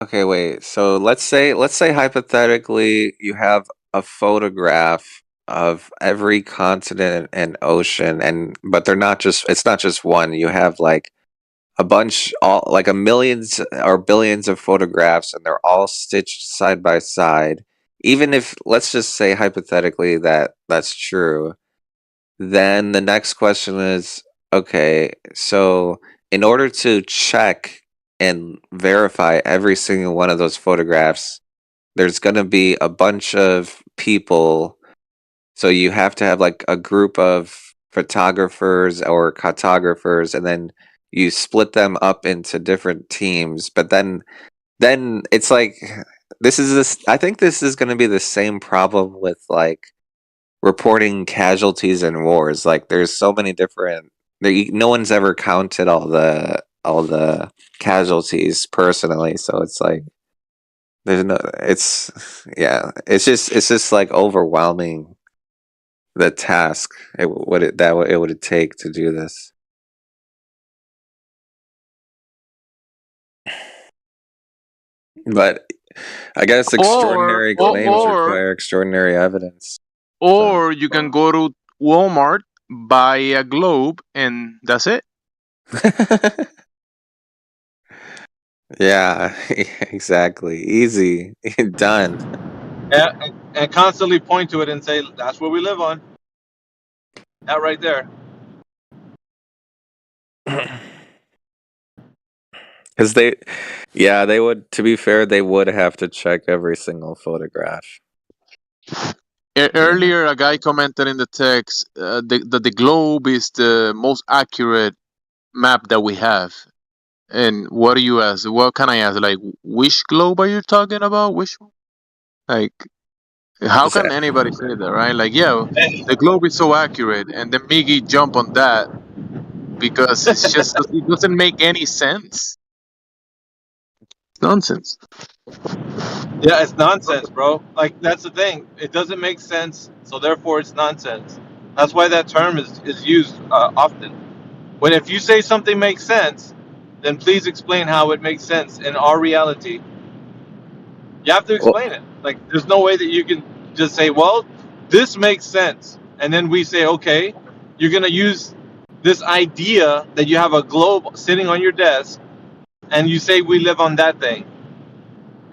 Okay, wait. So let's say hypothetically you have a photograph of every continent and ocean, and but they're not just it's not just one. You have like a bunch, all like a millions or billions of photographs, and they're all stitched side by side. Even if, let's just say hypothetically that that's true, then the next question is, okay, so in order to check and verify every single one of those photographs, there's going to be a bunch of people. So you have to have like a group of photographers or cartographers, and then you split them up into different teams. But then it's like I think this is going to be the same problem with like reporting casualties in wars. Like there's so many different no one's ever counted all the casualties personally, so it's like there's no it's yeah, it's just like overwhelming the task it would take to do this. But I guess Or extraordinary or claims or require extraordinary evidence. So or you can go to Walmart, buy a globe, and that's it. yeah, exactly. Easy. Done. Yeah, and constantly point to it and say, "That's where we live on." That right there. Because they would, to be fair, they would have to check every single photograph. Yeah. Earlier, a guy commented in the text that the globe is the most accurate map that we have. And what do you ask? What can I ask? Like, which globe are you talking about? Which one? Like, how Is can that- anybody say that, right? Like, yeah, the globe is so accurate, and then Miggy jump on that because it doesn't make any sense. It's nonsense. Yeah, it's nonsense, bro. Like that's the thing. It doesn't make sense, so therefore it's nonsense. That's why that term is used often. When if you say something makes sense, then please explain how it makes sense in our reality. You have to well, explain it. Like there's no way that you can just say, "Well, this makes sense," and then we say, "Okay, you're gonna use this idea that you have a globe sitting on your desk, and you say we live on that thing."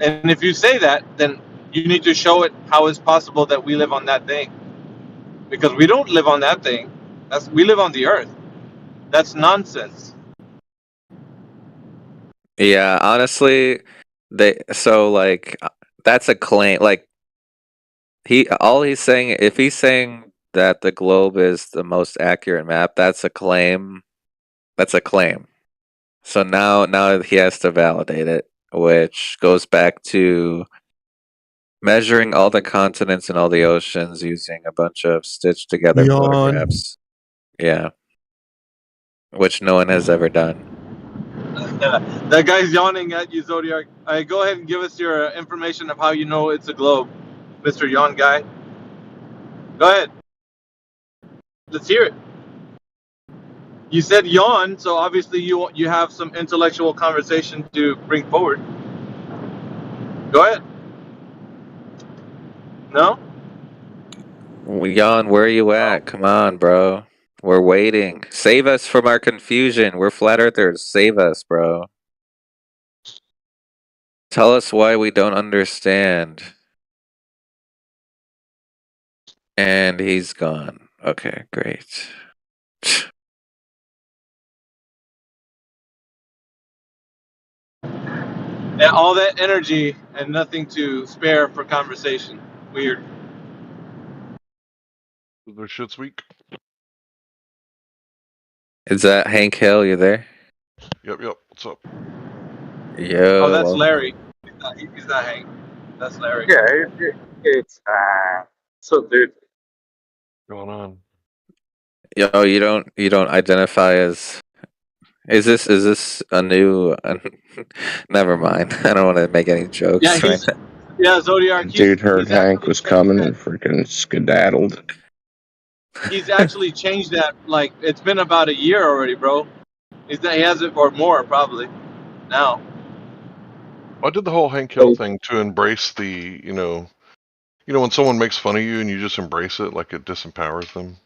And if you say that, then you need to show it how it's possible that we live on that thing. Because we don't live on that thing. We live on the earth. That's nonsense. yeah, honestly, like that's a claim. Like he's saying, if he's saying that the globe is the most accurate map, that's a claim. That's a claim. So now he has to validate it, which goes back to measuring all the continents and all the oceans using a bunch of stitched together Yawn. photographs. Yeah. Which no one has ever done. That guy's yawning at you, Zodiac. Go ahead and give us your information of how you know it's a globe, Mr. Yawn Guy. Go ahead. Let's hear it. You said yawn, so obviously you have some intellectual conversation to bring forward. Go ahead. No? Jan, where are you at? Come on, bro. We're waiting. Save us from our confusion. We're flat earthers. Save us, bro. Tell us why we don't understand. And he's gone. Okay, great. And all that energy and nothing to spare for conversation. Weird. Their shit's weak. Is that Hank Hill? You there? Yep. What's up? Yo. Oh, that's Larry. He's not Hank. That's Larry. Yeah, it's so dude. What's going on? Yo, you don't identify as. Is this a new? Never mind. I don't want to make any jokes. Yeah, Zodiac. Dude heard Hank was coming and freaking skedaddled. He's actually changed that. Like it's been about a year already, bro. He has it or more probably now. I did the whole Hank Hill thing to embrace the, when someone makes fun of you and you just embrace it, like it disempowers them.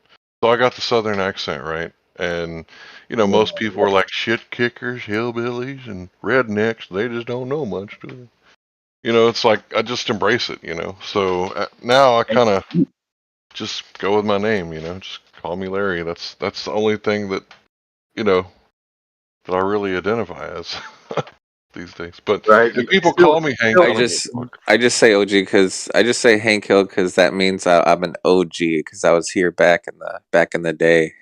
So I got the Southern accent right, and most people were like shit kickers, hillbillies, and rednecks. They just don't know much, do they? It's like I just embrace it. So now I kind of just go with my name. Just call me Larry. That's the only thing that that I really identify as these days. But Right. if people call me Hank, I just say OG because I just say Hank Hill because that means I'm an OG because I was here back in the day,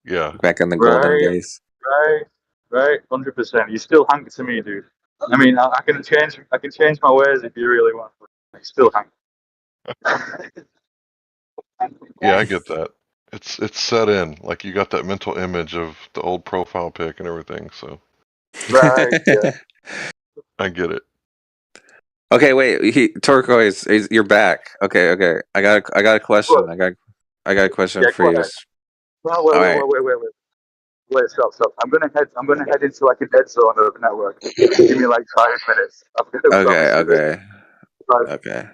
yeah. back in the golden Right. days. Right. 100%. You still Hank to me, dude. I mean, I can change my ways if you really want. But still Hank. Yeah, I get that. It's set in. Like you got that mental image of the old profile pic and everything, so Right. Yeah. I get it. Okay, wait. Turquoise, you're back. Okay. I got a question. I got a question Yeah, for go you. ahead. No, All right. wait, stop. I'm gonna head into like a dead zone of the network. Give me like 5 minutes. I'm gonna promise you this. Okay.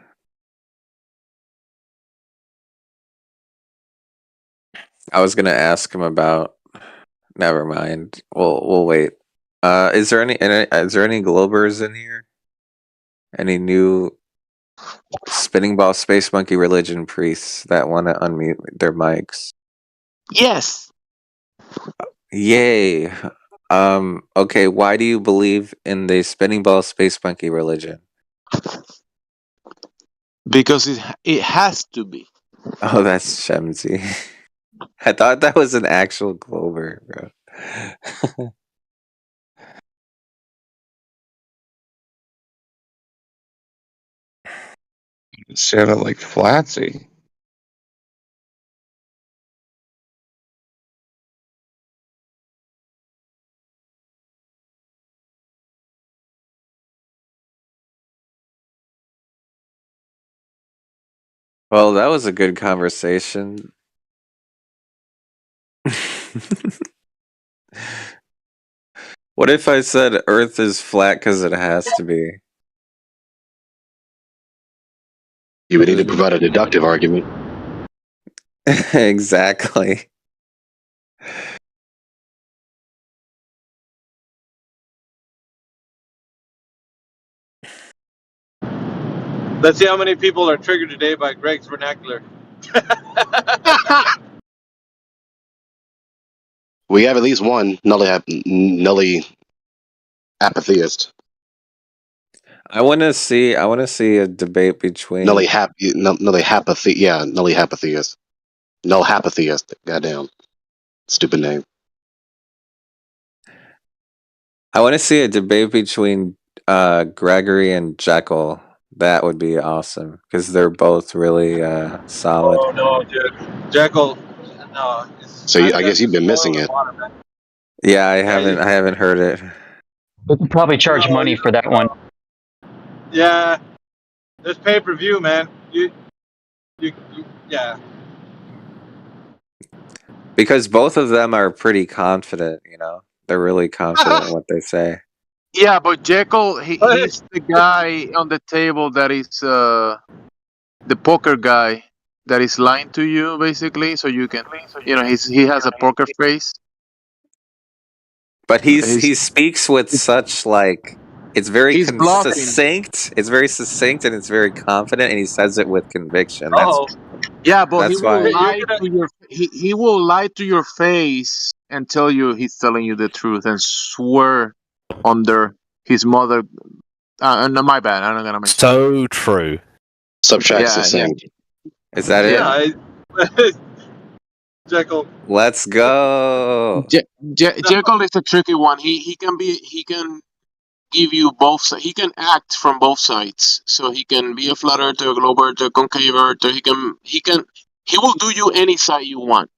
I was gonna ask him about. Never mind. We'll wait. Is there any Globers in here? Any new Spinning Ball Space Monkey Religion priests that want to unmute their mics? Yes. Yay. Okay, why do you believe in the Spinning Ball Space Monkey religion? Because it has to be. Oh, that's Shemzy. I thought that was an actual Glober, bro. It sounded like Flatsy. Well, that was a good conversation. What if I said Earth is flat because it has to be? You would need to provide a deductive argument. Exactly. Let's see how many people are triggered today by Greg's vernacular. We have at least one nully apatheist. I want to see a debate between Nully hapatheist. Yeah, nully hapatheist. Null hapatheist. Goddamn. Stupid name. I want to see a debate between Gregory and Jekyll. That would be awesome because they're both really solid. Oh no, Jekyll. No. So I guess you've been missing it. Yeah, I haven't heard it. We can probably charge money for that one. Yeah, there's pay-per-view, man. You, yeah. Because both of them are pretty confident, They're really confident in what they say. Yeah, but Jekyll, he's the guy on the table that is the poker guy that is lying to you, basically, so you can, he has a poker face. But he speaks with such it's very succinct. It's very succinct and it's very confident, and he says it with conviction. Yeah, but that's why he will lie to your face and tell you he's telling you the truth and swear under his mother. No, my bad. I'm not gonna make so true. Subtract succinct. Is that it? Jekyll. Let's go. Jekyll is a tricky one. He can give you both. He can act from both sides. So he can be a flat earther, a globe earther, a concave earther. He will do you any side you want.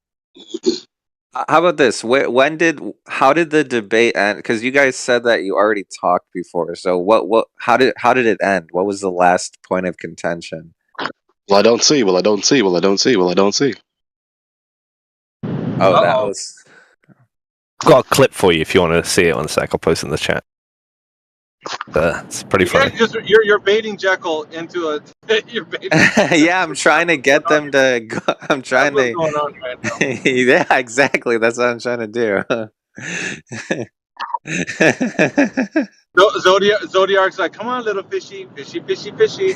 How about this? How did the debate end? Because you guys said that you already talked before. So how did it end? What was the last point of contention? Well, I don't see. Oh, that was. I've got a clip for you if you want to see it on the sec. I'll post it in the chat. It's pretty funny. You're baiting Jekyll into a. You're baiting. Yeah, I'm trying to get them to go. I'm trying That's to. what's going on right now. Yeah, exactly. That's what I'm trying to do. Zodiac's like, come on, little fishy, fishy, fishy, fishy.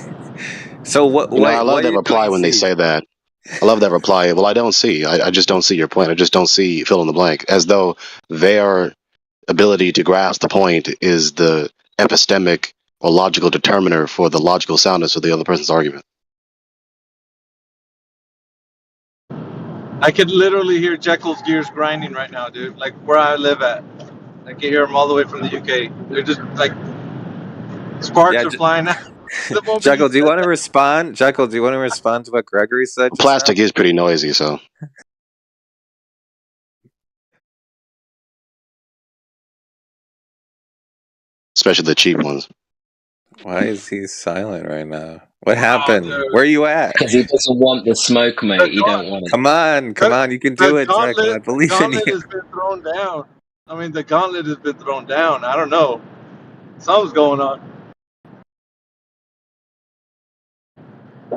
So what? You know, I What? love What that don't reply you when they see? say that. I love that reply. Well, I don't see. I just don't see your point. I just don't see fill in the blank. As though their ability to grasp the point is the epistemic or logical determiner for the logical soundness of the other person's argument. I could literally hear Jekyll's gears grinding right now, dude. Like where I live at. I can hear them all the way from the UK. They're just like sparks Yeah, are flying out. The moment Jekyll, he do you said want to respond? Jekyll, do you want to respond to what Gregory said just Plastic now? is pretty noisy, so. Especially the cheap ones. Why is he silent right now? What Oh, happened? dude. Where are you at? Because he doesn't want the smoke, mate. You don't want it. Come on, you can do it, Jekyll. I believe in gauntlet you. has been thrown down. I mean, the gauntlet has been thrown down. I don't know. Something's going on.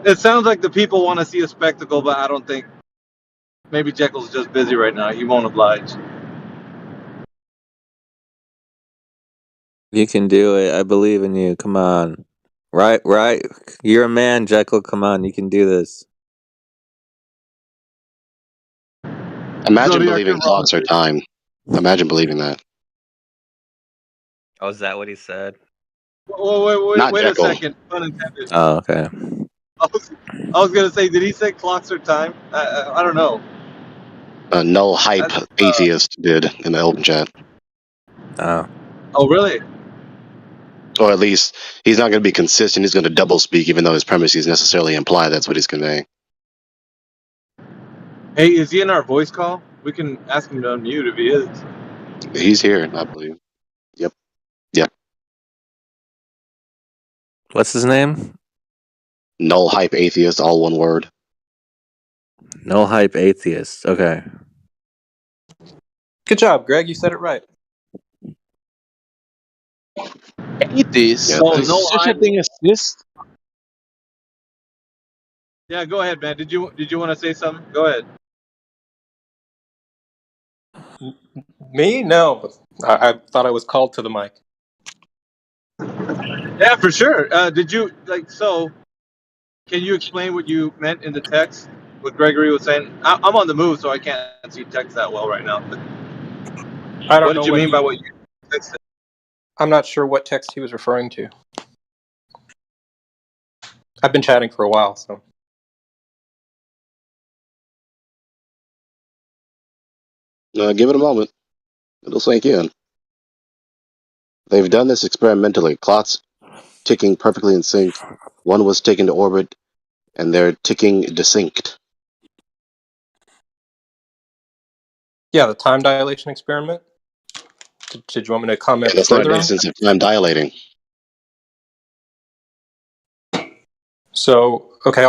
It sounds like the people want to see a spectacle, but I don't think. Maybe Jekyll's just busy right now. He won't oblige. You can do it. I believe in you. Come on. Right. You're a man, Jekyll. Come on, you can do this. Imagine Zodiac, believing you're clocks wrong. are time. Imagine believing that. Oh, is that what he said? Not Wait a Jekyll. second. Unintended. Oh, okay. I was gonna say, did he say clocks are time? I don't know. Null hype That's, atheist did in the open chat. Oh. Oh, really? Or at least he's not going to be consistent. He's going to double speak, even though his premises necessarily imply that's what he's conveying. Hey, is he in our voice call? We can ask him to unmute if he is. He's here, I believe. Yep. What's his name? Null hype atheist, all one word. No hype atheist. Okay. Good job, Greg. You said it right. Atheist. Yeah, Oh, thanks. no, Such a thing as this? Yeah, go ahead, man. Did you want to say something? Go ahead. Me? No. I thought I was called to the mic. Yeah, for sure. Did you so? Can you explain what you meant in the text? What Gregory was saying? I'm on the move, so I can't see text that well right now. But I don't what know did you what mean he- by what you texted? I'm not sure what text he was referring to. I've been chatting for a while, so. Give it a moment. It'll sink in. They've done this experimentally. Clocks ticking perfectly in sync. One was taken to orbit, and they're ticking desynct. Yeah, the time dilation experiment. Did you want me to comment That's not an further on? instance of time dilating. So, okay,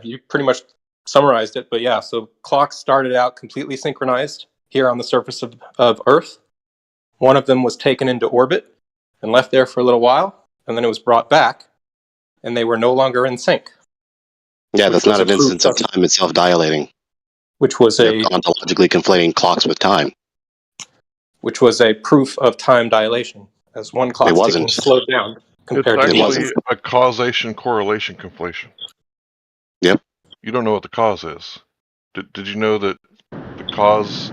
you pretty much summarized it, but yeah, so clocks started out completely synchronized here on the surface of Earth. One of them was taken into orbit and left there for a little while, and then it was brought back, and they were no longer in sync. Yeah, that's not an proof instance of time itself dilating. Which was They're ontologically conflating clocks with time. Which was a proof of time dilation, as one clock It ticking wasn't. slowed down compared It's to the actually other. a causation correlation conflation. Yep. You don't know what the cause is. Did you know that the cause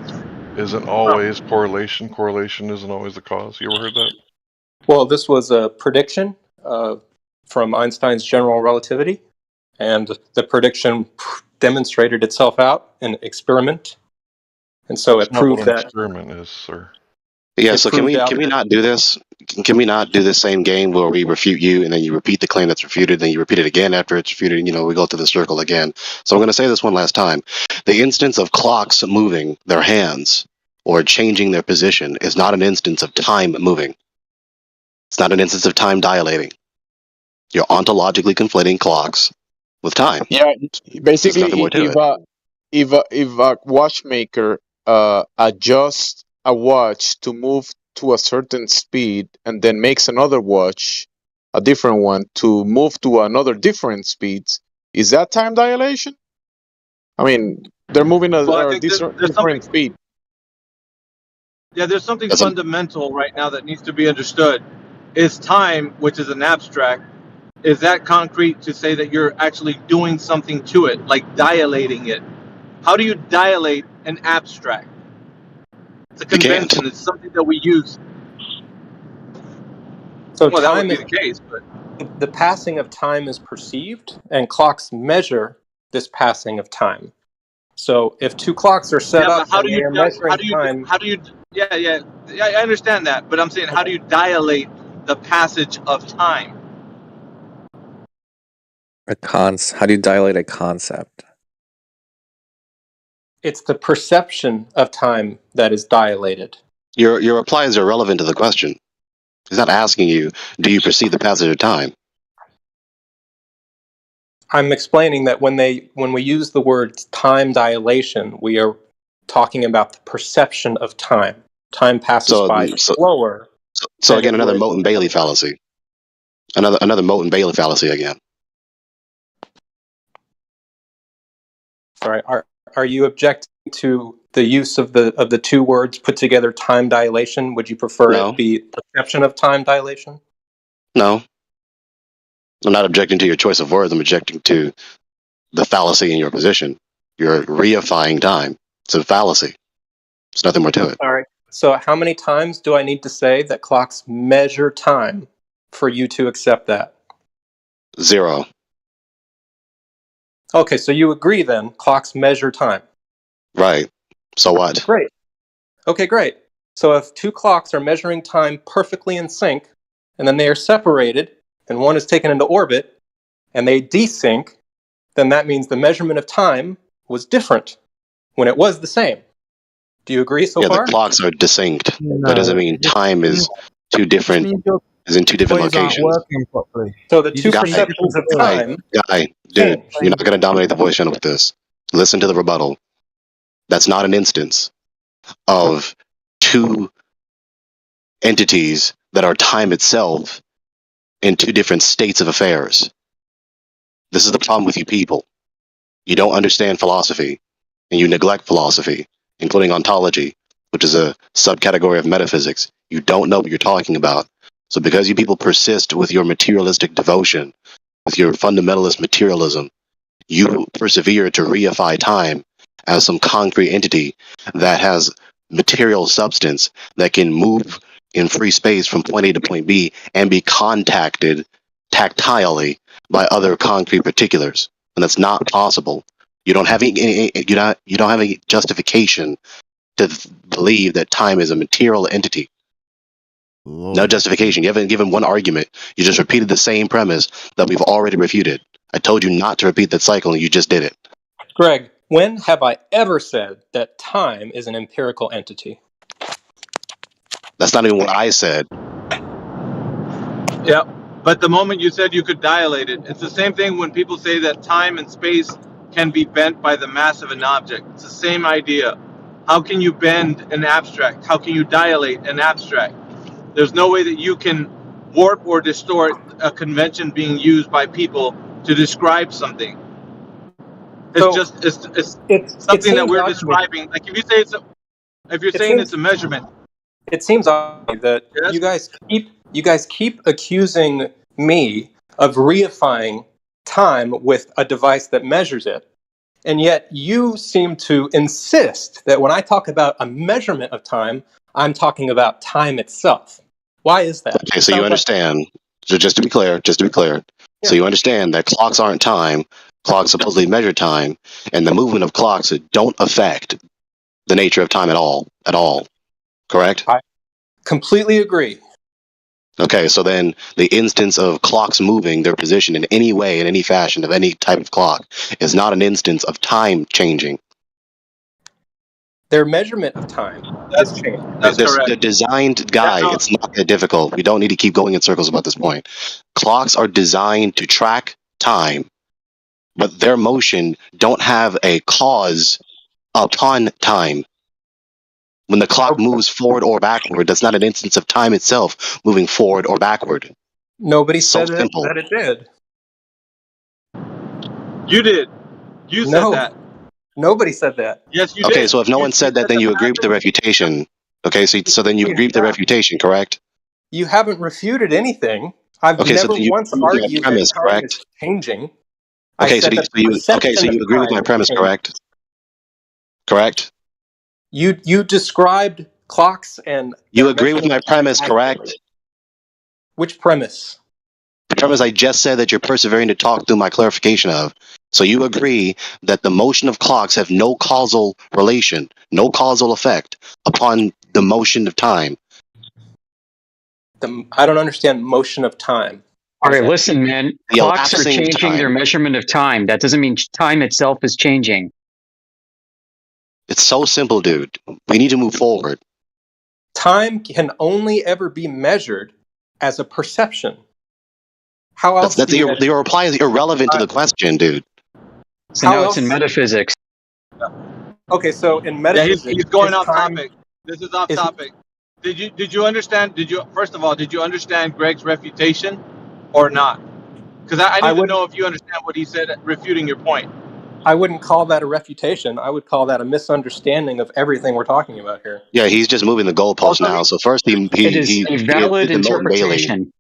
isn't always correlation? Correlation isn't always the cause. You ever heard that? Well, this was a prediction from Einstein's general relativity, and the prediction demonstrated itself out in an experiment, and so That's it not proved what an that. experiment is, sir. Yeah, It so can we proved out not do this? Can we not do the same game where we refute you and then you repeat the claim that's refuted, then you repeat it again after it's refuted, and, we go through the circle again. So I'm going to say this one last time. The instance of clocks moving their hands or changing their position is not an instance of time moving. It's not an instance of time dilating. You're ontologically conflating clocks with time. Yeah, basically, nothing more to if a watchmaker adjusts a watch to move to a certain speed and then makes another watch, a different one, to move to another different speeds, is that time dilation? I mean, they're moving at Well, I a think there's something. different speed. Yeah, there's something Doesn't fundamental right now that needs to be understood. Is time, which is an abstract, is that concrete to say that you're actually doing something to it, like dilating it? How do you dilate an abstract? It's a you can't. convention. It's something that we use. So Well, that would time be is the case, but the passing of time is perceived, and clocks measure this passing of time. So if two clocks are set yeah, up but how and do they you are measuring time, yeah, I understand that, but I'm saying, how do you dilate the passage of time? How do you dilate a concept? it's the perception of time that is dilated. Your reply is irrelevant to the question. He's not asking you, do you perceive the passage of time? I'm explaining that when we use the word time dilation, we are talking about the perception of time. Time passes by slower. So again, another Moten Bailey fallacy. Another Moten Bailey fallacy again. Sorry, are you objecting to the use of the two words put together, time dilation? Would you prefer it be perception of time dilation? No. I'm not objecting to your choice of words. I'm objecting to the fallacy in your position. You're reifying time. It's a fallacy. There's nothing more to it. All right. So how many times do I need to say that clocks measure time for you to accept that? 0. Okay, so you agree then, clocks measure time. Right. So what? Great. Okay, great. So if two clocks are measuring time perfectly in sync, and then they are separated, and one is taken into orbit, and they desync, then that means the measurement of time was different when it was the same. Do you agree so far? Yeah, the clocks are distinct. No. That doesn't mean time is two different, is in two different locations. So the two perceptions of time... Dude, you're not going to dominate the voice channel with this. Listen to the rebuttal. That's not an instance of two entities that are time itself in two different states of affairs. This is the problem with you people. You don't understand philosophy, and you neglect philosophy, including ontology, which is a subcategory of metaphysics. You don't know what you're talking about. So because you people persist with your materialistic devotion, with your fundamentalist materialism, you persevere to reify time as some concrete entity that has material substance that can move in free space from point A to point B and be contacted tactilely by other concrete particulars. And that's not possible. You don't have any justification to believe that time is a material entity. No justification. You haven't given one argument. You just repeated the same premise that we've already refuted. I told you not to repeat that cycle, and you just did it. Greg, when have I ever said that time is an empirical entity? That's not even what I said. Yeah, but the moment you said you could dilate it, it's the same thing when people say that time and space can be bent by the mass of an object. It's the same idea. How can you bend an abstract? How can you dilate an abstract? There's no way that you can warp or distort a convention being used by people to describe something. It's something that we're describing. Like if you say it's a measurement. It seems obvious that you guys keep accusing me of reifying time with a device that measures it. And yet you seem to insist that when I talk about a measurement of time, I'm talking about time itself. Why is that? Okay, so you understand. So just to be clear, so you understand that clocks aren't time. Clocks supposedly measure time, and the movement of clocks don't affect the nature of time at all. Correct? I completely agree. Okay, so then the instance of clocks moving their position in any way, in any fashion, of any type of clock, is not an instance of time changing. Their measurement of time is changing. That's correct. The designed guide, it's not that difficult. We don't need to keep going in circles about this point. Clocks are designed to track time, but their motion don't have a cause upon time. When the clock moves forward or backward, that's not an instance of time itself moving forward or backward. Nobody So said simple. that it did. You did. You said No. that. Nobody said that. Yes, you Okay, did. so if no one said that, then you agree with the refutation. Okay, so then you agree with the refutation, correct? You haven't refuted anything. I've Okay, so never then you once agree with my argued premise, that time correct? is changing. Okay, I said that the so perception you of agree with my time premise, changed. correct? Correct? You described clocks and You their agree with measurement my of time premise, accurately. correct? Which premise? The premise I just said that you're persevering to talk through my clarification of. So you agree that the motion of clocks have no causal relation, no causal effect upon the motion of time. I don't understand motion of time. All right, listen, man. The Clocks are elapsing of changing their time. measurement of time. That doesn't mean time itself is changing. It's so simple, dude. We need to move forward. Time can only ever be measured as a perception. How else That's do you your reply is irrelevant to the question, dude. So How now else? it's in metaphysics. Okay, so in Yeah, metaphysics, he's going is off time- topic. This is off is- topic. Did you understand? First of all, did you understand Greg's refutation or not? Because I need to wouldn't- know if you understand what he said refuting your point. I wouldn't call that a refutation. I would call that a misunderstanding of everything we're talking about here. Yeah, he's just moving the goalpost now. So first It is a valid did the Moat and Bailey. interpretation.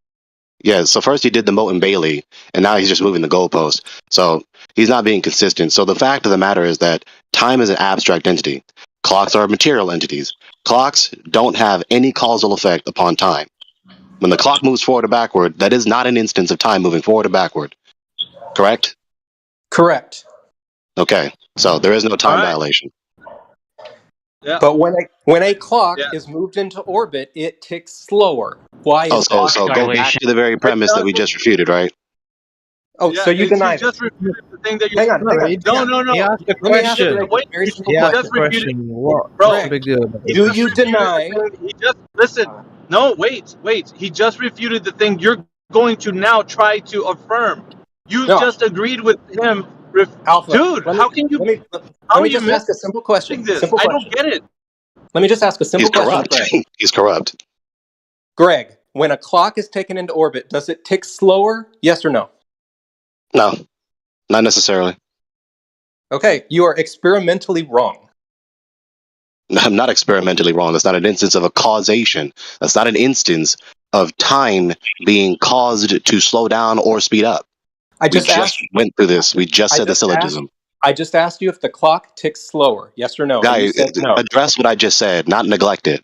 Yeah, so first he did the Moat and Bailey, and now he's just moving the goalpost. So he's not being consistent. So the fact of the matter is that time is an abstract entity. Clocks are material entities. Clocks don't have any causal effect upon time. When the clock moves forward or backward, that is not an instance of time moving forward or backward. Correct? Correct. Okay, so there is no time All right. dilation. Yeah. But when a clock Yeah. is moved into orbit, it ticks slower. Why is Oh, that? so go back to the very premise that we just refuted, right? Oh, so you he deny just it. refuted the thing that you. Hang on. No. He asked a Let me ask question. you a very simple He asked question. a question. What? Bro, What's the big deal about He it? Do just you refuted deny? the thing- He just listen. No, wait. He just refuted the thing you're going to now try to affirm. You No. just agreed with him. Alpha, Dude, let me- how can you? Let me, How let me you just ask a simple question. this? Simple I question. don't get it. Let me just ask a simple He's question. corrupt. Greg. He's corrupt. Greg, when a clock is taken into orbit, does it tick slower? Yes or no? No, not necessarily. Okay, you are experimentally wrong. I'm not experimentally wrong. That's not an instance of a causation. That's not an instance of time being caused to slow down or speed up. I just we asked. just went through this. We just I said the just syllogism. I just asked you if the clock ticks slower. Yes or no? And Guy, you said no. address what I just said, not neglect it.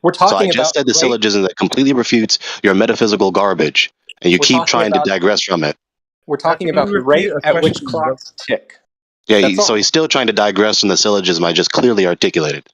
We're So I talking just about said the rate. syllogism that completely refutes your metaphysical garbage, and you We're keep talking trying to about- digress from it. We're talking How can about you the rate refute a at which question, clocks tick. Yeah, That's so all. he's still trying to digress from the syllogism I just clearly articulated.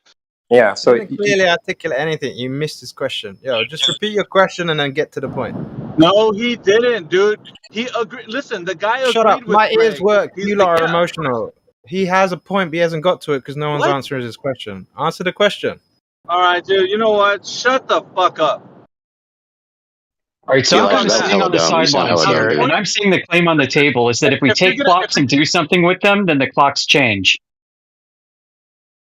Yeah. So Didn't clearly articulate anything. You missed his question. Yo, just repeat your question and then get to the point. No, he didn't, dude. He agreed. Listen, the guy agreed Shut up. with My ears Greg. work. He's You like, lot are yeah. emotional. He has a point, but he hasn't got to it because no one's What? answering his question. Answer the question. All right, dude. You know what? Shut the fuck up. All right, so You I'm How kind of about sound sitting hella on the dumb. You sound sidelines hella dumb, here, dude. and I'm seeing the claim on the table is that if we If you're take gonna- clocks and do something with them, then the clocks change.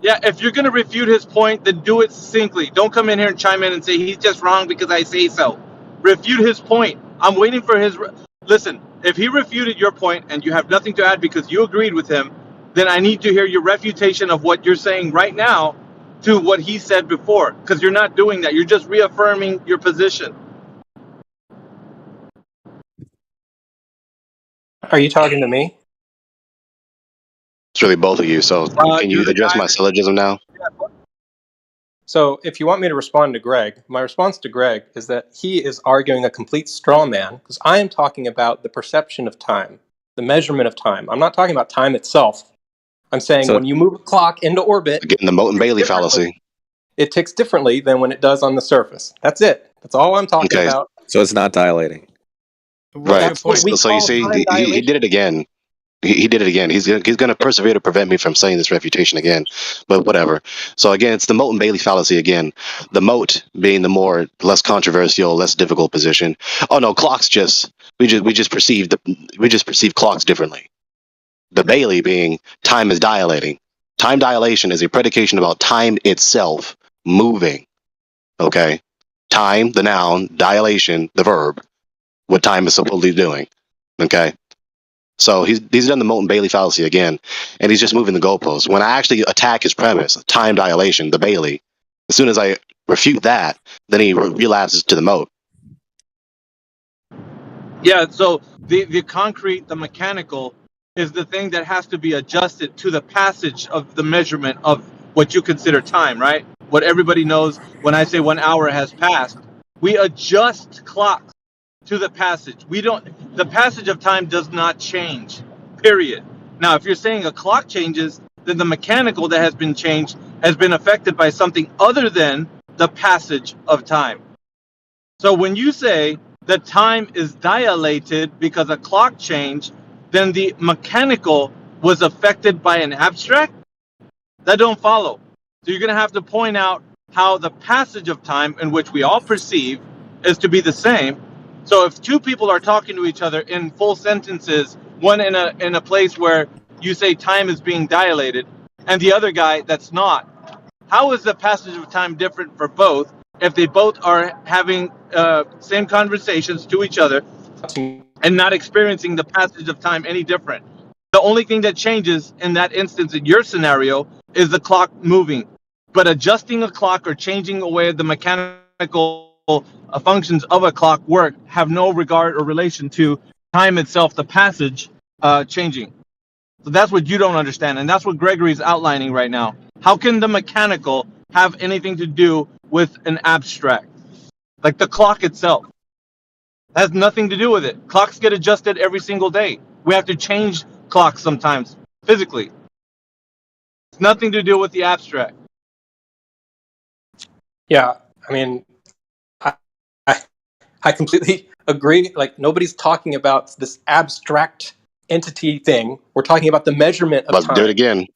Yeah, if you're gonna refute his point, then do it succinctly. Don't come in here and chime in and say he's just wrong because I say so. Refute his point. I'm waiting for his. Listen, if he refuted your point and you have nothing to add because you agreed with him, then I need to hear your refutation of what you're saying right now to what he said before. Because you're not doing that. You're just reaffirming your position. are you talking to me? It's really both of you. So can you you're the address guy my that- syllogism now? So if you want me to respond to Greg, my response to Greg is that he is arguing a complete straw man because I am talking about the perception of time, the measurement of time. I'm not talking about time itself. I'm saying So- when you move a clock into orbit, Getting the Moat and Bailey differently. fallacy. it ticks differently than when it does on the surface. That's it. That's all I'm talking Okay. about. So it's not dilating. What's your Right. That's what point? we So you call see, time he dilation. did it again. He did it again. He's going to persevere to prevent me from saying this refutation again, but whatever. So again, it's the Moat and Bailey fallacy again. The Moat being the more less controversial, less difficult position. Oh no, clocks we just perceive clocks differently. The Bailey being time is dilating. Time dilation is a predication about time itself moving. Okay, time, the noun, dilation, the verb. What time is supposedly doing. Okay, so he's done the Moulton Bailey fallacy again, and he's just moving the goalposts. When I actually attack his premise, time dilation, the Bailey, as soon as I refute that, then he relapses to the moat. Yeah, so the concrete, the mechanical, is the thing that has to be adjusted to the passage of the measurement of what you consider time, right? What everybody knows when I say 1 hour has passed, we adjust clocks to the passage. The passage of time does not change, period. Now, if you're saying a clock changes, then the mechanical that has been changed has been affected by something other than the passage of time. So when you say that time is dilated because a clock changed, then the mechanical was affected by an abstract? That don't follow. So you're going to have to point out how the passage of time, in which we all perceive, is to be the same. So if two people are talking to each other in full sentences, one in a place where you say time is being dilated, and the other guy that's not, how is the passage of time different for both if they both are having same conversations to each other and not experiencing the passage of time any different? The only thing that changes in that instance, in your scenario, is the clock moving. But adjusting a clock or changing away the mechanical functions of a clock work have no regard or relation to time itself, the passage changing. So that's what you don't understand, and that's what Gregory's outlining right now. How can the mechanical have anything to do with an abstract? Like the clock itself. That has nothing to do with it. Clocks get adjusted every single day. We have to change clocks sometimes, physically. It's nothing to do with the abstract. Yeah, I mean, I completely agree. Like, nobody's talking about this abstract entity thing. We're talking about the measurement of Let's time. do it again.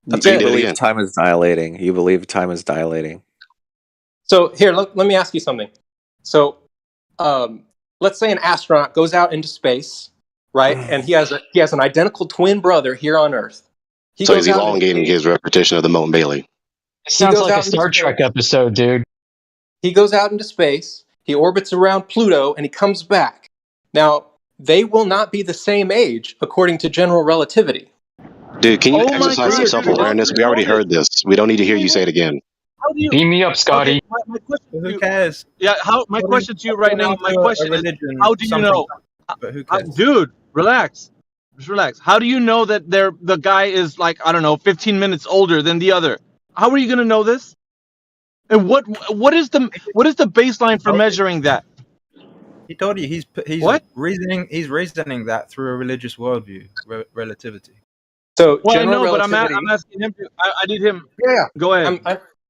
That's You it. believe time is dilating. You believe time is dilating. So here, let me ask you something. So let's say an astronaut goes out into space, right? And he has an identical twin brother here on Earth. So he's elongating his repetition of the Moulton Bailey. It sounds like a Star Trek episode, dude. He goes out into space, he orbits around Pluto, and he comes back. Now, they will not be the same age according to general relativity. Dude, can you exercise some self-awareness? We already heard this. We don't need to hear you say it again. Beam me up, Scotty. Okay, my question to Who you, cares? yeah, my question to you right now, my question is, how do you know? But who cares? Dude, relax. Just relax. How do you know that the guy is like, I don't know, 15 minutes older than the other? How are you going to know this? And what is the baseline for measuring that? He told you he's what? He's reasoning that through a religious worldview, relativity. So well, I general know, but relativity, I'm asking him to. I need him. Yeah. Go ahead.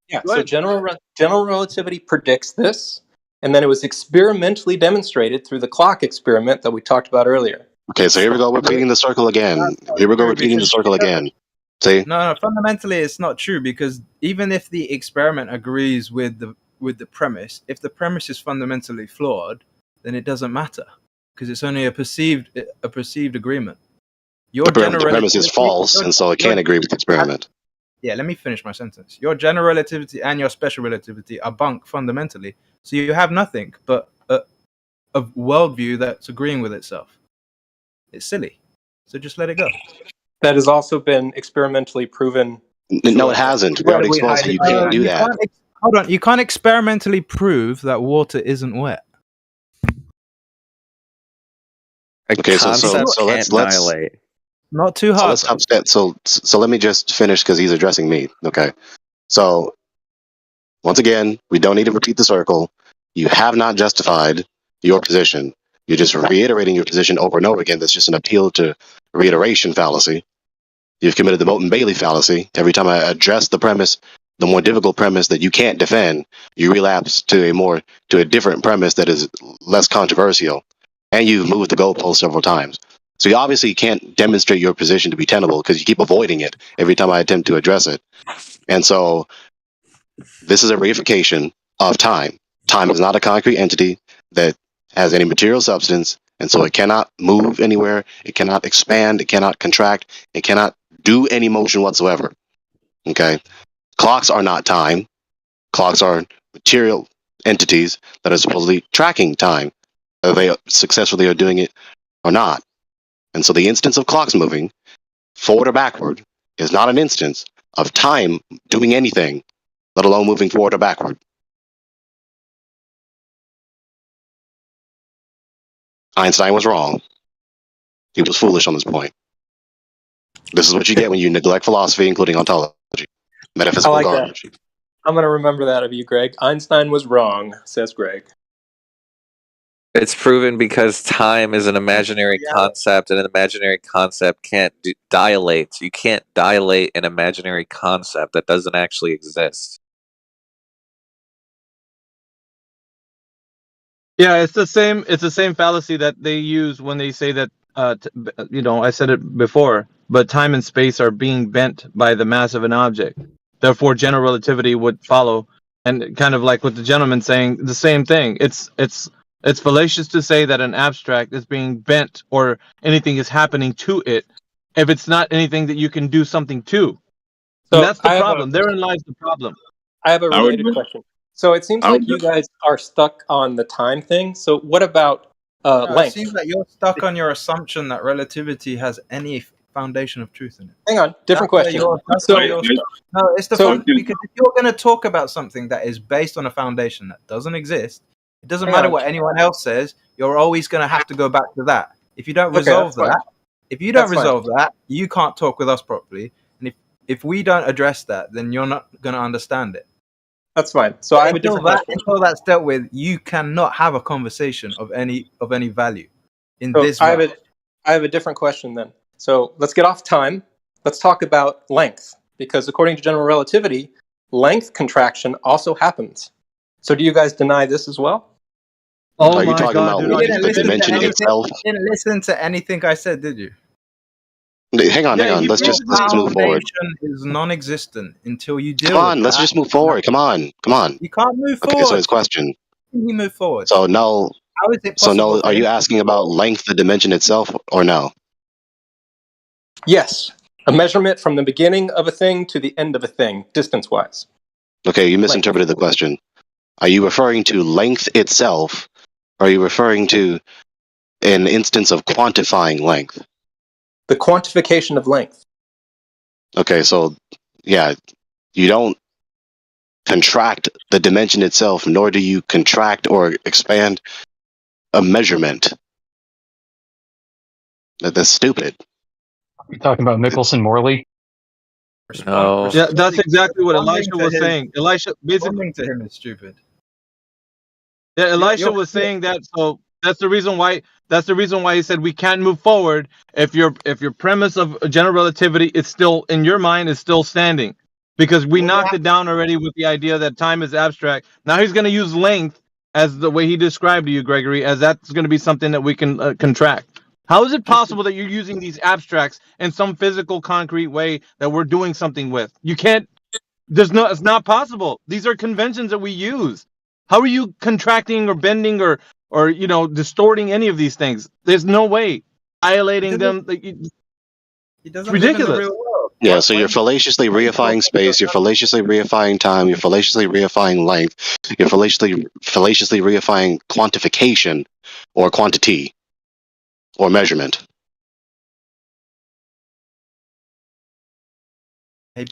Yeah. Go So ahead. general relativity predicts this, and then it was experimentally demonstrated through the clock experiment that we talked about earlier. Okay, so here we go. We're repeating the circle again. Here we go, repeating the circle again. See? No, fundamentally it's not true, because even if the experiment agrees with the premise, if the premise is fundamentally flawed, then it doesn't matter, because it's only a perceived agreement. The premise is false, and so it can't agree with the experiment. Yeah, let me finish my sentence. Your general relativity and your special relativity are bunk fundamentally, so you have nothing but a worldview that's agreeing with itself. It's silly, so just let it go. That has also been experimentally proven. No, it hasn't. We already exposed that you can't do that. Hold on, you can't experimentally prove that water isn't wet. Okay, so let's dilate. Not too hard. So let me just finish, because he's addressing me. Okay, so once again, we don't need to repeat the circle. You have not justified your position. You're just reiterating your position over and over again. That's just an appeal to reiteration fallacy. You've committed the Moulton Bailey fallacy. Every time I address the premise, the more difficult premise that you can't defend, you relapse to a different premise that is less controversial, and you've moved the goalpost several times. So you obviously can't demonstrate your position to be tenable, because you keep avoiding it every time I attempt to address it. And so this is a reification of time. Time is not a concrete entity that has any material substance, and so it cannot move anywhere, it cannot expand, it cannot contract, it cannot do any motion whatsoever. Okay? Clocks are not time. Clocks are material entities that are supposedly tracking time, whether they successfully are doing it or not. And so the instance of clocks moving forward or backward is not an instance of time doing anything, let alone moving forward or backward. Einstein was wrong. He was foolish on this point. This is what you get when you neglect philosophy, including ontology. Metaphysical garbage. I'm going to remember that of you, Greg. Einstein was wrong, says Greg. It's proven because time is an imaginary concept, and an imaginary concept can't dilate. You can't dilate an imaginary concept that doesn't actually exist. Yeah, it's the same. It's the same fallacy that they use when they say that. I said it before, but time and space are being bent by the mass of an object. Therefore, general relativity would follow, and kind of like with the gentleman saying the same thing. It's fallacious to say that an abstract is being bent or anything is happening to it if it's not anything that you can do something to. So and that's the problem. Therein lies the problem. I have a related question. So it seems like you guys are stuck on the time thing. So what about length? It seems like you're stuck on your assumption that relativity has any foundation of truth in it. Hang on, different question. No, it's the fun, because if you're going to talk about something that is based on a foundation that doesn't exist, it doesn't matter what anyone else says. You're always going to have to go back to that. If you don't resolve that, you can't talk with us properly. And if we don't address that, then you're not going to understand it. That's fine. So I have a different question. Until that's dealt with, you cannot have a conversation of any value in this. I have a different question then. So let's get off time. Let's talk about length, because according to general relativity, length contraction also happens. So do you guys deny this as well? Oh, are you talking about the dimension itself? You didn't listen to anything I said, did you? Hang on. Let's move forward. Is non-existent until you deal. Come on, let's just move forward. Come on. You can't move forward. Okay, so his question. You move forward. So no. How is it possible? Are you asking about length, the dimension itself, or no? Yes, a measurement from the beginning of a thing to the end of a thing, distance-wise. Okay, you misinterpreted the question. Are you referring to length itself, or are you referring to an instance of quantifying length? The quantification of length. Okay, so, yeah, you don't contract the dimension itself, nor do you contract or expand a measurement. That's stupid. You talking about Michelson-Morley? No. Yeah, that's exactly what Elisha was saying. Elisha basically to him is stupid. Yeah, Elisha was saying that. So that's the reason why. That's the reason why he said we can't move forward if your premise of general relativity is still in your mind is still standing, because we knocked it down already with the idea that time is abstract. Now he's going to use length as the way he described to you, Gregory, as that's going to be something that we can contract. How is it possible that you're using these abstracts in some physical, concrete way that we're doing something with? You can't. It's not possible. These are conventions that we use. How are you contracting or bending or distorting any of these things? There's no way. Annihilating them. It's ridiculous. Yeah, so you're fallaciously reifying space, you're fallaciously reifying time, you're fallaciously reifying length, you're fallaciously reifying quantification or quantity or measurement.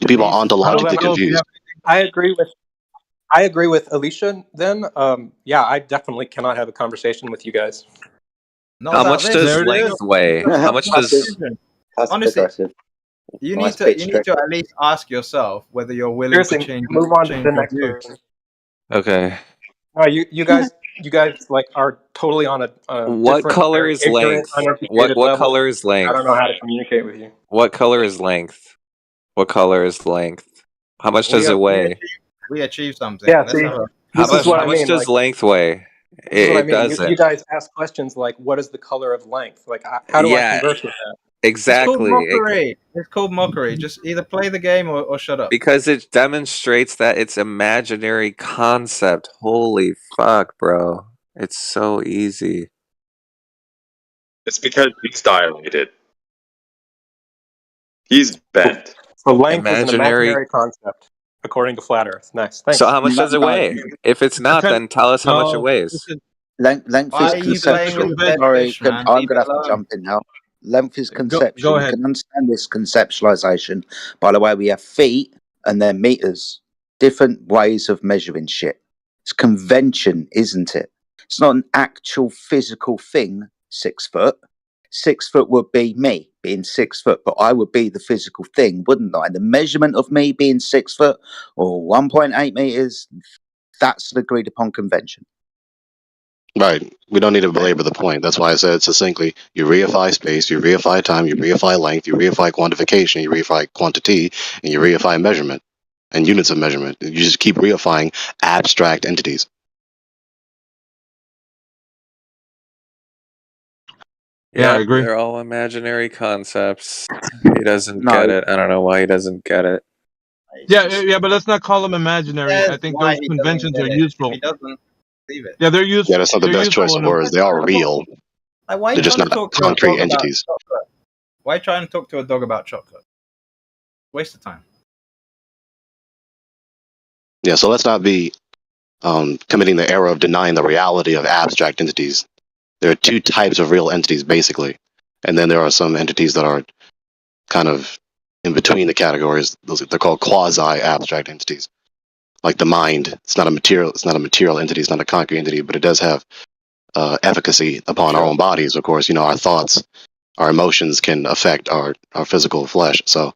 People are ontologically confused. I agree with Elisha then. Yeah, I definitely cannot have a conversation with you guys. How much does length weigh? How much does... Honestly, you need to at least ask yourself whether you're willing to change. Move on to the next person. Okay. No, you guys like are totally on a what color is length? What color is length? I don't know how to communicate with you. What color is length? What color is length? How much does it weigh? We achieved something. Yeah, see, how much does length weigh? It doesn't. You guys ask questions like, "What is the color of length?" Like, how do I converse with that? Exactly. It's called mockery. Just either play the game or shut up. Because it demonstrates that it's imaginary concept. Holy fuck, bro. It's so easy. It's because he's dilated. He's bent. So length is an imaginary concept. according to Flat Earth. Nice. Thanks. So how much does it weigh? If it's not, then tell us how much it weighs. Length Why is are you playing conceptual. with dead Sorry, fish, man? I'm Leave going to it have to alone. jump in now. Length is Go conceptual. You ahead. can understand this conceptualization. By the way, we have feet and then meters. Different ways of measuring shit. It's convention, isn't it? It's not an actual physical thing, 6 foot. 6 foot would be me being 6 foot, but I would be the physical thing, wouldn't I? The measurement of me being 6 foot or 1.8 meters, that's an agreed upon convention. Right. We don't need to belabor the point. That's why I said succinctly, you reify space, you reify time, you reify length, you reify quantification, you reify quantity, and you reify measurement and units of measurement. You just keep reifying abstract entities. Yeah, I agree. They're all imaginary concepts. He doesn't No. get it. I don't know why he doesn't get it. Yeah, but let's not call them imaginary. I Says think why those he doesn't conventions get are it. useful. If he doesn't, leave it. Yeah, they're useful. Yeah, that's not the They're best choice useful of in a- words. They are real. Like, why are They're you just trying to not talk to a concrete dog about entities. chocolate? Why try and talk to a dog about chocolate? Waste of time. Yeah, so let's not be committing the error of denying the reality of abstract entities. There are two types of real entities, basically. And then there are some entities that are kind of in between the categories. They're called quasi-abstract entities. Like the mind. It's not a material entity, it's not a concrete entity, but it does have efficacy upon our own bodies, of course. You know, our thoughts, our emotions can affect our physical flesh. So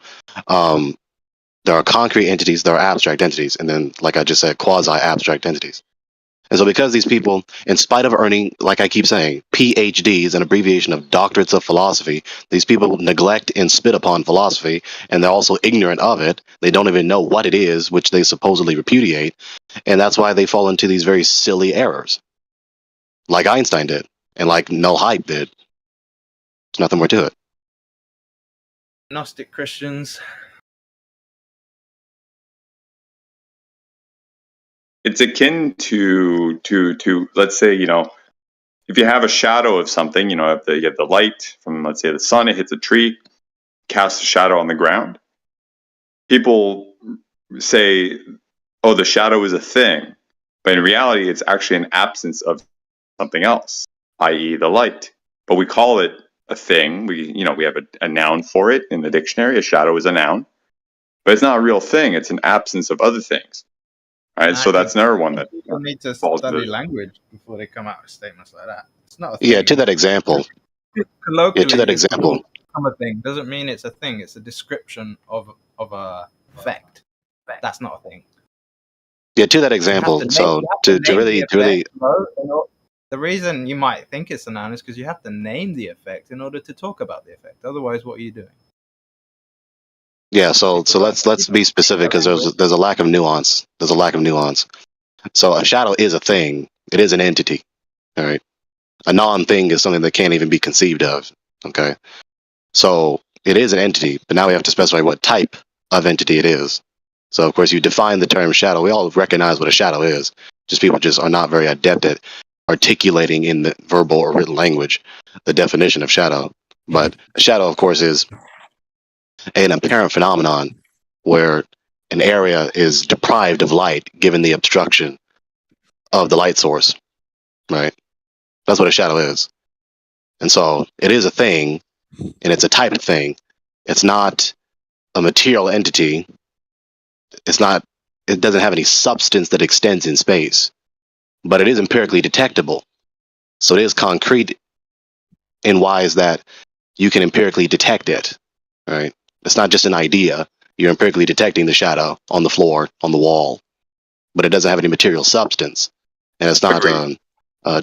there are concrete entities, there are abstract entities, and then, like I just said, quasi-abstract entities. And so because these people, in spite of earning, like I keep saying, PhDs, an abbreviation of doctorates of philosophy, these people neglect and spit upon philosophy, and they're also ignorant of it. They don't even know what it is, which they supposedly repudiate. And that's why they fall into these very silly errors. Like Einstein did, and like Null Hype did. There's nothing more to it. Gnostic Christians. It's akin to let's say, if you have a shadow of something, you have the light from, let's say, the sun, it hits a tree, casts a shadow on the ground. People say, oh, the shadow is a thing. But in reality, it's actually an absence of something else, i.e. the light. But we call it a thing. We have a noun for it in the dictionary. A shadow is a noun. But it's not a real thing. It's an absence of other things. Right? So that's another one that People need to falls study to- language before they come out with statements like that. It's not a thing. Yeah, to that example. Colloquially, Yeah, to that it's example. become a thing. Doesn't mean it's a thing. It's a description of a fact. That's not a thing. Yeah, to that example. So to really The reason you might think it's a noun is because you have to name the effect in order to talk about the effect. Otherwise, what are you doing? yeah, so let's be specific because there's a lack of nuance. There's a lack of nuance. So a shadow is a thing. It is an entity. All right. A non-thing is something that can't even be conceived of. Okay. So it is an entity, but now we have to specify what type of entity it is. So of course you define the term shadow. We all recognize what a shadow is. Just people just are not very adept at articulating in the verbal or written language the definition of shadow. But a shadow, of course, is an apparent phenomenon where an area is deprived of light given the obstruction of the light source. Right? That's what a shadow is. And so it is a thing, and it's a type of thing. It's not a material entity. It doesn't have any substance that extends in space, but it is empirically detectable. So it is concrete in wise that you can empirically detect it, right? It's not just an idea. You're empirically detecting the shadow on the floor, on the wall, but it doesn't have any material substance, and it's not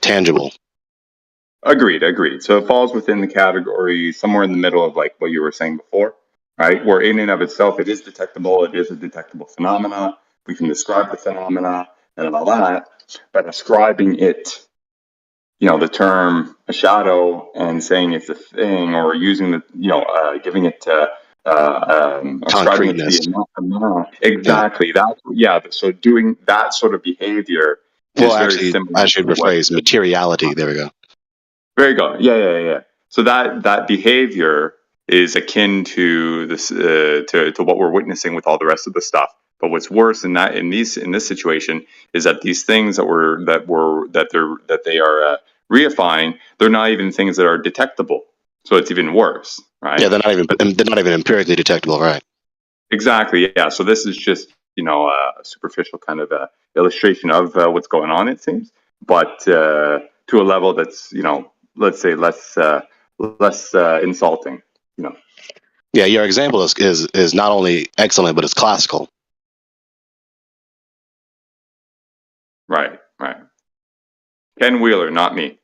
tangible. Agreed. So it falls within the category somewhere in the middle of like what you were saying before, right? Where in and of itself, it is detectable. It is a detectable phenomena. We can describe the phenomena and all that, but ascribing it, the term a shadow and saying it's a thing, or using the, giving it ascribing it to the amount. Exactly. So doing that sort of behavior is Well, very actually, similar. I should rephrase materiality. There we go. There you go. Yeah. So that behavior is akin to this to what we're witnessing with all the rest of the stuff. But what's worse in this situation is that these things that they are reifying, they're not even things that are detectable. So it's even worse, right? Yeah, they're not even empirically detectable, right? Exactly. Yeah. So this is just a superficial kind of illustration of what's going on. It seems, but to a level that's let's say less insulting. Yeah, your example is not only excellent, but it's classical. Right. Right. Ken Wheeler, not me.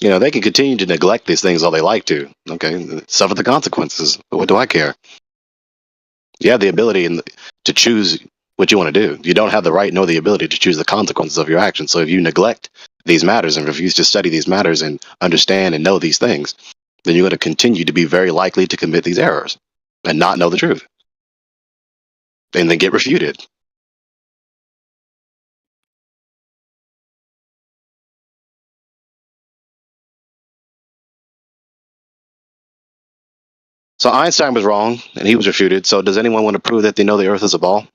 They can continue to neglect these things all they like to. Okay, suffer the consequences. But what do I care? You have the ability to choose what you want to do. You don't have the right nor the ability to choose the consequences of your actions. So if you neglect these matters and refuse to study these matters and understand and know these things, then you're going to continue to be very likely to commit these errors and not know the truth, and then get refuted. So Einstein was wrong, and he was refuted. So does anyone want to prove that they know the Earth is a ball?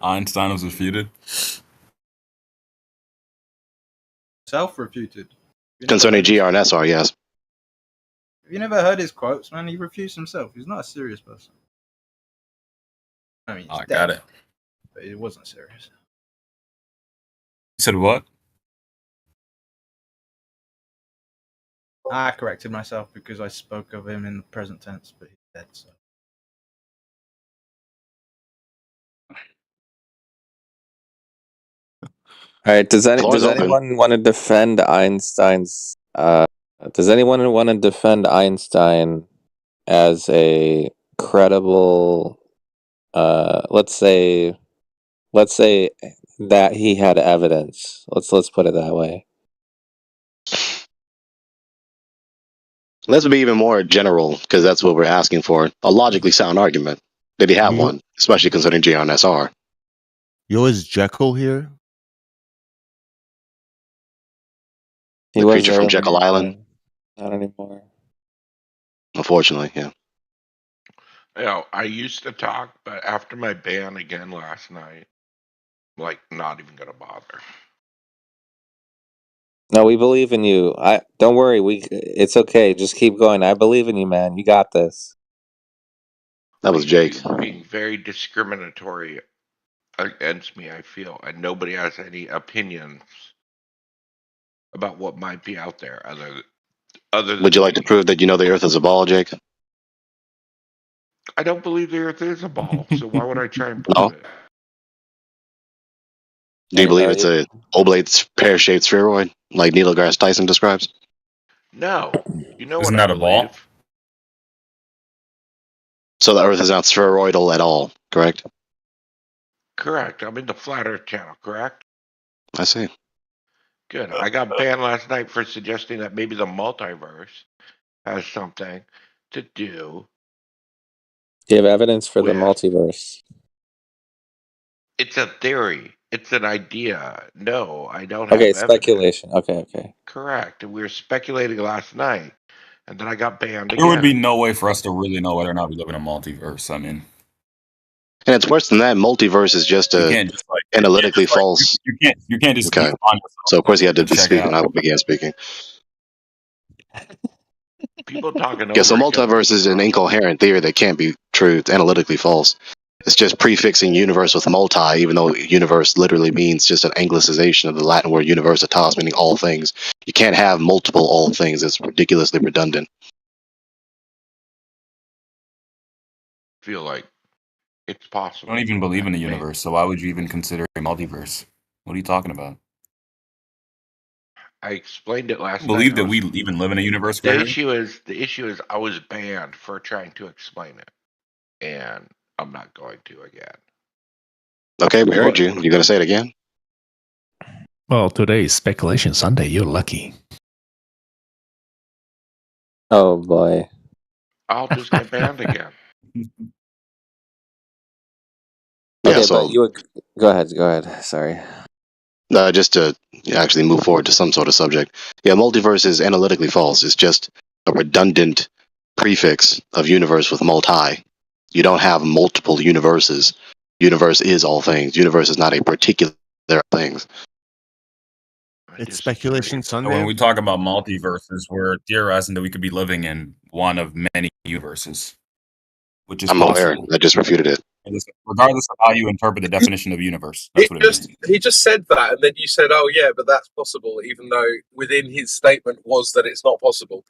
Einstein was refuted. Self-refuted. Concerning GR and SR, yes. Have you never heard his quotes, man? He refused himself. He's not a serious person. I mean, he's I dead, got it. but it wasn't serious. You said what? I corrected myself because I spoke of him in the present tense, but he's dead. So. All right. Does Floor's open. anyone want to defend Einstein's? Does anyone want to defend Einstein as a credible? Let's say that he had evidence. Let's put it that way. Let's be even more general, because that's what we're asking for. A logically sound argument. Did he have one, especially concerning GR and SR? Yo, is Jekyll here? He The was creature from earlier, Jekyll Island? not anymore. Unfortunately, yeah. I used to talk, but after my ban again last night, not even gonna bother. No, we believe in you. Don't worry. It's okay. Just keep going. I believe in you, man. You got this. That was Jake. He's being very discriminatory against me, I feel, and nobody has any opinions about what might be out there other than Would you like to prove that you know the Earth is a ball, Jake? I don't believe the Earth is a ball, so why would I try and prove No. it? Do you believe it's a oblate pear-shaped spheroid, like Neil deGrasse Tyson describes? No. You know Isn't what I that a ball? believe. So the Earth is not spheroidal at all, correct? Correct. I'm in the Flat Earth channel, correct? I see. Good. I got banned last night for suggesting that maybe the multiverse has something to do. Do you have evidence for the multiverse? It's a theory. It's an idea. No, I don't have Okay, evidence. speculation. Okay. Correct. We were speculating last night, and then I got banned There would again. be no way for us to really know whether or not we live in a multiverse. I mean, And it's worse than that. Multiverse is just you a can't just analytically false. you can't just Okay. click on yourself So of course he had to and be check speaking. out. I began speaking. People talking Yeah. So over each other. multiverse is an incoherent theory that can't be true. It's analytically false. It's just prefixing universe with multi, even though universe literally means just an anglicization of the Latin word universitas, meaning all things. You can't have multiple all things. It's ridiculously redundant. Feel like it's I possible. don't even believe in the universe, so why would you even consider a multiverse? What are you talking about? I explained it last I believe night. that we even live in a universe. The Where issue is I was banned for trying to explain it, and I'm not going to again. Okay, we heard you. You gonna say it again? Well, today is Speculation Sunday. You're lucky. Oh boy. I'll just get banned again. Okay, so but you would go ahead. Go ahead. Sorry. just to actually move forward to some sort of subject. Yeah, multiverse is analytically false. It's just a redundant prefix of universe with multi. You don't have multiple universes. Universe is all things. Universe is not a particular thing. It's speculation So Sunday. when we talk about multiverses, we're theorizing that we could be living in one of many universes, which is I'm aware. possible. I just refuted it. Regardless of how you interpret the definition of universe. That's what it means. He just said that, and then you said, "Oh yeah, but that's possible," even though within his statement was that it's not possible.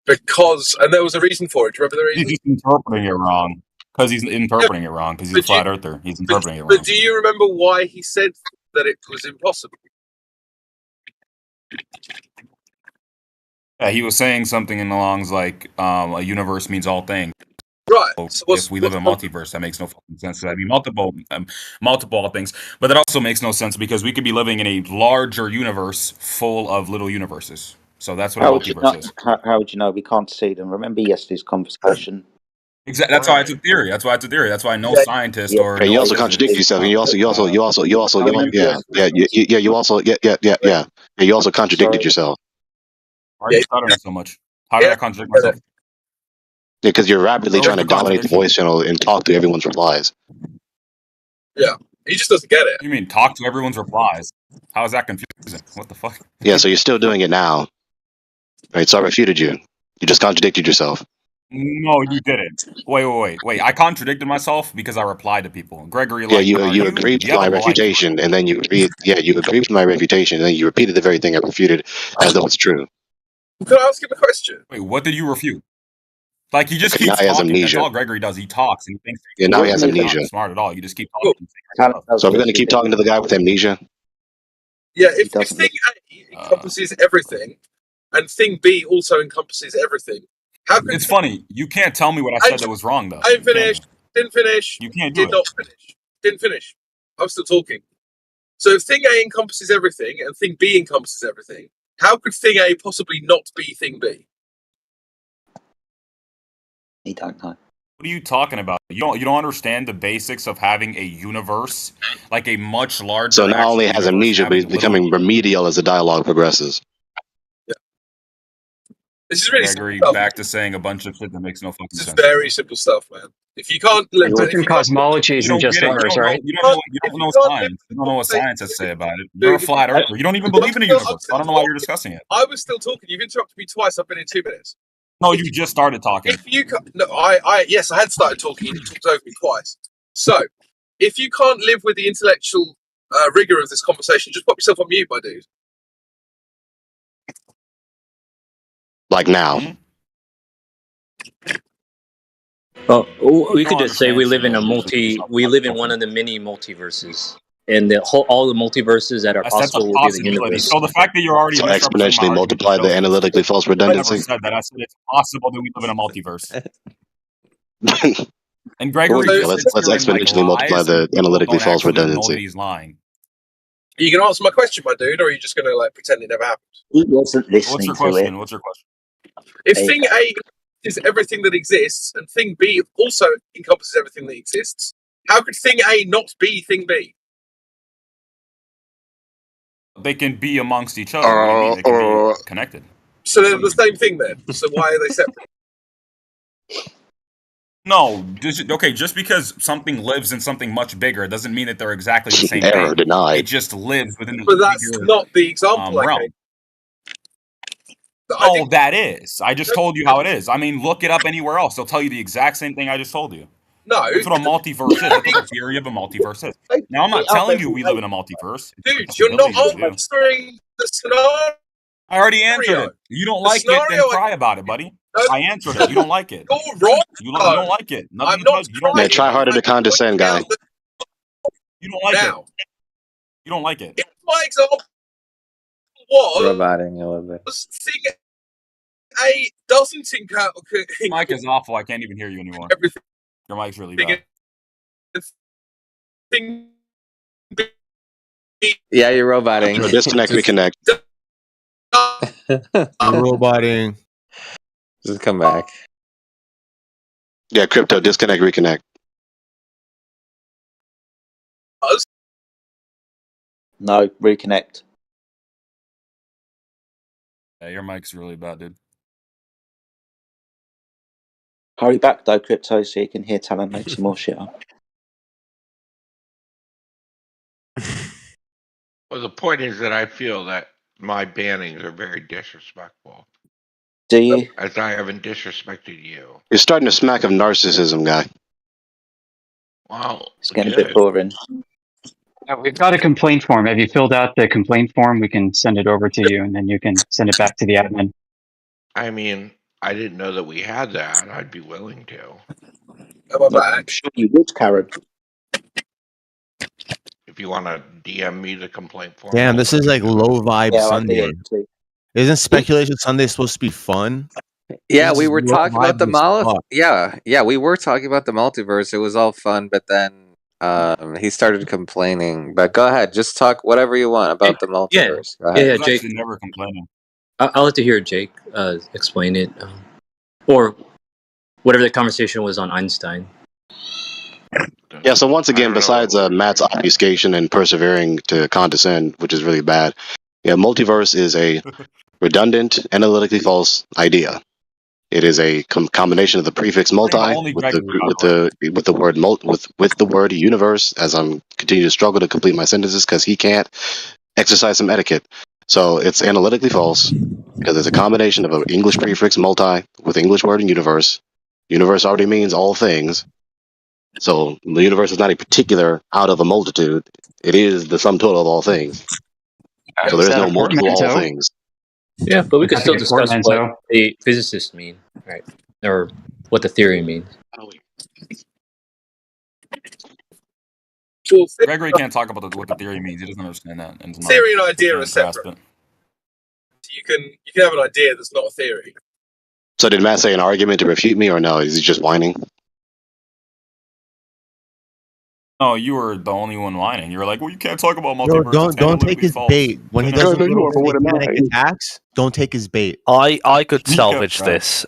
Because, and there was a reason for it. Do you remember the He's reason? just interpreting it wrong. Because he's interpreting it wrong. Because he's a flat earther. He's interpreting it wrong. But do you remember why he said that it was impossible? Yeah, he was saying something along like a universe means all things. Right. So if we live in a multiverse, that makes no fucking sense. So that'd be multiple things. But that also makes no sense because we could be living in a larger universe full of little universes. So that's what a multiverse is. How would you know? We can't see them. Remember yesterday's conversation. Exactly. That's why it's a theory. That's why it's a theory. That's why no scientist or And you no also contradict yourself. And you also you also you also contradicted yourself. Why are you stuttering so much? How did I contradict myself? Yeah, because you're rapidly trying to dominate the voice channel and talk to everyone's replies. Yeah, he just doesn't get it. You mean talk to everyone's replies? How is that confusing? What the fuck? Yeah, so you're still doing it now. Right, so I refuted you. You just contradicted yourself. No, you didn't. Wait. I contradicted myself because I replied to people. Gregory, Yeah, like, you agreed with my refutation, and then you agreed with my refutation, and then you repeated the very thing I refuted as though it's true. Can I ask him a question? Wait, what did you refute? Like, he just keeps now he has talking. That's amnesia. all Gregory does. He talks and he thinks. Yeah, now he has He's amnesia. not smart at all. You just keep talking. So we're going to keep talking to the guy with amnesia? Yeah, if thing A encompasses everything, and thing B also encompasses everything, how can It's funny. You can't tell me what I said that was wrong, though. I finished, didn't finish, You can't do did it. not finish, didn't finish. I'm still talking. So if thing A encompasses everything and thing B encompasses everything, how could thing A possibly not be thing B? He don't know. What are you talking about? You don't understand the basics of having a universe, like a much larger. So not only actual has universe, amnesia, but having he's becoming remedial as the dialogue progresses. This is really Gregory simple stuff. back to saying a bunch of shit that makes no fucking This is sense. very simple stuff, man. If you can't, Different cosmologies and just ours, right? You don't know science. You don't know what science has to say about it. You're a flat earther. You don't even believe in a universe. I don't know why you're discussing it. I was still talking. You've interrupted me twice. I've been in 2 minutes. No, you just started talking. If you no, I yes, I had started talking. You talked over me twice. So, if you can't live with the intellectual rigor of this conversation, just put yourself on mute, my dude. Like now. Mm-hmm. Well, we could just say we live in we live in one of the many multiverses, and all the multiverses that are That's a possible will be the possibility. universe. So the fact that you're already So misrepresenting my exponentially argument multiply the shows analytically false I never redundancy. said that. I said it's possible that we live in a multiverse. And Gregory, Okay, let's exponentially multiply the analytically false redundancy. He's lying. Are you going to answer my question, my dude, or are you just going to like pretend it never happened? He wasn't What's listening your to question? it. What's your question? If thing A is everything that exists, and thing B also encompasses everything that exists, how could thing A not be thing B? They can be amongst each other. What do you mean? They can be connected. So they're the same thing then. So why are they separate? No, just because something lives in something much bigger doesn't mean that they're exactly the same Error thing. denied. It just lives within the But that's bigger, not the example I realm. gave. Oh, that is. I just told you how it is. I mean, look it up anywhere else. They'll tell you the exact same thing I just told you. No. That's what a multiverse is. That's what the theory of a multiverse is. Now, I'm not telling you we live in a multiverse. Dude, you're not answering the scenario. I already answered it. You don't like it, then cry about it, buddy. I answered it. You don't like it. You're wrong. You don't like it. Nothing you don't Yeah, like try it. harder to condescend, guy. You don't like it. You don't like it. If my example was Roboting a little bit. thing A doesn't encompass Mic is awful. I can't even hear you anymore. everything. Your mic's really bad. Thing Yeah, you're roboting. So disconnect, reconnect. Roboting. Just come back. Yeah, crypto, disconnect, reconnect. Buzz? No, reconnect. Yeah, your mic's really bad, dude. Hurry back though, Crypto, so you can hear Talon make some more shit up. Well, the point is that I feel that my bannings are very disrespectful. Do you? As I haven't disrespected you. You're starting to smack of narcissism, guy. Well, it's getting a bit boring. We've got a complaint form. Have you filled out the complaint form? We can send it over to you, and then you can send it back to the admin. I mean, I didn't know that we had that. I'd be willing to. I'm sure you would, Karen. If you want to DM me the complaint form. Damn, this is like low vibe Yeah, Sunday. Isn't Speculation Sunday supposed to be fun? Yeah, This we is were low talking about vibe the as fuck. Yeah, we were talking about the multiverse. It was all fun, but then he started complaining. But go ahead, just talk whatever you want about the multiverse. Go ahead. Jake. Never complaining. I'll like to hear Jake explain it, or whatever the conversation was on Einstein. Yeah, so once again, besides Matt's obfuscation and persevering to condescend, which is really bad, multiverse is a redundant, analytically false idea. It is a combination of the prefix multi with the word universe. As I'm continuing to struggle to complete my sentences because he can't exercise some etiquette. So it's analytically false because it's a combination of an English prefix multi with English word and universe. Universe already means all things. So the universe is not a particular out of a multitude. It is the sum total of all things. So there is no multiple all things. Yeah, but we could still discuss what portmanteau. a physicist mean, right? Or what the theory means. Gregory can't talk about what the theory means. He doesn't understand that. And Theory and idea are separate. You can have an idea that's not a theory. So did Matt say an argument to refute me, or no? Is he just whining? Oh, you were the only one whining. You were like, "Well, you can't talk about Yo, multiverse." it's don't take analytically his false." bait when he does his little satanic attacks. Don't take his bait. I could salvage this.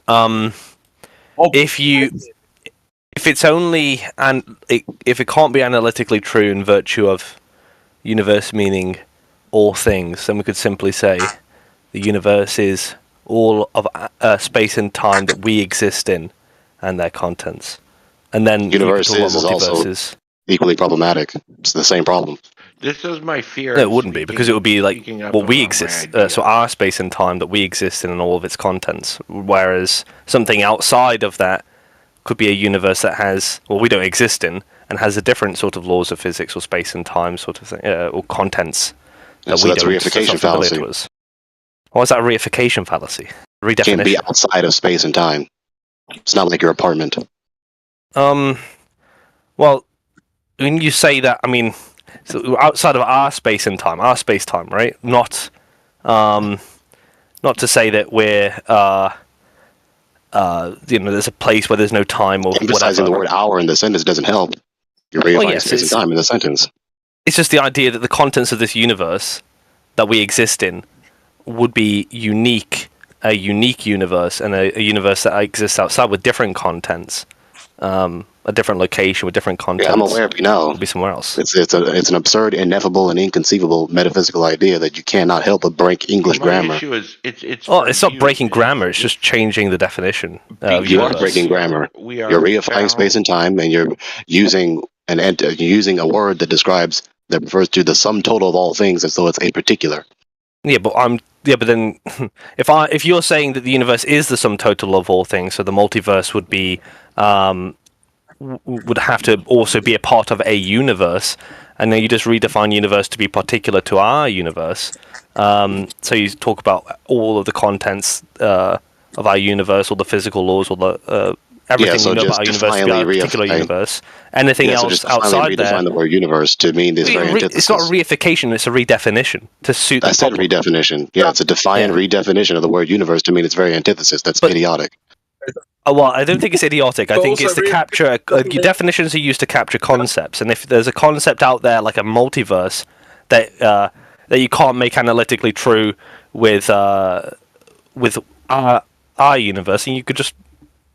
If it's only if it can't be analytically true in virtue of universe meaning all things, then we could simply say the universe is all of space and time that we exist in and their contents. And then Universe you could talk is about also multiverses. equally problematic. It's the same problem. This is my fear. No, it wouldn't be, because it would be like speaking up what we about my exist. idea. So our space and time that we exist in and all of its contents. Whereas something outside of that could be a universe that has, well, we don't exist in, and has a different sort of laws of physics or space and time sort of thing, or contents that So we that's a don't. reification that's not familiar fallacy. to us. Why is that a reification fallacy? Redefinition. Can't be outside of space and time. It's not like your apartment. Well, when you say that, I mean, so outside of our space and time, right? Not to say that we're, there's a place where there's no time or Emphasizing whatever. the word hour in the sentence doesn't help. You're reifying space and time in the sentence. It's just the idea that the contents of this universe that we exist in would be unique, a unique universe, and a universe that exists outside with different contents. A different location with different contents. Yeah, I'm aware of you now. It'll be somewhere else. It's an absurd, ineffable, and inconceivable metaphysical idea that you cannot help but break English grammar. Issue is it's not breaking grammar. It's just changing the definition. You are breaking grammar. You're reifying space and time, and you're using a word that refers to the sum total of all things as though it's a particular. Yeah, but then if you're saying that the universe is the sum total of all things, so the multiverse would be would have to also be a part of a universe, and then you just redefine universe to be particular to our universe. So you talk about all of the contents of our universe, all the physical laws, all the everything so we know just about our universe to be our particular universe. Anything so else just outside there. Redefine the word universe to mean this very antithesis. It's not a reification; it's a redefinition to suit. I said redefinition. Yeah, it's a defiant redefinition of the word universe to mean its very antithesis. That's idiotic. Oh, well, I don't think it's idiotic. I think it's to capture definitions are used to capture concepts, and if there's a concept out there like a multiverse that you can't make analytically true with our universe, and you could just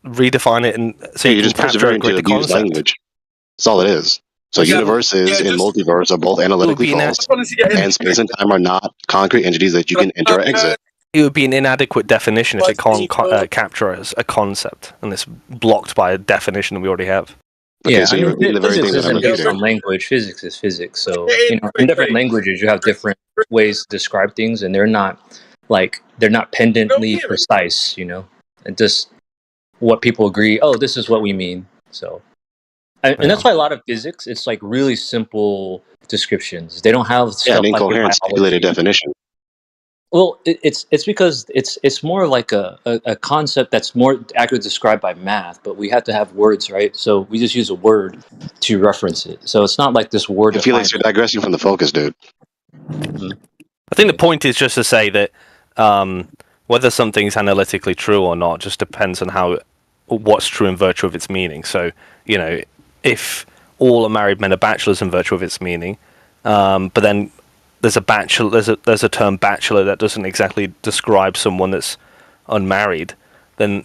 redefine it, and so you're you just can capture a persevering to greater abuse concept. language. That's all it is. So universes and multiverse are both analytically false, and space and time are not concrete entities that you can enter or exit. It would be an inadequate definition if it can't capture as a concept, and it's blocked by a definition that we already have. Yeah, I mean, physics isn't based on language. Physics is physics. So, in different languages, you have different ways to describe things, and they're not pendantly precise. And just what people agree. Oh, this is what we mean. So. And that's why a lot of physics, it's like really simple descriptions. They don't have stuff an like incoherent stipulated definition. Well, it's because it's more like a concept that's more accurately described by math, but we have to have words, right? So we just use a word to reference it. So it's not like this word. I feel like you're digressing from the focus, dude. I think the point is just to say that whether something's analytically true or not just depends on what's true in virtue of its meaning. So, if all married men are bachelors in virtue of its meaning, but then there's a term bachelor that doesn't exactly describe someone that's unmarried, then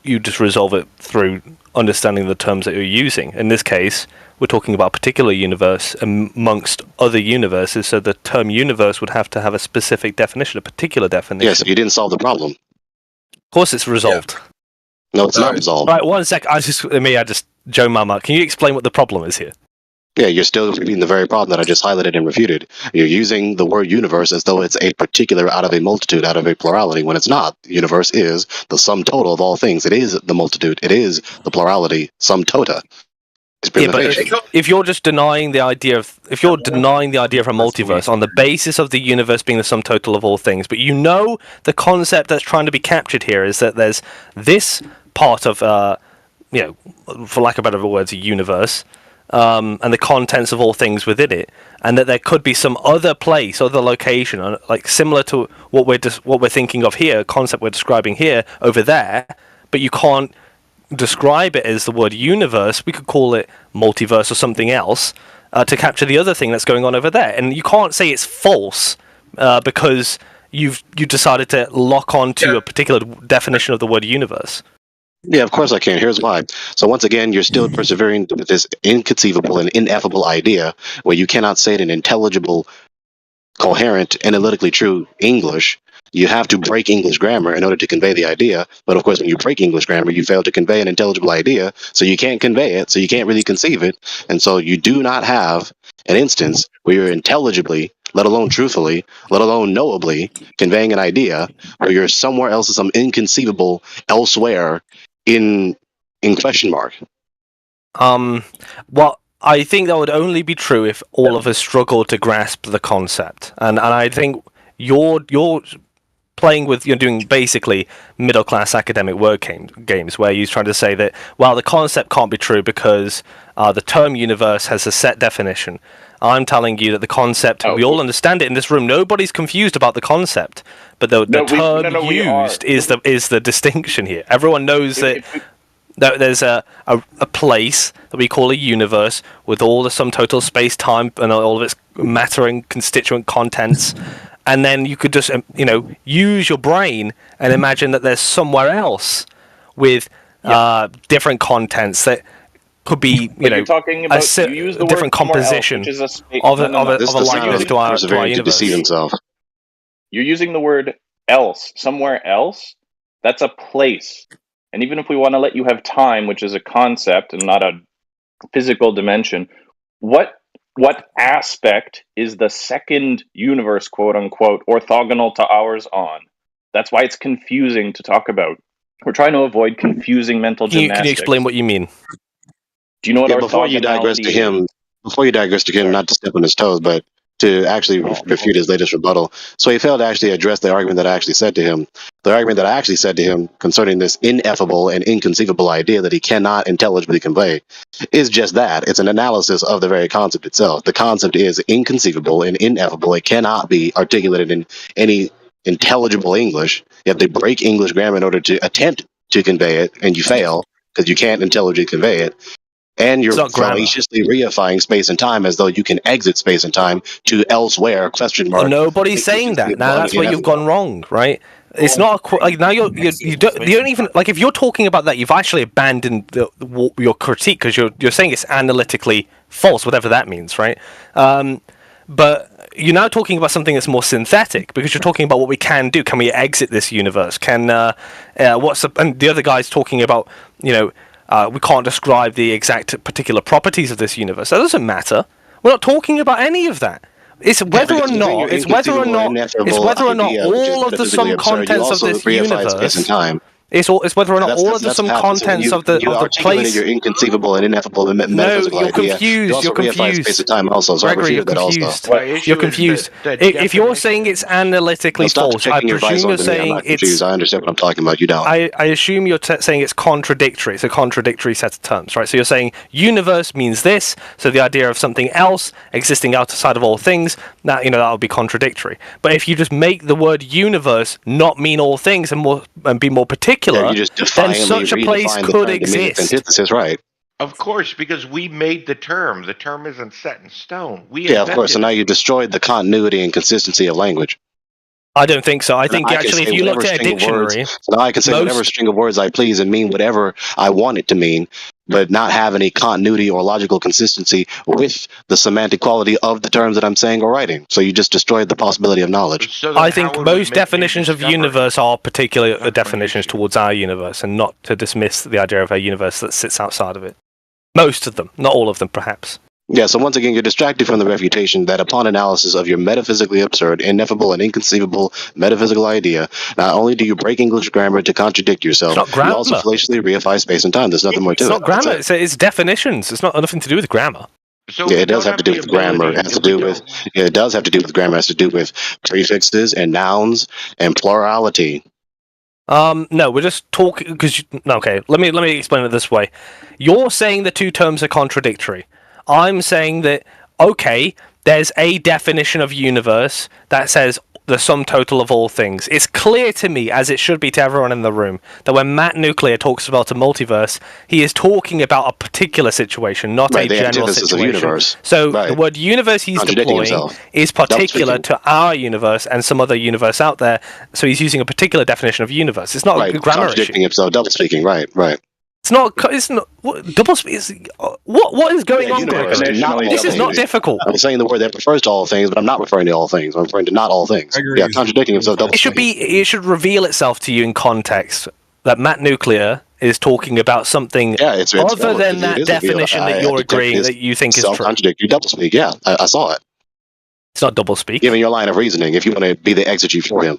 you just resolve it through understanding the terms that you're using. In this case, we're talking about a particular universe amongst other universes, so the term universe would have to have a specific definition, a particular definition. Yes, you didn't solve the problem. Of course, it's resolved. Yeah. No, it's not resolved. Right, 1 sec. Joe Mama, can you explain what the problem is here? Yeah, you're still repeating the very problem that I just highlighted and refuted. You're using the word universe as though it's a particular out of a multitude, out of a plurality, when it's not. The universe is the sum total of all things. It is the multitude. It is the plurality, sum tota. Yeah, but if you're just denying the idea of a multiverse on the basis of the universe being the sum total of all things, but the concept that's trying to be captured here is that there's this part of for lack of better words, a universe, and the contents of all things within it, and that there could be some other place, other location, like similar to what we're thinking of here, concept we're describing here, over there, but you can't describe it as the word universe. We could call it multiverse or something else to capture the other thing that's going on over there, and you can't say it's false because you decided to lock onto a particular definition of the word universe. Yeah, of course I can. Here's why. So once again, you're still persevering with this inconceivable and ineffable idea where you cannot say it in intelligible, coherent, analytically true English. You have to break English grammar in order to convey the idea. But of course, when you break English grammar, you fail to convey an intelligible idea. So you can't convey it. So you can't really conceive it. And so you do not have an instance where you're intelligibly, let alone truthfully, let alone knowably, conveying an idea where you're somewhere else in some inconceivable elsewhere in question mark. Well, I think that would only be true if all of us struggled to grasp the concept, and I think you're doing basically middle class academic word games where you're trying to say that the concept can't be true because the term universe has a set definition. I'm telling you that the concept, we all understand it in this room. Nobody's confused about the concept, but the term used is the distinction here. Everyone knows that there's a place that we call a universe with all the sum total space time and all of its matter and constituent contents, and then you could just use your brain and imagine that there's somewhere else with different contents that could be, talking about, you use the different composition of a likeness to our universe. You're using the word else, somewhere else. That's a place. And even if we want to let you have time, which is a concept and not a physical dimension, what aspect is the second universe, quote unquote, orthogonal to ours on? That's why it's confusing to talk about. We're trying to avoid confusing mental gymnastics. Can you explain what you mean? Do you know what before you digress to him, not to step on his toes, but to actually refute his latest rebuttal. So he failed to actually address the argument that I actually said to him. The argument that I actually said to him concerning this ineffable and inconceivable idea that he cannot intelligibly convey is just that. It's an analysis of the very concept itself. The concept is inconceivable and ineffable. It cannot be articulated in any intelligible English. You have to break English grammar in order to attempt to convey it, and you fail because you can't intelligibly convey it. And you're fallaciously reifying space and time as though you can exit space and time to elsewhere, question mark. Well, nobody's saying that. Now that's where you've gone wrong, right? It's not now you don't even, if you're talking about that, you've actually abandoned your critique because you're saying it's analytically false, whatever that means, right? But you're now talking about something that's more synthetic, because you're talking about what we can do. Can we exit this universe? And the other guy's talking about, we can't describe the exact particular properties of this universe. That doesn't matter. We're not talking about any of that. It's whether or not all of the sum contents of this universe. It's whether or not all of the sum contents of the place. Your inconceivable and ineffable metaphysical you're idea. confused. You're confused. Space of time also. So Gregory, you're confused. You're confused. If you're saying it's analytically false, I presume you're saying it's. I understand what I'm talking about. You don't. I assume you're saying it's contradictory. It's a contradictory set of terms, right? So you're saying universe means this. So the idea of something else existing outside of all things, that would be contradictory. But if you just make the word universe not mean all things and be more particular. Yeah, you just then such a place could exist. Antithesis, right? Of course, because we made the term. The term isn't set in stone. Of course. So now you destroyed the continuity and consistency of language. I don't think so. I think actually, if you looked at a dictionary, now I can say whatever string of words I please and mean whatever I want it to mean, but not have any continuity or logical consistency with the semantic quality of the terms that I'm saying or writing. So you just destroyed the possibility of knowledge. I think most definitions of universe are particular definitions towards our universe, and not to dismiss the idea of a universe that sits outside of it. Most of them, not all of them, perhaps. Yeah, so once again, you're distracted from the refutation that upon analysis of your metaphysically absurd, ineffable, and inconceivable metaphysical idea, not only do you break English grammar to contradict yourself, you also fallaciously reify space and time. There's nothing more to it. It's not grammar, it's definitions. It's not nothing to do with grammar. So yeah, it does have to do with grammar. It has to do with it does have to do with grammar. It has to do with prefixes and nouns and plurality. No, we're just talking because okay. Let me explain it this way. You're saying the two terms are contradictory. I'm saying that okay, there's a definition of universe that says the sum total of all things. It's clear to me, as it should be to everyone in the room, that when Matt Nuclear talks about a multiverse, he is talking about a particular situation, not a general situation. So the word universe he's deploying is particular to our universe and some other universe out there. So he's using a particular definition of universe. It's not a grammar issue. Contradicting himself, double speaking. Right. It's not double speak. What is going on, Gregory? This is not difficult. I'm saying the word that refers to all things, but I'm not referring to all things. I'm referring to not all things. Yeah, contradicting himself. Double it should reveal itself to you in context that Matt Nuclear is talking about something other than that definition that you're agreeing that you think is true. Self-contradict. You double speak. Yeah, I saw it. It's not double speak. Given your line of reasoning, if you want to be the exegete for him.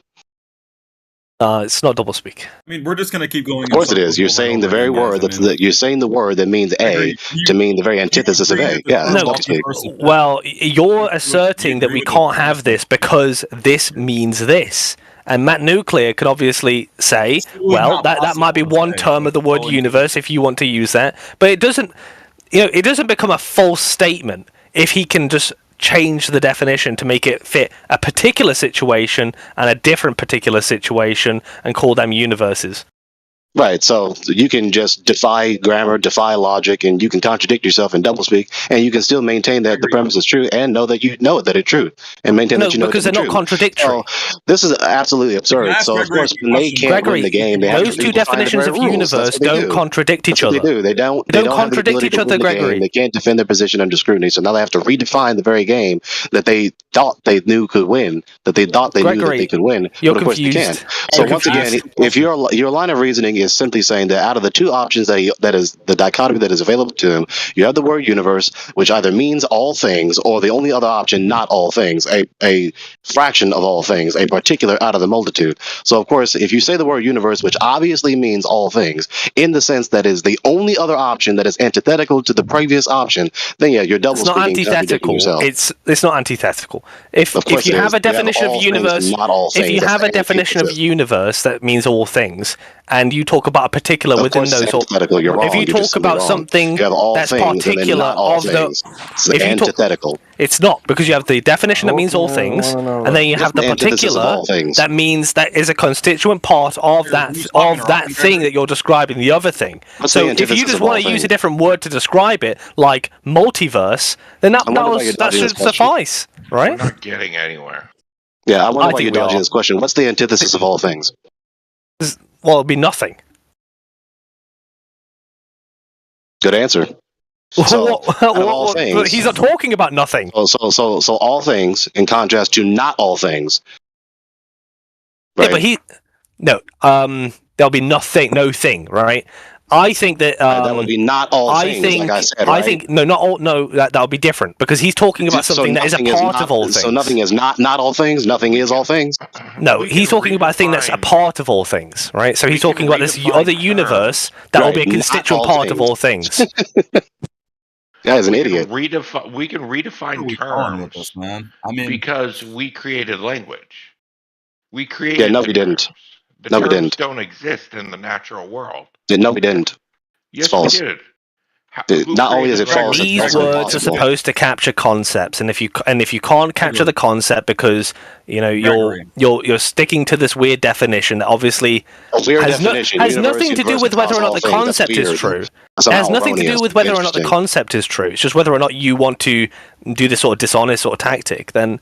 It's not double speak. I mean, we're just going to keep going. Of course it is. You're saying the very word you're saying the word that means A to mean the very antithesis of A. Yeah, that's double speak. Well, you're asserting that we can't have this because this means this. And Matt Nuclear could obviously say, well, that might be one term of the word universe if you want to use that. But it doesn't become a false statement if he can just change the definition to make it fit a particular situation and a different particular situation and call them universes. Right, so you can just defy grammar, defy logic, and you can contradict yourself in doublespeak, and you can still maintain that the premise is true and know that you know that it's true, and maintain that you know because they're not contradictory. So this is absolutely absurd. So of course, when they can't win the game, they those two definitions of universe don't contradict each other. They do. They don't contradict each other, Gregory. They can't defend their position under scrutiny, so now they have to redefine the very game that they thought they knew could win, that they thought they knew that they could win, but of course they can't. So once again, if your line of reasoning is simply saying that out of the two options that is the dichotomy that is available to him, you have the word universe, which either means all things, or the only other option, not all things, a fraction of all things, a particular out of the multitude. So of course, if you say the word universe, which obviously means all things, in the sense that is the only other option that is antithetical to the previous option, then yeah, you're double speaking. It's not antithetical. It's not antithetical. If you have a definition of universe, if you have a definition of universe that means all things, and you talk about a particular within those, if you talk about something that's particular of the, if antithetical. It's not, because you have the definition that means all things, and then you have the particular that means that is a constituent part of that thing that you're describing, the other thing. So if you just want to use a different word to describe it, like multiverse, then that should suffice, right? We're not getting anywhere. Yeah, I wonder why you're dodging this question. What's the antithesis of all things? Well, it'd be nothing. Good answer. So, out of all things, But he's not talking about nothing. So all things, in contrast to not all things. Yeah, but there'll be nothing, no thing, right? I think that that would be not all things, like I said, right? I think no, not all. No, that'll be different because he's talking about something that is a part of all things. So nothing is not all things. Nothing is all things. No, he's talking about a thing that's a part of all things, right? So he's talking about this other universe that will be a constituent part of all things. Guy's an idiot. We can redefine terms, man. because we created language. We created. Yeah, no, we didn't. The no, we terms didn't. don't exist in the natural world. No, we didn't. Yes, it's false. we did. Not only is it false, these words are supposed to capture concepts, and if you can't capture the concept because you're sticking to this weird definition that obviously has nothing to do with whether or not the concept is true. It has nothing to do with whether or not the concept is true. It's just whether or not you want to do this sort of dishonest sort of tactic. Then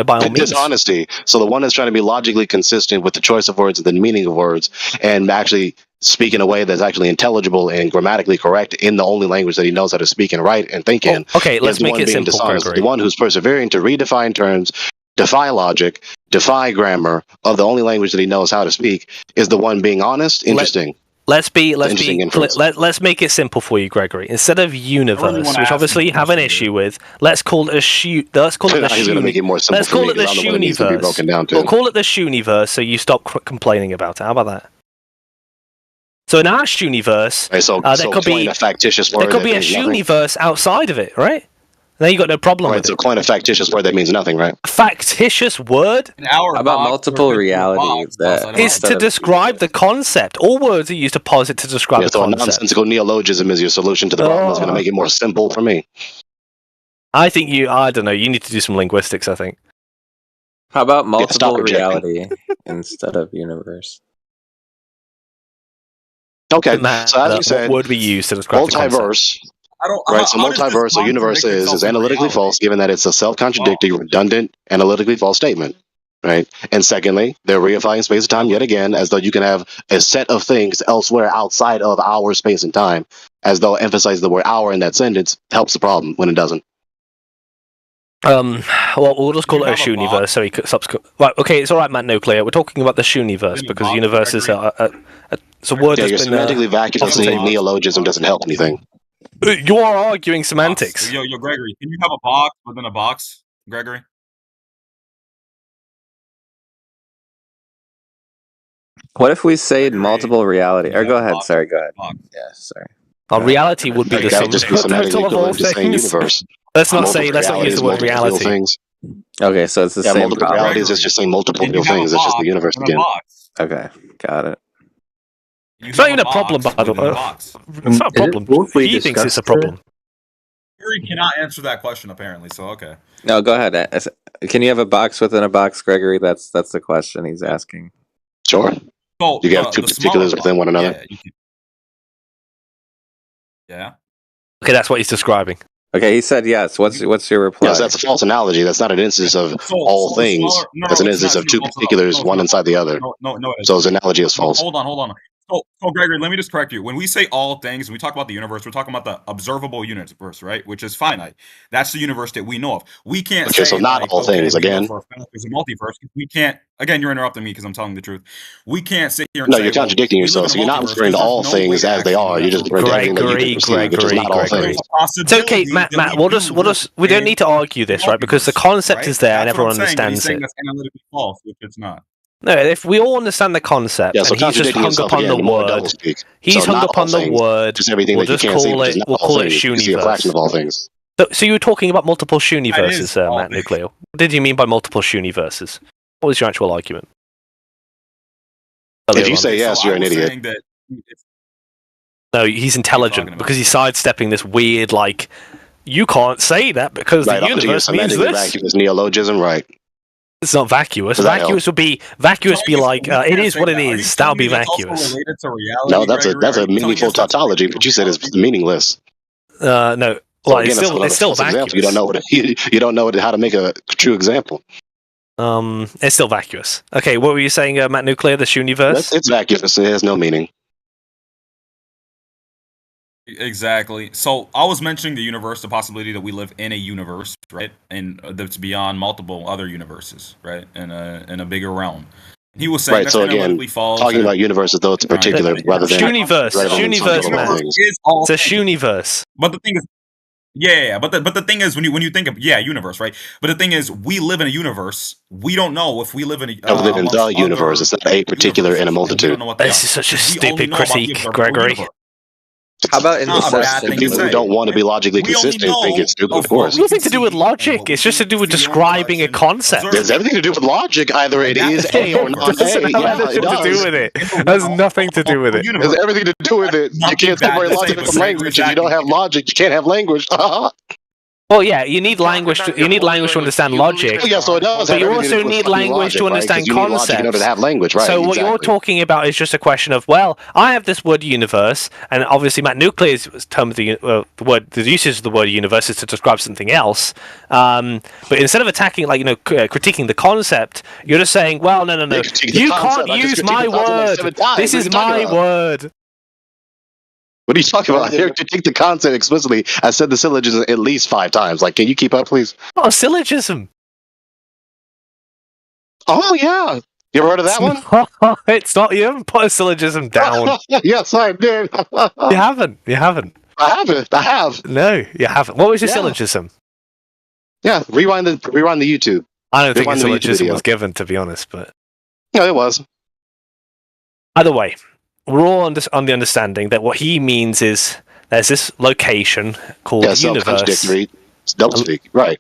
by all means. Dishonesty. So the one that's trying to be logically consistent with the choice of words and the meaning of words, and actually speak in a way that's actually intelligible and grammatically correct in the only language that he knows how to speak and write and think in. Okay, let's make it simple, Gregory. The one who's persevering to redefine terms, defy logic, defy grammar of the only language that he knows how to speak is the one being honest. Interesting. Let's make it simple for you, Gregory. Instead of universe, which obviously you have an issue with, let's call it a Let's call it the Shuniverse. We'll call it the Shuniverse, so you stop complaining about it. How about that? So in our Shuniverse, there could be a factitious word. There could be a Shuniverse outside of it, right? Then you got no problem with it. So coin a factitious word that means nothing, right? Factitious word? How about multiple reality? It's to describe the concept. All words are used to posit to describe the so concept. A nonsensical neologism is your solution to the problem. It's going to make it more simple for me. I think I don't know, you need to do some linguistics, I think. How about multiple reality instead of universe? Okay, so as you said, what would we use to describe the multiverse? So multiverse or universe is analytically false, given that it's a self-contradictory, redundant, analytically false statement, right? And secondly, they're reifying space and time yet again, as though you can have a set of things elsewhere outside of our space and time, as though emphasizing the word "our" in that sentence helps the problem when it doesn't. Well, we'll just call it a Shuniverse, so he stops. Right, okay, it's all right, Matt Nuclear. We're talking about the Shuniverse because universes are it's a word that's been semantically vacuous neologism doesn't help anything. You are arguing semantics. Yo, Gregory, can you have a box within a box, Gregory? What if we say multiple reality? Or go ahead. Sorry, go ahead. Yeah, sorry. Reality would be the total of all things. Let's not use the word reality. Okay, so it's the same. Multiple realities is just saying multiple real things. It's just the universe again. Okay, got it. It's not even a problem, by the way. It's not a problem. He thinks it's a problem. Gregory cannot answer that question, apparently, so okay. No, go ahead. Can you have a box within a box, Gregory? That's the question he's asking. Sure. So, you have two particulars within one another. Yeah. Okay, that's what he's describing. Okay, he said yes. What's your reply? Yes, that's a false analogy. That's not an instance of all things. That's an instance of two particulars, one inside the other. No. So his analogy is false. Hold on. So Gregory, let me just correct you. When we say all things, when we talk about the universe, we're talking about the observable universe, right? Which is finite. That's the universe that we know of. We can't say so not all things again. There's a multiverse. We can't. Again, you're interrupting me because I'm telling the truth. We can't sit here. You're contradicting yourself. So you're not referring to all things as they are. You're just referring to everything that you can perceive, which is not all things. It's okay, Matt. We don't need to argue this, right? Because the concept is there and everyone understands it. That's analytically false, which it's not. No, if we all understand the concept, so and he's just hung up on the word. He's hung up on the word. Just everything we'll that just you can't see, we'll call it Shuniverse. You see a fraction of all things. So you were talking about multiple Shuniverses, Matt Nuclear. What did you mean by multiple Shuniverses? What was your actual argument? If you say yes, you're an idiot. No, he's intelligent because he's sidestepping this weird, you can't say that because the universe means this. Vacuous neologism, right? It's not vacuous. Vacuous would be like it is what it is. That would be vacuous. No, that's a meaningful tautology, but you said it's meaningless. No. Well, it's still vacuous. You don't know how to make a true example. It's still vacuous. Okay, what were you saying, Matt Nuclear? The Shuniverse? It's vacuous. It has no meaning. Exactly. So I was mentioning the universe, the possibility that we live in a universe, right, and that's beyond multiple other universes, right, in a bigger realm. He was saying Right. that's So again, analytically false. talking about universes though, it's particular rather than Shuniverse, rather than Shuniverse, some man. things. Is all It's a Shuniverse. But the thing is, yeah, but the thing is, when you think of universe, right? But the thing is, we live in a universe. We don't know if we live in a I live in the amongst universe. It's not a particular in a we don't multitude. know what they This are. is such a We only stupid know about the critique, observable Gregory. universe. How about It's not a bad thing to People who say. don't want to be logically We only consistent think know it's stupid, of of what course. we Nothing can to do with see and logic. what It's we just to can do with feel, describing a touch, and concept. observe. There's everything to do with logic. Either it That's is the A or universe. not It doesn't A. have Yeah, it anything to do does. with it. It has nothing to do with it. There's everything to do with it. You Nothing can't bad separate to say, logic but from saying language. If you don't have logic, you can't have language. Well, yeah, you need language. You need language to understand logic. Oh, yeah, so it does But have you everything to also do with need fucking language logic, to right? 'Cause understand you need logic in concepts. order to have language, right? So what you're Exactly. talking about is just a question of, well, I have this word universe, and obviously Matt Nuclear's term of the word, the usage of the word universe is to describe something else. But instead of attacking, critiquing the concept, you're just saying, well, no, Critique the you concept. can't I just use critiqued my the concept like word. 7 times. This What are is you talking my about? word. What are you talking about? Here, critique the concept explicitly. I said the syllogism at least 5 times. Like, can you keep up, please? Not a syllogism. Oh, yeah. You ever heard of that one? It's not. You haven't put a syllogism down. Yes, I did. You haven't. You haven't. I haven't. I have. No, you haven't. What was your Yeah. syllogism? Yeah, rewind the YouTube. I don't think a Rewind the YouTube syllogism video. was given, to be honest. But No, it was. either way, we're all on the understanding that what he means is there's this location called Yeah, the universe, self-contradictory. It's doublespeak. Right.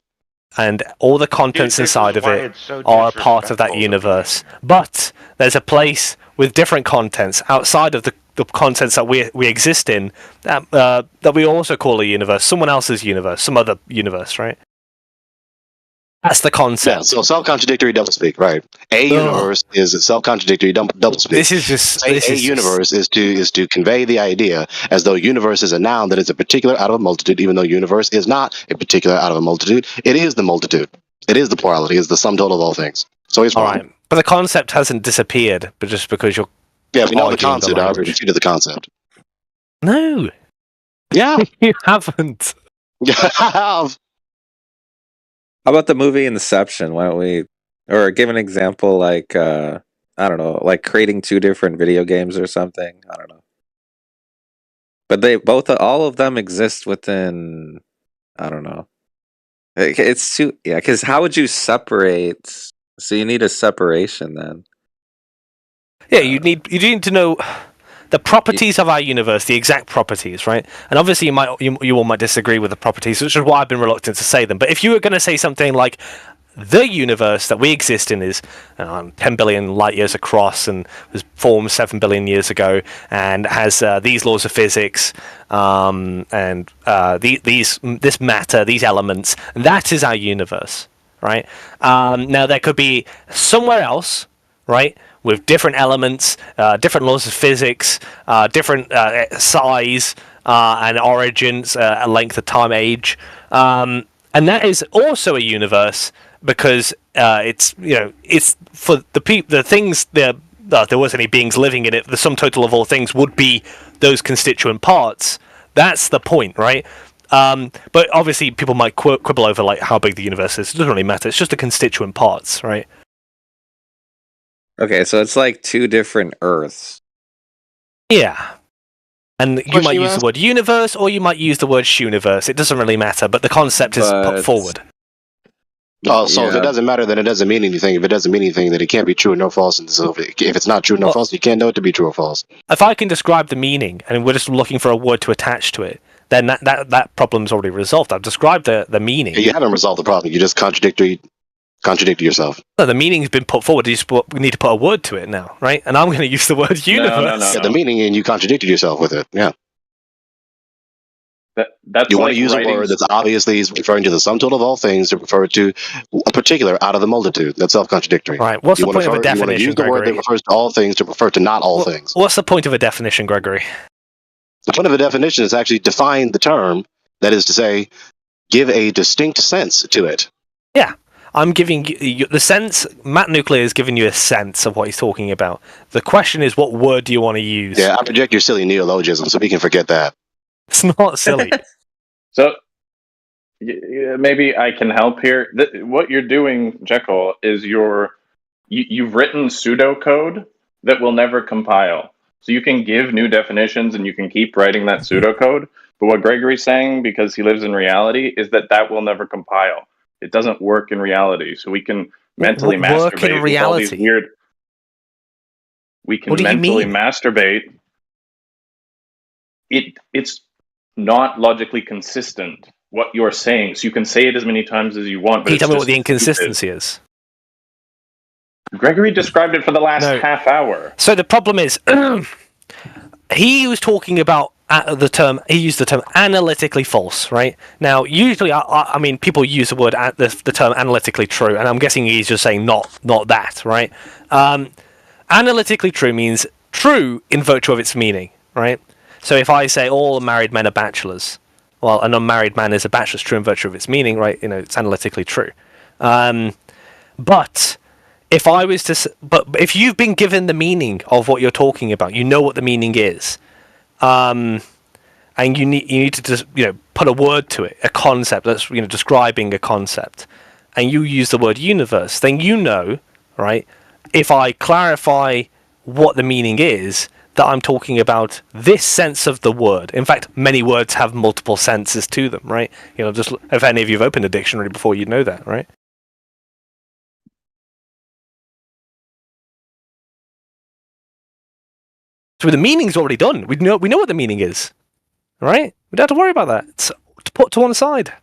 and all the contents Dude, this inside is of why it it's so are a part of that disrespectful to universe. But there's a place with different contents outside of the contents that we exist in that we also call a universe, someone else's universe, some other universe, right? That's the concept. Yeah, so self-contradictory doublespeak, right. A universe is a self-contradictory doublespeak. This is just A universe is to convey the idea as though universe is a noun that is a particular out of a multitude, even though universe is not a particular out of a multitude. It is the multitude. It is the plurality. It is the sum total of all things. So he's all wrong. right, but the concept hasn't disappeared, but just because you're Yeah, we know the arguing concept. I've language. refuted the concept. No, Yeah, you haven't. I have. How about the movie Inception? Why don't we, or give an example like I don't know, like creating 2 different video games or something. I don't know. But all of them exist within. I don't know. It's too because how would you separate? So you need a separation then. Yeah, you need to know the properties of our universe, the exact properties, right? And obviously, you all might disagree with the properties, which is why I've been reluctant to say them. But if you were going to say something like the universe that we exist in is 10 billion light years across and was formed 7 billion years ago and has these laws of physics and this matter, these elements, that is our universe, right? Now there could be somewhere else, right, with different elements, different laws of physics, different size and origins, length of time, age, and that is also a universe because it's for the things there was any beings living in it. The sum total of all things would be those constituent parts. That's the point, right? But obviously, people might quibble over like how big the universe is. It doesn't really matter. It's just the constituent parts, right? Okay, so it's like 2 different Earths. Yeah. And you might use the word universe or you might use the word shuniverse. It doesn't really matter, but the concept is put forward. Oh, so if it doesn't matter, then it doesn't mean anything. If it doesn't mean anything, then it can't be true nor false. And so if it's not true nor false, you can't know it to be true or false. If I can describe the meaning and we're just looking for a word to attach to it, then that problem's already resolved. I've described the meaning. You haven't resolved the problem. You just contradicted yourself. No, the meaning's been put forward. We need to put a word to it now, right? And I'm going to use the word universe. Yeah, the meaning, and you contradicted yourself with it. Yeah. That's you want like to use a word that's obviously referring to the sum total of all things to refer to a particular out of the multitude. That's self-contradictory. Right. What's the point of a definition, You want to use the word Gregory? that refers to all things to refer to not all things. What's the point of a definition, Gregory? The point of a definition is actually define the term. That is to say, give a distinct sense to it. Yeah. I'm giving you the sense. Matt Nuclear is giving you a sense of what he's talking about. The question is, what word do you want to use? Yeah, I project your silly neologism, so we can forget that. It's not silly. So maybe I can help here. What you're doing, Jekyll, is you've written pseudocode that will never compile. So you can give new definitions and you can keep writing that pseudocode. But what Gregory's saying, because he lives in reality, is that will never compile. It doesn't work in reality. So we can mentally Work masturbate in with all these reality? weird. We can What do you mentally mean? masturbate. It's not logically consistent what you're saying. So you can say it as many times as you want, but Can you it's tell me what just the stupid. inconsistency is? Gregory described it for the last half hour. So the problem is, he was talking about he used the term analytically false, right? Now, usually, I mean, people use the word the term analytically true, and I'm guessing he's just saying not that, right? Analytically true means true in virtue of its meaning, right? So if I say all married men are bachelors, well, an unmarried man is a bachelor, it's true in virtue of its meaning, right? You know, it's analytically true. But if I was to, but if you've been given the meaning of what you're talking about, you know what the meaning is, and you need to just put a word to it, a concept that's describing a concept, and you use the word universe, then right? If I clarify what the meaning is, that I'm talking about this sense of the word. In fact, many words have multiple senses to them, right? Just if any of you've opened a dictionary before, you'd know that, right? So the meaning's already done. We know what the meaning is, right? We don't have to worry about that. It's put to one side.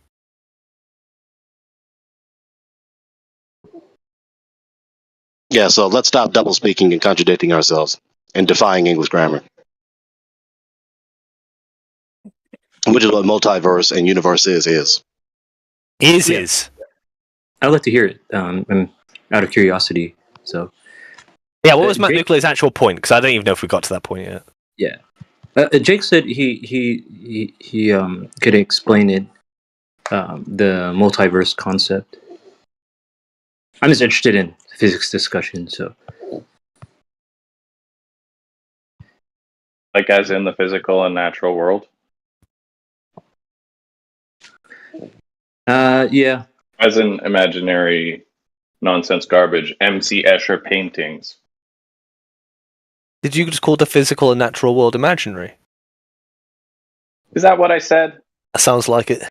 Yeah, so let's stop double speaking and contradicting ourselves and defying English grammar, which is what multiverse and universe is. Is. I'd like to hear it. I'm out of curiosity. So. Yeah, what was Matt Nuclear's actual point? Because I don't even know if we got to that point yet. Yeah. Jake said he could explain it, the multiverse concept. I'm just interested in physics discussion, so. Like as in the physical and natural world? Yeah. As in imaginary nonsense garbage, MC Escher paintings. Did you just call the physical and natural world imaginary? Is that what I said? That sounds like it.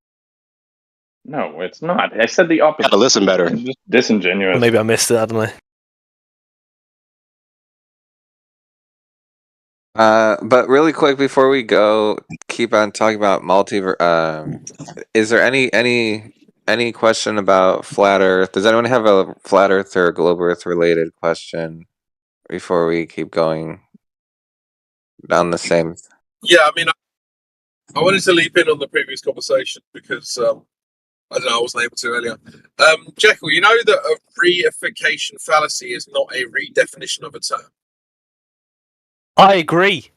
No, it's not. I said the opposite. Gotta listen better. I'm just disingenuous. Or maybe I missed it, I don't know. But really quick before we go, keep on talking about multiverse. Is there any question about flat Earth? Does anyone have a flat Earth or globe Earth related question before we keep going down the same? Yeah, I mean, I wanted to leap in on the previous conversation because I don't know, I wasn't able to earlier. Jekyll, you know that a reification fallacy is not a redefinition of a term. I agree.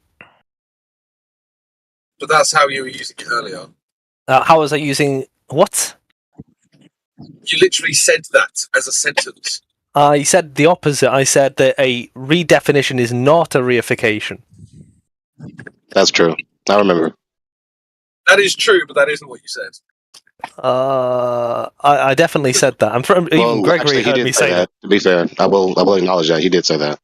But that's how you were using it earlier. How was I using what? You literally said that as a sentence. I said the opposite. I said that a redefinition is not a reification. That's true. I remember. That is true, but that isn't what you said. I definitely said that. Even Gregory actually, heard me say that. To be fair, I will acknowledge that he did say that.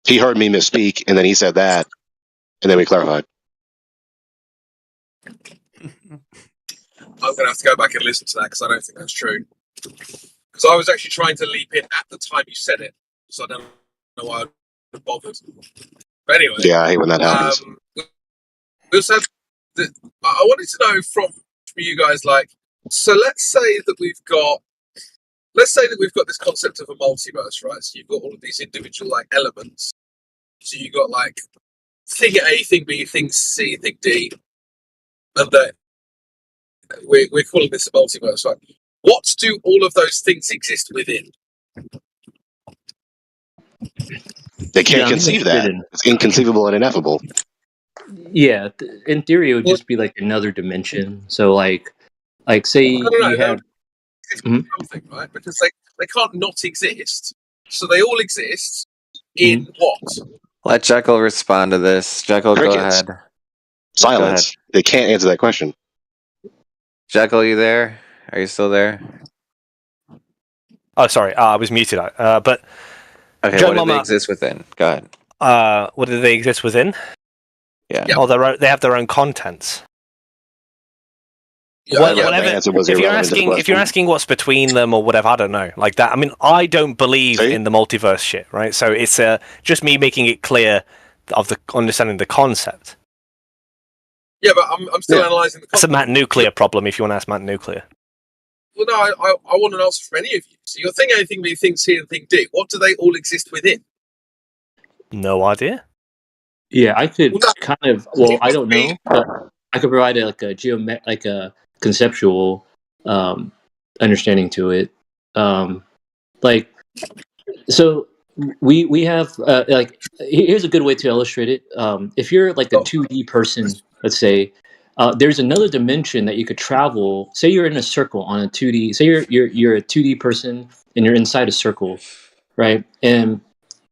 He heard me misspeak, and then he said that, and then we clarified. I'm going to have to go back and listen to that because I don't think that's true. Because I was actually trying to leap in at the time you said it, so I don't know why I bothered. But anyway. Yeah, I hate when that happens. We also have I wanted to know from you guys, so let's say that we've got this concept of a multiverse, right? So you've got all of these individual elements. So you've got thing A, thing B, thing C, thing D, and we're calling this a multiverse, right? What do all of those things exist within? They can't conceive that. It's inconceivable and ineffable. Yeah, in theory, it would just be another dimension. So, say you have something, right? Because they can't not exist. So they all exist in what? Let Jekyll respond to this. Jekyll, go Crickets. ahead. Go Silence. ahead. They can't answer that question. Jekyll, you there? Are you still there? Oh, sorry, I was muted. But Okay, Joe what do they Mama, exist within? Go ahead. what do they exist within? Yeah. Oh, they have their own contents. Yeah, Well, yeah. whatever. The answer was If you're irrelevant to the asking, if you're question. asking what's between them or whatever, I don't know. Like that. I mean, I don't believe See? in the multiverse shit, right? So it's just me making it clear of the understanding the concept. Yeah, but I'm still analysing the That's a concept. Matt Nuclear problem. If you want to ask Matt Nuclear. Well, no, I want an answer from any of you. So you're Thing A, Thing B, Thing C, and Thing D. What do they all exist within? No idea. Yeah, I could Well, no. kind of. Well, I don't know, but I could provide a conceptual understanding to it. Like, so we have here's a good way to illustrate it. If you're like a 2D person, let's say, there's another dimension that you could travel. Say you're in a circle on a 2D. Say you're a 2D person and you're inside a circle, right?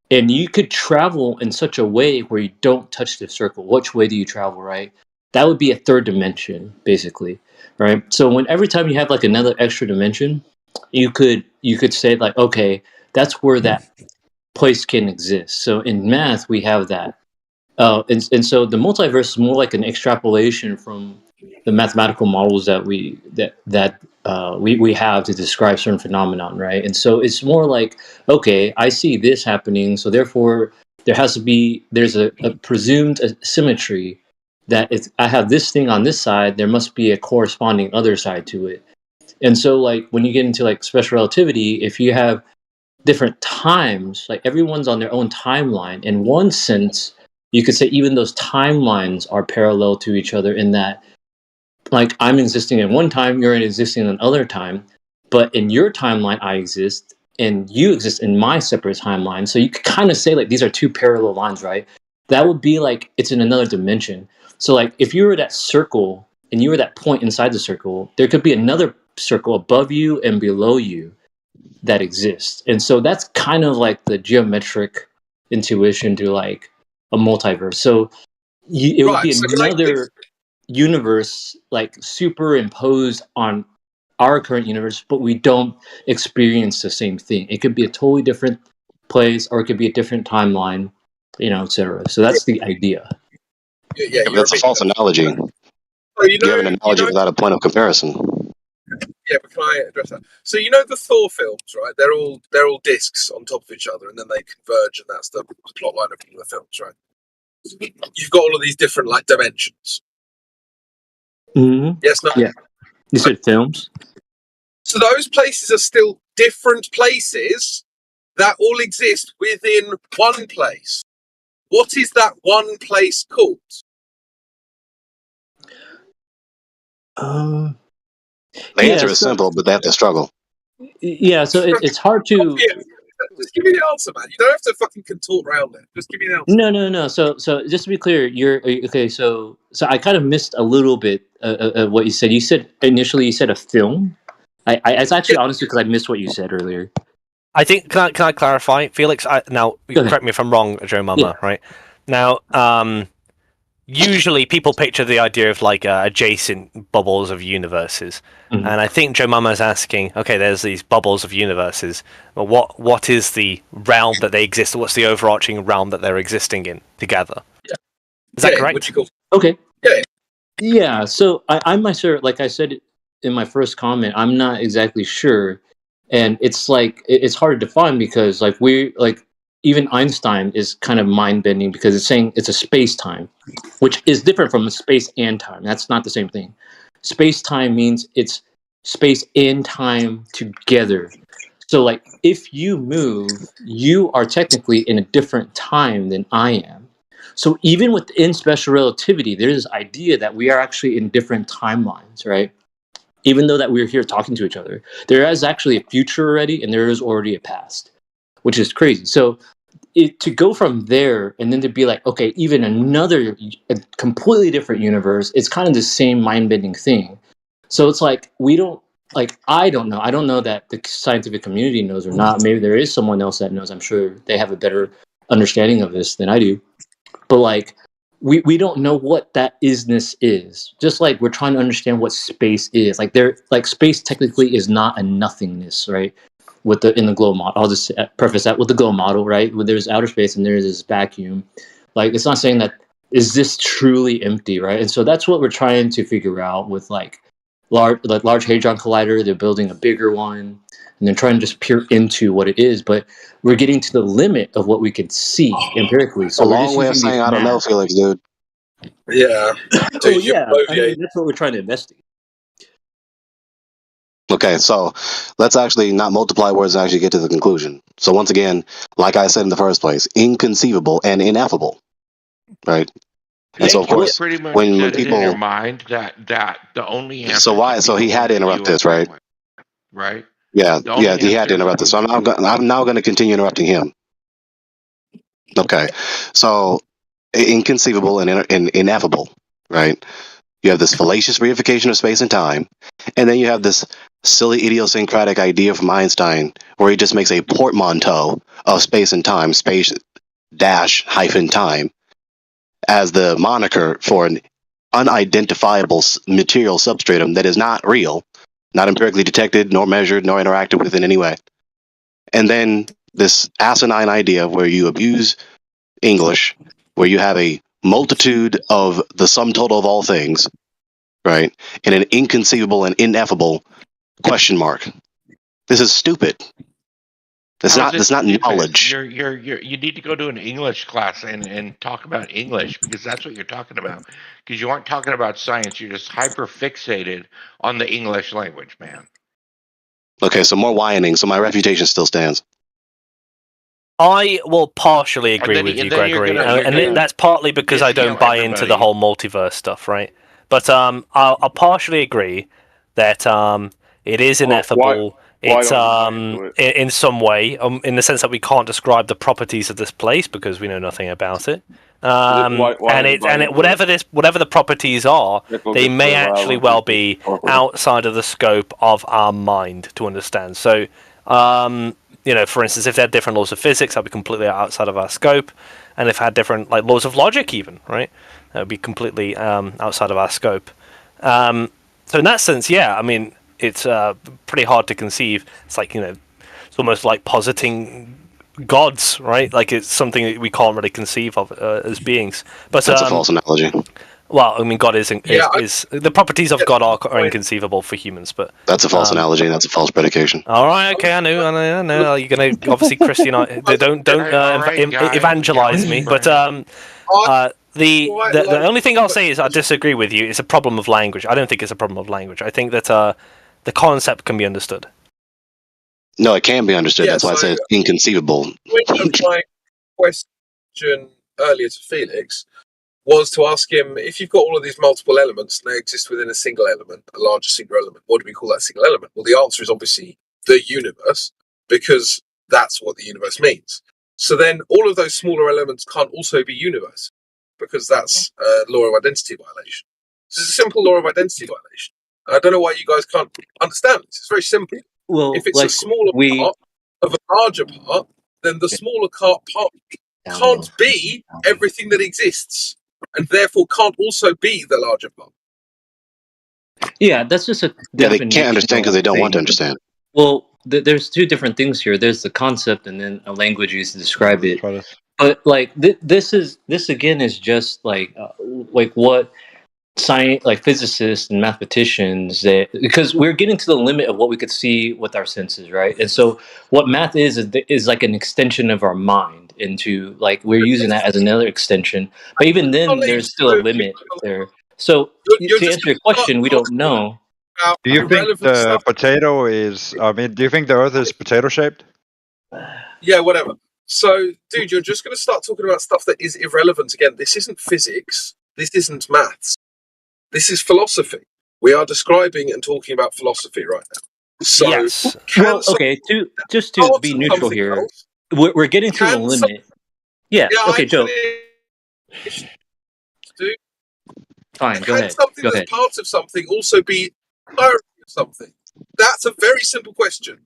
And you could travel in such a way where you don't touch the circle. Which way do you travel, right? That would be a third dimension, basically, right? So when every time you have like another extra dimension, you could say like, okay, that's where that place can exist. So in math, we have that, and so the multiverse is more like an extrapolation from the mathematical models that we have to describe certain phenomenon, right? And so it's more like, okay, I see this happening, so therefore there's a presumed symmetry that if I have this thing on this side, there must be a corresponding other side to it. And so like when you get into like special relativity, if you have different times, like everyone's on their own timeline, in one sense, you could say even those timelines are parallel to each other in that, like, I'm existing in one time, you're existing in another time, but in your timeline I exist and you exist in my separate timeline. So you could kind of say like these are two parallel lines, right? That would be like it's in another dimension. So like if you were that circle and you were that point inside the circle, there could be another circle above you and below you that exists. And so that's kind of like the geometric intuition to like a multiverse. So it would be another universe like superimposed on our current universe, but we don't experience the same thing. It could be a totally different place, or it could be a different timeline, etc. So that's the idea. Yeah, But that's a false analogy. You have an analogy without a point of comparison. Yeah, but can I address that? So you know the Thor films, right? They're all discs on top of each other, and then they converge, and that's the plot line of the films, right? You've got all of these different like dimensions. Mm-hmm. Yes, no. Yeah. You said films. So those places are still different places that all exist within one place. What is that one place called? The answer is simple, but they have to struggle. Yeah, so it's hard to. Just give me the answer, man. You don't have to fucking contort around it. Just give me the answer. No. So just to be clear, you're okay. So I kind of missed a little bit of what you said. You said initially you said a film. It's actually honestly because I missed what you said earlier. I think can I clarify, Felix? Now correct me if I'm wrong, Joe Mama. Right now, usually people picture the idea of like adjacent bubbles of universes, and I think Joe Mama is asking, okay, there's these bubbles of universes, but what is the realm that they exist? What's the overarching realm that they're existing in together? Yeah. Is that correct? Okay. Yeah. Yeah. So I'm myself, like I said in my first comment, I'm not exactly sure, and it's like it's hard to define because like even Einstein is kind of mind-bending because it's saying it's a space-time, which is different from space and time. That's not the same thing. Space-time means it's space and time together. So like if you move, you are technically in a different time than I am. So even within special relativity, there's this idea that we are actually in different timelines, right? Even though that we're here talking to each other, there is actually a future already and there is already a past, which is crazy. So to go from there and then to be like, okay, even a completely different universe, it's kind of the same mind-bending thing. So it's like, I don't know that the scientific community knows or not. Maybe there is someone else that knows. I'm sure they have a better understanding of this than I do. But like, we don't know what that isness is. Just like we're trying to understand what space is. Like space technically is not a nothingness, right? In the glow model, I'll just preface that with the glow model, right? Where there's outer space and there's this vacuum. Like, it's not saying that is this truly empty, right? And so that's what we're trying to figure out with like Large Hadron Collider. They're building a bigger one, and they're trying to just peer into what it is. But we're getting to the limit of what we can see empirically. So a we're long just way of using saying these I don't know, math. Felix, dude. Yeah. Oh yeah, I mean, that's what we're trying to investigate. Okay, so let's actually not multiply words and actually get to the conclusion. So once again, like I said in the first place, inconceivable and ineffable, right? And so of You course, pretty much when set it in your people, mind that the only answer. so why? So he had to interrupt this, right? Right. Yeah, The only yeah, he had answer to interrupt this. So I'm now going to continue interrupting him. Okay, so inconceivable and ineffable, right? You have this fallacious reification of space and time, and then you have this silly idiosyncratic idea from Einstein where he just makes a portmanteau of space and time, space dash hyphen time, as the moniker for an unidentifiable material substratum that is not real, not empirically detected, nor measured, nor interacted with in any way. And then this asinine idea where you abuse English, where you have a multitude of the sum total of all things, right, in an inconceivable and ineffable question mark. This is stupid. It's How is not. it It's not stupid? knowledge. You need to go to an English class and talk about English, because that's what you're talking about. Because you aren't talking about science. You're just hyper fixated on the English language, man. Okay, so more whining. So my reputation still stands. I will partially agree then- with and you, then you're Gregory, gonna- and you're gonna that's partly because I don't discount buy into the everybody. whole multiverse stuff, right? But I'll partially agree that it is ineffable. It's in some way, in the sense that we can't describe the properties of this place because we know nothing about it. Whatever the properties are, they may actually well be outside of the scope of our mind to understand. So, for instance, if they had different laws of physics, that'd be completely outside of our scope. And if it had different laws of logic, even, right, that would be completely outside of our scope. So in that sense, yeah, I mean, it's pretty hard to conceive. It's like, it's almost like positing gods, right? Like it's something that we can't really conceive of as beings. But that's a false analogy. Well, I mean, God is the properties of God are inconceivable for humans, but that's a false analogy and that's a false predication. All right, okay, I know. You're gonna obviously don't evangelize me, but the only thing I'll say is I disagree with you. It's a problem of language. I don't think it's a problem of language. I think that the concept can be understood. No, it can be understood. Yeah, that's why I said it's inconceivable. My question earlier to Felix was to ask him, if you've got all of these multiple elements and they exist within a single element, a larger single element, what do we call that single element? Well, the answer is obviously the universe, because that's what the universe means. So then all of those smaller elements can't also be universe, because that's a law of identity violation. This is a simple law of identity violation. I don't know why you guys can't understand this. It's very simple. Well, if it's a smaller part of a larger part, then the smaller part can't be everything that exists, and therefore can't also be the larger part. Yeah, that's just a yeah. They can't understand because they don't want to understand. Well, there's two different things here. There's the concept, and then a language used to describe it. But like this again is just like what science, like physicists and mathematicians, because we're getting to the limit of what we could see with our senses, right? And so what math is like an extension of our mind into, like, we're using that as another extension, but even then there's still a limit there. So to answer your question, we don't know. Do you think the potato is, do you think the earth is potato shaped? Yeah, whatever. So, dude, you're just going to start talking about stuff that is irrelevant again. This isn't physics. This isn't maths. This is philosophy. We are describing and talking about philosophy right now. So, yes. Well, okay, just to be neutral here, we're getting to the limit. Yeah, okay, Joe. Dude, fine, go ahead. Something that's part of something also be entirety of something? That's a very simple question.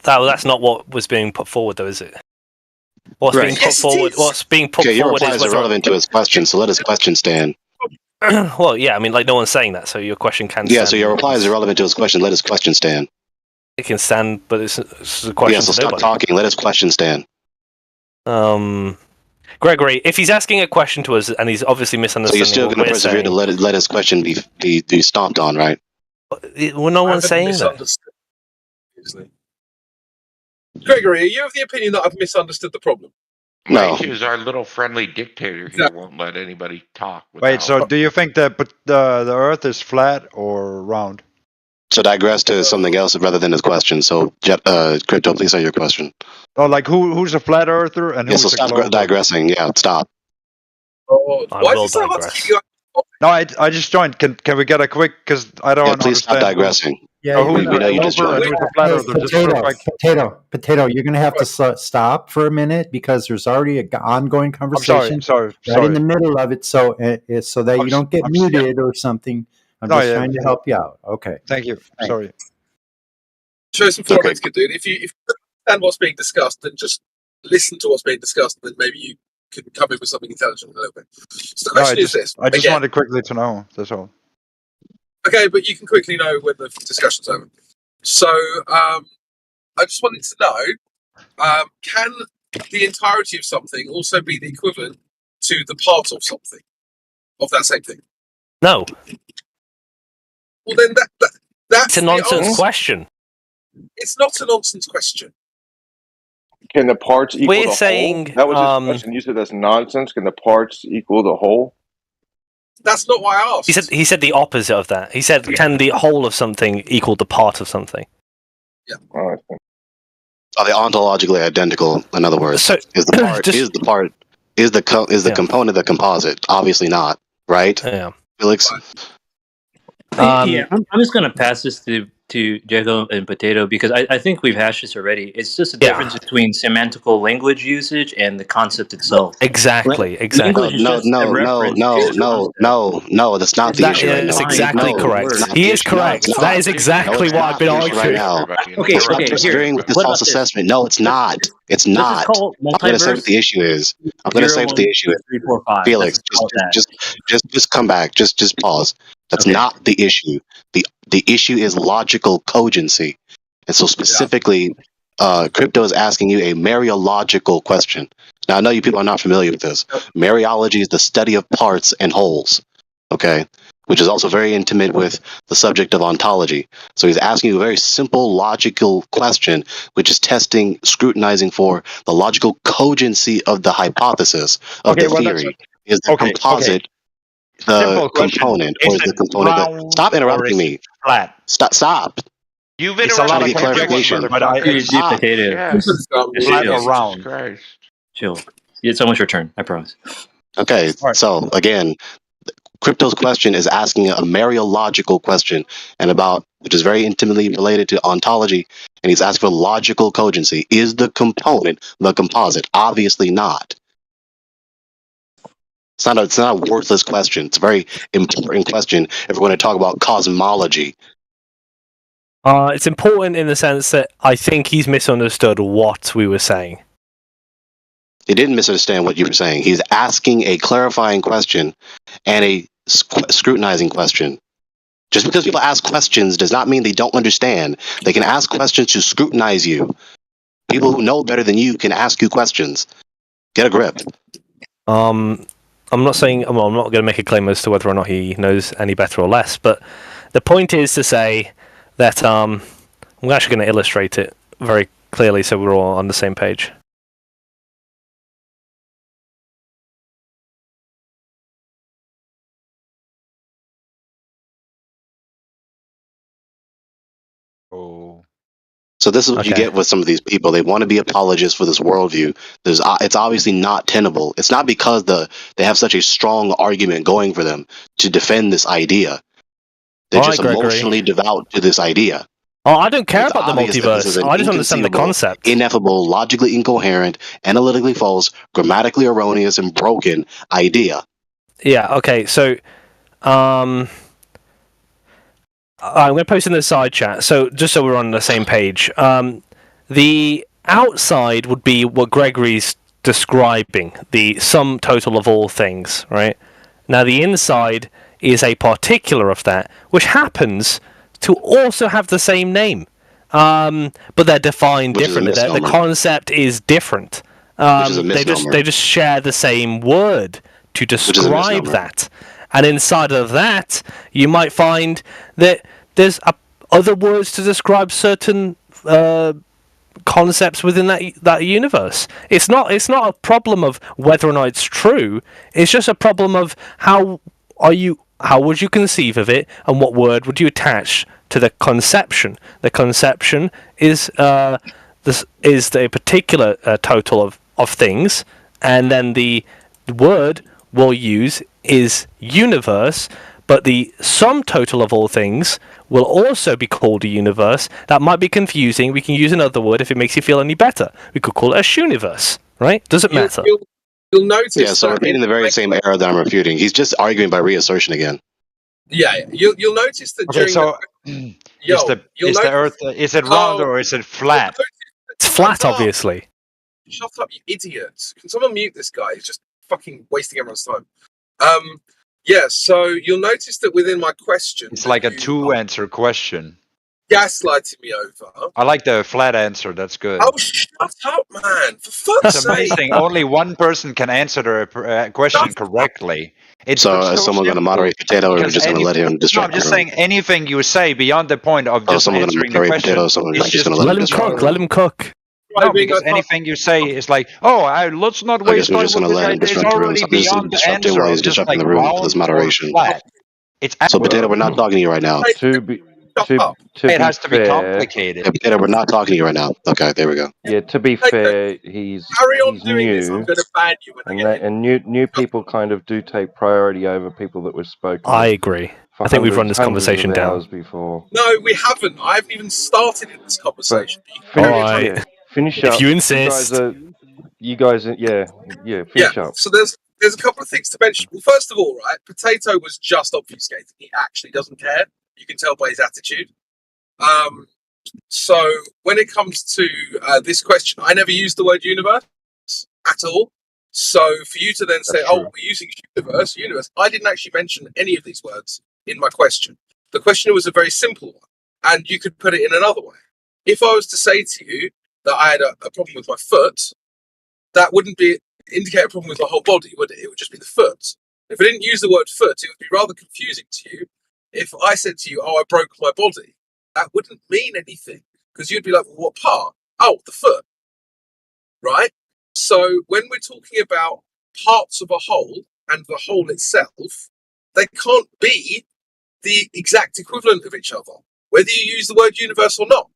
That's not what was being put forward, though, is it? What's Right. being put forward? What's being put Okay, your forward reply is is irrelevant to his question, so let his question stand. well, yeah. I mean, like no one's saying that, so your question can Yeah, stand. so your reply is irrelevant to his question. Let his question stand. It can stand, but it's a question Yeah, so to stop nobody. talking. Let his question stand. Gregory, if he's asking a question to us and he's obviously So misunderstanding you're still what going to we're persevere to saying, let his question be stomped on, right? well, no one's saying that. Misunderstood. Obviously. Gregory, are you of the opinion that I've misunderstood the problem? No. Mike is our little friendly dictator here, won't let anybody talk. Wait, so without- do you think that the Earth is flat or round? So digress to something else rather than his question. So, Crypto, please say your question. Oh, like who's a flat earther and Yeah, who's so a stop globe? digressing. Yeah, stop. Oh, I why is will it so hard to digress. keep you? No, I just joined. Can we get a quick? Because I don't Yeah, please stop understand. digressing. Yeah, who's we know a you just glober and joined. who's a flat Hey, earther? Just real quick. potato. You're going to have to stop for a minute because there's already an ongoing I'm conversation sorry. right in the middle of it, so so that you don't get I'm muted or something. I'm No, just yeah, trying to help you out. Okay. Thank you. Sorry. Show some formats, good dude. If you understand what's being discussed, then just listen to what's being discussed, and then maybe you can come in with something intelligent a little bit. So the No, question is this. I just again. wanted quickly to know. That's all. Okay, but you can quickly know when the discussion's over. So I just wanted to know, can the entirety of something also be the equivalent to the part of something, of that same thing? No, Well, then that's it's a the nonsense answer. question. It's not a nonsense question. Can the parts equal We're the saying, whole? That was his question. You said that's nonsense. Can the parts equal the whole? That's not why I asked. He said the opposite of that. He said, can the whole of something equal the part of something? Yeah. Oh, Are they ontologically identical? In other words, So, is the component the composite? Obviously not, right? Yeah. Felix. Yeah, I'm just gonna pass this to Jacob and Potato because I think we've hashed this already. It's just a difference between semantical language usage and the concept itself. Exactly. Language is just a reference to the concept. No, that's not the issue right now. That is exactly correct. it's not He the is issue. No, correct. it's That not. is exactly it's what not I've been the issue arguing. right now. Okay, Stop disagreeing with this What false about this? assessment. No, it's not. It's Let's not. just call I'm going to say what multiverse the issue is. I'm going to say what the issue is. 3, 4, 5. Felix, just come back. Just pause. That's not the issue. The issue is logical cogency. And so specifically, Crypto is asking you a Mariological question. Now, I know you people are not familiar with this. Mariology is the study of parts and wholes, okay? Which is also very intimate with the subject of ontology. So he's asking you a very simple logical question, which is scrutinizing for the logical cogency of the hypothesis of the theory. Is the composite the component, or is the component stop interrupting me? Flat. Stop. You've It's a lot of clarification. Flat or round. Chill. It's almost your turn. I promise. Okay, so again, Crypto's question is asking a Mariological question, which is very intimately related to ontology, and he's asking for logical cogency. Is the component the composite? Obviously not. It's not a worthless question. It's a very important question if we're going to talk about cosmology. It's important in the sense that I think he's misunderstood what we were saying. He didn't misunderstand what you were saying. He's asking a clarifying question and a scrutinizing question. Just because people ask questions does not mean they don't understand. They can ask questions to scrutinize you. People who know better than you can ask you questions. Get a grip. I'm not saying, well, I'm not going to make a claim as to whether or not he knows any better or less, but the point is to say that I'm actually going to illustrate it very clearly so we're all on the same page. So this is what you get with some of these people. They want to be apologists for this worldview. It's obviously not tenable. It's not because they have such a strong argument going for them to defend this idea. They're just emotionally devout to this idea. Oh, I don't care about the Obvious that this is multiverse. an I just understand the inconceivable, concept. ineffable, logically incoherent, analytically false, grammatically erroneous, and broken idea. Yeah, okay, so I'm going to post in the side chat, so just so we're on the same page. The outside would be what Gregory's describing the sum total of all things, right? Now the inside is a particular of that, which happens to also have the same name, but they're defined Which is a differently. The misnomer. concept is different. Which is a They misnomer. just share the same word to is a describe misnomer. that, and inside of that, you might find that there's other words to describe certain concepts within that universe. It's not a problem of whether or not it's true. It's just a problem of how would you conceive of it, and what word would you attach to the conception. The conception is the particular total of things, and then the word we'll use is universe, but the sum total of all things will also be called a universe. That might be confusing. We can use another word if it makes you feel any better. We could call it a shuniverse, right? Doesn't matter. You'll notice. Yeah, so repeating the very same error that I'm refuting. He's just arguing by reassertion again. Yeah, you'll notice that Okay, during so is the Earth is it round or is it flat? It's flat, obviously. Shut up, you idiots! Can someone mute this guy? He's just fucking wasting everyone's time. Yeah, so you'll notice that within my question, It's like a two-answer question. gaslighting me over. I like the flat answer. That's good. Oh, shut up, man! For fuck's It's sake! amazing. Only one person can answer the question correctly. It's So is someone going to moderate Potato, or are we just going to let him No, disrupt I'm just the room? saying anything you say beyond the point of Oh, just someone going to answering the moderate question. Potato, someone is just going to let him disrupt the room. Let him cook. No, because anything you say is like, oh, let's not I guess waste we're time just going with to let him this. It's disrupt the room. already So I'm just beyond the disrupting answer while of he's just disrupting like the room for round this or moderation. flat. It's So Potato, we're not talking to you right now. It has to be complicated. Hey, Potato, we're not talking to you right now. Okay, there we go. Yeah, to be fair, he's new, ban you and new people kind of do take priority over people that we've spoken. I with agree. for I think we've run hundreds- this hundreds conversation of down. hours before. No, we haven't. I haven't even started in this conversation. Finish, finish If up. you insist. You guys are, yeah, finish up. So there's a couple of things to mention. Well, first of all, right, Potato was just obfuscating. He actually doesn't care. You can tell by his attitude. So when it comes to this question, I never used the word universe at all. So for you to then say, "Oh, we're using universe," I didn't actually mention any of these words in my question. The question was a very simple one, and you could put it in another way. If I was to say to you that I had a problem with my foot, that wouldn't indicate a problem with my whole body, would it? It would just be the foot. If I didn't use the word foot, it would be rather confusing to you. If I said to you, "Oh, I broke my body," that wouldn't mean anything, because you'd be like, "Well, what part?" "Oh, the foot." Right? So when we're talking about parts of a whole and the whole itself, they can't be the exact equivalent of each other, whether you use the word universe or not.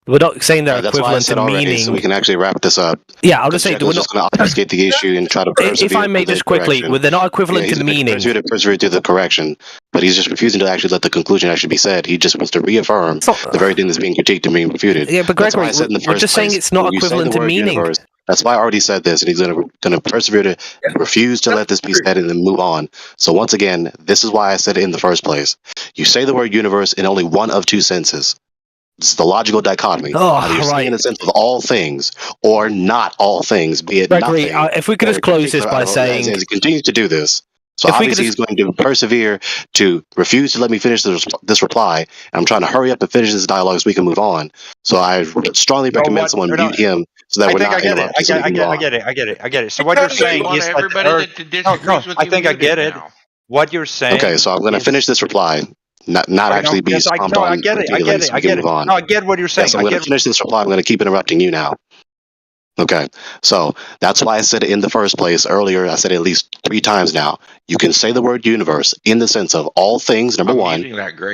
We're not saying they're That's why I equivalent said in already, meaning. so we can actually wrap this up. Yeah, I'll just say Jacko's just going to obfuscate the issue and try to persevere. If I may to the just quickly, correction. well, they're not equivalent he's in meaning. persevere to the correction, but he's just refusing to actually let the conclusion actually be said. He just wants to reaffirm the very thing that's being critiqued and being refuted. Yeah, but That's why Gregory, I said in the we're first just saying place, it's not when you say the equivalent in word meaning. universe, that's why I already said this, and he's going to persevere to refuse to let this be said and then move on. So once again, this is why I said it in the first place. You say the word universe in only one of two senses. It's the logical dichotomy. Either you're saying in the sense of all things or not all things, be it Gregory, nothing. if we could just close this by saying, as he continues to do this. So If we could obviously he's going to persevere to refuse to let me finish this reply. And I'm trying to hurry up and finish this dialogue so we can move on. So I strongly recommend someone mute him so that we're not interrupting. So we can move on. I get it. So what you're saying is that everybody Earth. that disagrees with I you think I muted get it. now. What you're saying. Okay, so I'm going to finish this reply. Not actually be stomped on. I get it. I get it. So we can move on. No, I get what you're saying. Yes, I'm going to finish this reply. I'm going to keep interrupting you now. Okay, so that's why I said it in the first place earlier. I said it at least 3 times now. You can say the word universe in the sense of all things, number one,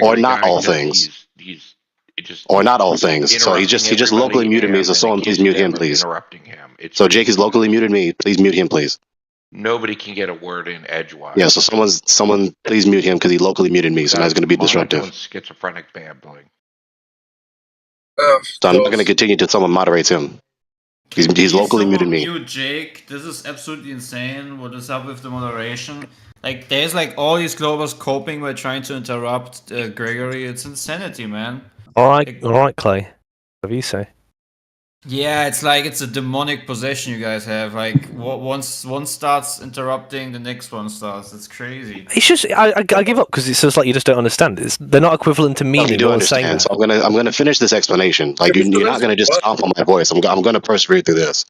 or not all things, or not all things. So he just locally muted me. So someone please mute him, please. Interrupting him. So Jake has locally muted me. Please mute him, please. Nobody can get a word in edgewise. Yeah, so someone please mute him because he locally muted me. So now he's going to be disruptive. Schizophrenic babbling. So I'm not going to continue until someone moderates him. He's locally muted me. Mute Jake. This is absolutely insane. What is up with the moderation? Like, there's like all these globals coping by trying to interrupt Gregory. It's insanity, man. all right, Clay. Whatever you say. Yeah, it's like it's a demonic possession you guys have. Like once one starts interrupting, the next one starts. It's crazy. It's just I give up because it's just like you just don't understand. They're not equivalent to No, meaning. you do understand. So I'm gonna finish this explanation. Like you're not gonna just stomp on my voice. I'm gonna persevere through this.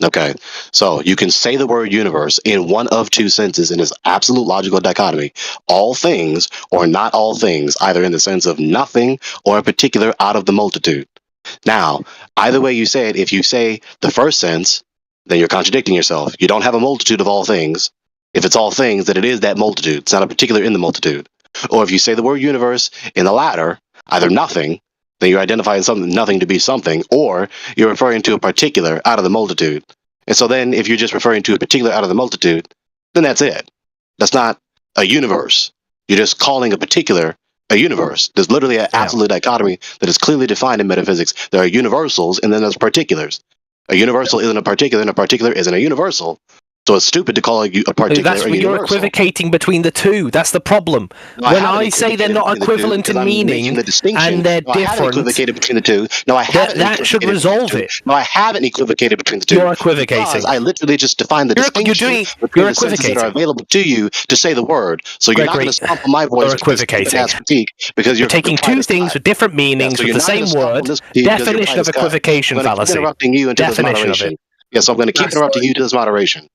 Okay, so you can say the word universe in one of two senses in its absolute logical dichotomy: all things or not all things, either in the sense of nothing or in particular out of the multitude. Now, either way you say it, if you say the first sense, then you're contradicting yourself. You don't have a multitude of all things. If it's all things, then it is that multitude. It's not a particular in the multitude. Or if you say the word universe in the latter, either nothing, then you're identifying something, nothing to be something, or you're referring to a particular out of the multitude. And so then if you're just referring to a particular out of the multitude, then that's it. That's not a universe. You're just calling a particular a universe. There's literally an absolute dichotomy that is clearly defined in metaphysics. There are universals and then there's particulars. A universal isn't a particular and a particular isn't a universal. So it's stupid to call a particular That's a when you're universal. equivocating between the two. That's the problem. No, I When haven't I say they're equivocated not between the two equivalent because in I'm making meaning the distinction. and they're No, I haven't different, equivocated between the two. No, I haven't. that should equivocated resolve between the it. two. No, I haven't equivocated between the two. You're equivocating. Because I literally just defined the distinction between the senses that are available to you to say the word. So you're not going to stomp on my voice You're equivocating. as critique because You're taking two things with different meanings so with you're the not gonna same stomp on word. this critique because your Definition pride of is cut. equivocation I'm gonna keep fallacy. interrupting you until this Definition of moderation. it. Yes, I'm going to keep interrupting you to this moderation.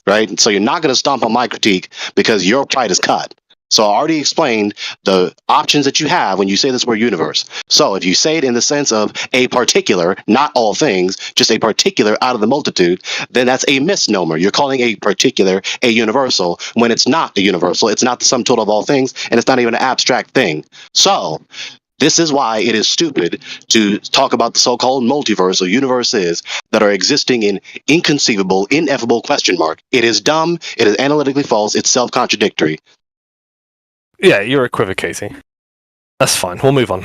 Right? So you're not going to stomp on my critique because your pride is cut. So I already explained the options that you have when you say this word universe. So if you say it in the sense of a particular, not all things, just a particular out of the multitude, then that's a misnomer. You're calling a particular a universal when it's not a universal. It's not the sum total of all things, and it's not even an abstract thing. So this is why it is stupid to talk about the so-called multiverse or universes that are existing in inconceivable, ineffable question mark. It is dumb. It is analytically false. It's self-contradictory. Yeah, you're equivocating. That's fine. We'll move on.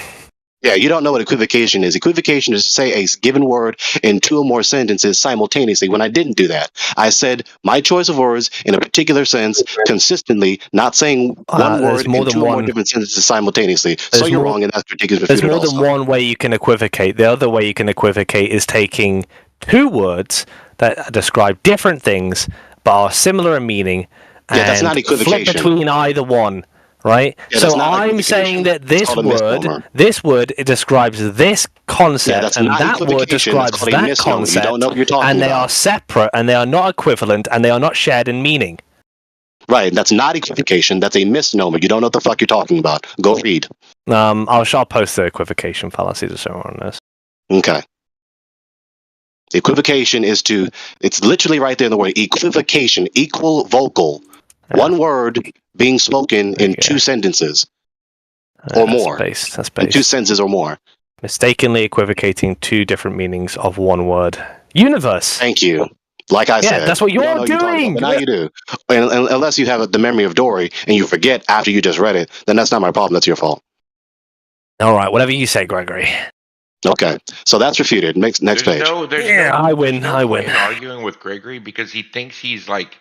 Yeah, you don't know what equivocation is. Equivocation is to say a given word in two or more sentences simultaneously. When I didn't do that, I said my choice of words in a particular sense consistently, not saying one word in two or more different sentences simultaneously. So you're wrong, and that's critique is There's refuted more also. than one way you can equivocate. The other way you can equivocate is taking two words that describe different things but are similar in meaning Yeah, that's and not flip equivocation. between either one. Right? Yeah, that's so not I'm equivocation. saying that It's this called a misnomer. word, it describes this concept, that's and not that word equivocation. That's describes called a that misnomer. You concept, don't know what you're talking and they about. are separate, and they are not equivalent, and they are not shared in meaning. Right, that's not equivocation. That's a misnomer. You don't know what the fuck you're talking about. Go read. I'll post the equivocation fallacy to show on this. Okay. Equivocation is it's literally right there in the word equivocation, equal vocal. One word being spoken in two sentences or more. That's in two sentences or more. Mistakenly equivocating two different meanings of one word. Universe. Thank you. Like I said. that's what you you're don't know what talking doing. about, but now you do. And unless you have the memory of Dory and you forget after you just read it, then that's not my problem. That's your fault. All right, whatever you say, Gregory. Okay, so that's refuted. Next page. I win. I win. Arguing with Gregory because he thinks he's like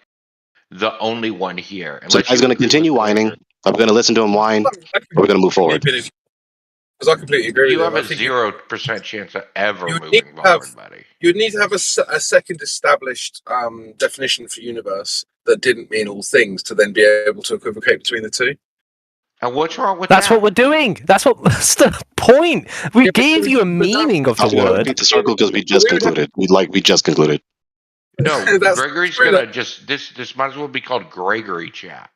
the only one here. So he's going to continue whining. I'm going to listen to him whine. We're going to move forward. Because I completely agree You with have him. a I think 0% chance of ever you moving need to have- forward, buddy. you'd need to have a second established definition for universe that didn't mean all things to then be able to equivocate between the two. And what's wrong with That's that? what we're doing. That's the point. We gave you a meaning of the I'm going to word. repeat the circle because we just concluded. We just concluded. No, That's Gregory's true. gonna just this might as well be called Gregory chat.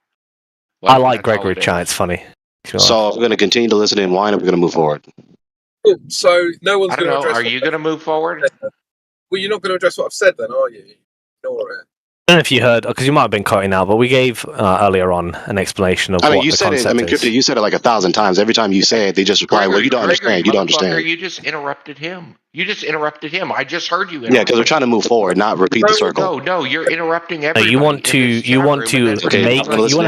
I like that's all Gregory it is. Chan. It's funny. So we're going to continue to listen and whine, and we're going to move forward. Cool. So no one's I don't going to know. address. Are you gonna move forward? Well, you're not going to address what I've said, then, are you? Ignore it. I don't know if you heard, because you might have been cutting out, but we gave earlier on an explanation of I mean, what you the said it. concept I mean, is. Crypto, you said it like 1,000 times. Every time you say it, they just reply, "Well, you don't understand. You don't motherfucker, understand." You just interrupted him. I just heard you. Yeah, because we're trying to move forward, not repeat the circle. No, you're interrupting No, everybody. you want to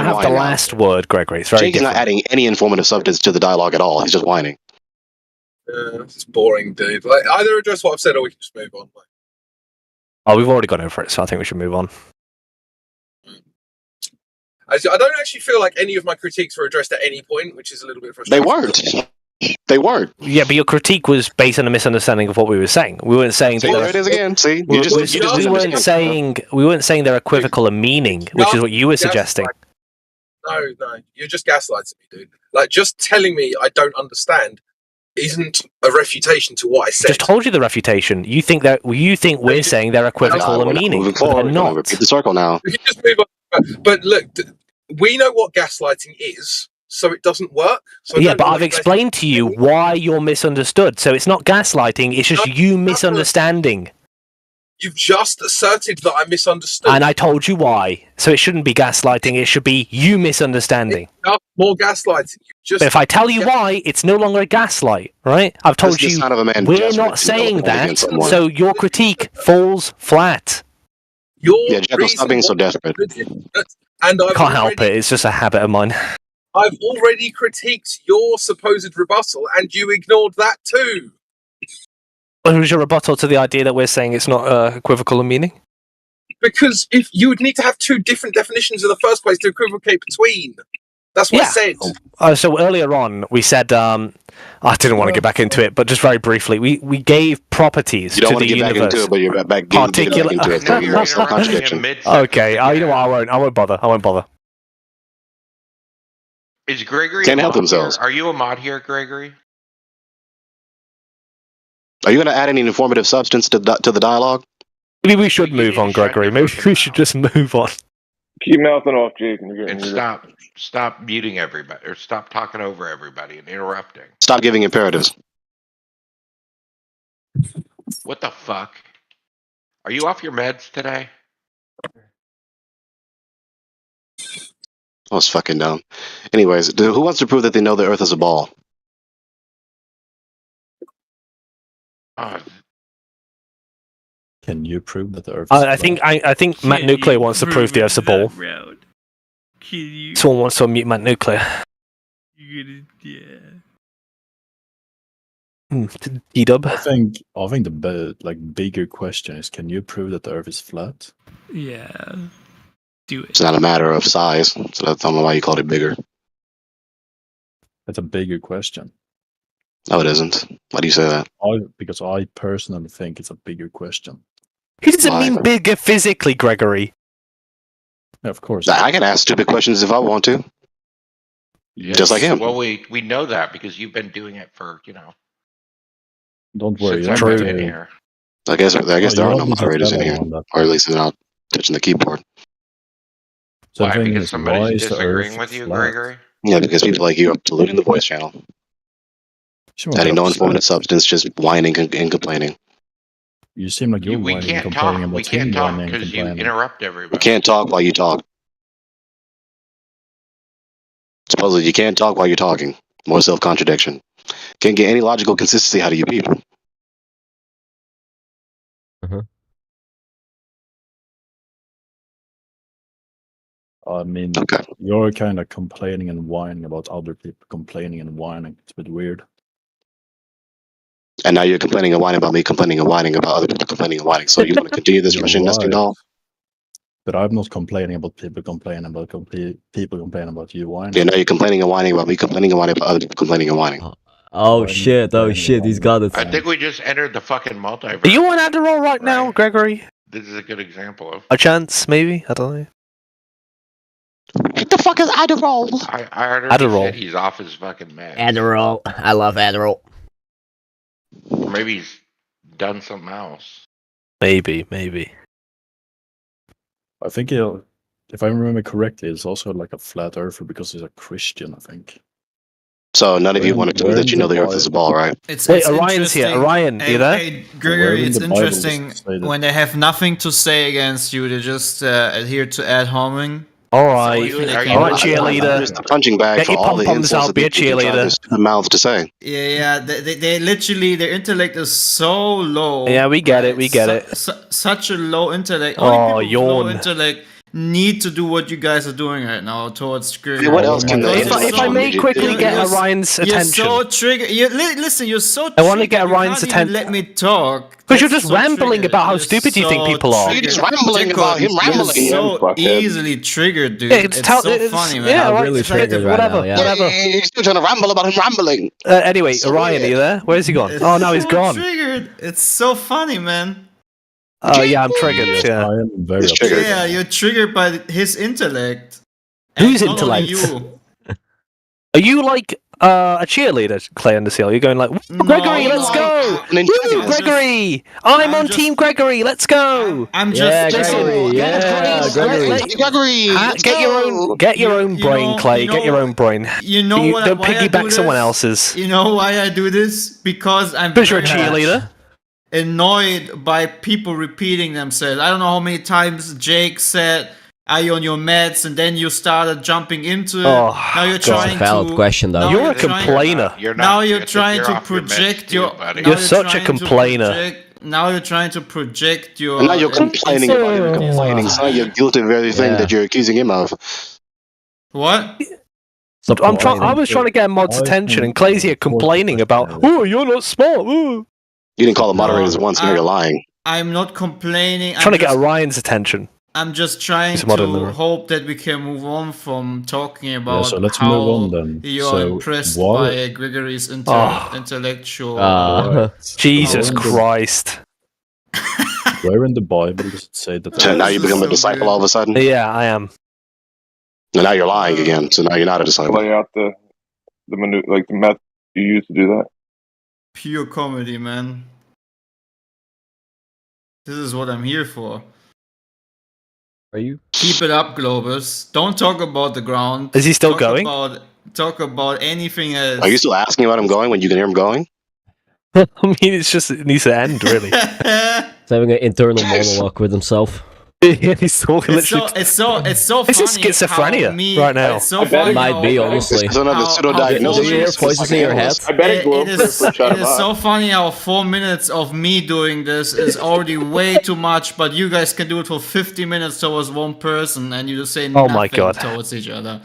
have the last word, Gregory. It's very Jake is not different. adding any informative substance to the dialogue at all. He's just whining. It's boring, dude. Like, either address what I've said or we can just move on. Oh, we've already gone over it, so I think we should move on. I don't actually feel like any of my critiques were addressed at any point, which is a little bit frustrating. They weren't. They weren't. Yeah, but your critique was based on a misunderstanding of what we were saying. We weren't saying See, that there it is again. See, we, you just, we, you just we weren't misunderstood. saying we weren't saying they're equivocal in meaning, which is what you were suggesting. No, you're just gaslighting me, dude. Like, just telling me I don't understand isn't a refutation to what I said. Just told you the refutation. You think we're saying they're equivocal in meaning, Moving but forward, they're we're gonna not. repeat the circle now. We can just move on. But look, we know what gaslighting is, so it doesn't work. So Yeah, but I've explained to you why you're misunderstood. So it's not gaslighting, it's just you misunderstanding. You've just asserted that I misunderstood. And I told you why. So it shouldn't be gaslighting, it should be you misunderstanding. More gaslighting. But if I tell you why, it's no longer a gaslight, right? I've told This is you the sound of a man we're desperate not to know saying what that, against someone. so your critique falls flat. Yeah, Jekyll, stop being so desperate. And I've Can't help it, it's just a habit of mine. I've already critiqued your supposed rebuttal, and you ignored that too. What was your rebuttal to the idea that we're saying it's not equivocal in meaning? Because if you would need to have two different definitions in the first place to equivocate between. That's what I said. So earlier on, we said, I didn't want to get back into it, but just very briefly, we gave properties You don't to want the to get universe. back into it, but you're back getting back into it. So you're also a contradiction. Okay, you know what, I won't bother. Is Gregory Can't a help mod themselves. here? Are you a mod here, Gregory? Are you going to add any informative substance to the dialogue? Maybe we should move on, Gregory. Maybe we should just move on. Keep mouthing off, Jake. And stop muting everybody, or stop talking over everybody and interrupting. Stop giving imperatives. What the fuck? Are you off your meds today? I was fucking dumb. Anyways, who wants to prove that they know the Earth is a ball? Can you prove that the Earth? I think Matt Nuclear wants to prove the Earth's a ball. Someone wants to unmute Matt Nuclear. D-dub. I think the bigger question is: can you prove that the Earth is flat? Yeah. Do it. It's not a matter of size, so I don't know why you called it bigger. That's a bigger question. No, it isn't. Why do you say that? Because I personally think it's a bigger question. He doesn't mean bigger physically, Gregory. Yeah, of course. I can ask stupid questions if I want to. Just like him. Well, we know that because you've been doing it for, Don't worry. since I've been in here. I guess there are no you moderators in here, or at least they're not touching the keyboard. So Why? the thing Because is, somebody's why is the disagreeing Earth with you, flat? Gregory? Yeah, because people like you are polluting the voice channel. Sure, Adding no but informative substance, just whining and complaining. You seem like you're We whining and can't complaining talk. about We can't him talk whining and because you complaining. interrupt You everybody. can't talk while you talk. Supposedly, you can't talk while you're talking. More self-contradiction. Can't get any logical consistency out of you people. I mean, you're kind of complaining and whining about other people complaining and whining. It's a bit weird. And now you're complaining and whining about me complaining and whining about other people complaining and whining. So you want to continue this Russian nesting doll? But I'm not complaining about people complaining about people complaining about you whining. Yeah, now you're complaining and whining about me complaining and whining about other people complaining and whining. Oh shit, he's got it. I think we just entered the fucking multiverse. Are you on Adderall right now, Gregory? This is a good example of. A chance, maybe? I don't know. What the fuck is Adderall? I already Adderall. said he's off his fucking meds. Adderall. I love Adderall. Or maybe he's done something else. Maybe. I think if I remember correctly, it's also like a flat earther because he's a Christian, I think. So none of you want to prove that you know the Earth is a ball, right? Wait, Orion's here. Orion, you there? Hey, Gregory, it's interesting when they have nothing to say against you, they just adhere to ad homing. Alright, cheerleader. Just a punching bag Get for your all the pom-poms insults out, that be a people try cheerleader. to mouth to say. Yeah, they literally, their intellect is so low. Yeah, we get it. Such a low intellect. Oh, Only people with low yawn. intellect need to do what you guys are doing right now towards Gregory. What else can they do? If I may quickly get Orion's attention. You're so triggered. Listen, you're so. I want to get Orion's attention. Let me talk. Because you're just rambling about how stupid you think people are. You're just rambling about him rambling. You're so easily triggered, dude. Yeah, it's so funny, man. Yeah, really triggered right whatever, now, yeah. whatever. You're still trying to ramble about him rambling. Anyway, Orion, are you there? Where's he gone? Oh, no, he's so gone. Triggered. It's so funny, man. Oh, yeah, I'm triggered. Yeah. I am very upset. Yeah, you're triggered by his intellect. Whose And not only intellect? You. Are you like a cheerleader, Clay Underseal? You're going like, Gregory, let's go! Woo, Gregory! I'm on Team Gregory, let's go! I'm just Gregory, Gregory, get your own brain, Clay. Get your own brain. You know what? Don't why I do piggyback someone this? else's. You know why I do this? Because I'm Because you're a very much cheerleader. annoyed by people repeating themselves. I don't know how many times Jake said, "Are you on your meds?" and then you started jumping into it. Oh, now you're God. trying It's a valid to. question, though. now You're a trying- complainer. Now you're trying to project your. You're such a complainer. Now you're trying to project your. And now you're complaining about him complaining. So now you're guilty of everything that you're accusing him of. What? I was trying to get Mod's attention, and Clay's here complaining about, oh, you're not smart. Ooh. You didn't call the moderators once, and now you're lying. I'm not complaining. Trying to get Orion's attention. I'm just trying He's modern to there. hope that we can move on from talking about so let's how move on then. you're So impressed what- by Gregory's Oh. intellectual. Jesus Christ. Where in the Bible does it say that? So now you become a disciple all of a sudden? Yeah, I am. And now you're lying again, so now you're not a disciple. Lay out the method you use to do that. Pure comedy, man. This is what I'm here for. Are you? Keep it up, Globus. Don't talk about the ground. Is he still going? Talk about anything else. Are you still asking about him going when you can hear him going? I mean, it needs to end, really. He's having an internal monologue with himself. He's talking It's so This is funny schizophrenia how me- right now. It's so funny Might be, honestly. It's another how- pseudo-diagnosis. Do you hear voices in your head? I bet it grew up It is, for a shot it is so funny how 4 minutes of me doing this is already way too much, but you guys can do it for 50 minutes towards one person and you just say Oh my nothing God. towards each other.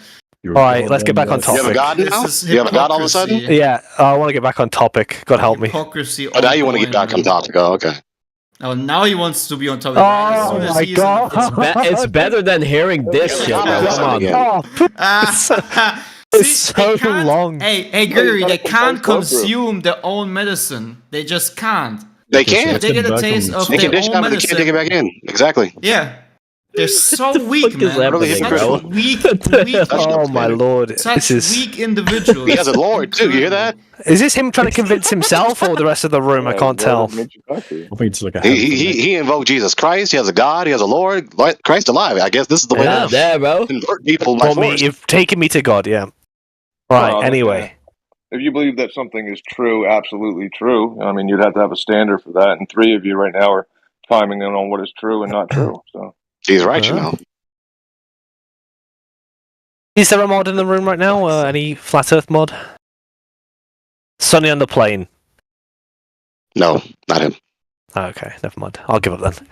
All right, let's get back on You have a topic. god now? This is You have a god all of a sudden? hypocrisy. Yeah, I want to get back on topic. God help me. Hypocrisy. Oh, now you want to get back on topic. Oh, okay. Oh, now he wants to be on topic. Oh my God. It's better than hearing this shit, bro. Come on. Oh, it's so long. Hey, Gregory, they can't consume their own medicine. They just can't. They can. If they get a taste of They can their dish it own out, but they can't take medicine. it back in. Exactly. Yeah. They're so weak, fuck is man. happening, Such bro? weak Oh my lord. such This is. weak individuals. He has a lord, too. You hear that? Is this him trying to convince himself or the rest of the room? I can't tell. I think it's like a He invoked Jesus Christ. He has a God. He has a Lord. Christ alive. I guess this is the way Yeah, to there, bro. convert people by Well, me, force. you've taken me to God, yeah. Right, Well, anyway. If you believe that something is true, absolutely true, I mean, you'd have to have a standard for that. And three of you right now are chiming in on what is true and not true. So He's right, you know. Is there a mod in the room right now? Any Flat Earth mod? Sunny on the plane. No, not him. Okay, never mind. I'll give up then.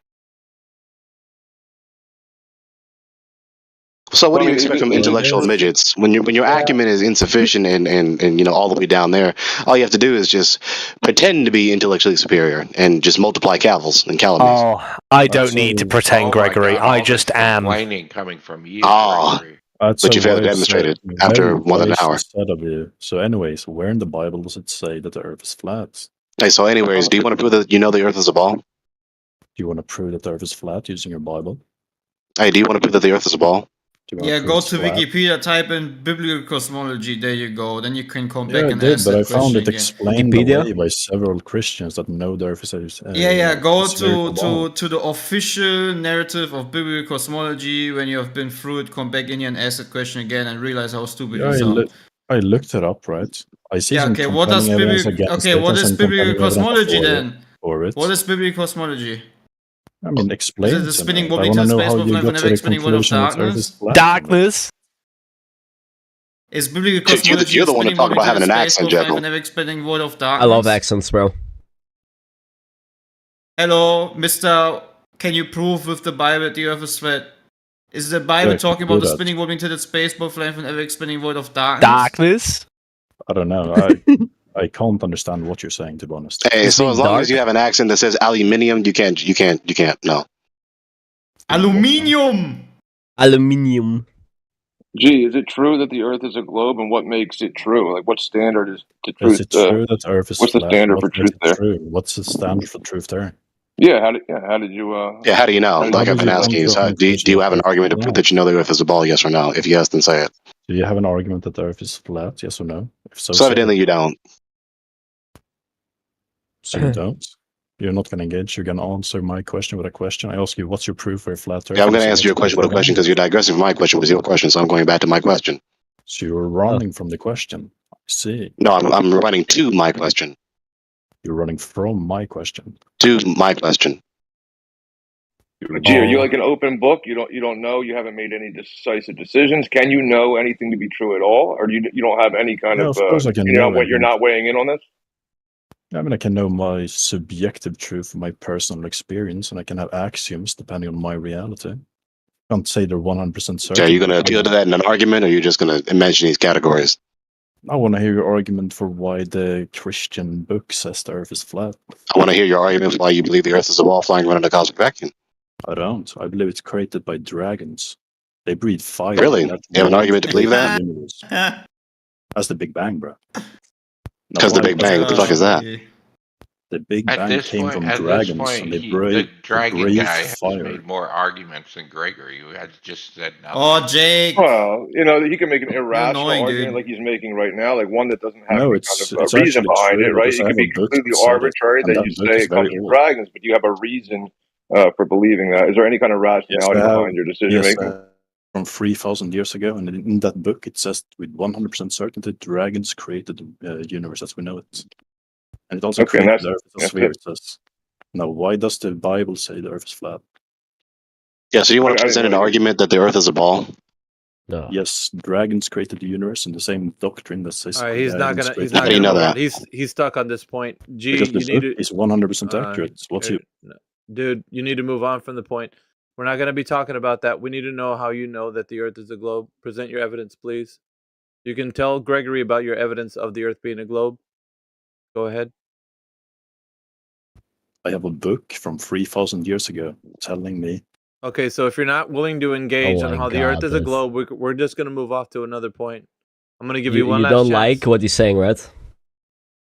So what do you Well, expect from even- intellectual midgets when your acumen is insufficient and you know all the way down there? All you have to do is just pretend to be intellectually superior and just multiply cavils and calumnies. Oh, I don't need to pretend, Gregory. I just am. Complaining coming from you. Ah, Gregory. but you failed to demonstrate it after more than an hour. Said of you. So, anyways, where in the Bible does it say that the Earth is flat? Hey, so anyways, do you want to prove that you know the Earth is a ball? Do you want to prove that the Earth is flat using your Bible? Hey, do you want to prove that the Earth is a ball? Do you wanna Yeah, prove go it's to flat? Wikipedia, type in biblical cosmology. There you go. Then you can come Yeah, back I and did, ask but that I found question it again. explained Wikipedia? away by several Christians that know the Earth is Yeah, go it's spherical ball. to the official narrative of biblical cosmology. When you have been through it, come back in here and ask that question again and realize how stupid Yeah, you sound. I looked it up, right? I see Yeah, some okay, what does compelling evidence biblical against okay, it what and is some biblical compelling evidence cosmology for it- then? for it. What is biblical cosmology? I mean, explain Is it it the to spinning me. wobbly I want to know space how with you never got to the explaining world of conclusion that the Earth is darkness? flat. Darkness. Is biblical Dude, cosmology you're the one to spinning talk about wobbly having an space accent, with Jekyll. never explaining world of I darkness? love accents, bro. Hello, Mister. Can you prove with the Bible that the Earth is flat? Is the Bible Yeah, talking do about the that. spinning world into the space, both length and ever expanding void of darkness? Darkness? I don't know. I can't understand what you're saying, to be honest. Hey, so as long as you have an accent that says aluminium, you can't. No. Aluminium. Aluminium. Gee, is it true that the Earth is a globe, and what makes it true? Like, what standard is to truth? Is it true that Earth is what's the flat? standard What for makes truth it there? true? What's the standard for truth there? Yeah, how did you? Yeah, how do you know? how did Like you I've been do that? asking you, What's your do you have an conclusion argument that to prove that you know the Earth is a ball? Yes or no? If yes, then say it. Do you have an argument that the Earth is flat? Yes or no? If so, So say evidently it. you don't. So you don't. You're not going to engage. You're going to answer my question with a question. I ask you, what's your proof for a flat Earth? Yeah, I'm You going to say, answer your "What's question with a question because you're digressing from my question was your question. So I'm going back to my question. So you're running from the question. I see. No, I'm running to my question. You're running from my question. To my question. Gee, are you like an open book? You don't know. You haven't made any decisive decisions. Can you know anything to be true at all, or you don't have any kind Yeah, of? of course I can You're know not, you're anything. not weighing in on this. I mean, I can know my subjective truth from my personal experience, and I can have axioms depending on my reality. I can't say they're 100% certain. Okay, are you going to appeal to that in an argument, or are you just going to mention these categories? I want to hear your argument for why the Christian book says the Earth is flat. I want to hear your argument for why you believe the Earth is a ball flying around in a cosmic vacuum. I don't. I believe it's created by dragons. They breathe fire. Really? That's You have an why argument to it's believe created that? the universe. That's the Big Bang, bro. Because the Big Bang, what the fuck is that? The Big At Bang this came point, from at this dragons, point, and they the breathe dragon guy has fire. made more arguments than Gregory, who has just said nothing. Oh, Jake. Well, he can make an irrational annoying, argument dude. like he's making right now, like one that doesn't have No, any it's kind of actually reason behind true it, right? because It I could have a be book completely that said it, arbitrary and that that you book say is it comes very from old. dragons, but you have a reason for believing that. Is there any kind of rationality behind your decision making? From 3,000 years ago, and in that book it says with 100% certainty dragons created the universe as we know it. And it also Okay, and created that's- the Earth as a that's sphere, it. it says. Now, why does the Bible say the Earth is flat? Yeah, so you want to I present an didn't really argument that the Earth is a ball? No. Yes, dragons created the universe in the same doctrine that says. All right, he's not gonna. He's How not do you gonna know move on. that? He's stuck on this point. G, Because you this need book to. is 100% accurate. What's you? Dude, you need to move on from the point. We're not gonna be talking about that. We need to know how you know that the Earth is a globe. Present your evidence, please. You can tell Gregory about your evidence of the Earth being a globe. Go ahead. I have a book from 3,000 years ago telling me. Okay, so if you're not willing to engage Oh on my how the Earth God, is a this- globe, we're just gonna move off to another point. I'm gonna give you, You, one you last don't chance. like what he's saying, right?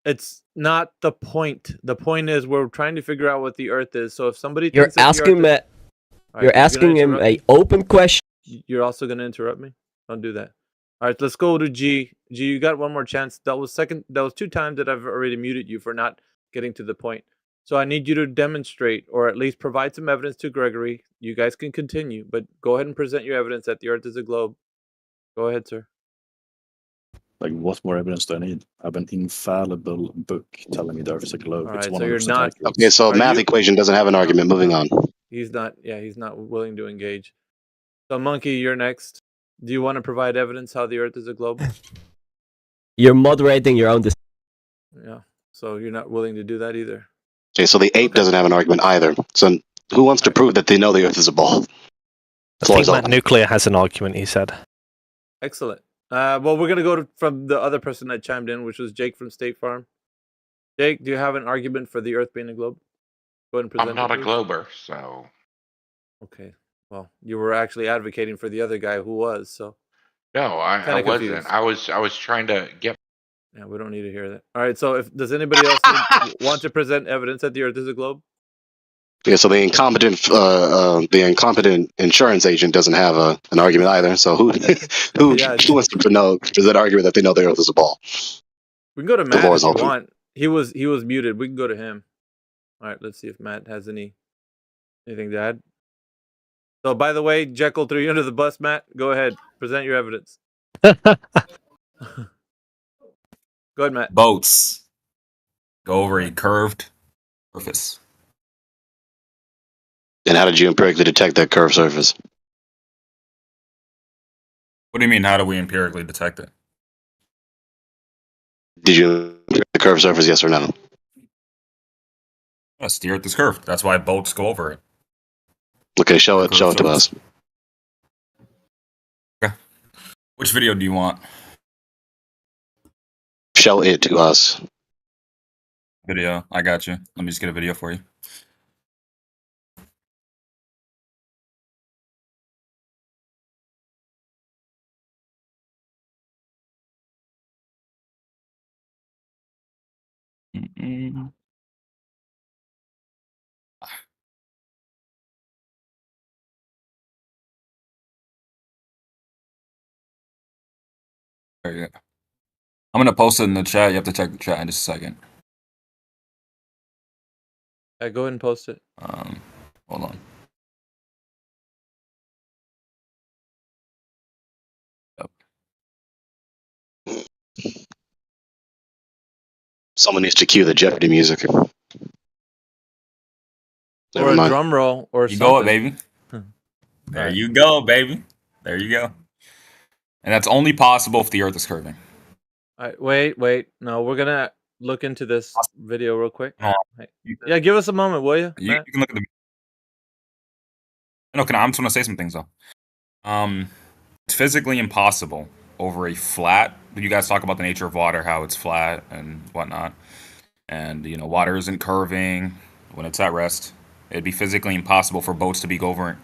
It's not the point. The point is we're trying to figure out what the Earth is. So if somebody You're thinks that the asking Earth me. is... All right, You're gonna asking him interrupt a me? open question. You're also gonna interrupt me? Don't do that. All right, let's go to G. G, you got one more chance. That was 2 times that I've already muted you for not getting to the point. So I need you to demonstrate, or at least provide some evidence to Gregory. You guys can continue, but go ahead and present your evidence that the Earth is a globe. Go ahead, sir. Like, what more evidence do I need? I have an infallible book telling me the Earth is a globe. All It's right, 100% so you're not. accurate. Okay, so Are math you- equation doesn't have an argument. Moving on. He's not. Yeah, he's not willing to engage. So, Monkey, you're next. Do you want to provide evidence how the Earth is a globe? You're moderating your own. Yeah. So you're not willing to do that either. Okay, so the ape doesn't have an argument either. So who wants to prove that they know the Earth is a ball? I think Matt Nuclear has an argument, he said. Excellent. Well, we're gonna go from the other person that chimed in, which was Jake from State Farm. Jake, do you have an argument for the Earth being a globe? Go ahead and present. I'm not it, a please. glober, so Okay. Well, you were actually advocating for the other guy who was. So no, I Kinda wasn't. confused. I was trying to get. yeah, we don't need to hear that. All right. So, does anybody else want to present evidence that the Earth is a globe? Yeah, so the incompetent insurance agent doesn't have an argument either. So who Yeah. who wants to present argument that they know the Earth is a ball? We can go to The Matt floor if is you open. want. He was muted. We can go to him. All right. Let's see if Matt has anything to add. So, by the way, Jekyll threw you under the bus, Matt. Go ahead. Present your evidence. Go ahead, Matt. Boats go over a curved surface. And how did you empirically detect that curved surface? What do you mean? How do we empirically detect it? Did you empiric the curved surface? Yes or no? Yes, the Earth is curved. That's why boats go over it. Okay, show it to us. Which video do you want? Show it to us. Video. I got you. Let me just get a video for you. Mm-mm. There you go. I'm gonna post it in the chat. You have to check the chat in just a second. Go ahead and post it. Hold on. Someone needs to cue the Jeopardy music. Or Never a mind. drum roll or You something. go, baby. There you go, baby. There you go. And that's only possible if the Earth is curving. All right, wait. No, we're gonna look into this video real quick. No, Yeah, give us a moment, will you? You can look at the. No, I'm just gonna say some things though. It's physically impossible over a flat. You guys talk about the nature of water, how it's flat and whatnot, and water isn't curving when it's at rest. It'd be physically impossible for boats to be going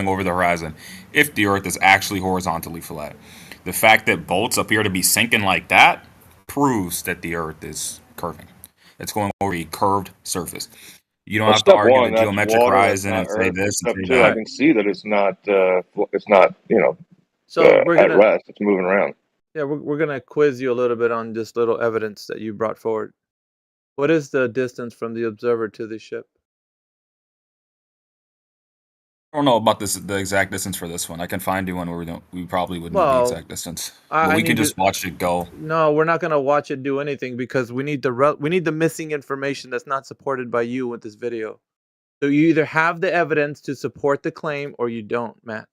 over the horizon if the Earth is actually horizontally flat. The fact that boats appear to be sinking like that proves that the Earth is curving. It's going over a curved surface. You don't have to argue the geometric horizon and say this and say that. I can see that it's not So we're at gonna rest. It's moving around. Yeah, we're gonna quiz you a little bit on this little evidence that you brought forward. What is the distance from the observer to the ship? I don't know about the exact distance for this one. I can find you one where we probably wouldn't know the Well, exact distance. I But we need can to- just watch it go. No, we're not gonna watch it do anything because we need the missing information that's not supported by you with this video. So you either have the evidence to support the claim or you don't, Matt.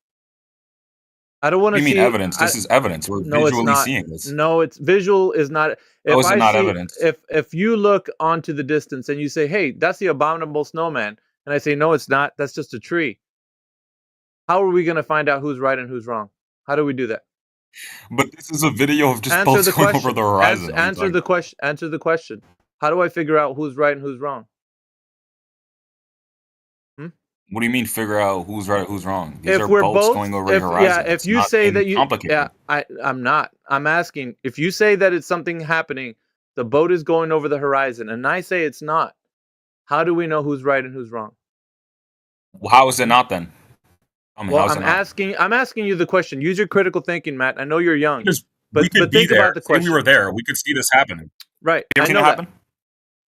I don't want What to do you see mean evidence? This is evidence. We're No, it's visually not. seeing this. No, it's visual is not. How is it not evidence? If you look onto the distance and you say, "Hey, that's the abominable snowman," and I say, "No, it's not. That's just a tree." How are we going to find out who's right and who's wrong? How do we do that? But this is a video of just Answer boats the going question. over the horizon. What are you Answer talking the about? question. Answer the question. How do I figure out who's right and who's wrong? What do you mean figure out who's right, who's wrong? These If are we're boats both, going over a if, horizon. yeah, if It's you not say that you, complicated. yeah, I'm not. I'm asking if you say that it's something happening, the boat is going over the horizon, and I say it's not. How do we know who's right and who's wrong? Well, how is it not then? I mean, Well, how is it not? I'm asking you the question. Use your critical thinking, Matt. I know you're young, we could be think there. about the Say question. we were there. We could see this happening. Right. You ever I seen know that that. happen?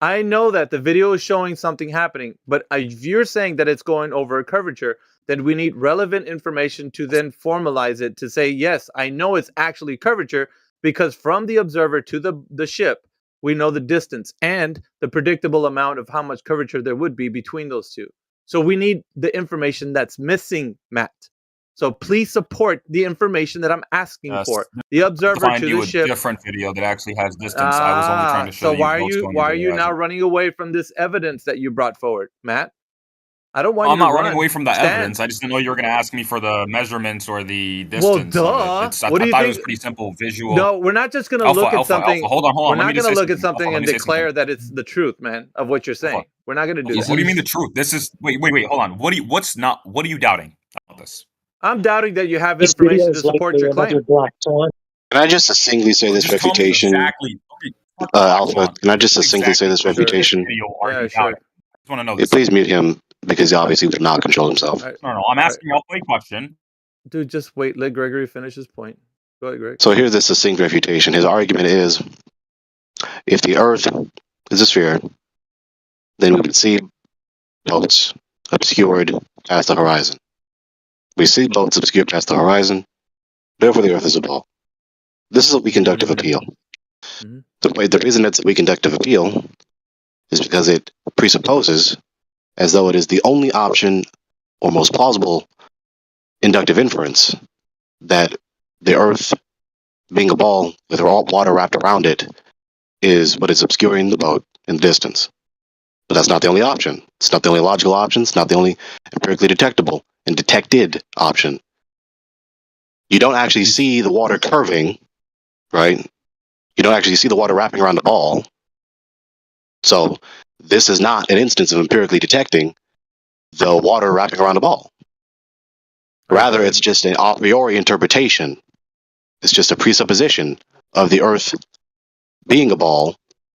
I know that the video is showing something happening, but if you're saying that it's going over a curvature, then we need relevant information to then formalize it to say, yes, I know it's actually curvature because from the observer to the ship, we know the distance and the predictable amount of how much curvature there would be between those two. So we need the information that's missing, Matt. So please support the information that I'm asking for. The observer Find to you the a ship. different video that actually has distance. I was only trying to show So you. why are boats you going why over are the you now horizon. running away from this evidence that you brought forward, Matt? I don't want I'm you to not running run. away from the Stand. evidence. I just didn't know you were going to ask me for the measurements or the Well, distance. of duh. it. I What do you thought it think? was pretty simple visual. No, we're not just gonna Alpha, look at Alpha, something. Alpha. Hold on. We're Let not me just gonna say look at something. something Alpha, let and me say declare something. that it's the truth, man, of what you're saying. We're not gonna do What that. do you mean the truth? This is wait. Hold on. What are you doubting about this? I'm doubting that you have This information video to is support likely your another claim. black swan. Can I just succinctly say this Just tell me refutation? exactly. Alpha, can I just What succinctly say exactly this from this refutation? video are Yeah, you sure. doubting? I just want to know Yeah, this. please mute him because he obviously would not control himself. No, I'm asking Alpha a question. Dude, just wait. Let Gregory finish his point. Go ahead, Greg. So here's the succinct refutation. His argument is, if the Earth is a sphere, then we would see boats obscured past the horizon. We see boats obscured past the horizon, therefore the Earth is a ball. This is a weak-inductive appeal. The reason it's a weak-inductive appeal is because it presupposes, as though it is the only option or most plausible inductive inference, that the Earth, being a ball with water wrapped around it, is what is obscuring the boat in the distance. But that's not the only option. It's not the only logical option. It's not the only empirically detectable and detected option. you don't actually see the water curving, right? You don't actually see the water wrapping around the ball. So this is not an instance of empirically detecting the water wrapping around the ball. Rather, it's just an a priori interpretation. It's just a presupposition of the Earth being a ball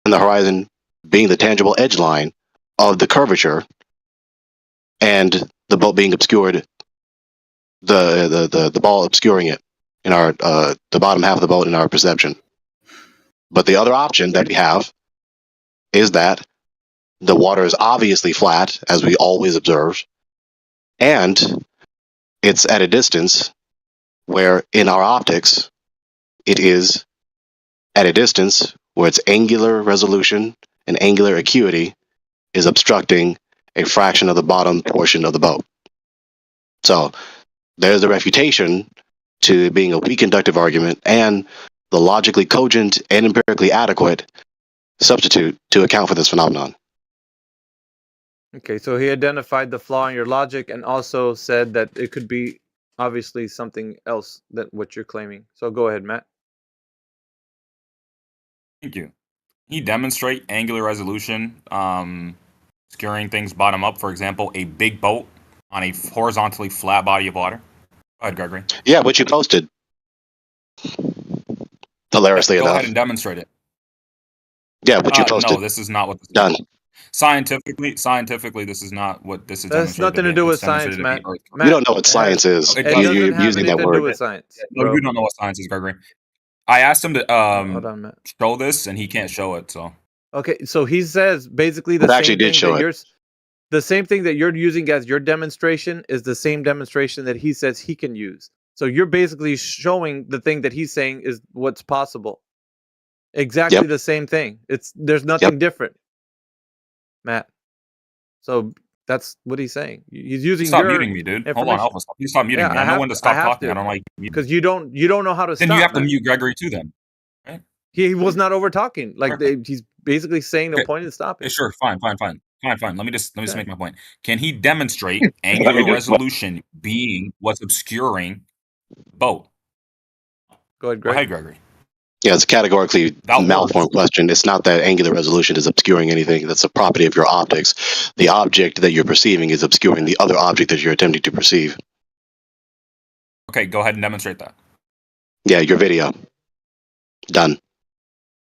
and the horizon being the tangible edge line of the curvature, and the boat being obscured, the ball obscuring it in our the bottom half of the boat in our perception. But the other option that we have is that the water is obviously flat, as we always observe, and it's at a distance where in our optics it is at a distance where its angular resolution and angular acuity is obstructing a fraction of the bottom portion of the boat. So there's the refutation to being a weak inductive argument and the logically cogent and empirically adequate substitute to account for this phenomenon. Okay, so he identified the flaw in your logic and also said that it could be obviously something else than what you're claiming. So go ahead, Matt. Thank you. He demonstrate angular resolution, securing things bottom up. For example, a big boat on a horizontally flat body of water. Go ahead, Gregory. Yeah, what you posted. Hilariously Go enough. ahead and demonstrate it. Yeah, what you posted. No, this is not what this Done. Scientifically, this is not what this is. That's nothing to do with science, Matt. You don't know what science is. You're using that word. With science, no, you don't know what science is, Gregory. I asked him to Hold on, Matt. show this, and he can't show it. So okay, so he says basically the It same actually did thing show that it. you're the same thing that you're using as your demonstration is the same demonstration that he says he can use. So you're basically showing the thing that he's saying is what's possible. Exactly the same thing. There's nothing different, Matt. So that's what he's saying. He's using stop your muting me, dude. Hold on, information. Alpha. Please stop muting me. I know when to stop talking. I don't like because you don't know how to Then stop. you have to Matt. mute Gregory too. Then He was not over talking. Like he's basically saying the point is stopping. sure, fine. Let me just make my point. Can he demonstrate angular resolution being what's obscuring boat? Go ahead, Greg. Go ahead, Gregory. Yeah, it's a categorically malformed question. It's not that angular resolution is obscuring anything. That's a property of your optics. The object that you're perceiving is obscuring the other object that you're attempting to perceive. Okay, go ahead and demonstrate that. Yeah, your video. Done.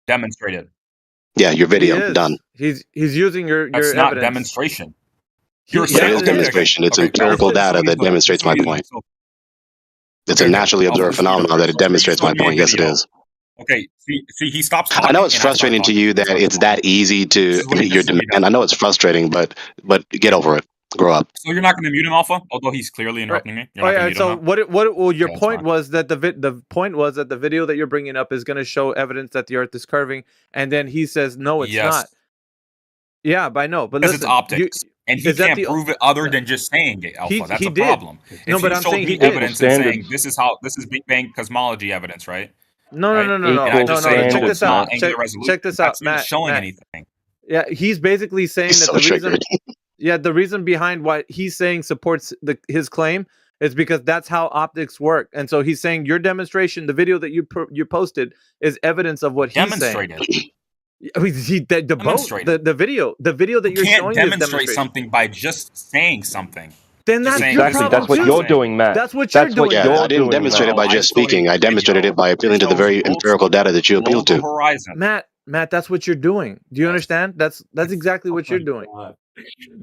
Demonstrate it. Yeah, your video. Done. He's using your That's not evidence. demonstration. It is demonstration. It's empirical data that demonstrates my point. It's a naturally observed phenomenon that it demonstrates my point. Yes, it is. Okay, see, he stops talking. I know it's frustrating to you that it's that easy to meet your demand. I know it's frustrating, but get over it. Grow up. So you're not going to mute him, Alpha? Although he's clearly interrupting me. You're not gonna mute So him now? well, your point was that the point was that the video that you're bringing up is going to show evidence that the Earth is curving, and then he says no, it's not. Yeah, but I know. But Because listen, it's optics. And he can't prove it other than just saying it, Alpha. That's he a did. problem. No, If but he I'm showed saying me he did. evidence and saying this is Big Bang cosmology evidence, right? No. Check this out. Check this out, That's not Matt. showing Matt. anything. Yeah, he's basically saying He's that so the reason. triggered. Yeah, the reason behind why he's saying supports his claim is because that's how optics work, and so he's saying your demonstration, the video that you posted, is evidence of what he's saying. Demonstrate it. The boat, the video that You you're can't showing demonstrate is something by just saying something. Then that's Just your saying problem That's what too. you're doing, Matt. That's what you're doing. Yeah, I didn't demonstrate it by just speaking. I demonstrated it by appealing to the very empirical data that you appeal to. Horizon. Matt, that's what you're doing. Do you understand? That's exactly what you're doing.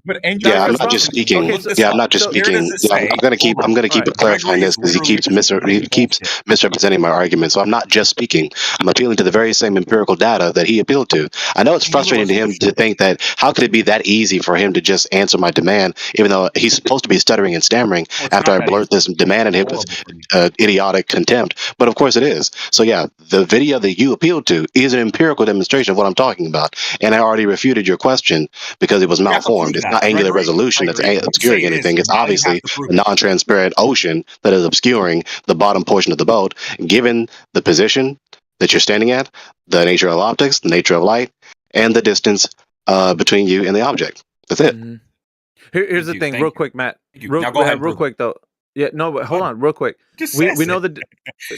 But Yeah, I'm not just speaking. I'm not just speaking. I'm gonna keep clarifying this because he keeps misrepresenting my argument. So I'm not just speaking. I'm appealing to the very same empirical data that he appealed to. I know it's frustrating to him to think that how could it be that easy for him to just answer my demand, even though he's supposed to be stuttering and stammering after I blurt this demand at him with idiotic contempt. But of course it is. So yeah, the video that you appealed to is an empirical demonstration of what I'm talking about, and I already refuted your question because it was malformed. It's not angular resolution that's obscuring anything. It's obviously a non-transparent ocean that is obscuring the bottom portion of the boat, given the position that you're standing at, the nature of optics, the nature of light, and the distance between you and the object. That's it. Here's the thing, real quick, Matt. Real quick though. Yeah, no, but hold on, real quick. We know the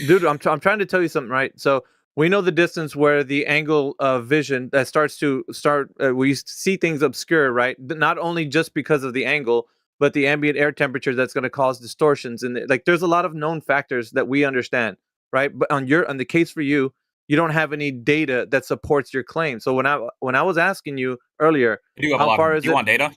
dude. I'm trying to tell you something, right? So we know the distance where the angle of vision that we see things obscure, right? Not only just because of the angle, but the ambient air temperature that's going to cause distortions, and like there's a lot of known factors that we understand, right? But on the case for you, you don't have any data that supports your claim. So when I was asking you earlier, how far is it? Do you want data?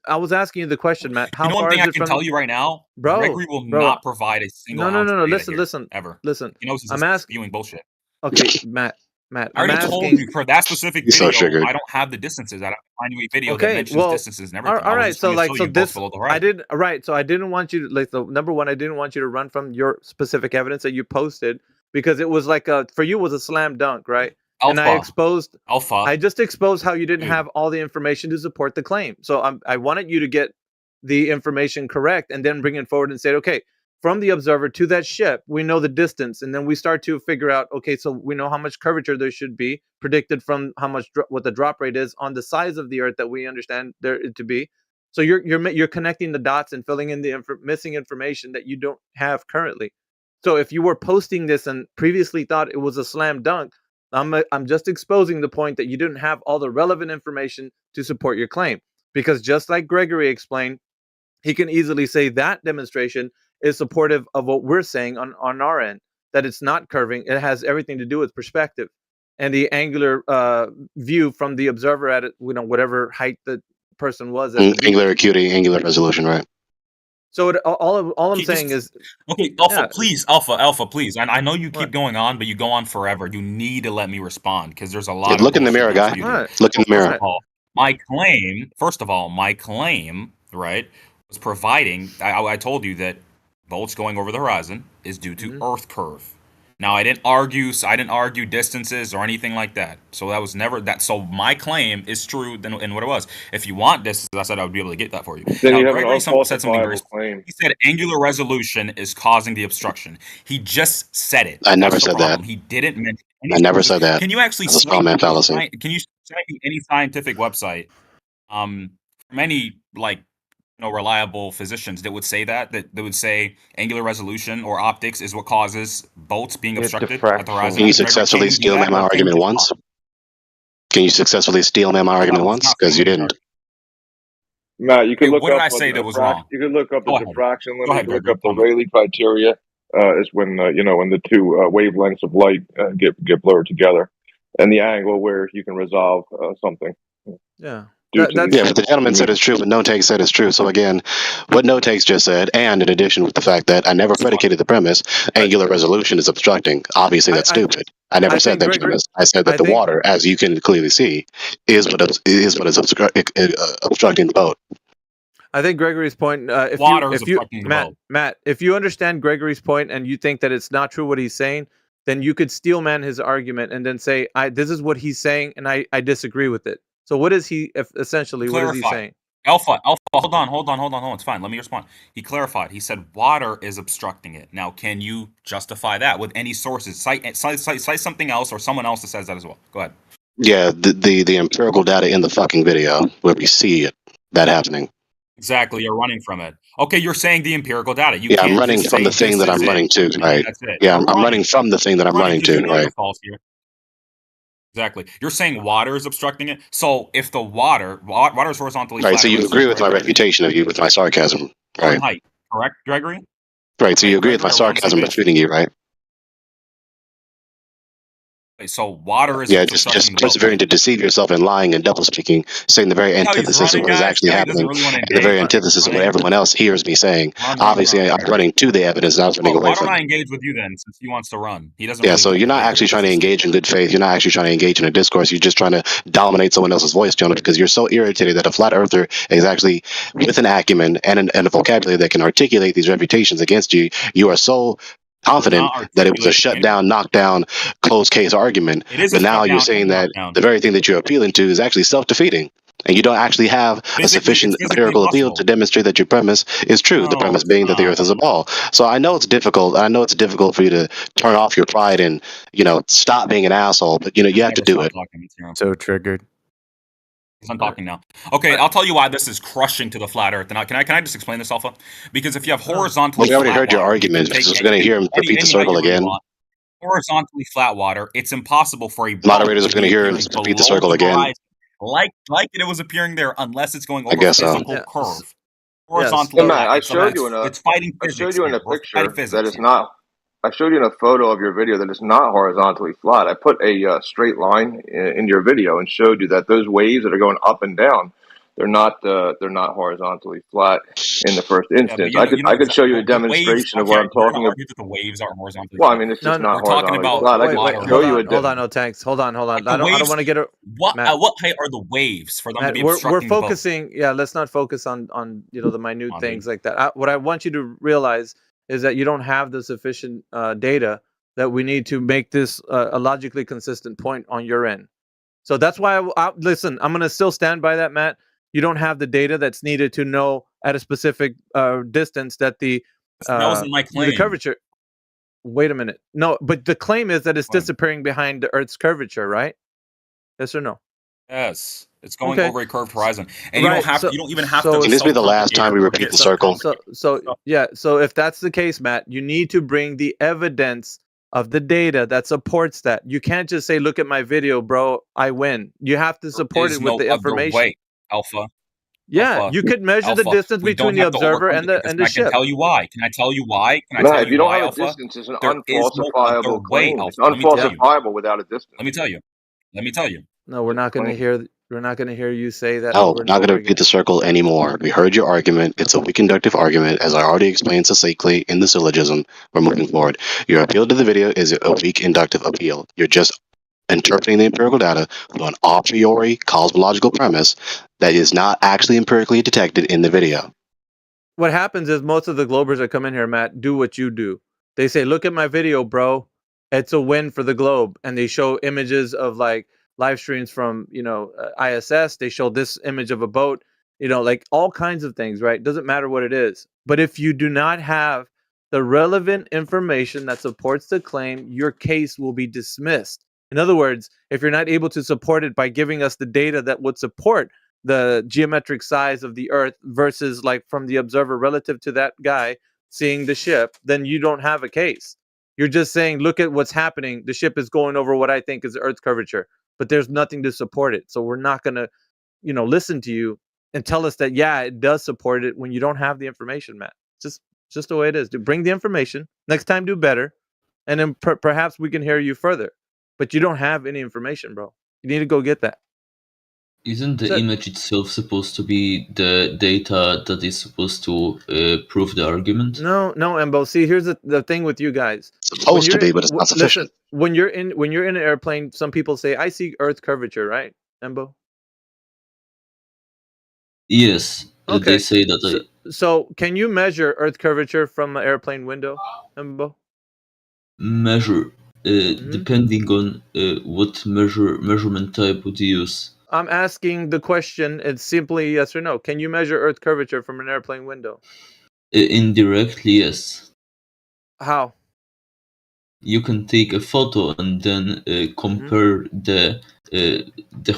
I was asking you the question, Matt. How You know one far thing is I it can from? tell you right now, Bro, Gregory will not provide a single No. ounce of data Listen, here, listen, ever. listen. He knows he's I'm just spewing bullshit. Okay, Matt. I I'm already told asking. you for that specific He's so video, triggered. I don't have the distances. I don't find you a video that Okay, mentions well, distances and everything. all right. So like, so both this, below the I horizon. did right. So I didn't want you to like the number one. I didn't want you to run from your specific evidence that you posted because it was like for you was a slam dunk, right? And I just exposed how you didn't have all the information to support the claim. So I wanted you to get the information correct and then bring it forward and say, okay, from the observer to that ship, we know the distance, and then we start to figure out, okay, so we know how much curvature there should be predicted from how much what the drop rate is on the size of the Earth that we understand there to be. So you're connecting the dots and filling in the missing information that you don't have currently. So if you were posting this and previously thought it was a slam dunk, I'm just exposing the point that you didn't have all the relevant information to support your claim. Because just like Gregory explained, he can easily say that demonstration is supportive of what we're saying on our end, that it's not curving. It has everything to do with perspective and the angular view from the observer at whatever height the person was. Angular acuity, angular resolution, right? So all I'm saying is, okay, Alpha, please, Alpha, please. I know you keep going on, but you go on forever. You need to let me respond because there's a lot. Look in the mirror, guy. Look in the mirror. First of all, my claim, right, was providing. I told you that bolts going over the horizon is due to Earth curve. Now I didn't argue distances or anything like that. So that was never that. So my claim is true in what it was. If you want distances, I said I would be able to get that for you. Then now, you have Gregory an said something very. claim. He said angular resolution is causing the obstruction. He just said it. I never said that. He didn't mention. I never said that. Can you actually? That's a straw man fallacy. Can you cite me any scientific website? Many reliable physicians that would say that they would say angular resolution or optics is what causes bolts being obstructed at the horizon. Can you successfully steal my argument once? Can you successfully steal my argument once? Because you didn't. Matt, you can look what up. did I say that was wrong? You can look up the diffraction limit. Go ahead, You can look up the Rayleigh criteria. Is when when the two wavelengths of light get blurred together, and the angle where you can resolve something. Yeah. But the gentleman said it's true, but No Takes said it's true. So again, what No Takes just said, and in addition with the fact that I never predicated the premise, angular resolution is obstructing. Obviously, that's stupid. I never said that premise. I said that the water, as you can clearly see, is what is obstructing the boat. I think Gregory's point. Matt, if you understand Gregory's point and you think that it's not true what he's saying, then you could steel man his argument and then say, "This is what he's saying, and I disagree with it." So what is he essentially? Clarify. What is he saying? Alpha, hold on. It's fine. Let me respond. He clarified. He said water is obstructing it. Now, can you justify that with any sources? Cite something else or someone else that says that as well. Go ahead. Yeah, the empirical data in the fucking video where we see that happening. Exactly. You're running from it. Okay, you're saying the empirical data. I'm running from the thing that I'm running to, right? Yeah, I'm running from the thing that I'm running to, right? Exactly. You're saying water is obstructing it. So if the water is horizontally right, flat, so you agree with my refutation of you with my sarcasm, right? Height, correct, Gregory? Right, so you agree with my sarcasm refuting you, right? So water is just persevering to deceive yourself and lying and double speaking, saying the very antithesis of what is actually happening, and the very antithesis of what everyone else hears me saying. Obviously, I'm running to the evidence, and I was running away from it. Why don't I engage with you then, since he wants to run? He doesn't. Yeah, so you're not actually trying to engage in good faith. You're not actually trying to engage in a discourse. You're just trying to dominate someone else's voice, Jonah, because you're so irritated that a flat earther is actually with an acumen and a vocabulary that can articulate these reputations against you. You are so confident that it was a shutdown, knockdown, closed case argument, but now you're saying that the very thing that you're appealing to is actually self-defeating, and you don't actually have a sufficient empirical appeal to demonstrate that your premise is true. The premise being that the Earth is a ball. So I know it's difficult. I know it's difficult for you to turn off your pride and stop being an asshole, but you have to do it. So triggered. Because I'm talking now. Okay, I'll tell you why this is crushing to the flat Earth. And can I just explain this, Alpha? Because if you have horizontally We already flat heard your water, argument. you can Just take going to hear him repeat the circle again. horizontally flat water, it's impossible for a Moderators bubble are going to hear him appearing repeat the below circle the again. horizon, like it was appearing there, unless it's going I over a guess so. physical curve. Yeah, Horizontally Matt, flat. I It's, showed you in it's fighting I physics. showed you in here. a We're fighting picture physics that is here. not. I showed you in a photo of your video that is not horizontally flat. I put a straight line in your video and showed you that those waves that are going up and down, they're not horizontally flat in the first Yeah, but instance. I could show you a the waves. demonstration of Okay, what I'm you're going talking to about. argue that the waves are horizontally Well, I flat. mean, it's just not We're talking horizontally about flat. I could water. show you a hold on, no tanks. Hold on. Like I the don't waves. want to get it. What Matt, at what height are the waves for them to Matt, be we're obstructing the boat? focusing. Yeah, let's not focus on the minute things like that. What I want you to realize is that you don't have the sufficient data that we need to make this a logically consistent point on your end. So that's why listen. I'm gonna still stand by that, Matt. You don't have the data that's needed to know at a specific distance that that wasn't my claim. the curvature. Wait a minute. No, but the claim is that it's disappearing behind the Earth's curvature, right? Yes or no? Yes, it's going over a curved horizon, and you Right, don't have. so- you don't even have so- to. Can this be the last time we repeat the circle? So if that's the case, Matt, you need to bring the evidence of the data that supports that. You can't just say, "Look at my video, bro. I win." You have to support it with the information. Way, Alpha. Yeah, Alpha, you could measure the Alpha. distance We between don't the have to observer overcomplicate and the this, and the I can ship. tell you why. Can I tell you why? Can I Matt, tell if you you don't why, have a Alpha? distance, it's an There is no unfalsifiable other way, claim. Alpha. It's Let me tell you. unfalsifiable without a distance. Let me tell you. Let me tell you. No, we're not going to hear. We're not going to hear you say that. No, over we're and not going to over repeat the circle anymore. We heard your argument. It's a weak inductive argument, as I already explained succinctly in the syllogism. We're moving forward. Your appeal to the video is a weak inductive appeal. You're just interpreting the empirical data from an a priori cosmological premise that is not actually empirically detected in the video. What happens is most of the Globers that come in here, Matt, do what you do. They say, "Look at my video, bro. It's a win for the globe," and they show images of like live streams from ISS. They show this image of a boat, like all kinds of things, right? Doesn't matter what it is. But if you do not have the relevant information that supports the claim, your case will be dismissed. In other words, if you're not able to support it by giving us the data that would support the geometric size of the Earth versus like from the observer relative to that guy seeing the ship, then you don't have a case. You're just saying, look at what's happening. The ship is going over what I think is the Earth's curvature, but there's nothing to support it. So we're not going to, listen to you and tell us that, yeah, it does support it when you don't have the information, Matt. Just the way it is. Bring the information. Next time, do better. And then perhaps we can hear you further. But you don't have any information, bro. You need to go get that. Isn't the image itself supposed to be the data that is supposed to prove the argument? No, Embo. See, here's the thing with you guys. Supposed to be, but it's not sufficient. Listen, when you're in an airplane, some people say, "I see Earth curvature," right, Embo? Yes, they say that. So, can you measure Earth curvature from an airplane window, Embo? Measure, depending on what measurement type would you use. I'm asking the question. It's simply yes or no. Can you measure Earth curvature from an airplane window? Indirectly, yes. How? You can take a photo and then compare the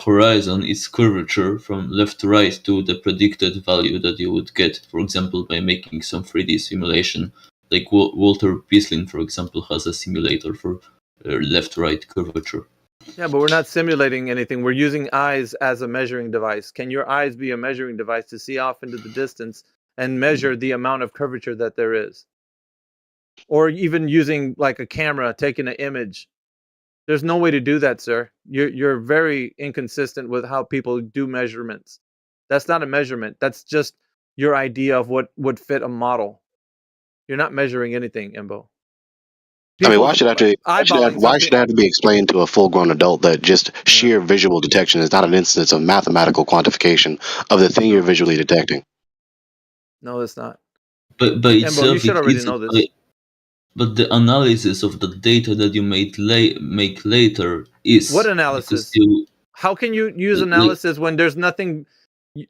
horizon, its curvature from left to right to the predicted value that you would get. For example, by making some 3D simulation, like Walter Pieslin, for example, has a simulator for left-right curvature. Yeah, but we're not simulating anything. We're using eyes as a measuring device. Can your eyes be a measuring device to see off into the distance and measure the amount of curvature that there is? Or even using like a camera, taking an image. There's no way to do that, sir. You're very inconsistent with how people do measurements. That's not a measurement. That's just your idea of what would fit a model. You're not measuring anything, Embo. I mean, why should it have to be explained to a full-grown adult that just sheer visual detection is not an instance of mathematical quantification of the thing you're visually detecting? No, it's not. But Embo, itself, you should already know this. But the analysis of the data that you make later is what analysis? How can you use analysis when there's nothing?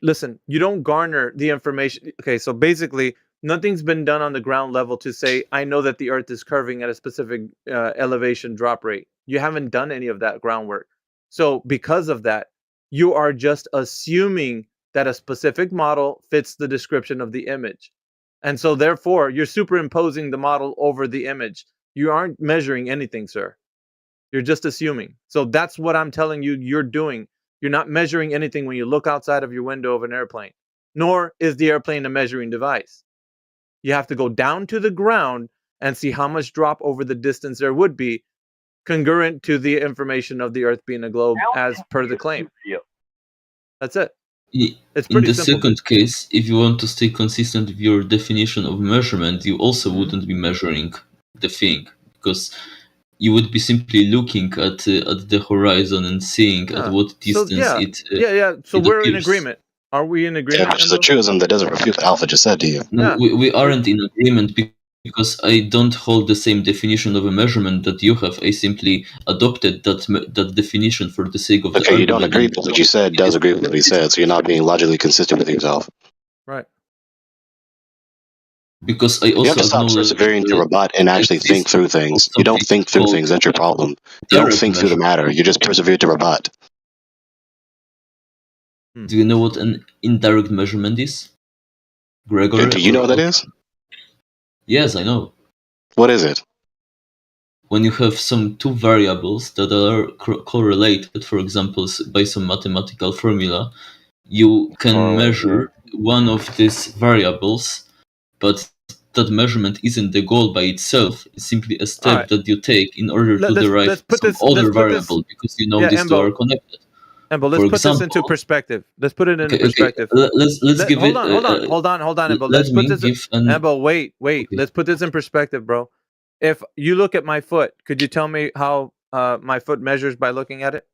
Listen, you don't garner the information. Okay, so basically, nothing's been done on the ground level to say, I know that the Earth is curving at a specific elevation drop rate. You haven't done any of that groundwork. So because of that, You are just assuming that a specific model fits the description of the image. And so therefore, you're superimposing the model over the image. You aren't measuring anything, sir. You're just assuming. So that's what I'm telling you you're doing. You're not measuring anything when you look outside of your window of an airplane, nor is the airplane a measuring device. You have to go down to the ground and see how much drop over the distance there would be congruent to the information of the Earth being a globe as per the claim. That's it. It's In pretty the simple. second case, if you want to stay consistent with your definition of measurement, you also wouldn't be measuring the thing, because you would be simply looking at the horizon and seeing at what distance So it we're in appears. agreement. Are we in Yeah, agreement? which is a truism that doesn't refute what Alpha just said to you. No, we aren't in agreement because I don't hold the same definition of a measurement that you have. I simply adopted that definition for the sake of the Okay, you don't argument. agree, but what you said does agree with what he said, so you're not being logically consistent with yourself. Right. Because I You have also to stop acknowledge persevering to rebut and actually think through things. You don't think through things, that's your problem. You don't think through the matter, you just persevere to rebut. Do you know what an indirect measurement is, Gregor? Do you know what that is? Yes, I know. What is it? When you have some two variables that are correlated, for example, by some mathematical formula, you can measure one of these variables, but that measurement isn't the goal by itself. It's simply a step that you take in order to derive some other variable, because you know these two are connected. Embo, let's put this into perspective. Let's put it into perspective. Let's give it. Hold on, Embo. Let's put this. Embo, wait. Okay. Let's put this in perspective, bro. If you look at my foot, could you tell me how my foot measures by looking at it?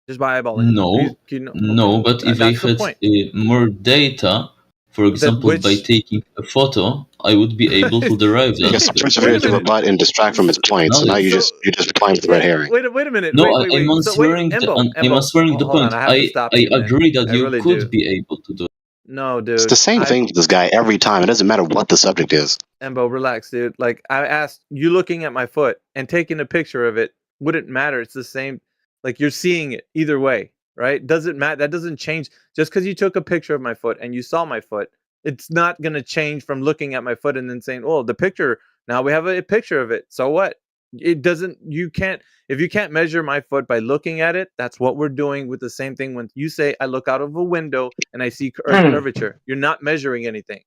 Just by eyeballing. No. But if I had more data, for example, by taking a photo, I would be able to derive that. Yes, persevere to rebut and distract from its points. So now you just replying to the red herring. Wait a minute. No, wait. I'm answering the point. I agree that you really could be able to do it. No, dude. It's the same thing with this guy every time. It doesn't matter what the subject is. Embo, relax, dude. Like, I asked you looking at my foot and taking a picture of it wouldn't matter. It's the same. Like, you're seeing it either way, right? Doesn't matter. That doesn't change. Just because you took a picture of my foot and you saw my foot, it's not going to change from looking at my foot and then saying, oh, the picture, now we have a picture of it. So what? It doesn't, if you can't measure my foot by looking at it, that's what we're doing with the same thing. When you say, I look out of a window and I see curvature, you're not measuring anything.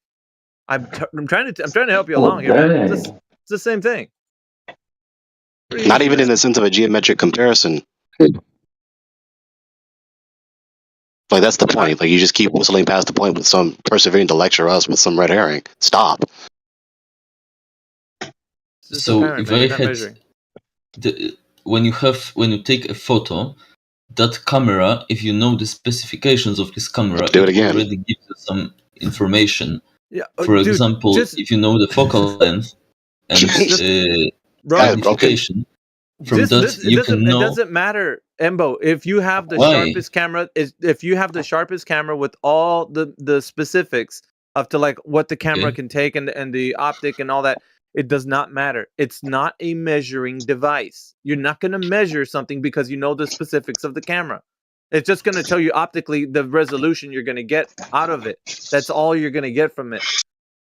I'm trying to help you along here. Man. It's the same thing. Not even in the sense of a geometric comparison. Like, that's the point. Like, you just keep whistling past the point with some persevering to lecture us with some red herring. Stop. So if I had when you take a photo, that camera, if you know the specifications of this camera, do it again. Already gives you some information. Yeah, for example, if you know the focal length and magnification, from that you can know. It doesn't matter, Embo. If you have the sharpest camera, if you have the sharpest camera with all the specifics of to like what the camera can take and the optic and all that, it does not matter. It's not a measuring device. You're not going to measure something because you know the specifics of the camera. It's just going to tell you optically the resolution you're going to get out of it. That's all you're going to get from it.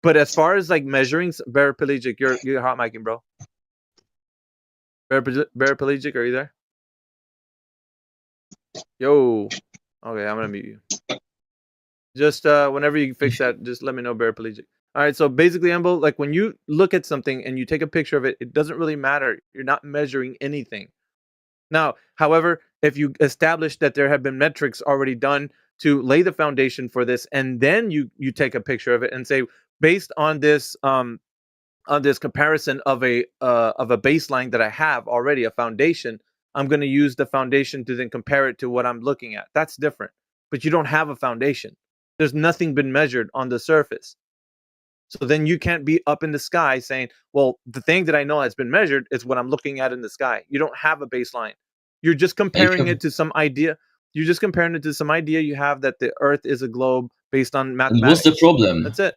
But as far as like measuring, Paraplegic, you're hot micing, bro. Paraplegic, are you there? Yo. Okay, I'm going to mute you. Just whenever you fix that, just let me know, Paraplegic. All right, so basically, Embo, like when you look at something and you take a picture of it, it doesn't really matter. You're not measuring anything. Now, however, if you establish that there have been metrics already done to lay the foundation for this, and then you take a picture of it and say, based on this comparison of a baseline that I have already, a foundation, I'm going to use the foundation to then compare it to what I'm looking at. That's different. But you don't have a foundation. There's nothing been measured on the surface. So then you can't be up in the sky saying, well, the thing that I know has been measured is what I'm looking at in the sky. You don't have a baseline. You're just comparing it to some idea. You're just comparing it to some idea you have that the Earth is a globe based on mathematics. What's the problem? That's it.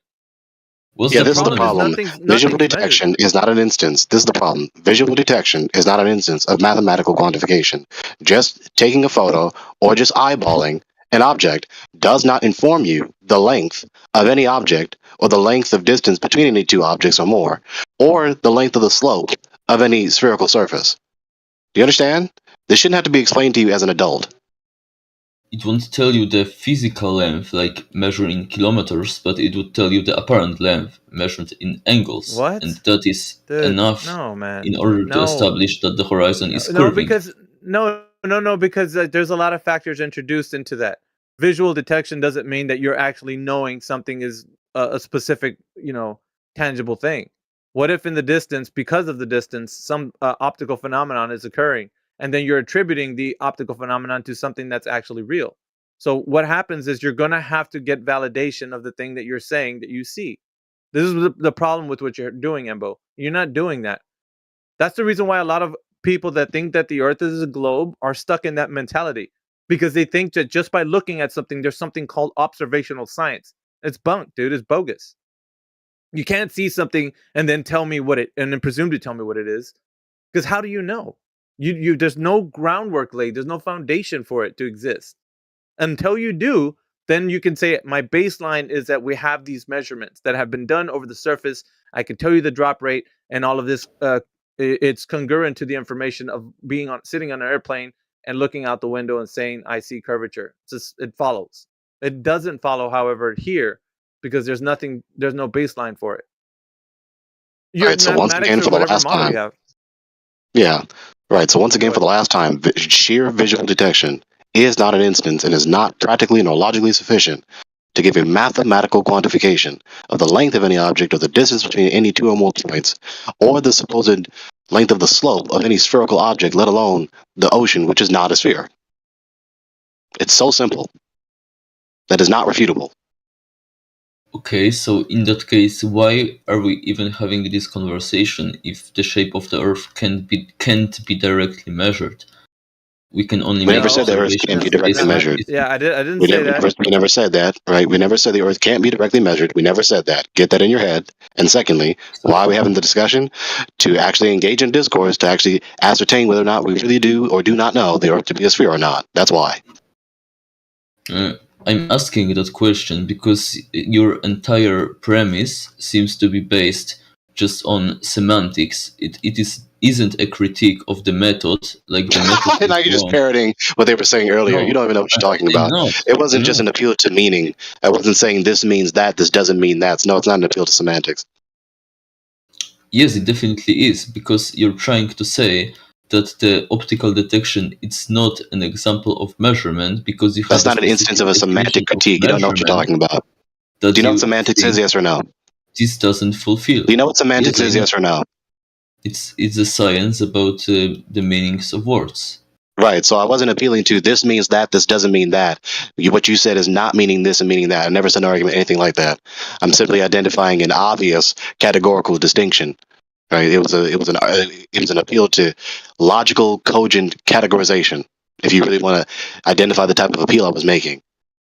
This is the problem. Visual detection is not an instance. This is the problem. Visual detection is not an instance of mathematical quantification. Just taking a photo or just eyeballing an object does not inform you the length of any object or the length of distance between any two objects or more, or the length of the slope of any spherical surface. Do you understand? This shouldn't have to be explained to you as an adult. It won't tell you the physical length, like measured in kilometers, but it would tell you the apparent length, measured in angles. What? And that is Dude, enough no, man. in order to No. establish that the horizon is No, curving. because because there's a lot of factors introduced into that. Visual detection doesn't mean that you're actually knowing something is a specific, tangible thing. What if in the distance, because of the distance, some optical phenomenon is occurring, and then you're attributing the optical phenomenon to something that's actually real? So what happens is you're going to have to get validation of the thing that you're saying that you see. This is the problem with what you're doing, Embo. You're not doing that. That's the reason why a lot of people that think that the Earth is a globe are stuck in that mentality, because they think that just by looking at something, there's something called observational science. It's bunk, dude. It's bogus. You can't see something and then tell me and then presume to tell me what it is, because how do you know? You there's no groundwork laid. There's no foundation for it to exist. Until you do, then you can say my baseline is that we have these measurements that have been done over the surface. I can tell you the drop rate and all of this. It's congruent to the information of sitting on an airplane and looking out the window and saying I see curvature. It follows. It doesn't follow, however, here, because there's no baseline for it. All right, so once again for the last time. Yeah, right. So once again for the last time, sheer visual detection is not an instance and is not practically nor logically sufficient to give a mathematical quantification of the length of any object or the distance between any two or more points, or the supposed length of the slope of any spherical object, let alone the ocean, which is not a sphere. It's so simple. That is not refutable. Okay, so in that case, why are we even having this conversation if the shape of the Earth can't be directly measured? We can only. We never said the Earth can't be directly measured. Yeah, I didn't say that. We never said that, right? We never said the Earth can't be directly measured. We never said that. Get that in your head. And secondly, why are we having the discussion? To actually engage in discourse, to actually ascertain whether or not we really do or do not know the Earth to be a sphere or not. That's why. I'm asking that question because your entire premise seems to be based just on semantics. It isn't a critique of the method, like the method. Now you're just parroting what they were saying earlier. You don't even know what you're talking about. It wasn't just an appeal to meaning. I wasn't saying this means that, this doesn't mean that. No, it's not an appeal to semantics. Yes, it definitely is, because you're trying to say that the optical detection, it's not an example of measurement because you have. That's not an instance of a semantic critique. You don't know what you're talking about. Do you know what semantics is? Yes or no? This doesn't fulfill. Do you know what semantics is? Yes or no? It's a science about the meanings of words. Right. So I wasn't appealing to this means that, this doesn't mean that. What you said is not meaning this and meaning that. I never said an argument, anything like that. I'm simply identifying an obvious categorical distinction. Right. It was an appeal to logical, cogent categorization. If you really want to identify the type of appeal I was making,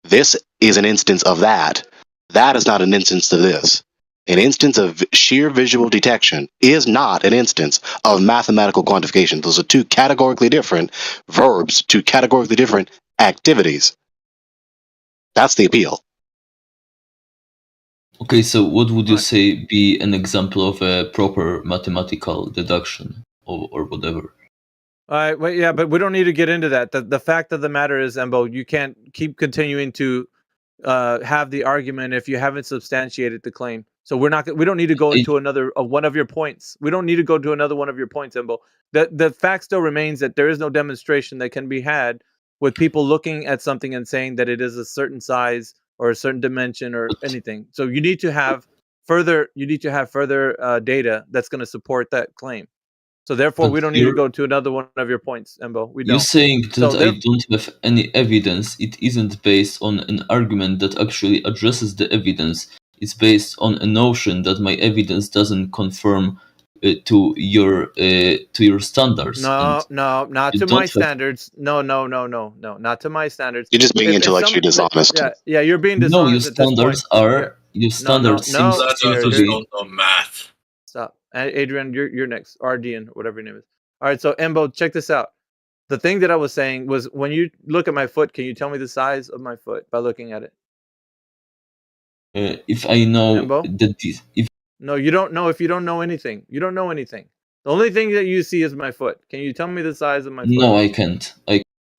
this is an instance of that. That is not an instance of this. An instance of sheer visual detection is not an instance of mathematical quantification. Those are two categorically different verbs, two categorically different activities. That's the appeal. Okay, so what would you say be an example of a proper mathematical deduction or whatever? All right, well, yeah, but we don't need to get into that. The fact of the matter is, Embo, you can't keep continuing to have the argument if you haven't substantiated the claim. So we don't need to go into another one of your points. We don't need to go to another one of your points, Embo. The fact still remains that there is no demonstration that can be had with people looking at something and saying that it is a certain size or a certain dimension or anything. So you need to have further data that's going to support that claim. So therefore, we don't need to go to another one of your points, Embo. We don't. You're saying that I don't have any evidence. It isn't based on an argument that actually addresses the evidence. It's based on a notion that my evidence doesn't conform to your standards. No, not to my standards. No, not to my standards. You're just being intellectually dishonest. Yeah, you're being dishonest. No, your your standard seems to be. Don't know math. Stop. Adrian, you're next. Ardian, whatever your name is. All right, so Embo, check this out. The thing that I was saying was, when you look at my foot, can you tell me the size of my foot by looking at it? If I know Embo? that this, if No, you don't know. If you don't know anything, you don't know anything. The only thing that you see is my foot. Can you tell me the size of my foot? no, I can't.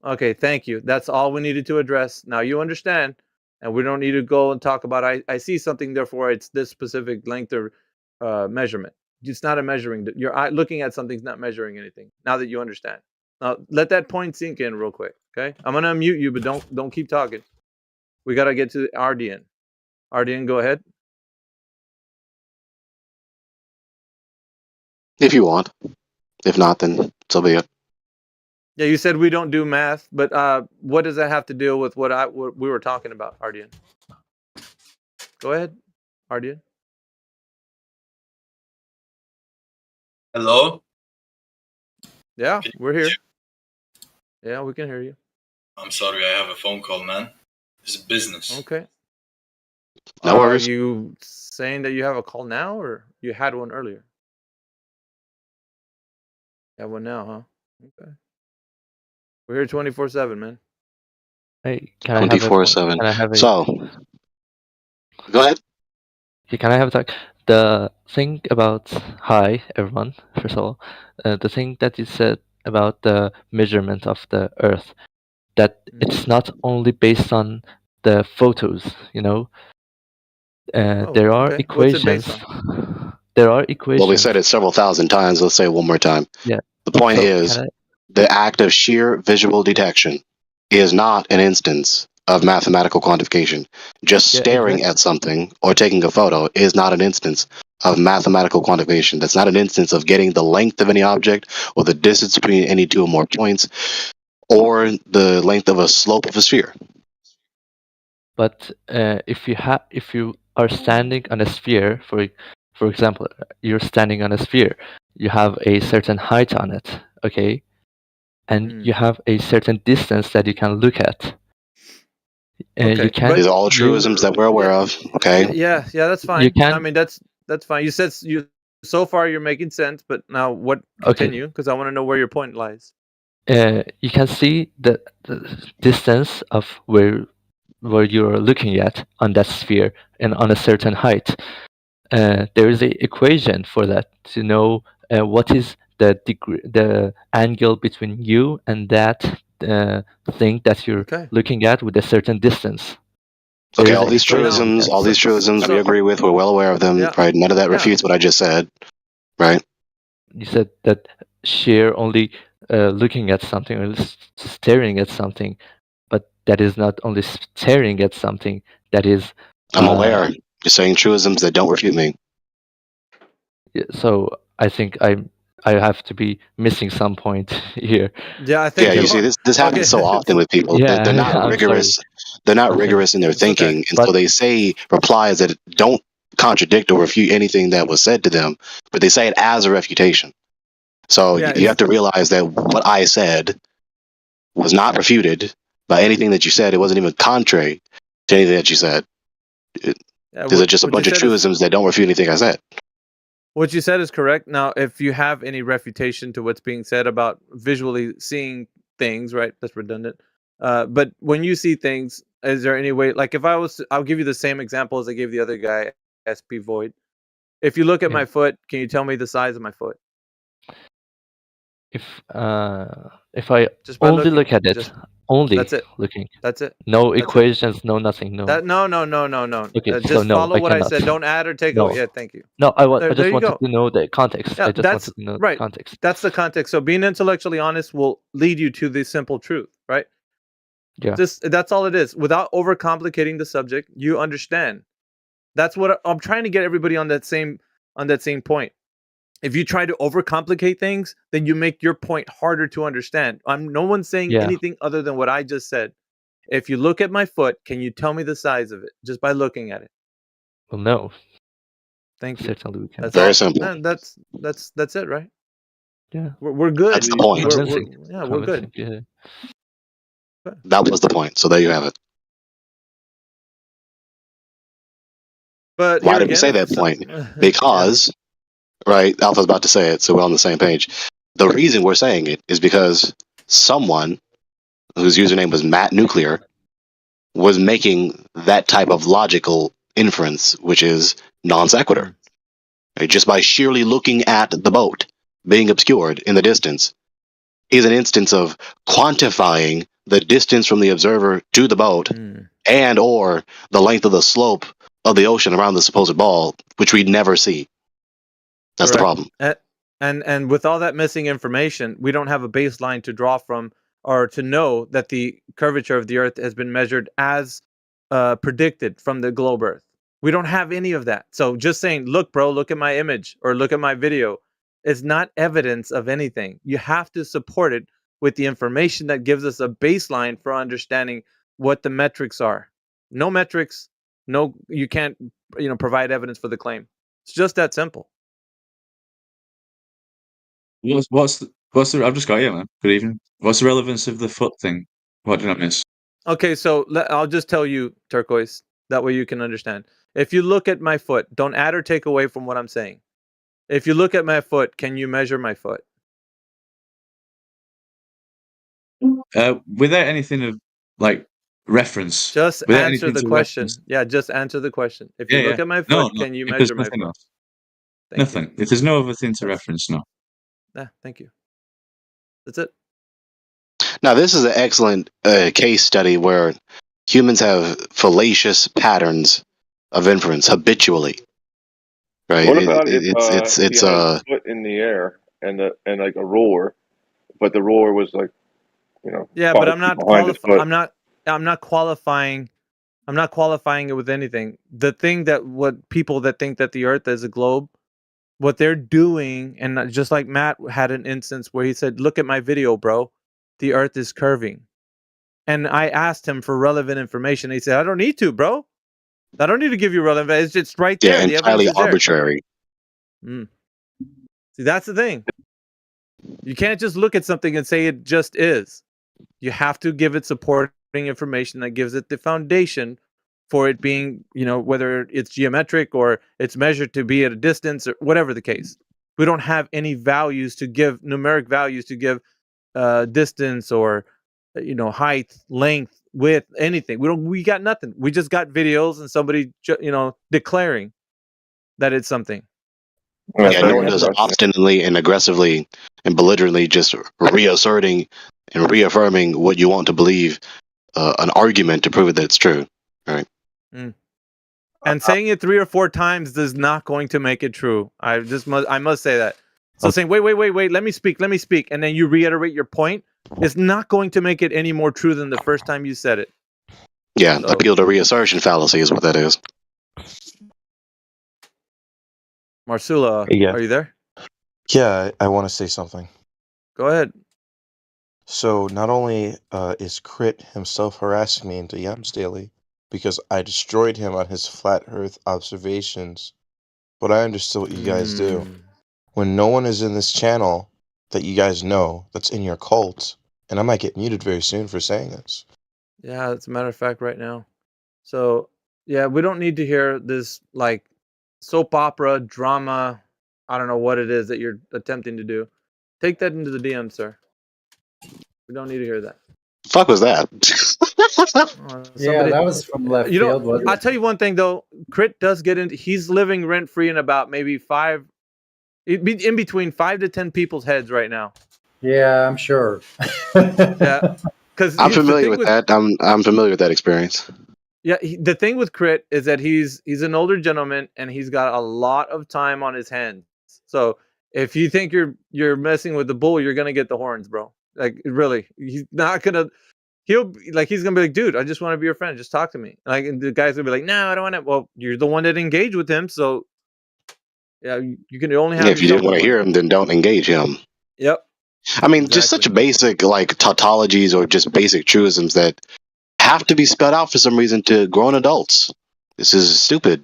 Okay, thank you. That's all we needed to address. Now you understand, and we don't need to go and talk about I see something, therefore it's this specific length or measurement. It's not a measuring. You're looking at something's not measuring anything. Now that you understand. Now let that point sink in real quick. Okay, I'm gonna unmute you, but don't keep talking. We gotta get to Ardian. Ardian, go ahead. If you want. If not, then so be it. Yeah, you said we don't do math, but what does that have to do with what we were talking about, Ardian? Go ahead, Ardian. Hello? Yeah, we're here. Yeah, we can hear you. I'm sorry, I have a phone call, man. It's business. Okay. No worries. Are you saying that you have a call now, or you had one earlier? You have one now, huh? Okay. We're here 24/7, man. Hey, can I have 24/7. Can I have a, So, go ahead. Can I have a talk? The thing about hi everyone. First of all, the thing that you said about the measurement of the Earth, that it's not only based on the photos. You know, there are okay. What's it equations. based There are equations. Well, we said it several thousand times. Let's say it one more time. Yeah. The point So, is, can I- the act of sheer visual detection is not an instance of mathematical quantification. Just Yeah, staring exactly. at something or taking a photo is not an instance of mathematical quantification. That's not an instance of getting the length of any object or the distance between any two or more points or the length of a slope of a sphere. But if you are standing on a sphere, for example, you're standing on a sphere, you have a certain height on it, okay, and you have a certain distance that you can look at. You can. These are all truisms that we're aware of. Okay. Yeah, that's fine. You can- I mean, that's fine. You said so far you're making sense, but now what? Okay. Continue, because I want to know where your point lies. You can see the distance of where you're looking at on that sphere and on a certain height. There is an equation for that to know what is the degree, the angle between you and that thing that you're looking at with a certain distance. Okay, There is all an these equation for that. truisms we agree with. We're well aware of them. Yeah. Right? None of that Yeah. refutes what I just said. Right? You said that sheer only looking at something or staring at something, but that is not only staring at something. That is. I'm aware. You're saying truisms that don't refute me. Yeah, so I think I have to be missing some point here. Yeah, I think. Yeah, you see, this happens so often with people. Yeah, They're not I'm rigorous. sorry. They're not rigorous in their thinking, and so they say replies that don't contradict or refute anything that was said to them, but they say it as a refutation. So Yeah, you have to realize that what I said was not refuted by anything that you said. It wasn't even contrary to anything that you said. These are just a bunch of truisms that don't refute anything I said. What you said is correct. Now, if you have any refutation to what's being said about visually seeing things, right? That's redundant. But when you see things, is there any way, like if I'll give you the same example as I gave the other guy, SP Void. If you look at my foot, can you tell me the size of my foot? If I Just by only looking, look at it, just- only that's it. looking. That's it. No That's it. equations, no nothing, no. No. Okay, Just so no, follow I what I cannot. said. Don't add or take No. away. Yeah, thank you. No, I There just you wanted go. to know the context. Yeah, I just that's wanted to know right. the context. That's the context. So being intellectually honest will lead you to the simple truth, right? Yeah. That's all it is. Without overcomplicating the subject, you understand. That's what I'm trying to get everybody on that same point. If you try to overcomplicate things, then you make your point harder to understand. No one's saying Yeah. anything other than what I just said. If you look at my foot, can you tell me the size of it just by looking at it? Well, no. Thank you. Certainly we can. That's Very all. simple. No, that's it, right? Yeah. We're good. That's the point. We're Convincing. good. Yeah. That was the point. So there you have it. But Why here did we again, say that point? Because, right, Alpha's about to say it, so we're on the same page. The reason we're saying it is because someone whose username was Matt Nuclear was making that type of logical inference, which is non sequitur. Right? Just by sheerly looking at the boat being obscured in the distance is an instance of quantifying the distance from the observer to the boat and or the length of the slope of the ocean around the supposed ball, which we'd never see. That's the problem. And with all that missing information, we don't have a baseline to draw from or to know that the curvature of the Earth has been measured as predicted from the globe Earth. We don't have any of that. So just saying, look, bro, look at my image or look at my video is not evidence of anything. You have to support it with the information that gives us a baseline for understanding what the metrics are. No metrics, no, you can't, provide evidence for the claim. It's just that simple. What's the? I've just got you, man. Good evening. What's the relevance of the foot thing? What did I miss? Okay, so I'll just tell you, Turquoise. That way you can understand. If you look at my foot, don't add or take away from what I'm saying. If you look at my foot, can you measure my foot? Without anything of like reference. Just without answer anything the to question. reference. Yeah, just answer the question. If you Yeah, look yeah. at my No, foot, no. can you If measure there's my nothing foot? else. Thank Nothing. If there's no other thing to That's- reference, no. Thank you. That's it. Now, this is an excellent case study where humans have fallacious patterns of inference habitually. Right? What about if It's you had a foot in the air and like a roller, but the roller was like, Yeah, 5 but I'm feet not behind his foot? I'm not qualifying it with anything. The thing that what people that think that the Earth is a globe, what they're doing, and just like Matt had an instance where he said, "Look at my video, bro. The Earth is curving." And I asked him for relevant information. He said, "I don't need to, bro. I don't need to give you relevant. It's just right there. The evidence entirely is there." arbitrary. See, that's the thing. You can't just look at something and say it just is. You have to give it supporting information that gives it the foundation for it being, whether it's geometric or it's measured to be at a distance or whatever the case. We don't have any values to give, numeric values to give distance or, height, length, width, anything. We got nothing. We just got videos and somebody, declaring that it's something. Yeah, no one does obstinately and aggressively and belligerently just reasserting and reaffirming what you want to believe, an argument to prove that it's true. Right? And saying it 3 or 4 times is not going to make it true. I must say that. So saying wait, let me speak, and then you reiterate your point is not going to make it any more true than the first time you said it. Yeah, appeal to reassertion fallacy is what that is. Marsula, Yeah. are you there? Yeah, I want to say something. Go ahead. So not only is Crit himself harassing me into Yams Daily because I destroyed him on his flat Earth observations, but I understood what you guys do. When no one is in this channel that you guys know that's in your cult, and I might get muted very soon for saying this. Yeah, as a matter of fact, right now. So yeah, we don't need to hear this like soap opera drama. I don't know what it is that you're attempting to do. Take that into the DM, sir. We don't need to hear that. Fuck was that? Yeah, that was from left field. Wasn't I'll it? tell you one thing though. Crit does get into. He's living rent free in about maybe 5, in between 5 to 10 people's heads right now. Yeah, I'm sure. Yeah, because I'm familiar with that. I'm familiar with that experience. Yeah, the thing with Crit is that he's an older gentleman and he's got a lot of time on his hands. So if you think you're messing with the bull, you're gonna get the horns, bro. Like really, he's not gonna. He's gonna be like, dude, I just want to be your friend. Just talk to me. Like, and the guy's gonna be like, no, I don't want to. Well, you're the one that engaged with him, so yeah, you can only have. If you didn't want to hear him, then don't engage him. Yep. I mean, just such basic like tautologies or just basic truisms that have to be spelled out for some reason to grown adults. This is stupid.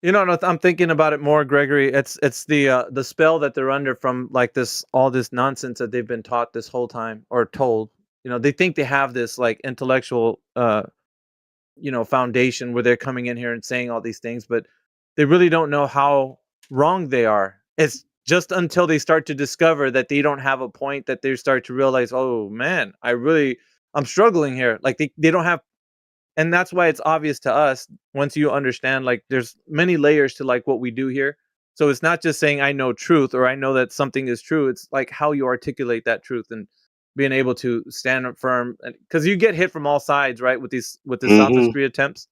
I'm thinking about it more, Gregory. It's the spell that they're under from like all this nonsense that they've been taught this whole time or told. They think they have this like intellectual foundation where they're coming in here and saying all these things, but they really don't know how wrong they are. It's just until they start to discover that they don't have a point that they start to realize, oh man, I'm struggling here. Like they don't have, and that's why it's obvious to us once you understand, like there's many layers to like what we do here. So it's not just saying I know truth or I know that something is true. It's like how you articulate that truth and being able to stand up firm, because you get hit from all sides, right? With the sophistry attempts.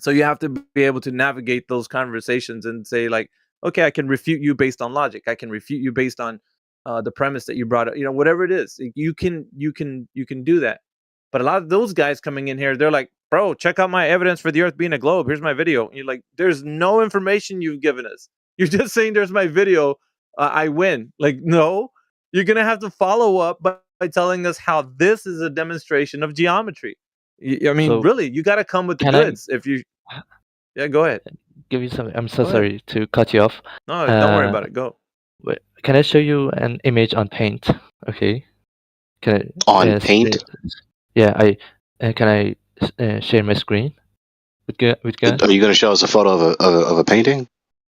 So you have to be able to navigate those conversations and say like, okay, I can refute you based on logic. I can refute you based on the premise that you brought up. Whatever it is, you can do that. But a lot of those guys coming in here, they're like, bro, check out my evidence for the Earth being a globe. Here's my video. And you're like, there's no information you've given us. You're just saying there's my video. I win. Like, no, you're gonna have to follow up by telling us how this is a demonstration of geometry. I mean, So, really, you got to come with the can I goods. Yeah, go ahead. give you some? I'm so Go ahead. sorry to cut you off. No, don't worry about it. Go. Wait, can I show you an image on Paint? Okay. Can I On Paint? Yeah, can I share my screen with guys? Are you going to show us a photo of a painting?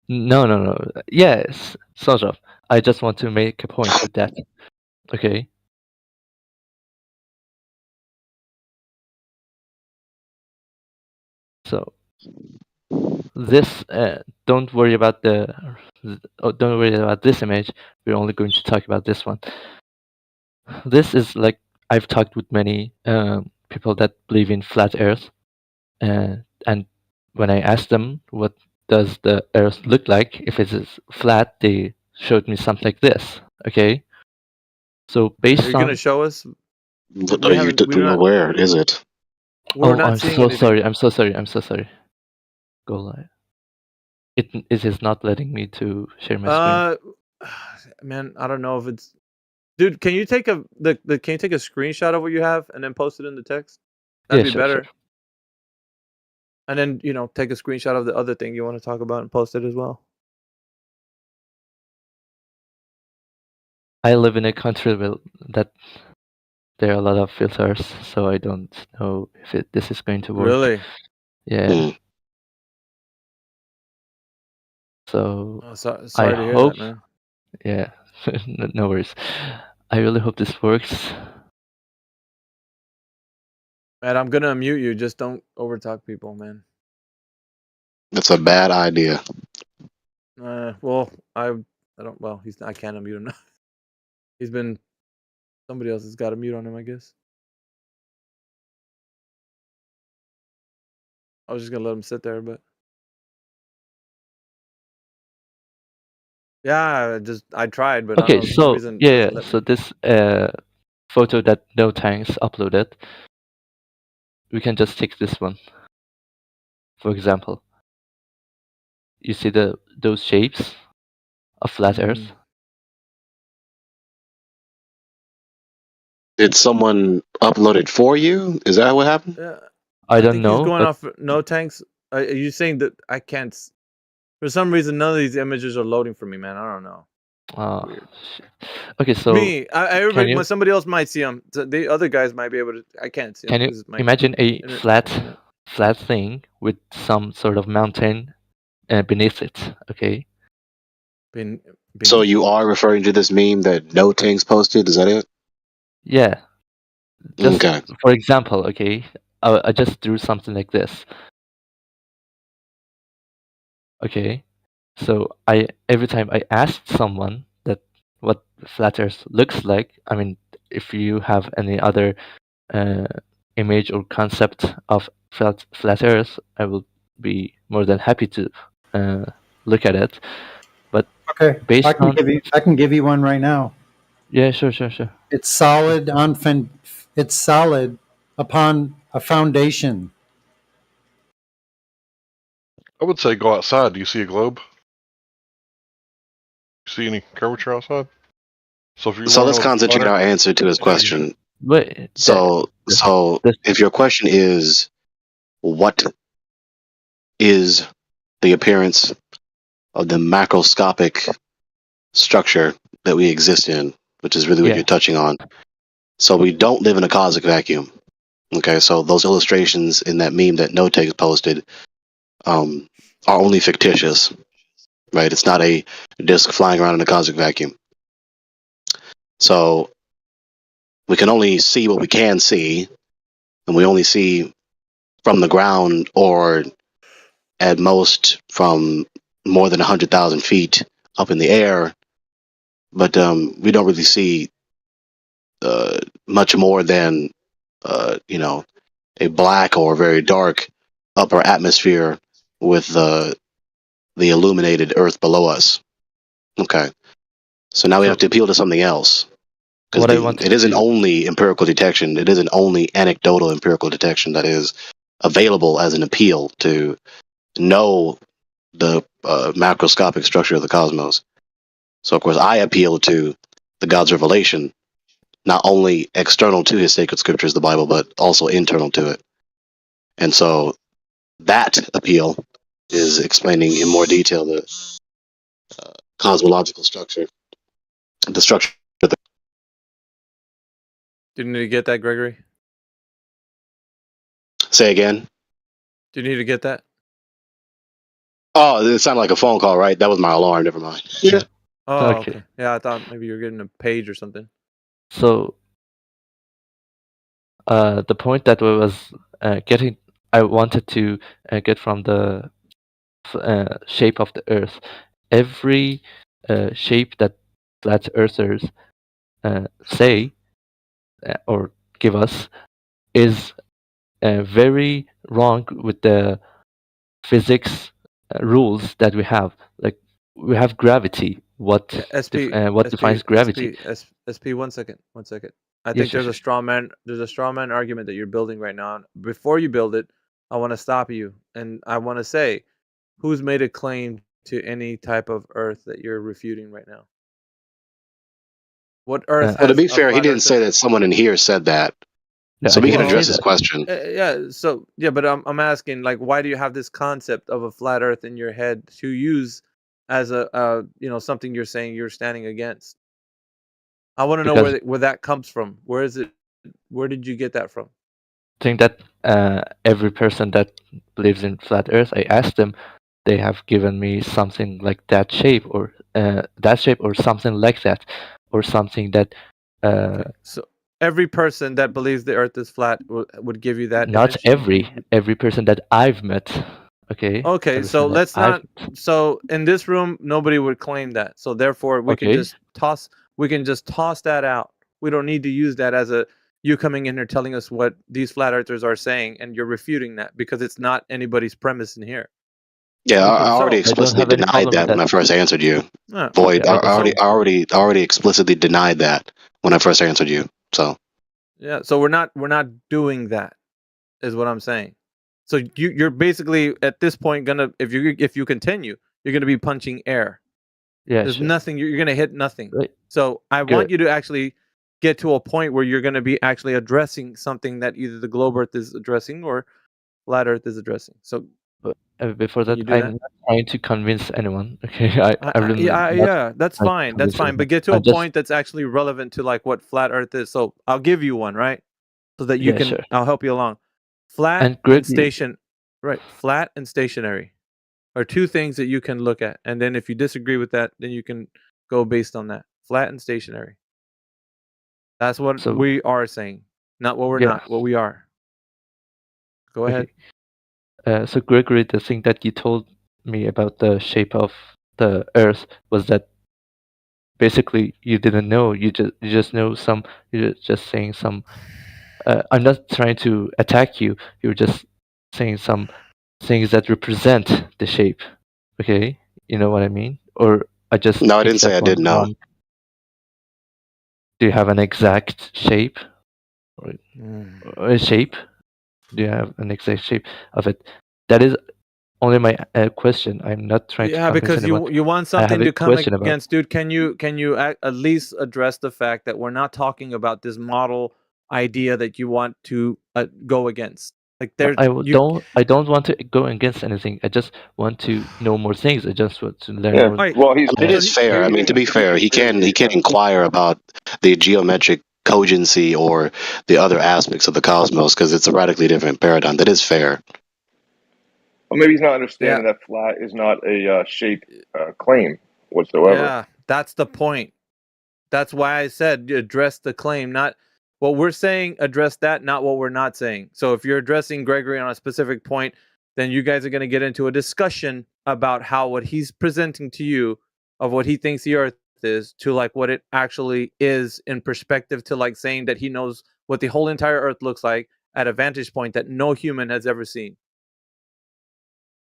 No. Yes, sort of. I just want to make a point with that. Okay. So this don't worry about don't worry about this image. We're only going to talk about this one. This is like, I've talked with many people that believe in flat Earth, and when I asked them what does the Earth look like if it is flat, they showed me something like this. Okay, so based Are you on going to show us? What are you doing? Where is it? We're not I'm seeing so anything. sorry. I'm so sorry. Go live. It is not letting me to share my screen. Man, I don't know if it's. Dude, can you take can you take a screenshot of what you have and then post it in the text? That'd Yeah, be sure, better. sure. And then take a screenshot of the other thing you want to talk about and post it as well. I live in a country that there are a lot of filters, so I don't know if this is going to work. Really? Yeah. So sorry I to hear hope, that, man. yeah, no worries. I really hope this works. Man, I'm gonna mute you. Just don't overtalk people, man. That's a bad idea. Well, I don't. Well, I can't unmute him now. He's been. Somebody else has got a mute on him, I guess. I was just gonna let him sit there, but yeah, I tried, but I Okay, don't know, for some so reason it yeah, doesn't let so me. this photo that No Tanks uploaded, we can just take this one. For example, you see those shapes of flat Earth? Did someone upload it for you? Is that what happened? Yeah, I don't think know, he's going but off No Tanks. Are you saying that I can't? For some reason, none of these images are loading for me, man. I don't know. shit. Okay, so Me, everybody, can you somebody else might see them. The other guys might be able to. I can't see them. can you Because my imagine a internet. flat thing with some sort of mountain beneath it? Okay. So you are referring to this meme that No Tanks posted? Is that it? Yeah. Just Okay. for example, okay, I just drew something like this. Okay, so every time I asked someone that what flat Earth looks like, I mean, if you have any other image or concept of flat Earth, I will be more than happy to look at it. But Okay, based I on can give you one right now. yeah, sure. It's solid it's solid upon a foundation. I would say go outside. Do you see a globe? See any curvature outside? So if you So wanna let's know if it's concentrate flat our Earth- answer to his question. Wait, So if your question is, what is the appearance of the macroscopic structure that we exist in, which is really what Yeah. you're touching on. So we don't live in a cosmic vacuum. Okay, so those illustrations in that meme that No Takes posted are only fictitious, right? It's not a disk flying around in a cosmic vacuum. So we can only see what we can see, and we only see from the ground or at most from more than 100,000 feet up in the air, but we don't really see much more than a black or very dark upper atmosphere with the illuminated Earth below us. Okay, so now we have to appeal to something else. Because it isn't only empirical detection, it isn't only anecdotal empirical detection that is available as an appeal to know the macroscopic structure of the cosmos. So, of course, I appeal to the God's revelation, not only external to his sacred scriptures, the Bible, but also internal to it. And so that appeal is explaining in more detail the cosmological structure, the structure of the... Do you need to get that, Gregory? Say again? Do you need to get that? Oh, it sounded like a phone call, right? That was my alarm. Never mind. Yeah. Oh, Okay. okay. Yeah, I thought maybe you were getting a page or something. So the point that I wanted to get from the shape of the Earth. Every shape that flat earthers say or give us is very wrong with the physics rules that we have. Like we have gravity. What defines gravity? SP, 1 second. I think there's a straw man. There's a straw man argument that you're building right now. Before you build it, I want to stop you, and I want to say, who's made a claim to any type of Earth that you're refuting right now? What Earth? Well, to be fair, he didn't say that someone in here said that. Yeah, so we can address his question. Yeah. So yeah, but I'm asking, like, why do you have this concept of a flat Earth in your head to use as a something you're saying you're standing against? I want to know where that comes from. Where is it? Where did you get that from? I think that every person that believes in flat Earth, I asked them, they have given me something like that shape or something like that, or something that. So every person that believes the Earth is flat would give you that. Not image? every person that I've met. Okay. Okay, so let's not. So in this room, nobody would claim that. So therefore, we can just toss. We can just toss that out. We don't need to use that as you coming in here telling us what these flat earthers are saying, and you're refuting that because it's not anybody's premise in here. Yeah, I already explicitly denied that when I first answered you. Void. I already explicitly denied that when I first answered you. So. Yeah. So we're not doing that, is what I'm saying. So you're basically at this point gonna, if you continue, you're gonna be punching air. Yeah. There's nothing. You're gonna hit nothing. Right. So I want you to actually get to a point where you're gonna be actually addressing something that either the globe Earth is addressing or flat Earth is addressing. So before that, I'm not trying to convince anyone. Okay. That's fine. That's fine. But get to a point that's actually relevant to like what flat Earth is. So I'll give you one, right? So that you can. Sure. I'll help you along. Flat and flat and stationary are two things that you can look at, and then if you disagree with that, then you can go based on that. Flat and stationary. That's what we are saying, not what we're not. What we are. Go ahead. So Gregory, the thing that you told me about the shape of the Earth was that basically you didn't know. You just know some. You're just saying some. I'm not trying to attack you. You're just saying some things that represent the shape. Okay, you know what I mean? Or I just no, I didn't say I didn't know. Do you have an exact shape? Or a shape? Do you have an exact shape of it? That is only my question. I'm not trying to. Yeah, because you want something to come against, dude. Can you at least address the fact that we're not talking about this model idea that you want to go against? Like I don't want to go against anything. I just want to know more things. I just want to learn more. Well, it is fair. I mean, to be fair, he can inquire about the geometric cogency or the other aspects of the cosmos, because it's a radically different paradigm. That is fair. Well, maybe he's not understanding that flat is not a shape claim whatsoever. Yeah, that's the point. That's why I said address the claim, not what we're saying. Address that, not what we're not saying. So if you're addressing Gregory on a specific point, then you guys are going to get into a discussion about how what he's presenting to you of what he thinks the Earth is to like what it actually is in perspective to like saying that he knows what the whole entire Earth looks like at a vantage point that no human has ever seen.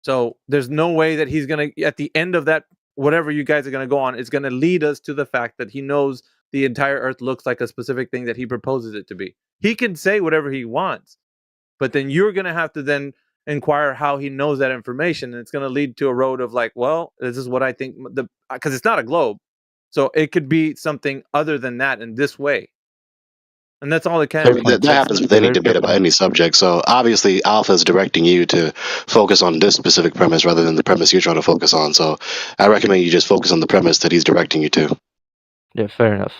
So there's no way that he's going to, at the end of that, whatever you guys are going to go on, is going to lead us to the fact that he knows the entire Earth looks like a specific thing that he proposes it to be. He can say whatever he wants, but then you're going to have to then inquire how he knows that information. And it's going to lead to a road of like, well, this is what I think, because it's not a globe. So it could be something other than that in this way. And that's all it can be. That happens with any debate about any subject. So obviously, Alpha is directing you to focus on this specific premise rather than the premise you're trying to focus on. So I recommend you just focus on the premise that he's directing you to. Yeah, fair enough.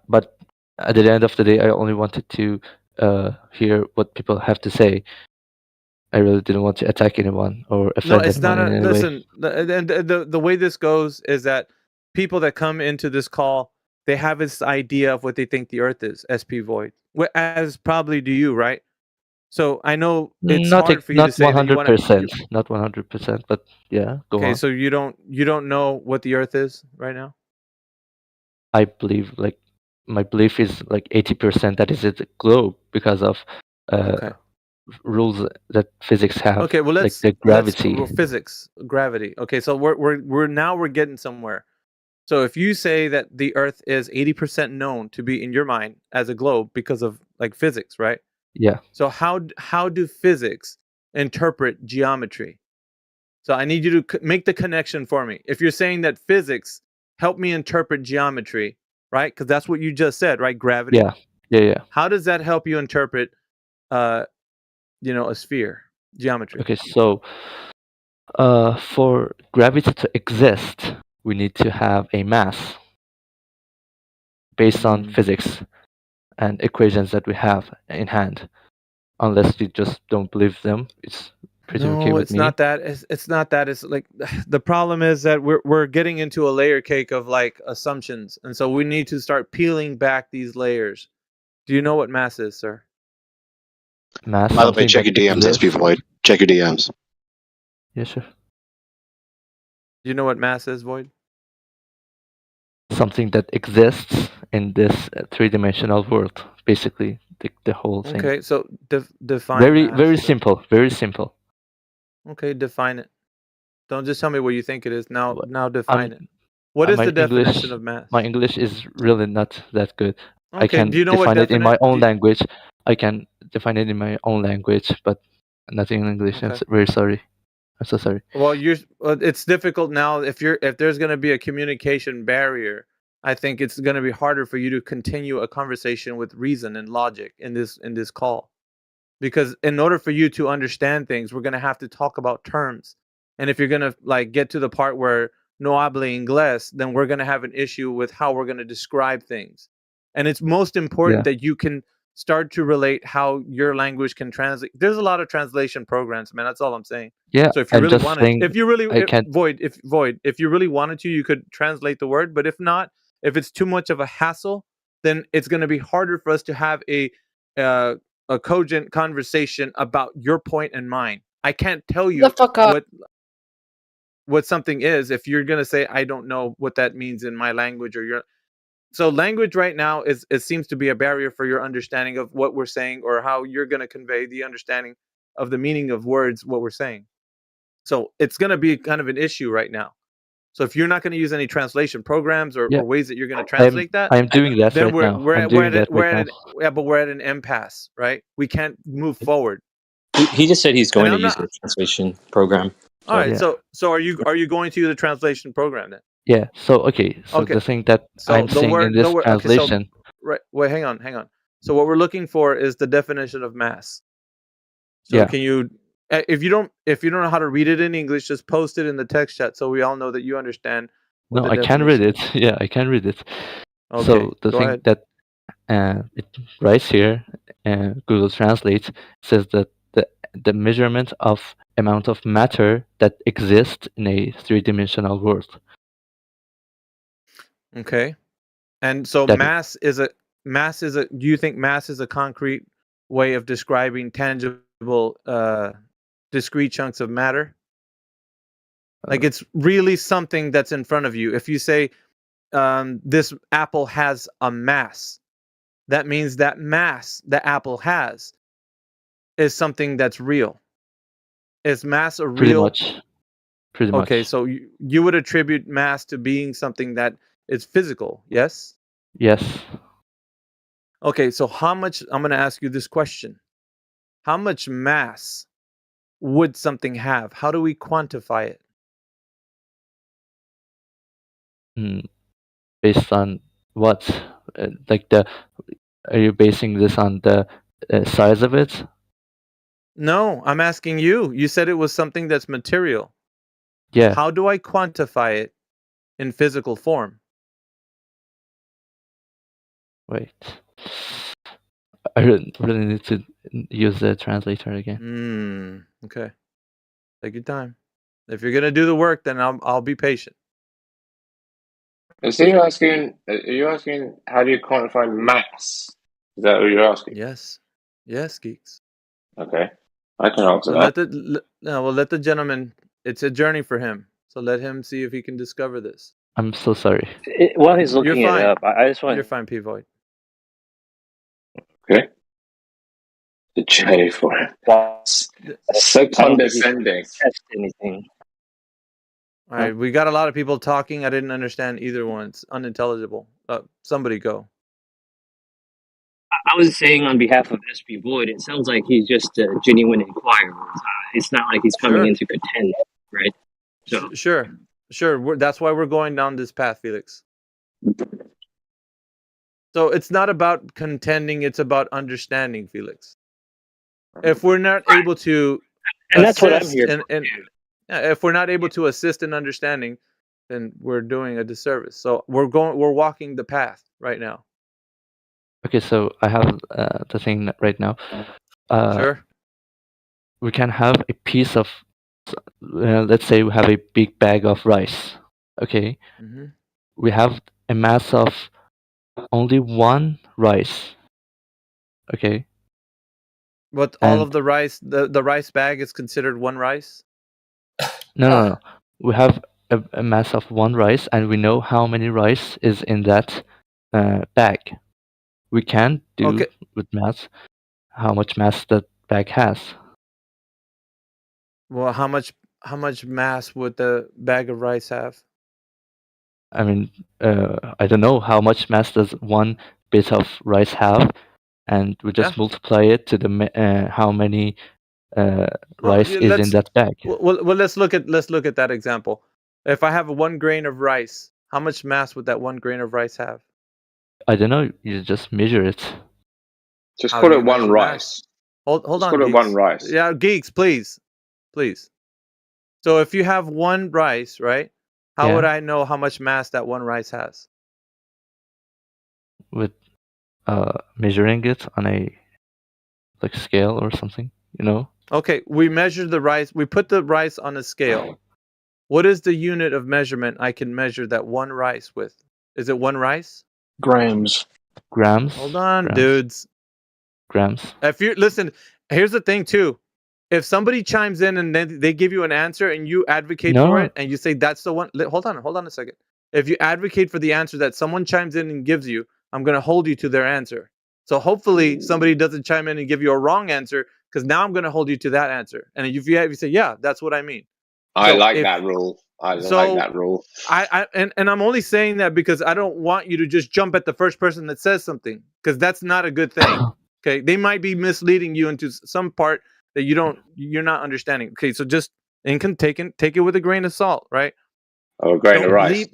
But at the end of the day, I only wanted to hear what people have to say. I really didn't want to attack anyone or offend No, it's not. anyone in any way. Listen, the way this goes is that people that come into this call, they have this idea of what they think the Earth is, SP Void, as probably do you, right? So I know it's hard for you to say that you want to. 100%, not 100%, but yeah, go Okay, on. so you don't know what the Earth is right now? I believe like my belief is like 80% that is a globe because of rules that physics have. Okay, well like the gravity. Physics, gravity. Okay, so we're getting somewhere. So if you say that the Earth is 80% known to be in your mind as a globe because of like physics, right? Yeah. So how do physics interpret geometry? So I need you to make the connection for me. If you're saying that physics help me interpret geometry, right? Because that's what you just said, right? Gravity. Yeah. How does that help you interpret, a sphere, geometry? Okay, so for gravity to exist, we need to have a mass based on physics and equations that we have in hand. Unless you just don't believe them, it's pretty okay with it's me. not that. It's not that. It's like the problem is that we're getting into a layer cake of like assumptions, and so we need to start peeling back these layers. Do you know what mass is, sir? Mass. By the way, check your DMs, SP Void. Check your DMs. Yes, sir. Do you know what mass is, Void? Something that exists in this three-dimensional world, basically the whole thing. Okay, so define. Very mass. very simple. Very simple. Okay, define it. Don't just tell me what you think it is. Now define it. What What is the definition of mass? My English is really not that good. I Okay, can do you know what define it in my own do you- language. I can define it in my own language, but nothing in English. I'm Okay. very sorry. I'm so sorry. Well, it's difficult now if there's going to be a communication barrier. I think it's going to be harder for you to continue a conversation with reason and logic in this call. Because in order for you to understand things, we're going to have to talk about terms. And if you're going to like get to the part where no habla inglés, then we're going to have an issue with how we're going to describe things. And it's most important that you can start to relate how your language can translate. There's a lot of translation programs, man. That's all I'm saying. Yeah, So if you I'm really just wanted, saying if you really I can't. if you really wanted to, you could translate the word. But if not, if it's too much of a hassle, then it's going to be harder for us to have a cogent conversation about your point and mine. I can't tell you what something is if you're going to say I don't know what that means in my language or your. So language right now it seems to be a barrier for your understanding of what we're saying or how you're going to convey the understanding of the meaning of words, what we're saying. So it's going to be kind of an issue right now. So if you're not going to use any translation programs or ways that you're going to translate that, I'm doing that then right now. we're at an impasse, right? We can't move forward. He just said he's going And to I'm use the translation program. All right. Yeah. So are you going to use a translation program then? Yeah. So okay. So the thing that I'm saying in this translation. Right. Wait. Hang on. So what we're looking for is the definition of mass. So Yeah. can you, if you don't know how to read it in English, just post it in the text chat so we all know that you understand. No, I can read it. Yeah, I can read it. Okay, So the go thing ahead. that it writes here, Google Translate says that the measurement of amount of matter that exists in a three-dimensional world. Okay. And so That mass is a do you think mass is a concrete way of describing tangible discrete chunks of matter? Like it's really something that's in front of you. If you say this apple has a mass, that means that mass the apple has is something that's real. Is mass a pretty real? much. Pretty Okay, much. so you would attribute mass to being something that is physical, yes? Yes. Okay, so how much, I'm going to ask you this question. How much mass would something have? How do we quantify it? Based on what? Like are you basing this on the size of it? No, I'm asking you. You said it was something that's material. Yeah. How do I quantify it in physical form? Wait. I really need to use the translator again. Okay. Take your time. If you're gonna do the work, then I'll be patient. Is he asking? Are you asking how do you quantify mass? Is that what you're asking? Yes. Yes, geeks. Okay, I can answer So that. let the gentleman. It's a journey for him. So let him see if he can discover this. I'm so sorry. While he's You're looking it fine. up, I just want. You're fine, P Void. Okay. The J for it. That's so condescending. Test anything. All right, we got a lot of people talking. I didn't understand either one. It's unintelligible. Somebody go. I was saying on behalf of SP Void, it sounds like he's just a genuine inquirer. It's not like he's coming Sure. in to contend, right? So Sure. That's why we're going down this path, Felix. So it's not about contending; it's about understanding, Felix. If we're not able to, and that's what I'm here for. If we're not able to assist in understanding, then we're doing a disservice. So we're walking the path right now. Okay, so I have the thing right now. Sure. We can have a piece of, let's say we have a big bag of rice. Okay. Mm-hmm. We have a mass of only one rice. Okay. But all of the rice, the rice bag is considered one rice? No. We have a mass of one rice, and we know how many rice is in that bag. We can do with mass how much mass that bag has. Well, how much mass would the bag of rice have? I mean, I don't know how much mass does one bit of rice have, and we just multiply it to the how many rice is in that bag. Well, let's look at that example. If I have 1 grain of rice, how much mass would that 1 grain of rice have? I don't know. You just measure it. Just call it one rice. Hold on. Call it one rice. Yeah, geeks, please. So if you have 1 rice, right? How would I know how much mass that 1 rice has? With measuring it on a scale or something, Okay, we measure the rice. We put the rice on a scale. What is the unit of measurement I can measure that 1 rice with? Is it 1 rice? Grams. Hold on, dudes. Grams. If you listen, here's the thing too. If somebody chimes in and then they give you an answer and you advocate for it and you say that's the one, hold on a second. If you advocate for the answer that someone chimes in and gives you, I'm going to hold you to their answer. So hopefully somebody doesn't chime in and give you a wrong answer, because now I'm going to hold you to that answer. And if you say, yeah, that's what I mean. I like that rule. I like that rule. And I'm only saying that because I don't want you to just jump at the first person that says something, because that's not a good thing. Okay, they might be misleading you into some part that you're not understanding. Okay, so just take it with a grain of salt, right? Oh, a grain of rice.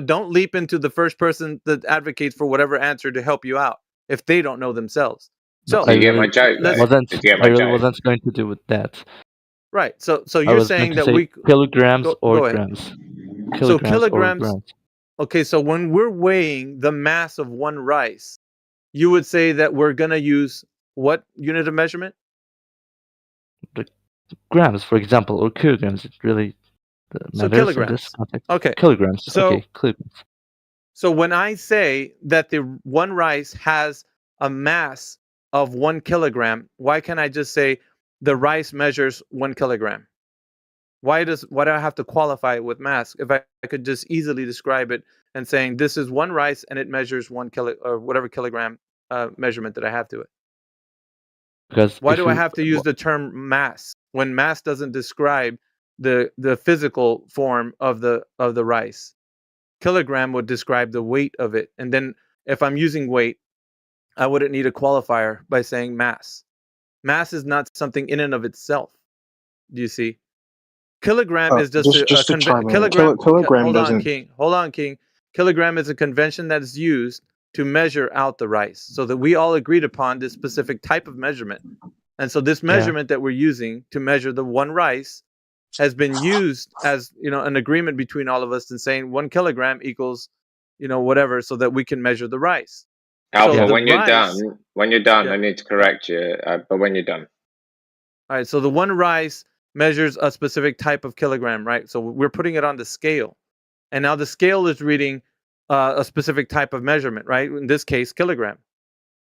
Don't leap into the first person that advocates for whatever answer to help you out if they don't know themselves. So you get my joke. I really wasn't going to do with that. Right. So you're saying that we kilograms go or ahead. grams. So kilograms. Okay, so when we're weighing the mass of one rice, you would say that we're gonna use what unit of measurement? The grams, for example, or kilograms. It really So matters in this kilograms. context. Okay. Kilograms. So Okay, kilograms. so when I say that the one rice has a mass of 1 kilogram, why can't I just say the rice measures 1 kilogram? Why do I have to qualify it with mass if I could just easily describe it and saying this is one rice and it measures 1 kilo or whatever kilogram measurement that I have to it? Because Why if do I you have to use the term mass when mass doesn't describe the physical form of the rice? Kilogram would describe the weight of it, and then if I'm using weight, I wouldn't need a qualifier by saying mass. Mass is not something in and of itself. Do you see? Kilogram is just just to chime in, kilogram. kilogram Hold on, doesn't. King. Hold on, King. Kilogram is a convention that is used to measure out the rice, so that we all agreed upon this specific type of measurement. And so this measurement that we're using to measure the one rice has been used as, you know, an agreement between all of us in saying 1 kilogram equals, you know, whatever, so that we can measure the rice. Alpha, So the when you're rice, done, I need to correct you. But when you're done, all right. So the one rice measures a specific type of kilogram, right? So we're putting it on the scale, and now the scale is reading a specific type of measurement, right? In this case, kilogram.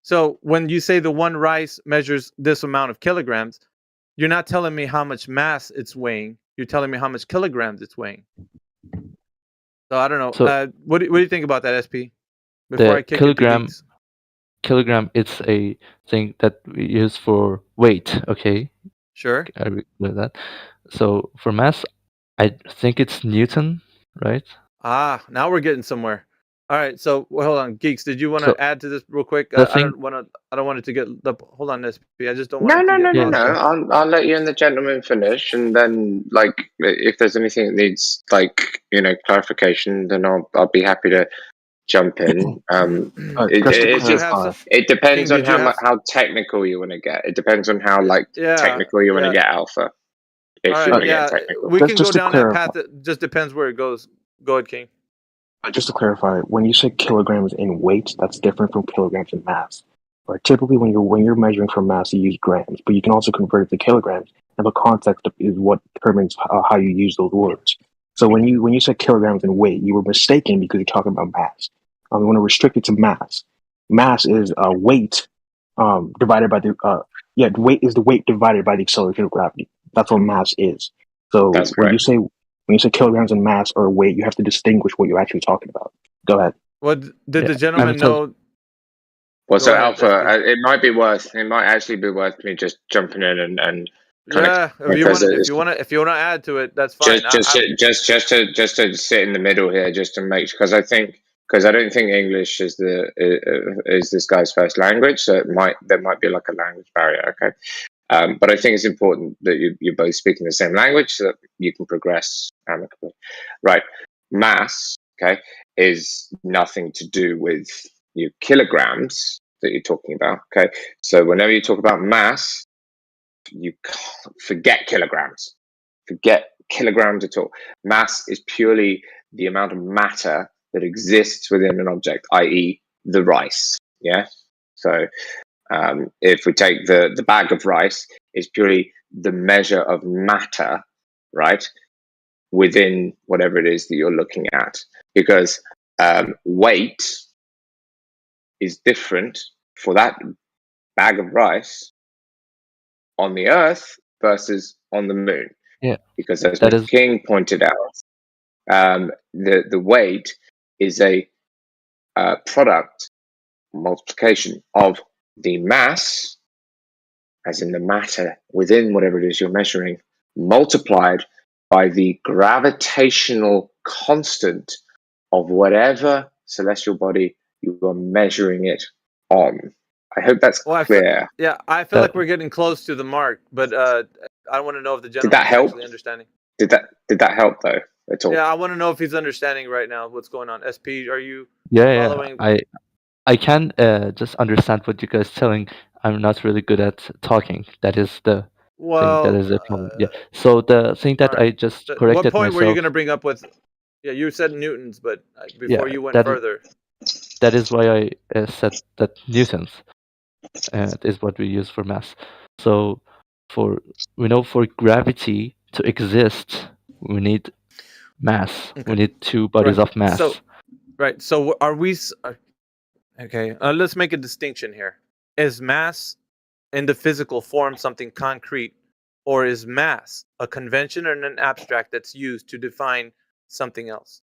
So when you say the one rice measures this amount of kilograms, you're not telling me how much mass it's weighing. You're telling me how much kilograms it's weighing. So I don't know. So- What do you think about that, SP? Before I the kick kilogram it's a thing that we use for weight. Okay. Sure. I agree with that. So for mass, I think it's Newton, right? Now we're getting somewhere. All right, so hold on, Geeks. Did you want to So, add to this real quick? the I thing- don't want it to get the. Hold on, SP. I just don't want. no. it to get I'll let you and the gentleman finish, and then like if there's anything that needs like clarification, then I'll be happy to jump in. It depends on how technical you want to get. It depends on how technical you want to get, Alpha. If All you want right, to get technical, we can Just go to down that clarify. path. It just depends where it goes. Go ahead, King. Just to clarify, when you say kilograms in weight, that's different from kilograms in mass. Right? Typically, when you're measuring for mass, you use grams, but you can also convert it to kilograms, and the context is what determines how you use those words. So when you said kilograms in weight, you were mistaken because you're talking about mass. We want to restrict it to mass. Mass is weight divided by the weight is the weight divided by the acceleration of gravity. That's what mass is. So when you say kilograms in mass or weight, you have to distinguish what you're actually talking about. Go ahead. What did the gentleman know? Well, so ahead, Alpha, it might actually be worth me just jumping in and Yeah, if you want to add to it, that's fine. just to sit in the middle here, just to make because I don't think English is this guy's first language, so there might be like a language barrier. Okay. But I think it's important that you're both speaking the same language so that you can progress amicably. Right. Mass, okay, is nothing to do with your kilograms that you're talking about. Okay. So whenever you talk about mass, you can't forget kilograms. Forget kilograms at all. Mass is purely the amount of matter that exists within an object, i.e. the rice. Yeah. So if we take the bag of rice, it's purely the measure of matter, right, within whatever it is that you're looking at. Because weight is different for that bag of rice on the Earth versus on the Moon. Yeah. Because as Mr. King pointed out, the weight is a product multiplication of the mass, as in the matter within whatever it is you're measuring, multiplied by the gravitational constant of whatever celestial body you are measuring it on. I hope that's clear. I feel like we're getting close to the mark, but I want to know if the gentleman is actually understanding. Did that help though at all? Yeah, I want to know if he's understanding right now what's going on. SP, are you following? I can just understand what you guys telling. I'm not really good at talking. That is the thing. That is the problem. Yeah. So the thing that I just corrected What point myself. were you going to bring up with? Yeah, you said newtons, but Yeah, before you went that further, that is why I said that newtons is what we use for mass. So we know for gravity to exist, we need mass. We okay, need two bodies right. of mass. So right. So are we? Okay. Let's make a distinction here. Is mass in the physical form something concrete, or is mass a convention or an abstract that's used to define something else?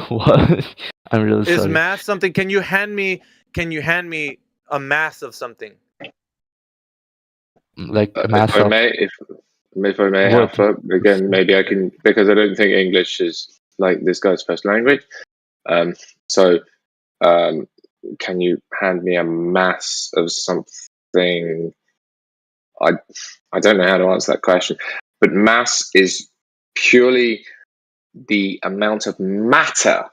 What? I'm really Is sorry. mass something? Can you hand me a mass of something? Like a If mass I of may, if I may, wood. Alpha, again, maybe I can, because I don't think English is like this guy's first language. So, can you hand me a mass of something? I don't know how to answer that question, but mass is purely the amount of matter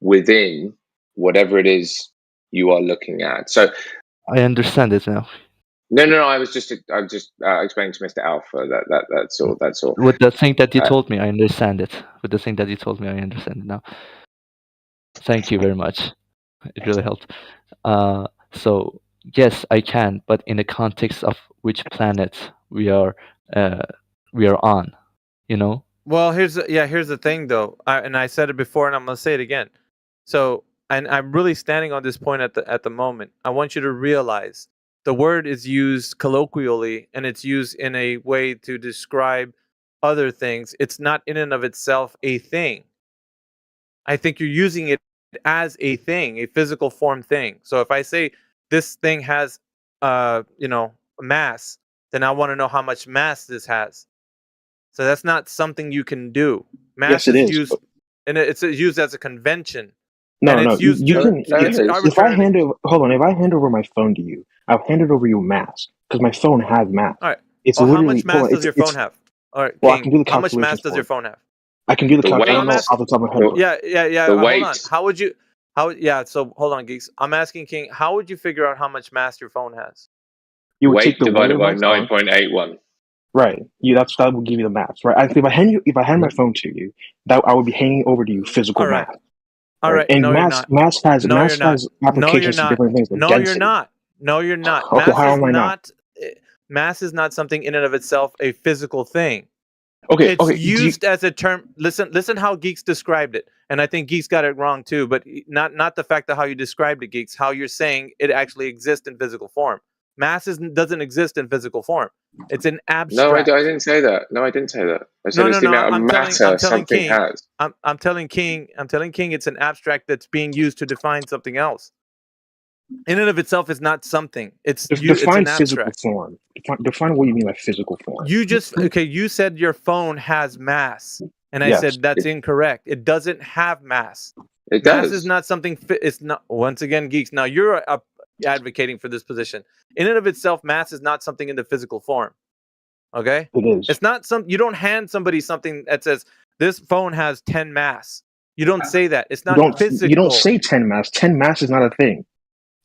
within whatever it is you are looking at. So I understand it now. no. I'm just explaining to Mr. Alpha that's all. That's all. With the thing that you Uh, told me, I understand it. With the thing that you told me, I understand it now. Thank you very much. It really helped. So yes, I can, but in the context of which planet we are on, you know. Well, here's the thing though, and I said it before, and I'm gonna say it again. So, and I'm really standing on this point at the moment. I want you to realize the word is used colloquially, and it's used in a way to describe other things. It's not in and of itself a thing. I think you're using it as a thing, a physical form thing. So if I say this thing has, mass, then I want to know how much mass this has. So that's not something you can do. Mass Yes, it is. used, and it's used as a convention. No, and no, it's used you to, can. it's If I arbitrarily. hand over my phone to you, I'll hand it over you mass because my phone has mass. All right. It's Well, how literally. much mass does your phone have? All right, Well, I King. can do the How much mass calculations does for your it. phone have? I can do the The calculation. I weight. don't know off the top of my head. Yeah. The Hold weight. on. How would you? Yeah. So hold on, geeks. I'm asking King. How would you figure out how much mass your phone has? You would Weight take the weight divided of by my phone. 9.81. Right. That will give you the mass. Right. If I hand my phone to you, that I would be handing over to you physical All right. mass. All right. And No, you're mass not. has No, mass you're not. has No, you're applications to not. different things like No, you're density. not. No, you're not. Okay, Mass how is am I not? Mass is not something in and of itself a physical thing. Okay. It's Okay. used as a term. Listen how Geeks described it, and I think Geeks got it wrong too. But not the fact of how you described it, Geeks. How you're saying it actually exists in physical form. Mass doesn't exist in physical form. It's an No, I abstract. didn't say that. No, I didn't say that. I said No, it's no, the no. amount of matter something King. has. I'm telling King. It's an abstract that's being used to define something else. In and of itself, is not something. It's Define an physical abstract. form. Define what you mean by physical form. You said your phone has mass, and I Yes. said that's incorrect. It doesn't have mass. It Mass does. is not something. It's not. Once again, geeks. Now you're advocating for this position. In and of itself, mass is not something in the physical form. Okay. It is. It's not some. You don't hand somebody something that says this phone has 10 mass. You don't say that. It's not physical. You don't say 10 mass. 10 mass is not a thing.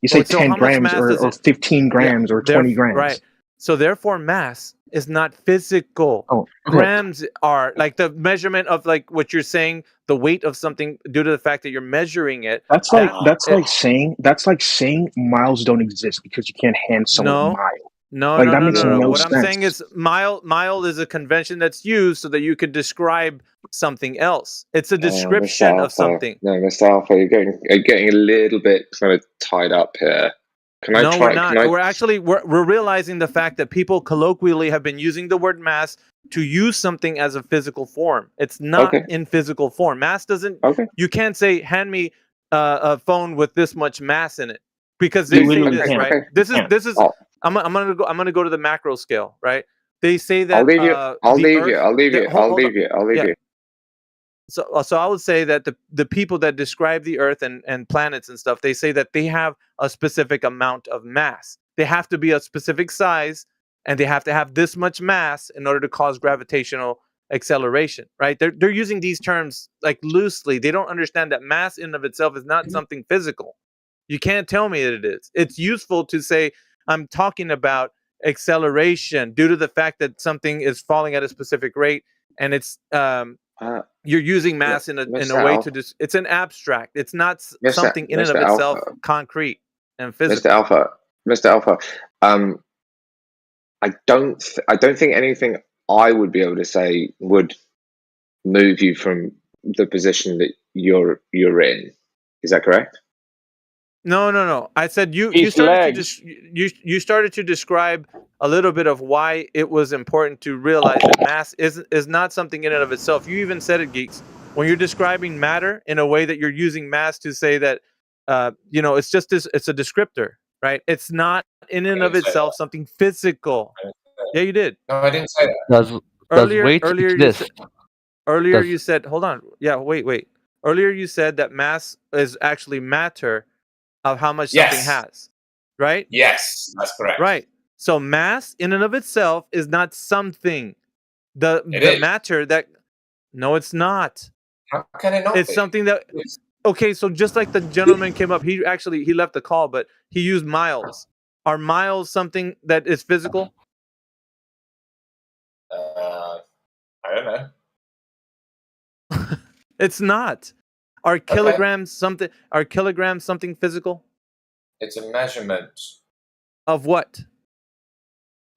You say So 10 how much grams mass does or it? 15 grams or 20 grams. Right. So therefore, mass is not physical. Oh, okay. Grams are like the measurement of like what you're saying, the weight of something due to the fact that you're measuring it. That's like saying miles don't exist because you can't hand someone a mile. No. That makes no What sense. I'm saying is mile is a convention that's used so that you could describe something else. It's a description of something. No, Mr. Alpha, you're getting a little bit kind of tied up here. We're not. We're realizing the fact that people colloquially have been using the word mass to use something as a physical form. It's not in physical form. Mass doesn't. You can't say, "Hand me a phone with this much mass in it," because they say this, right? This is. I'm gonna go to the macro scale, right? They say that. I'll leave you. So I would say that the people that describe the Earth and planets and stuff, they say that they have a specific amount of mass. They have to be a specific size, and they have to have this much mass in order to cause gravitational acceleration, right? They're using these terms like loosely. They don't understand that mass in and of itself is not something physical. You can't tell me that it is. It's useful to say I'm talking about acceleration due to the fact that something is falling at a specific rate, and it's you're using mass in a Mr. way Alpha. to it's an abstract. It's not Mr. something in and of Mr. itself Alpha. concrete and Mr. physical. Alpha. Mr. Alpha. I don't think anything I would be able to say would move you from the position that you're in. Is that correct? No. I said you His started legs. to you started to describe a little bit of why it was important to realize that mass is not something in and of itself. You even said it, Geeks, when you're describing matter in a way that you're using mass to say that it's just it's a descriptor, right? It's not in and of itself something physical. Yeah, you did. No, I didn't say that. Does weight exist? You said hold on. Yeah, wait. Earlier you said that mass is actually matter of how much something Yes. has, right? Yes, that's correct. Right. So mass in and of itself is not something. The is. matter that no, it's not. How can it not It's be? something that okay, so just like the gentleman came up, he left the call, but he used miles. Are miles something that is physical? I don't know. It's not. Are kilograms something physical? It's a measurement. Of what?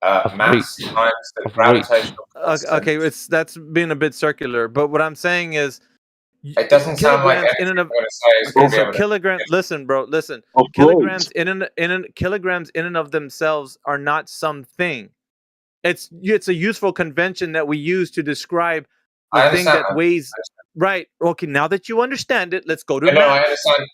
Mass times the gravitational constant. Okay, that's being a bit circular, but what I'm saying is It doesn't sound like kilograms anything in and I'm of going to say is going to be able to... kilograms. Listen, bro. Listen. Of Kilograms kilograms in and of themselves are not something. It's a useful convention that we use to describe the thing that weighs. Right. Okay. Now that you understand it, let's go to No, math.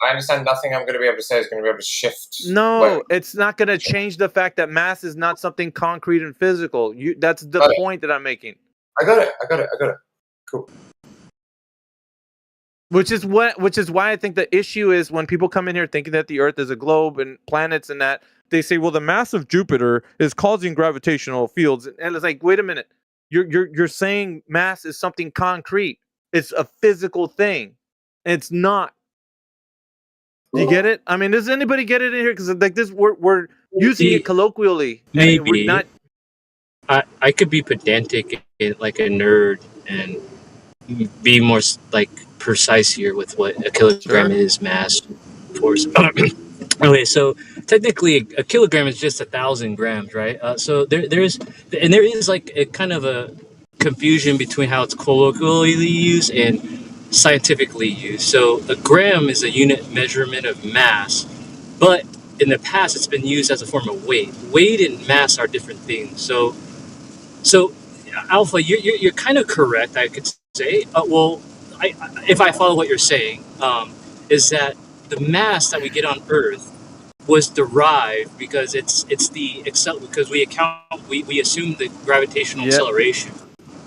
I understand. Nothing I'm going to be able to say is going to be able to shift. No, it's not going to change the fact that mass is not something concrete and physical. That's the point that I'm making. I got it. Cool. Which is why I think the issue is when people come in here thinking that the Earth is a globe and planets and that they say, well, the mass of Jupiter is causing gravitational fields, and it's like, wait a minute, you're saying mass is something concrete. It's a physical thing. It's not. Do you get it? I mean, does anybody get it in here? Because like this, we're using it colloquially. Maybe. And we're not. I could be pedantic, like a nerd, and be more like precise here with what a kilogram is, mass, force. Okay, so technically a kilogram is just 1,000 grams, right? So there is like a kind of a confusion between how it's colloquially used and scientifically used. So a gram is a unit measurement of mass, but in the past it's been used as a form of weight. Weight and mass are different things. So Alpha, you're kind of correct, I could say. If I follow what you're saying, is that the mass that we get on Earth was derived because because we assume the gravitational acceleration.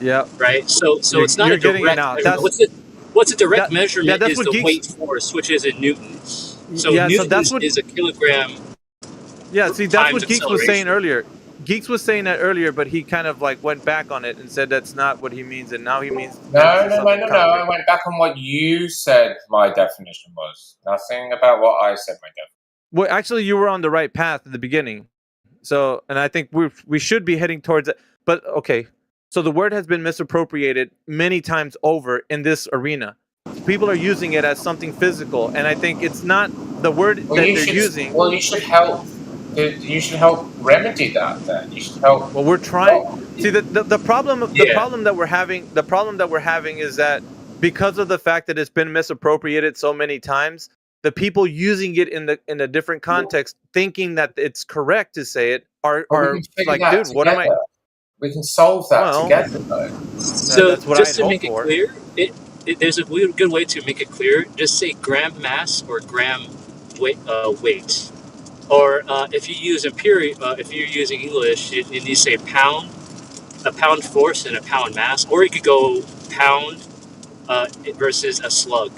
Yeah. Right. So it's not a direct measurement. What's a direct measurement is the weight force, which is in newtons. So newtons is a kilogram. Yeah. See, that's what times Geeks was saying acceleration. earlier. Geeks was saying that earlier, but he kind of like went back on it and said that's not what he means, and now he means No. I went back on what you said my definition was. Nothing about what I said my definition. Well, actually, you were on the right path at the beginning. So, and I think we should be heading towards it. But okay, so the word has been misappropriated many times over in this arena. People are using it as something physical, and I think it's not the word that they're using. Well, you should help. You should help remedy that. Then you should help. Well, we're trying. See, the problem that we're having is that because of the fact that it's been misappropriated so many times, the people using it in a different context, thinking that it's correct to say it, are like, dude, what am I? We can solve that together, though. So that's what just I'd to make hope it for. clear, there's a good way to make it clear. Just say gram mass or gram weight. Or if you use if you're using English, you need to say pound, a pound force and a pound mass, or you could go pound versus a slug.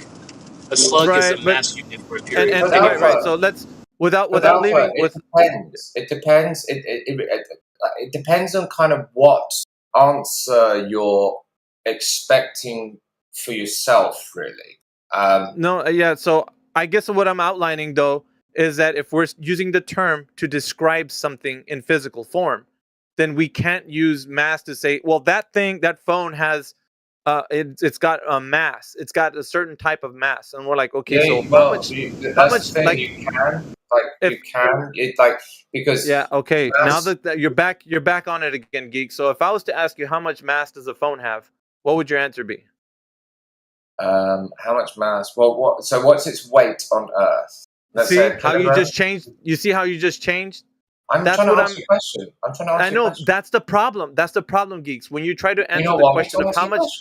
A slug is a mass unit for a period. Right. So let's without leaving with. It depends. It depends on kind of what answer you're expecting for yourself, really. So I guess what I'm outlining though is that if we're using the term to describe something in physical form, then we can't use mass to say, well, that phone has, it's got a mass. It's got a certain type of mass, and we're like, okay, Yeah, so well, how much? that's How the much? thing. Like, You can. It's like because yeah, okay. Now mass- that you're back on it again, geek. So if I was to ask you how much mass does a phone have, what would your answer be? how much mass? Well, what's its weight on Earth? Let's See say a how you kilogram? just changed? You see how you just changed? I'm That's trying to what answer your question. I'm trying to answer I your know question. that's the problem. That's the problem, geeks. When you try to answer know the what? question I'm of trying how to answer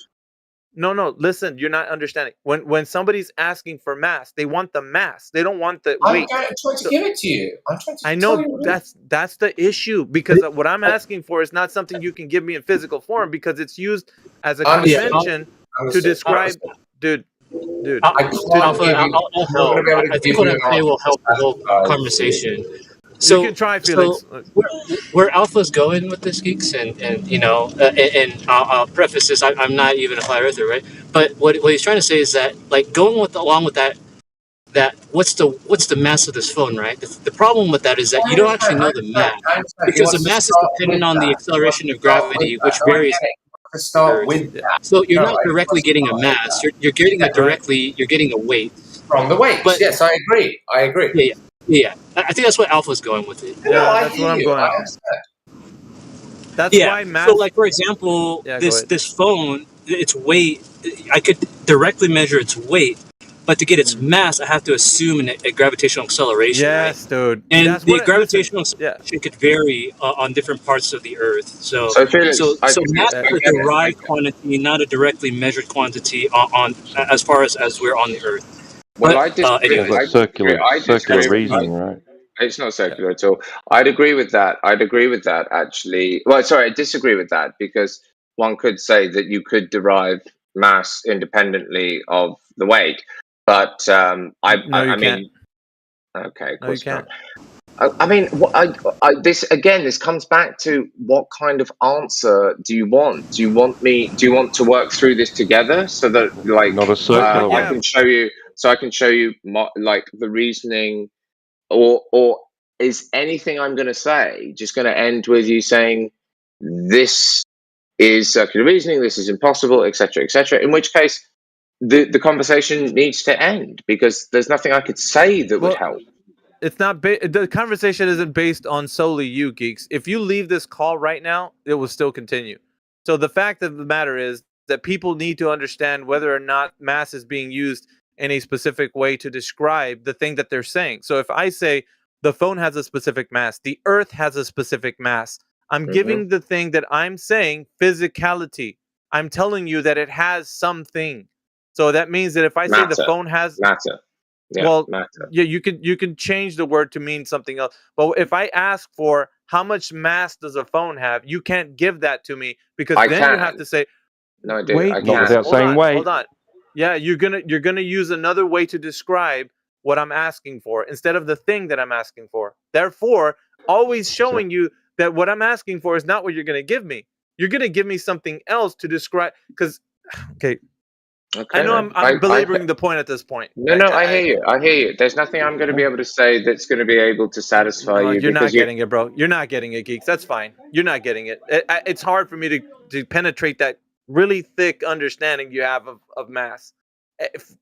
your much. No, listen. You're not understanding. When somebody's asking for mass, they want the mass. They don't want the I'm weight. trying to give it to you. I'm trying to I tell know you. that's the issue, because what I'm asking for is not something you can give me in physical form, because it's used as a convention to describe. Dude. Alpha, I'll help. I think what I'm saying will help the whole conversation. So you can try, Felix. So where Alpha's going with this, geeks, and I'll preface this: I'm not even a flat earther, right? But what he's trying to say is that, like, along with that what's the mass of this phone, right? The problem with that is that you don't actually know the mass, because the mass is dependent on the acceleration of gravity, which varies. Start with that. So you're not directly getting a mass. You're getting a directly. You're getting a weight from the weight. But, yes, I agree. Yeah. I think that's what Alpha's going with it. Yeah, that's what I'm going. That's why mass. So, like, for example, this phone, its weight, I could directly measure its weight, but to get its mass, I have to assume a gravitational acceleration. Yes, right? dude. And that's the gravitational acceleration could vary on different parts of the Earth. So Felix, mass is a derived quantity, not a directly measured quantity on as far as we're on the Earth. Well, But, I disagree. anyway. I circular disagree with reasoning, that. right? It's not circular at all. I'd agree with that. Actually. Well, sorry, I disagree with that, because one could say that you could derive mass independently of the weight, but I mean, okay, of course not. I mean, this comes back to what kind of answer do you want? Do you want to work through this together so that, like, not a circular I can show you, like, the reasoning, or is anything I'm going to say just going to end with you saying this is circular reasoning, this is impossible, etc., etc.? In which case, the conversation needs to end, because there's nothing I could say that would help. It's not the conversation isn't based on solely you, geeks. If you leave this call right now, it will still continue. So the fact of the matter is that people need to understand whether or not mass is being used in a specific way to describe the thing that they're saying. So if I say the phone has a specific mass, the Earth has a specific mass, I'm giving the thing that I'm saying physicality. I'm telling you that it has something. So that means that if I say the phone has matter. Yeah, you can change the word to mean something else. But if I ask for how much mass does a phone have, you can't give that to me, because then you have to say, no, I do. Wait, not without saying weight. Hold on. Yeah, you're gonna use another way to describe what I'm asking for instead of the thing that I'm asking for. Therefore, always showing you that what I'm asking for is not what you're gonna give me. You're gonna give me something else to describe. Because, okay. I know I'm belaboring the point at this point. No, I hear you. There's nothing I'm going to be able to say that's going to be able to satisfy you. You're not getting it, bro. You're not getting it, geeks. That's fine. You're not getting it. It's hard for me to penetrate that really thick understanding you have of mass. If,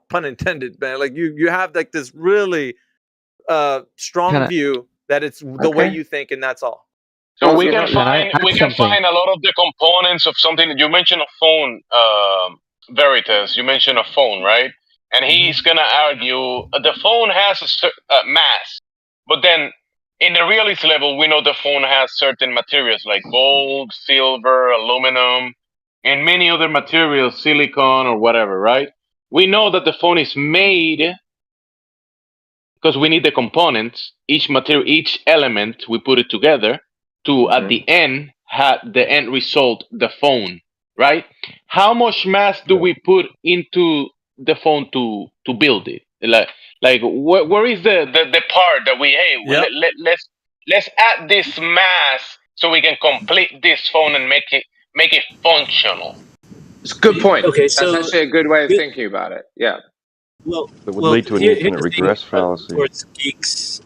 pun intended, man. Like you have like this really strong view that it's the way you think, and that's all. So we can find a lot of the components of something. You mentioned a phone, Veritas. You mentioned a phone, right? And he's gonna argue the phone has a mass, but then in the realist level, we know the phone has certain materials like gold, silver, aluminum, and many other materials, silicon or whatever, right? We know that the phone is made because we need the components, each material, each element, we put it together to at the end have the end result, the phone, right? How much mass do we put into the phone to build it? Like where is the part that let's add this mass so we can complete this phone and make it functional? It's a good point. Okay, that's actually a good way of thinking about it. Yeah. That would lead to an infinite regress fallacy. Towards Geek's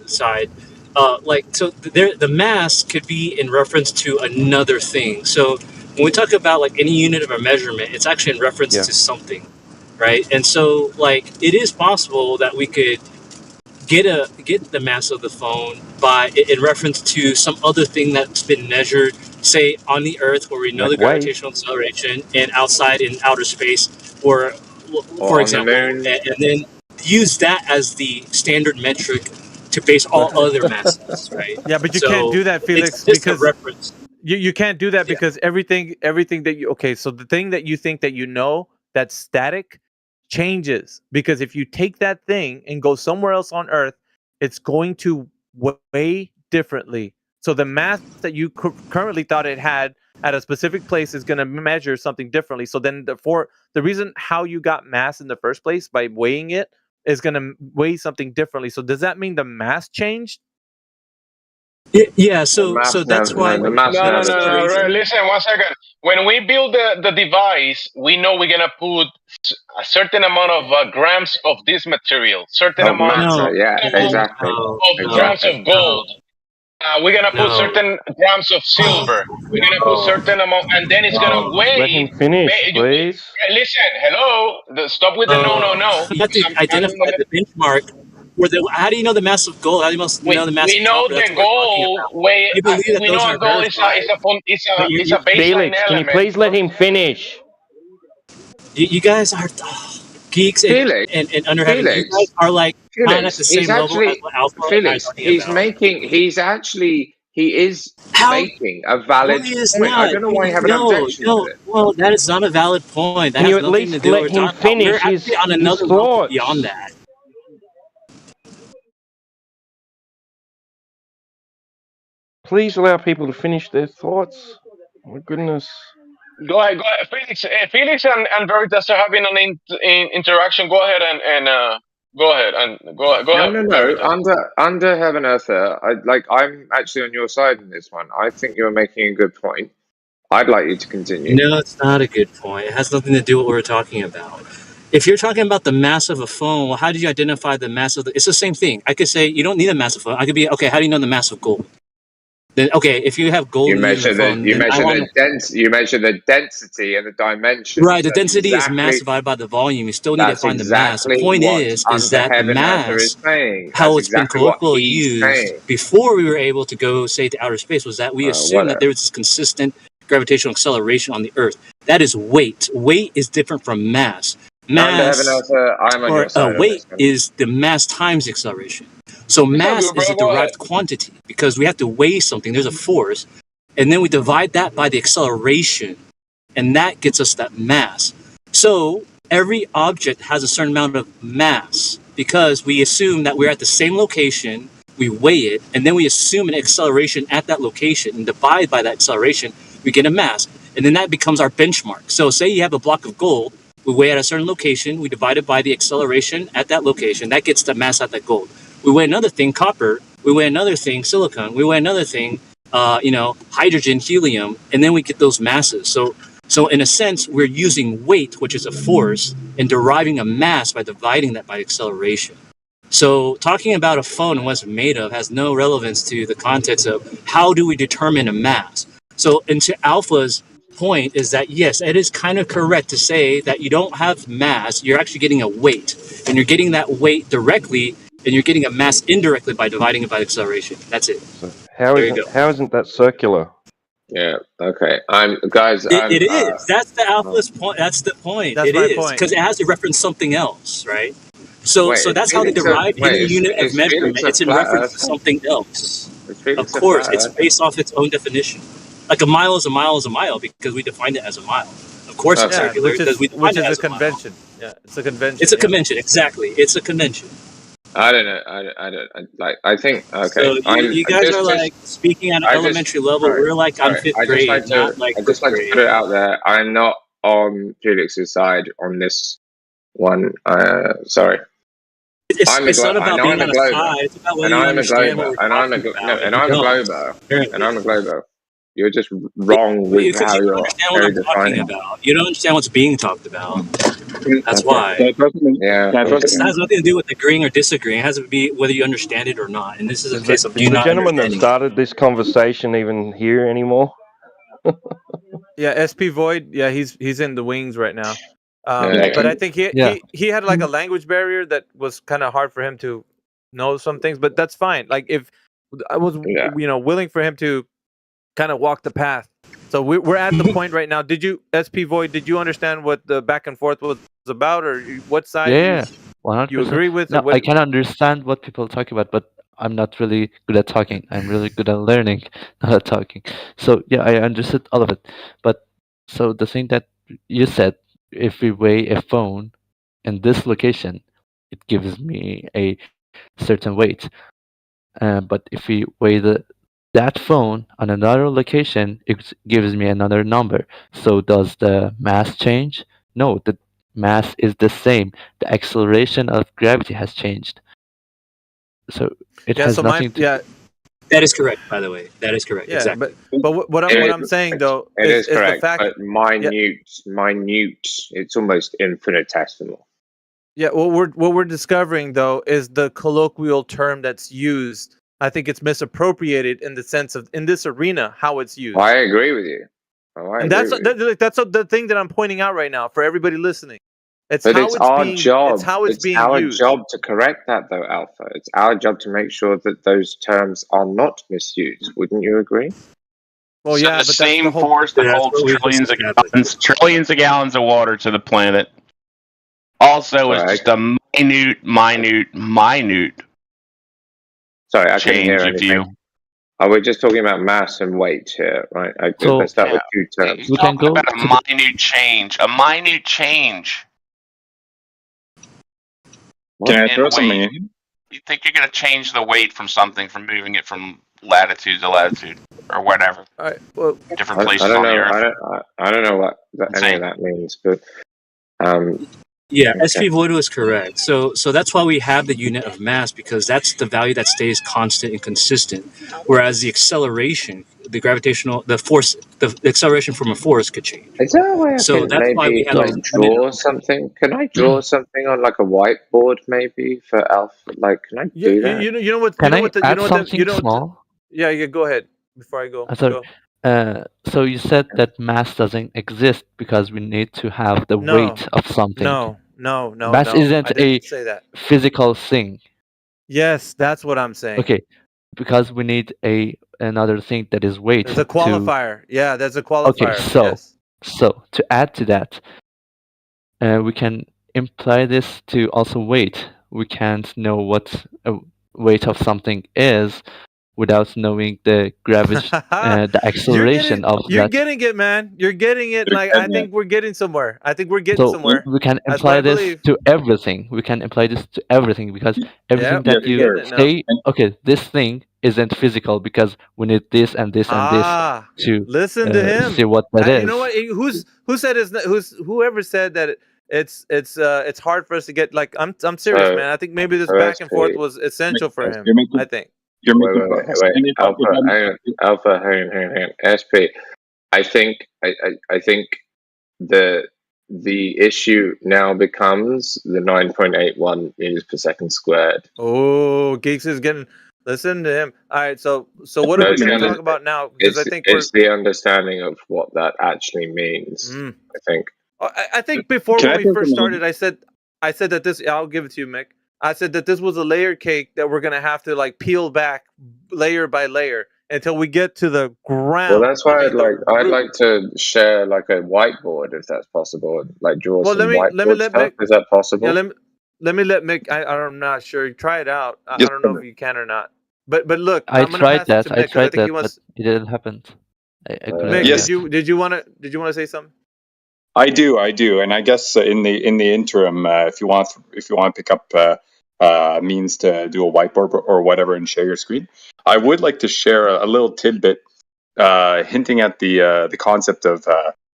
side, the mass could be in reference to another thing. So when we talk about like any unit of a measurement, it's actually in reference Yeah. to something, right? And so like it is possible that we could get the mass of the phone in reference to some other thing that's been measured, say on the Earth, where we know Like the gravitational acceleration, and outside in outer space, or for on example, the moon. and then use that as the standard metric to base all other masses, right? Yeah, but you So can't do that, Felix, it's just a because reference. you can't do that because everything that you so the thing that you think that you know that's static changes, because if you take that thing and go somewhere else on Earth, it's going to weigh differently. So the mass that you currently thought it had at a specific place is going to measure something differently. So then the reason how you got mass in the first place by weighing it is going to weigh something differently. So does that mean the mass changed? Yeah, so that's why. No. Listen, 1 second. When we build the device, we know we're gonna put a certain amount of grams of this material, certain Of amount matter, yeah, exactly. of grams of gold. We're gonna put certain grams of silver. We're gonna put certain amount, and then it's gonna weigh. Let him finish, please. Listen, hello. Stop with the no. You have to identify the benchmark. How do you know the mass of gold? How do you know the mass We of know copper? That's the what we're talking gold. about. We believe that know those a are gold is a baseline Felix, can you element. please let him finish? You guys are geeks and underhanded. You guys are like not at the same level as what Alpha and I are talking he's about. making, he is making a valid He is point. I not. don't know why you have an objection to it. Well, that is not a valid point. That Can has you at nothing to least do let with him finish We're his actually on another level thoughts? beyond that. Please allow people to finish their thoughts. My goodness. Go ahead. Felix and Veritas are having an interaction. Go ahead and go ahead. No. Under Heaven Earther, I'm actually on your side in this one. I think you're making a good point. I'd like you to continue. No, it's not a good point. It has nothing to do with what we're talking about. If you're talking about the mass of a phone, well, how did you identify the mass of it's the same thing. I could say you don't need a mass of phone. I could be, okay, how do you know the mass of gold? Then, okay, if you have gold You in measure your phone, you measure the density and the dimension. right, the density is mass divided by the volume. You still need to find the mass. The point is that the mass, how it's been colloquially used before we were able to go, say, to outer space, was that we assumed that there was this consistent gravitational acceleration on the Earth. That is weight. Weight is different from mass. Mass or weight is the mass times acceleration. So mass is a derived quantity because we have to weigh something. There's a force, and then we divide that by the acceleration, and that gets us that mass. So every object has a certain amount of mass because we assume that we're at the same location, we weigh it, and then we assume an acceleration at that location and divide by that acceleration, we get a mass. And then that becomes our benchmark. So say you have a block of gold, we weigh at a certain location, we divide it by the acceleration at that location, that gets the mass at that gold. We weigh another thing, copper, we weigh another thing, silicon, we weigh another thing, hydrogen, helium, and then we get those masses. So in a sense, we're using weight, which is a force, and deriving a mass by dividing that by acceleration. So talking about a phone and what it's made of has no relevance to the context of how do we determine a mass. So into Alpha's point is that, yes, it is kind of correct to say that you don't have mass, you're actually getting a weight. And you're getting that weight directly, and you're getting a mass indirectly by dividing it by acceleration. That's it. So how isn't that circular? Yeah. Okay. It is. That's the Alpha's point. That's the point. That's it my is point. because it has to reference something else, right? So that's how they derive any unit of measurement. It's in reference to something else. Of course, it's based off its own definition. Like a mile is a mile is a mile because we defined it as a mile. Of course, it's circular because we defined it as a convention. Yeah, it's a convention. It's a convention, exactly. It's a convention. I don't know. I think. Okay. So you guys are like speaking at an elementary level. We're like on fifth grade, not like I just like to put it out there. I'm not on Felix's side on this one. Sorry. It's not about being on a side. It's about whether you understand what we're talking about. And I'm a globo. You're just wrong with Because how you don't you're understand what I'm talking defining. about. You don't understand what's being talked about. That's Okay. why. Yeah. This has nothing to do with agreeing or disagreeing. It has to be whether you understand it or not. And this is a Is case of do the not gentleman that understanding. started this conversation even here anymore? Yeah, SP Void. Yeah, he's in the wings right now. Yeah. But I think Yeah. he had like a language barrier that was kind of hard for him to know some things. But that's fine. Like if I was, Yeah. willing for him to kind of walk the path. So we're at the point right now. Did you, SP Void? Did you understand what the back and forth was about, or what side Yeah, 100%. you agree with? Or No, what? I can understand what people talk about, but I'm not really good at talking. I'm really good at learning, not at talking. So yeah, I understood all of it. But so the thing that you said, if we weigh a phone in this location, it gives me a certain weight. But if we weigh that phone on another location, it gives me another number. So does the mass change? No, the mass is the same. The acceleration of gravity has changed. So it Yeah. has So nothing to. That is correct, by the way. That is correct. Yeah, Exactly. but what I'm saying though It is is the correct, fact. but minute. It's almost infinitesimal. Yeah, what we're discovering though is the colloquial term that's used. I think it's misappropriated in the sense of in this arena how it's used. I agree with you. Oh, I And agree with you. that's the thing that I'm pointing out right now for everybody listening. It's But how it's it's our being. job. It's how it's being our used. job to correct that, though, Alpha. It's our job to make sure that those terms are not misused. Wouldn't you agree? Well, So yeah, the but that's the same whole. force that That's holds what we just trillions of gallons of water to the planet also is Sorry, just a minute sorry, I couldn't hear change if you. anything. Are we just talking about mass and weight here, right? So Let's start with Yeah, two terms. he's we can talking go about to the. a minute change. A minute change Can I in throw something weight. in? You think you're going to change the weight from something from moving it from latitude to latitude or whatever? All right. Well, Different I places don't on the know. earth. I don't know what any Insane. of that means, but Yeah, okay. SP Void was correct. So that's why we have the unit of mass, because that's the value that stays constant and consistent. Whereas the acceleration, the force, the acceleration from a force could change. Is there a way I So can that's why we maybe have like a draw something? Can I draw something on like a whiteboard maybe for Alpha? Like, can I yeah, do that? you know what? Can You know I what? You add know what? something small? Yeah. Go ahead before I go. Sorry. Go. So you said that mass doesn't exist because we need to have the No. weight of something. No. Mass I isn't a didn't say that. physical thing. Yes, that's what I'm saying. Okay, because we need another thing that is weight There's a to. qualifier. Yeah, there's a Okay, qualifier. so to add to that, we can imply this to also weight. We can't know what a weight of something is without knowing the gravity, the acceleration of You're that. getting it, man. You're getting it. Like I think we're getting somewhere. So we can That's what I imply this believe. to everything. We can imply this to everything because everything Yep, that you're you getting it now. say, okay, this thing isn't physical because we need this and this and Ah, this to listen to him. see what that is. You know what? Who said whoever said that it's hard for us to get like I'm serious, So, man. I think maybe this so back and forth SP, was essential for him. You're making, I think. you're wait, making wait, progress. wait, And it's also done- Alpha, hang on. SP, I think the issue now becomes the 9.81 meters per second squared. Oh, Geeks is getting. Listen to him. All right, so what are No, we it's going to the talk about now? Because I think it's the understanding of what that actually means. Mm. I think. I think before Can when I we throw first something in? started, I said that this. I'll give it to you, Mick. I said that this was a layer cake that we're gonna have to like peel back layer by layer until we get to the ground. Well, that's why I mean, I'd like to share like a whiteboard if that's possible. Like draw Well, some let me whiteboard let stuff. Mick. Is that possible? Yeah, let me let Mick. I'm not sure. Try it out. I Just don't know if you can or not. But look, I I'm gonna tried pass that. it to I Mick because I tried think he that, but wants. it didn't happen. I couldn't Mick, do Yes. that. did you want to say something? I do, and I guess in the interim, if you want to pick up means to do a whiteboard or whatever and share your screen, I would like to share a little tidbit hinting at the concept of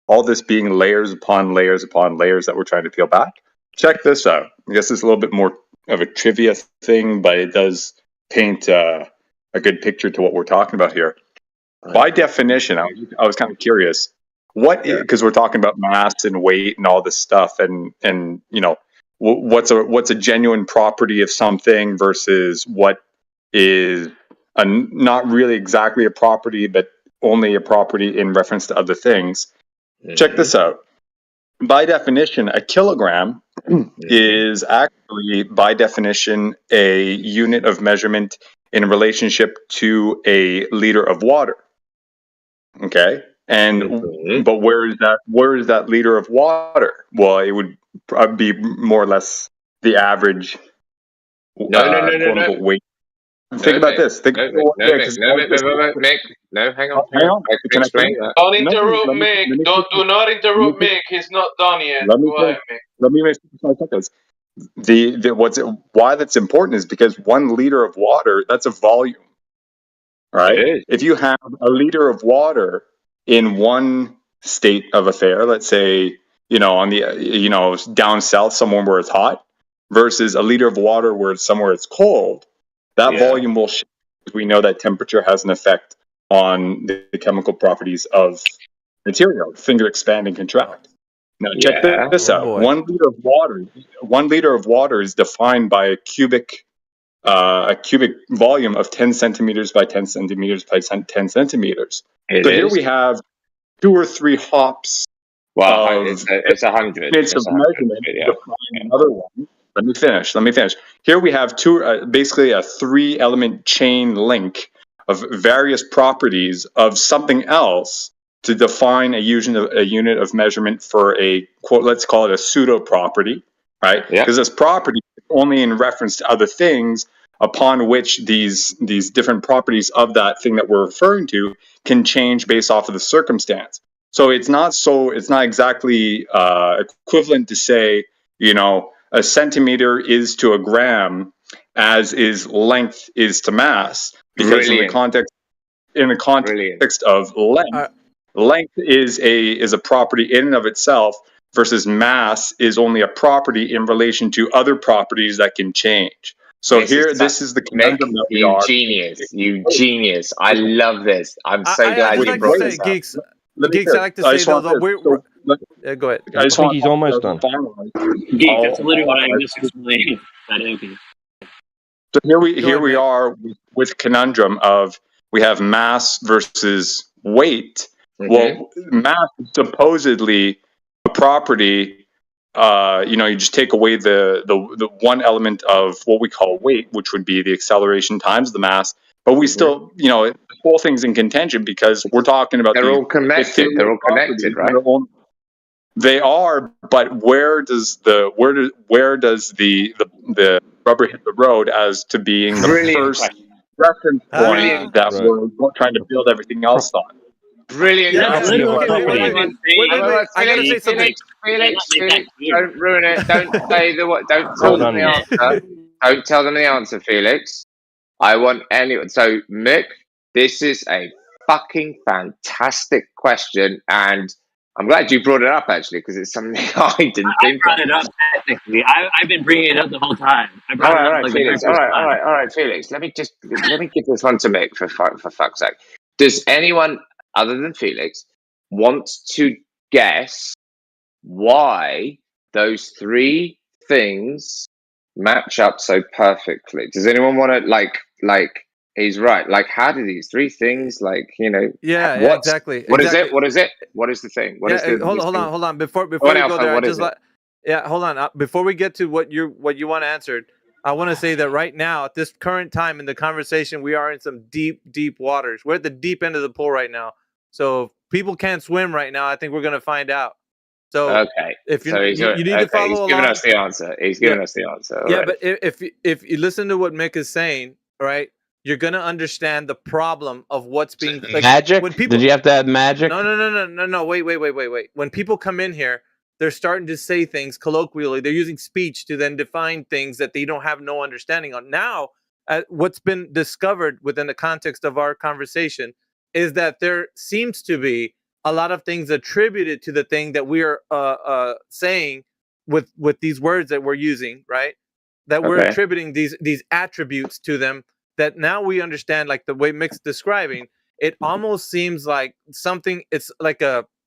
all this being layers upon layers upon layers that we're trying to peel back. Check this out. I guess it's a little bit more of a trivia thing, but it does paint a good picture to what we're talking about here. By definition, I was kind of curious. Because we're talking about mass and weight and all this stuff, and you know, what's a genuine property of something versus what is not really exactly a property, but only a property in reference to other things. Check this out. By definition, a kilogram is actually, by definition, a unit of measurement in relationship to a liter of water. Okay, but where is that liter of water? Well, it would be more or less the average quote unquote weight. Think about this. Mick, no, hang on. I can explain that. Don't interrupt Mick. Do not interrupt Mick. He's not done yet. Go ahead, Mick. Let me make 5 seconds. Why that's important is because 1 liter of water, that's a volume, right? If you have a liter of water in one state of affair, let's say, on the, down south, somewhere where it's hot, versus a liter of water where it's somewhere it's cold, that volume will shift. We know that temperature has an effect on the chemical properties of material, finger expand and contract. Now check this out. 1 liter of water is defined by a cubic volume of 10 centimeters by 10 centimeters by 10 centimeters. Here we have 2 or 3 hops. Well, it's 100. Units of measurement define another one. Let me finish. Here we have basically a 3-element chain link of various properties of something else to define a unit of measurement for a quote. Let's call it a pseudo property, right? Because this property is only in reference to other things upon which these different properties of that thing that we're referring to can change based off of the circumstance. So it's not exactly equivalent to say, a centimeter is to a gram as is length is to mass, because in the context of length, length is a property in and of itself, versus mass is only a property in relation to other properties that can change. So this is the conundrum that we are. You genius! I love this. I'm so glad you brought this up. Geeks, I like to say though, go ahead. I think he's almost done. Geek, that's literally what I just explained. So here we are with conundrum of we have mass versus weight. Well, mass is supposedly a property. You just take away the one element of what we call weight, which would be the acceleration times the mass. But we still, the whole thing's in contention because we're talking about they're all connected. They're all connected, right? They are, but where does the rubber hit the road as to being the first reference point that we're trying to build everything else on? Brilliant. I gotta say something. Felix, don't ruin it. Don't say don't tell them the answer. Don't tell them the answer, Felix. I want anyone. So, Mick, this is a fucking fantastic question, and I'm glad you brought it up actually because it's something I didn't think of. I brought it up technically. I've been bringing it up the whole time. All right, Felix. All right, Felix. Let me give this one to Mick for fuck's sake. Does anyone other than Felix want to guess why those 3 things match up so perfectly? Does anyone want to like he's right, like how do these 3 things exactly. What is it? What is the thing? Hold on before we go there, hold on before we get to what you want answered, I want to say that right now at this current time in the conversation we are in some deep waters. We're at the deep end of the pool right now, so if people can't swim right now, I think we're going to find out. So if you need to follow along, he's giving us the answer. He's giving us the answer. Yeah, but if you listen to what Mick is saying, right, you're gonna understand the problem of what's being magic. When people, did you have to add magic? No. Wait. When people come in here, they're starting to say things colloquially. They're using speech to then define things that they don't have no understanding on. Now, what's been discovered within the context of our conversation is that there seems to be a lot of things attributed to the thing that we are saying with these words that we're using, right? That we're attributing these attributes to them that now we understand, like the way Mick's describing, it almost seems like something. It's like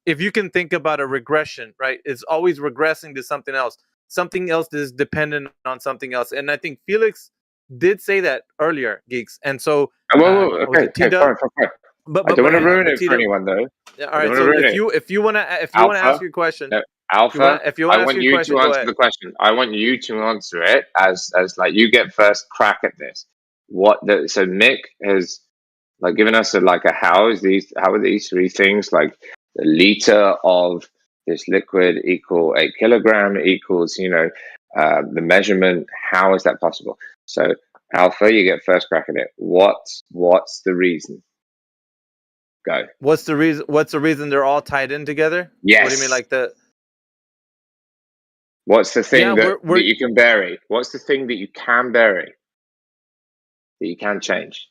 if you can think about a regression, right? It's always regressing to something else. Something else is dependent on something else, and I think Felix did say that earlier, Geeks. And so, okay, fine. But I don't want to ruin it for Tito- anyone, though. Yeah, all right. So if you want to ask your question, Alpha, if you want I to want ask your you question, to go answer ahead. the question. I want you to answer it as like you get first crack at this. So Mick has like given us a how are these three things, like the liter of this liquid equal 8 kilogram equals the measurement. How is that possible? So Alpha, you get first crack at it. What's the reason? Go. What's the reason? What's the reason they're all tied in together? Yes. What do you mean, like the? What's the thing Yeah, that you can bury? What's the thing that you can bury? That you can change?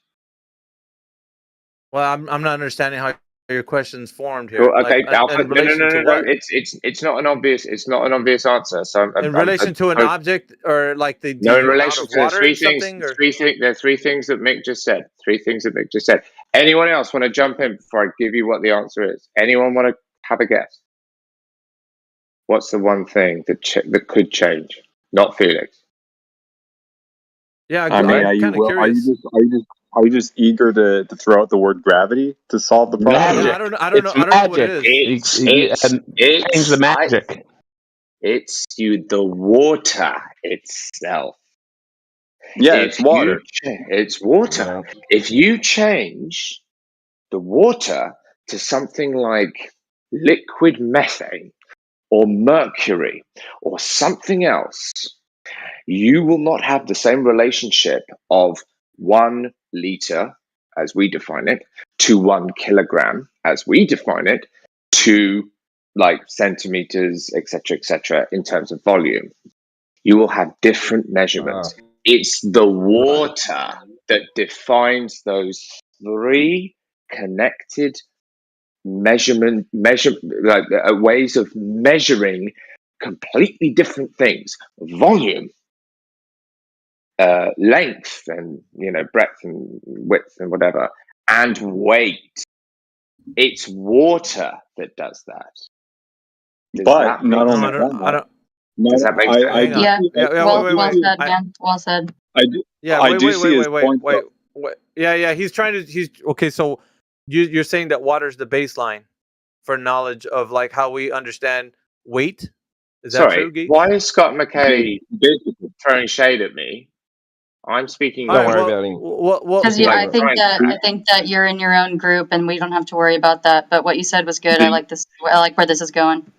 Well, I'm not understanding how your question's formed here. Cool. Okay, like, Alpha. in relation No. to what? It's not an obvious. It's not an obvious answer. So In relation to an object, or like the no, in amount relation of to water three or things. something, or? There are three things that Mick just said. Anyone else want to jump in before I give you what the answer is? Anyone want to have a guess? What's the one thing that could change? Not Felix. Yeah, I mean, I'm kind of curious. Are you just eager to throw out the word gravity to solve the problem? Yeah, I don't know what it is. Change the magic. It's the water itself. Yeah, it's water. It's water. If you change the water to something like liquid methane or mercury or something else, you will not have the same relationship of 1 liter, as we define it, to 1 kilogram, as we define it, to like centimeters, etc., in terms of volume. You will have different measurements. It's the water that defines those three connected ways of measuring completely different things: volume, length, and breadth and width and whatever, and weight. It's water that does that. But not only that. Does that make sense? Well said, man. Well said. Wait. Yeah. He's okay. So you're saying that water's the baseline for knowledge of like how we understand weight? Is that true, Geek? Why is Scott McKay throwing shade at me? I'm speaking. Don't worry about him. Because I think that you're in your own group, and we don't have to worry about that. But what you said was good. I like this. I like where this is going.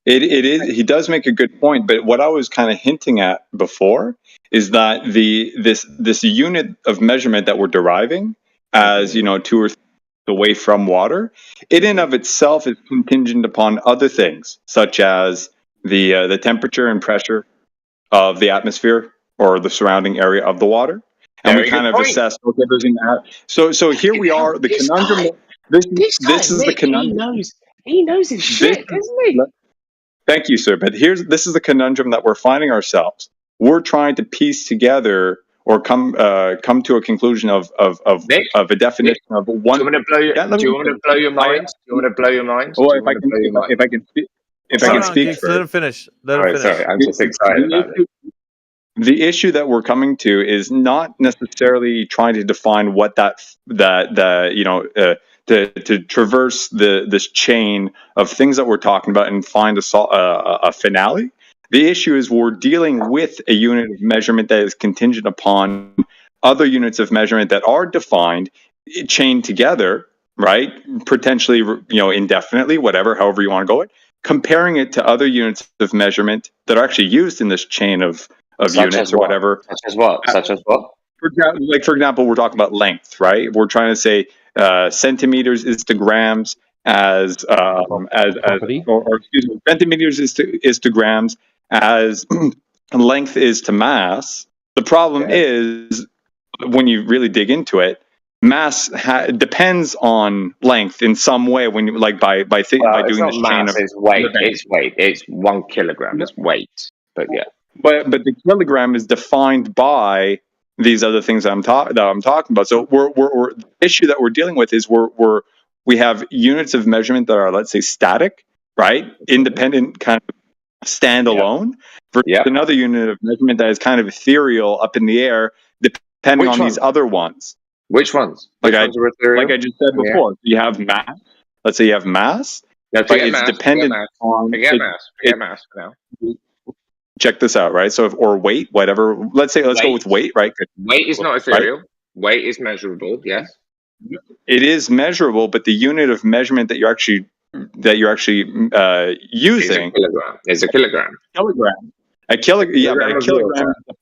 It is. He does make a good point, but what I was kind of hinting at before is that this unit of measurement that we're deriving as 2 or 3 away from water, it in of itself is contingent upon other things, such as the temperature and pressure of the atmosphere or the surrounding area of the water, and we kind of assess. Okay, so here we are. The conundrum. This is the conundrum. He knows his shit, doesn't he? Thank you, sir. But this is the conundrum that we're finding ourselves. We're trying to piece together or come to a conclusion of a definition of one. Do you want to blow your mind? Oh, if I can speak. Let him finish. Sorry, I'm just excited about it. The issue that we're coming to is not necessarily trying to define what to traverse this chain of things that we're talking about and find a finale. The issue is we're dealing with a unit of measurement that is contingent upon other units of measurement that are defined, chained together, right? Potentially, indefinitely, however you want to go it. Comparing it to other units of measurement that are actually used in this chain of units or whatever. Such as what? For example, we're talking about length, right? We're trying to say centimeters is to grams as centimeters is to grams as length is to mass. The problem is when you really dig into it, mass depends on length in some way. When you by doing this chain of it's weight. It's weight. It's 1 kilogram. It's weight. But yeah. But the kilogram is defined by these other things that I'm talking about. So we're the issue that we're dealing with is we have units of measurement that are, let's say, static, right, independent, kind of standalone, versus another unit of measurement that is kind of ethereal, up in the air, depending on these other ones. Which ones? Like Which ones are ethereal? like I just said before, you have mass. Let's say you have mass, but it's dependent on. Forget mass for now. Check this out, right? So, or weight, whatever. Let's go with weight, right? Weight is not ethereal. Right? Weight is measurable. Yes. It is measurable, but the unit of measurement that you're actually using is a kilogram. Kilogram. A kilogram of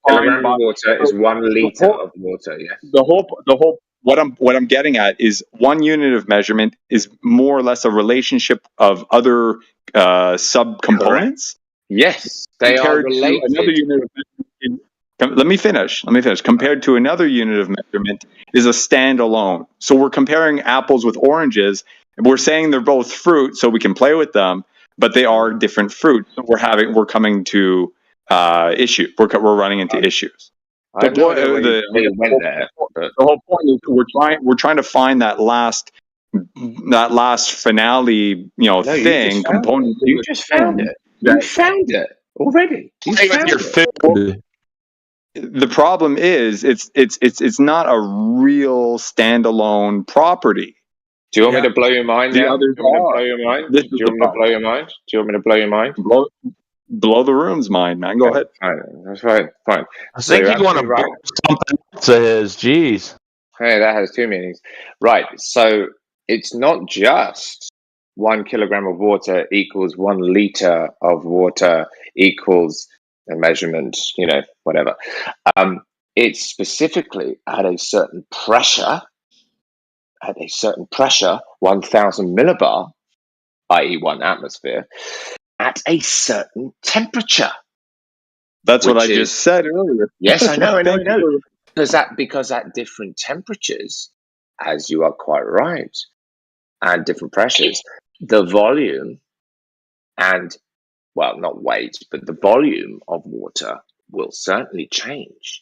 water is 1 liter of water. Yes. The whole. What I'm getting at is one unit of measurement is more or less a relationship of other subcomponents. Yes, they are related. Another unit of measurement. Let me finish. Compared to another unit of measurement is a standalone. So we're comparing apples with oranges, and we're saying they're both fruit, so we can play with them, but they are different fruits. So we're coming to issue. We're running into issues. The whole point is we're trying to find that last finale, thing component. You just found it. You found it already. The problem is it's not a real standalone property. Do you want me to blow your mind now? Do you want me to blow your mind? Blow the room's mind, man. Go ahead. That's fine. Fine. I think you want to blow something else of his. Jeez. Hey, that has two meanings. Right. So it's not just 1 kilogram of water equals 1 liter of water equals a measurement, whatever. It's specifically at a certain pressure, 1,000 millibar, i.e. 1 atmosphere, at a certain temperature. That's what I just said earlier. Yes, I know. Because at different temperatures, as you are quite right, and different pressures, the volume and, well, not weight, but the volume of water will certainly change.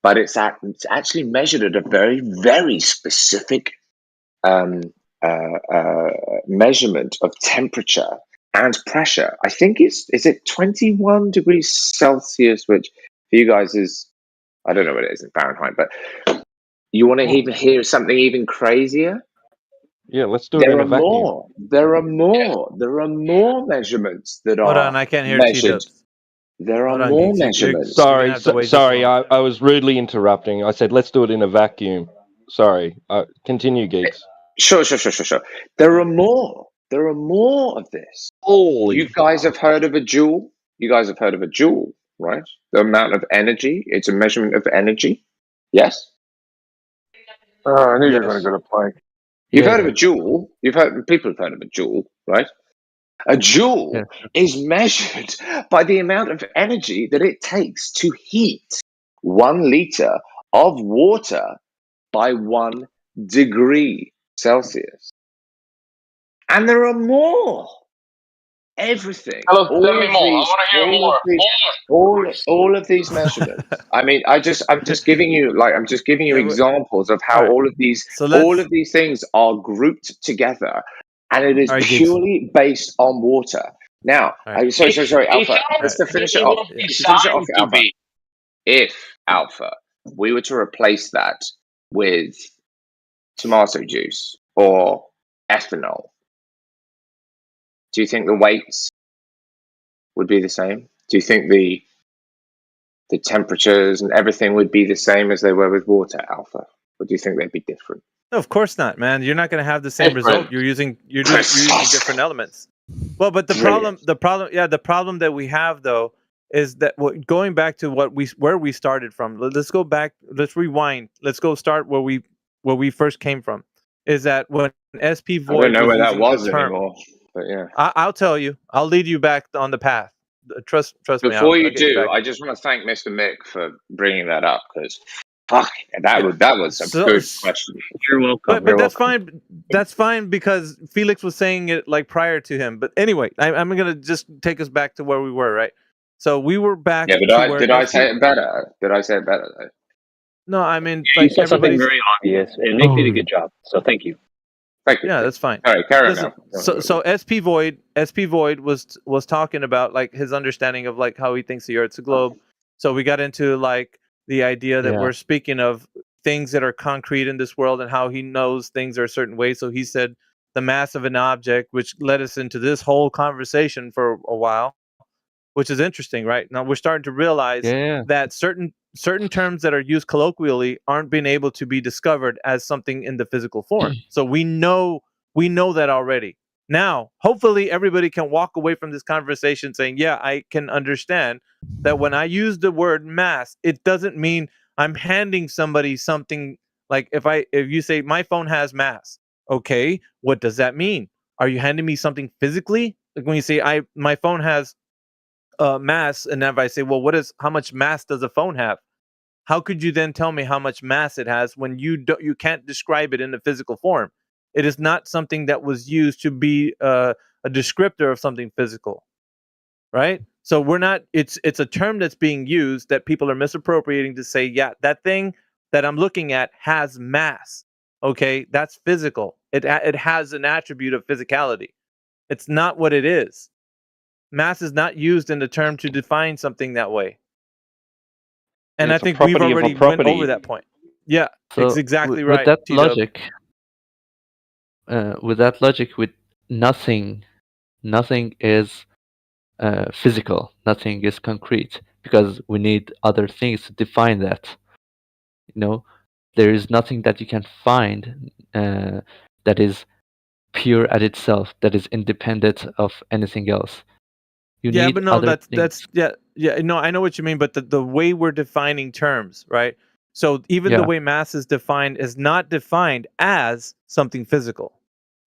But it's actually measured at a very, very specific measurement of temperature and pressure. I think is it 21 degrees Celsius, which for you guys is, I don't know what it is in Fahrenheit, but you want to even hear something even crazier? Yeah, let's do it in a vacuum. There are more measurements that are Hold on, I can't hear measured. There are more measurements. Sorry, I was rudely interrupting. I said, let's do it in a vacuum. Sorry. Continue, Geeks. Sure. There are more of this. You guys have heard of a joule? Right? The amount of energy. It's a measurement of energy. Yes? I knew you were going to go to Planck. You've heard of a joule. People have heard of a joule, right? A joule is measured by the amount of energy that it takes to heat 1 liter of water by 1 degree Celsius. And there are more. Everything. Tell me more. I want to hear more. All of these measurements. I mean, I'm just giving you examples of how all of these things are grouped together, and it is purely based on water. Now, sorry, Alpha. Just to finish it off, Alpha. If Alpha, we were to replace that with tomato juice or ethanol, do you think the weights would be the same? Do you think the temperatures and everything would be the same as they were with water, Alpha? Or do you think they'd be different? No, of course not, man. You're not going to have the same result. You're using different elements. Well, but the problem that we have though is that going back to where we started from. Let's go back. Let's rewind. Let's go start where we first came from. Is that when SP Void? I don't know where that was anymore. But yeah, I'll tell you. I'll lead you back on the path. Trust me. Before you do, I just want to thank Mr. Mick for bringing that up because, that was a good question. You're welcome. But that's fine. That's fine because Felix was saying it like prior to him. But anyway, I'm gonna just take us back to where we were, right? So we were back. Yeah, but did I say it better? Did I say it better though? No, I mean, You like said something everybody's. very obvious, and Nick did a good job. So thank you. Thank you. Yeah, that's fine. All right, carry on Listen, now. so SP Void was talking about like his understanding of like how he thinks the Earth's a globe. So we got into like the idea that Yeah. we're speaking of things that are concrete in this world and how he knows things are a certain way. So he said the mass of an object, which led us into this whole conversation for a while, which is interesting, right? Now we're starting to realize Yeah. that certain terms that are used colloquially aren't being able to be discovered as something in the physical form. So we know that already. Now, hopefully everybody can walk away from this conversation saying, yeah, I can understand that when I use the word mass, it doesn't mean I'm handing somebody something. Like if you say my phone has mass, okay, what does that mean? Are you handing me something physically? Like when you say my phone has mass, and if I say, well, how much mass does a phone have? How could you then tell me how much mass it has when you can't describe it in the physical form? It is not something that was used to be a descriptor of something physical, right? So we're not. It's a term that's being used that people are misappropriating to say, yeah, that thing that I'm looking at has mass. Okay, that's physical. It has an attribute of physicality. It's not what it is. Mass is not used in the term to define something that way. And I It's a think we've property of a already went property. over that point. Yeah, So it's exactly with right. that T-Dub. logic, with nothing is physical, nothing is concrete, because we need other things to define that. You know, there is nothing that you can find that is pure at itself, that is independent of anything else. You Yeah, need but no, other that's things. yeah. No, I know what you mean, but the way we're defining terms, right? So even the Yeah. way mass is defined is not defined as something physical.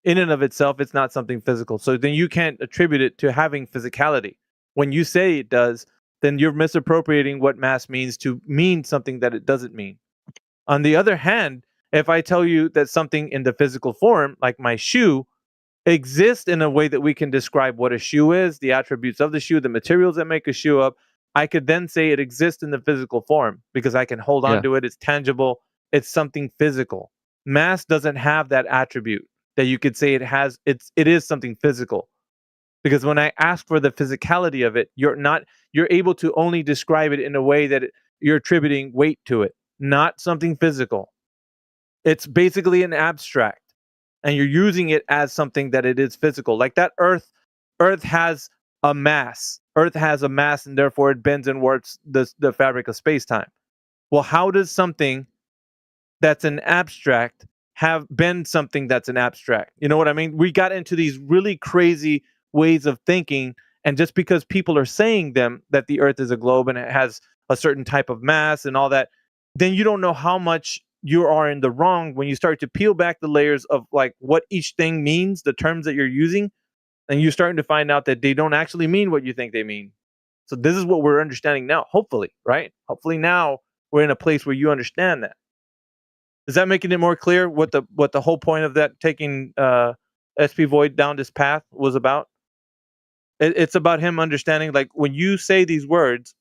In and of itself, it's not something physical. So then you can't attribute it to having physicality. When you say it does, then you're misappropriating what mass means to mean something that it doesn't mean. On the other hand, if I tell you that something in the physical form, like my shoe, exists in a way that we can describe what a shoe is, the attributes of the shoe, the materials that make a shoe up, I could then say it exists in the physical form because I can hold on Yeah. to it. It's tangible. It's something physical. Mass doesn't have that attribute that you could say it has. It is something physical. Because when I ask for the physicality of it, you're able to only describe it in a way that you're attributing weight to it, not something physical. It's basically an abstract, and you're using it as something that it is physical. Like that Earth has a mass. Earth has a mass, and therefore it bends and warps the fabric of space-time. Well, how does something that's an abstract have been something that's an abstract? You know what I mean? We got into these really crazy ways of thinking, and just because people are saying them that the Earth is a globe and it has a certain type of mass and all that, then you don't know how much you are in the wrong when you start to peel back the layers of like what each thing means, the terms that you're using, and you're starting to find out that they don't actually mean what you think they mean. So this is what we're understanding now, hopefully, right? Hopefully now we're in a place where you understand that. Is that making it more clear what the whole point of that taking SP Void down this path was about? It's about him understanding, like when you say these words,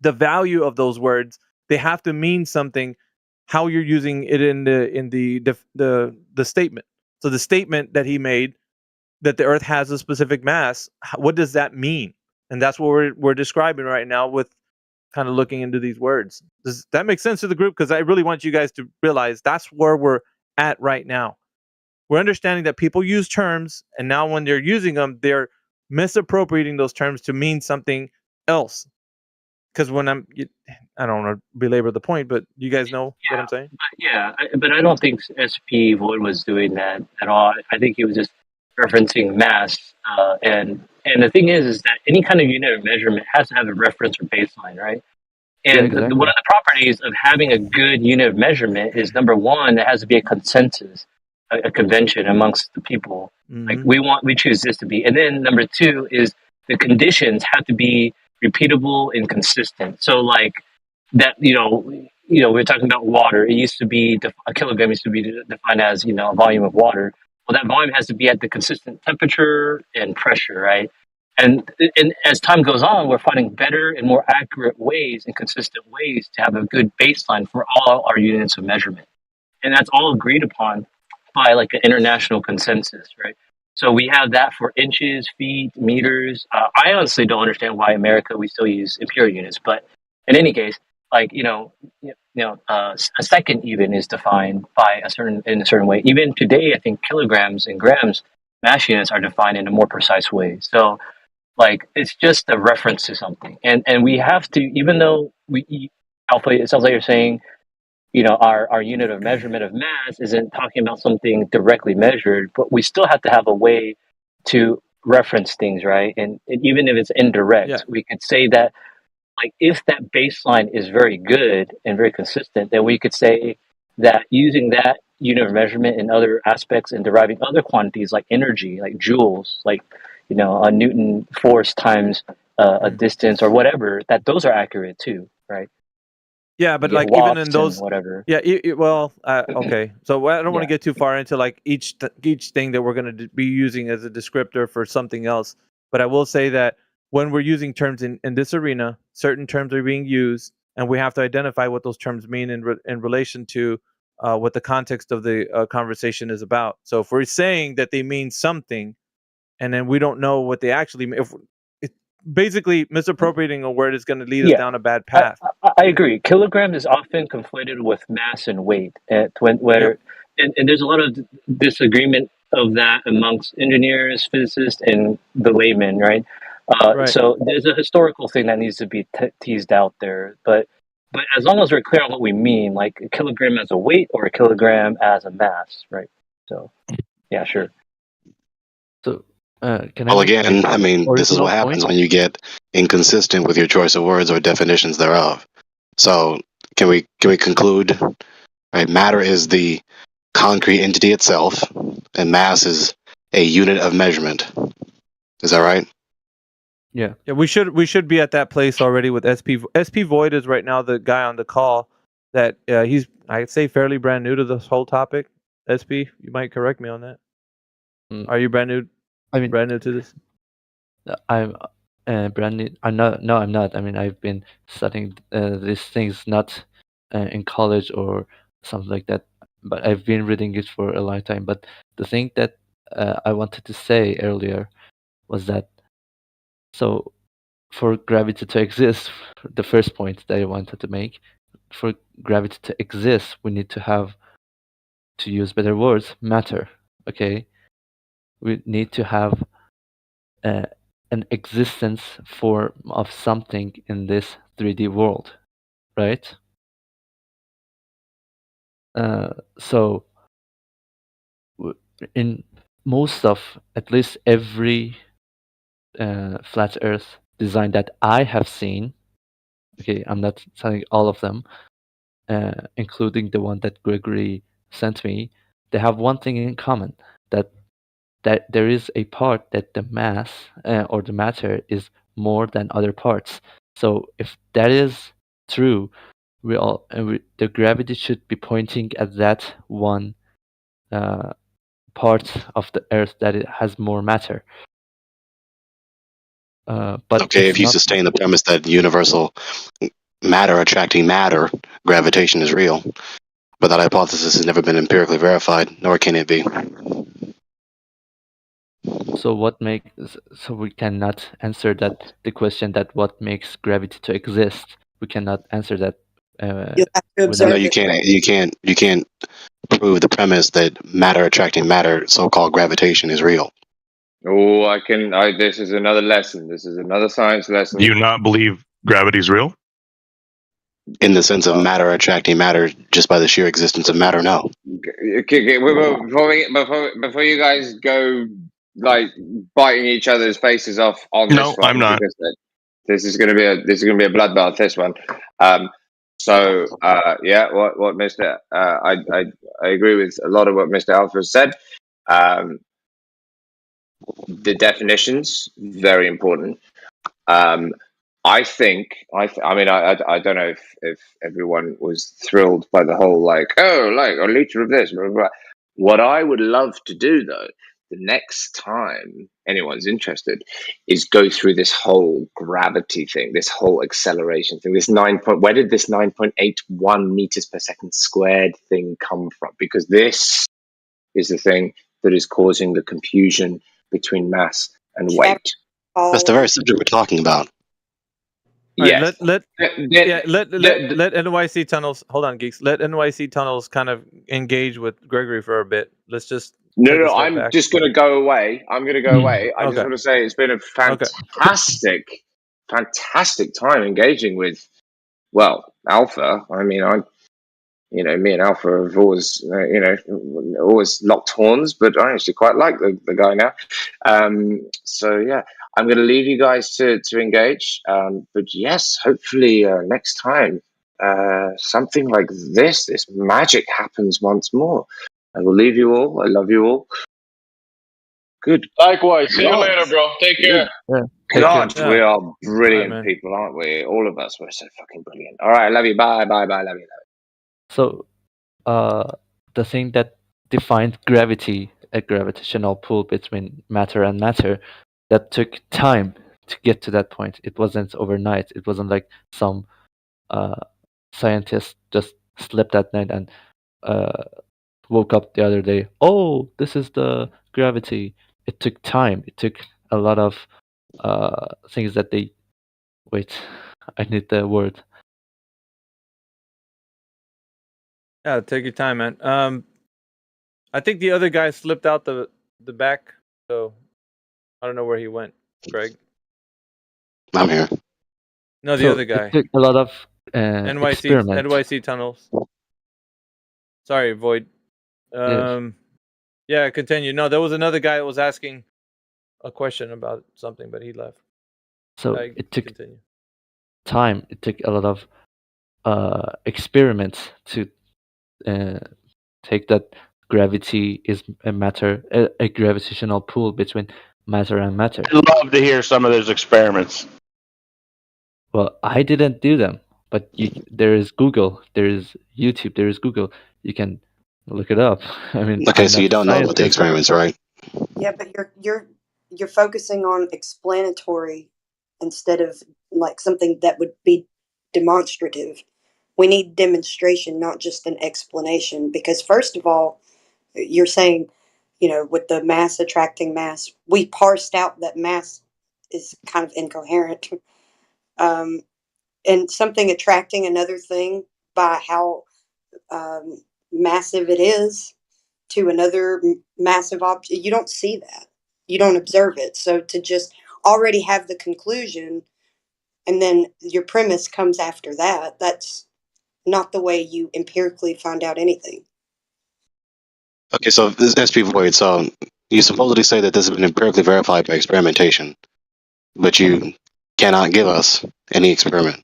the value of those words, they have to mean something. How you're using it in the statement. So the statement that he made that the Earth has a specific mass, what does that mean? And that's what we're describing right now with kind of looking into these words. Does that make sense to the group? Because I really want you guys to realize that's where we're at right now. We're understanding that people use terms, and now when they're using them, they're misappropriating those terms to mean something else. Because when I don't want to belabor the point, but you guys know what I'm saying? Yeah, but I don't think SP Void was doing that at all. I think he was just referencing mass. And the thing is that any kind of unit of measurement has to have a reference or baseline, right? And exactly. one of the properties of having a good unit of measurement is, number one, there has to be a consensus, a convention amongst the people. Like we choose this to be. And then number two is the conditions have to be repeatable and consistent. So like that, we're talking about water. It used to be a kilogram used to be defined as, a volume of water. Well, that volume has to be at the consistent temperature and pressure, right? And as time goes on, we're finding better and more accurate ways and consistent ways to have a good baseline for all our units of measurement. And that's all agreed upon by like an international consensus, right? So we have that for inches, feet, meters. I honestly don't understand why America we still use imperial units, but in any case, like a second even is defined by in a certain way. Even today, I think kilograms and grams mass units are defined in a more precise way. So like it's just a reference to something, and we have to, even though Alpha, it sounds like you're saying, our unit of measurement of mass isn't talking about something directly measured, but we still have to have a way to reference things, right? And even if it's indirect, we could say that, like, if that baseline is very good and very consistent, then we could say that using that unit of measurement in other aspects and deriving other quantities like energy, like joules, like, a Newton force times a distance or whatever, that those are accurate too, right? Yeah, but You get like even watts in and those, whatever. yeah, okay. So I don't want to get too far into like each thing that we're going to be using as a descriptor for something else. But I will say that when we're using terms in this arena, certain terms are being used, and we have to identify what those terms mean in relation to what the context of the conversation is about. So if we're saying that they mean something, and then we don't know what they actually mean, basically misappropriating a word is going to lead us down a bad path. I agree. Kilogram is often conflated with mass and weight, and there's a lot of disagreement of that amongst engineers, physicists, and the layman, right? So there's a historical thing that needs to be teased out there. But as long as we're clear on what we mean, like a kilogram as a weight or a kilogram as a mass, right? So, yeah, sure. So, Well, again, I mean, this is what happens when you get inconsistent with your choice of words or definitions thereof. So, can we conclude? Right, matter is the concrete entity itself, and mass is a unit of measurement. Is that right? Yeah. Yeah, we should be at that place already with SP. SP Void is right now the guy on the call that he's, I'd say, fairly brand new to this whole topic. SP, you might correct me on that. Are you brand new? I mean, brand new to this? I'm brand new. I'm not. No, I'm not. I mean, I've been studying these things not in college or something like that, but I've been reading it for a long time. But the thing that I wanted to say earlier was that, so for gravity to exist, the first point that I wanted to make, for gravity to exist, we need to have, to use better words, matter. Okay, we need to have an existence form of something in this 3D world, right? So in most of, at least every flat Earth design that I have seen, okay, I'm not telling all of them, including the one that Gregory sent me, they have one thing in common, that there is a part that the mass or the matter is more than other parts. So if that is true, the gravity should be pointing at that one part of the Earth that it has more matter. But okay, if you sustain the premise that universal matter attracting matter, gravitation is real, but that hypothesis has never been empirically verified, nor can it be. So we cannot answer that, the question that what makes gravity to exist. We cannot answer that. No, you can't. You can't prove the premise that matter attracting matter, so-called gravitation, is real. Oh, this is another lesson. This is another science lesson. Do you not believe gravity's real? In the sense of matter attracting matter, just by the sheer existence of matter, no. Okay, before you guys go like biting each other's faces off on this one, I'm not. because this is going to be a bloodbath. This one. Yeah, what Mr. I agree with a lot of what Mr. Alpha said. The definitions, very important. I think I don't know if everyone was thrilled by the whole like a liter of this, blah, blah, blah. What I would love to do though the next time anyone's interested is go through this whole gravity thing, this whole acceleration thing, where did this 9.81 meters per second squared thing come from? Because this is the thing that is causing the confusion between mass and weight. That's the very subject we're talking about. Yes. Let NYC tunnels. Hold on, geeks. Let NYC tunnels kind of engage with Gregory for a bit. Let's just. No, I'm just going to go away. I'm going to go away. I just want to say it's been a fantastic time engaging with, well, Alpha. I mean, me and Alpha have always, always locked horns, but I actually quite like the guy now. So yeah, I'm going to leave you guys to engage. But yes, hopefully next time something like this magic happens once more. I will leave you all. I love you all. Good. Likewise. See you later, bro. Take care. God, we are brilliant people, aren't we? All of us. We're so fucking brilliant. All right, I love you. Bye. Love you. So, the thing that defined gravity, a gravitational pull between matter and matter, that took time to get to that point. It wasn't overnight. It wasn't like some scientist just slept at night and woke up the other day. Oh, this is the gravity. It took time. It took a lot of things that they. Wait, I need the word. Yeah, take your time, man. I think the other guy slipped out the back, so I don't know where he went. Greg. I'm here. No, the other guy. It took a lot of NYC tunnels. Sorry, Void. Yeah, continue. No, there was another guy that was asking a question about something, but he left. So it took time. It took a lot of experiments to take that gravity is a gravitational pull between matter and matter. I'd love to hear some of those experiments. Well, I didn't do them, but there is Google, there is YouTube, there is Google. You can look it up. I mean, okay, so you don't know about the experiments, right? Yeah, but you're focusing on explanatory instead of like something that would be demonstrative. We need demonstration, not just an explanation. Because first of all, you're saying, with the mass attracting mass, we parsed out that mass is kind of incoherent. And something attracting another thing by how massive it is to another massive object, you don't see that. You don't observe it. So to just already have the conclusion and then your premise comes after that, that's not the way you empirically find out anything. Okay, so this is SP Void. So you supposedly say that this has been empirically verified by experimentation, but you cannot give us any experiment.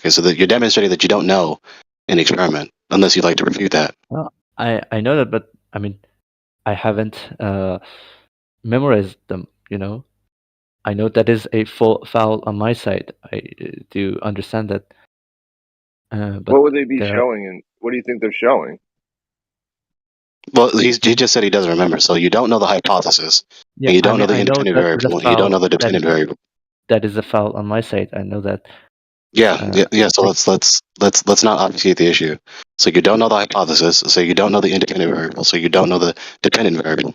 Okay, so that you're demonstrating that you don't know an experiment, unless you'd like to refute that. Well, I know that, but I mean, I haven't memorized them. I know that is a foul on my side. I do understand that. But what would they be showing, and what do you think they're showing? Well, he just said he doesn't remember, so you don't know the hypothesis, and you don't know the independent variable, and you don't know the dependent variable. That is a foul on my side. I know that. Yeah. So let's not obfuscate the issue. So you don't know the hypothesis, so you don't know the independent variable, so you don't know the dependent variable.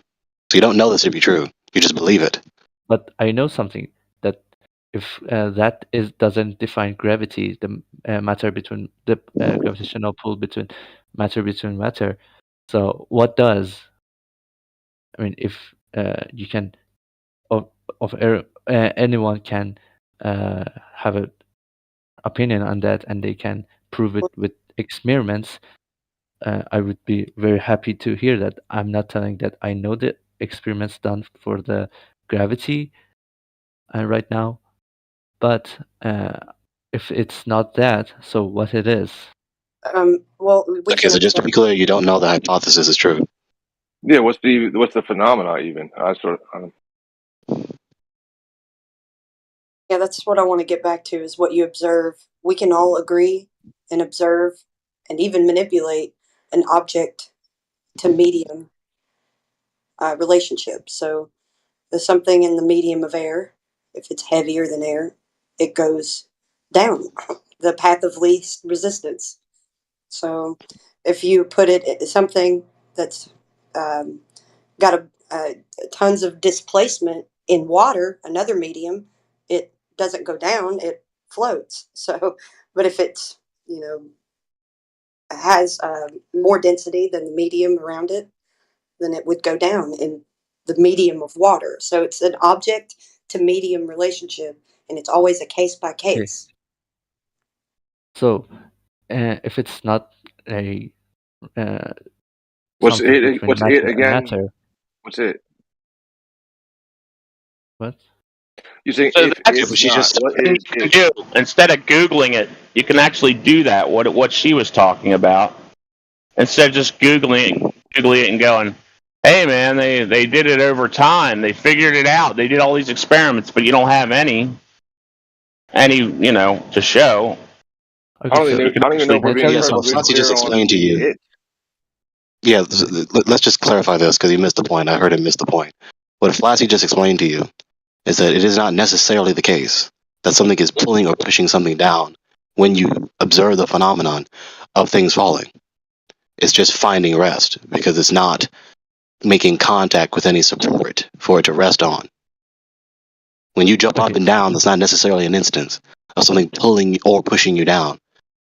So you don't know this to be true. You just believe it. But I know something that if that doesn't define gravity, the matter between the gravitational pull between matter. So what does? I mean, if you can, anyone can have an opinion on that, and they can prove it with experiments, I would be very happy to hear that. I'm not telling that I know the experiments done for the gravity right now, but if it's not that, so what it is? Okay, so just to be clear, you don't know the hypothesis is true. Yeah, what's the phenomena even? Yeah, that's what I want to get back to, is what you observe. We can all agree and observe and even manipulate an object to medium. relationship. So there's something in the medium of air. If it's heavier than air, it goes down the path of least resistance. So if you put it something that's got tons of displacement in water, another medium, it doesn't go down; it floats. So, but if it's has more density than the medium around it, then it would go down in the medium of water. So it's an object to medium relationship, and it's always a case by Okay. case. So, if it's not a What's something it? between What's matter it and again? matter, What's it? what? You saying So if that's it's not? What something is you can it? do. Instead of Googling it, you can actually do that, what she was talking about. Instead of just Googling it and going, hey, man, they did it over time. They figured it out. They did all these experiments, but you don't have any, to show. I don't So even know if we're being Yeah, so perfectly Flossie just clear on explained to the you. it. Yeah, let's just clarify this because you missed the point. I heard him miss the point. What Flossie just explained to you is that it is not necessarily the case that something is pulling or pushing something down when you observe the phenomenon of things falling. It's just finding rest because it's not making contact with any support for it to rest on. When you jump up and down, that's not necessarily an instance of something pulling or pushing you down.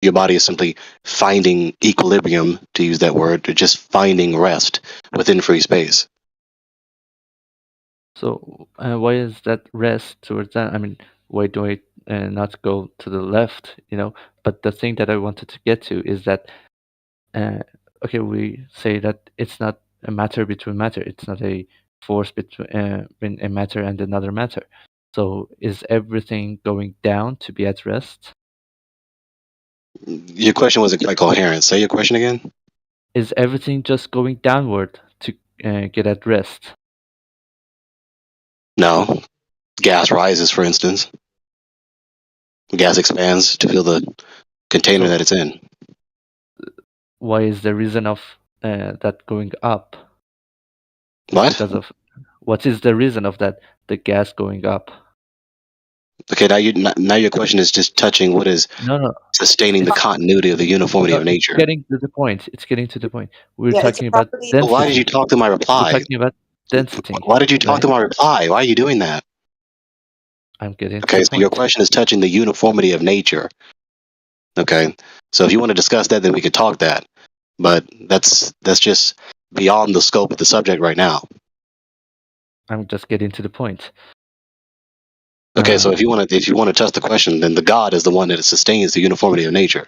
Your body is simply finding equilibrium, to use that word, or just finding rest within free space. So why is that rest towards that? I mean, why do I not go to the left? But the thing that I wanted to get to is that okay, we say that it's not a matter between matter. It's not a force between a matter and another matter. So is everything going down to be at rest? Your question wasn't quite coherent. Say your question again. Is everything just going downward to get at rest? No. Gas rises, for instance. Gas expands to fill the container that it's in. Why is the reason of that going up? What? Because of what is the reason of that? The gas going up. Okay, now your question is just touching what is No. sustaining the continuity of the uniformity of nature. It's getting to the point. It's getting to the point. We're Yeah, it's talking a about property. density. Why did you talk to my We're reply? talking about density. Why did you talk right? to my reply? Why are you doing that? I'm getting to Okay, the so your point. question is touching the uniformity of nature. Okay, so if you want to discuss that, then we could talk that. But that's just beyond the scope of the subject right now. I'm just getting to the point. Okay, so if you want to touch the question, then the God is the one that sustains the uniformity of nature.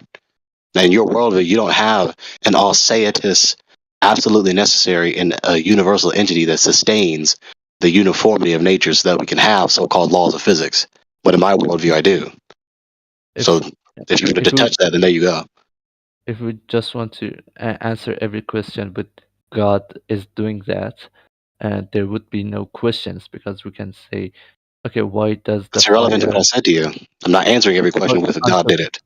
Now, in your worldview, you don't have an all-seatus, absolutely necessary and a universal entity that sustains the uniformity of nature so that we can have so-called laws of physics. But in my worldview, I do. So if you wanted to touch that, then there you go. If we just want to answer every question, but God is doing that, there would be no questions because we can say, okay, why does It's irrelevant to what I said to you. I'm not answering every question with if God did it.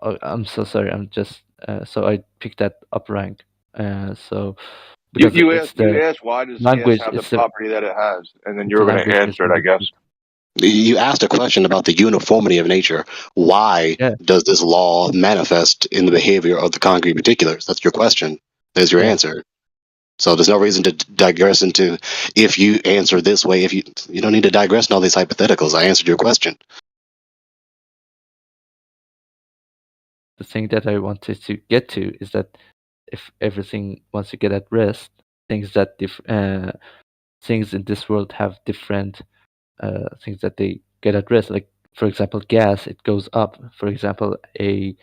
I'm so sorry. I'm just so I picked that up rank. So You because it's the asked why does language, gas have the it's the property that it has, and then it's you the were going language to is answer it, I guess. You asked a question about the uniformity of nature. Why does this law manifest in the behavior of the concrete particulars? That's your question. There's your answer. So there's no reason to digress into if you answer this way. If you don't need to digress in all these hypotheticals. I answered your question. the thing that I wanted to get to is that if everything wants to get at rest, things in this world have different things that they get at rest. Like for example, gas, it goes up. For example, an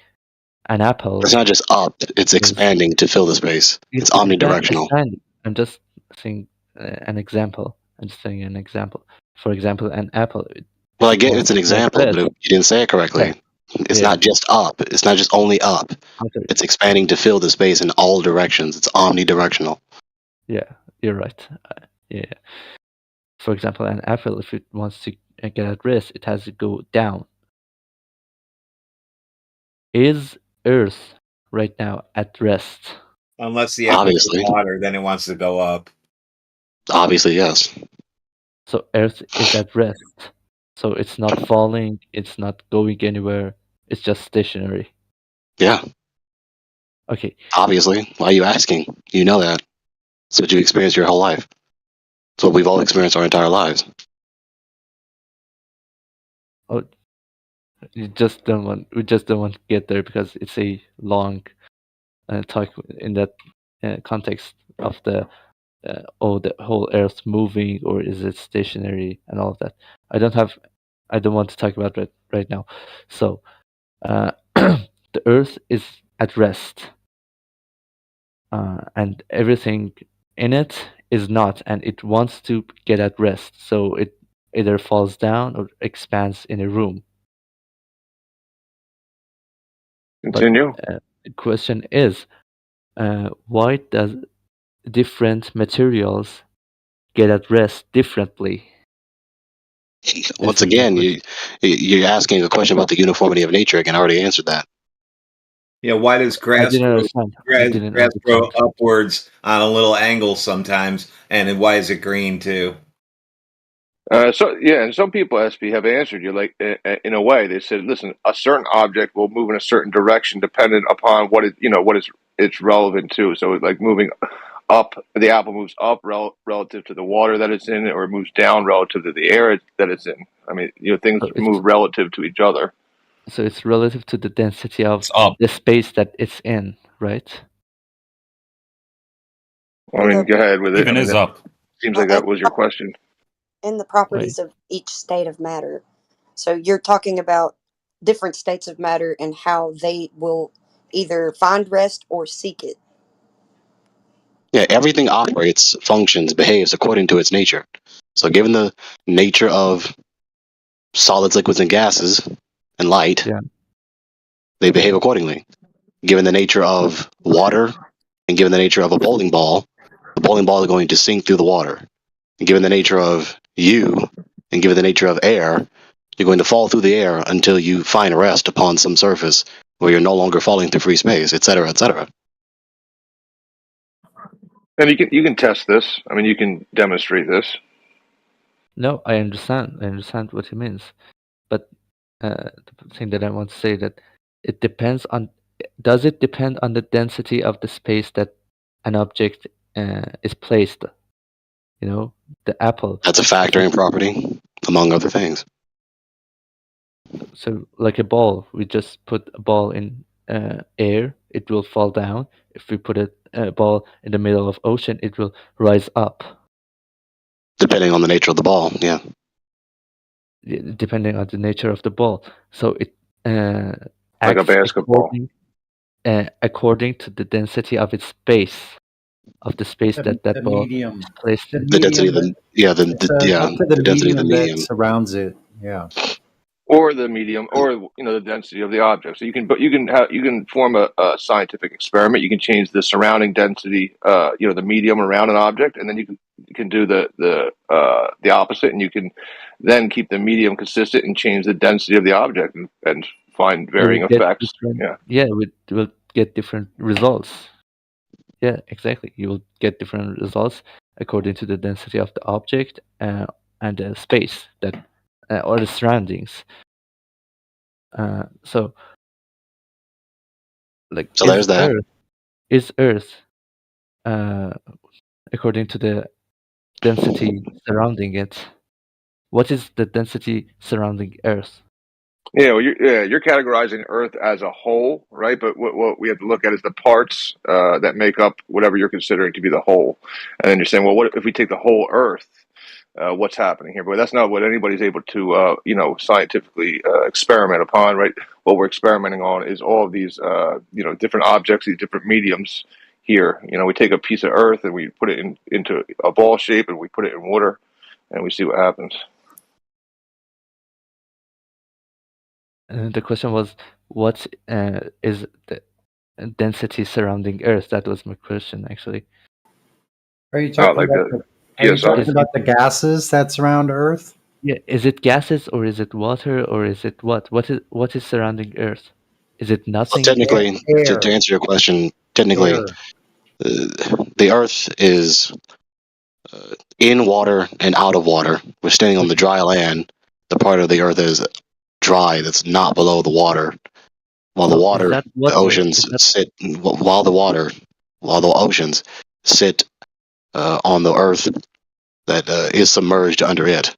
apple. It's not just up; it's expanding to fill the space. It's omnidirectional. Expanding. I'm just saying an example. I'm just saying an example. For example, an apple. Well, I get it's an example, but you didn't say it correctly. It's not just up. It's not just only up. It's expanding to fill the space in all directions. It's omnidirectional. Yeah, you're right. Yeah. For example, an apple, if it wants to get at rest, it has to go down. Is Earth right now at rest? Unless the F is Obviously. water, then it wants to go up. Obviously, yes. So Earth is at rest. So it's not falling, it's not going anywhere, it's just stationary. Yeah. Okay. Obviously. Why are you asking? You know that. It's what you experienced your whole life. It's what we've all experienced our entire lives. Oh, we just don't want to get there because it's a long talk in that context of the whole Earth moving, or is it stationary and all of that. I don't want to talk about that right now. So the Earth is at rest, and everything in it is not, and it wants to get at rest. So it either falls down or expands in a room. Continue. But, the question is, why does different materials get at rest differently? Once again, you're asking a question about the uniformity of nature. Again, I already answered that. Yeah, why does grass didn't grow, understand. I didn't grass grow understand. upwards on a little angle sometimes, and then why is it green too? So yeah, and some people, SB, have answered you like in a way. They said, "Listen, a certain object will move in a certain direction dependent upon what it's relevant to." So, like moving up, the apple moves up relative to the water that it's in, or it moves down relative to the air that it's in. I mean, things move relative to each other. So it's relative to the density of the space that it's in, right? I mean, go ahead with it. Even is up. Seems like that was your question. And the properties of each state of matter. So you're talking about different states of matter and how they will either find rest or seek it. Yeah, everything operates, functions, behaves according to its nature. So given the nature of solids, liquids, and gases, and light, they behave accordingly. Given the nature of water, and given the nature of a bowling ball is going to sink through the water. And given the nature of you, and given the nature of air, you're going to fall through the air until you find rest upon some surface where you're no longer falling through free space, etc., etc. And you can test this. I mean, you can demonstrate this. No, I understand. I understand what he means, but the thing that I want to say that it depends on. Does it depend on the density of the space that an object is placed? The apple. That's a factoring property, among other things. So, like a ball, we just put a ball in air, it will fall down. If we put a ball in the middle of ocean, it will rise up. Depending on the nature of the ball, yeah. Depending on the nature of the ball. So it like a basketball. According to the density of its space, of the space that ball medium. is placed in. The density of the the density of the medium that surrounds it. Yeah. Or the medium, or the density of the object. So you can form a scientific experiment. You can change the surrounding density, the medium around an object, and then you can do the opposite, and you can then keep the medium consistent and change the density of the object and find varying effects. We'll get different results. Yeah, exactly. You will get different results according to the density of the object and the space that. Or the surroundings. So there's that. Is Earth, according to the density surrounding it, what is the density surrounding Earth? Yeah, well, you're categorizing Earth as a whole, right? But what we have to look at is the parts that make up whatever you're considering to be the whole. And then you're saying, well, what if we take the whole Earth? What's happening here? But that's not what anybody's able to, scientifically experiment upon, right? What we're experimenting on is all of these, different objects, these different mediums here. We take a piece of Earth and we put it into a ball shape and we put it in water and we see what happens. The question was, what is the density surrounding Earth? That was my question, actually. Are you talking about the gases that surround Earth? Yeah, is it gases or is it water or is it what? What is surrounding Earth? Is it nothing? Well, technically, to answer your question, technically, the Earth is in water and out of water. We're standing on the dry land. The part of the Earth that is dry, that's not below the water, while the water, the oceans sit, while the oceans sit on the Earth that is submerged under it.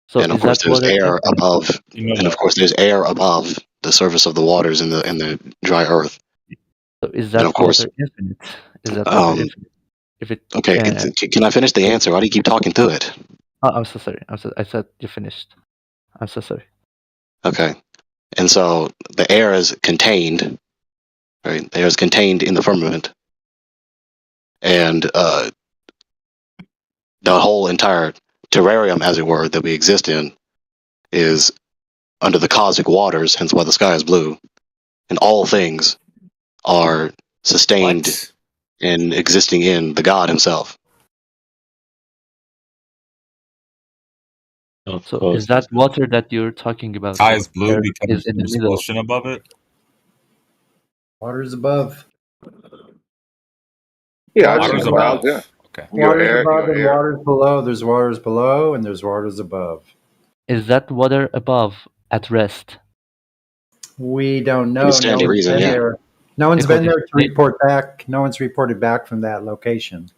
So and of is course, that there's water air above, and of course, there's air above the surface of the waters in the dry Earth. So is And that of course, water infinite? Is that water infinite? If it okay, can I finish the answer? Why do you keep talking through it? oh, I'm so sorry. I said you finished. I'm so sorry. Okay, and so the air is contained, right? The air is contained in the firmament, and the whole entire terrarium, as it were, that we exist in, is under the cosmic waters. Hence, why the sky is blue, and all things are sustained and existing in the God Himself. So is that water that you're talking about? Sky is blue There because is in the there's middle. ocean above it. Water's above. Yeah, I've Water's seen above. clouds, yeah. Okay. You got Water's air, you above got and air. water's below. There's waters below and there's waters above. Is that water above at rest? We don't know. In standing reason, been yeah. there. No one's Because been there to report back. No one's reported back from that location.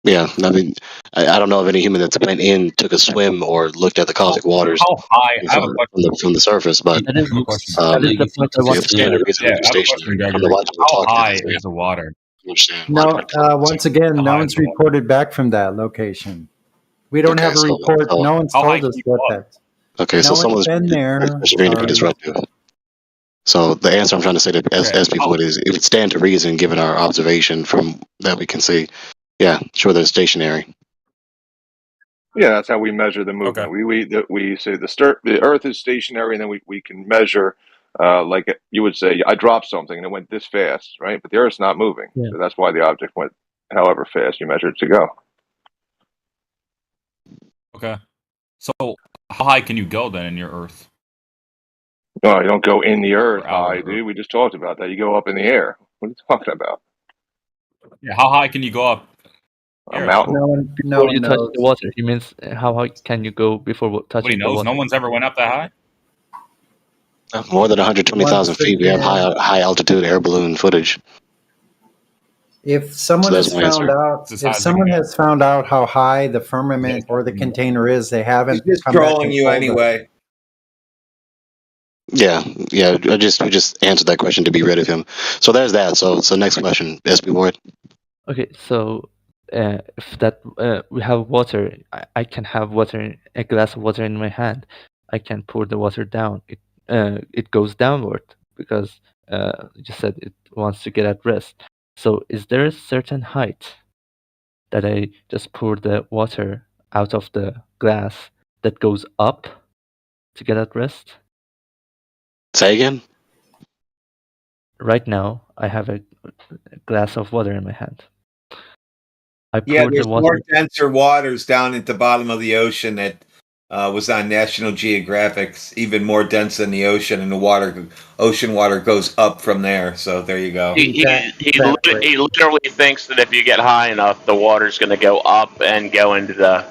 Yeah, I mean, I don't know of any human that's went in, took a swim, or looked at the cosmic waters How high? I have a question. from the surface, but That is I have a question. that is the point I want the to standard make. reason Yeah, is I have a question, stationary. From the Gregory. logic we're How talking, high it's, is the water? you understand? No, Logic, once again, How no high one's is the water? reported back from that location. We don't Okay, have a so report. so No one's How high told us can you what go up? that. okay, No so one's someone's been there. Mr. Green, if you disrupt you. So the answer I'm trying to say to Okay. as people is, it would stand to reason, given our observation from that we can see. Yeah, sure, they're stationary. Yeah, that's how we measure the movement. Okay. We say the Earth is stationary, and then we can measure, like you would say, I dropped something and it went this fast, right? But the Earth's not moving, Yeah. so that's why the object went however fast you measure it to go. Okay. So how high can you go then in your Earth? No, you don't go in the Earth Or out of high, the Earth? dude. We just talked about that. You go up in the air. What are you talking about? Yeah. How high can you go up? A Air. mountain? No one Before you touch knows. the water, he means how high can you go before touching Nobody the knows. water? No one's ever went up that high. More than 120,000 Once feet. We have again, high altitude air balloon footage. if So someone that's has my found answer. out, It's as high if as you can someone get. has found out how high the firmament or the container is, they He's haven't just come back trolling and you told us. anyway. Yeah. We just answered that question to be rid of him. So there's that. So next question, SB Ward. Okay, so if that we have water, I can have water, a glass of water in my hand. I can pour the water down. It goes downward because you said it wants to get at rest. So is there a certain height that I just pour the water out of the glass that goes up to get at rest? Say again. Right now, I have a glass of water in my hand. I Yeah, pour the there's water. more denser waters down at the bottom of the ocean that was on National Geographic's even more dense than the ocean, and the ocean water goes up from there. So there you go. He literally thinks that if you get high enough, the water's going to go up and go into the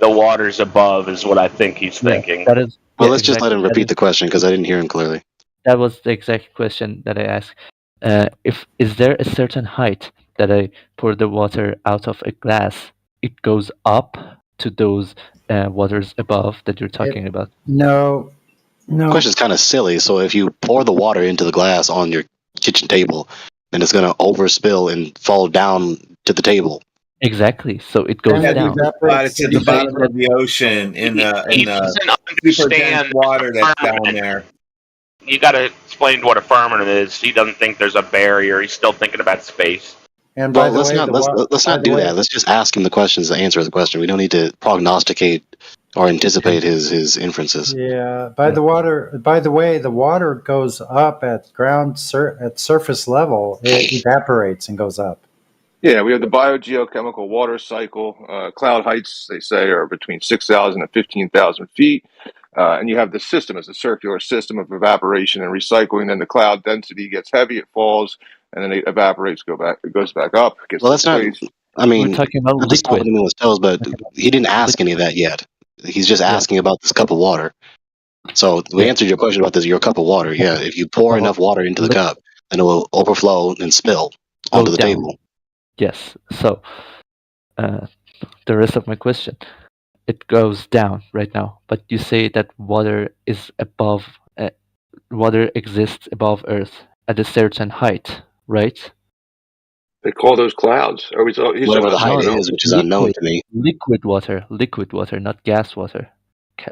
waters above. Is what I think he's thinking. That is. Well, Yeah, let's just let him exactly. repeat the question because I didn't hear him clearly. That was the exact question that I asked. If is there a certain height that I pour the water out of a glass, it goes up to those waters above that you're talking about? No. The question's kind of silly. So if you pour the water into the glass on your kitchen table, then it's going to overspill and fall down to the table. Exactly. So it goes Yeah, down. but it's at the bottom of the ocean in doesn't super dense understand water that's down firmament. there. You got to explain what a firmament is. He doesn't think there's a barrier. He's still thinking about space. And Well, let's not do that. Let's just ask him the questions to answer the question. We don't need to prognosticate or anticipate his inferences. Yeah. By the way, the water goes up at at surface level. It evaporates and goes up. Yeah, we have the biogeochemical water cycle. Cloud heights, they say, are between 6,000 and 15,000 feet. And you have the system as a circular system of evaporation and recycling. Then the cloud density gets heavy, it falls, and then it evaporates, it goes back up, gets Well, that's not. displaced. I mean, We're talking about not to stop liquid. him in his toes, but Talking about he didn't ask any of that yet. He's just asking about this cup of water. So we Yeah. answered your question about your cup of water. Yeah, if you pour enough water into the cup, then it will overflow and spill Go onto the down. table. Yes. So the rest of my question, it goes down right now, but you say that water is above, water exists above Earth at a certain height, right? They call those clouds. Are we talking? He's talking Whatever the about height something is, else. which is unknown to me. Liquid water, not gas water.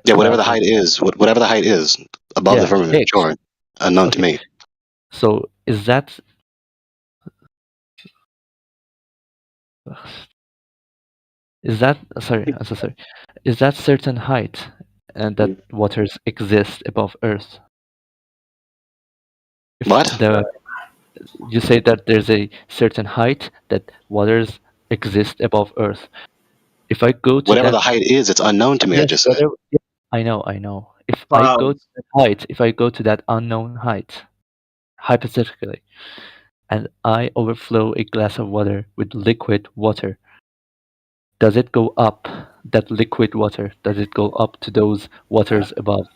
Yeah, whatever the Cloud height water. is, whatever the height is above the Yeah, firmament, X. sure, unknown to Okay. me. So is that sorry, I'm so sorry. Is that certain height and that waters exist above Earth? If What? You say that there's a certain height that waters exist above Earth. If I go to Whatever that, the height is, it's unknown to me. I yes, just said. whatever. Yeah, I know. If I go to that height, if I go to that unknown height, hypothetically, and I overflow a glass of water with liquid water, does it go up? That liquid water, does it go up to those waters above?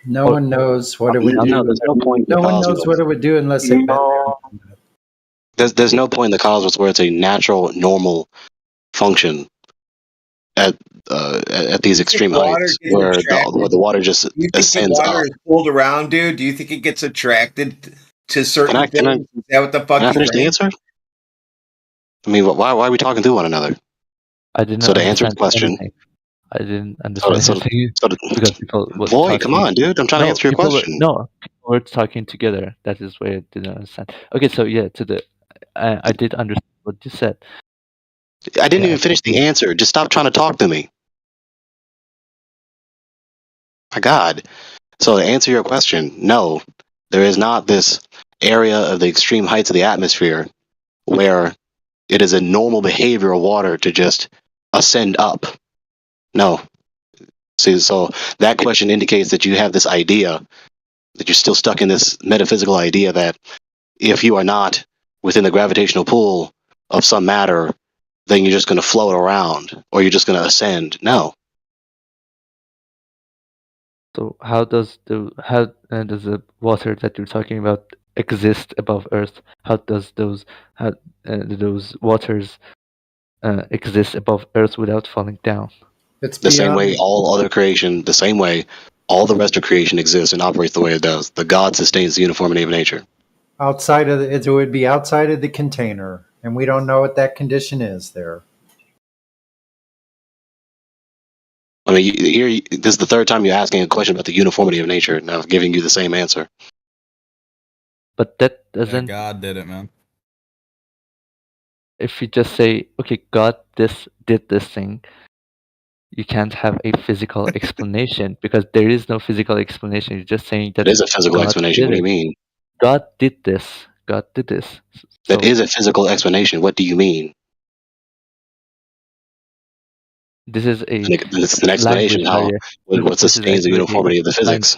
No Or one knows what it would No, do. there's no point in No the one cosmos. knows what it would do unless they've been there. There's no point in the cosmos where it's a natural, normal function at these extreme water heights, gets where attracted? the water just Do you think the ascends water up. is pulled around, dude? Do you think it gets attracted to certain Can I things? Is that what the fuck can I you finish the think? answer? I mean, why are we talking through one another? I didn't So to answer understand the question, anything. I didn't understand so anything because people were boy, come talking. on, dude, I'm trying to answer your People question. were talking together. That is where I didn't understand. Okay, so yeah, I did understand what you said. I didn't Yeah, even finish the answer. Just stop trying to talk to me. My God. So to answer your question, no, there is not this area of the extreme heights of the atmosphere where it is a normal behavior of water to just ascend up. No. See, so that question indicates that you have this idea, that you're still stuck in this metaphysical idea that if you are not within the gravitational pull of some matter, then you're just going to float around or you're just going to ascend. No. So how does the water that you're talking about exist above Earth? How does those waters exist above Earth without falling down? It's The same way beyond. all other creation, the same way all the rest of creation exists and operates the way it does. The God sustains the uniformity of nature. Outside of it would be outside of the container, and we don't know what that condition is there. I mean, this is the third time you're asking a question about the uniformity of nature, and I'm giving you the same answer. But that Yeah, doesn't. God did it, man. If you just say, okay, God did this thing, you can't have a physical explanation because there is no physical explanation. You're just saying that It is a physical God explanation. did What do you it. mean? God did this. God did this. That So is a physical explanation. What do you mean? this is a It's an explanation language how barrier. what This is sustains the actually uniformity of the physics.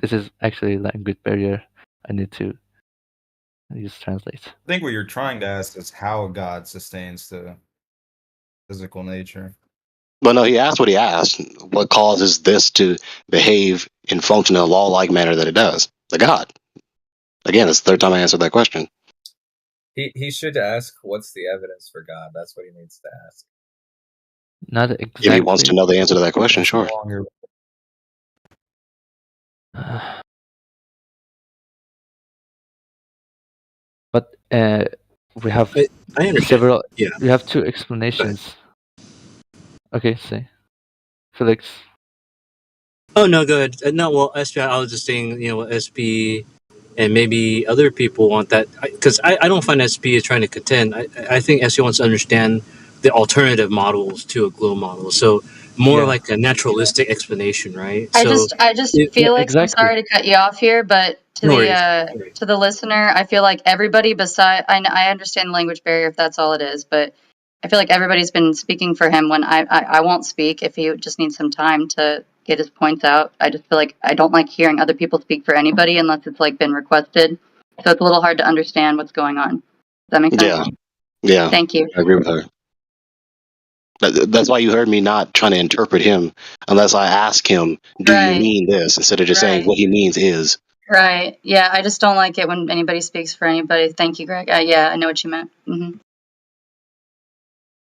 This is actually a language barrier. I need to use translate. I think what you're trying to ask is how God sustains the physical nature. Well, no, he asked what he asked. What causes this to behave and function in a law-like manner that it does? The God. Again, it's the third time I answered that question. He should ask, what's the evidence for God? That's what he needs to ask. Not If he wants to exactly. know the answer to that question, That's sure. no longer. But we have I understand. several. Yeah. We have two explanations. Okay, say, Felix. Oh no, go ahead. No, well, SP, I was just saying, SP and maybe other people want that because I don't find SP is trying to contend. I think SP wants to understand the alternative models to a glow model. So more Yeah. like a naturalistic explanation, right? I So just it, Felix, I'm exactly. sorry to cut you off here, but to no the worries. to the listener, I feel like everybody beside I understand the language barrier if that's all it is, but I feel like everybody's been speaking for him when I won't speak if he just needs some time to get his points out. I just feel like I don't like hearing other people speak for anybody unless it's like been requested. So it's a little hard to understand what's going on. Does that make sense? Yeah. Thank you. I agree with her. That's why you heard me not trying to interpret him unless I ask him, do you Right. mean this? Instead of just saying Right. what he means is. Right. Yeah, I just don't like it when anybody speaks for anybody. Thank you, Greg. Yeah, I know what you meant.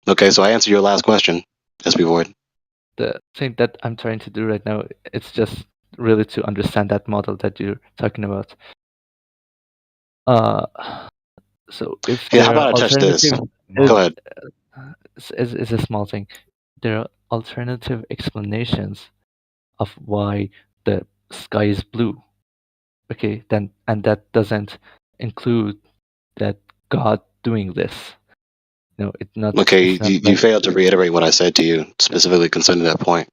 Okay, so I answered your last question, SB Void. The thing that I'm trying to do right now, it's just really to understand that model that you're talking about. So if Hey, how there are about I touch this? alternative, Go ahead. it's a small thing. There are alternative explanations of why the sky is blue. Okay, then and that doesn't include that God doing this. No, it's not. Okay, It's not you like failed to reiterate what I said to you, specifically concerning that point.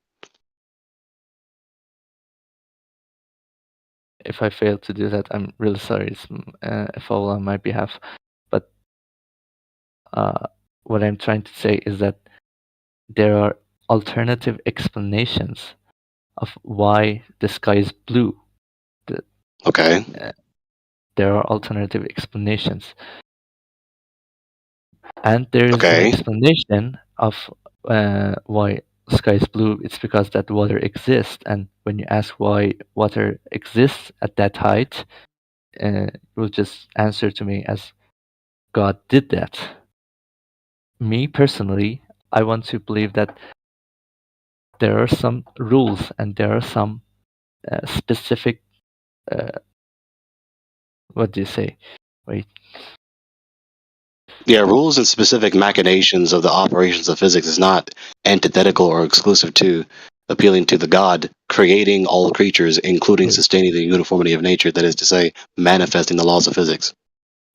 if I fail to do that, I'm really sorry. It's a foul on my behalf. But what I'm trying to say is that there are alternative explanations of why the sky is blue. Okay. There are alternative explanations. And there is an Okay. explanation of why sky is blue. It's because that water exists. And when you ask why water exists at that height, it will just answer to me as God did that. Me personally, I want to believe that there are some rules and there are some specific. What do you say? Wait. Yeah, rules and specific machinations of the operations of physics is not antithetical or exclusive to appealing to the God creating all creatures, including sustaining the uniformity of nature. That is to say, manifesting the laws of physics.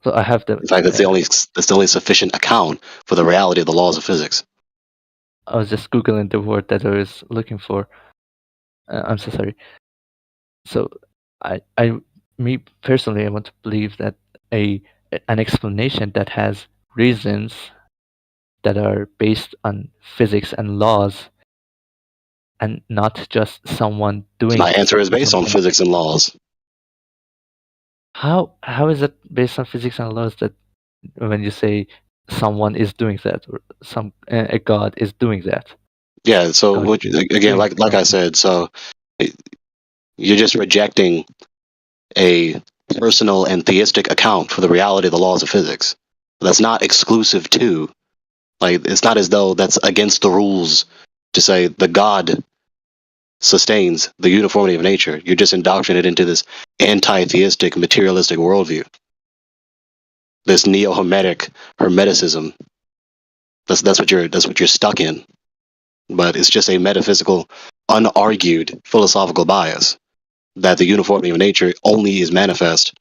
So I have the. In fact, that's the only sufficient account for the reality of the laws of physics. I was just googling the word that I was looking for. I'm so sorry. So me personally, I want to believe that an explanation that has reasons that are based on physics and laws, and not just someone doing. My answer is based on something. physics and laws. How is it based on physics and laws that when you say someone is doing that or a god is doing that? Yeah. So again, like I said, so you're just rejecting a personal and theistic account for the reality of the laws of physics. That's not exclusive to, like, it's not as though that's against the rules to say the God sustains the uniformity of nature. You're just indoctrinated into this anti-theistic, materialistic worldview. This neo-hermetic hermeticism. That's what you're stuck in. But it's just a metaphysical, unargued philosophical bias that the uniformity of nature only is manifest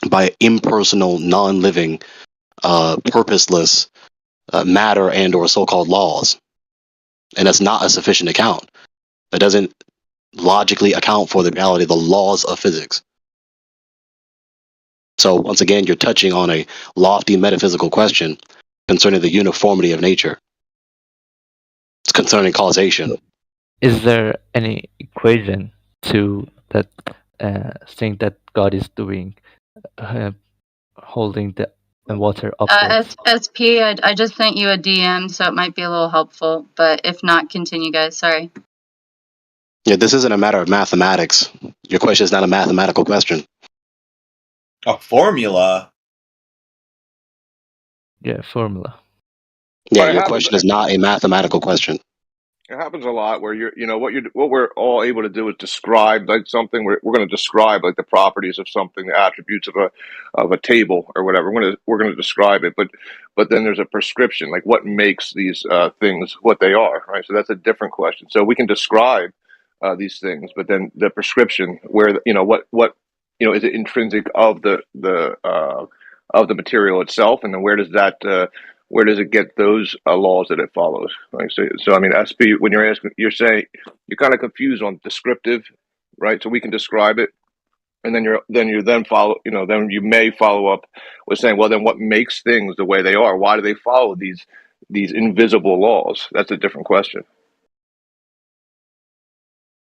by impersonal, non-living, purposeless matter and or so-called laws. And that's not a sufficient account. That doesn't logically account for the reality of the laws of physics. So once again, you're touching on a lofty metaphysical question concerning the uniformity of nature. It's concerning causation. Is there any equation to that thing that God is doing, holding the water upwards? SP, I just sent you a DM, so it might be a little helpful. But if not, continue, guys. Sorry. Yeah, this isn't a matter of mathematics. Your question is not a mathematical question. A formula? Yeah, formula. Yeah, your question is not a mathematical question. It happens a lot where what we're all able to do is describe like something. We're going to describe like the properties of something, the attributes of a table or whatever. We're going to describe it, but then there's a prescription, like what makes these things what they are, right? So that's a different question. So we can describe these things, but then the prescription, where what is it intrinsic of the material itself, and then where does it get those laws that it follows? Right. So I mean, SP, when you're asking, you're saying you're kind of confused on descriptive, right? So we can describe it, and then you may follow up with saying, well, then what makes things the way they are? Why do they follow these invisible laws? That's a different question.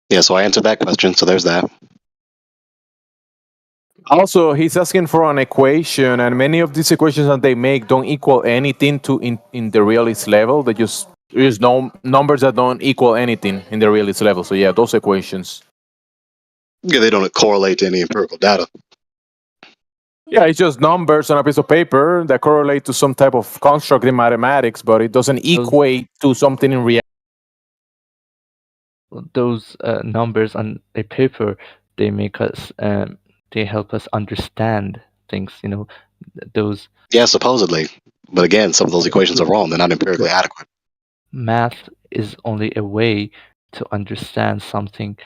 Yeah, so I answered that question. So there's that. Also, he's asking for an equation, and many of these equations that they make don't equal anything to in the realist level. They just use numbers that don't equal anything in the realist level. So yeah, those equations. Yeah, they don't correlate to any empirical data. Yeah, it's just numbers on a piece of paper that correlate to some type of construct in mathematics, but it doesn't equate to something in reality. Those numbers on a paper, they make us, they help us understand things. You know, those. Yeah, supposedly. But again, some of those equations are wrong. They're not empirically adequate. Math is only a way to understand something.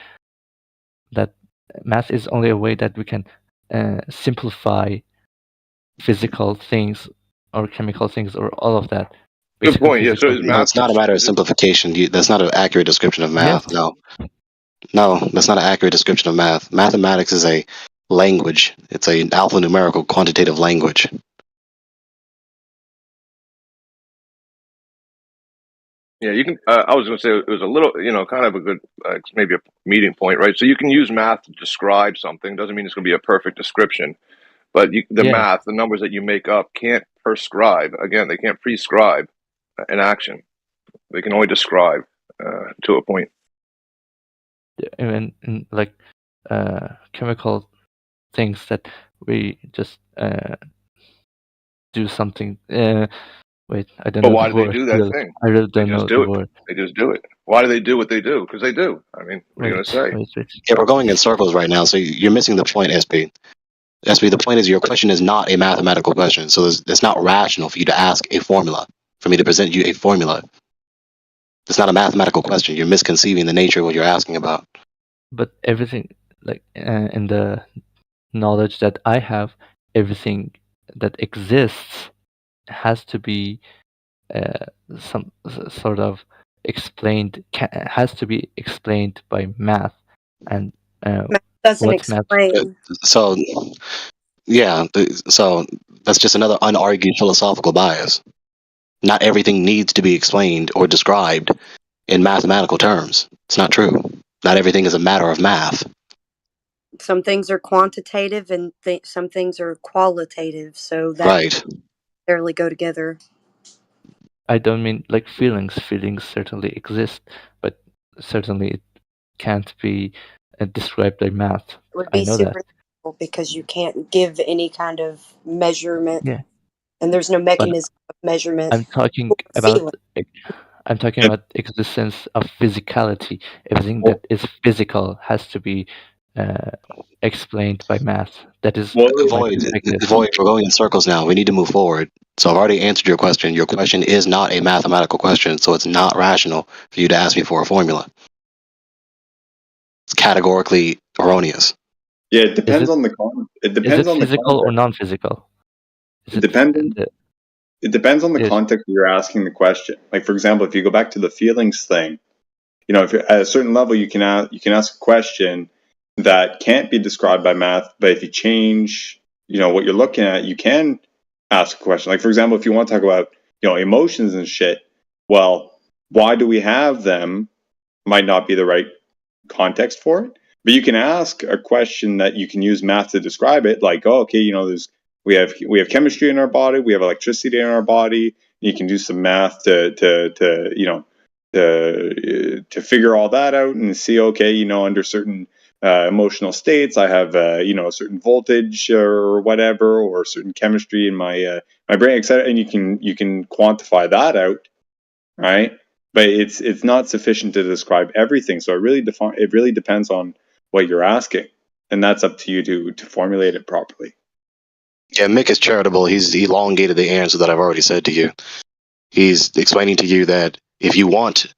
That math is only a way that we can simplify physical things or chemical things or all of that. Good point. Yeah, so No, it's not a matter of simplification. That's not an accurate description of math. Yes. No, that's not an accurate description of math. Mathematics is a language. It's an alphanumerical quantitative language. Yeah, you can. I was going to say it was a little, kind of a good, maybe a meeting point, right? So you can use math to describe something. Doesn't mean it's going to be a perfect description, but math, the numbers that you make up, can't prescribe. Again, they can't prescribe an action. They can only describe to a point. Even in like chemical things that we just do something. Wait, I don't But know. why the do they word, do that really. thing? I really They don't know just the do it. word. They just do it. Why do they do what they do? Because they do. I mean, what are you going to say? Yeah, we're going in circles right now, so you're missing the point, SP. SP, the point is your question is not a mathematical question, so it's not rational for you to ask a formula, for me to present you a formula. It's not a mathematical question. You're misconceiving the nature of what you're asking about. But everything, like in the knowledge that I have, everything that exists has to be some sort of explained. Has to be explained by math, and Math doesn't what math? explain. So, yeah, so that's just another unargued philosophical bias. Not everything needs to be explained or described in mathematical terms. It's not true. Not everything is a matter of math. Some things are quantitative and some things are qualitative, so that Right. barely go together. I don't mean like feelings. Feelings certainly exist, but certainly it can't be described by math. It would I be know that. supernatural because you can't give any kind of measurement, Yeah. and there's no But mechanism of measurement. I'm talking about existence of physicality. Everything that is physical has to be explained by math. That is my perspective. Void, we're going in circles now. We need to move forward. So I've already answered your question. Your question is not a mathematical question, so it's not rational for you to ask me for a formula. It's categorically erroneous. Yeah, it depends it- on the it depends Is it on the physical or context. non-physical? It depends on the context you're asking the question. Like, for example, if you go back to the feelings thing, if you're at a certain level, you can ask a question that can't be described by math, but if you change, what you're looking at, you can ask a question. Like, for example, if you want to talk about, emotions and shit, well, why do we have them might not be the right context for it, but you can ask a question that you can use math to describe it. Like, oh, okay, we have chemistry in our body, we have electricity in our body. You can do some math to figure all that out and see, okay, under certain emotional states, I have a certain voltage or whatever, or certain chemistry in my brain, etc. And you can quantify that out, right? But it's not sufficient to describe everything. So it really depends on what you're asking, and that's up to you to formulate it properly. Yeah, Mick is charitable. He's elongated the answer that I've already said to you. He's explaining to you that if you want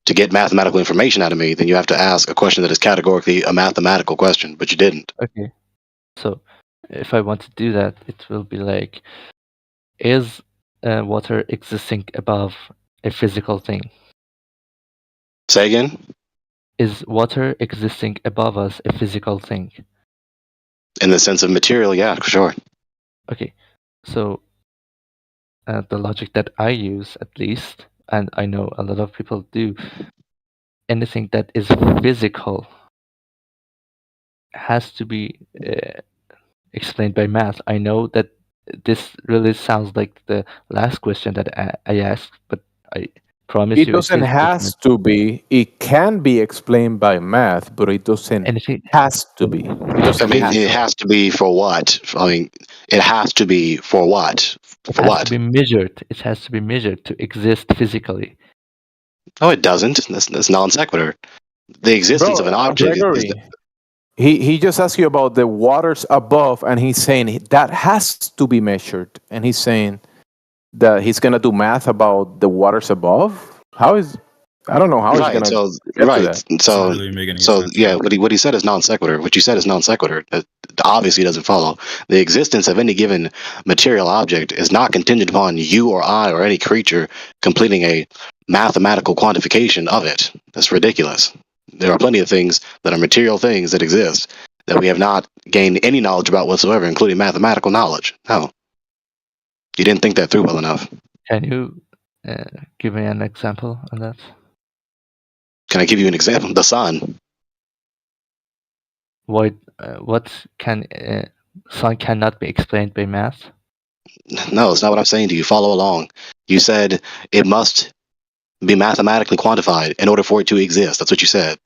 to get mathematical information out of me, then you have to ask a question that is categorically a mathematical question, but you didn't. Okay. So if I want to do that, it will be like, is water existing above a physical thing? Say again? Is water existing above us a physical thing? In the sense of material, yeah, for sure. Okay. So the logic that I use, at least, and I know a lot of people do, anything that is physical has to be explained by math. I know that this really sounds like the last question that I asked, but I promise It you doesn't is has different. to be. It can be explained by math, but it doesn't has to be. It I doesn't mean, have it to. has to be for what? I mean, it has to be for what? It For has what? to be measured. It has to be measured to exist physically. No, it doesn't. That's non sequitur. The existence of an Bro, object is Gregory, he just asked you about the waters above, and he's saying that has to be measured, and he's saying that he's gonna do math about the waters above. How is I don't know how he's right. gonna So get to right. that. So really make any so sense, yeah. bro. What he said is non sequitur. What you said is non sequitur. That obviously doesn't follow. The existence of any given material object is not contingent upon you or I or any creature completing a mathematical quantification of it. That's ridiculous. There are plenty of things that are material things that exist that we have not gained any knowledge about whatsoever, including mathematical knowledge. No, you didn't think that through well enough. Can you give me an example on that? Can I give you an example? The sun. What sun cannot be explained by math? No, it's not what I'm saying to you. Follow along. You said it must be mathematically quantified in order for it to exist. That's what you said.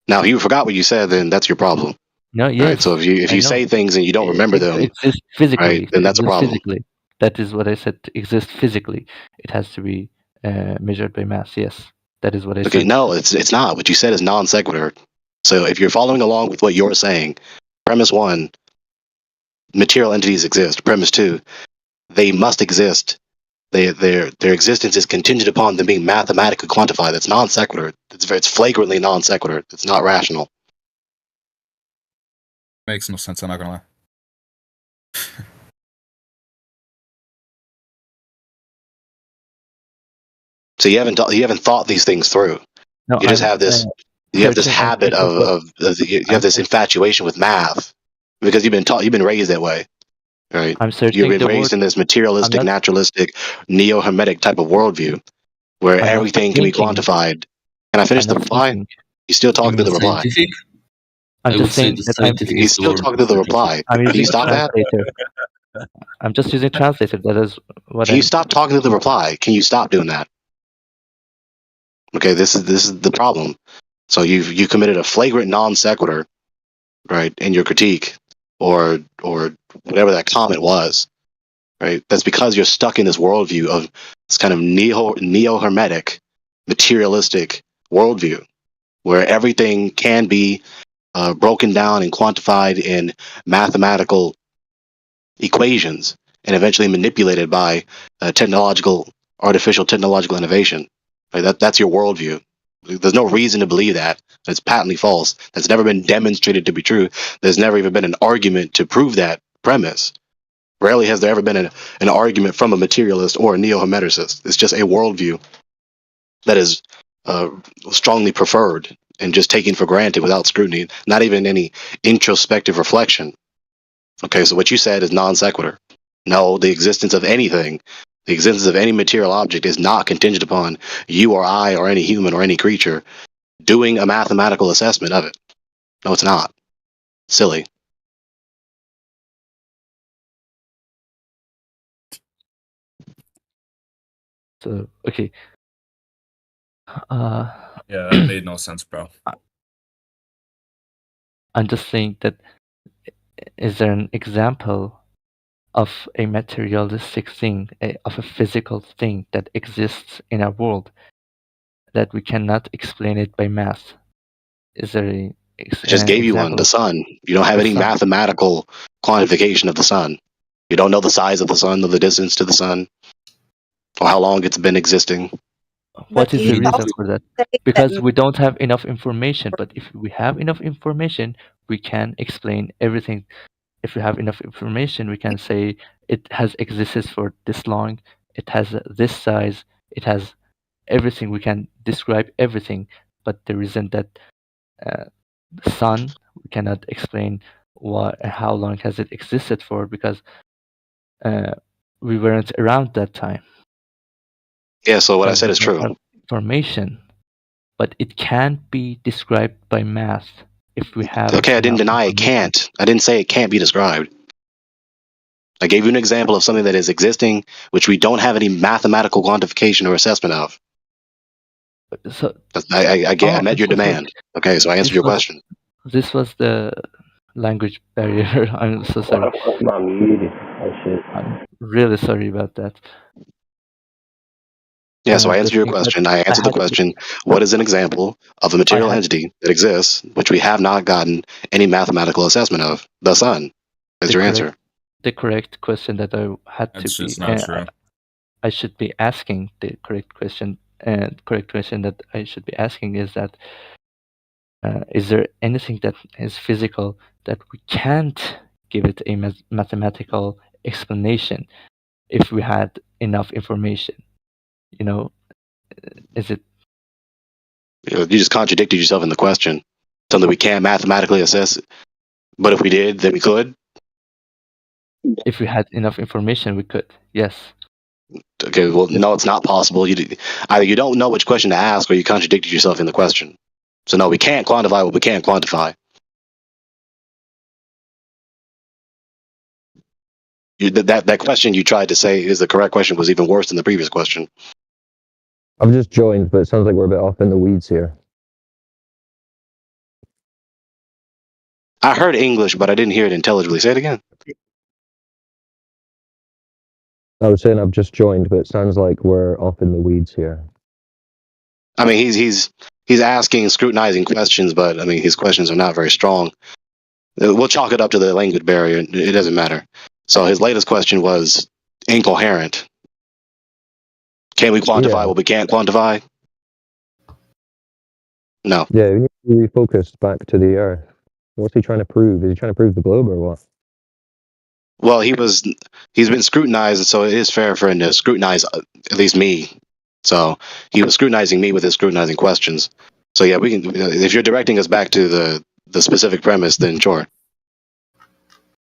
Now, if you forgot what you said, then that's your problem. No, Right? yes. So if I you know. say things and you don't remember them, Exist physically. right, then To that's a exist problem. physically. That is what I said. To exist physically, it has to be measured by mass. Yes, that is what I Okay, said. no, it's not. What you said is non sequitur. So if you're following along with what you're saying, premise one, material entities exist. Premise two, they must exist. Their existence is contingent upon them being mathematically quantified. That's non sequitur. It's flagrantly non sequitur. It's not rational. Makes no sense. I'm not gonna lie. So you haven't thought these things through. No, You just I'm have this habit you have this infatuation with math because you've been raised that way, right? I'm You've searching been the raised word. in this materialistic, I'm not. naturalistic, neo-hermetic type of worldview where I'm not everything can be thinking. quantified. Can I finish I'm the not reply? thinking. He's still You talking to mean the reply. scientific? I'm I just would say saying the that scientific He's is the still word talking to the scientific. reply. I'm Can you using stop that? translator. I'm just using translator. That is what Can you I'm. stop talking to the reply? Can you stop doing that? Okay, this is the problem. So you committed a flagrant non sequitur, right, in your critique or whatever that comment was, right? That's because you're stuck in this worldview of this kind of neo-hermetic, materialistic worldview where everything can be broken down and quantified in mathematical equations and eventually manipulated by artificial technological innovation. Right? That's your worldview. There's no reason to believe that. It's patently false. That's never been demonstrated to be true. There's never even been an argument to prove that premise. Rarely has there ever been an argument from a materialist or a neo-hermeticist. It's just a worldview that is strongly preferred and just taken for granted without scrutiny, not even any introspective reflection. Okay, so what you said is non sequitur. No, the existence of anything, the existence of any material object is not contingent upon you or I or any human or any creature doing a mathematical assessment of it. No, it's not. Silly. So okay. Yeah, that made no sense, bro. I'm just saying that. Is there an example of a materialistic thing, of a physical thing that exists in our world that we cannot explain it by math? Is there I just gave you one, the sun. You don't have any mathematical quantification of the sun. You don't know the size of the sun or the distance to the sun or how long it's been existing. What is the reason for that? Because we don't have enough information, but if we have enough information, we can explain everything. If we have enough information, we can say it has existed for this long, it has this size, it has everything. We can describe everything, but the reason that the sun, we cannot explain how long has it existed for, because we weren't around that time. Yeah, so what I Because said we is don't true. have information. but it can't be described by math if we have. Okay, I didn't enough deny it information. can't. I didn't say it can't be described. I gave you an example of something that is existing, which we don't have any mathematical quantification or assessment of. So I met your demand. Okay, so I answered your question. This was the language barrier. I'm so sorry. I'm really sorry about that. Yeah, so I The answered your thing that question. I answered the had to- question, what is an example of a material had- entity that exists, which we have not gotten any mathematical assessment of? The sun. That's your answer. The correct question that I had That's to be. just not true. I should be asking the correct question. And correct question that I should be asking is that is there anything that is physical that we can't give it a mathematical explanation if we had enough information? You know, is it? You just contradicted yourself in the question. Something we can't mathematically assess, but if we did, then we could. If we had enough information, we could. Yes. Okay, well, no, it's not possible. Either you don't know which question to ask, or you contradicted yourself in the question. So no, we can't quantify what we can't quantify. That question you tried to say is the correct question was even worse than the previous question. I've just joined, but it sounds like we're a bit off in the weeds here. I heard English, but I didn't hear it intelligibly. Say it again. I was saying I've just joined, but it sounds like we're off in the weeds here. I mean, he's asking scrutinizing questions, but I mean, his questions are not very strong. We'll chalk it up to the language barrier. It doesn't matter. So his latest question was incoherent. Can we quantify what we can't quantify? No. Yeah, we need to refocus back to the Earth. What's he trying to prove? Is he trying to prove the globe or what? Well, he's been scrutinized, so it is fair for him to scrutinize at least me. So he was scrutinizing me with his scrutinizing questions. So yeah, we can. If you're directing us back to the specific premise, then sure.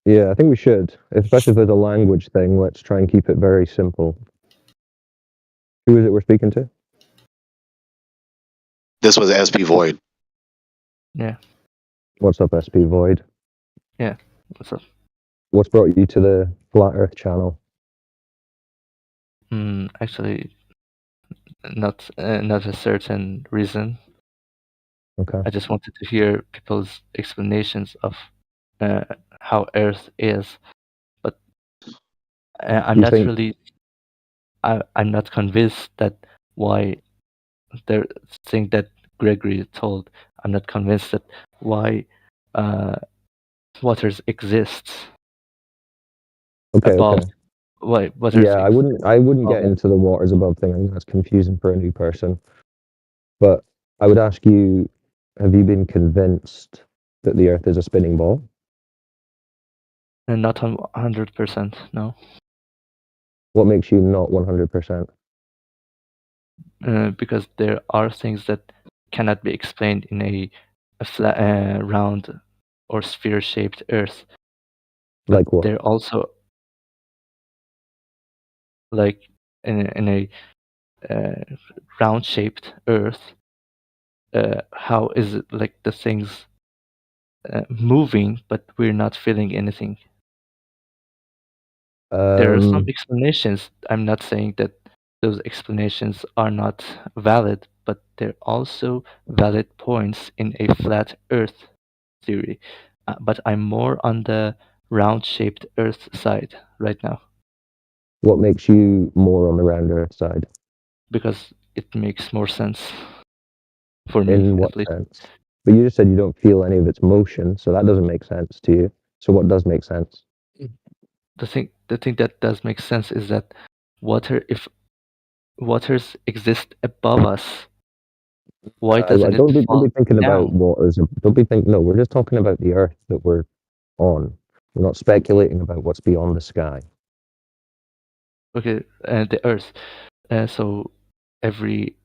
Yeah, I think we should. Especially if there's a language thing, let's try and keep it very simple. Who is it we're speaking to? This was SP Void. Yeah. What's up, SP Void? Yeah. What's up? What's brought you to the Flat Earth channel? Actually, not a certain reason. Okay. I just wanted to hear people's explanations of how Earth is, but I'm You not think- really. I'm not convinced that why the thing that Gregory told. I'm not convinced that why waters exists. Okay, above. okay. Why waters? Yeah, I wouldn't get above. into the waters above thing. I think that's confusing for a new person. But I would ask you, have you been convinced that the Earth is a spinning ball? And not 100%. No. What makes you not 100%? Because there are things that cannot be explained in a flat, round or sphere-shaped Earth. Like what? There also, like in a round-shaped Earth, how is it like the things moving, but we're not feeling anything? There are some explanations. I'm not saying that those explanations are not valid, but they're also valid points in a flat Earth theory. But I'm more on the round-shaped Earth side right now. What makes you more on the round Earth side? Because it makes more sense for me. In what sense? But you just said you don't feel any of its motion, so that doesn't make sense to you. So what does make sense? The thing that does make sense is that if waters exist above us, why doesn't don't it fall be thinking down? about waters. Don't be thinking. No, we're just talking about the Earth that we're on. We're not speculating about what's beyond the sky. Okay, the Earth. So every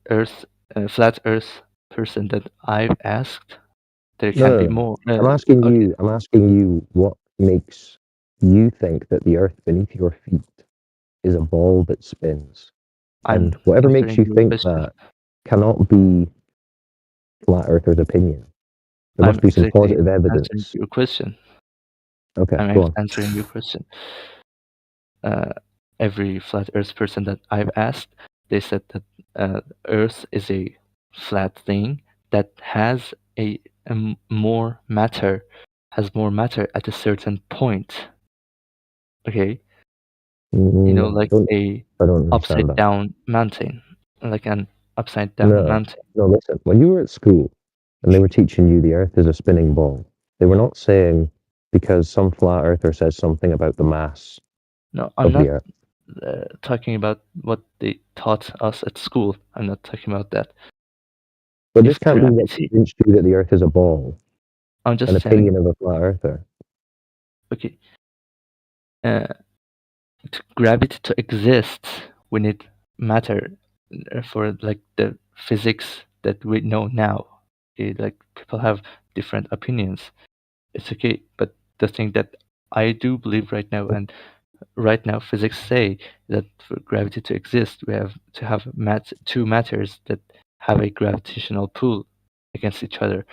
flat Earth person that I've asked, there can be more. I'm asking you. I'm asking you what makes you think that the Earth beneath your feet is a ball that spins, and whatever makes you answering your think question. that cannot be flat earthers' opinion? There must be some positive evidence. Answering your question. Okay, I'm go on. answering your question. Every flat Earth person that I've asked, they said that Earth is a flat thing that has more matter, at a certain point. Okay, like I don't understand upside that. down mountain, like an upside down mountain. No, listen. When you were at school and they were teaching you the Earth is a spinning ball, they were not saying because some flat earther says something about the mass No, I'm of not the Earth. talking about what they taught us at school. I'm not talking about that. But this can't be what convinced you that the Earth is a ball. I'm just an saying. opinion of a flat earther. Okay. Gravity to exist, we need matter for like the physics that we know now. Okay? Like people have different opinions. It's okay, but the thing that I do believe right now, and right now physics say that for gravity to exist, we have to have two matters that have a gravitational pull against each other.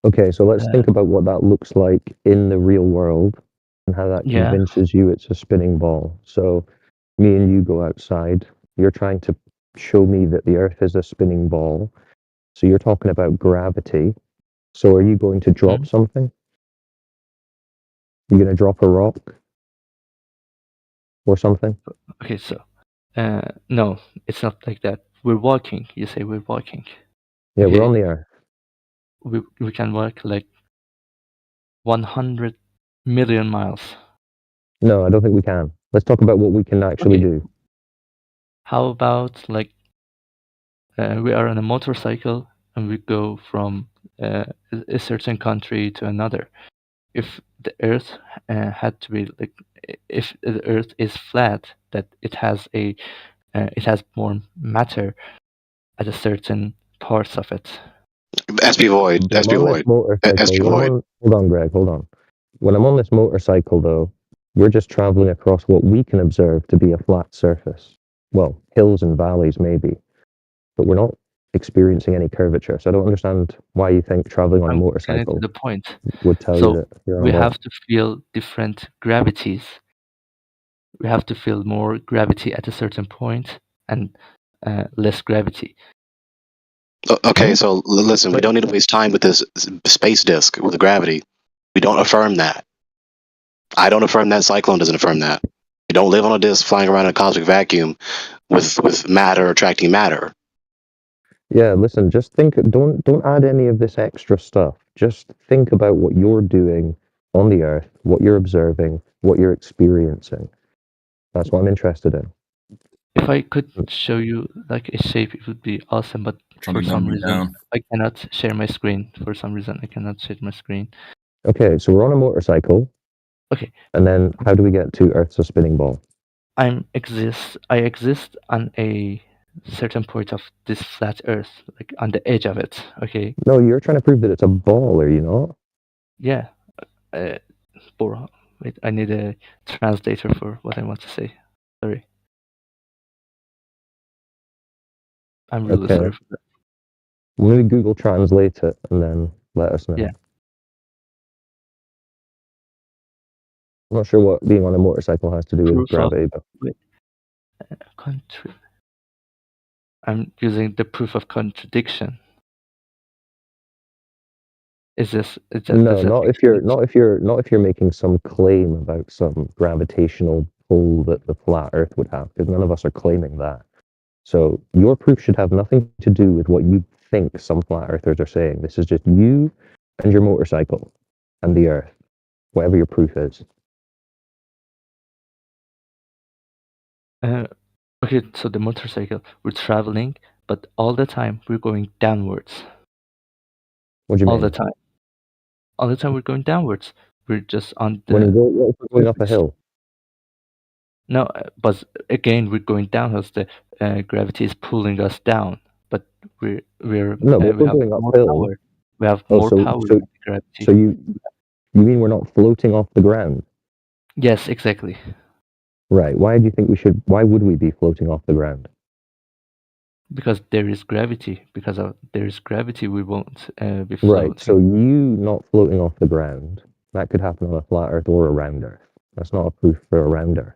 Okay, so let's think about what that looks like in the real world and how that Yeah. convinces you it's a spinning ball. So me and you go outside. You're trying to show me that the Earth is a spinning ball. So you're talking about gravity. So are you going to drop something? You're going to drop a rock or something? Okay, so no, it's not like that. We're walking. You say we're walking. Yeah, Okay. we're on the Earth. We can walk like 100 million miles. No, I don't think we can. Let's talk about what we can actually do. How about like we are on a motorcycle and we go from a certain country to another. If the Earth had to be like, if the Earth is flat, that it has more matter at a certain parts of it. SP Void. When SP I'm on this Void. motorcycle, SP when I'm Void. hold on, Greg, hold on. When I'm on this motorcycle, though, we're just traveling across what we can observe to be a flat surface. Well, hills and valleys, maybe, but we're not experiencing any curvature. So I don't understand why you think traveling on a Getting motorcycle to the point. would tell you So that you're on we a ball. have to feel different gravities. We have to feel more gravity at a certain point and less gravity. Okay, so listen, we don't need to waste time with this space disk with the gravity. We don't affirm that. I don't affirm that. Cyclone doesn't affirm that. You don't live on a disk flying around in a cosmic vacuum with matter attracting matter. Yeah, listen, just think, don't add any of this extra stuff. Just think about what you're doing on the Earth, what you're observing, what you're experiencing. That's what I'm interested in. If I could show you like a shape, it would be awesome. But Trying for to some dumb me reason, down. I cannot share my screen. For some reason, I cannot share my screen. Okay, so we're on a motorcycle. Okay. And then how do we get to Earth's a spinning ball? I exist on a certain point of this flat Earth, like on the edge of it. Okay. No, you're trying to prove that it's a ball, are you not? Yeah. Bora. Wait, I need a translator for what I want to say. Sorry. I'm really Okay. sorry for that. Maybe Google Translate it and then let us know. Yeah. I'm not sure what being on a motorcycle has to do with Proof of gravity, but country. I'm using the proof of contradiction. no, not if you're making some claim about some gravitational pull that the flat Earth would have, because none of us are claiming that. So your proof should have nothing to do with what you think some flat earthers are saying. This is just you and your motorcycle and the Earth, whatever your proof is. Okay, so the motorcycle, we're traveling, but all the time we're going downwards. What do you all mean? the time. All the time we're going downwards. We're just on the. When you go, what if we're going up a hill? No, but again we're going down as the gravity is pulling us down. But we're No, but if we we're have going more uphill. power. We have Oh, more power so than gravity. so you mean we're not floating off the ground? Yes, exactly. Right. Why do you think we should? Why would we be floating off the ground? Because there is gravity. Because of there is gravity, we won't be Right. floating. So you not floating off the ground, that could happen on a flat Earth or a round Earth. That's not a proof for a round Earth.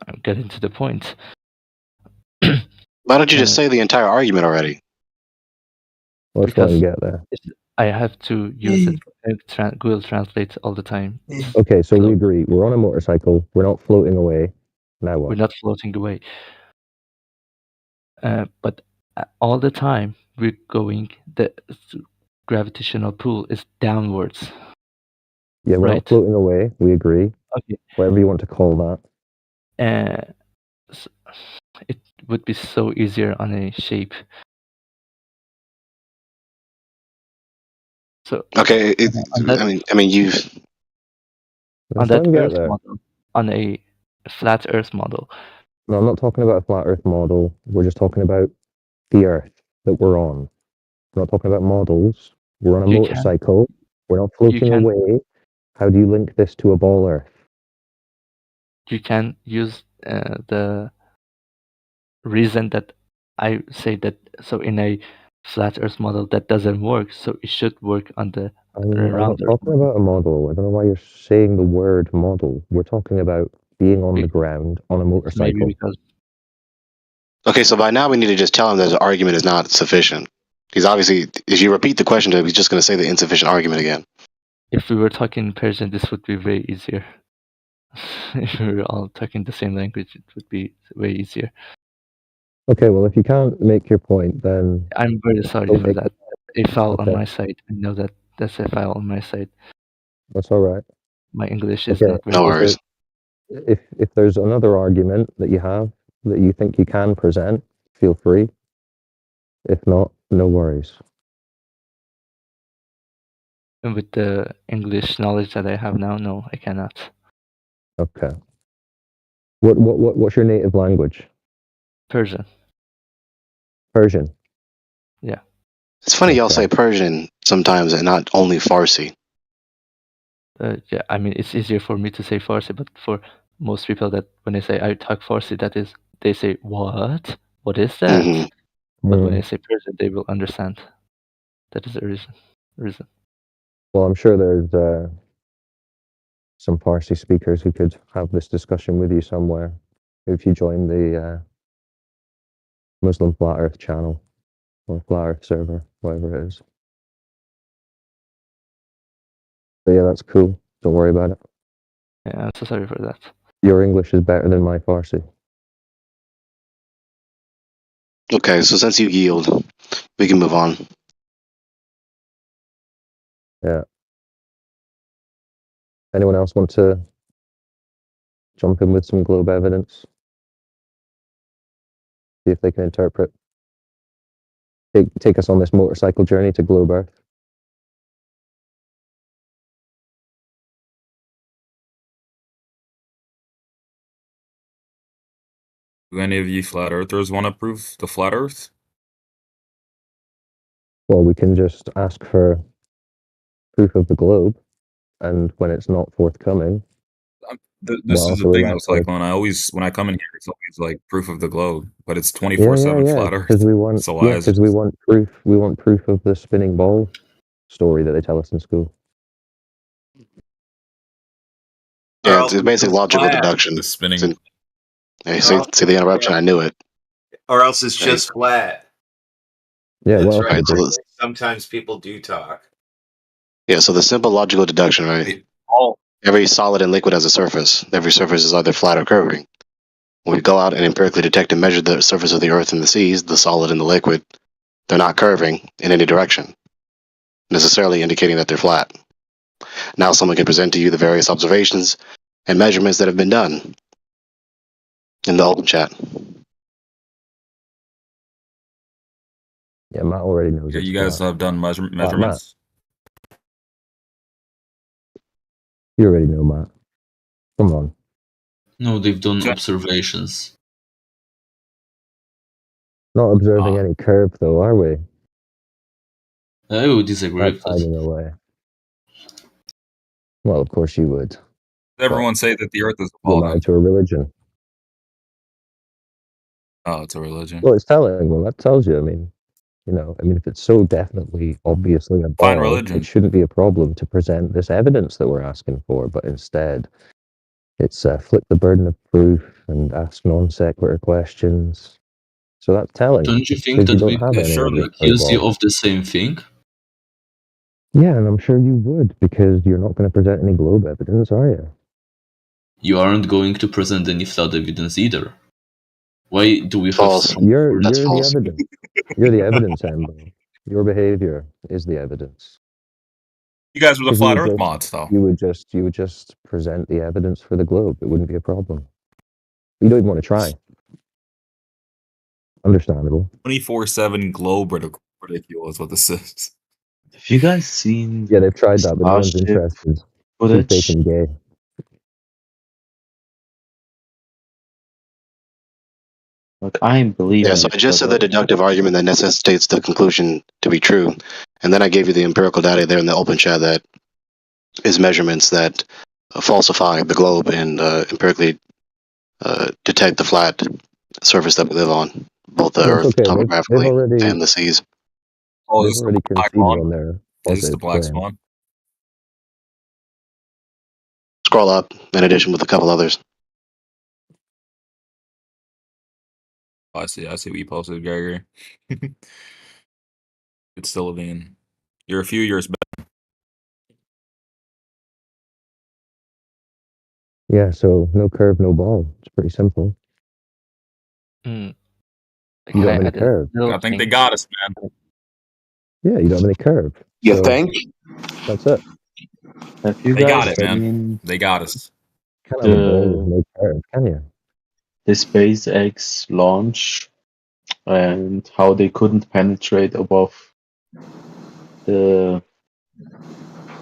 I'm getting to the point. Why don't you just say the entire argument already? Let's let him get there. I have to use it. Google Translate all the time. Okay, so we agree. We're on a motorcycle. We're not floating away. Now what? We're not floating away. But all the time we're going. The gravitational pull is downwards. Yeah, we're not floating away. We agree. Okay. Whatever you want to call that. It would be so easier on a shape. So okay, I mean, you've on that Earth model, on a flat Earth model. No, I'm not talking about a flat Earth model. We're just talking about the Earth that we're on. We're not talking about models. We're on a motorcycle. We're not floating away. How do you link this to a ball Earth? You can use the reason that I say that. So in a flat Earth model, that doesn't work. So it should work on the I'm round not Earth. talking about a model. I don't know why you're saying the word model. We're talking about being on the ground on a motorcycle. Maybe because. Okay, so by now we need to just tell him that his argument is not sufficient. He's obviously, if you repeat the question to him, he's just going to say the insufficient argument again. If we were talking Persian, this would be way easier. If we were all talking the same language, it would be way easier. Okay, well, if you can't make your point, then... I'm very sorry for that. A foul on my side. I know that that's a foul on my side. That's all right. My English is not very No worries. If there's another argument that you have that you think you can present, feel free. If not, no worries. And with the English knowledge that I have now, no, I cannot. Okay. What's your native language? Persian. Persian. Yeah. It's funny y'all say Persian sometimes and not only Farsi. Yeah, I mean, it's easier for me to say Farsi, but for most people that when I say I talk Farsi, that is, they say, what? What is that? Mm-hmm. But when I say Persian, they will understand. That is the reason. Well, I'm sure there's some Farsi speakers who could have this discussion with you somewhere if you join the Muslim Flat Earth channel or Flat Earth server, whatever it is. But yeah, that's cool. Don't worry about it. Yeah, I'm so sorry for that. Your English is better than my Farsi. Okay, so since you yield, we can move on. Yeah. Anyone else want to jump in with some globe evidence? See if they can interpret. Take us on this motorcycle journey to globe Earth. Do any of you flat earthers want to prove the flat Earth? Well, we can just ask for proof of the globe, and when it's not forthcoming, This is a big motorcycle, and when I come in here, it's always like proof of the globe, but it's 24/7 flat Earth. because we want, So why is because we want proof. We want proof of the spinning ball story that they tell us in school. Yeah, it's basically logical deduction. the spinning? Hey, see the interruption? I knew it. Or else it's just flat. Yeah, That's well, right. so Sometimes people do talk. Yeah, so the simple logical deduction, right? Every solid and liquid has a surface. Every surface is either flat or curving. When we go out and empirically detect and measure the surface of the earth and the seas, the solid and the liquid, they're not curving in any direction, necessarily indicating that they're flat. Now someone can present to you the various observations and measurements that have been done in the open chat. Yeah, Matt already knows. Yeah, it's you guys flat. have done measurements. You already know, Matt. Come on. No, they've done observations. Not observing any curve, though, are we? I would disagree with that. Hiding away. Well, of course you would. Everyone say that the Earth is a You're ball. married to a religion. Oh, it's a religion. Well, it's telling. Well, that tells you. I mean, if it's so definitely, obviously a Fine ball, religion. it shouldn't be a problem to present this evidence that we're asking for. But instead, it's flip the burden of proof and ask non sequitur questions. So that's telling. Don't you think because you that don't we have any should evidence for accuse you ball. of the same thing? Yeah, and I'm sure you would, because you're not going to present any globe evidence, are you? You aren't going to present any flood evidence either. Why do we have False. some You're That's the false. evidence. You're the evidence, Embo. Your behavior is the evidence. You guys were the 'Cause flat Earth mods, though. You would just present the evidence for the globe. It wouldn't be a problem. You don't even want to try. Understandable. 24/7 globe ridicule is what this is. Have you guys seen? Yeah, they've tried that, but no one's Starship interested. Too footage? fake and gay. Like, I'm believing. Yeah, so I just said the deductive argument that necessitates the conclusion to be true, and then I gave you the empirical data there in the open chat that is measurements that falsify the globe and empirically detect the flat surface that we live on, both the Well, it's Earth okay. topographically They've already and the seas. Oh, they've this is already the Black conceded Swan? on their Is this the positive Black claim. Swan? Scroll up, in addition with a couple others. Oh, I see what you posted, Gregory. It's still a van. You're a few years back. Yeah, so no curve, no ball. It's pretty simple. Mm. You Can don't I have any add a curve. little I think they thing? got us, man. Yeah, you don't have any curve. You So think? that's it. Have you They got guys it, man. seen They got us. Can't have a ball with the no curve, can you? SpaceX launch and how they couldn't penetrate above the?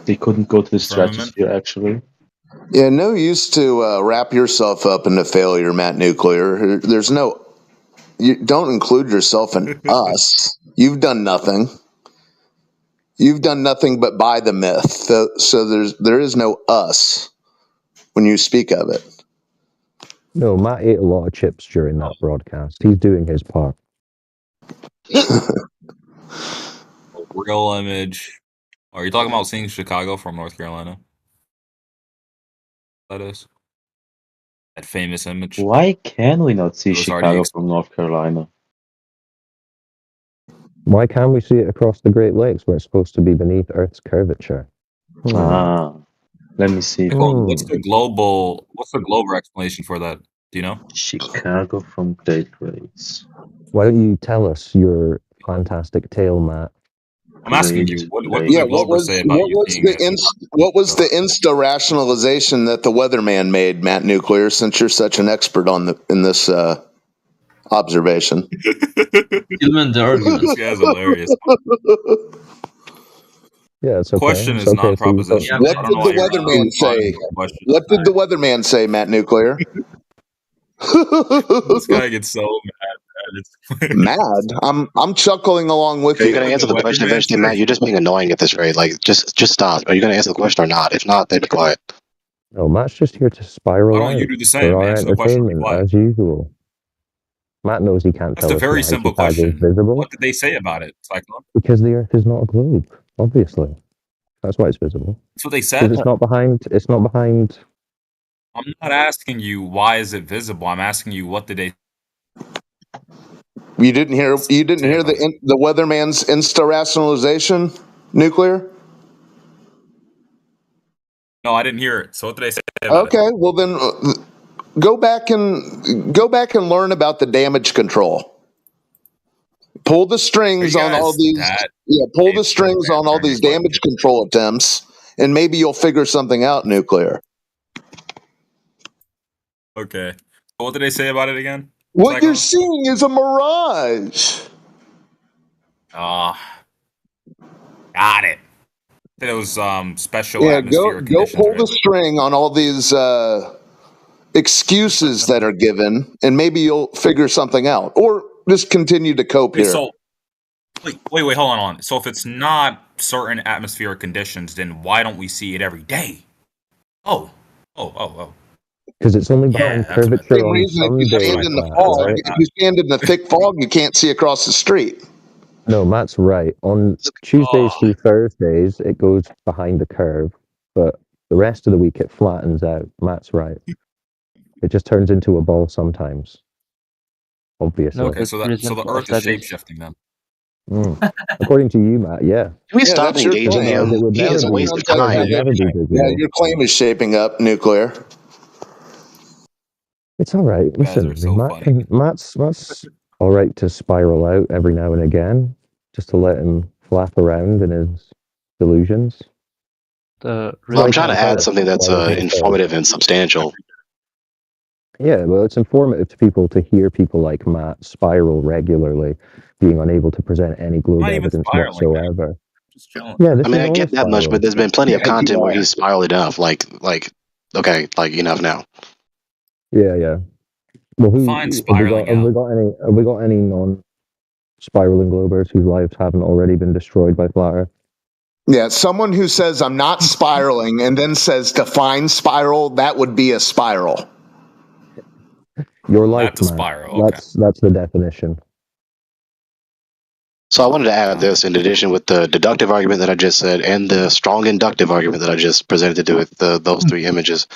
They couldn't go to the Firmament? stratosphere actually. Yeah, no use to wrap yourself up into failure, Matt Nuclear. There's no. You don't include yourself in us. You've done nothing. You've done nothing but buy the myth. So there is no us when you speak of it. No, Matt ate a lot of chips during that broadcast. He's doing his part. Real image. Are you talking about seeing Chicago from North Carolina? That is. That famous image. Why can we not see It was already Chicago from North Carolina? Why can't we see it across the Great Lakes where it's supposed to be beneath Earth's curvature? Ah, let me see. What's the global explanation for that? Do you know? Chicago from Great Lakes. Why don't you tell us your fantastic tale, Matt? I'm asking you. What did Yeah, the Globers say about you seeing it? what was the insta rationalization that the weatherman made, Matt Nuclear? Since you're such an expert in this observation. Tillman, the argument. This guy's hilarious. Yeah, it's okay. Question It's is okay. non-proposition. What I did don't know the why you're weatherman say? question. What did the weatherman say, Matt Nuclear? This guy gets so mad. Mad? I'm chuckling along with Are you. you going to answer the question eventually, Matt? You're just being annoying at this rate. Like, just stop. Are you going to answer the question or not? If not, then be quiet. No, Matt's just here to spiral Why don't you out do the same? for our Answer the question. Be entertainment, quiet. as usual. Matt knows he can't That's tell a us very why simple Chicago is question. visible. What did they say about it, Cyclone? Because the Earth is not a globe, obviously. That's why it's visible. That's what they Because said. it's not behind. It's not behind. I'm not asking you why is it visible. I'm asking you what did they. You didn't hear the weatherman's insta rationalization, Nuclear? No, I didn't hear it. So what did they say about it? Okay, well then go back and learn about the damage control. Pull the strings on all these. Pull the strings on all these damage control attempts, and maybe you'll figure something out, Nuclear. Okay. So what did they say about it again? What you're seeing is a mirage. Got it. That it was special Yeah, atmospheric go conditions. pull Right? the string on all these excuses that are given, and maybe you'll figure something out, or just continue to cope here. So wait, hold on. So if it's not certain atmospheric conditions, then why don't we see it every day? Oh. Because it's only behind curvature Same on reason if you Sunday, stand in the Matt, fog, right? if you stand in the thick fog, you can't see across the street. No, Matt's right. On Tuesdays through Thursdays, it goes behind the curve, but the rest of the week it flattens out. Matt's right. It just turns into a ball sometimes. Obviously. Okay, so the Earth is shape shifting then. According to you, Matt, yeah. Can we Yeah, stop that's your engaging claim. him? It would He never is a be. waste of It would time. never be Yeah, visible. your claim is shaping up, nuclear. It's all right. You guys Listen, are so Matt's all right to spiral out every now and again, just to let him flap around in his delusions. Well, I'm trying to add something that's informative and substantial. Yeah, well, it's informative to people to hear people like Matt spiral regularly, being unable to present any globe Not even evidence spiraling, man. whatsoever. Just chilling. Yeah, this I mean, is I all get that much, spiraling. but there's been plenty of Yeah, content where yeah. he's spiraled enough. Okay, like enough now. Yeah. Well, Fine, spiraling have we got any non-spiraling globers whose lives haven't already been destroyed by flat Earth? Yeah, someone who says I'm not spiraling and then says define spiral, that would be a spiral. Your life, That's a Matt. spiral. Okay. That's the definition. So I wanted to add this in addition with the deductive argument that I just said and the strong inductive argument that I just presented with those three images,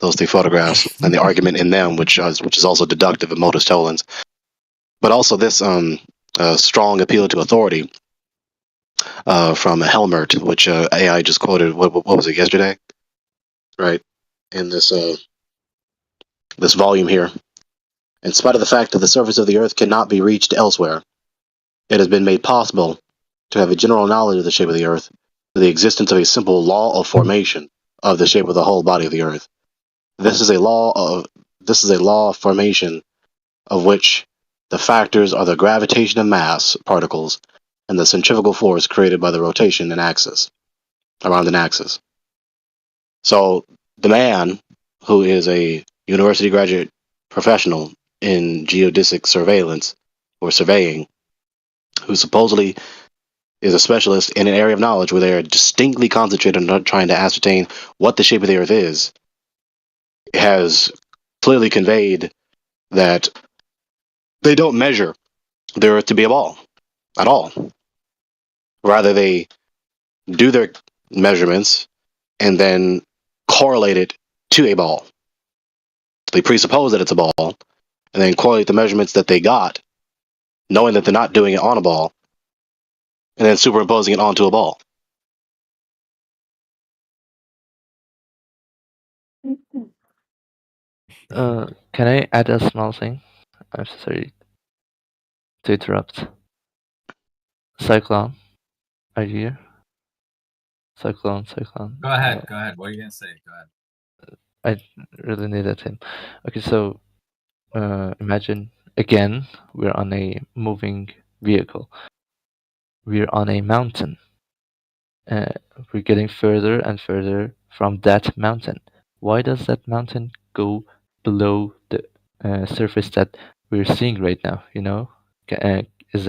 those three photographs, and the argument in them, which is also deductive of modus tollens, but also this strong appeal to authority from Helmert, which AI just quoted. What was it yesterday? Right in this this volume here. In spite of the fact that the surface of the Earth cannot be reached elsewhere, it has been made possible to have a general knowledge of the shape of the Earth, the existence of a simple law of formation of the shape of the whole body of the Earth. This is a law of formation of which the factors are the gravitation of mass particles and the centrifugal force created by the rotation and axis around an axis. So the man who is a university graduate professional in geodesic surveillance or surveying, who supposedly is a specialist in an area of knowledge where they are distinctly concentrated on trying to ascertain what the shape of the Earth is, has clearly conveyed that they don't measure the Earth to be a ball at all. Rather, they do their measurements and then correlate it to a ball. They presuppose that it's a ball and then correlate the measurements that they got, knowing that they're not doing it on a ball, and then superimposing it onto a ball. Can I add a small thing? I'm sorry to interrupt. Cyclone, are you here? Cyclone. Go ahead. What are you gonna say? Go ahead. I really needed him. Okay, so imagine again we're on a moving vehicle. We're on a mountain. We're getting further and further from that mountain. Why does that mountain go below the surface that we're seeing right now? You know, is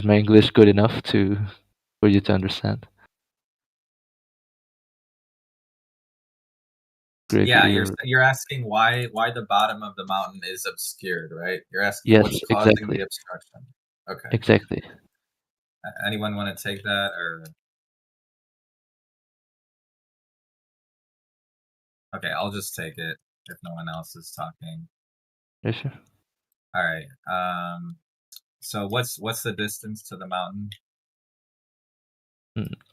my English good enough for you to understand? Gregory, Yeah, you're asking why the bottom of the mountain is obscured, right? You're asking Yes, what's causing exactly. the obstruction. Okay. Exactly. Anyone want to take that or? Okay, I'll just take it if no one else is talking. Yeah, sure. All right. So what's the distance to the mountain?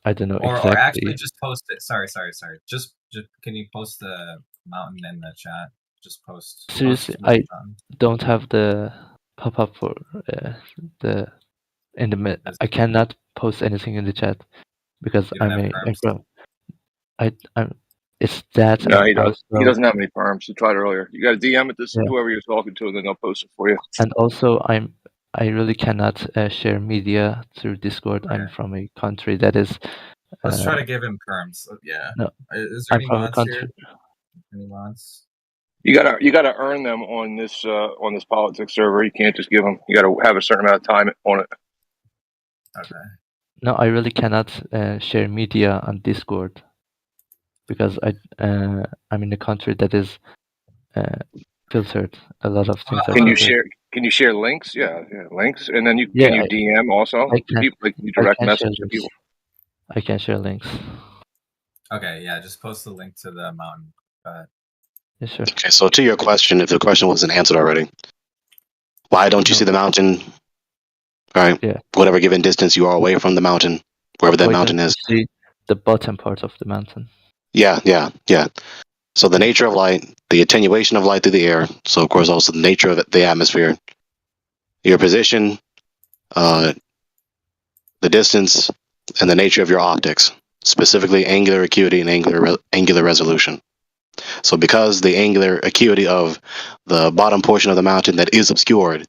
I don't know Or exactly. actually, just post it. Sorry. Just can you post the mountain in the chat? Just post. Seriously, I don't have the pop-up for the in the mid. I cannot post anything in the chat because You don't I'm have a perms? I'm. It's that. No, and he does. He also- doesn't have any perms. He tried earlier. You got to DM it to Yeah. whoever you're talking to, and then they'll post it for you. And also, I really cannot share media through Discord. I'm from a country that is. Let's try to give him perms. Yeah. No, Is there I'm any from a mods country. here? Any mods? You gotta earn them on this politics server. You can't just give them. You gotta have a certain amount of time on it. Okay. No, I really cannot share media on Discord. because I'm in a country that is filtered. A lot of things are Can you filtered. share? Can you share links? Yeah, links, and then Yeah, can you DM also I to can. people? Like, can you I direct can share message to links. people? I can share links. Okay, yeah, just post the link to the mountain. Yeah, sure. Okay, so to your question, if the question wasn't answered already, why don't you see the mountain? Right. Yeah. Whatever given distance you are away from the mountain, wherever that Why mountain don't is. you see the bottom part of the mountain? Yeah. So the nature of light, the attenuation of light through the air. So of course also the nature of the atmosphere, your position, the distance, and the nature of your optics, specifically angular acuity and angular resolution. So because the angular acuity of the bottom portion of the mountain that is obscured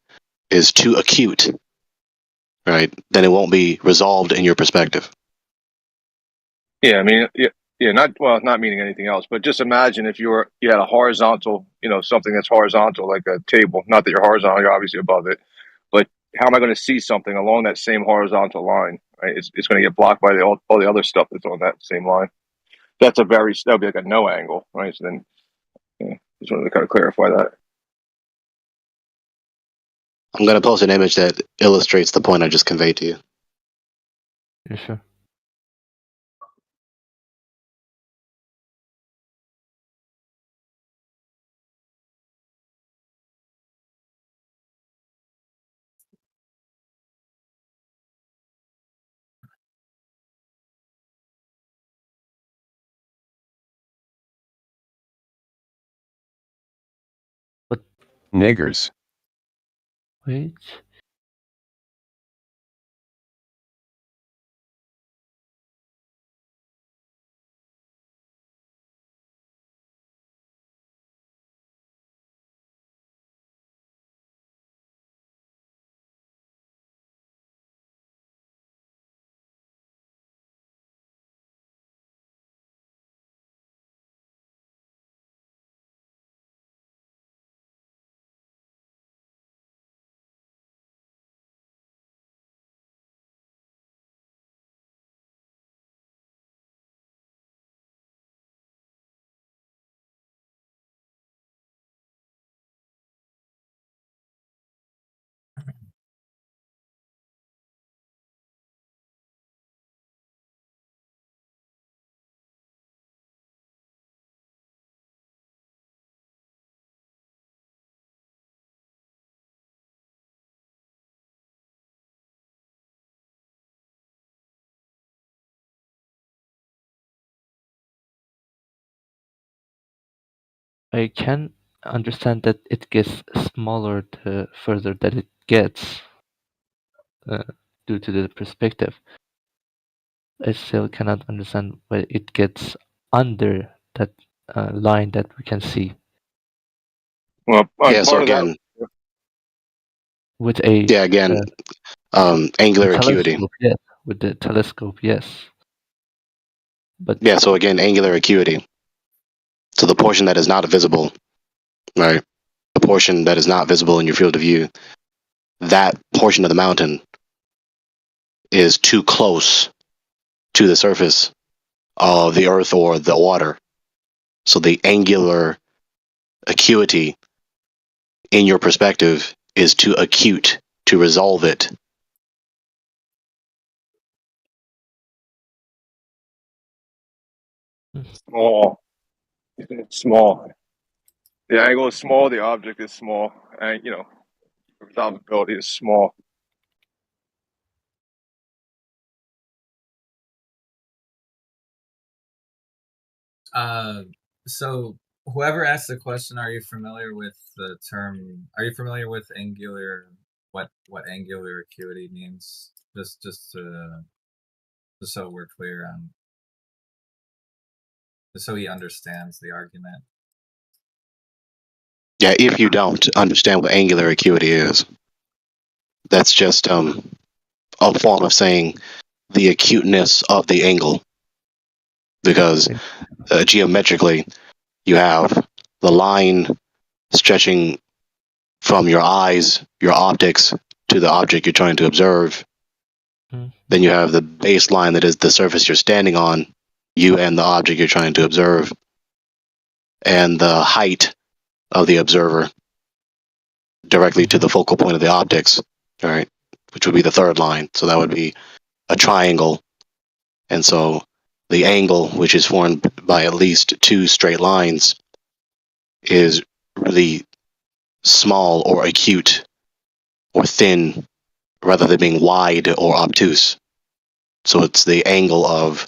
is too acute, right, then it won't be resolved in your perspective. Yeah, I mean, yeah, not meaning anything else, but just imagine if you had a horizontal, something that's horizontal like a table. Not that you're horizontal, you're obviously above it, but how am I going to see something along that same horizontal line? Right, it's going to get blocked by all the other stuff that's on that same line. That would be like a no angle, right? So then, just wanted to kind of clarify that. I'm going to post an image that illustrates the point I just conveyed to you. Yeah, sure. Niggers. Wait. I can understand that it gets smaller the further that it gets due to the perspective. I still cannot understand why it gets under that line that we can see. Well, Yeah, so again, with a angular acuity. telescope, yes. With the telescope, yes. But yeah, so again, angular acuity. So the portion that is not visible, right? The portion that is not visible in your field of view, that portion of the mountain is too close to the surface of the earth or the water. So the angular acuity in your perspective is too acute to resolve it. Small. It's small. The angle is small. The object is small, and resolvability is small. So whoever asked the question, are you familiar with the term? Are you familiar with angular? What angular acuity means? Just so we're clear on, just so he understands the argument. Yeah, if you don't understand what angular acuity is, that's just a form of saying the acuteness of the angle. Because geometrically, you have the line stretching from your eyes, your optics, to the object you're trying to observe. Then you have the baseline that is the surface you're standing on, you and the object you're trying to observe, and the height of the observer directly to the focal point of the optics, all right, which would be the third line. So that would be a triangle. And so the angle, which is formed by at least two straight lines, is really small or acute or thin rather than being wide or obtuse. So it's the angle of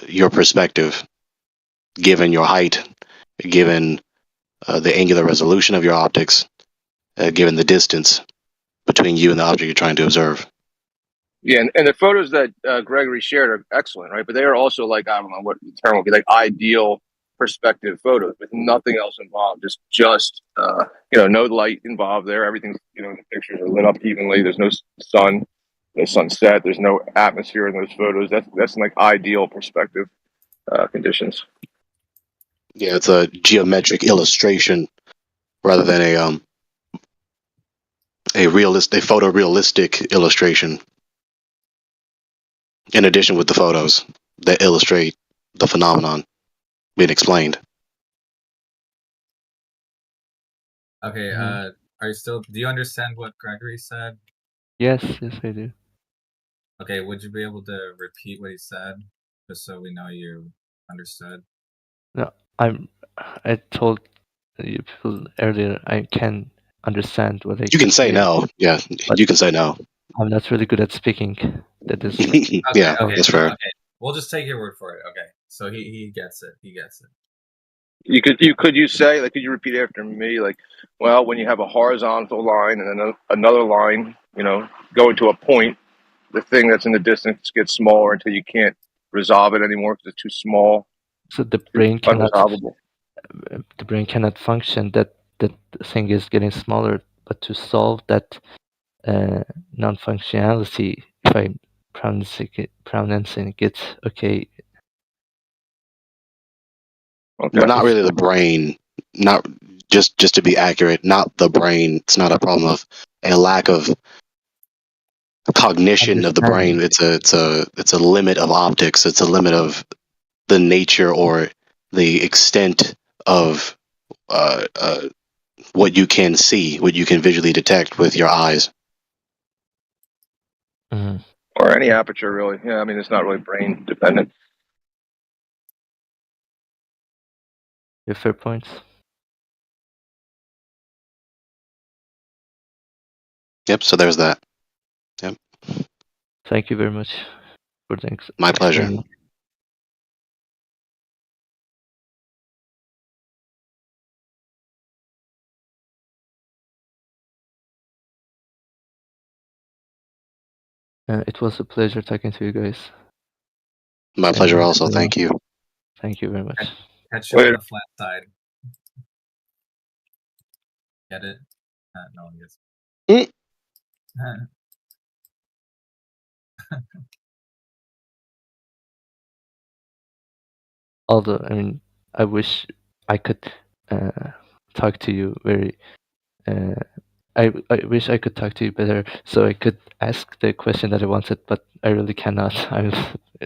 your perspective, given your height, given the angular resolution of your optics, given the distance between you and the object you're trying to observe. Yeah, and the photos that Gregory shared are excellent, right? But they are also like, I don't know what the term would be, like ideal perspective photos with nothing else involved. Just no light involved there. Everything, the pictures are lit up evenly. There's no sun, no sunset. There's no atmosphere in those photos. That's like ideal perspective conditions. Yeah, it's a geometric illustration rather than a photorealistic illustration. In addition with the photos that illustrate the phenomenon being explained. Okay, are you still? Do you understand what Gregory said? Yes, I do. Okay, would you be able to repeat what he said, just so we know you understood? No, I told you people earlier I can understand what I. You can say no. Yeah, you can say no. I'm not really good at speaking. That is. Yeah, that's fair. Okay, we'll just take your word for it. Okay, so he gets it. He gets it. Could you say, like, could you repeat after me, like, well, when you have a horizontal line and then another line, going to a point, the thing that's in the distance gets smaller until you can't resolve it anymore because it's too small. So the brain cannot. Unresolvable. The brain cannot function. That thing is getting smaller. But to solve that non-functionality, if I'm pronouncing it okay. But not really the brain. Not just to be accurate. Not the brain. It's not a problem of a lack of cognition of the brain. It's a limit of optics. It's a limit of the nature or the extent of what you can see, what you can visually detect with your eyes. Mm-hmm. Or any aperture, really. Yeah, I mean, it's not really brain dependent. Yeah, fair points. Yep, so there's that. Yep. Thank you very much for the My pleasure. It was a pleasure talking to you guys. My pleasure also. Thank you. Thank you very much. Catch you on the flat side. Get it? No one gets it. Although, I mean, I wish I could talk to you very. I wish I could talk to you better, so I could ask the question that I wanted, but I really cannot. I'm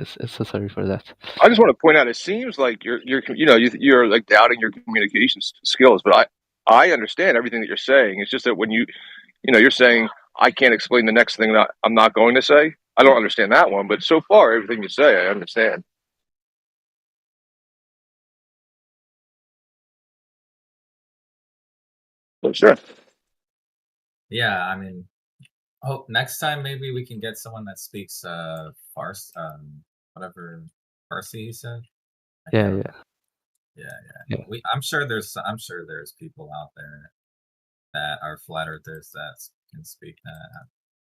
so sorry for that. I just want to point out, it seems like you're like doubting your communication skills, but I understand everything that you're saying. It's just that when you're saying I can't explain the next thing that I'm not going to say. I don't understand that one, but so far everything you say, I understand. So sure. Yeah, I mean, next time maybe we can get someone that speaks Farsi, whatever Farsi you said. Yeah. I'm sure there's people out there that are flat earthers that can speak that.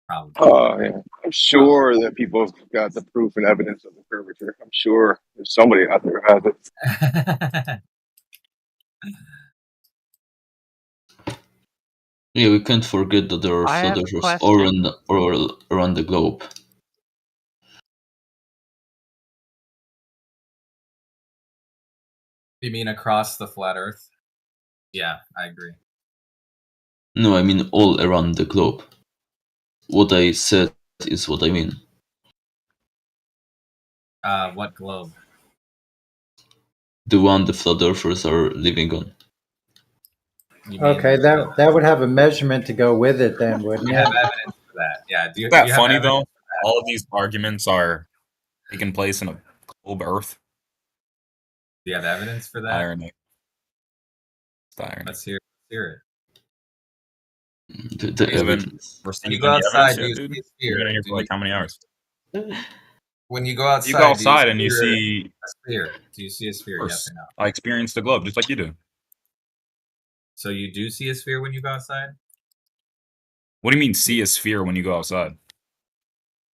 Probably. Oh, yeah. I'm sure that people have got the proof and evidence of the curvature. I'm sure there's somebody out there who has it. Yeah, we can't forget that there are I have a flat earthers all around the globe. You mean across the flat Earth? Yeah, I agree. No, I mean all around the globe. What I said is what I mean. What globe? The one the flat earthers are living on. Okay, that would have a measurement to go with it then, wouldn't You it? have evidence for that. Yeah. Isn't that do you have funny evidence though? for that? All of these arguments are taking place in a globe Earth. Do you have evidence for that? Irony. It's the irony. Let's hear it. The You haven't evidence. When you received go any outside, evidence do yet, you see dude? a sphere? You've been in here for like how many hours? When you go outside, You go outside and you see a sphere. Do you see a sphere? Of Yes course. or no? I experienced the globe just like you do. So you do see a sphere when you go outside? What do you mean see a sphere when you go outside?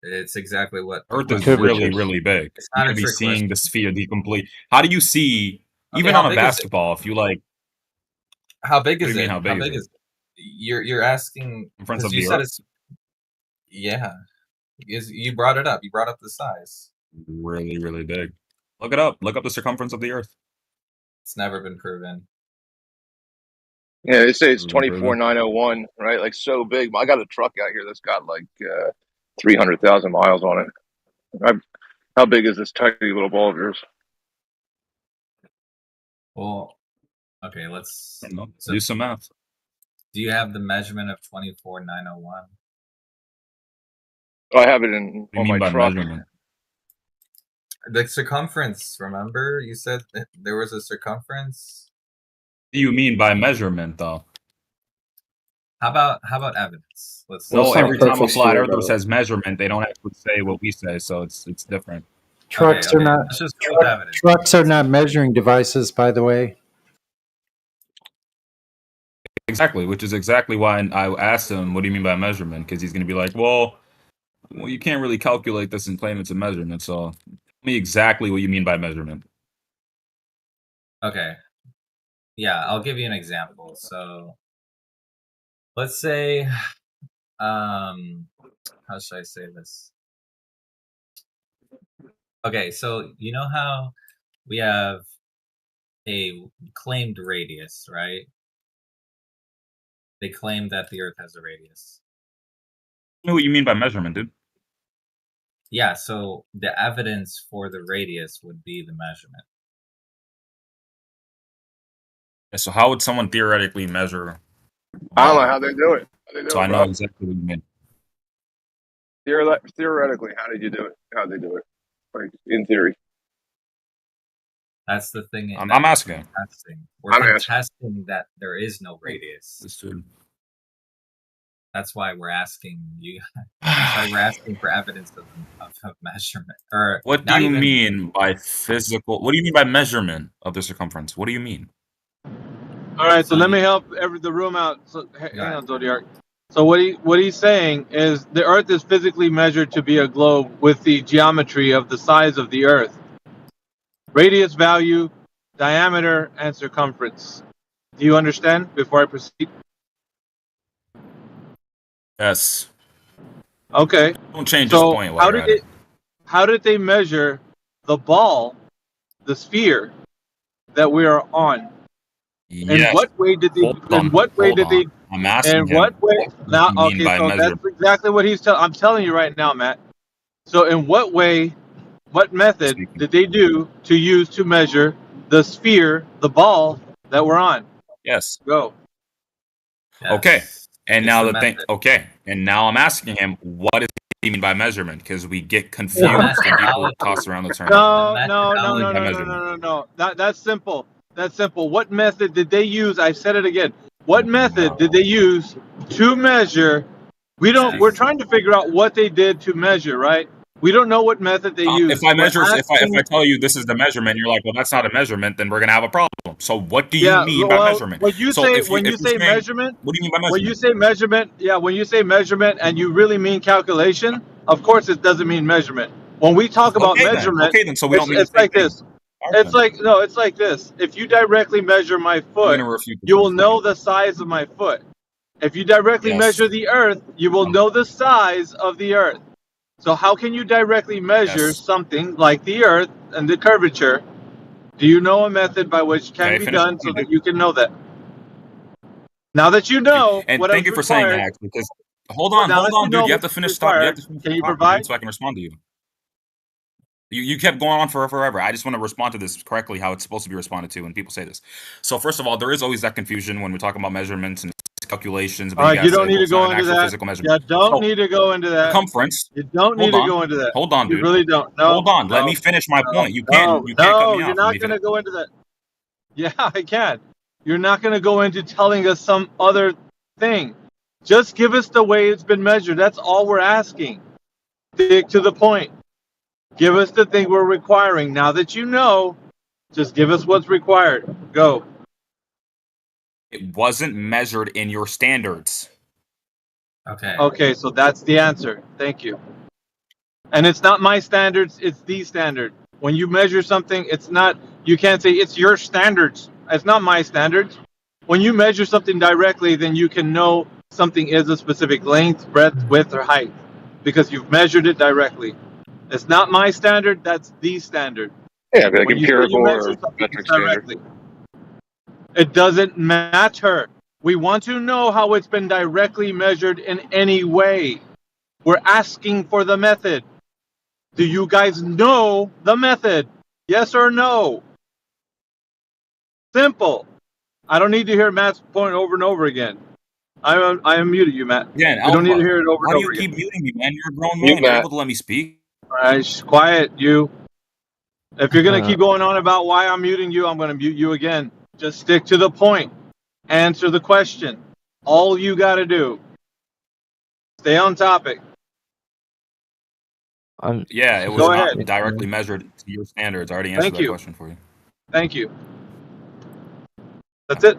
It's exactly what Earth the is question really, is. really big. It's You not a could be trick seeing question. the sphere, the complete. How do you see, Okay, even how on a big is it? basketball, if you like, How big what do is you mean it? how big is it? You're asking In front of because you the said Earth? it's yeah. You brought it up. You brought up the size. Really, really big. Look it up. Look up the circumference of the Earth. It's never been proven. Yeah, they say it's Never been proven. 24,901, right? Like so big. I got a truck out here that's got like 300,000 miles on it. How big is this tiny little ball of yours? Well, okay, let's Do some math. Do you have the measurement of 24,901? I have it What on do you mean my by truck. measurement? The circumference, remember? You said that there was a circumference. What do you mean by measurement, though? How about evidence? Let's Well, every time a perfect flat sphere, earther though. says measurement, they don't actually say what we say, so it's different. Trucks are not Let's just go with evidence. trucks are not measuring devices, by the way. Exactly, which is exactly why I asked him, what do you mean by measurement? Because he's going to be like, well, you can't really calculate this and claim it's a measurement, so tell me exactly what you mean by measurement. Okay. Yeah, I'll give you an example. So let's say how should I say this? Okay, so you know how we have a claimed radius, right? They claim that the Earth has a radius. I know what you mean by measurement, dude. Yeah, so the evidence for the radius would be the measurement. Yeah, so how would someone theoretically measure? I don't know how they do it. How they do So it, I know bro. exactly what you mean. Theoretically, how did you do it? How they do it? Like in theory. That's the thing. I'm that asking. We're contesting. We're I'm asking. contesting that there is no radius. This dude. That's why we're asking you. That's why we're asking for evidence of measurement. Or What do not you even- mean by physical? What do you mean by measurement of the circumference? What do you mean? All right, so let me help the room out. So, hang on, Zodiac. So what he's saying is the Earth is physically measured to be a globe with the geometry of the size of the Earth. Radius value, diameter, and circumference. Do you understand before I proceed? Yes. Okay. Don't change So this point. while you're at it. how did they measure the ball, the sphere that we are on? In Yes. what way did they? Hold on, In what way hold did they? on. I'm asking In him what way? what Now, you mean okay, by so measurement. that's exactly what he's telling. I'm telling you right now, Matt. So, in what way, what method did they do to use to measure the sphere, the ball that we're on? Yes. Go. Okay. And It's now the the thing. method. Okay. And now I'm asking him, what does he mean by measurement? Because we get confused Yeah. and people toss around the term. No. By measurement. That's simple. That's simple. What method did they use? I said it again. What method did they use to measure? We're trying to figure out what they did to measure, right? We don't know what method they used. If I We're measure, if I asking- tell you this is the measurement, you're like, well, that's not a measurement, then we're gonna have a problem. So what do you mean by measurement? When you So say if when you if say you're saying- measurement, what do you mean by measurement? when you say measurement, when you say measurement and you really mean calculation, of course it doesn't mean measurement. When we talk about Okay then. measurement, Okay then, so we don't mean the it's same like thing. this. Alright It's then. like no, it's like this. If you directly measure my foot, gonna refute this you will one know the size of my foot. If you directly Yes. measure the Earth, you will know the size of the Earth. So how can you directly measure Yes. something like the Earth and the curvature? Do you know a method by which can Okay, be finish done what so you that do. you can know that? Now that you know And what thank is you for saying that, required, actually, because hold on, now that you dude. know You have to what's finish. You have required, to finish can you talking, provide? dude, so I can respond to you. You kept going on for forever. I just want to respond to this correctly, how it's supposed to be responded to when people say this. So first of all, there is always that confusion when we're talking about measurements and calculations. But All right, you guys don't say, need well, to it's not go an into actual that. physical You measurement. don't So need to go into that. circumference. You don't need to go into that. Hold on, You dude. really don't. No. Hold on. Let no, me finish my no, point. You can't cut me you're off. Let not me going to finish. go into that. Yeah, I can. You're not going to go into telling us some other thing. Just give us the way it's been measured. That's all we're asking. Stick to the point. Give us the thing we're requiring. Now that you know, just give us what's required. Go. It wasn't measured in your standards. Okay. Okay, so that's the answer. Thank you. And it's not my standards, it's the standard. When you measure something, it's not, you can't say it's your standards. It's not my standards. When you measure something directly, then you can know something is a specific length, breadth, width, or height because you've measured it directly. It's not my standard, that's the standard. Yeah, like When you say empirical you measure or something, metric it's standard. directly. It doesn't matter. We want to know how it's been directly measured in any way. We're asking for the method. Do you guys know the method? Yes or no? Simple. I don't need to hear Matt's point over and over again. I unmuted you, Matt. Again, We don't need to Alpha, hear it over why and do over you again. keep muting me, man? You're a grown Mute man. You're Matt. able to let me speak. All right, quiet you. If you're going to keep going on about why I'm muting you, I'm going to mute you again. Just stick to the point. Answer the question. All you got to do. Stay on topic. Yeah, it was Go not ahead. directly measured to your standards. I already answered Thank that you. question for you. Thank you. That's it.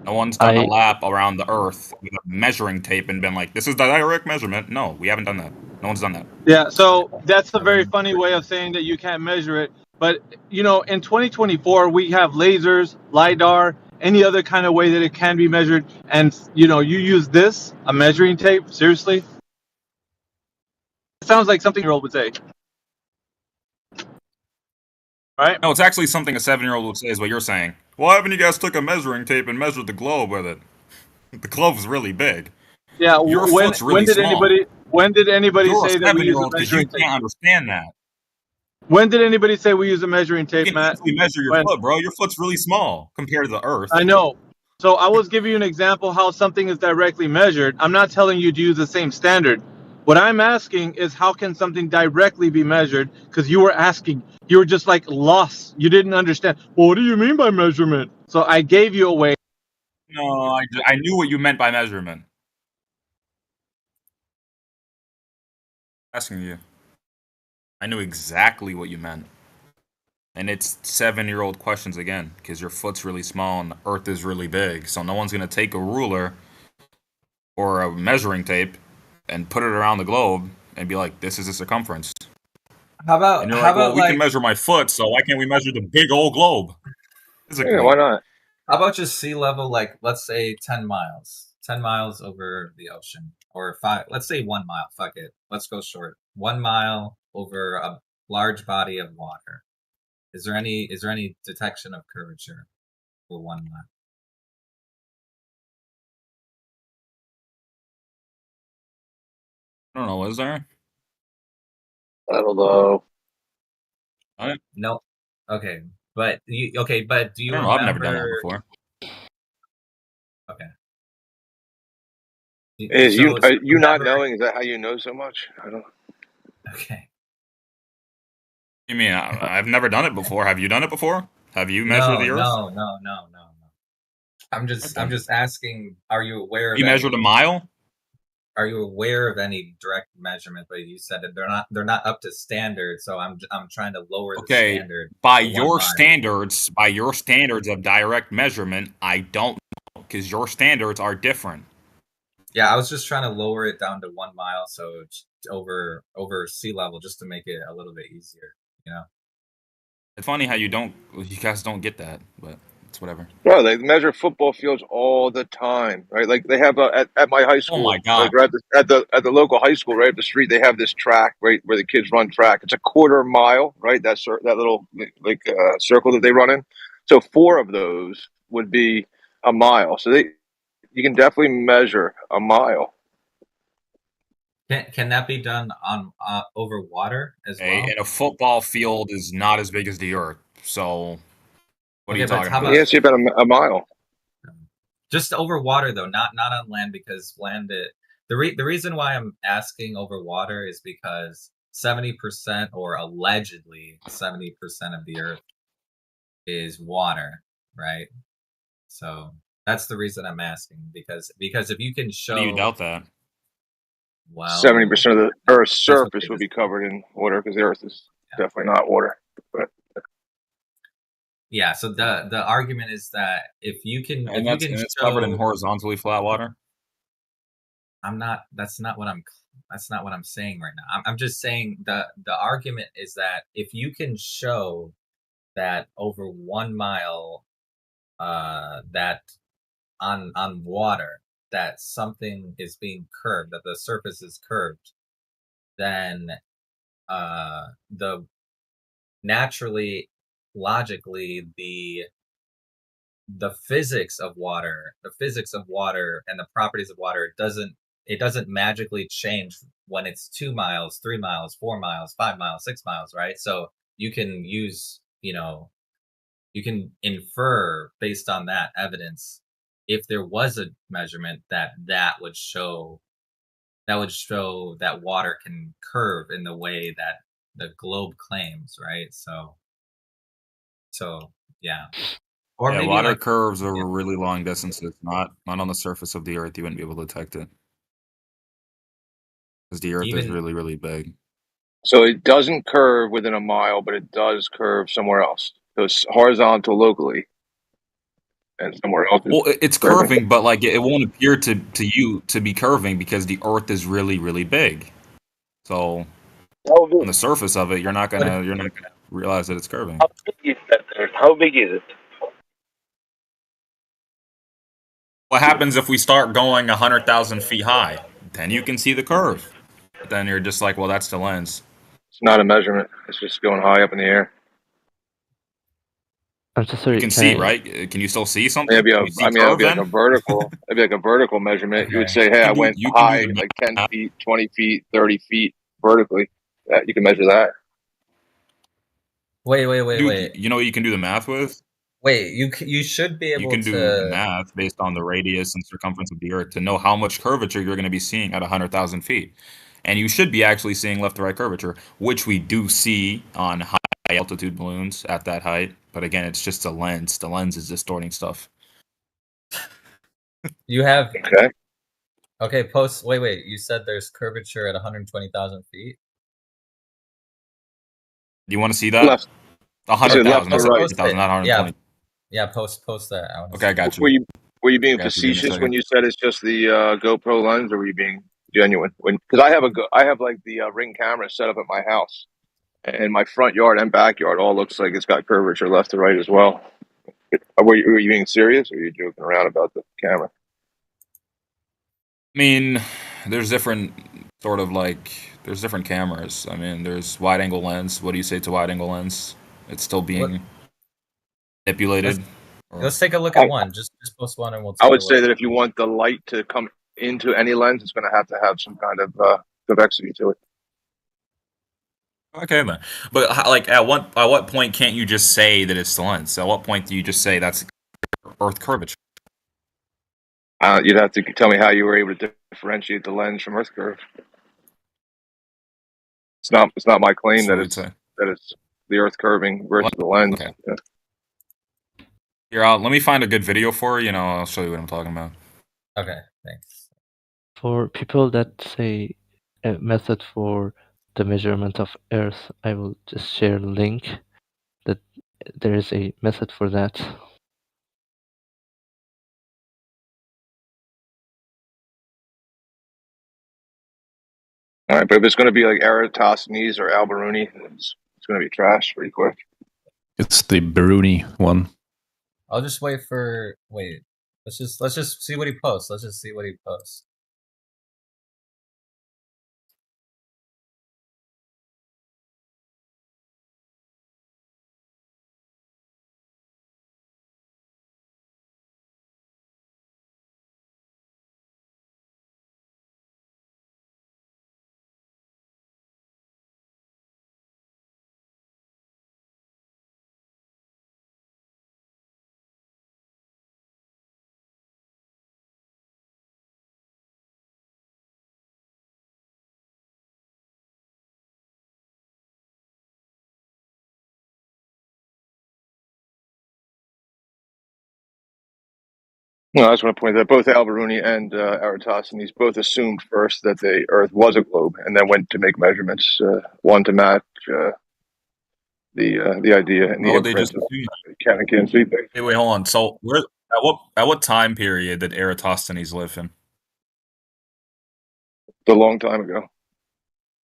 No one's done a lap around the Earth with a measuring tape and been like, "This is the direct measurement." No, we haven't done that. No one's done that. Yeah, so that's a very funny way of saying that you can't measure it. But, you know, in 2024, we have lasers, LiDAR, any other kind of way that it can be measured. And, you know, you use this, a measuring tape, seriously? It sounds like something a 7-year-old would say. Right? No, it's actually something a 7-year-old would say is what you're saying. Why haven't you guys took a measuring tape and measured the globe with it? The globe's really big. Yeah, Your foot's really small. when did anybody You're a say that we use a 7-year-old because you measuring tape? can't understand that. When did anybody say we use a measuring tape, You can Matt? easily measure your When? foot, bro. Your foot's really small compared to the Earth. I know. So I was giving you an example how something is directly measured. I'm not telling you to use the same standard. What I'm asking is how can something directly be measured? Because you were asking, you were just like lost. You didn't understand. Well, what do you mean by measurement? So I gave you a way. No, I knew what you meant by measurement. Asking you. I knew exactly what you meant. And it's 7-year-old questions again, because your foot's really small and the Earth is really big. So no one's going to take a ruler or a measuring tape and put it around the globe and be like, this is the circumference. How about And you're like, well, we can measure my foot, so why can't we measure the big old globe? Yeah, why not? How about just sea level, like let's say 10 miles. 10 miles over the ocean. Or 5, let's say 1 mile. Fuck it. Let's go short. 1 mile over a large body of water. Is there any detection of curvature for 1 mile? I don't know, is there? I don't know. No. Okay. But do you I don't know, I've never done that remember? before. Okay. Is you So you not knowing, is that how you know so much? I don't. Okay. You mean I've never done it before? Have you done it before? Have you measured the Earth? No. I'm just asking, are you aware of You measured a any- mile? Are you aware of any direct measurement? But you said that they're not up to standard, so I'm trying to lower the Okay, standard. by to 1 your mile. standards of direct measurement, I don't know, because your standards are different. Yeah, I was just trying to lower it down to 1 mile, so it's over sea level, just to make it a little bit easier. You know. It's funny how you guys don't get that, but it's whatever. Bro, they measure football fields all the time, right? Like they have at my high school. Oh my God. Like right at the local high school, right up the street, they have this track, right, where the kids run track. It's a 1/4 mile, right? That little circle that they run in. So 4 of those would be a mile. So you can definitely measure a mile. Can that be done on over water as well? And a football field is not as big as the Earth. So, what are you Okay, but talking how about? about- Yes, you about a mile. Just over water though, not on land, because land the reason why I'm asking over water is because 70% or allegedly 70% of the Earth is water, right? So that's the reason I'm asking, because if you can show, How do you doubt that? Well, 70% of the Earth's that's what surface they would be covered in water because the Earth is definitely not water. But yeah. So the argument is that if you can, And it's covered in horizontally flat water. That's not what I'm saying right now. I'm just saying the argument is that if you can show that over 1 mile, that on water, that something is being curved, that the surface is curved, then the naturally, logically, the physics of water and the properties of water doesn't magically change when it's 2 miles, 3 miles, 4 miles, 5 miles, 6 miles, right? So you can use, you can infer based on that evidence, if there was a measurement that would show that water can curve in the way that the globe claims, right? So yeah. Or yeah, maybe water like, curves over really long distances, not on the surface of the Earth. You wouldn't be able to detect it because the Earth is really, really big. so it doesn't curve within a mile, but it does curve somewhere else. So it's horizontal locally, and somewhere else. Well, it's curving, but like it won't appear to you to be curving because the Earth is really, really big. So on the surface of it, you're not gonna realize that it's curving. How big is that Earth? How big is it? What happens if we start going 100,000 feet high? Then you can see the curve. But then you're just like, well, that's the lens. It's not a measurement. It's just going high up in the air. I'm so sorry. You can see, right? Can you still see something? Maybe Can you see it'd curve be like then? a vertical. It'd be like a vertical measurement. You would say, "Hey, I went you can do high the like 10 feet, 20 feet, 30 feet vertically." You can measure that. wait. Dude, you know what you can do the math with? Wait, you should be You able can do the to. math based on the radius and circumference of the Earth to know how much curvature you're going to be seeing at 100,000 feet. And you should be actually seeing left to right curvature, which we do see on high altitude balloons at that height. But again, it's just a lens. The lens is distorting stuff. You have okay. Okay, post. Wait. You said there's curvature at 120,000 feet. Do you want to see that? Left. 100,000, not right. 70,000, not 120. Yeah. Post that. I wanna Okay, I see. got you. Were you being Got you, give me a facetious second. when you said it's just the GoPro lens, or were you being genuine? Because I have like the Ring camera set up at my house, and my front yard and backyard all looks like it's got curvature left to right as well. Were you being serious, or were you joking around about the camera? I mean, there's different there's different cameras. I mean, there's wide angle lens. What do you say to wide angle lens? It's still being manipulated. Let's take a look at one. Just post one, and we'll. I would say that if you want the light to come into any lens, it's going to have some kind of convexity to it. Okay then, but like at what point can't you just say that it's the lens? At what point do you just say that's Earth curvature? You'd have to tell me how you were able to differentiate the lens from Earth curve. It's not my claim that it's the Earth curving versus the lens. Okay. Yeah. Here, let me find a good video for you. I'll show you what I'm talking about. Okay, thanks. For people that say a method for the measurement of Earth, I will just share a link that there is a method for that. All right, but if it's going to be like Eratosthenes or Al-Biruni, it's going to be trash pretty quick. It's the Biruni one. I'll just wait. Let's just see what he posts. Let's just see what he posts. No, I just want to point that both Al-Biruni and Eratosthenes both assumed first that the Earth was a globe, and then went to make measurements, one to match the idea and the What would they imprint just of assume? Canakin sleeping. Wait, hold on. So, at what time period did Eratosthenes live in? A long time ago.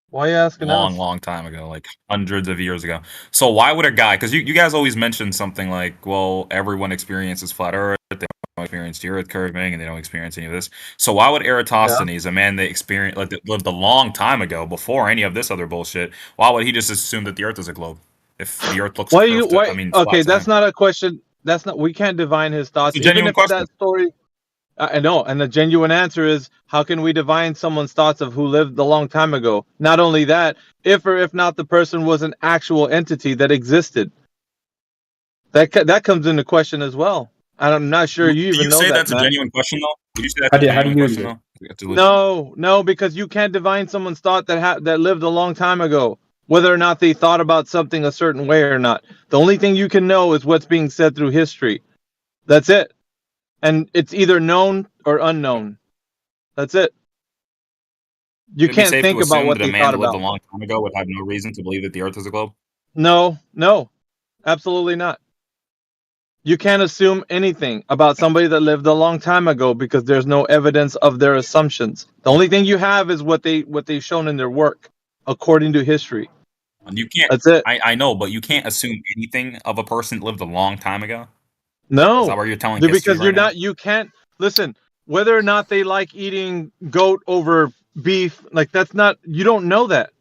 Why are you asking us? Long time ago, like hundreds of years ago. So why would a guy? Because you guys always mention something like, well, everyone experiences flat Earth. They don't experience the Earth curving, and they don't experience any of this. So why would Eratosthenes, a man that lived a long time ago, before any of this other bullshit, why would he just assume that the Earth is a globe? If the Earth looks Why you? curved, Why? I mean, Okay, flat to that's him. not a question. That's not. We can't divine his thoughts. It's a genuine Even if question. that story. I know, and the genuine answer is, how can we divine someone's thoughts of who lived a long time ago? Not only that, if or if not the person was an actual entity that existed, that comes into question as well. I'm not sure you Would even you know say that, that's a Matt. genuine question, though? Would you say that's a genuine question, though? You have to No, because you can't divine someone's thought that lived a long time ago, whether or not they thought about something a certain way or not. The only thing you can know is what's being said through history. That's it. And it's either known or unknown. That's it. You Would it be can't safe think to about assume what that a they man thought that lived a about. long time ago would have no reason to believe that the Earth is a globe? No, absolutely not. You can't assume anything about somebody that lived a long time ago because there's no evidence of their assumptions. The only thing you have is what they've shown in their work, according to history. And you can't. That's it. I know, but you can't assume anything of a person that lived a long time ago. No, Is that where you're telling history because right you're now? not. You can't listen. Whether or not they like eating goat over beef, like that's not. You don't know that.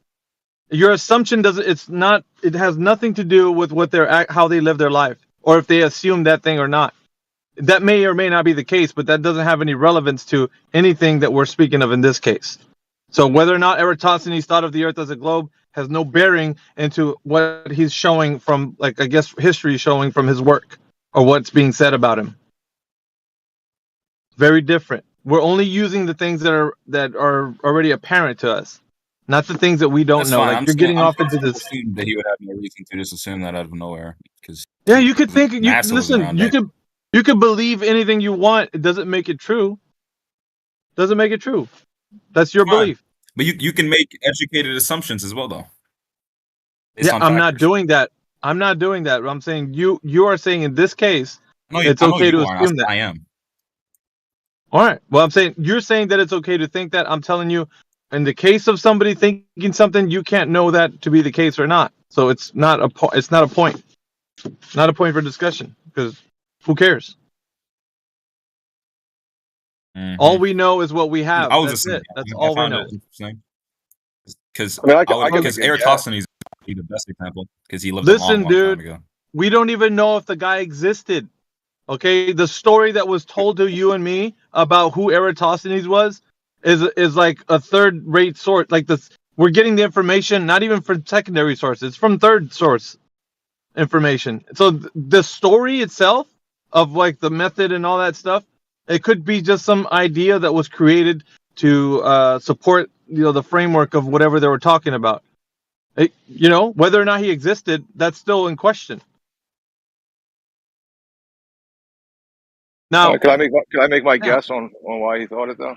Your assumption doesn't. It's not. It has nothing to do with what how they live their life, or if they assume that thing or not. That may or may not be the case, but that doesn't have any relevance to anything that we're speaking of in this case. So whether or not Eratosthenes thought of the Earth as a globe has no bearing into what he's showing from, like, I guess history is showing from his work or what's being said about him. Very different. We're only using the things that are already apparent to us, not the things that we don't That's know. fine. Like I'm you're still, getting I'm off still into gonna this. assume that he would have no reason to just assume that out of nowhere, because Yeah, you could think. You NASA wasn't listen. around You then. could believe anything you want. It doesn't make it true. Doesn't make it true. That's your Fine. belief. But you can make educated assumptions as well, though. Based Yeah, on I'm not factors. doing that. I'm not doing that. I'm saying you are saying in this case, it's I know okay you to are. assume that. I am. All right. Well, I'm saying you're saying that it's okay to think that. I'm telling you, in the case of somebody thinking something, you can't know that to be the case or not. So it's not a it's not a point. Not a point for discussion because who cares? All we know is what we have. I was That's just it. That's I all we found know. it interesting because I mean, I can make a Eratosthenes would be the best example because he lived a Listen, long time dude, ago. we don't even know if the guy existed. Okay, the story that was told to you and me about who Eratosthenes was is like a third-rate source. Like this, we're getting the information not even from secondary sources; it's from third source information. So the story itself of like the method and all that stuff, it could be just some idea that was created to support the framework of whatever they were talking about. Whether or not he existed, that's still in question. Now, can I make my guess on why he thought it though?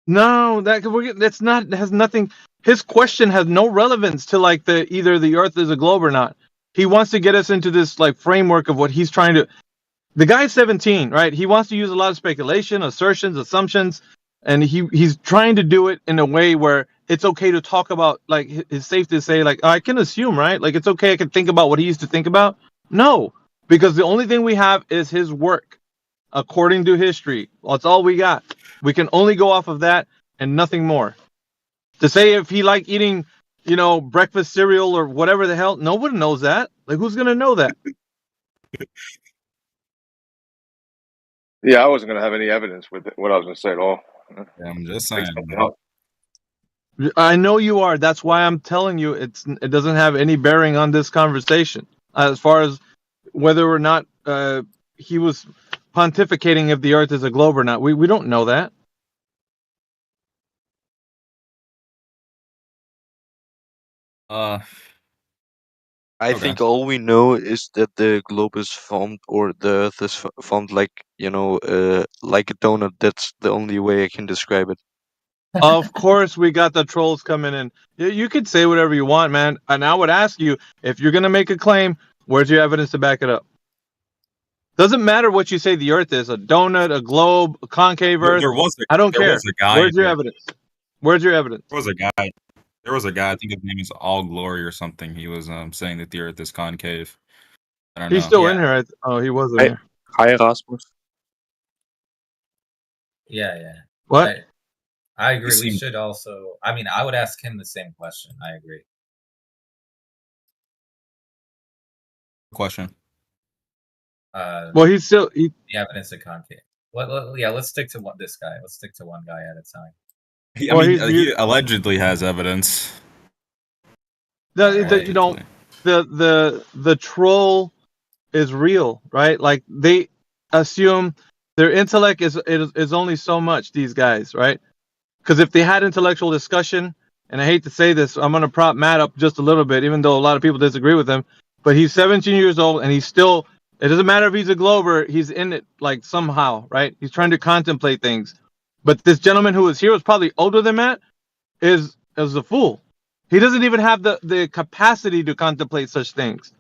no, that's not has nothing. His question has no relevance to like either the Earth is a globe or not. He wants to get us into this like framework of what he's trying to. The guy's 17, right? He wants to use a lot of speculation, assertions, assumptions, and he's trying to do it in a way where it's okay to talk about. Like it's safe to say, like I can assume, right? Like it's okay. I can think about what he used to think about. No, because the only thing we have is his work. According to history, that's all we got. We can only go off of that and nothing more. To say if he liked eating, breakfast cereal or whatever the hell, nobody knows that. Like, who's gonna know that? Yeah, I wasn't going to have any evidence with what I was going to say at all. Yeah, I'm just saying. I know you are. That's why I'm telling you it doesn't have any bearing on this conversation as far as whether or not he was pontificating if the Earth is a globe or not. We don't know that. I Okay. think all we know is that the globe is formed, or the Earth is formed like like a donut. That's the only way I can describe it. Of course, we got the trolls coming in. You could say whatever you want, man. And I would ask you, if you're gonna make a claim, where's your evidence to back it up? Doesn't matter what you say the Earth is, a donut, a globe, a concave Earth. I don't care. There was a guy. Where's your here. evidence? Where's your evidence? There was a guy. There was a guy. I think his name is All Glory or something. He was saying that the Earth is concave. I don't know. He's still in here. Oh, he was in here. Hi, Rasmus. Yeah. What? I agree. It We seemed- should also. I mean, I would ask him the same question. I agree. Question. Well, he's still. The evidence of concave. Let's stick to this guy. Let's stick to one guy at a time. He allegedly has evidence. The troll is real, right? Like they assume their intellect is only so much. These guys, right? Because if they had intellectual discussion, and I hate to say this, I'm gonna prop Matt up just a little bit, even though a lot of people disagree with him. But he's 17 years old, and he's still. It doesn't matter if he's a glober. He's in it like somehow, right? He's trying to contemplate things. But this gentleman who was here was probably older than Matt. Is a fool. He doesn't even have the capacity to contemplate such things.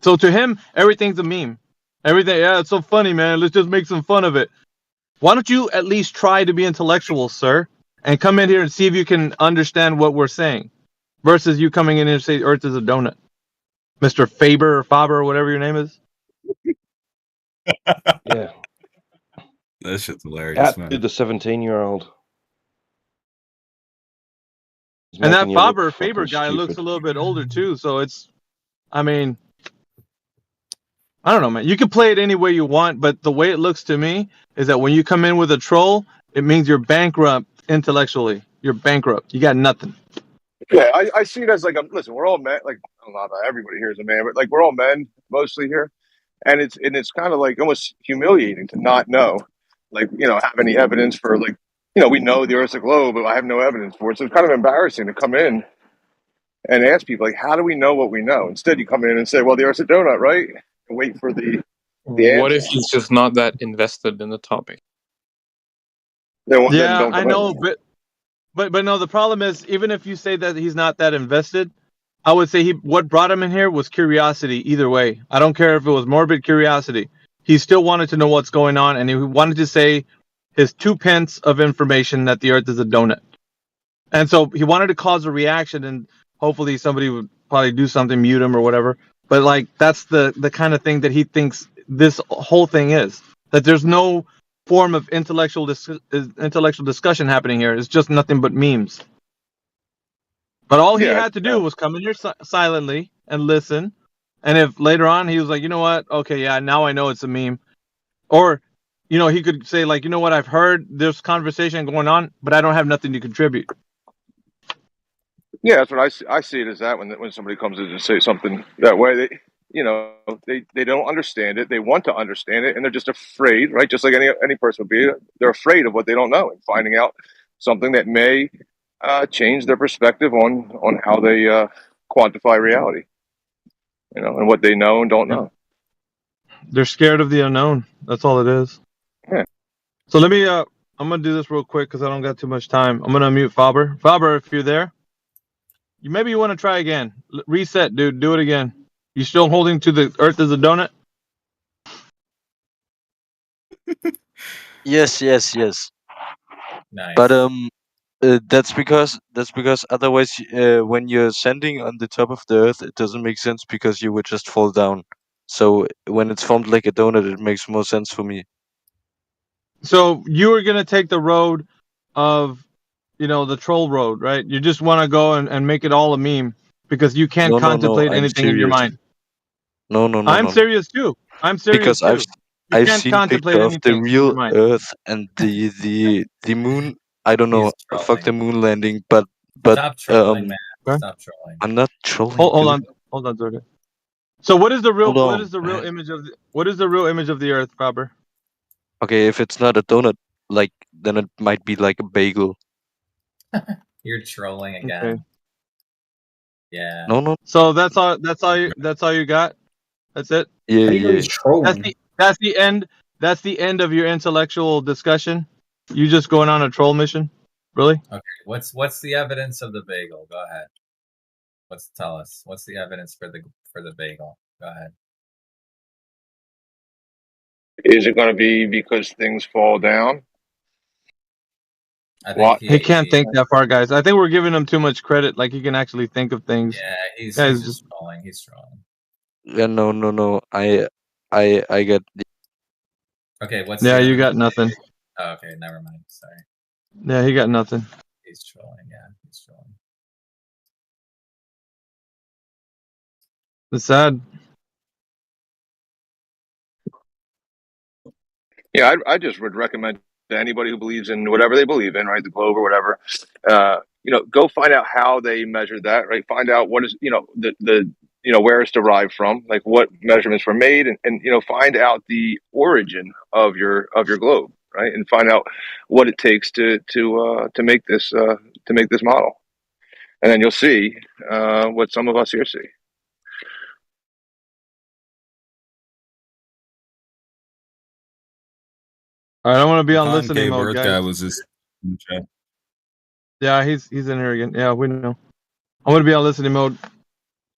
So to him, everything's a meme. Everything, yeah, it's so funny, man. Let's just make some fun of it. Why don't you at least try to be intellectual, sir, and come in here and see if you can understand what we're saying, versus you coming in here and say Earth is a donut, Mr. Faber or whatever your name is. Yeah. That shit's hilarious, That man. to the 17-year-old. And that Faber guy looks a little bit older too, so it's, I mean, I don't know, man. You can play it any way you want, but the way it looks to me is that when you come in with a troll, it means you're bankrupt intellectually. You're bankrupt. You got nothing. Yeah, I see it as like listen, we're all men. Like I don't know about everybody here is a man, but like we're all men mostly here, and it's kind of like almost humiliating to not know, like have any evidence for like we know the Earth's a globe, but I have no evidence for it. So it's kind of embarrassing to come in and ask people like, how do we know what we know? Instead, you come in and say, well, the Earth's a donut, right? And wait for the What answer. if he's just not that invested in the topic? Then Yeah, don't I come know, in. but no. The problem is, even if you say that he's not that invested, I would say what brought him in here was curiosity. Either way, I don't care if it was morbid curiosity. He still wanted to know what's going on, and he wanted to say his 2 pence of information that the Earth is a donut. And so he wanted to cause a reaction, and hopefully somebody would probably do something, mute him or whatever. But like that's the kind of thing that he thinks this whole thing is. That there's no form of intellectual discussion happening here. It's just nothing but memes. But all he had to do was come in here silently and listen. And if later on he was like, you know what? Okay, yeah, now I know it's a meme. Or, he could say like, you know what? I've heard this conversation going on, but I don't have nothing to contribute. Yeah, that's what I see it as that when somebody comes in and say something that way, they don't understand it. They want to understand it, and they're just afraid, right? Just like any person would be. They're afraid of what they don't know and finding out something that may change their perspective on how they quantify reality, and what they know and don't know. They're scared of the unknown. That's all it is. Yeah. So let me. I'm gonna do this real quick because I don't got too much time. I'm gonna unmute Faber. Faber, if you're there, maybe you want to try again. Reset, dude. Do it again. You still holding to the Earth as a donut? Yes. Nice. But that's because otherwise, when you're standing on the top of the Earth, it doesn't make sense because you would just fall down. So when it's formed like a donut, it makes more sense for me. So you were gonna take the road of, the troll road, right? You just want to go and make it all a meme because you can't contemplate I'm anything in your serious. mind. No. I'm serious too. I'm serious Because too. You I've can't seen contemplate picture of the anything in your real mind. Earth and the moon. I don't know. Fuck the moon landing, but Stop trolling, man. Stop trolling. I'm not trolling. Hold dude. on, Zorga. So what is the real Hold what on, is the real man. image of the Earth, Faber? Okay, if it's not a donut, then it might be like a bagel. You're trolling again. Okay. Yeah. No. So that's all. That's all you got. That's it. Yeah, Everybody's yeah. trolling. That's the end. That's the end of your intellectual discussion. You just going on a troll mission, really? Okay. What's the evidence of the bagel? Go ahead. Tell us. What's the evidence for the bagel? Go ahead. Is it going to be because things fall down? I What? think He can't think that far, guys. I think we're giving him too much credit. Like he can actually think of things. Yeah, he's Guys, just trolling. He's trolling. Yeah, no. I get. Okay, what's yeah, the you evidence? got nothing. Oh, okay, never mind. Sorry. Yeah, he got nothing. He's trolling. Yeah, he's trolling. It's sad. Yeah, I just would recommend to anybody who believes in whatever they believe in, right, the globe or whatever, go find out how they measured that, right? Find out what is, the where it's derived from, like what measurements were made, and find out the origin of your globe, right, and find out what it takes to make this model, and then you'll see what some of us here see. All right, I want to be on Concave listening mode, Earth guys. guy was just in the chat. Yeah, he's in here again. Yeah, we know. I want to be on listening mode.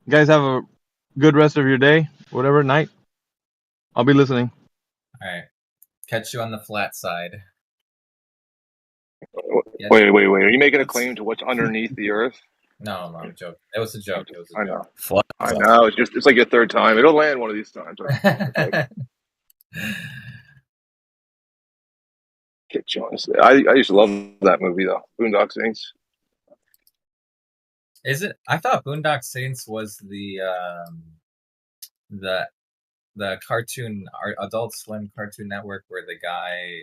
You guys have a good rest of your day, whatever night. I'll be listening. All right. Catch you on the flat side. Yeah. Wait. Are you making a claim to what's underneath the Earth? No, I'm joking. It was a joke. It was a I joke. know. I know. It's like your third time. It'll land one of these times. Kit Jones. I used to love that movie though. Boondock Saints. Is it? I thought Boondock Saints was the cartoon Adult Swim Cartoon Network where the guy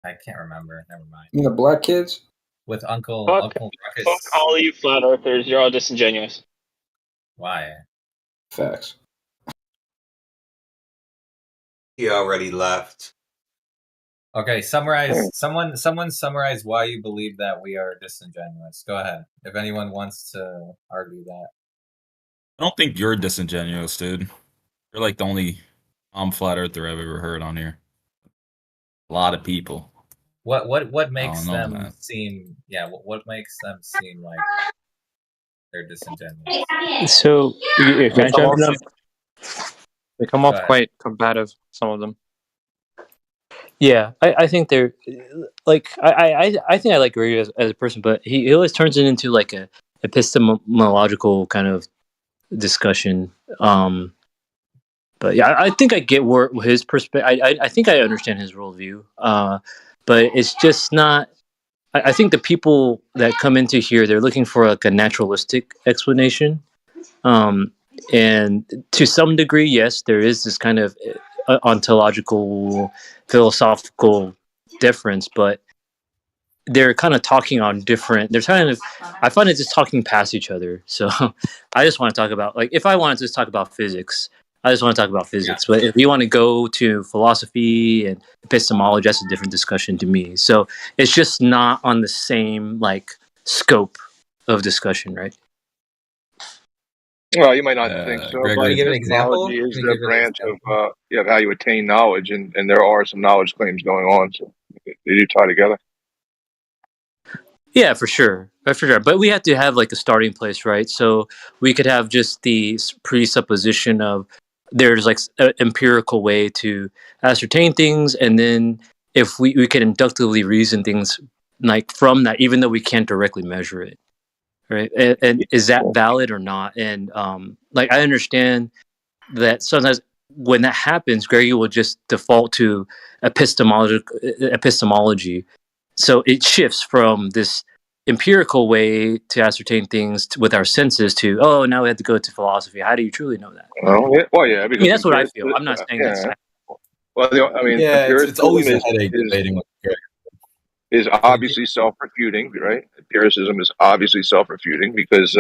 I can't remember. Never mind. You know, black kids? With Uncle Fuck Ruckus. all you flat earthers. You're all disingenuous. Why? Facts. He already left. Okay, summarize. Someone summarize why you believe that we are disingenuous. Go ahead. If anyone wants to argue that. I don't think you're disingenuous, dude. You're like the only flat earther I've ever heard on here. A lot of people. What makes know them that. seem? Yeah, what makes them seem like they're disingenuous? So, can I jump in? They come off quite combative, some of them. Yeah, I think they're like I think I like Gregory as a person, but he always turns it into like a epistemological kind of discussion. But yeah, I think I get where his perspective. I think I understand his worldview. But it's just not. I think the people that come into here, they're looking for like a naturalistic explanation. And to some degree, yes, there is this kind of ontological, philosophical difference, but they're kind of talking on different. They're kind of. I find it just talking past each other. So I just want to talk about, like, if I wanted to just talk about physics, I just want to talk about physics. But if you want to go to philosophy and epistemology, that's a different discussion to me. So it's just not on the same like scope of discussion, right? Well, you might not think so. Greg, But can you give an example? epistemology is Can you the give an branch of how you attain knowledge, and there are some knowledge claims going on, so they do tie together. Yeah, for sure. But we have to have like a starting place, right? So we could have just the presupposition of there's like an empirical way to ascertain things, and then if we can inductively reason things like from that, even though we can't directly measure it, right? And is that valid or not? And like I understand that sometimes when that happens, Gregory will just default to epistemology. So it shifts from this empirical way to ascertain things with our senses to, oh, now we have to go to philosophy. How do you truly know that? Well, yeah. I Because mean, that's what I feel. I'm not saying that's. Well, Yeah, it's always a empiricism headache debating with Greg. is obviously self-refuting, right? Empiricism is obviously self-refuting because,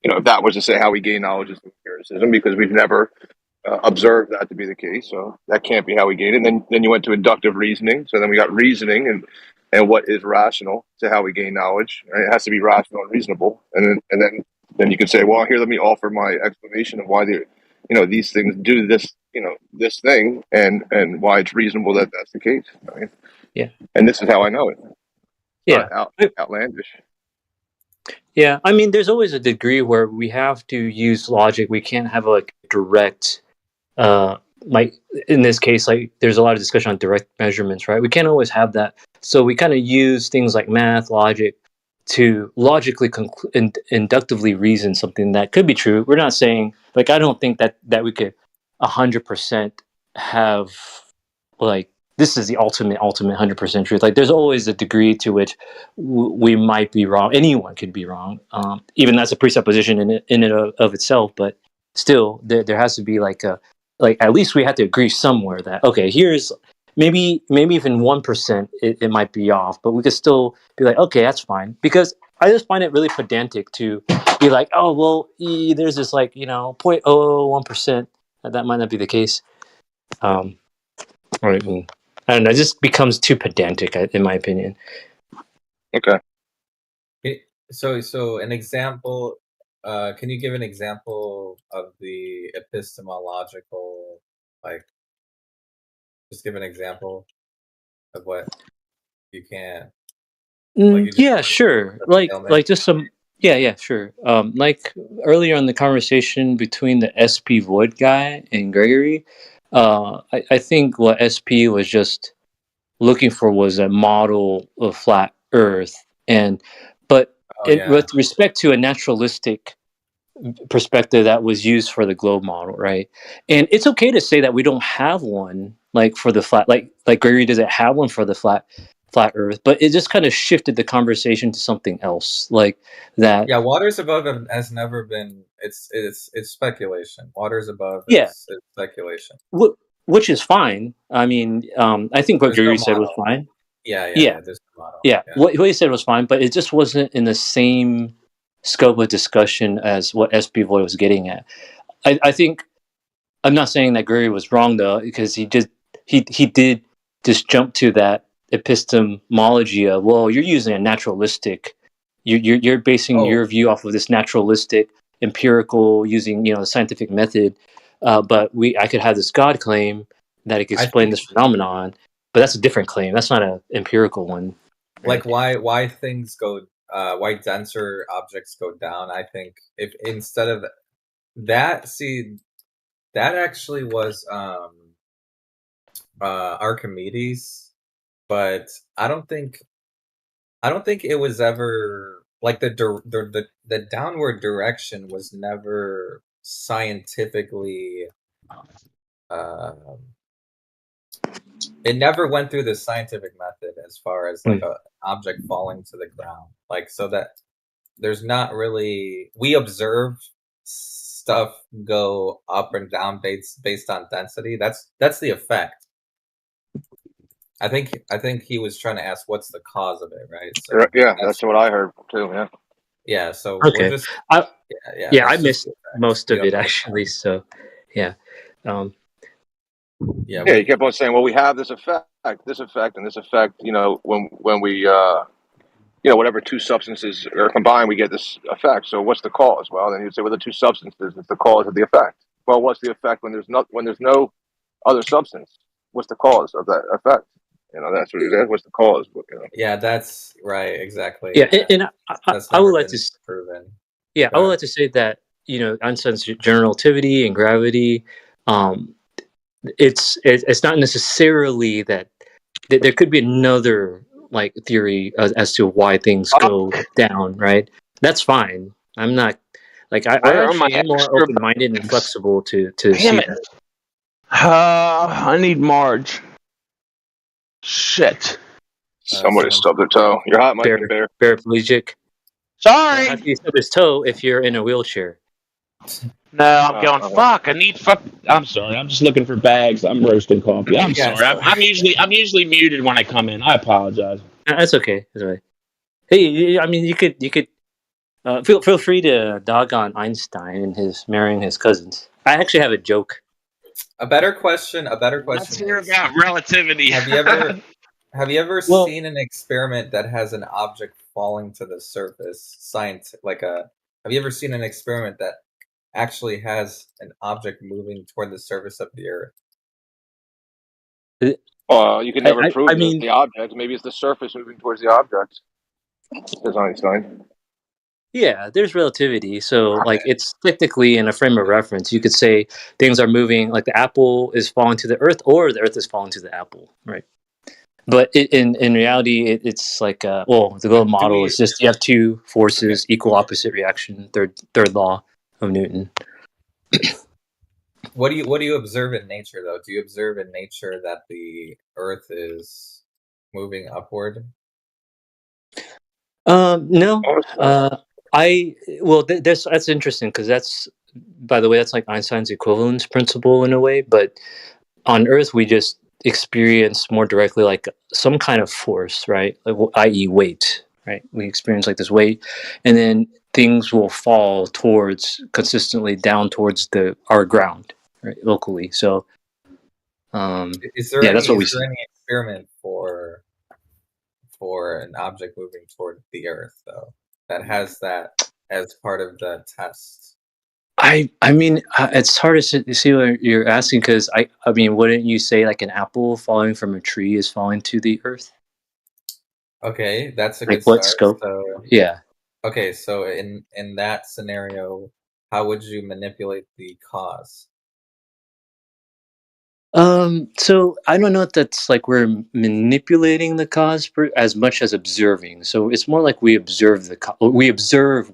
if that was to say how we gain knowledge is empiricism, because we've never observed that to be the case. So that can't be how we gain it. And then you went to inductive reasoning. So then we got reasoning, and and what is rational to how we gain knowledge. Right? It has to be rational and reasonable, and then you can say, well, here, let me offer my explanation of why these things do this, this thing, and why it's reasonable that that's the case. Right? Yeah. And this is how I know it. Yeah. Outlandish. Yeah, I mean, there's always a degree where we have to use logic. We can't have like direct, like in this case, like there's a lot of discussion on direct measurements, right? We can't always have that. So we kind of use things like math, logic, to logically inductively reason something that could be true. We're not saying, like, I don't think that we could 100% have like, this is the ultimate 100% truth. Like, there's always a degree to which we might be wrong. Anyone could be wrong. Even that's a presupposition in it of itself. But still, there has to be like at least we have to agree somewhere that, okay, here's maybe even 1% it might be off, but we could still be like, okay, that's fine. Because I just find it really pedantic to be like, oh, well, there's this like, 0.001%. That might not be the case. Or even, I don't know. It just becomes too pedantic, in my opinion. Okay. So an example. Can you give an example of the epistemological, like, just give an example of what you can? Yeah, sure. Like just some. Yeah, sure. Like earlier in the conversation between the SP Void guy and Gregory, I think what SP was just looking for was a model of flat Earth, with respect to a naturalistic perspective that was used for the globe model, right? And it's okay to say that we don't have one, like for the flat, like Gregory doesn't have one for the flat Earth, but it just kind of shifted the conversation to something else, like that. Yeah, waters above has never been. It's speculation. Waters above. Yeah, it's speculation. Which is fine. I mean, I think what Gregory said was fine. Yeah. There's a model. Yeah, what he said was fine, but it just wasn't in the same scope of discussion as what SP Void was getting at. I think I'm not saying that Gregory was wrong though, because he did just jump to that epistemology of, well, you're using a naturalistic, you're basing your view off of this naturalistic empirical using the scientific method, but I could have this God claim that it could explain this phenomenon, but that's a different claim. That's not an empirical one. Like why things go, why denser objects go down. I think if instead of that, that actually was Archimedes. But I don't think it was ever like the downward direction was never scientifically. It never went through the scientific method as far as like an object falling to the ground. Like, so that there's not really, we observe stuff go up and down based on density. That's the effect. I think he was trying to ask what's the cause of it, right? So that's what I heard too. Yeah. Yeah. So okay. We're just, I missed most of it actually. So yeah. You kept on saying, well, we have this effect, and this effect. When we whatever two substances are combined, we get this effect. So what's the cause? Well, then you'd say, well, the two substances is the cause of the effect. Well, what's the effect when there's no other substance? What's the cause of that effect? That's what it is. What's the cause? Yeah, that's right. Exactly. Yeah, and I would like to proven. Yeah, I would like to say that Einstein's general relativity and gravity, it's not necessarily that there could be another like theory as to why things go down. Right? That's fine. I'm not like I actually am more open-minded and flexible to see that. I need Marge. Shit. Somebody stubbed their toe. You're hot, Mike. Paraplegic. Sorry. How do you stub his toe if you're in a wheelchair? No, I'm going. Fuck. I need. Fuck. I'm sorry. I'm just looking for bags. I'm roasting coffee. I'm sorry. I'm usually muted when I come in. I apologize. That's okay. That's all right. Hey, I mean, you could feel free to dog on Einstein and his marrying his cousins. I actually have a joke. A better question. Let's hear about relativity. Have you ever Have you ever Well, seen an experiment that has an object falling to the surface? Have you ever seen an experiment that actually has an object moving toward the surface of the Earth? Well, you can never prove I that it's mean, the object. Maybe it's the surface moving towards the object. Says Einstein. yeah, there's relativity. So, like, it's technically in a frame of reference. You could say things are moving, like the apple is falling to the earth, or the earth is falling to the apple, right? But in reality, it's like, the Golden model is just you have two forces, equal opposite reaction. Third law of Newton. What do you observe in nature, though? Do you observe in nature that the Earth is moving upward? No. That's interesting because that's, by the way, that's like Einstein's equivalence principle in a way. But on Earth, we just experience more directly like some kind of force, right? Like, i.e., weight, right? We experience like this weight, and then things will fall consistently down towards our ground, right, locally. So, Is there that's what we see. any experiment for an object moving toward the Earth, though, that has that as part of the test? I mean, it's hard to see what you're asking because I mean, wouldn't you say like an apple falling from a tree is falling to the earth? Okay, that's a Like good what start. scope? So, Yeah. Okay, so in that scenario, how would you manipulate the cause? So I don't know if that's like we're manipulating the cause as much as observing. So it's more like we observe we observe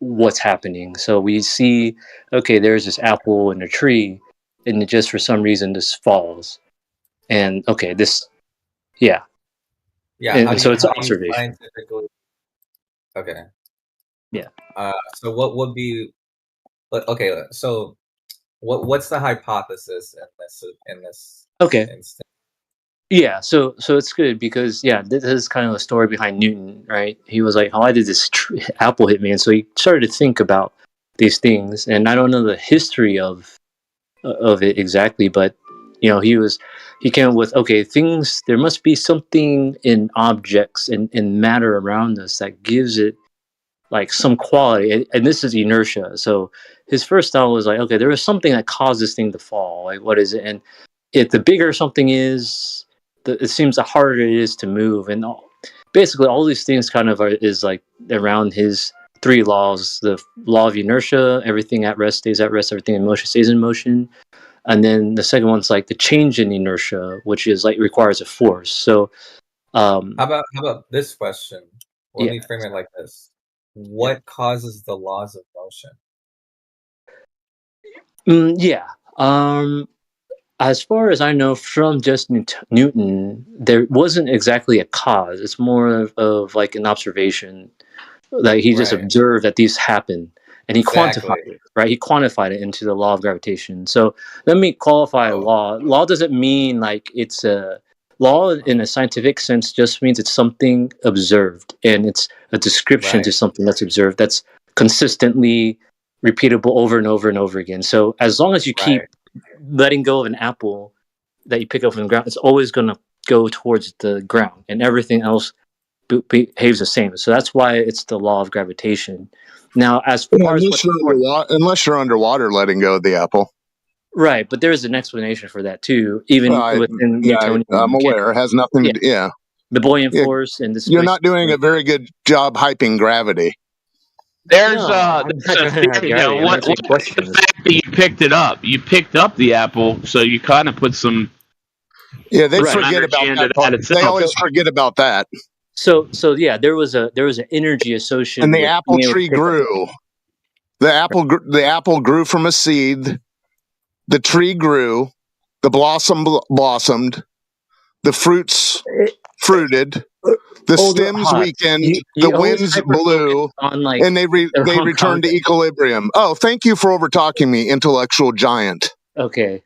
what's happening. So we see, okay, there's this apple in a tree, and it just for some reason this falls, and okay, yeah, and so it's observation. Scientifically? Okay. Yeah. So what would be? Okay, so what's the hypothesis in this? Okay. Instance? Yeah, so it's good because this is kind of a story behind Newton, right? He was like, "Why did this apple hit me?" And so he started to think about these things, and I don't know the history of it exactly, but he came up with, okay, things, there must be something in objects and in matter around us that gives it like some quality, and this is inertia. So his first thought was like, okay, there is something that caused this thing to fall. Like, what is it? And if the bigger something is, it seems the harder it is to move. And basically, all these things kind of is like around his three laws: the law of inertia, everything at rest stays at rest, everything in motion stays in motion. And then the second one's like the change in inertia, which is like requires a force. So, how about this question? Let me frame it like this: what causes the laws of motion? As far as I know, from just Newton, there wasn't exactly a cause. It's more of like an observation that he just observed that these happen, and he quantified it, right? He quantified it into the law of gravitation. So let me qualify a law. Law doesn't mean like it's a law in a scientific sense. Just means it's something observed, and it's a description to something that's observed that's consistently repeatable over and over and over again. So as long as you keep letting go of an apple that you pick up from the ground, it's always going to go towards the ground, and everything else behaves the same. So that's why it's the law of gravitation. Now, as far as unless you're underwater, letting go of the apple, right? But there is an explanation for that too, even within Newtonian. I'm aware. It has nothing to do. The buoyant force and this. You're not doing a very good job hyping gravity. There's the fact that you picked it up. You picked up the apple, so you kind of put some. Yeah, they forget about that. They always forget about that. So there was an energy associated. And the apple tree grew. The apple grew from a seed. The tree grew. The blossom blossomed. The fruits fruited. The stems weakened, the winds blew, and they returned to equilibrium. Oh, thank you for overtalking me, intellectual giant. Okay.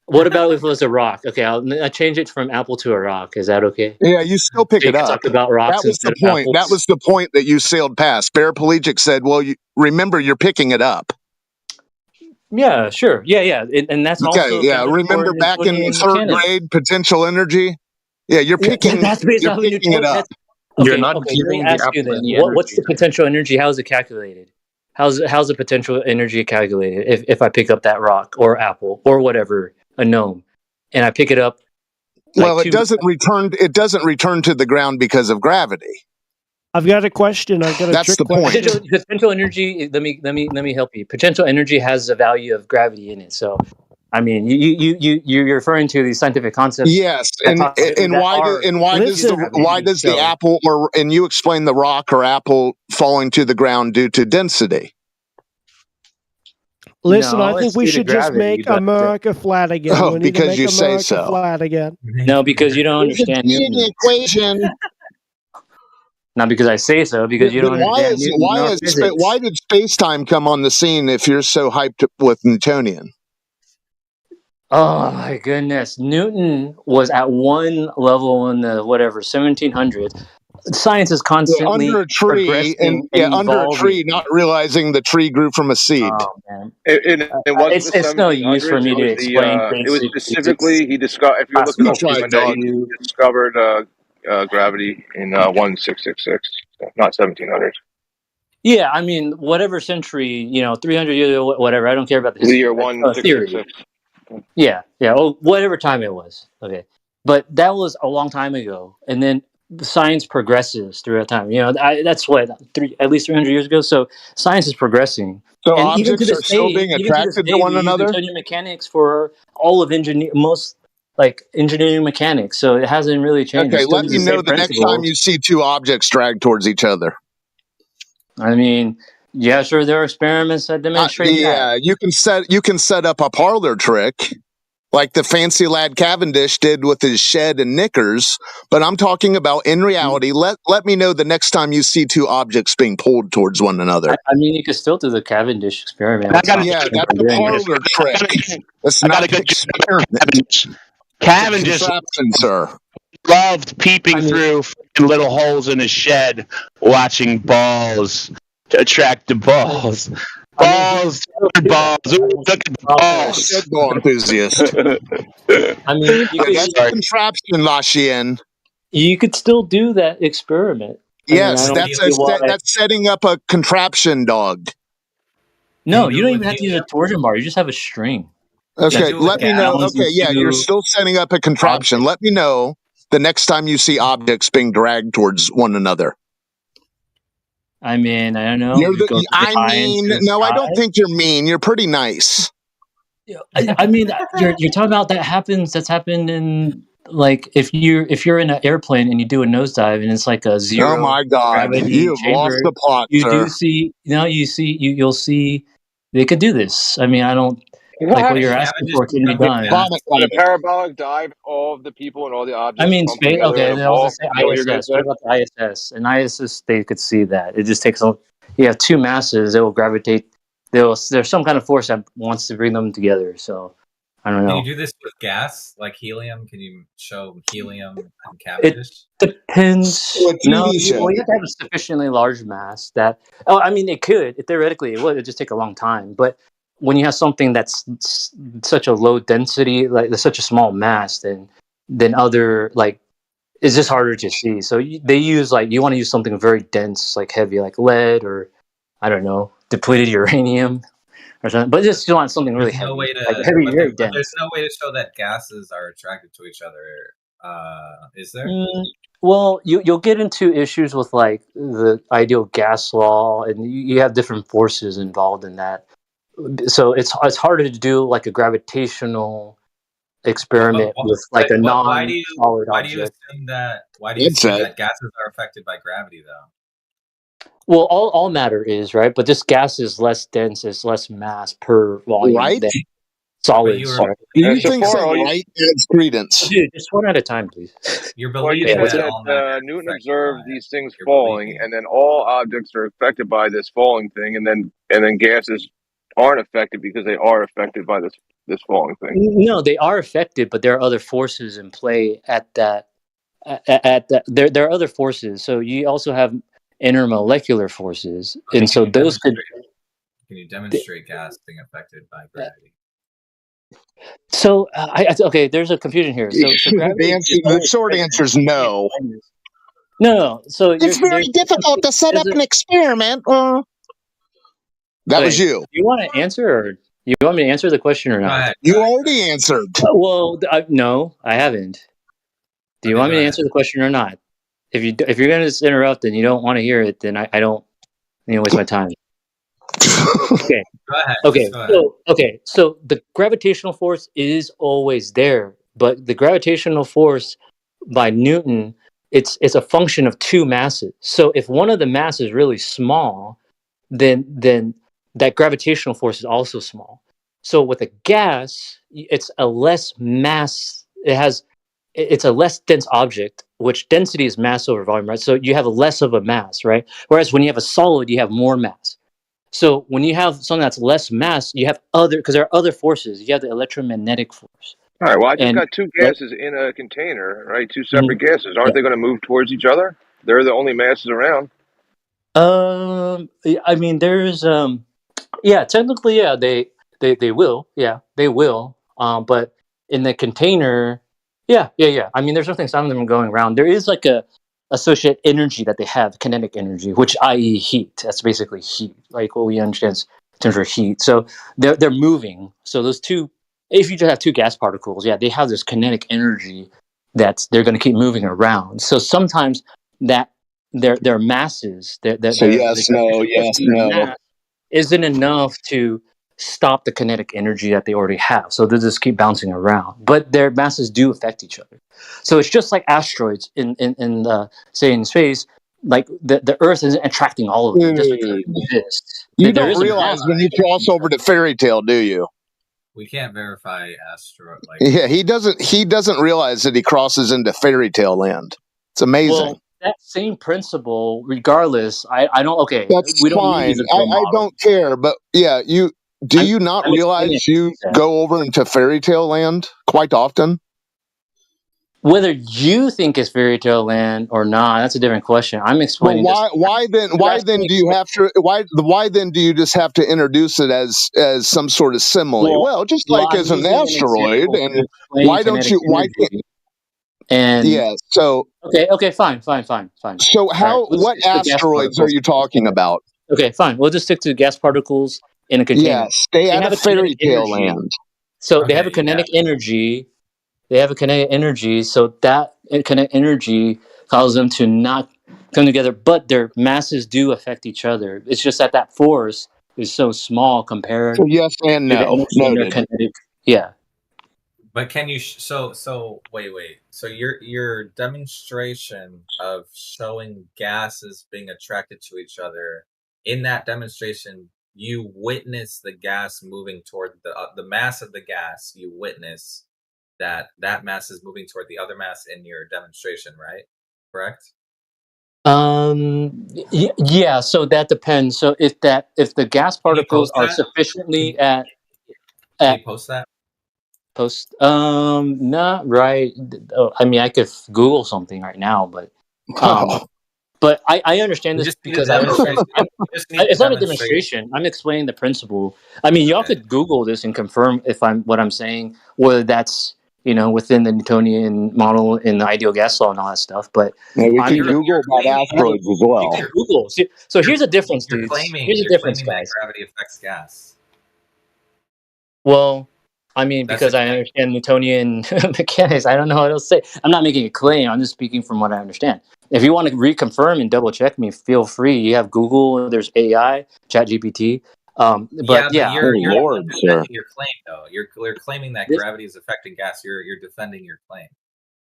What about if it was a rock? Okay, I'll change it from apple to a rock. Is that okay? Yeah, you still pick it up. Talk about rocks. That was the point. That was the point that you sailed past. Paraplegic said, well, remember, you're picking it up. Yeah, sure. Yeah. And that's also... Okay, yeah. Remember back in third grade, potential energy? Yeah, you're picking. That's based You're off of picking it Newtonian. up. You're Okay, not let me giving the ask you apple then. any What's the energy. potential energy? How is it calculated? How's the potential energy calculated if I pick up that rock or apple or whatever, a gnome, and I pick it up like Well, it doesn't return. It doesn't return to the ground because of gravity. I've got a question. I've got a That's trick the point. question. potential energy. Let me help you. Potential energy has a value of gravity in it. So, I mean, you're referring to these scientific concepts. Yes, that and talk- and that why are does gravity, the so- apple and you explain the rock or apple falling to the ground due to density? Listen, No, I think it's we due to should just gravity, make but, America flat again. Oh, We need to because make you say America so. flat again. No, because you don't understand Newton. equation. Not because I say so, because you don't Then understand Newton nor physics. why did space time come on the scene if you're so hyped with Newtonian? Oh my goodness. Newton was at one level in the whatever 1700s. Science is constantly Under a tree progressing and and under a evolving. tree, not realizing the tree grew from a seed. Oh man. It wasn't the It's no use 1700s. for me to explain It was basic specifically physics. he discovered. If you look it up, Classical one day dog. he discovered gravity in 1666, not 1700s. Yeah, I mean, whatever century, 300 years ago, whatever. I don't care about the The history. year That's a theory. 1666. Yeah. Oh, whatever time it was. Okay, but that was a long time ago, and then science progresses throughout time. That's what at least 300 years ago. So science is progressing, So and even to objects this are still day, being even to this attracted day, to one we use another? Newtonian mechanics for all of most engineering mechanics. So it hasn't really changed. Okay, It still let uses me the know same the next time principles. you see two objects drag towards each other. I mean, yeah, sure, there are experiments that demonstrate that. Yeah, you can set up a parlor trick like the fancy lad Cavendish did with his shed and knickers, but I'm talking about in reality. Let me know the next time you see two objects being pulled towards one another. I mean, you could still do the Cavendish experiment. Yeah, that's a parlor trick. It's I got not a good an experiment. Cavendish Contraption, sir. loved peeping through little holes in his shed, watching balls to attract the balls. Balls, balls. Ooh, look at the balls. Shed ball enthusiast. I mean, That's a contraption, Lachien. You could still do that experiment. Yes, I don't that's setting up a contraption, dog. No, you don't even have to use a torsion bar. You just have a string. Okay, let me know. Okay, yeah, you're still setting up a contraption. Let me know the next time you see objects being dragged towards one another. I mean, I don't know. I don't think you're mean. You're pretty nice. I mean, you're talking about that's happened in if you're in an airplane and you do a nosedive and it's like a zero. Oh my God, gravity you've chamber, lost the plot, you sir. do see. You'll see they could do this. I mean, I don't what you're asking for can be done. On a parabolic dive, all of the people and all the objects. I mean, clump space. together Okay, in a they also ball. say Is that what you're gonna ISS. say? What about the ISS? And ISS, they could see that. It just takes you have two masses. They will gravitate. There's some kind of force that wants to bring them together. So I don't know. Can you do this with gas, like helium? Can you show helium and Cavendish? Depends. No, you have to have a sufficiently large mass that. Oh, I mean, it could. Theoretically, it would. It'd just take a long time. But when you have something that's such a low density, like such a small mass, then other it's just harder to see. So they use you want to use something very dense, like heavy, like lead or I don't know, depleted uranium or something. But just you want something really heavy, heavy, very dense. There's no way to show that gases are attracted to each other. Is there? Well, you'll get into issues with the ideal gas law, and you have different forces involved in that. So it's harder to do a gravitational experiment with a non-solid object. Why do you assume that gases are affected by gravity, though? Well, all matter is, right, but this gas is less dense, it's less mass per volume than solids. Do you think so? Right? Adds credence. Dude, just one at a time, please. You're Well, you believing said that all that Newton observed these things falling, and then all objects are affected by this falling thing, and then gases aren't affected because they are affected by this falling thing. No, they are affected, but there are other forces in play at that. There are other forces. So you also have intermolecular forces, and so those could. Can you demonstrate gas being affected by gravity? So okay, there's a confusion here. So gravity The short answer is no. No. So It's very difficult to set up an experiment. That was you. You want to answer, or you want me to answer the question or not? You already answered. Well, no, I haven't. Do you want me to answer the question or not? If you're going to just interrupt and you don't want to hear it, then I don't waste my time. Okay. Go ahead. Okay. Go ahead. So the gravitational force is always there, but the gravitational force by Newton, it's a function of two masses. So if one of the mass is really small, then that gravitational force is also small. So with a gas, it's a less mass. It's a less dense object, which density is mass over volume, right? So you have less of a mass, right? Whereas when you have a solid, you have more mass. So when you have something that's less mass, you have because there are other forces. You have the electromagnetic force. All right. Well, I just And- got two gases in a container, right? Two separate gases. Aren't they going to move towards each other? They're the only masses around. I mean, there's yeah, technically, yeah, they will, yeah, they will. But in the container, yeah. I mean, there's something. Some of them are going around. There is like a associated energy that they have, kinetic energy, which i.e. heat. That's basically heat, like what we understand in terms of heat. So they're moving. So those two, if you just have two gas particles, yeah, they have this kinetic energy that they're going to keep moving around. So sometimes that their masses, So yes, no, isn't enough to stop the kinetic energy that they already have. So they just keep bouncing around. But their masses do affect each other. So it's just like asteroids in say in space, like the Earth isn't attracting all of them just because it exists. You There don't is a realize mass. when you cross over to Fairy Tale, do you? We can't verify asteroid. Yeah, he doesn't realize that he crosses into Fairy Tale land. It's amazing. Well, that same principle, regardless, I don't. Okay, That's we don't fine. use a drill I model. don't care, but yeah, you not I'm realize explaining you go over into Fairy Tale land quite often? Whether you think it's fairy tale land or not, that's a different question. I'm Well, explaining this. why then do you have to why then do you just have to introduce it as some sort of simile? Well, just like I'm as an using an asteroid, example to and explain why don't kinetic you? Why energy. can't? And Yeah. So okay, fine. so how? Let's What stick to gas asteroids are particles. you talking about? Okay, fine. We'll just stick to gas particles in a container. Yeah, stay They out have of a kinetic Fairy Tale energy. land. So they have a kinetic energy. They have a kinetic energy. So that kinetic energy causes them to not come together, but their masses do affect each other. It's just that force is so small compared So yes and to the no. energy in their Noted. kinetic. Yeah. But can you so wait. So your demonstration of showing gases being attracted to each other, in that demonstration you witness the gas moving toward the mass of the gas. You witness that mass is moving toward the other mass in your demonstration, right? Correct? Yeah, so that depends. So if the gas Can you particles post are that? sufficiently Can you post that? not right. I mean, I could Google something right now, but but I understand You this just need a because I understand. demonstration. You just need It's a not a demonstration. demonstration. I'm explaining the principle. I mean, y'all could Google this and confirm if what I'm saying, whether that's within the Newtonian model and the ideal gas law and all that stuff. But Yeah, we I'm can Google about asteroids as well. You can Google. So here's the difference, You're dudes. claiming Here's the difference, that guys. gravity affects gas. Well, I mean, because I understand Newtonian mechanics, I don't know what else to say. I'm not making a claim. I'm just speaking from what I understand. If you want to reconfirm and double check me, feel free. You have Google. There's AI, ChatGPT. But yeah, you're Lord, sir. defending your claim though. You're claiming that gravity is affecting gas. You're defending your claim.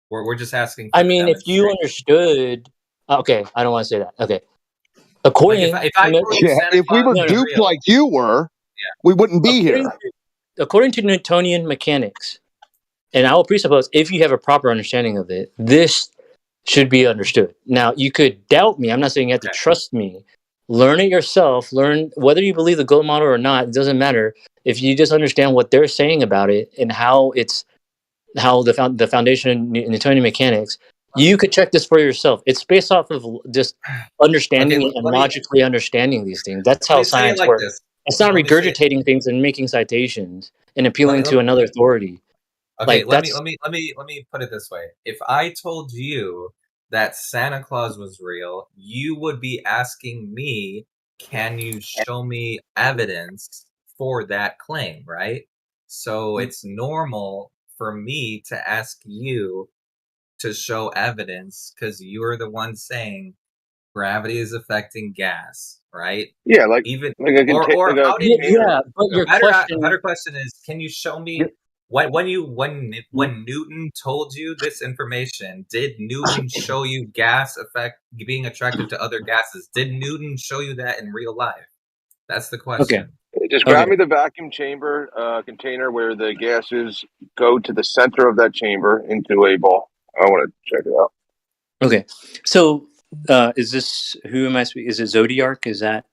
We're just asking. I mean, if you understood, okay, I don't want to say that. Okay, according If we were duped like you were, we wouldn't be here. According to Newtonian mechanics, and I will presuppose if you have a proper understanding of it, this should be understood. Now, you could doubt me. I'm not saying you have to trust me. Learn it yourself. Learn whether you believe the GOAT model or not. It doesn't matter. If you just understand what they're saying about it and how the foundation of Newtonian mechanics, you could check this for yourself. It's based off of just understanding and logically understanding these things. That's how Let me say it science like works. this. It's not Let me say it. regurgitating things and making citations and appealing to another authority. Okay, Like let that's me put it this way. If I told you that Santa Claus was real, you would be asking me, can you show me evidence for that claim, right? So it's normal for me to ask you to show evidence because you're the one saying gravity is affecting gas, right? Yeah, like Even like a or like a yeah, container. yeah. But a your better question, better question is, can you show me when Newton told you this information? Did Newton show you gas effect being attracted to other gases? Did Newton show you that in real life? That's the okay, question. Just grab me the vacuum chamber container where the gases go to the center of that chamber into a ball. I want to check it out. okay. So, is this who am I speaking? Is it Zodiac? Is that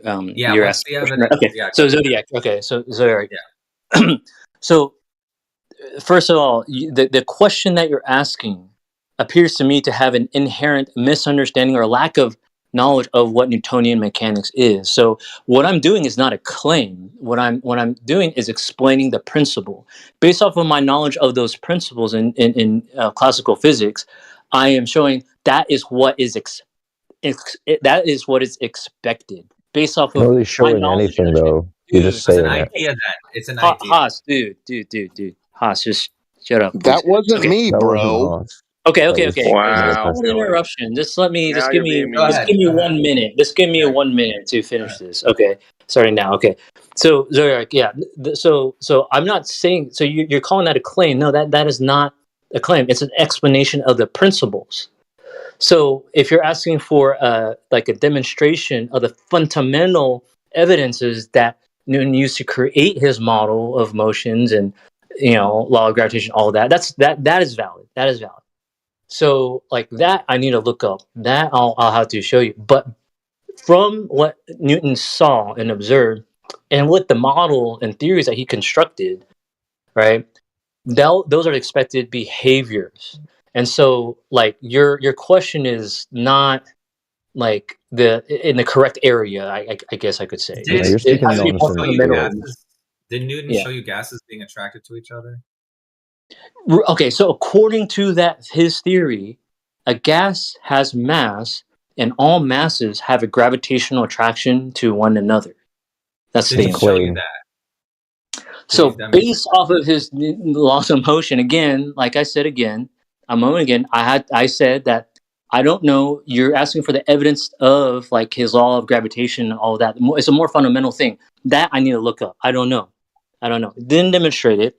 Yeah, you're what's asking? the a question? evidence? Okay, Yeah, so go ahead. Zodiac. Okay, so Zodiac. Yeah. So, first of all, the question that you're asking appears to me to have an inherent misunderstanding or lack of knowledge of what Newtonian mechanics is. So what I'm doing is not a claim. What I'm doing is explaining the principle. Based off of my knowledge of those principles in classical physics, I am showing that is what is that is what is expected based off You're not of really my showing knowledge. anything, though. You're Dude, just It's an saying it. idea then. It's an idea. Haas, dude. Haas, just shut up, please. That wasn't Okay. me, That wasn't bro. Haas. Okay. That was Just Wow, call it an Billy. interruption. Just let me. Now Just you're give me. being Go Just ahead. give me Go ahead. 1 minute. Just give me Yeah. 1 minute to finish this. Okay. Starting now. Okay. So Zodiac, yeah. So I'm not saying. So you're calling that a claim? No, that is not a claim. It's an explanation of the principles. So if you're asking for like a demonstration of the fundamental evidences that Newton used to create his model of motions and law of gravitation, all that that is valid. That is valid. So like that, I need to look up. That I'll have to show you. But from what Newton saw and observed, and with the model and theories that he constructed, right? Those are expected behaviors. And so, like your question is not like in the correct area. I guess I could say Yeah, Did you're it speaking has to be more Newton show nonsense you here. fundamental. gases? Did Newton Yeah. show you gases being attracted to each other? Okay. So according to his theory, a gas has mass, and all masses have a gravitational attraction to one another. That's Did the he answer. show you Claim. that? So Please demonstrate. based off of his laws of motion, again, like I said again, a moment again, I said that I don't know. You're asking for the evidence of like his law of gravitation and all of that. It's a more fundamental thing that I need to look up. I don't know. Didn't demonstrate it.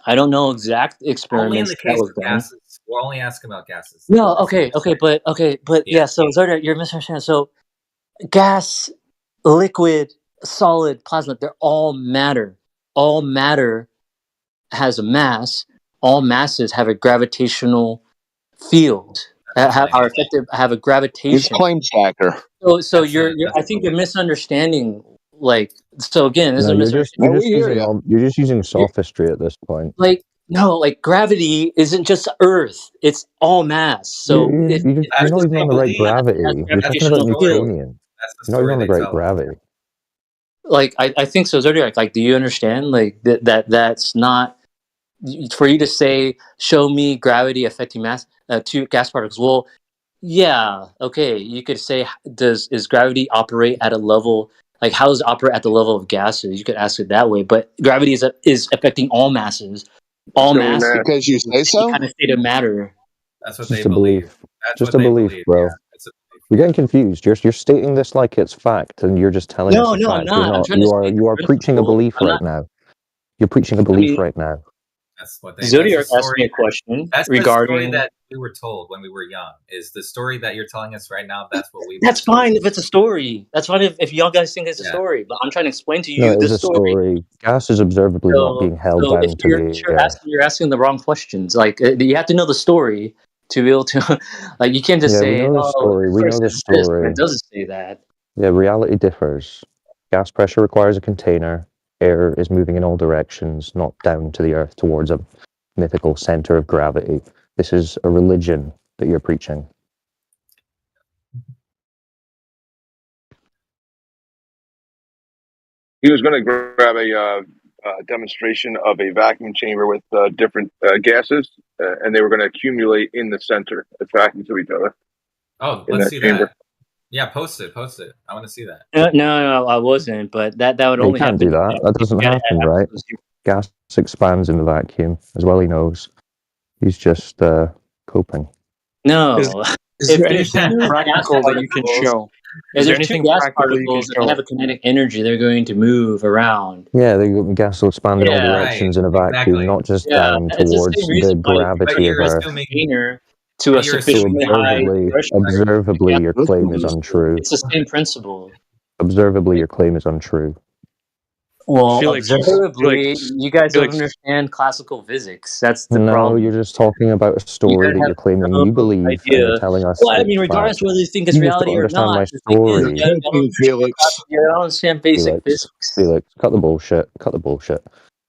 I don't know exact Only in experiments the that case was of done. gases. We're only asking about gases. No, That's okay, but Yeah. yeah. So Zodiac, you're misunderstanding. So gas, liquid, solid, plasma, they're all matter. All matter has a mass. All masses have a gravitational field. Are effective. Have a He's gravitation. claim stacker. So you're I think you're misunderstanding. Like so again, this is No, a you're just misunderstanding. No, we hear you. you're just using sophistry at this point. Like no, like gravity isn't just Earth; it's all mass. So if You're That's not what even they on the right believe. gravity. has You're talking about gravitational field. Newtonian. That's the You're not even story on the they right tell. gravity. Like I think so, Zodiac. Like, do you understand? Like that's not for you to say. Show me gravity affecting mass two gas particles. Well, yeah, okay. You could say, is gravity operate at a level? Like, how does it operate at the level of gases? You could ask it that way. But gravity is affecting all masses. All Silly mass man. Because you say so? kind of state of matter. That's what It's just they a believe. belief. That's Just what a they belief, believe. bro. Yeah. It's a You're getting confused. You're stating this like it's fact, and you're just telling us No, a I'm fact. not. You're I'm not. trying to state You the are preaching a principle. belief I'm right not. now. You're preaching a I belief mean, right now. That's what they. Zodiac That's the asked me story. a question That's the story regarding. that we were told when we were young. Is the story that you're telling us right now? That's what we. That's fine if it's a story. That's fine if y'all guys think it's a Yeah. story. But I'm trying to explain to No, you it the is a story. story. Gas is observably not being held So if down to the air. you're asking the wrong questions. Like you have to know the story to be able to. Like you can't just Yeah, we say, know the "Oh, story. this We story know the says this," and story. it doesn't say that. Yeah, reality differs. Gas pressure requires a container. Air is moving in all directions, not down to the earth towards a mythical center of gravity. This is a religion that you're preaching. He was going to grab a demonstration of a vacuum chamber with different gases, and they were going to accumulate in the center, attracting to each other. Oh, in let's that see chamber. that. Yeah, post it. I want to see that. No, I wasn't. But that would You only can't happen. do that. That doesn't Yeah, happen, right? Gas expands in the vacuum, as well he knows. He's just coping. No. Is there anything practical that you can show? If Is there there's two anything gas practical you can particles and they show? have a kinetic energy, they're going to move around. Yeah, the gas will expand in all Yeah. directions in a vacuum, exactly. not just Yeah, down it's the towards same reason the why gravity you're of Earth. assuming- container to a But you're So sufficiently high threshold. observably, your claim is untrue. It's the same principle. Observably, your claim is untrue. Well, Felix, observably, you guys don't Felix. understand classical physics. That's the No, problem. you're just talking about a story guys that have you're claiming no you believe, and idea. you're telling us. Well, I it's mean, regardless fact. of whether you think it's You just reality don't or understand not, my the thing is, story. you don't understand you don't understand basic physics. Felix, cut the bullshit. Cut the bullshit.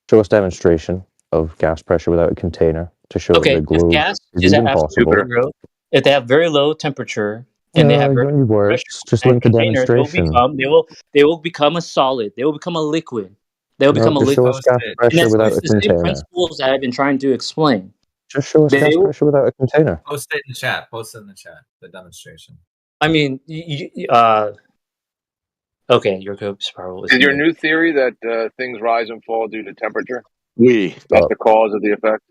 Show us demonstration of gas pressure without a container to show Okay, that the if globe gas is is even at possible. absolute zero, if they have very low temperature and they have You very don't need low words. pressure, Just and link the containers demonstration. they will become a solid. They will become a liquid. They will No, become a just show liquid. us gas And pressure that's without a the same container. principles that I've been trying to explain. Just show us They gas will- pressure without a container. Post it in the chat. The demonstration. I mean, okay, your spiral is Is your new. new theory that things rise and fall due to temperature? We. That's the cause of the effect.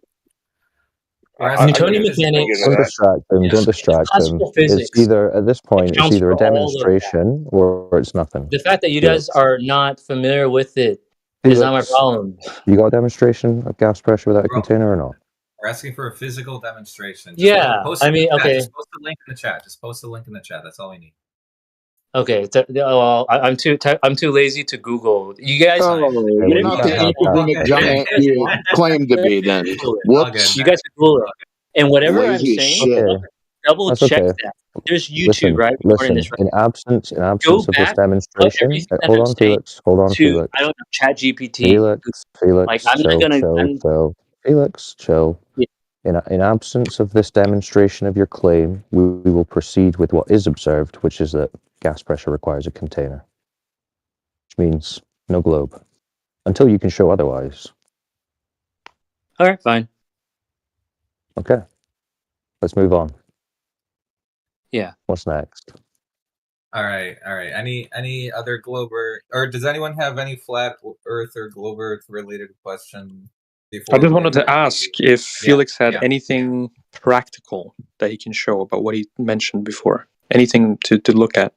Newtonian mechanics. Don't distract him. Don't distract him. Classical It's physics either at this point, it's accounts either a for all of that. demonstration or it's nothing. The fact that you Felix, guys are not familiar with it is not my Felix, problem. You got a demonstration of gas pressure without a container or not? We're asking for a physical demonstration. Yeah, post I it in mean, the chat. okay. Just post the link in the chat. That's all we need. Okay, well, I'm too lazy to Google. You guys, You're not the academic giant you claim to be then. Whoops. You guys can Google it. And whatever I'm Lazy as saying, shit. double That's check okay. that. There's YouTube, Listen, right? Recording listen. this right In absence Go of this back, demonstration, everything that hold I'm on, saying Felix. Hold on, to Felix. I don't know, ChatGPT. Felix, Like I'm chill, not gonna. chill. Felix, chill. Yeah. In absence of this demonstration of your claim, we will proceed with what is observed, which is that gas pressure requires a container, which means no globe, until you can show otherwise. All right, fine. Okay, let's move on. Yeah. What's next? All right. Any other globe or does anyone have any flat Earth or globe Earth related question? I just wanted to ask if Felix had yeah. anything practical that he can show about what he mentioned before. Anything to look at.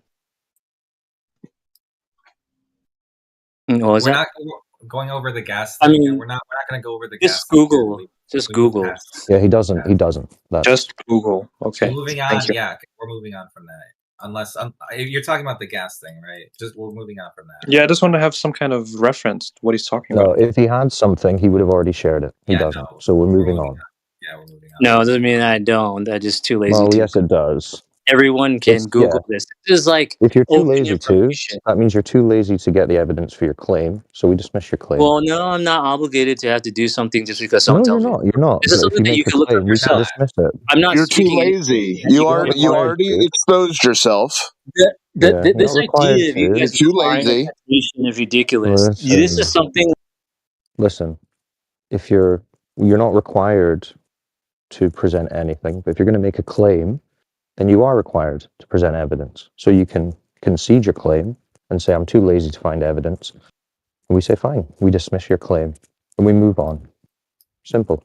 What was We're that? not going over the gas I thing. mean, we're not going to go over the gas. Just Google. Just Google. Yeah, he doesn't. He doesn't. That's... Just Google. Okay. We're moving on. Thank you. Yeah, we're moving on from that. Unless you're talking about the gas thing, right? We're moving on from that. Yeah, I just want to have some kind of reference to what he's talking No, about. if he had something, he would have already shared it. He doesn't. So we're moving on. Yeah, we're moving on. No, it doesn't mean I don't. I'm just too lazy. Well, to. yes, it does. Everyone can Google this. This is like if you're too open lazy to, that means you're too lazy to get the evidence for your claim. So we dismiss your claim. Well, no, I'm not obligated to have to do something just because someone tells me. You're not. This is But if something that make you the can look claim, up we can yourself. dismiss it. I'm not. You're too speaking lazy. anything. You already exposed yourself. This idea of you guys You're too requiring lazy. attention is ridiculous. This is something. Listen, if you're not required to present anything, but if you're going to make a claim, then you are required to present evidence. So you can concede your claim and say, I'm too lazy to find evidence. And we say, fine, we dismiss your claim and we move on. Simple.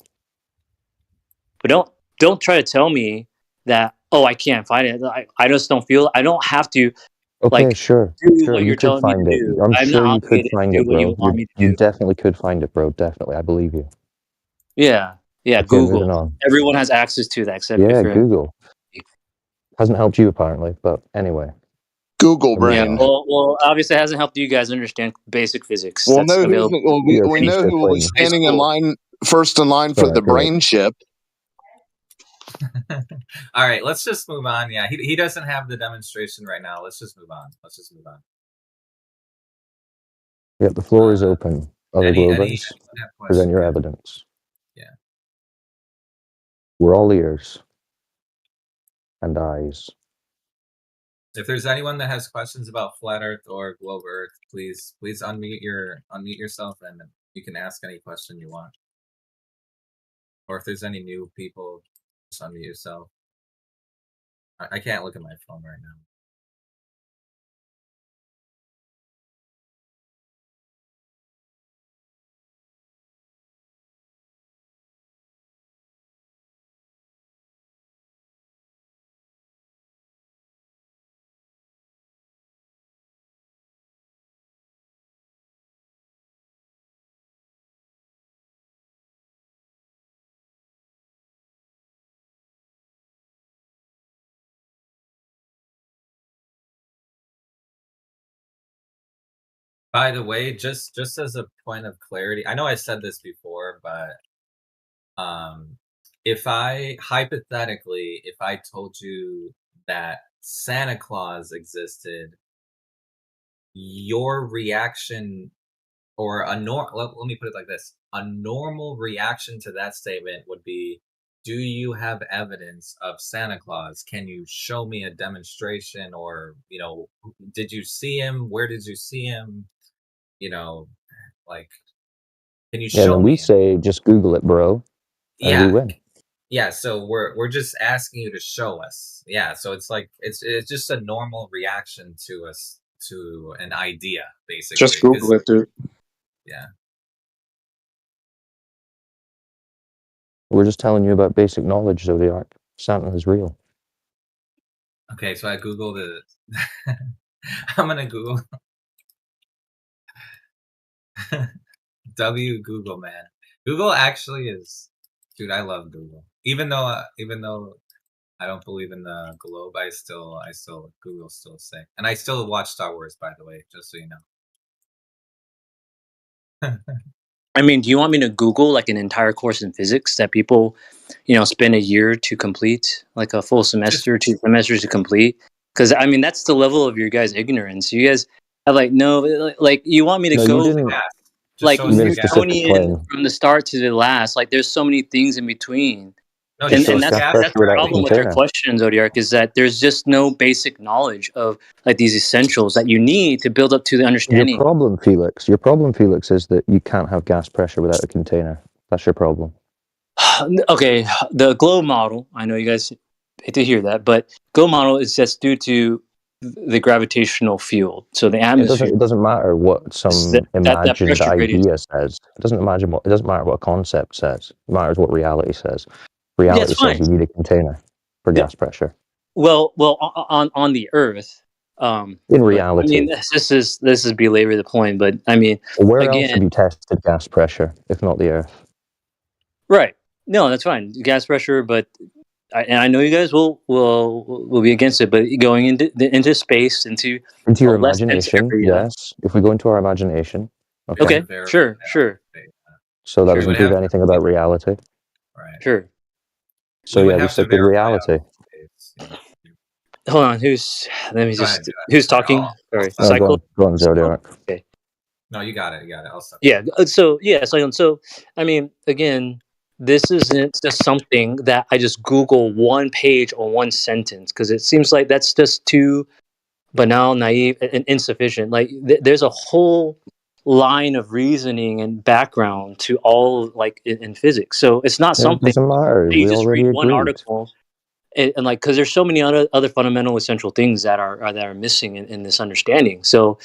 But don't try to tell me that, I can't find it. I just don't feel, I don't have to. Okay, like, sure. do what You you're could telling me find to it. do. I'm I'm sure not you could obligated find to it, do what you bro. want me to You do. definitely could find it, bro. Definitely. I believe you. Yeah. Okay, Google. moving on. Everyone has access to that except Yeah, if you're. Google. Hasn't helped you apparently, but anyway. Google brain. Well, obviously it hasn't helped you guys understand basic physics. We'll That's know available. we know who will be standing in line first in line for the brain chip. All right, let's just move on. Yeah, he doesn't have the demonstration right now. Let's just move on. Yeah, the floor is open. Other anyone Globers, have present your evidence. Yeah. We're all ears and eyes. If there's anyone that has questions about flat Earth or globe Earth, please unmute yourself and You can ask any question you want. Or if there's any new people, just unmute yourself. I can't look at my phone right now. By the way, just as a point of clarity, I know I said this before, but if I hypothetically, if I told you that Santa Claus existed, your reaction, or let me put it like this: a normal reaction to that statement would be, do you have evidence of Santa Claus? Can you show me a demonstration? Or, did you see him? Where did you see him? Like, can you Yeah, show then me we him? say just Google it, bro, and Yeah. we win. Yeah, so we're just asking you to show us. Yeah, so it's like it's just a normal reaction to an idea, basically. Just Google it, dude. Yeah. We're just telling you about basic knowledge, Zodiac. Santa is real. Okay, so I googled it. I'm gonna Google Google, man. Google actually is, dude. I love Google. Even though I don't believe in the globe, I still Google still sick, and I still watch Star Wars, by the way, just so you know. I mean, do you want me to Google like an entire course in physics that people, spend a year to complete, like a full semester, 2 semesters to complete? Because I mean, that's the level of your guys' ignorance. You guys are like, no, like you want me to No, you go didn't. like You missed a specific Newtonian claim. from the start to the last. Like, there's so many things in between. No, Just show And us that's gas the pressure without a problem with your container. question, Zodiac, is that there's just no basic knowledge of like these essentials that you need to build up to the Your understanding. problem, Felix, is that you can't have gas pressure without a container. That's your problem. Okay, the globe model, I know you guys hate to hear that, but globe model is just due to the gravitational field. So the atmosphere. It doesn't matter what some that imagined pressure gradient. idea says. It doesn't matter what a concept says. It matters what reality says. Reality it's says fine. you need a container for gas pressure. Well, on the Earth. In but, reality, I mean, this is belabor the point, but I mean, where else again, have you tested gas pressure if not the Earth? right? No, that's fine. Gas pressure, but I know you guys will be against it, but going into space, into your a less dense imagination, area. yes. If we go into our imagination, Okay, sure. So that Sure. doesn't prove anything about reality. Right. Sure. So We would yeah, we have to stick with verify reality. Hold on, who's talking? Sorry, No, Cycle. go on, Zodiac. Okay. No, you got it. I'll stop. Yeah. So I mean, again, this isn't just something that I just Google one page or one sentence, because it seems like that's just too banal, naive, and insufficient. Like there's a whole line of reasoning and background to all, like in physics. So it's not It something doesn't matter. that you We just already read one agreed. article and like, because there's so many other fundamental essential things that are missing in this understanding. So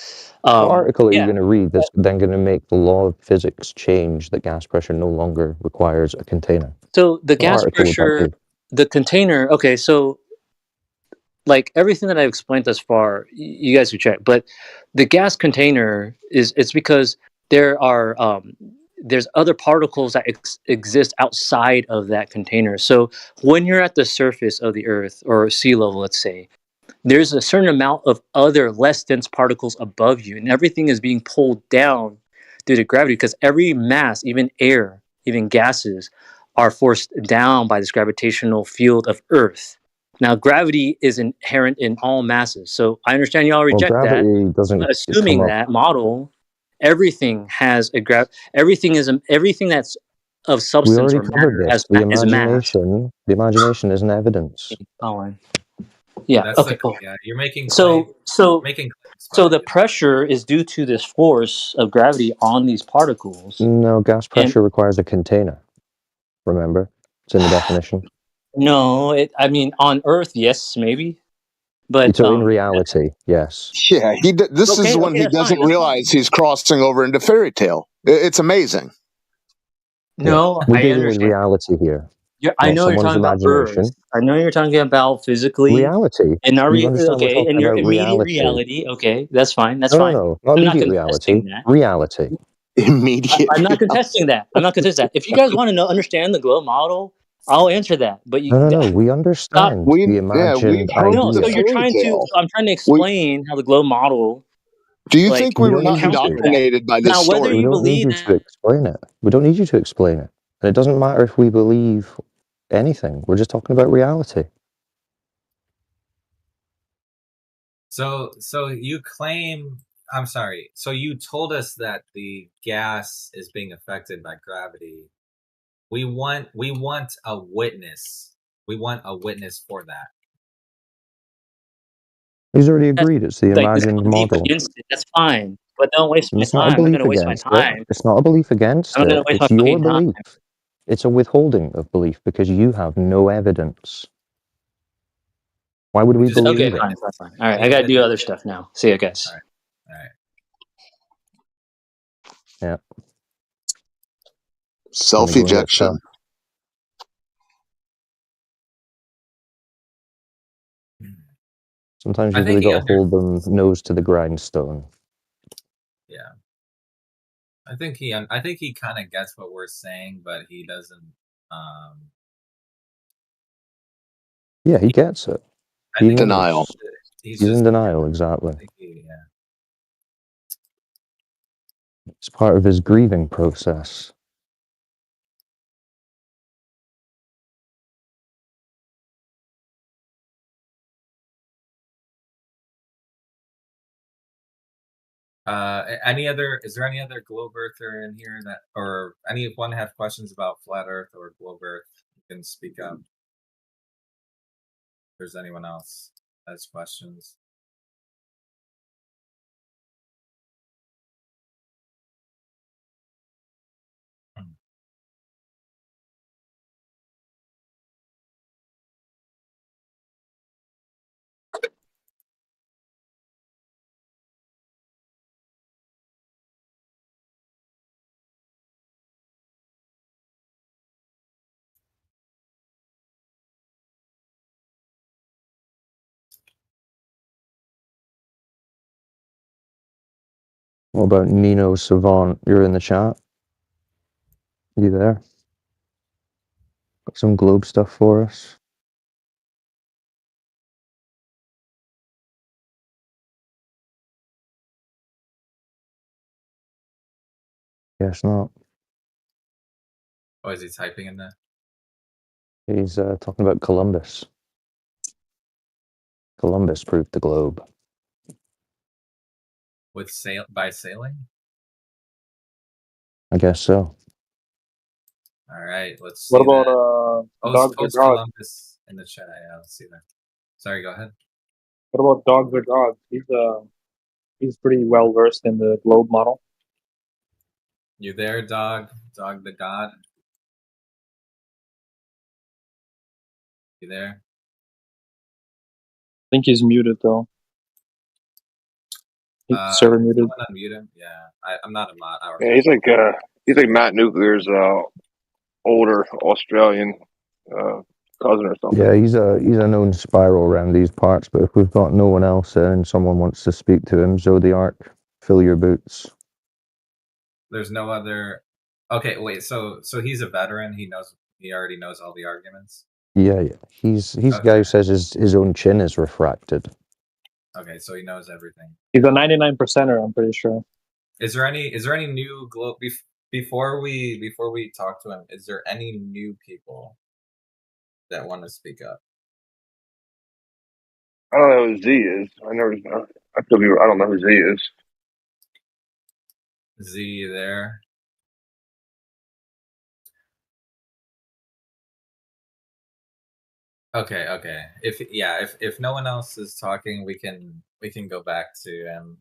What article are you yeah. going to read that's then going to make the law of physics change that gas pressure no longer requires a container? So the What gas article would that pressure, be? the container. Okay, so like everything that I've explained thus far, you guys can check. But the gas container it's because there are there's other particles that exist outside of that container. So when you're at the surface of the Earth or sea level, let's say, there's a certain amount of other less dense particles above you, and everything is being pulled down due to gravity, because every mass, even air, even gases, are forced down by this gravitational field of Earth. Now, gravity is inherent in all masses, so I understand y'all reject that. Gravity doesn't But assuming come up. that model, everything has everything that's of We substance already or matter covered this. is mass. The imagination isn't evidence. Colin. Yeah. That's Okay. the Cool. yeah. You're making So claim, so making claims, so but the pressure is due to this force of gravity on these particles. No, gas And pressure requires a container. Remember, it's in the definition. no, I mean, on Earth, yes, maybe, but So in reality, yes. Yeah, this is okay, when he that's fine. doesn't That's fine. realize he's crossing over into fairy tale. It's amazing. No, We're I dealing with understand. reality here. I Not know you're someone's talking about Earth. imagination. I know you're talking about physically. Reality. And You understand we're okay, talking and your about immediate reality. reality. Okay, that's fine. That's No, fine. not I'm not immediate reality. contesting that. Reality. Immediate. I'm not contesting that. I'm not contesting that. If you guys want to understand the globe model, I'll answer that. But you No. We stop. understand the we've imagined heard No, so the idea. you're fairy trying to. tale. So I'm trying to explain how the globe model, Do you like, think we We were don't not need you counter to. that. indoctrinated by this Now, whether story? We you don't need believe you that, to explain it. We don't need you to explain it. And it doesn't matter if we believe anything. We're just talking about reality. so you claim. I'm sorry. So you told us that the gas is being affected by gravity. We want a witness. We want a witness for that. He's already that's agreed. It's the like this imagined belief model. against it. That's fine, but don't waste my It's not a time. I'm not belief gonna waste my against it. time. It's not a belief against I'm not gonna it. waste my It's your fucking time. belief. It's a withholding of belief because you have no evidence. Why would we just need believe Okay, it? fine. All right, need I a gotta do witness. other stuff now. See you guys. All right. Yeah. Self Gonna go and get ejection. some. Sometimes I you've think really he got to hold them nose to the grindstone. Yeah. I think he kind of gets what we're saying, but he doesn't. Yeah, he gets it. I He think Denial. knows. he's He's just in denial, exactly. I think yeah. It's part of his grieving process. Is there any other globe earther in here that, or anyone have questions about flat Earth or globe Earth? You can speak up. If there's anyone else that has questions. What about Nino Savant? You're in the chat? You there? Got some globe stuff for us? Guess not. Oh, is he typing in there? He's talking about Columbus. Columbus proved the globe. With by sailing? I guess so. All right, let's see What about that. dogs or Post gods? Columbus in the chat. Yeah, let's see that. Sorry, go ahead. What about dogs or gods? He's pretty well versed in the globe model. You there, dog? Dog the god? You there? I think he's muted though. He's server muted. Someone unmute him? Yeah, I'm not a mod. Yeah, he's like Matt Nuclear's older Australian cousin or something. Yeah, he's a known spiral around these parts, but if we've got no one else in and someone wants to speak to him, Zodiac, fill your boots. There's no other. Okay, wait. So he's a veteran. He already knows all the arguments. Yeah. He's the guy who says his own chin is refracted. Okay, so he knows everything. He's a 99%er, I'm pretty sure. Is there any new globe before we talk to him? Is there any new people that want to speak up? I don't know who Z is. I don't know who Z is. Z there. Okay. If no one else is talking, we can go back to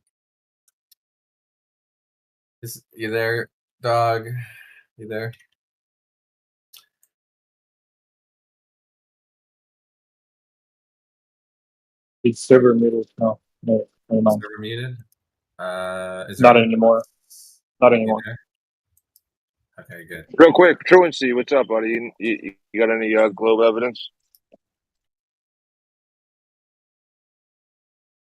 you there, dog? You there? It's server muted. No, never mind. Server muted. Is there Not anyone anymore. else? Not You anymore. there? Okay, good. Real quick, Truancy, what's up, buddy? You got any globe evidence?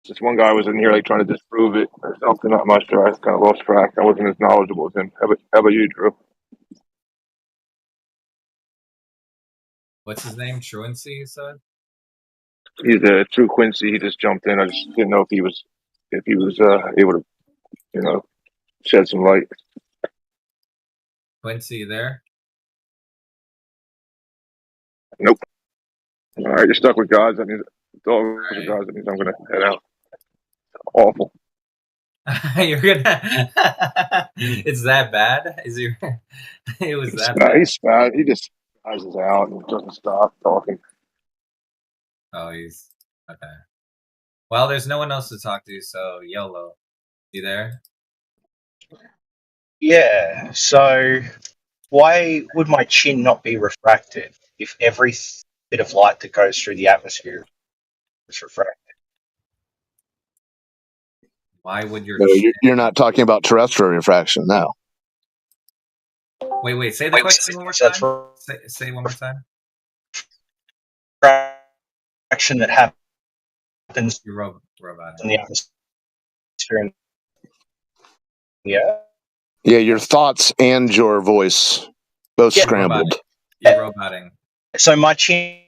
This one guy was in here like trying to disprove it or something. I'm not sure. I kind of lost track. I wasn't as knowledgeable as him. How about you, Drew? What's his name? Truancy, you said? He's a True Quincy. He just jumped in. I just didn't know if he was able to, shed some light. Quincy, you there? Nope. All right, you're stuck with gods. That means dogs with gods. That means I'm gonna head out. Awful. You're gonna. It's that bad? Is your? It was that bad. He's bad. He just passes out and doesn't stop talking. Oh, he's okay. Well, there's no one else to talk to, so YOLO. You there? Yeah, so why would my chin not be refracted if every bit of light that goes through the atmosphere is refracted? Why would your No, you're not talking about terrestrial refraction now. Wait, say the question one more time. Say one more time. Refraction that happens robot in the atmosphere. Yeah. Yeah, your thoughts and your voice both scrambled. You're roboting. So my chin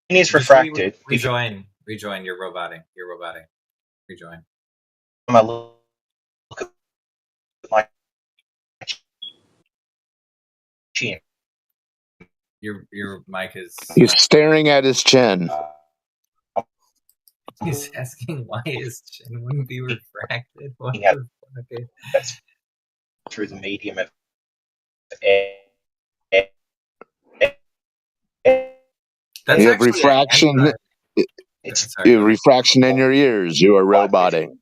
is refracted. Rejoin. You're roboting. Rejoin. I look at my chin. Your mic is. He's staring at his chin. He's asking why his chin wouldn't be refracted. What the fuck? Okay. That's through the medium of air. You have refraction. You have refraction in your ears. You are roboting.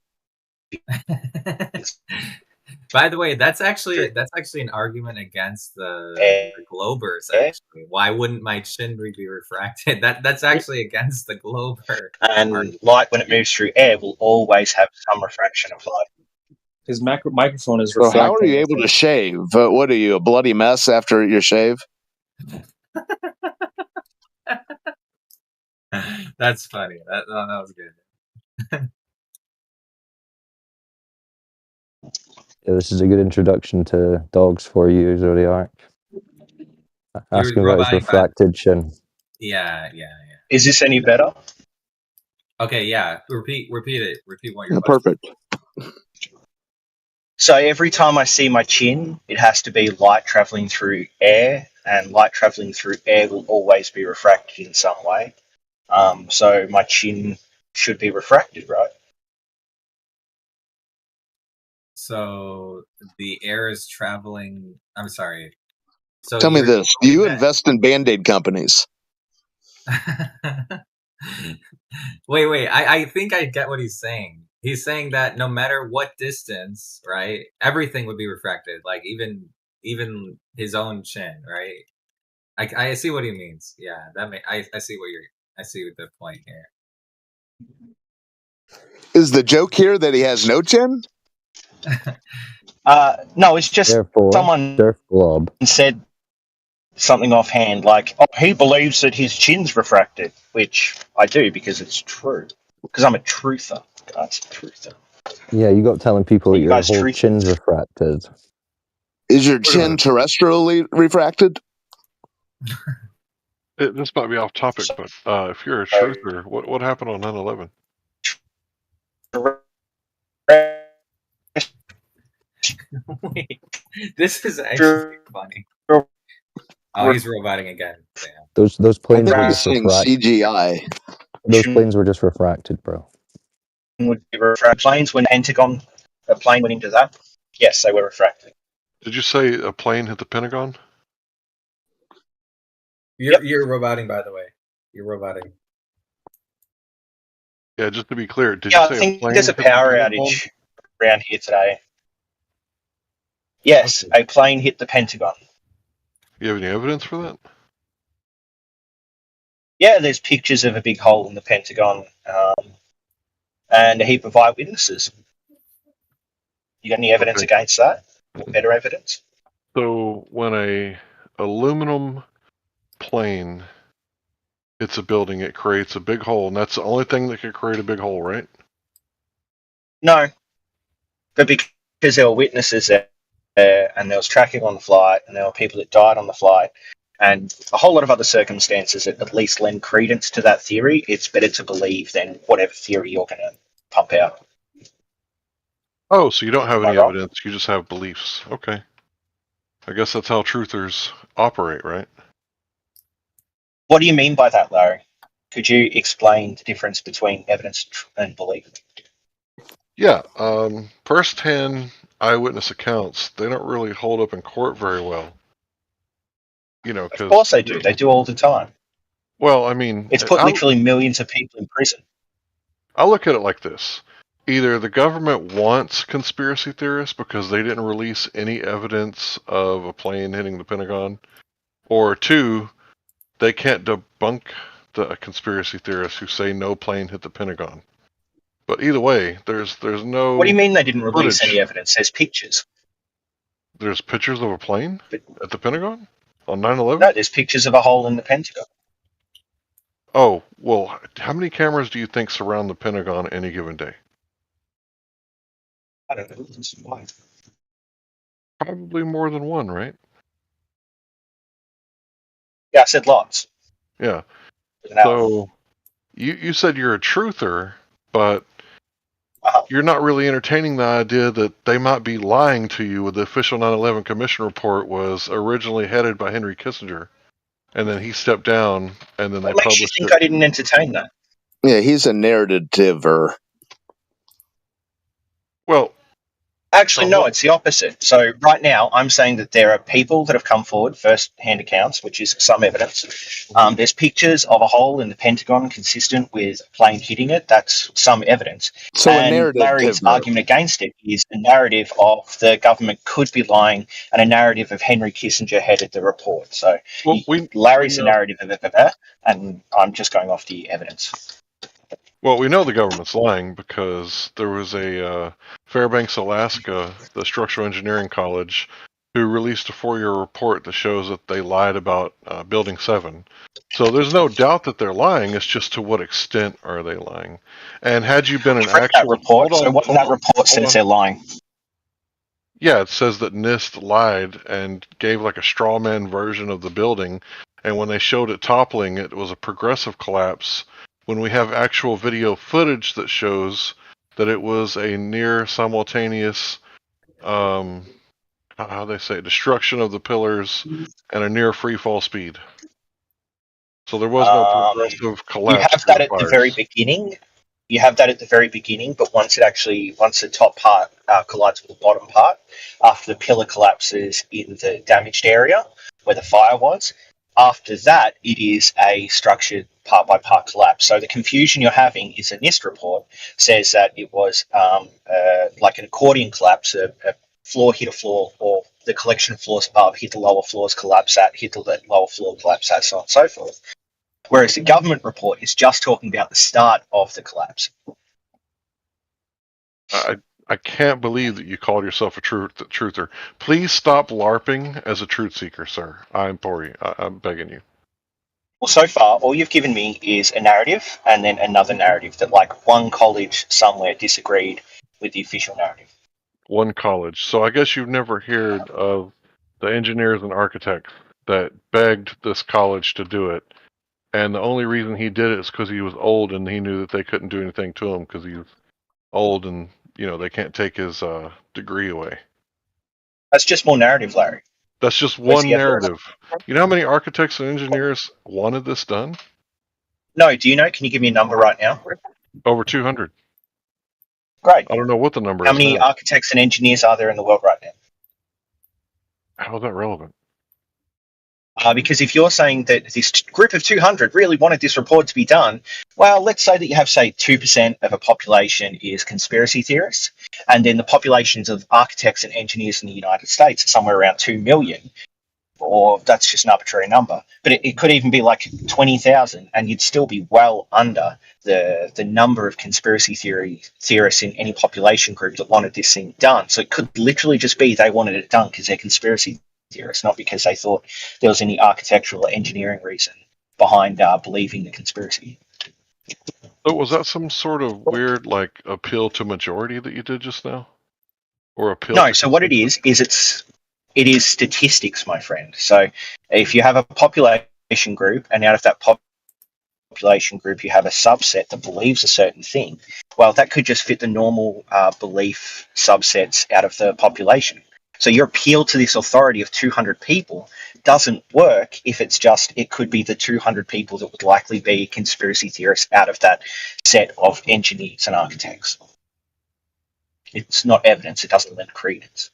By the way, that's actually an argument against the globers. Actually, why wouldn't my chin be refracted? That's actually against the glober. And light, when it moves through air, will always have some refraction of light. His microphone is So reflecting. how are you able to shave? What are you, a bloody mess after your shave? That's funny. That was good. Yeah, this is a good introduction to dogs for you, Zodiac. Asking about his refracted chin. Yeah. Is this any better? Okay, yeah. Repeat it. Repeat what you're perfect. So every time I see my chin, it has to be light traveling through air, and light traveling through air will always be refracted in some way. So my chin should be refracted, right? So the air is traveling. I'm sorry. So Tell me this: do you invest in Band-Aid companies? Wait. I think I get what he's saying. He's saying that no matter what distance, right, everything would be refracted, like even his own chin, right? I see what he means. Yeah, I see the point here. Is the joke here that he has no chin? No, it's just someone said something offhand, like, "Oh, he believes that his chin's refracted," which I do because it's true. Because I'm a truther, guys. Truther. Yeah, you got telling people that your guys whole chin's refracted. Is your chin terrestrially refracted? This might be off topic, but if you're a truther, what happened on 9/11? Wait, this is actually funny. Oh, he's roboting again. Damn. Those planes I were think just he's saying refracted. CGI. Those planes were just refracted, bro. Would be refracted. Planes when Pentagon, a plane went into that. Yes, they were refracted. Did you say a plane hit the Pentagon? You're roboting, by the way. You're roboting. Yeah, just to be clear, did Yeah, you I say a think plane there's a hit the power Pentagon? outage around here today. Yes, a plane hit the Pentagon. You have any evidence for that? Yeah, there's pictures of a big hole in the Pentagon and a heap of eyewitnesses. You got any evidence Okay. against that? Or better evidence? So when a aluminum plane hits a building, it creates a big hole, and that's the only thing that could create a big hole, right? No, but because there were witnesses there, and there was tracking on the flight, and there were people that died on the flight, and a whole lot of other circumstances that at least lend credence to that theory, it's better to believe than whatever theory you're going to pump out. Oh, so you don't have Am I any wrong? evidence, you just have beliefs. Okay. I guess that's how truthers operate, right? What do you mean by that, Larry? Could you explain the difference between evidence and belief? Yeah, first-hand eyewitness accounts, they don't really hold up in court very well. You know, Of because... course they do. They do all the time. Well, I mean... It's put literally millions of people in prison. I look at it like this. Either the government wants conspiracy theorists because they didn't release any evidence of a plane hitting the Pentagon, or two, they can't debunk the conspiracy theorists who say no plane hit the Pentagon. But either way, there's no... What do you mean they didn't release footage. any evidence? There's pictures. There's pictures of a plane at the Pentagon on 9/11? No, there's pictures of a hole in the Pentagon. Oh, well, how many cameras do you think surround the Pentagon any given day? I don't know. Why? Probably more than one, right? Yeah, I said lots. Yeah. Now, So you said you're a truther, but you're not really entertaining the idea that they might be lying to you with the official 9/11 Commission report was originally headed by Henry Kissinger, and then he stepped down, and then they what makes you published think it. I didn't entertain that? Yeah, he's a narrativer. Well, Actually, no, it's the opposite. So right now, I'm saying that there are people that have come forward, first-hand accounts, which is some evidence. There's pictures of a hole in the Pentagon consistent with a plane hitting it. That's some evidence. So a and narrative Larry's giver. argument against it is a narrative of the government could be lying and a narrative of Henry Kissinger headed the report. So Larry's a narrative of it, and I'm just going off the evidence. Well, we know the government's lying because there was a Fairbanks, Alaska, the structural engineering college, who released a 4-year report that shows that they lied about Building 7. So there's no doubt that they're lying. It's just to what extent are they lying? And had you been an I've read actual that report. So what that report says they're lying. Yeah, it says that NIST lied and gave like a straw man version of the building, and when they showed it toppling, it was a progressive collapse. When we have actual video footage that shows that it was a near simultaneous, how they say, destruction of the pillars and a near free fall speed. So there was no progressive collapse. You have that at the very beginning. You have that at the very beginning, but once the top part collides with the bottom part, after the pillar collapses in the damaged area where the fire was, after that, it is a structured part-by-part collapse. So the confusion you're having is a NIST report says that it was like an accordion collapse, a floor hit a floor, or the collection of floors above hit the lower floors, collapse at, hit the lower floor, collapse at, so on and so forth. Whereas the government report is just talking about the start of the collapse. I can't believe that you called yourself a truther. Please stop LARPing as a truth seeker, sir. I implore you. I'm begging you. Well, so far, all you've given me is a narrative and then another narrative that, like, one college somewhere disagreed with the official narrative. One college. So I guess you've never heard of the engineers and architects that begged this college to do it. And the only reason he did it is because he was old and he knew that they couldn't do anything to him because he was old and, you know, they can't take his degree away. That's just more narrative, Larry. That's just one narrative. You know how many architects and engineers wanted this done? No, do you know? Can you give me a number right now? Over 200. Great. I don't know what the number How is many now. architects and engineers are there in the world right now? How is that relevant? Because if you're saying that this group of 200 really wanted this report to be done, well, let's say that you have, say, 2% of a population is conspiracy theorists, and then the populations of architects and engineers in the United States are somewhere around 2 million, or that's just an arbitrary number. But it could even be like 20,000, and you'd still be well under the number of conspiracy theorists in any population group that wanted this thing done. So it could literally just be they wanted it done because they're conspiracy theorists, not because they thought there was any architectural or engineering reason behind believing the conspiracy. So was that some sort of weird, like, appeal to majority that you did just now? Or appeal No, to so what it is it is statistics, my friend. So if you have a population group, and out of that population group you have a subset that believes a certain thing, well, that could just fit the normal belief subsets out of the population. So your appeal to this authority of 200 people doesn't work if it's just, it could be the 200 people that would likely be conspiracy theorists out of that set of engineers and architects. It's not evidence. It doesn't lend credence.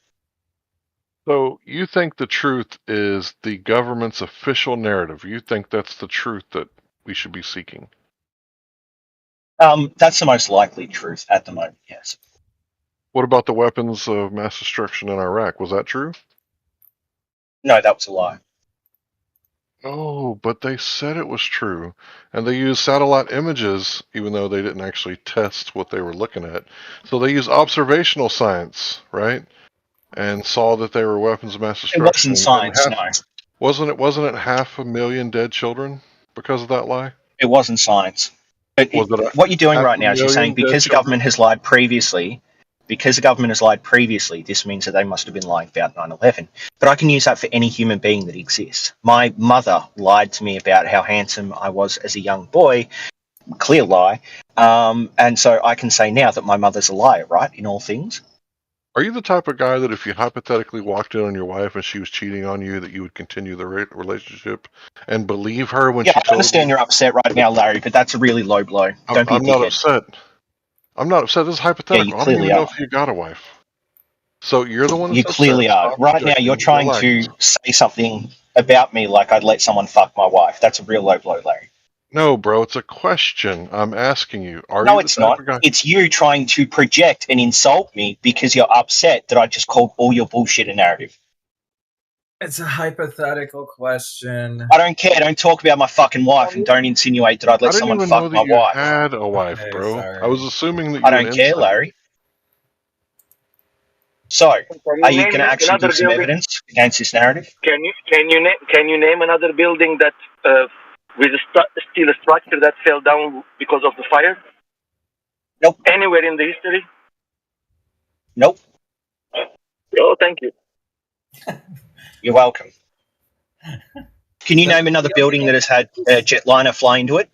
So you think the truth is the government's official narrative? You think that's the truth that we should be seeking? That's the most likely truth at the moment, yes. What about the weapons of mass destruction in Iraq? Was that true? No, that was a lie. Oh, but they said it was true. And they used satellite images, even though they didn't actually test what they were looking at. So they used observational science, right? And saw that they were weapons of mass destruction. It wasn't science, no. Wasn't it 500,000 dead children because of that lie? It wasn't science. But what you're doing right now is you're saying because the government has lied previously, this means that they must have been lying about 9/11. But I can use that for any human being that exists. My mother lied to me about how handsome I was as a young boy, clear lie, and so I can say now that my mother's a liar, right, in all things. Are you the type of guy that if you hypothetically walked in on your wife and she was cheating on you, that you would continue the relationship and believe her when she told you? I understand you're upset right now, Larry, but that's a really low blow. Don't be I'm not upset. I'm not upset. This is hypothetical. Yeah, I don't even know if you got a wife. So you're the one that's You clearly are. Right now, you're trying to say something about me like I'd let someone fuck my wife. That's a real low blow, Larry. No, bro, it's a question. I'm asking you. No, it's not. It's you trying to project and insult me because you're upset that I just called all your bullshit a narrative. It's a hypothetical question. I don't care. Don't talk about my fucking wife and don't insinuate that I'd let someone fuck my wife. I had a wife, bro. Sorry. I was assuming that you I don't care, Larry. So, are you going to actually give some evidence against this narrative? Can you name another building that with a steel structure that fell down because of the fire? Nope. Anywhere in the history? Nope. Oh, thank you. You're welcome. Can you name another building that has had a jetliner fly into it?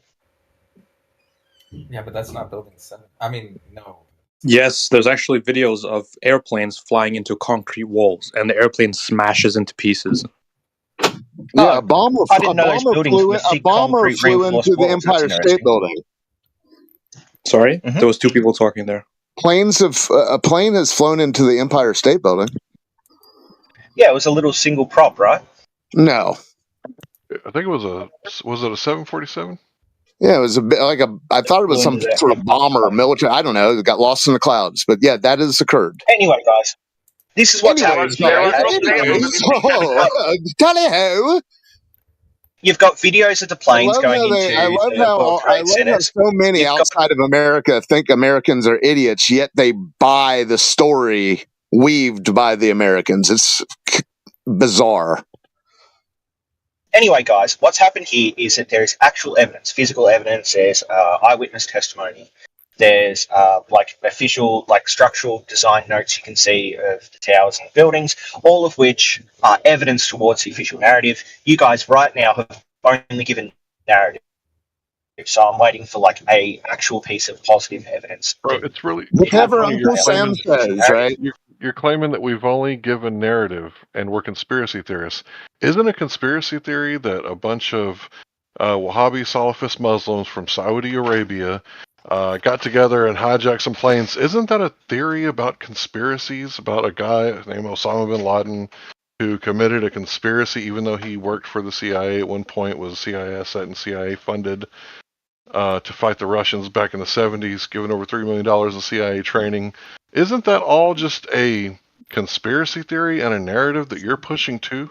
Yeah, but that's not building 7. I mean, no. Yes, there's actually videos of airplanes flying into concrete walls, and the airplane smashes into pieces. Yeah, a bomber I didn't know those buildings flew, were a thick bomber concrete flew reinforced into the walls. That's Empire State interesting. Building. Sorry? There was two people talking there. A plane has flown into the Empire State Building. Yeah, it was a little single prop, right? No. I think it was it a 747? Yeah, it was a bit like I thought it was some sort of bomber or military. I don't know. It got lost in the clouds. But yeah, that has occurred. Anyway, guys, this is what's happening. Tally ho! You've got videos of the planes going into I love the how World Trade Centers. so many outside of America think Americans are idiots, yet they buy the story weaved by the Americans. It's bizarre. Anyway, guys, what's happened here is that there is actual evidence, physical evidence. There's eyewitness testimony. There's official structural design notes you can see of the towers and the buildings, all of which are evidence towards the official narrative. You guys right now have only given narrative, so I'm waiting for a actual piece of positive evidence. Bro, it's really whatever Uncle Sam says, right? You're claiming that we've only given narrative and we're conspiracy theorists. Isn't a conspiracy theory that a bunch of Wahhabi Salafist Muslims from Saudi Arabia got together and hijacked some planes? Isn't that a theory about conspiracies, about a guy named Osama bin Laden who committed a conspiracy, even though he worked for the CIA at one point, was CIA asset and CIA funded to fight the Russians back in the 70s, given over $3 million in CIA training. Isn't that all just a conspiracy theory and a narrative that you're pushing too?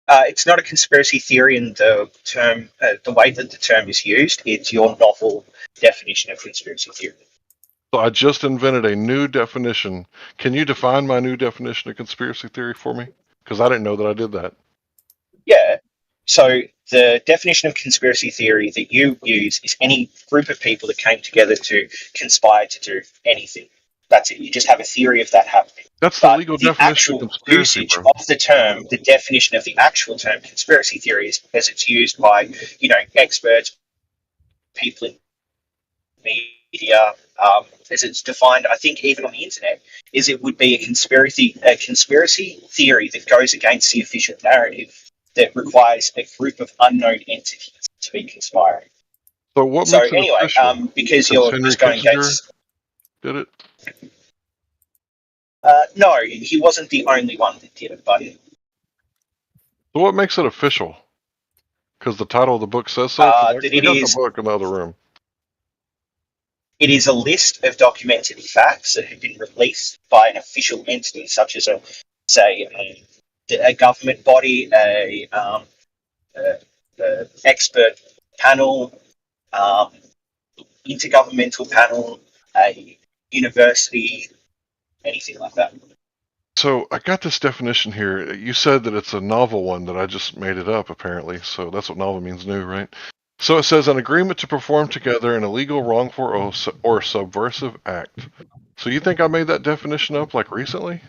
It's not a conspiracy theory in the term, the way that the term is used. It's your novel definition of conspiracy theory. So I just invented a new definition. Can you define my new definition of conspiracy theory for me? Because I didn't know that I did that. Yeah. So the definition of conspiracy theory that you use is any group of people that came together to conspire to do anything. That's it. You just have a theory of that happening. That's the legal definition Actual of conspiracy, usage bro. of the term, the definition of the actual term conspiracy theory is because it's used by, experts, people in media, as it's defined, I think even on the internet, is it would be a conspiracy theory that goes against the official narrative that requires a group of unknown entities to be conspiring. So what So makes it anyway, official? because Because you're Henry just going Kissinger against. did it? No, he wasn't the only one that did it, buddy. So what makes it official? Because the title of the book says so. 'Cause That I it got is. the book in the other room. It is a list of documented facts that have been released by an official entity, such as a government body, a expert panel, intergovernmental panel, a university, anything like that. So I got this definition here. You said that it's a novel one that I just made it up, apparently. So that's what novel means, new, right? So it says an agreement to perform together an illegal, wrongful, or subversive act. So you think I made that definition up like recently?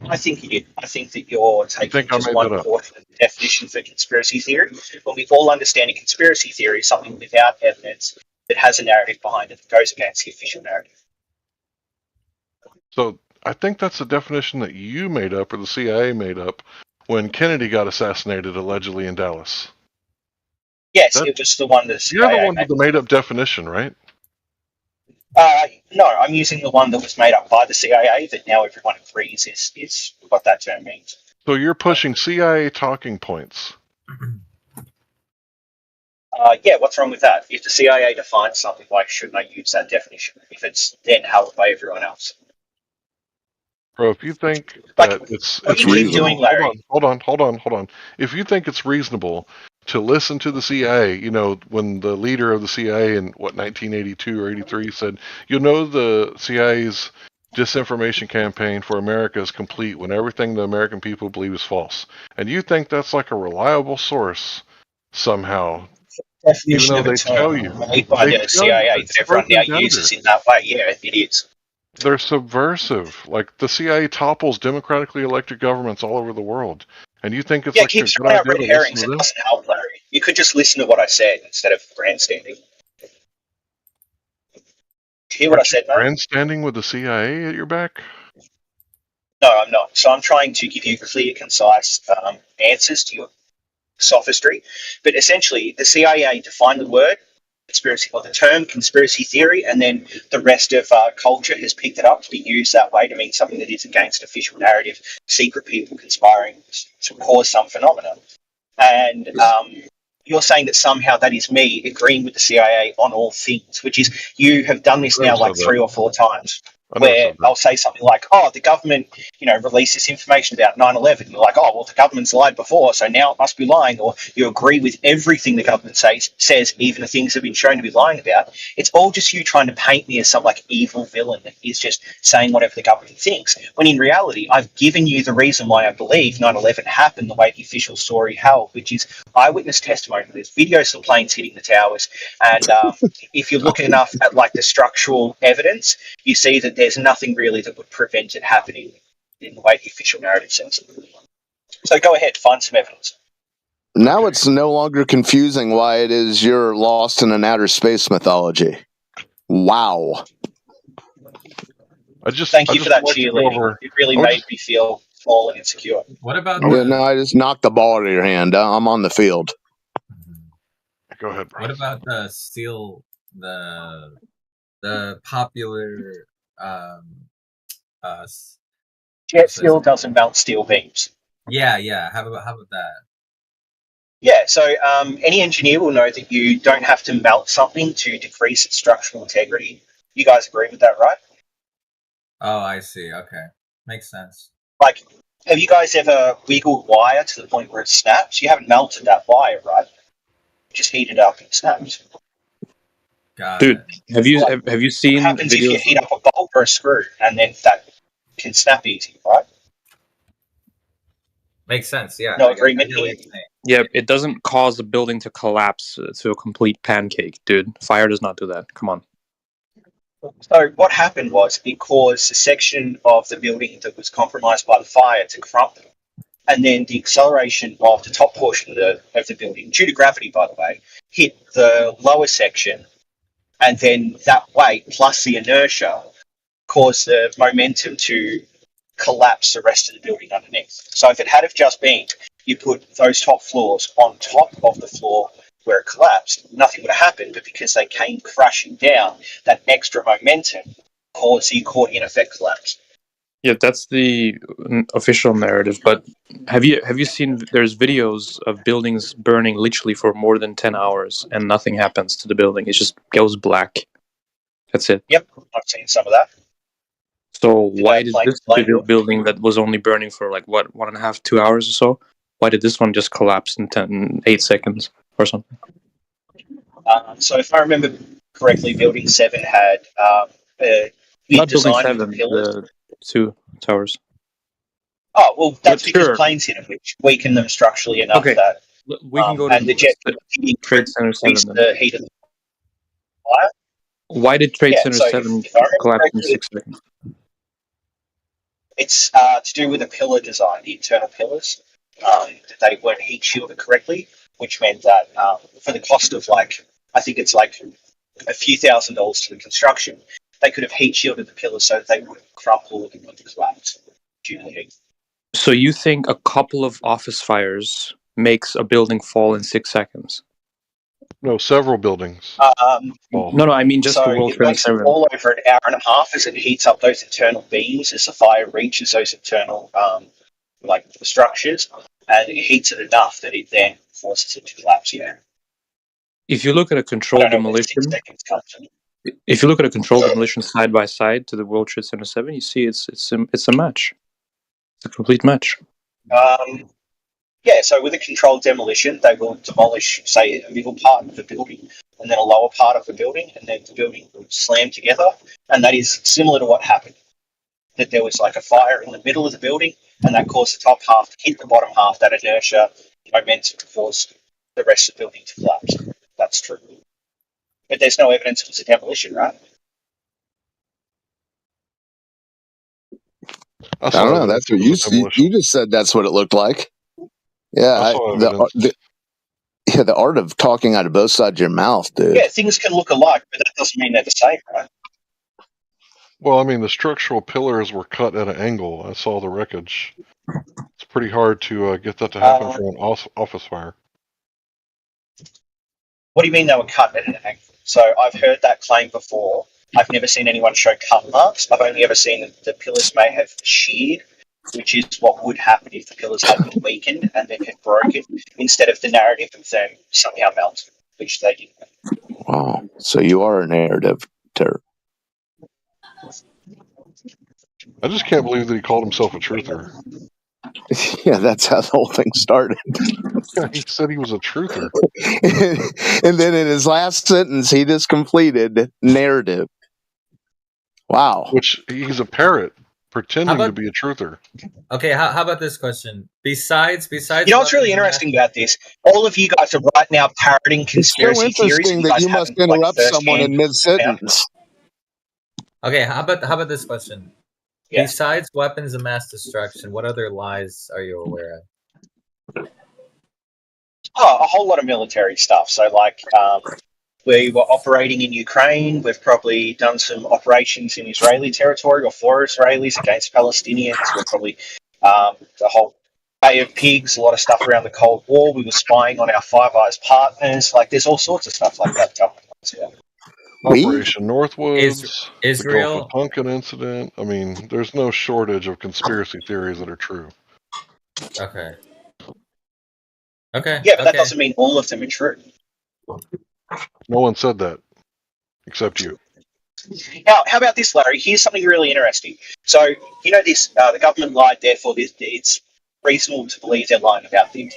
I think you did. I think that you're taking just one portion of the definition for conspiracy theory. When we all understand a conspiracy theory is something without evidence that has a narrative behind it that goes against the official narrative. So I think that's the definition that you made up or the CIA made up when Kennedy got assassinated allegedly in Dallas. Yes, it was the one that You're the one with the made up definition, right? No, I'm using the one that was made up by the CIA that now everyone agrees is what that term means. So you're pushing CIA talking points. Yeah, what's wrong with that? If the CIA defines something, why shouldn't I use that definition if it's then held by everyone else? Bro, if you think that it's reasonable, hold on. If you think it's reasonable to listen to the CIA, when the leader of the CIA in 1982 or 83 said, the CIA's disinformation campaign for America is complete when everything the American people believe is false, and you think that's like a reliable source somehow, Definition even though of they tell you made by the CIA that everyone now uses in that way. Yeah, it is. They're subversive. Like the CIA topples democratically elected governments all over the world, and you think it's like keep a good throwing out idea red to herrings. listen It to them? doesn't help, Larry. You could just listen to what I said instead of grandstanding. Hear what I said, mate? Grandstanding with the CIA at your back? No, I'm not. So I'm trying to give you clear, concise answers to your sophistry. But essentially, the CIA defined the word conspiracy, or the term conspiracy theory, and then the rest of culture has picked it up to be used that way to mean something that is against official narrative, secret people conspiring to cause some phenomenon. And you're saying that somehow that is me agreeing with the CIA on all things, which is you have done this now like 3 or 4 times. Where I'll say something like, the government, released this information about 9/11. You're like, well, the government's lied before, so now it must be lying. Or you agree with everything the government says, even the things that have been shown to be lying about. It's all just you trying to paint me as some evil villain that is just saying whatever the government thinks. When in reality, I've given you the reason why I believe 9/11 happened the way the official story held, which is eyewitness testimony. There's videos of planes hitting the towers, and if you look enough at the structural evidence, you see that there's nothing really that would prevent it happening in the way the official narrative says. So go ahead, find some evidence. Now it's no longer confusing why it is you're lost in an outer space mythology. Wow. Thank you for that cheerleading. It really made me feel small and insecure. What about I just knocked the ball out of your hand. I'm on the field. Go ahead, bro. What about the popular jet fuel doesn't melt steel beams. Yeah. How about that? Yeah, so any engineer will know that you don't have to melt something to decrease its structural integrity. You guys agree with that, right? Oh, I see. Okay, makes sense. Like, have you guys ever wiggled wire to the point where it snaps? You haven't melted that wire, right? You just heat it up and it snaps. Dude, have you seen What happens if you videos? heat up a bolt or a screw and then that can snap easy, right? Makes sense. Yeah. No I agreement get what here. you're saying. Yeah, it doesn't cause the building to collapse to a complete pancake, dude. Fire does not do that. Come on. So what happened was it caused a section of the building that was compromised by the fire to crumple. And then the acceleration of the top portion of the building, due to gravity, by the way, hit the lower section. And then that weight plus the inertia caused the momentum to collapse the rest of the building underneath. So if it had have just been, you put those top floors on top of the floor where it collapsed, nothing would have happened. But because they came crashing down, that extra momentum caused the accordion effect collapse. Yeah, that's the official narrative. But have you seen? There's videos of buildings burning literally for more than 10 hours and nothing happens to the building. It just goes black. That's it. Yep, I've seen some of that. So why did like this building that was only burning for like what 1.5, 2 hours or so? Why did this one just collapse in 8 seconds or something? So if I remember correctly, Building 7 had the Not building design of the 7, pillars. the 2 towers. Oh, well, that's But because sure. planes hit it, which weakened them structurally enough Okay, that we can go to and the jet Trade Center 7 increased then. the heat of the fire. Why did Trade Yeah, Center so 7 if I remember collapse in correctly, 6 seconds? it's to do with the pillar design, the internal pillars, that they weren't heat shielded correctly, which meant that for the cost of I think it's like a few $1,000s to the construction, they could have heat shielded the pillars so that they wouldn't crumple and wouldn't collapse due to the heat. So you think a couple of office fires makes a building fall in 6 seconds? No, several buildings. No, I mean just so the World it Trade makes it Center. fall over an hour and a half as it heats up those internal beams as the fire reaches those internal the structures, and it heats it enough that it then forces it to collapse. Yeah. If you look at a controlled demolition, if you look at a controlled demolition side by side to the World Trade Center 7, you see it's a match. It's a complete match. Yeah, so with a controlled demolition, they will demolish, say, a middle part of the building and then a lower part of the building, and then the building will slam together. And that is similar to what happened. That there was like a fire in the middle of the building, and that caused the top half to hit the bottom half, that inertia, momentum to cause the rest of the building to collapse. That's true. But there's no evidence it was a demolition, right? I don't know. That's what you just said. That's what it looked like. Yeah, the art of talking out of both sides of your mouth, dude. Yeah, things can look alike, but that doesn't mean they're the same, right? Well, I mean, the structural pillars were cut at an angle. I saw the wreckage. It's pretty hard to get that to happen from an office fire. What do you mean they were cut at an angle? So I've heard that claim before. I've never seen anyone show cut marks. I've only ever seen that the pillars may have sheared, which is what would happen if the pillars had been weakened and then had broken, instead of the narrative of them somehow melted, which they didn't. Wow. So you are a narrative terror. I just can't believe that he called himself a truther. Yeah, that's how the whole thing started. He said he was a truther. And then in his last sentence, he just completed narrative. Wow. Which he's a parrot pretending to be a truther. Okay, how about this question? Besides, you know what's really interesting about this? All of you guys are right now parroting conspiracy it's so theories. interesting that you must interrupt someone in mid-sentence. Okay, how about this question? Yeah. Besides weapons of mass destruction, what other lies are you aware of? Oh, a whole lot of military stuff. So, we were operating in Ukraine. We've probably done some operations in Israeli territory or for Israelis against Palestinians. We're probably the whole Bay of Pigs, a lot of stuff around the Cold War. We were spying on our Five Eyes partners. There's all sorts of stuff like that going on as well. Operation Northwoods, the Gulf Israel. of Tonkin incident. I mean, there's no shortage of conspiracy theories that are true. Okay. Okay. Yeah, but that okay. doesn't mean all of them are true. No one said that, except you. Now, how about this, Larry? Here's something really interesting. So, you know this, the government lied, therefore it's reasonable to believe they're lying about things.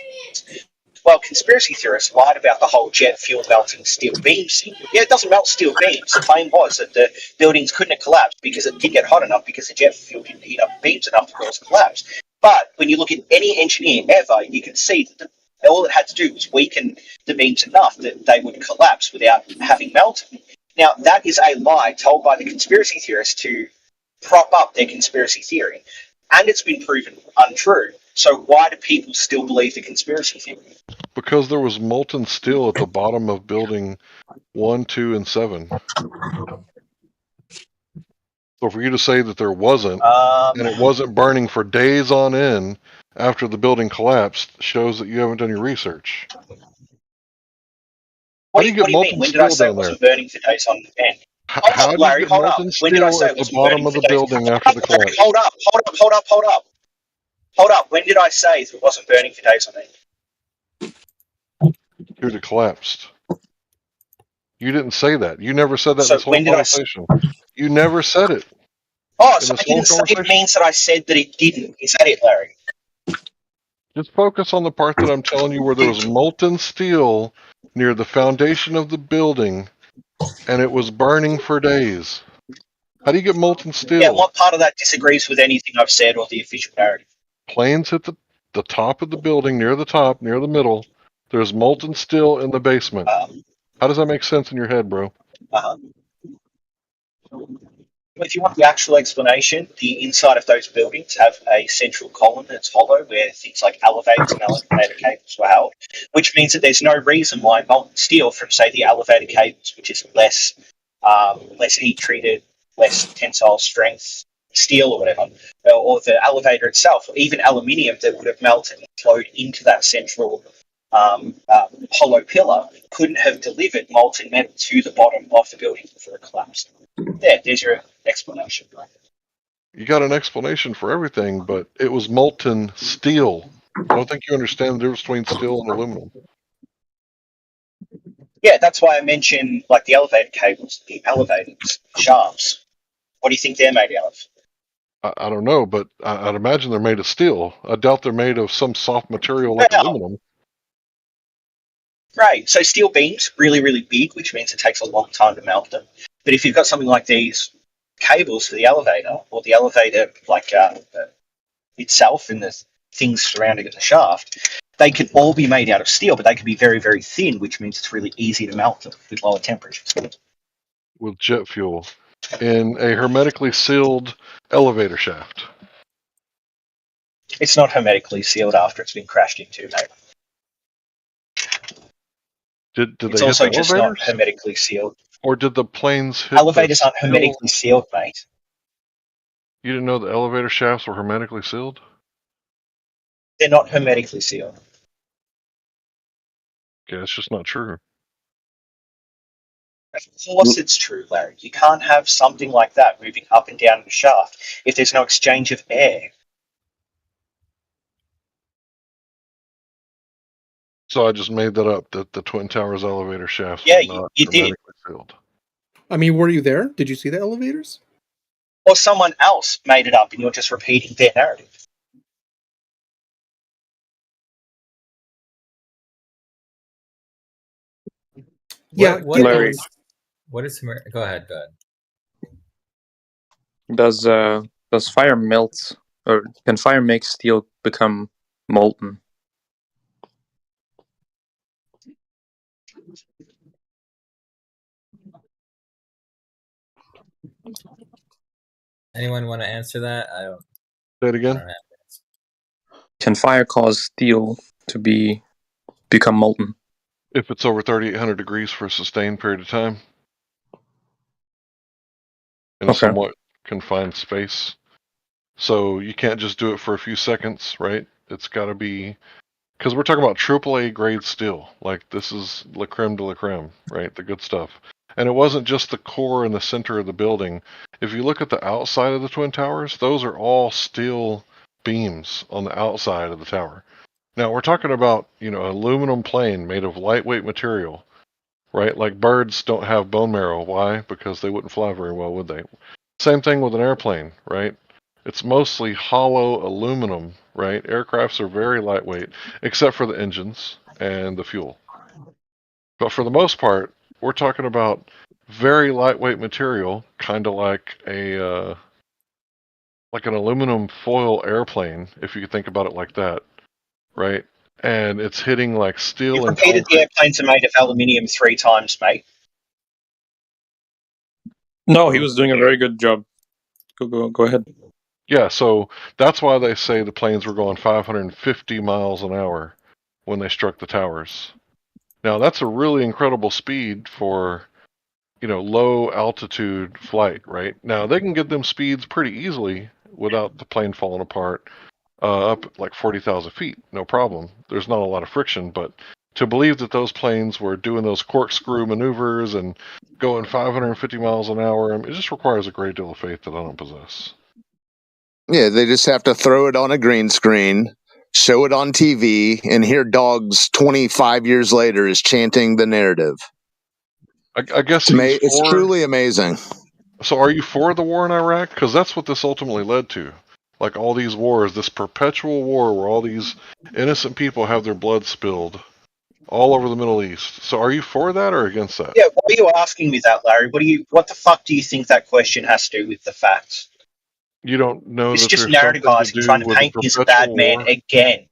Well, conspiracy theorists lied about the whole jet fuel melting steel beams thing. Yeah, it doesn't melt steel beams. The claim was that the buildings couldn't have collapsed because it did get hot enough because the jet fuel didn't heat up beams enough to cause a collapse. But when you look at any engineer ever, you can see that all it had to do was weaken the beams enough that they would collapse without having melted. Now, that is a lie told by the conspiracy theorists to prop up their conspiracy theory. And it's been proven untrue. So why do people still believe the conspiracy theory? Because there was molten steel at the bottom of building 1, 2, and 7. So for you to say that there wasn't, and it wasn't burning for days on end after the building collapsed, shows that you haven't done your research. What do you mean? When did I say it wasn't burning for days on end? How do you get molten steel at the bottom of the building after the collapse? Hold up. When did I say it wasn't burning for days on end? Dude, it collapsed. You didn't say that. You never said that in this whole conversation. You never said it. Oh, so I didn't say it means that I said that it didn't. Is that it, Larry? Just focus on the part that I'm telling you where there was molten steel near the foundation of the building, and it was burning for days. How do you get molten steel? Yeah, what part of that disagrees with anything I've said or the official narrative? Planes hit the top of the building, near the top, near the middle. There's molten steel in the basement. How does that make sense in your head, bro? If you want the actual explanation, the inside of those buildings have a central column that's hollow where things like elevators and elevator cables were held, which means that there's no reason why molten steel from, say, the elevator cables, which is less heat treated, less tensile strength steel or whatever, or the elevator itself, or even aluminium that would have melted and flowed into that central hollow pillar, couldn't have delivered molten metal to the bottom of the building before it collapsed. There's your explanation. You got an explanation for everything, but it was molten steel. I don't think you understand the difference between steel and aluminum. Yeah, that's why I mentioned like the elevator cables, the elevators, shafts. What do you think they're made out of? I don't know, but I'd imagine they're made of steel. I doubt they're made of some soft material like aluminum. Right, so steel beams, really, really big, which means it takes a long time to melt them. But if you've got something like these cables for the elevator, or the elevator like itself and the things surrounding the shaft, they can all be made out of steel, but they can be very, very thin, which means it's really easy to melt them with lower temperatures. With jet fuel in a hermetically sealed elevator shaft. It's not hermetically sealed after it's been crashed into, mate. Did It's they also hit the just elevators? not hermetically sealed. Or did the planes hit Elevators the aren't hermetically sealed, mate. You didn't know the elevator shafts were hermetically sealed? They're not hermetically sealed. Okay, it's just not true. Of course it's true, Larry. You can't have something like that moving up and down the shaft if there's no exchange of air. So I just made that up, that the Twin Towers elevator shafts Yeah, were not you did. hermetically sealed. I mean, were you there? Did you see the elevators? Or someone else made it up and you're just repeating their narrative. Yeah, What Larry. is go ahead. Does fire melt, or can fire make steel become molten? Anyone want to answer that? I don't. Say it again. Can fire cause steel to become molten? If it's over 3,800 degrees for a sustained period of time. In a Okay. somewhat confined space. So you can't just do it for a few seconds, right? It's got to be... Because we're talking about AAA grade steel. Like, this is la creme de la creme, right? The good stuff. And it wasn't just the core in the center of the building. If you look at the outside of the Twin Towers, those are all steel beams on the outside of the tower. Now, we're talking about, aluminum plane made of lightweight material, right? Like birds don't have bone marrow. Why? Because they wouldn't fly very well, would they? Same thing with an airplane, right? It's mostly hollow aluminum, right? Aircrafts are very lightweight, except for the engines and the fuel. But for the most part, we're talking about very lightweight material, kind of like an aluminum foil airplane, if you think about it like that, right? And it's hitting like steel You've and repeated the concrete. airplanes are made of aluminium 3 times, mate. No, he was doing a very good job. Go ahead. Yeah, so that's why they say the planes were going 550 miles an hour when they struck the towers. Now, that's a really incredible speed for, low altitude flight, right? Now, they can get them speeds pretty easily without the plane falling apart up like 40,000 feet, no problem. There's not a lot of friction, but to believe that those planes were doing those corkscrew maneuvers and going 550 miles an hour, it just requires a great deal of faith that I don't possess. Yeah, they just have to throw it on a green screen, show it on TV, and here Dogs 25 years later is chanting the narrative. I guess it's truly amazing. So are you for the war in Iraq? Because that's what this ultimately led to. Like all these wars, this perpetual war where all these innocent people have their blood spilled all over the Middle East. So are you for that or against that? Yeah, why are you asking me that, Larry? What the fuck do you think that question has to do with the facts? You don't know It's that just there's something narrativizing, to do trying to with paint the me as a bad perpetual man war? again.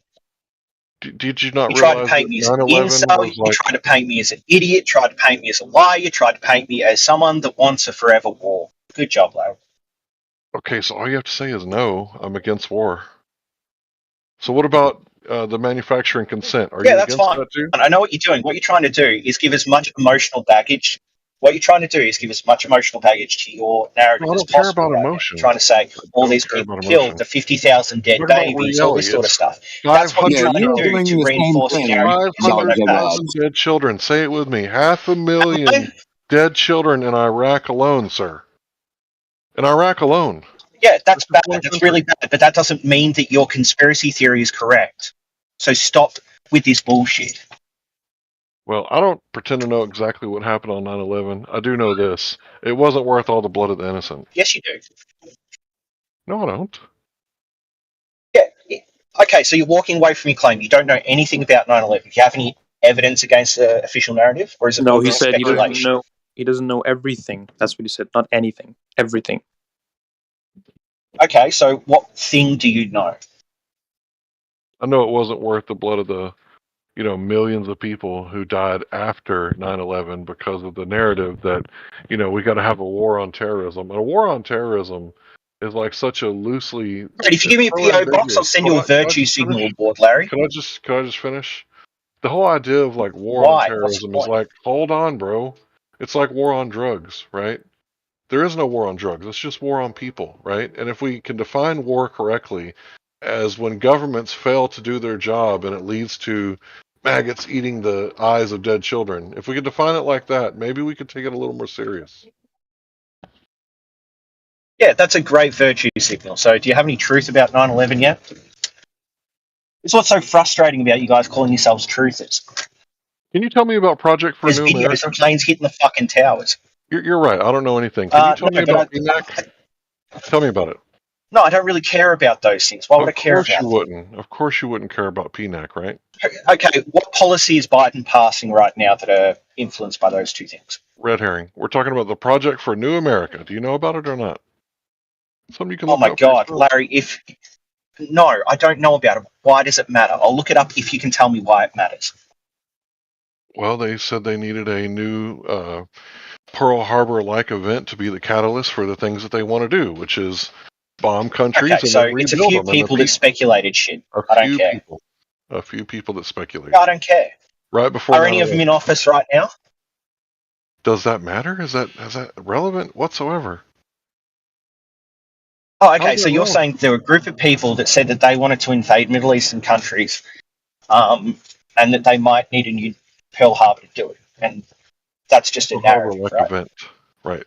Did you not You tried to realize paint that me as an 9/11 incel, was you like... tried to paint me as an idiot, tried to paint me as a liar, you tried to paint me as someone that wants a forever war. Good job, Larry. Okay, so all you have to say is no, I'm against war. So what about the manufacturing consent? Are Yeah, you that's against fine. that too? I know what you're doing. What you're trying to do is give as much emotional baggage. What you're trying to do is give as much emotional baggage to your narrative No, I as don't care possible. about Right now. emotion. You're trying to say all Don't these care people about killed, emotion. the 50,000 dead Talk about babies, all this reality. sort of It's stuff. That's what you're trying to 500,000. do to reinforce your narrative because you've got no facts. 500,000 dead children. Say it with me. 500,000 dead children in Iraq alone, sir. In Iraq alone. Yeah, that's bad. That's really bad. But that doesn't mean that your conspiracy theory is correct. So stop with this bullshit. Well, I don't pretend to know exactly what happened on 9/11. I do know this. It wasn't worth all the blood of the innocent. Yes, you do. No, I don't. Yeah. Okay, so you're walking away from your claim. You don't know anything about 9/11. Do you have any evidence against the official narrative? Or is it No, all he just said he doesn't speculation? know. He doesn't know everything. That's what he said. Not anything. Everything. Okay, so what thing do you know? I know it wasn't worth the blood of the, millions of people who died after 9/11 because of the narrative that, we got to have a war on terrorism. And a war on terrorism is like such a loosely. Right, if you give me a PO box, I'll send you a virtue signal board, Larry. Can I just finish? The whole idea of like war Why? on What's the terrorism is point? like, hold on, bro. It's like war on drugs, right? There is no war on drugs. It's just war on people, right? And if we can define war correctly as when governments fail to do their job and it leads to maggots eating the eyes of dead children, if we could define it like that, maybe we could take it a little more serious. Yeah, that's a great virtue signal. So do you have any truth about 9/11 yet? It's what's so frustrating about you guys calling yourselves truthers. Can you tell me about Project for There's New videos America? of planes hitting the fucking towers. You're right. I don't know anything. Can you tell me about PNAC? Tell me about it. No, I don't really care about those things. Why would I care Of course about you them? wouldn't. Of course you wouldn't care about PNAC, right? Okay, what policy is Biden passing right now that are influenced by those two things? Red herring. We're talking about the Project for New America. Do you know about it or not? Something you can Oh look my up for God, yourself. Larry, no, I don't know about it. Why does it matter? I'll look it up if you can tell me why it matters. Well, they said they needed a new Pearl Harbor-like event to be the catalyst for the things that they want to do, which is bomb countries Okay, and so then it's a rebuild few them. And people that speculated shit. I don't care. A few people that speculated. I don't care. Right before Are any of them 9/11. in office right now? Does that matter? Is that relevant whatsoever? Oh, How's okay. that So you're relevant? saying there were a group of people that said that they wanted to invade Middle Eastern countries, and that they might need a new Pearl Harbor to do it. And That's just a a harbor narrative, like right? event, right?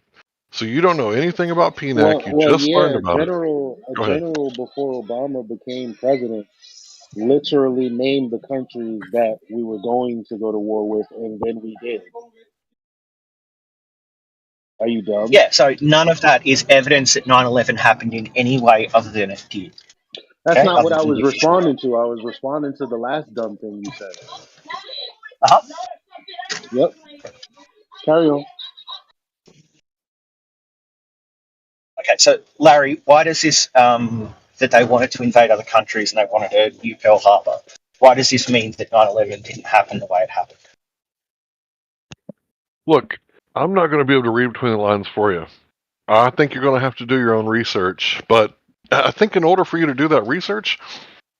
So you don't know anything about PNAC. You just learned Yeah. about it. A Go ahead. general before Obama became president literally named the countries that we were going to go to war with, and then we did. Are you dumb? Yeah, so none of that is evidence that 9/11 happened in any way other than it did. That's Okay, not other what I than was the official responding narrative. to. I was responding to the last dumb thing you said. Uh-huh. Yep. Carry on. Okay, so Larry, why does this that they wanted to invade other countries and they wanted to use Pearl Harbor? Why does this mean that 9/11 didn't happen the way it happened? Look, I'm not going to be able to read between the lines for you. I think you're going to have to do your own research. But I think in order for you to do that research,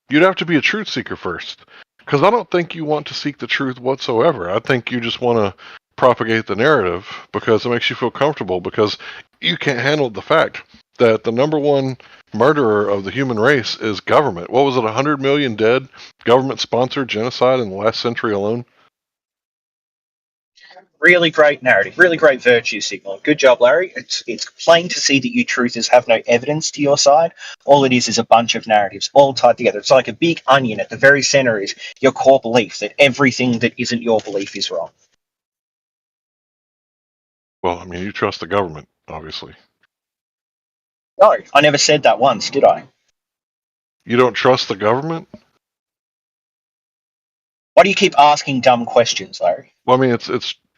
you'd have to be a truth seeker first. Because I don't think you want to seek the truth whatsoever. I think you just want to propagate the narrative because it makes you feel comfortable, because you can't handle the fact that the number one murderer of the human race is government. What was it, 100 million dead government-sponsored genocide in the last century alone? Really great narrative, really great virtue signal. Good job, Larry. It's plain to see that you truthers have no evidence to your side. All it is a bunch of narratives all tied together. It's like a big onion. At the very center is your core belief that everything that isn't your belief is wrong. Well, I mean, you trust the government, obviously. No, I never said that once, did I? You don't trust the government? Why do you keep asking dumb questions, Larry? Well, I mean,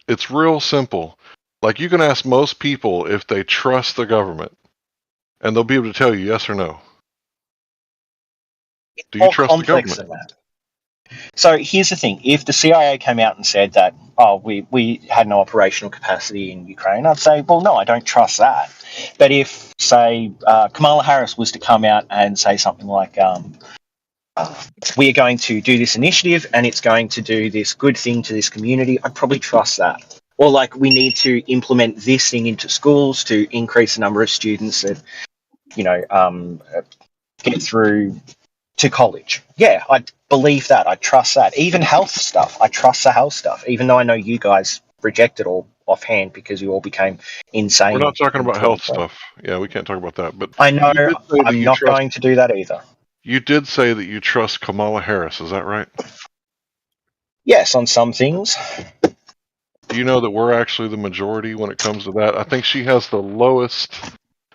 it's real simple. Like, you can ask most people if they trust the government, and they'll be able to tell you yes or no. Do you More trust the complex government? than that. So here's the thing: if the CIA came out and said that, we had no operational capacity in Ukraine, I'd say, well, no, I don't trust that. But if, say, Kamala Harris was to come out and say something like, we are going to do this initiative and it's going to do this good thing to this community, I'd probably trust that. Or like, we need to implement this thing into schools to increase the number of students that, get through to college. Yeah, I believe that. I trust that. Even health stuff. I trust the health stuff, even though I know you guys reject it all offhand because you all became insane. We're not talking in about health 2012. stuff. Yeah, we can't talk about that. But I know you did say that I'm you not trust. going to do that either. You did say that you trust Kamala Harris. Is that right? Yes, on some things. Do you know that we're actually the majority when it comes to that? I think she has the lowest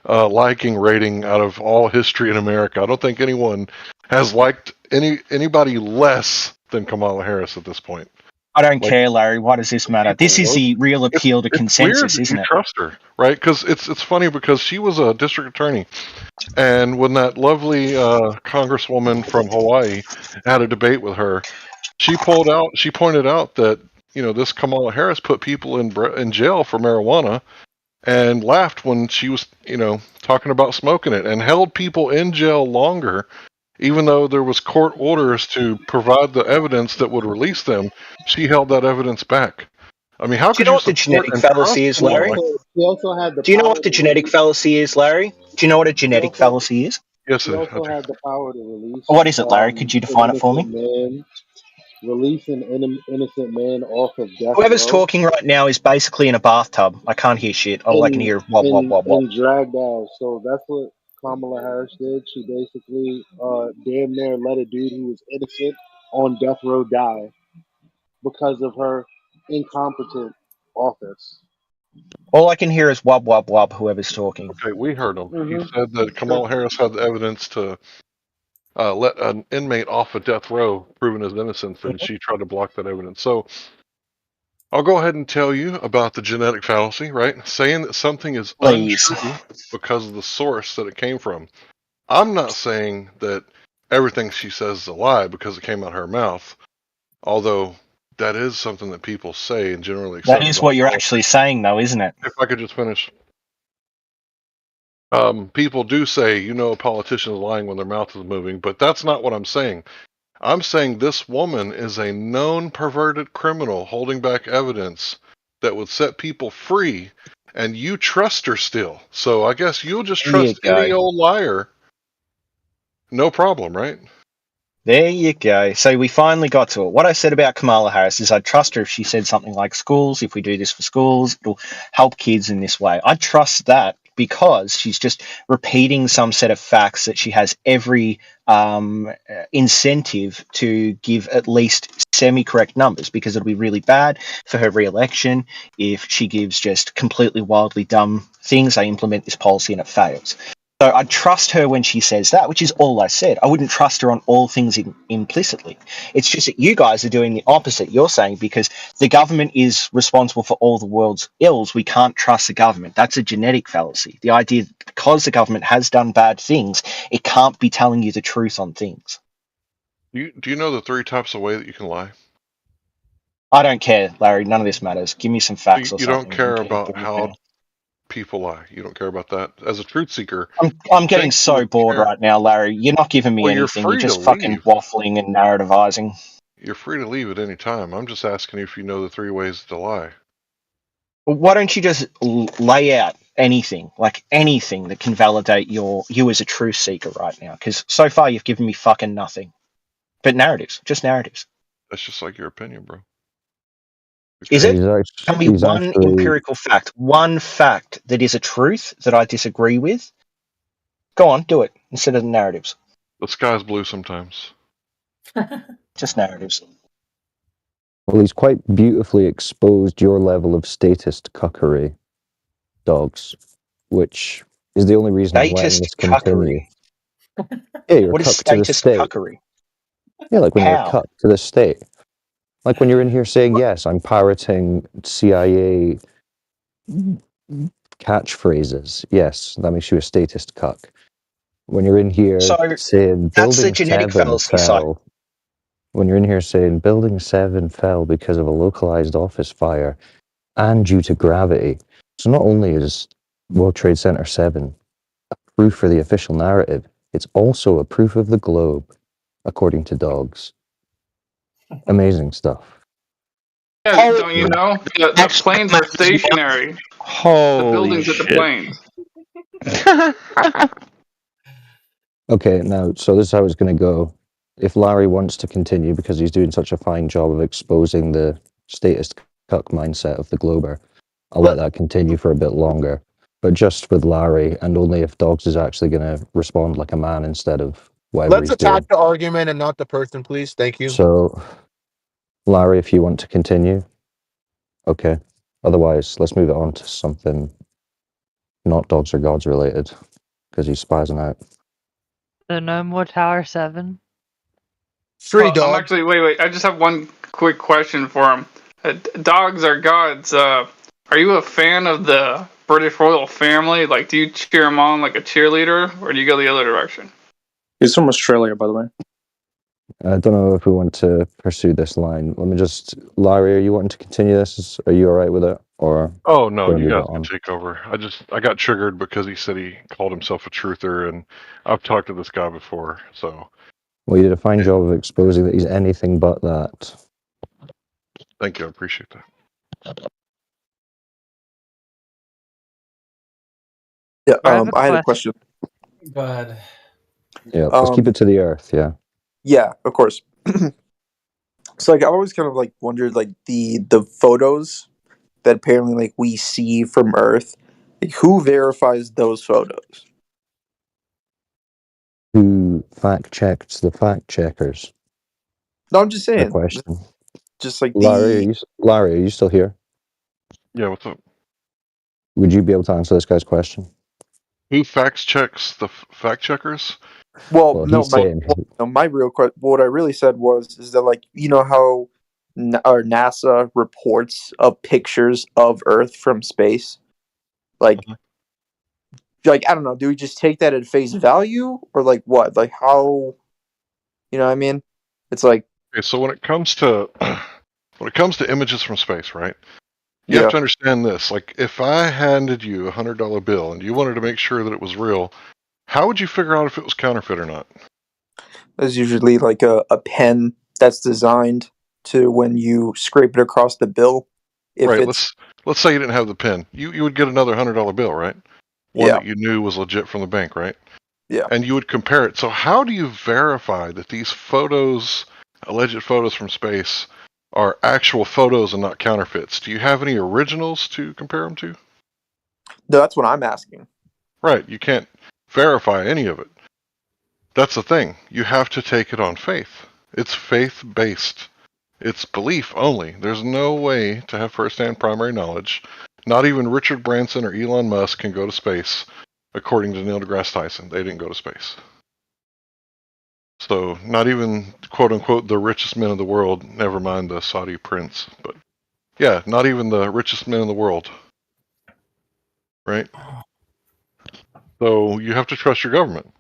liking rating out of all history in America. I don't think anyone has liked anybody less than Kamala Harris at this point. I don't care, Larry. Why does this matter? This is vote. the real appeal to It's consensus, weird that isn't you it? trust her, right? Because it's funny because she was a district attorney, and when that lovely congresswoman from Hawaii had a debate with her, she pointed out that this Kamala Harris put people in jail for marijuana, and laughed when she was talking about smoking it, and held people in jail longer. Even though there was court orders to provide the evidence that would release them, she held that evidence back. I mean, how Do you could know you what the support genetic and trust fallacy is, someone Larry? like that? She also had the Do you know power what the to genetic release. fallacy is, Larry? Do you know what a genetic fallacy is? Yes, She I also do. had the power to release What is it, Larry? Could you an define it for me? innocent man, release an innocent man off of death Whoever's row, talking right now is basically in a bathtub. I can't hear shit. All I can hear is wop, wop, wop, wop. and dragged out. So that's what Kamala Harris did. She basically damn near let a dude who was innocent on death row die because of her incompetent office. All I can hear is wop, wop, wop, whoever's talking. Okay, we heard him. He Mm-hmm. said that Kamala Harris had the evidence to let an inmate off of death row, proving his innocence, and she tried to block that evidence. So I'll go ahead and tell you about the genetic fallacy, right? Saying that something is Please. untrue because of the source that it came from. I'm not saying that everything she says is a lie because it came out of her mouth, although that is something that people say and generally accept. That is what you're actually saying, though, isn't it? If I could just finish. People do say, a politician is lying when their mouth is moving, but that's not what I'm saying. I'm saying this woman is a known perverted criminal holding back evidence that would set people free, and you trust her still. So I guess you'll just There you trust any go. old liar. No problem, right? There you go. So we finally got to it. What I said about Kamala Harris is I'd trust her if she said something like schools. If we do this for schools, it'll help kids in this way. I trust that because she's just repeating some set of facts that she has every incentive to give at least semi-correct numbers, because it'll be really bad for her re-election if she gives just completely wildly dumb things. They implement this policy and it fails. So I trust her when she says that, which is all I said. I wouldn't trust her on all things implicitly. It's just that you guys are doing the opposite. You're saying because the government is responsible for all the world's ills, we can't trust the government. That's a genetic fallacy. The idea that because the government has done bad things, it can't be telling you the truth on things. Do you know the 3 types of way that you can lie? I don't care, Larry. None of this matters. Give me some facts or You something. don't care about how people lie. You don't care about that. As a truth seeker, I'm getting so bored right now, Larry. You're not giving me Well, you're anything. You're free just to fucking leave. waffling and narrativizing. You're free to leave at any time. I'm just asking you if you know the 3 ways to lie. Well, why don't you just lay out anything, like anything that can validate you as a truth seeker right now? Because so far you've given me fucking nothing. But narratives, just narratives. That's just like your opinion, bro. Is it? He's Tell me he's one actually- empirical fact, one fact that is a truth that I disagree with. Go on, do it instead of the narratives. The sky's blue sometimes. Just narratives. Well, he's quite beautifully exposed your level of statist cuckery, dogs, which is the only reason I'm letting this continue. Yeah, you're What is cucked to the statist state. cuckery? Yeah, like when you're How? cucked to the state. Like when you're in here saying, yes, I'm parroting CIA catchphrases. Yes, that makes you a statist cuck. When you're in here So, saying that's the building genetic 7 fallacy side. fell, when you're in here saying building 7 fell because of a localized office fire and due to gravity. So not only is World Trade Center 7 a proof for the official narrative, it's also a proof of the globe, according to dogs. Amazing stuff. Yeah, don't you know? The planes are stationary. The buildings at the planes. Okay, now, so this is how it's going to go. If Larry wants to continue, because he's doing such a fine job of exposing the statist cuck mindset of the Glober, I'll let that continue for a bit longer. But just with Larry, and only if Dogs is actually going to respond like a man instead of whatever Let's he's attack doing. the argument and not the person, please. Thank you. So, Larry, if you want to continue, okay. Otherwise, let's move it on to something not Dogs or Gods related, because he's spazzing out. So no more Tower 7? I'm actually wait. I just have one quick question for him. Dogs are gods. Are you a fan of the British royal family? Like, do you cheer him on like a cheerleader, or do you go the other direction? He's from Australia, by the way. I don't know if we want to pursue this line. Let me just, Larry, are you wanting to continue this? Are you all right with it? Or Oh no, do we you move guys it can on? take over. I got triggered because he said he called himself a truther, and I've talked to this guy before, so Well, you did a fine job of exposing that he's anything but that. thank you. I appreciate that. Yeah, I have a I had a question. Go ahead. Yeah, let's keep it to the earth, yeah. Yeah, of course. So like I've always kind of like wondered like the photos that apparently like we see from Earth, like who verifies those photos? Who fact checks the fact checkers? No, I'm just Good saying. question. Just like Larry, Larry, are you still here? Yeah, what's up? Would you be able to answer this guy's question? Who fact checks the fact checkers? Well, no, he's saying, my real question. What I really said is that like you know how our NASA reports of pictures of Earth from space, like I don't know. Do we just take that at face value or like what? Like how? You know what I mean? It's like Okay, so when it comes to images from space, right? You have to understand this. Like, if I handed you $100 bill and you wanted to make sure that it was real, how would you figure out if it was counterfeit or not? there's usually like a pen that's designed to when you scrape it across the bill. If Right. it's Let's say you didn't have the pen. You would get another $100 bill, right? One that you knew was legit from the bank, right? Yeah. And you would compare it. So how do you verify that these photos, alleged photos from space, are actual photos and not counterfeits? Do you have any originals to compare them to? No, that's what I'm asking. Right. You can't verify any of it. That's the thing. You have to take it on faith. It's faith-based. It's belief only. There's no way to have first-hand primary knowledge. Not even Richard Branson or Elon Musk can go to space, according to Neil deGrasse Tyson. They didn't go to space. So not even, quote-unquote, the richest men in the world, never mind the Saudi prince. But yeah, not even the richest men in the world. Right? So you have to trust your government.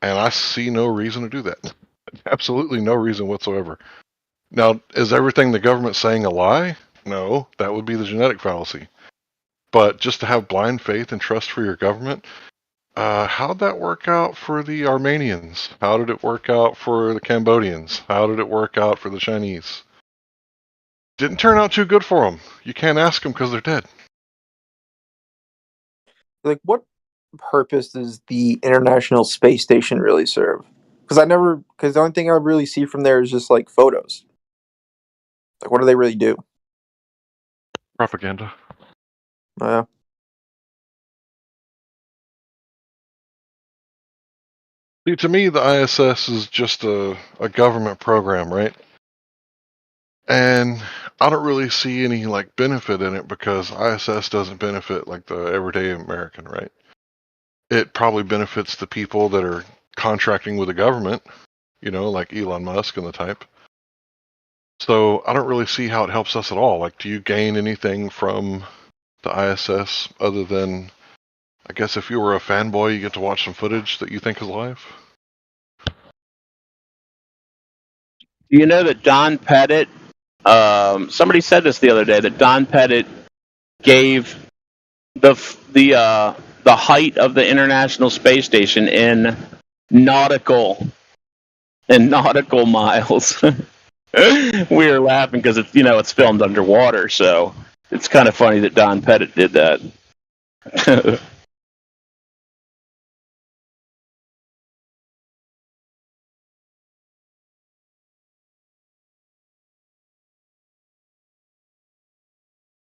And I see no reason to do that. Absolutely no reason whatsoever. Now, is everything the government's saying a lie? No, that would be the genetic fallacy. But just to have blind faith and trust for your government, how'd that work out for the Armenians? How did it work out for the Cambodians? How did it work out for the Chinese? Didn't turn out too good for them. You can't ask them because they're dead. Like, what purpose does the International Space Station really serve? Because the only thing I really see from there is just like photos. Like, what do they really do? Propaganda. Yeah. See, to me, the ISS is just a government program, right? And I don't really see any like benefit in it because ISS doesn't benefit like the everyday American, right? It probably benefits the people that are contracting with the government, like Elon Musk and the type. So I don't really see how it helps us at all. Like, do you gain anything from the ISS other than, I guess, if you were a fanboy, you get to watch some footage that you think is live? You know that Don Pettit, somebody said this the other day, that Don Pettit gave the height of the International Space Station in nautical miles. We were laughing because it's filmed underwater, so it's kind of funny that Don Pettit did that.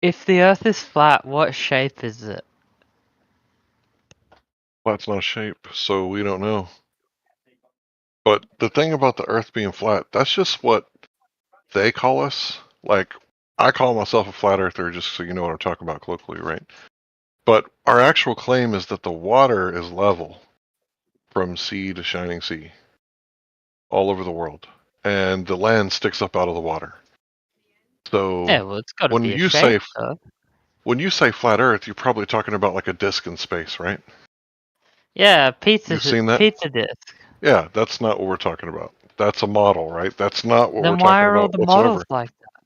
If the Earth is flat, what shape is it? Flat's not a shape, so we don't know. But the thing about the Earth being flat, that's just what they call us. Like, I call myself a flat earther, just so you know what I'm talking about colloquially, right? But our actual claim is that the water is level from sea to shining sea all over the world, and the land sticks up out of the water. So Yeah, well, it's got to when be a you shape, say though. when you say flat Earth, you're probably talking about like a disc in space, right? Yeah, pizza. You've seen that? Pizza disc. Yeah, that's not what we're talking about. That's a model, right? That's not what we're Then why talking are all about the whatsoever. models like that?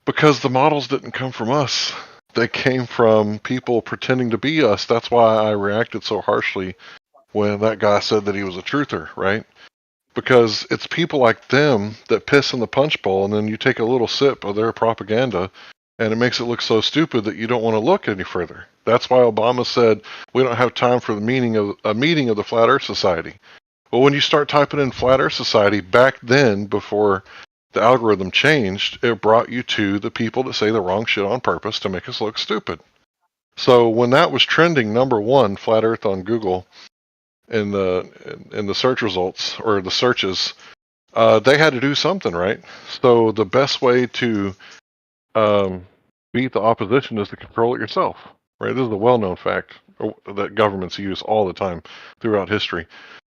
Because the models didn't come from us. They came from people pretending to be us. That's why I reacted so harshly when that guy said that he was a truther, right? Because it's people like them that piss in the punch bowl, and then you take a little sip of their propaganda, and it makes it look so stupid that you don't want to look any further. That's why Obama said we don't have time for a meeting of the Flat Earth Society. Well, when you start typing in Flat Earth Society back then, before the algorithm changed, it brought you to the people that say the wrong shit on purpose to make us look stupid. So when that was trending number one, Flat Earth on Google, in the search results or the searches, they had to do something, right? So the best way to beat the opposition is to control it yourself, right? This is a well-known fact that governments use all the time throughout history.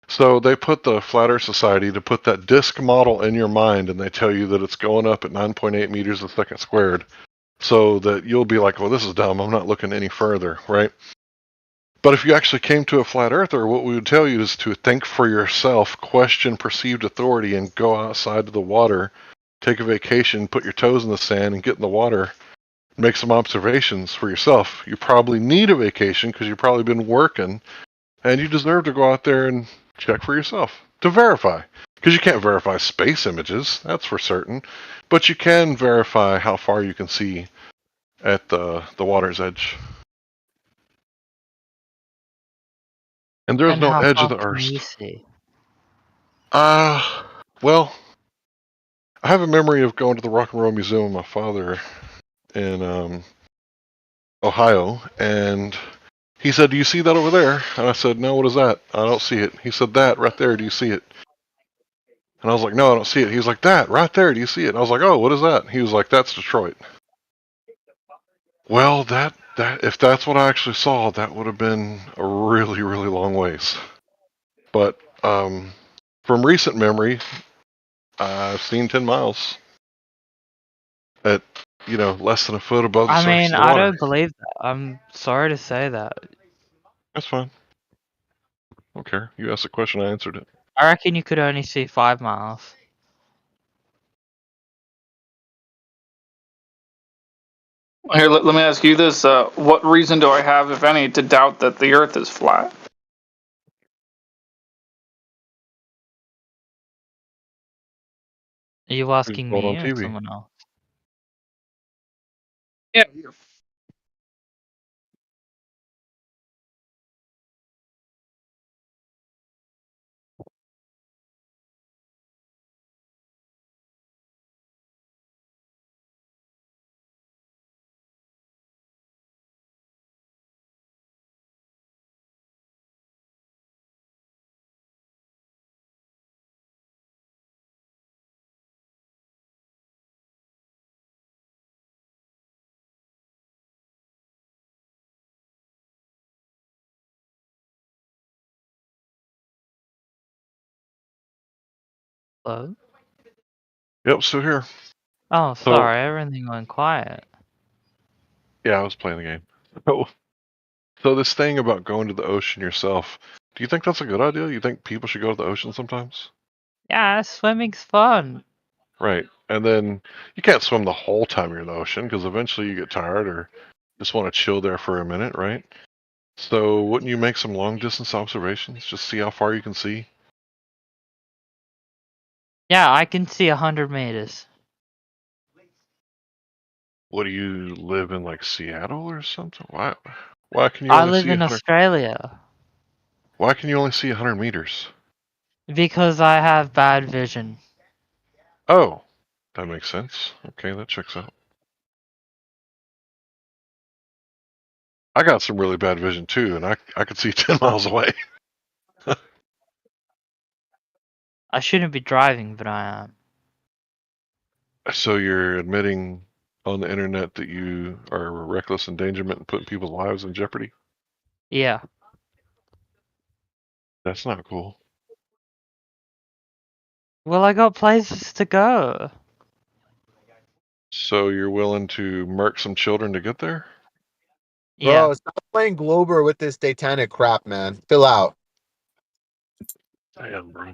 So they put the Flat Earth Society to put that disk model in your mind, and they tell you that it's going up at 9.8 meters a second squared, so that you'll be like, well, this is dumb, I'm not looking any further, right? But if you actually came to a flat earther, what we would tell you is to think for yourself, question perceived authority, and go outside to the water, take a vacation, put your toes in the sand, and get in the water, make some observations for yourself. You probably need a vacation because you've probably been working, and you deserve to go out there and check for yourself to verify. Because you can't verify space images, that's for certain, but you can verify how far you can see at the water's edge. And there's And no how edge of far the can Earth. you see? Well, I have a memory of going to the Rock and Roll Museum with my father in Ohio, and he said, "Do you see that over there?" And I said, "No, what is that? I don't see it." He said, "That right there, do you see it?" And I was like, "No, I don't see it." He was like, "That right there, do you see it?" And I was like, "Oh, what is that?" He was like, "That's Detroit." Well, that if that's what I actually saw, that would have been a really, really long ways. But from recent memory, I've seen 10 miles at less than a foot above the I surface mean, of the I water. don't believe that. I'm sorry to say that. That's fine. I don't care. You asked a question, I answered it. I reckon you could only see 5 miles. Here, let me ask you this: what reason do I have, if any, to doubt that the Earth is flat? Are you Who's asking going on me or TV? someone else? Yeah. Hello? Yep, still here. Oh, So, sorry, everything went quiet. yeah, I was playing the game. So this thing about going to the ocean yourself, do you think that's a good idea? You think people should go to the ocean sometimes? Yeah, swimming's fun. Right. And then you can't swim the whole time you're in the ocean because eventually you get tired or just want to chill there for a minute, right? So wouldn't you make some long distance observations? Just see how far you can see? Yeah, I can see 100 meters. What do you live in like Seattle or something? Why can you I only live see in 100? Australia Why can you only see 100 meters? because I have bad vision. Oh, that makes sense. Okay, that checks out. I got some really bad vision too, and I could see 10 miles away. I shouldn't be driving, but I am. So you're admitting on the internet that you are a reckless endangerment and putting people's lives in jeopardy? Yeah. That's not cool. Well, I got places to go. So you're willing to murk some children to get there? Yeah. Bro, stop playing Glober with this satanic crap, man. Fill out. Damn, bro.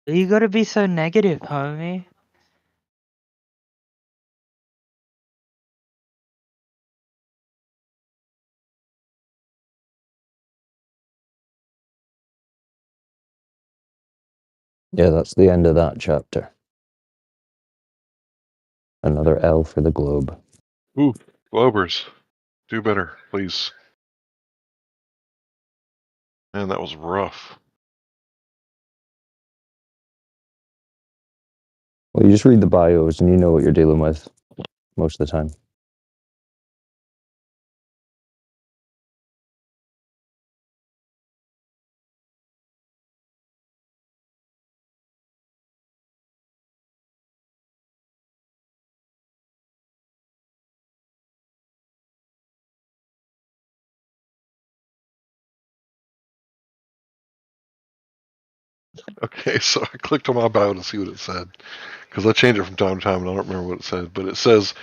You gotta be so negative, homie. Yeah, that's the end of that chapter. Another L for the globe. Ooh, Globers. Do better, please. Man, that was rough. Well, you just read the bios and you know what you're dealing with most of the time. Okay, so I clicked on my bio to see what it said. Because I change it from time to time and I don't remember what it said. But it says,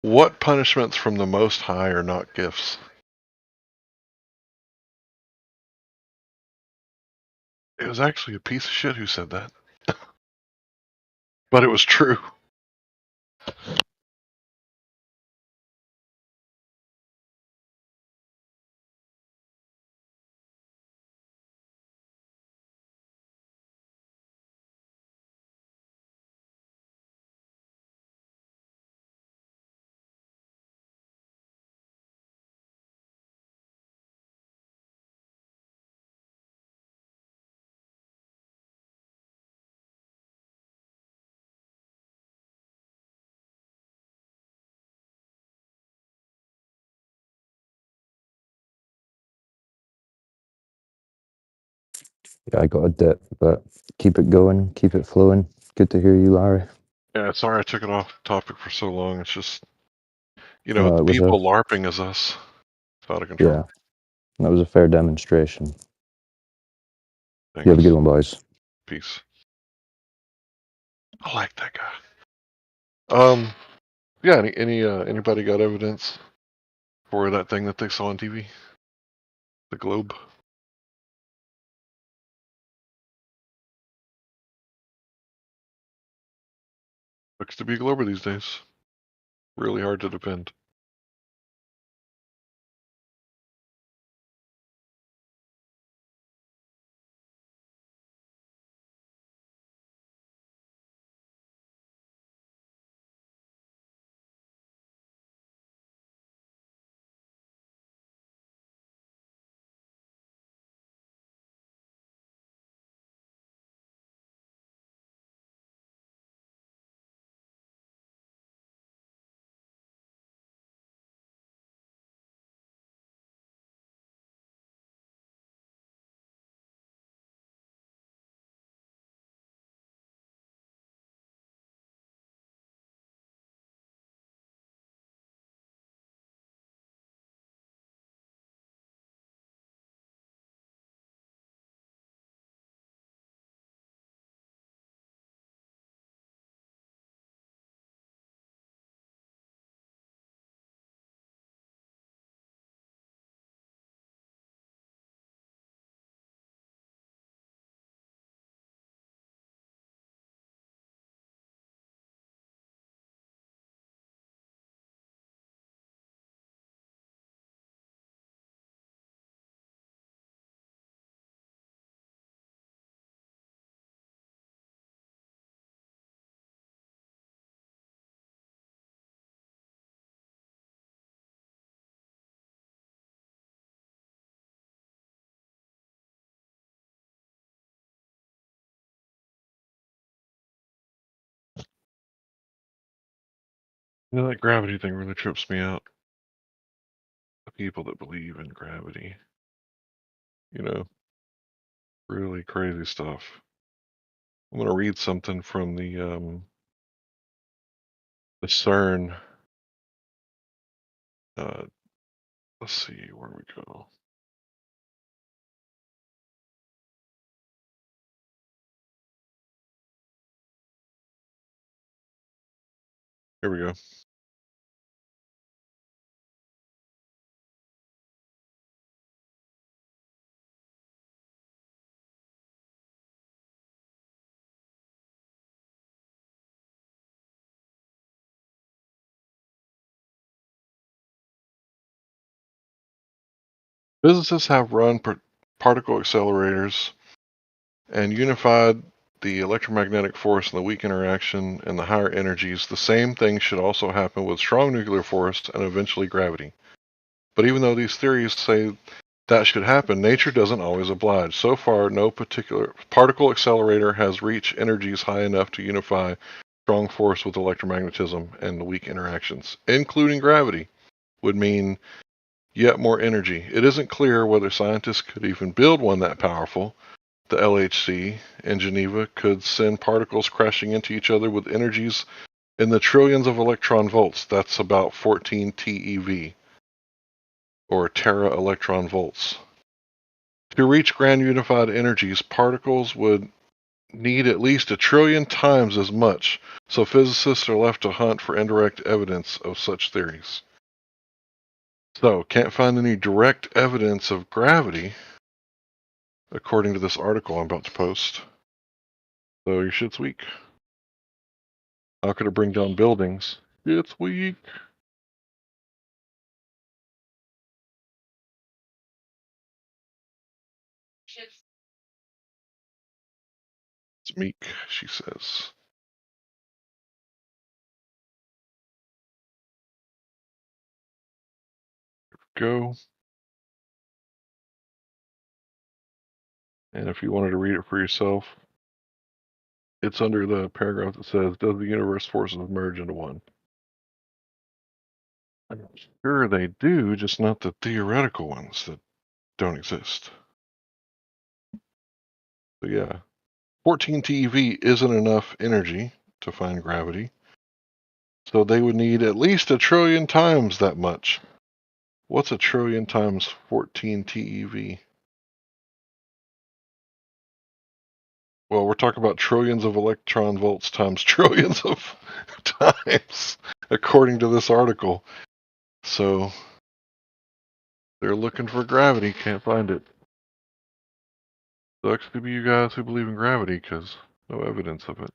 what punishments from the Most High are not gifts? It was actually a piece of shit who said that. But it was true. Yeah, I got a dip, but keep it going, keep it flowing. Good to hear you, Larry. Yeah, sorry I took it off topic for so long. It's just, It the was people LARPing as us. It's out of control. yeah, that was a fair demonstration. Thanks. You have a good one, boys. Peace. I like that guy. Yeah. Anybody got evidence for that thing that they saw on TV? The globe. Looks to be a globe these days. Really hard to defend. That gravity thing really trips me out. The people that believe in gravity. Really crazy stuff. I'm going to read something from the CERN. Let's see, where we go. Here we go. Physicists have run particle accelerators and unified the electromagnetic force and the weak interaction and the higher energies. The same thing should also happen with strong nuclear force and eventually gravity. But even though these theories say that should happen, nature doesn't always oblige. So far, no particular particle accelerator has reached energies high enough to unify strong force with electromagnetism and the weak interactions, including gravity, would mean yet more energy. It isn't clear whether scientists could even build one that powerful. The LHC in Geneva could send particles crashing into each other with energies in the trillions of electron volts. That's about 14 TeV, or tera electron volts. To reach grand unified energies, particles would need at least 1 trillion times as much, so physicists are left to hunt for indirect evidence of such theories. So, can't find any direct evidence of gravity, according to this article I'm about to post. So your shit's weak. How could it bring down buildings? It's weak. It's meek, she says. Go. And if you wanted to read it for yourself, it's under the paragraph that says, does the universe forces merge into one? I'm sure they do, just not the theoretical ones that don't exist. So yeah, 14 TeV isn't enough energy to find gravity. So they would need at least 1 trillion times that much. What's 1 trillion times 14 TeV? Well, we're talking about trillions of electron volts times trillions of times, according to this article. So they're looking for gravity, can't find it. Sucks to be you guys who believe in gravity, because no evidence of it.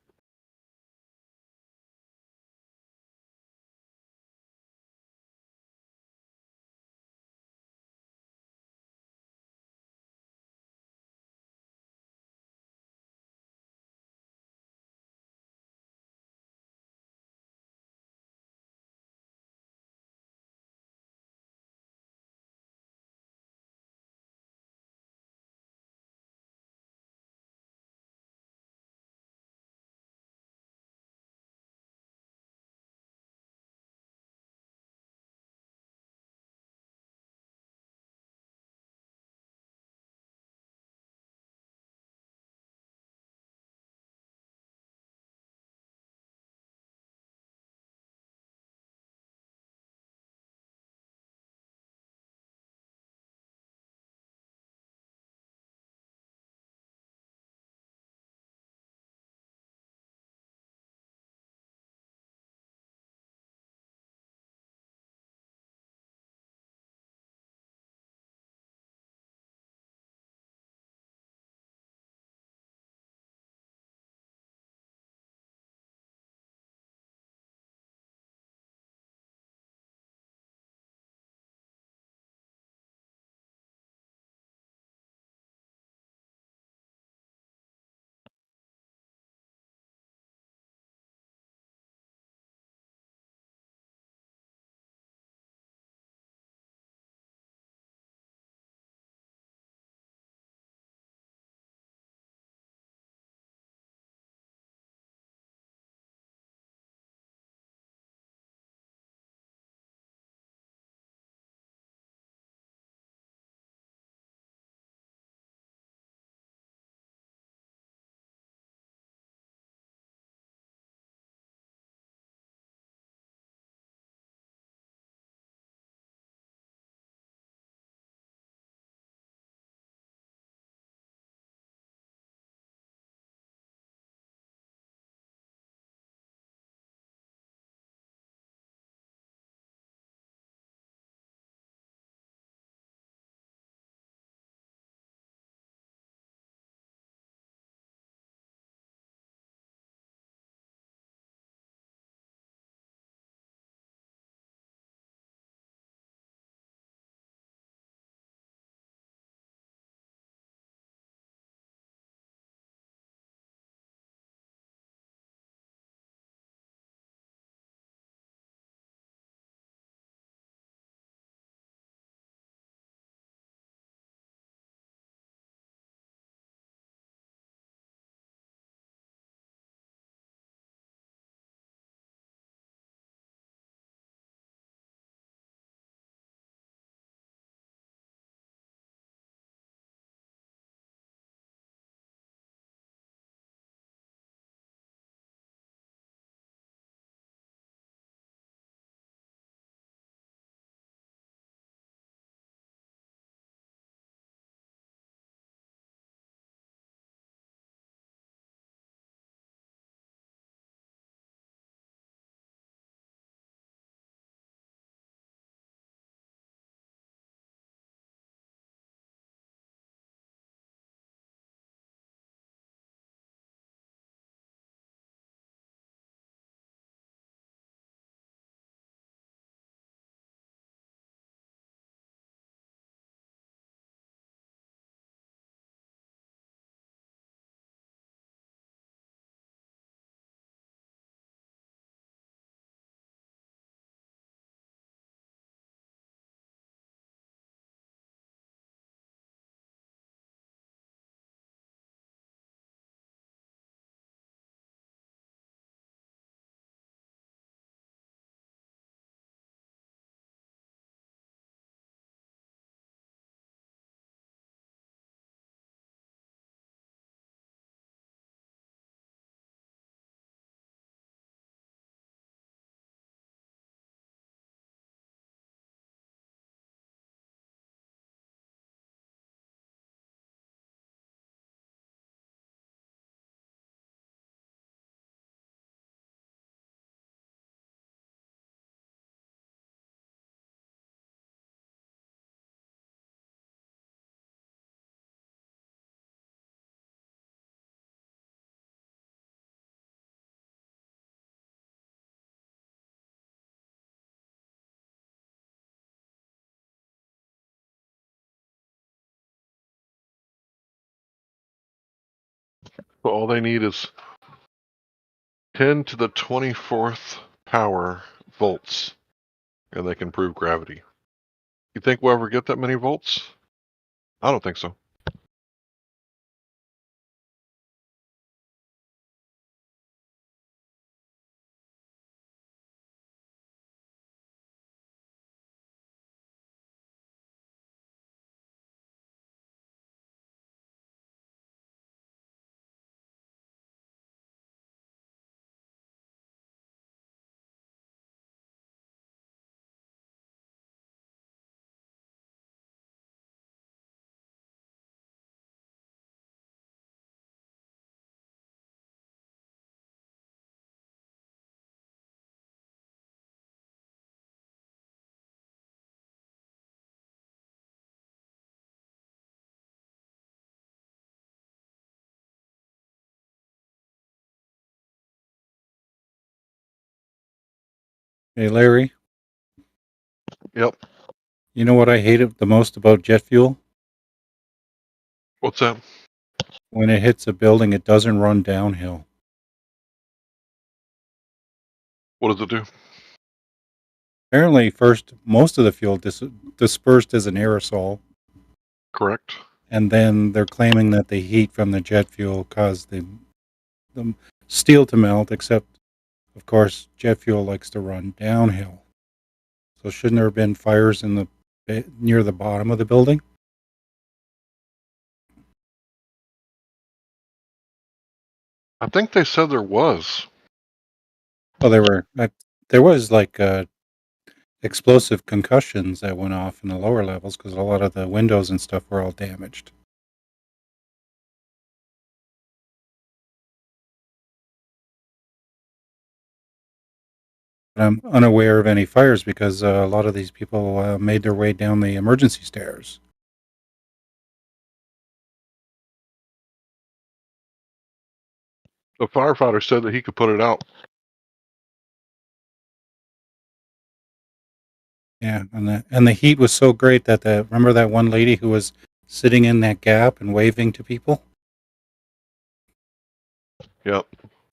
So all they need is 10 to the 24th power volts, and they can prove gravity. You think we'll ever get that many volts? I don't think so. Hey, Larry. Yep. You know what I hate the most about jet fuel? What's that? When it hits a building, it doesn't run downhill. What does it do? Apparently, first, most of the fuel dispersed as an aerosol. Correct. And then they're claiming that the heat from the jet fuel caused the steel to melt, except, of course, jet fuel likes to run downhill. So shouldn't there have been fires in near the bottom of the building? I think they said there was. Well, there was like explosive concussions that went off in the lower levels because a lot of the windows and stuff were all damaged. But I'm unaware of any fires because a lot of these people made their way down the emergency stairs. The firefighter said that he could put it out. Yeah, and the heat was so great that remember that one lady who was sitting in that gap and waving to people? Yep.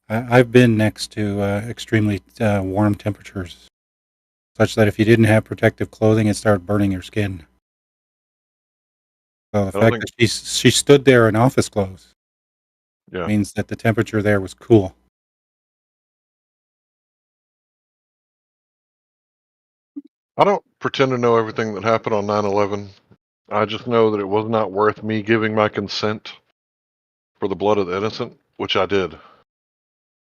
I've been next to extremely warm temperatures, such that if you didn't have protective clothing, it started burning your skin. So the fact that she stood there in office clothes means that the temperature there was cool. I don't pretend to know everything that happened on 9/11. I just know that it was not worth me giving my consent for the blood of the innocent, which I did.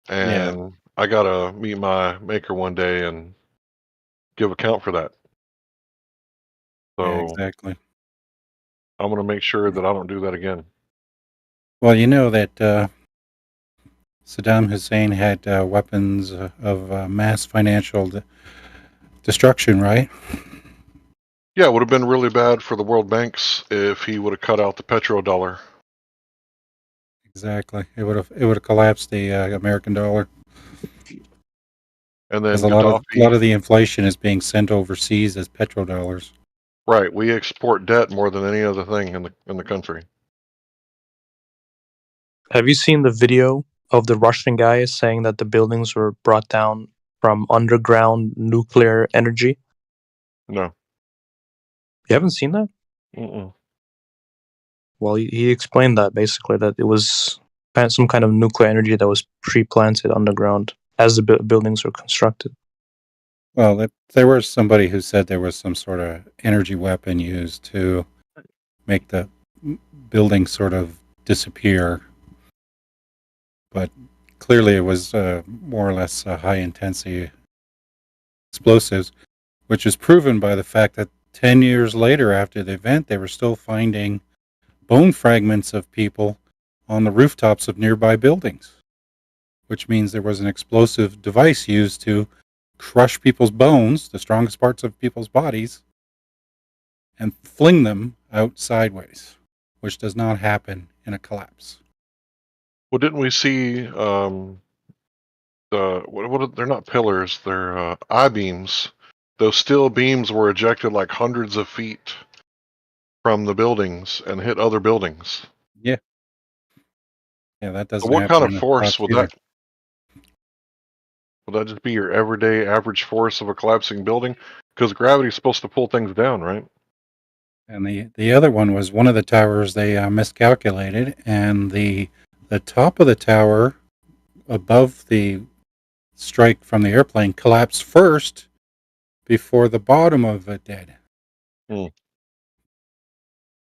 And I gotta meet my maker one day and give account for that. So Yeah, exactly. I'm gonna make sure that I don't do that again. Well, you know that Saddam Hussein had weapons of mass financial destruction, right? Yeah, it would have been really bad for the world banks if he would have cut out the petrodollar. Exactly. It would have collapsed the American dollar. And then a lot of the inflation is being sent overseas as petrodollars. Right, we export debt more than any other thing in the country. Have you seen the video of the Russian guy saying that the buildings were brought down from underground nuclear energy? No. You haven't seen that? Mm-mm. Well, he explained that basically that it was some kind of nuclear energy that was pre-planted underground as the buildings were constructed. Well, there was somebody who said there was some sort of energy weapon used to make the building sort of disappear. But clearly it was more or less high-intensity explosives, which is proven by the fact that 10 years later after the event, they were still finding bone fragments of people on the rooftops of nearby buildings, which means there was an explosive device used to crush people's bones, the strongest parts of people's bodies, and fling them out sideways, which does not happen in a collapse. Well, didn't we see they're not pillars, they're I-beams. Those steel beams were ejected like hundreds of feet from the buildings and hit other buildings. Yeah. Yeah, that doesn't What happen kind in of the force flats would either. that? Would that just be your everyday average force of a collapsing building? Because gravity's supposed to pull things down, right? And the other one was one of the towers they miscalculated, and the top of the tower above the strike from the airplane collapsed first before the bottom of it did.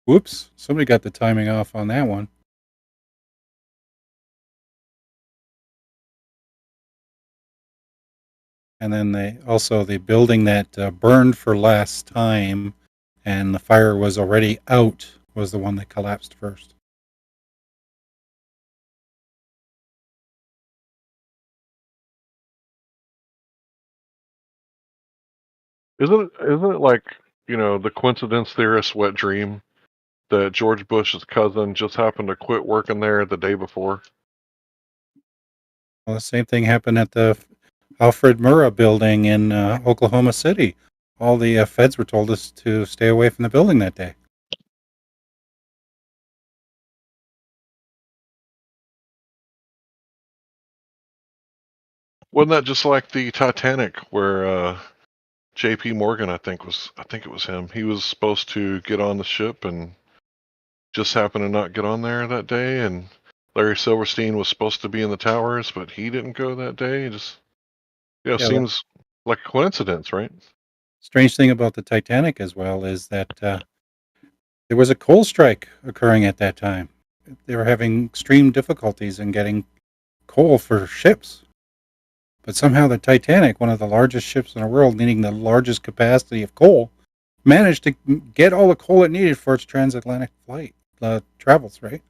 Whoops! Somebody got the timing off on that one. And then the building that burned for last time, and the fire was already out, was the one that collapsed first. Isn't it like, the coincidence theorist wet dream that George Bush's cousin just happened to quit working there the day before? Well, the same thing happened at the Alfred Murrah building in Oklahoma City. All the feds were told us to stay away from the building that day. Wasn't that just like the Titanic, where J.P. Morgan, I think it was him. He was supposed to get on the ship and just happened to not get on there that day, and Larry Silverstein was supposed to be in the towers, but he didn't go that day. It seems like a coincidence, right? Strange thing about the Titanic as well is that there was a coal strike occurring at that time. They were having extreme difficulties in getting coal for ships. But somehow the Titanic, one of the largest ships in the world, needing the largest capacity of coal, managed to get all the coal it needed for its transatlantic flight travels, right?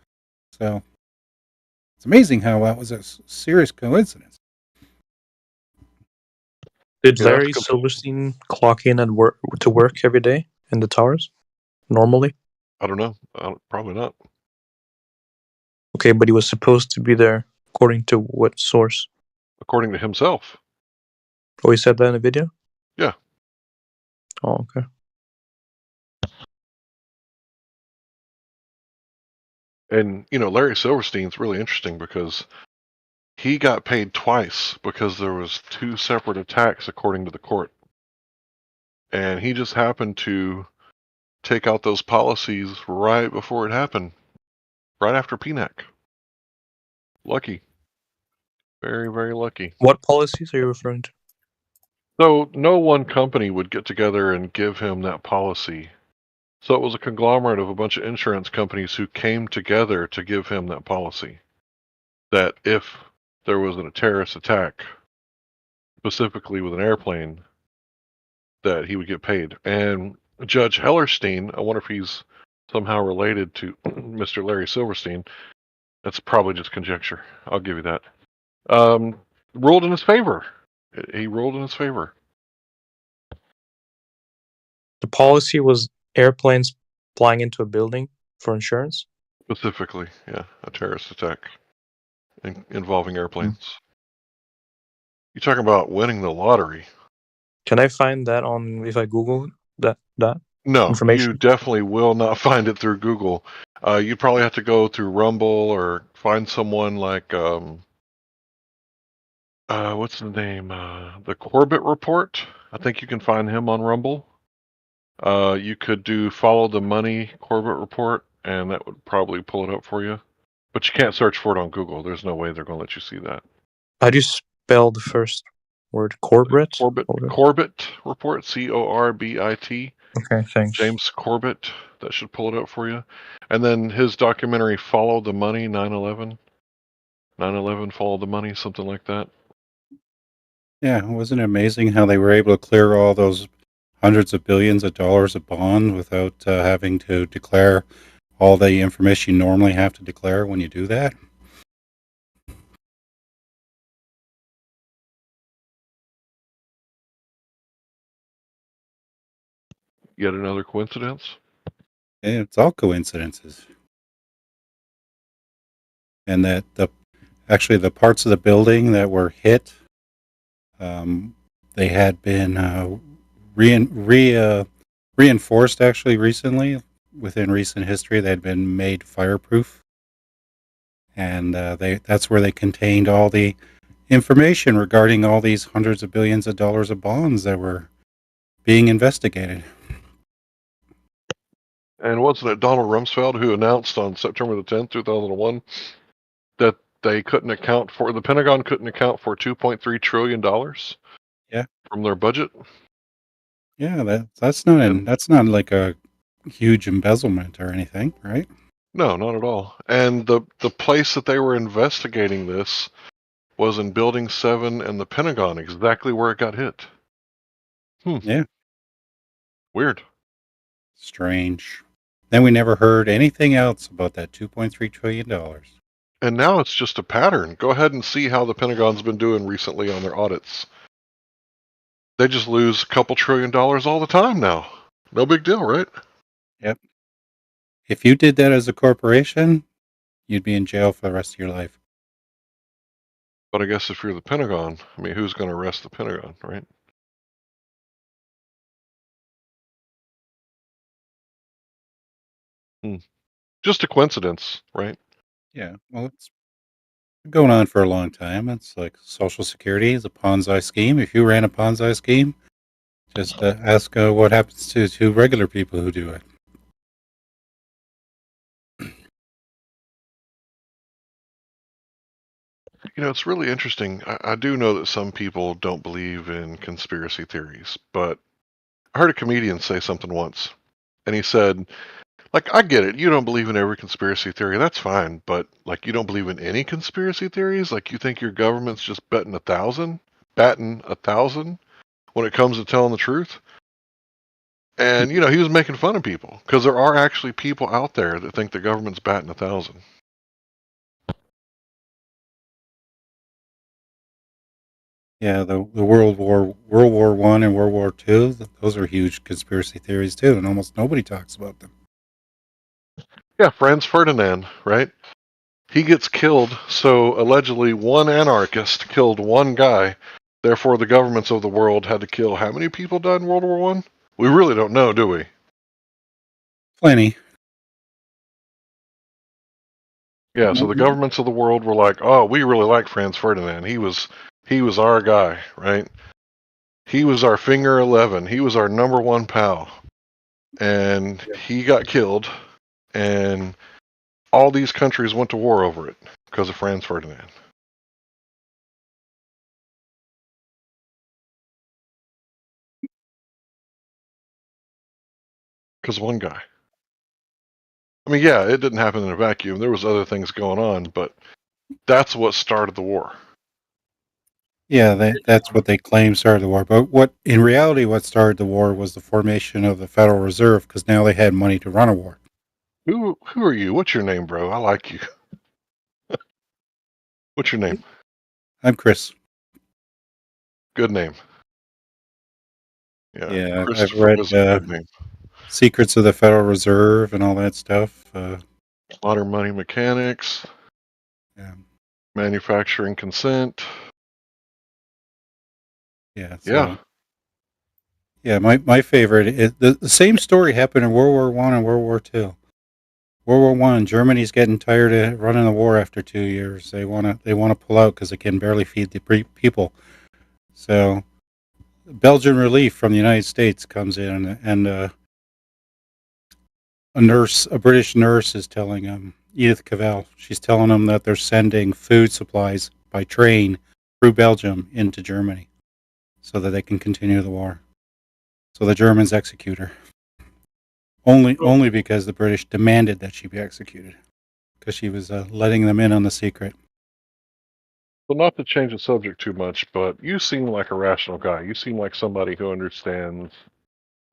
So it's amazing how that was a serious coincidence. Did Larry Silverstein clock in and work every day in the towers normally? I don't know. Probably not. Okay, but he was supposed to be there according to what source? According to himself. Oh, he said that in the video? Yeah. Oh, okay. And, Larry Silverstein's really interesting because he got paid twice because there was 2 separate attacks according to the court. And he just happened to take out those policies right before it happened. Right after PNAC. Lucky. Very, very lucky. What policies are you referring to? So no one company would get together and give him that policy. So it was a conglomerate of a bunch of insurance companies who came together to give him that policy. That if there was a terrorist attack, specifically with an airplane, that he would get paid. And Judge Hellerstein, I wonder if he's somehow related to Mr. Larry Silverstein. That's probably just conjecture. I'll give you that. Ruled in his favor. He ruled in his favor. The policy was airplanes flying into a building for insurance? Specifically, yeah, a terrorist attack involving airplanes. You're talking about winning the lottery. Can I find that on if I Google that No, information? you definitely will not find it through Google. You'd probably have to go through Rumble or find someone like what's the name? The Corbett Report. I think you can find him on Rumble. You could do Follow the Money Corbett Report, and that would probably pull it up for you. But you can't search for it on Google. There's no way they're going to let you see that. How do you spell the first word? Corbett? Corbett Report, Corbit. Okay, thanks. James Corbett. That should pull it up for you. And then his documentary, Follow the Money, 9/11. 9/11, Follow the Money, something like that. Yeah, wasn't it amazing how they were able to clear all those hundreds of billions of dollars of bond without having to declare all the information you normally have to declare when you do that? Yet another coincidence? Yeah, it's all coincidences. And that actually the parts of the building that were hit, they had been reinforced actually recently. Within recent history, they had been made fireproof. and that's where they contained all the information regarding all these hundreds of billions of dollars of bonds that were being investigated. And wasn't it Donald Rumsfeld who announced on September the 10th, 2001, that they couldn't account for, the Pentagon couldn't account for $2.3 trillion from their budget? Yeah, that's not like a huge embezzlement or anything, right? No, not at all. And the place that they were investigating this was in Building 7 and the Pentagon, exactly where it got hit. Yeah. Weird. Strange. Then we never heard anything else about that $2.3 trillion. And now it's just a pattern. Go ahead and see how the Pentagon's been doing recently on their audits. They just lose a couple $1 trillion all the time now. No big deal, right? Yep. If you did that as a corporation, you'd be in jail for the rest of your life. But I guess if you're the Pentagon, I mean, who's going to arrest the Pentagon, right? Just a coincidence, right? Yeah, well, it's been going on for a long time. It's like Social Security is a Ponzi scheme. If you ran a Ponzi scheme, just ask what happens to regular people who do it. You know, it's really interesting. I do know that some people don't believe in conspiracy theories, but I heard a comedian say something once, and he said, like, I get it. You don't believe in every conspiracy theory. That's fine. But, like, you don't believe in any conspiracy theories? Like, you think your government's just batting 1,000 when it comes to telling the truth? And, you know, he was making fun of people because there are actually people out there that think the government's batting 1,000. Yeah, the World War I and World War II, those are huge conspiracy theories too, and almost nobody talks about them. Yeah, Franz Ferdinand, right? He gets killed, so allegedly one anarchist killed one guy. Therefore, the governments of the world had to kill how many people died in World War I? We really don't know, do we? Plenty. Yeah, so the governments of the world were like, oh, we really like Franz Ferdinand. He was our guy, right? He was our finger 11. He was our number one pal. And he got killed, and all these countries went to war over it because of Franz Ferdinand. Because one guy. I mean, yeah, it didn't happen in a vacuum. There was other things going on, but that's what started the war. Yeah, that's what they claim started the war. But what started the war was the formation of the Federal Reserve, because now they had money to run a war. Who are you? What's your name, bro? I like you. What's your name? I'm Chris. Good name. Yeah, I've read Secrets of the Federal Reserve and all that stuff. Modern Money Mechanics. Yeah. Manufacturing Consent. Yeah. Yeah, my favorite is the same story happened in World War I and World War II. World War I, Germany's getting tired of running the war after 2 years. They want to pull out because they can barely feed the people. So, Belgian relief from the United States comes in, and a British nurse is telling them, Edith Cavell, she's telling them that they're sending food supplies by train through Belgium into Germany so that they can continue the war. So the Germans execute her. Only because the British demanded that she be executed, because she was letting them in on the secret. Well, not to change the subject too much, but you seem like a rational guy. You seem like somebody who understands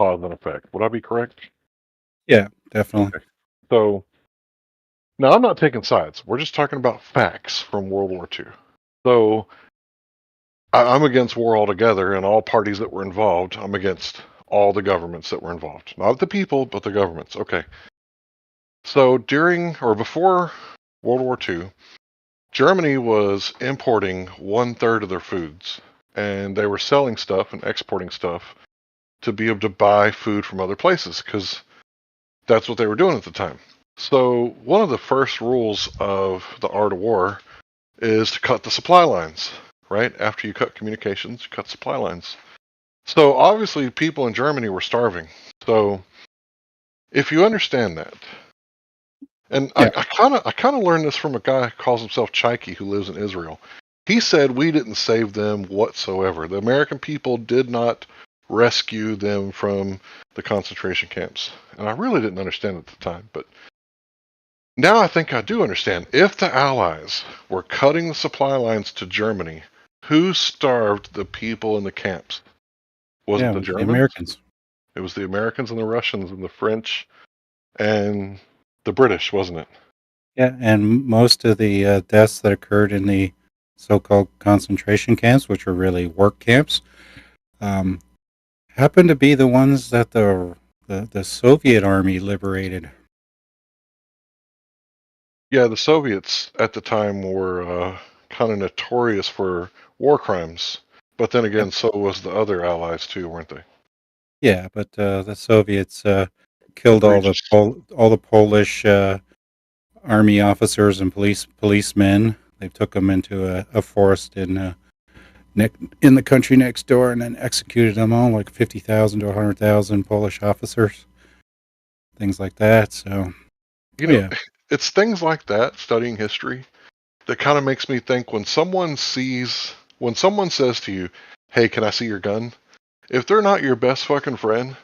cause and effect. Would I be correct? Yeah, definitely. Okay. So, now I'm not taking sides. We're just talking about facts from World War II. So, I'm against war altogether, and all parties that were involved. I'm against all the governments that were involved. Not the people, but the governments. Okay. So, during or before World War II, Germany was importing 1/3 of their foods, and they were selling stuff and exporting stuff to be able to buy food from other places, because that's what they were doing at the time. So one of the first rules of the art of war is to cut the supply lines, right? After you cut communications, you cut supply lines. So obviously people in Germany were starving. So if you understand that, and Yeah. I kind of learned this from a guy who calls himself Chaiki who lives in Israel. He said we didn't save them whatsoever. The American people did not rescue them from the concentration camps. And I really didn't understand at the time, but now I think I do understand. If the Allies were cutting the supply lines to Germany, who starved the people in the camps? Was Yeah, it it the was the Germans? Americans. It was the Americans and the Russians and the French and the British, wasn't it? Yeah, and most of the deaths that occurred in the so-called concentration camps, which were really work camps, um, happened to be the ones that the Soviet army liberated. Yeah, the Soviets at the time were kind of notorious for war crimes. But then again, so was the other allies too, weren't they? Yeah, but the Soviets killed Egregious. all the Polish army officers and policemen. They took them into a forest in the country next door, and then executed them all, like 50,000 to 100,000 Polish officers, things like that. So, You know, yeah, it's things like that, studying history, that kind of makes me think when someone says to you, hey, can I see your gun? If they're not your best fucking friend,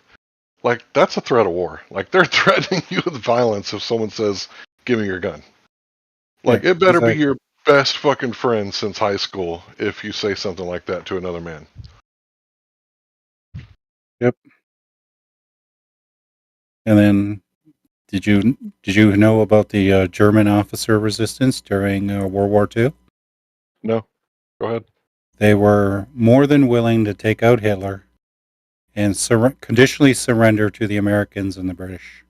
like, that's a threat of war. Like, they're threatening you with violence if someone says, give me your gun. Like, yeah, it better be exactly. your best fucking friend since high school if you say something like that to another man. Yep. And then, did you know about the German officer resistance during World War II? No, go ahead. They were more than willing to take out Hitler and conditionally surrender to the Americans and the British,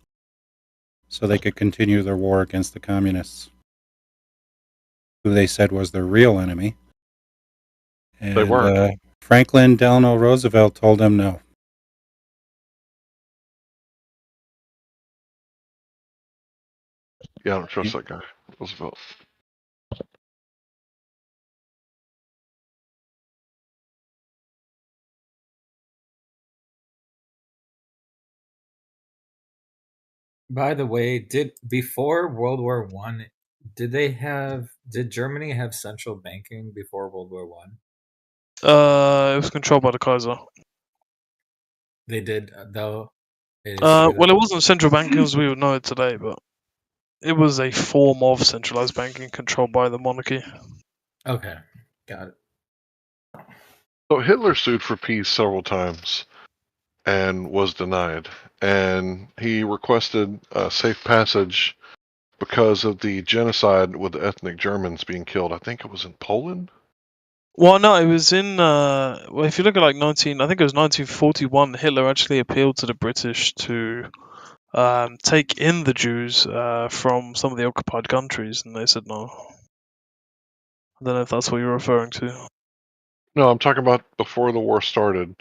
so they could continue their war against the communists, who they said was their real enemy. They And weren't. Franklin Delano Roosevelt told them no. Yeah, I don't trust that guy, Roosevelt. By the way, did before World War One, did Germany have central banking before World War One? It was controlled by the Kaiser. They did, though. It is Well, true. it wasn't central banking as we would know it today, but it was a form of centralized banking controlled by the monarchy. Okay, got it. So Hitler sued for peace several times and was denied. And he requested safe passage because of the genocide with the ethnic Germans being killed. I think it was in Poland. Well, no, it was in. Well, if you look at like I think it was 1941. Hitler actually appealed to the British to take in the Jews from some of the occupied countries, and they said no. I don't know if that's what you're referring to. No, I'm talking about before the war started.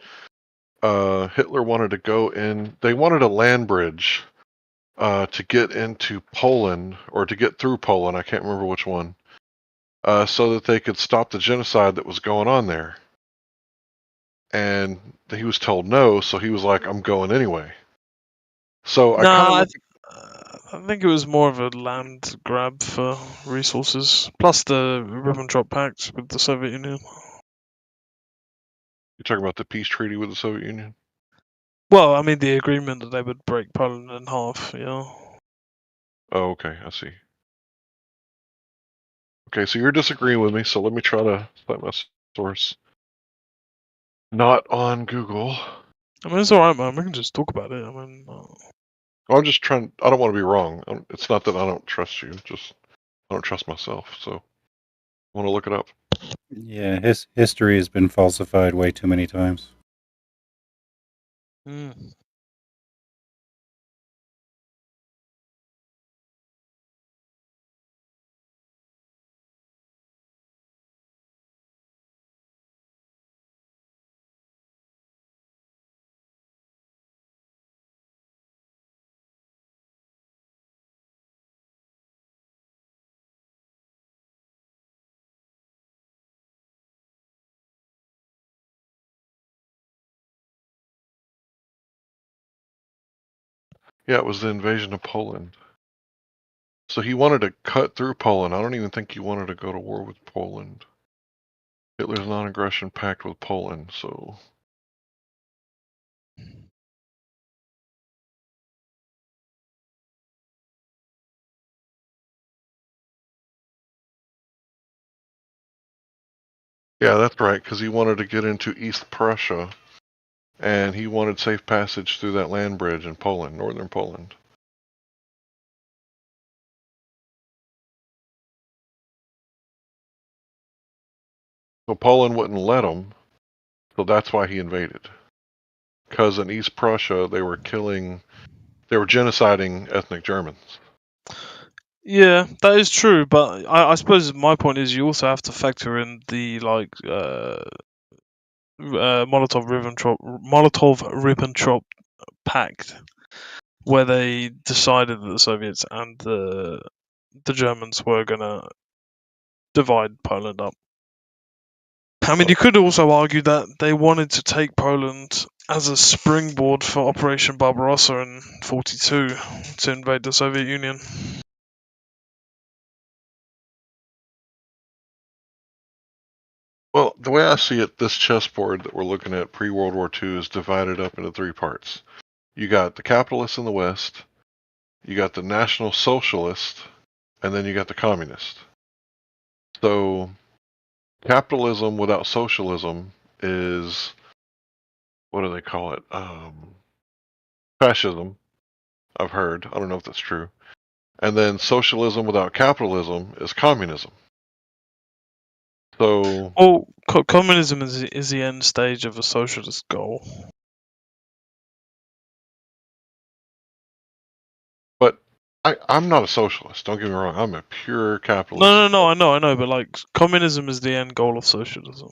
Hitler wanted to go in. They wanted a land bridge to get into Poland or to get through Poland. I can't remember which one. So that they could stop the genocide that was going on there. And he was told no, so he was like, I'm going anyway. So I think it was more of a land grab for resources, plus the Ribbentrop Pact with the Soviet Union. You're talking about the peace treaty with the Soviet Union? Well, I mean the agreement that they would break Poland in half, you know. Oh, okay, I see. Okay, so you're disagreeing with me, so let me try to cite my source. Not on Google. I mean, it's alright, man. We can just talk about it. I mean, I'm just trying. I don't want to be wrong. It's not that I don't trust you. Just I don't trust myself. So I want to look it up. Yeah, history has been falsified way too many times. Yeah, it was the invasion of Poland. So he wanted to cut through Poland. I don't even think he wanted to go to war with Poland. Hitler's non-aggression pact with Poland, so... Yeah, that's right, because he wanted to get into East Prussia, and he wanted safe passage through that land bridge in Poland, northern Poland. So Poland wouldn't let him, so that's why he invaded. Because in East Prussia, they were genociding ethnic Germans. Yeah, that is true, but I suppose my point is you also have to factor in the Molotov-Ribbentrop Pact, where they decided that the Soviets and the Germans were gonna divide Poland up. I mean, you could also argue that they wanted to take Poland as a springboard for Operation Barbarossa in '42 to invade the Soviet Union. Well, the way I see it, this chessboard that we're looking at pre-World War II is divided up into three parts. You got the capitalists in the West, you got the National Socialist, and then you got the Communist. So, capitalism without socialism is, what do they call it? Fascism, I've heard. I don't know if that's true. And then socialism without capitalism is communism. So, well, communism is the end stage of a socialist goal. But I'm not a socialist. Don't get me wrong. I'm a pure capitalist. No, I know, but like communism is the end goal of socialism.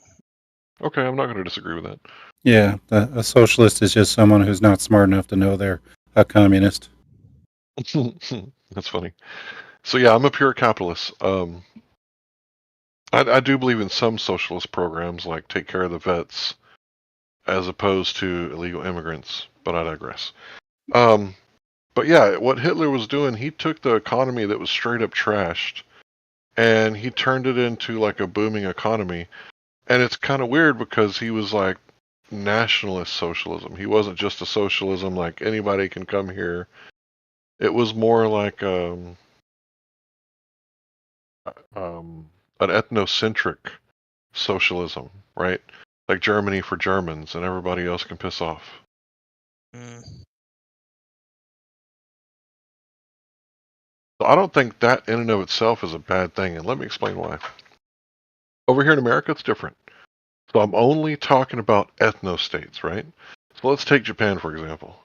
Okay, I'm not going to disagree with that. Yeah, a socialist is just someone who's not smart enough to know they're a communist. That's funny. So yeah, I'm a pure capitalist. I do believe in some socialist programs, like take care of the vets, as opposed to illegal immigrants. But I digress. But yeah, what Hitler was doing, he took the economy that was straight up trashed, and he turned it into like a booming economy. And it's kind of weird because he was like nationalist socialism. He wasn't just a socialism like anybody can come here. It was more like an ethnocentric socialism, right? Like Germany for Germans, and everybody else can piss off. So I don't think that in and of itself is a bad thing, and let me explain why. Over here in America, it's different. So I'm only talking about ethno-states, right? So let's take Japan, for example.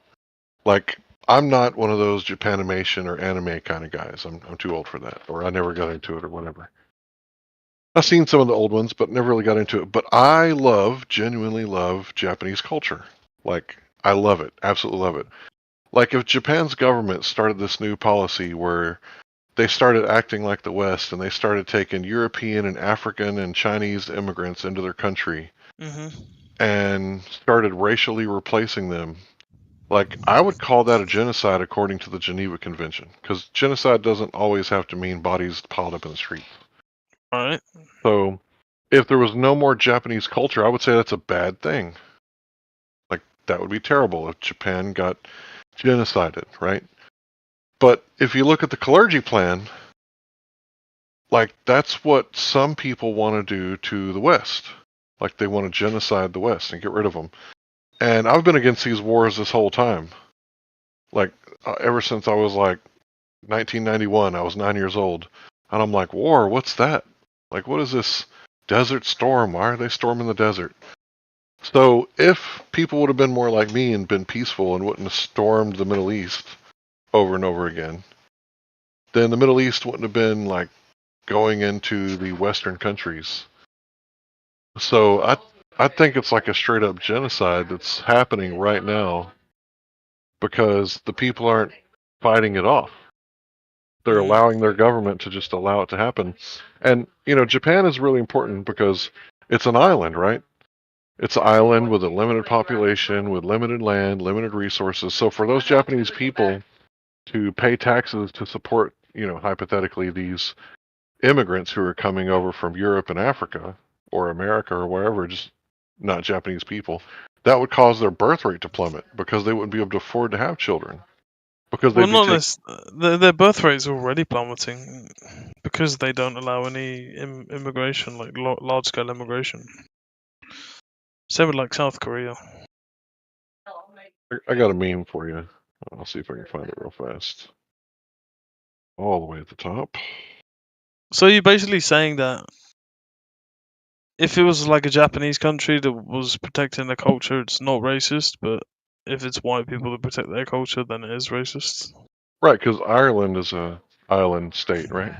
Like, I'm not one of those Japanimation or anime kind of guys. I'm too old for that, or I never got into it or whatever. I've seen some of the old ones, but never really got into it. But I genuinely love Japanese culture. Like, I love it. Absolutely love it. Like, if Japan's government started this new policy where they started acting like the West and they started taking European and African and Chinese immigrants into their country and started racially replacing them, like, I would call that a genocide according to the Geneva Convention, because genocide doesn't always have to mean bodies piled up in the street. Alright. So, if there was no more Japanese culture, I would say that's a bad thing. Like, that would be terrible if Japan got genocided, right? But if you look at the clergy plan, like, that's what some people want to do to the West. Like, they want to genocide the West and get rid of them. And I've been against these wars this whole time. Like, ever since I was like 1991, I was 9 years old. And I'm like, war, what's that? Like, what is this desert storm? Why are they storming the desert? So if people would have been more like me and been peaceful and wouldn't have stormed the Middle East over and over again, then the Middle East wouldn't have been like going into the Western countries. So I think it's like a straight up genocide that's happening right now because the people aren't fighting it off. They're allowing their government to just allow it to happen. And, you know, Japan is really important because it's an island, right? It's an island with a limited population, with limited land, limited resources. So for those Japanese people to pay taxes to support, hypothetically, these immigrants who are coming over from Europe and Africa or America or wherever, just not Japanese people, that would cause their birth rate to plummet because they wouldn't be able to afford to have children. Because Well, they'd be not taking. their birth rate's already plummeting because they don't allow any immigration, like large scale immigration. Same with like South Korea. I got a meme for you. I'll see if I can find it real fast. All the way at the top. So you're basically saying that if it was like a Japanese country that was protecting their culture, it's not racist, but if it's white people that protect their culture, then it is racist. Right, because Ireland is a island state, right?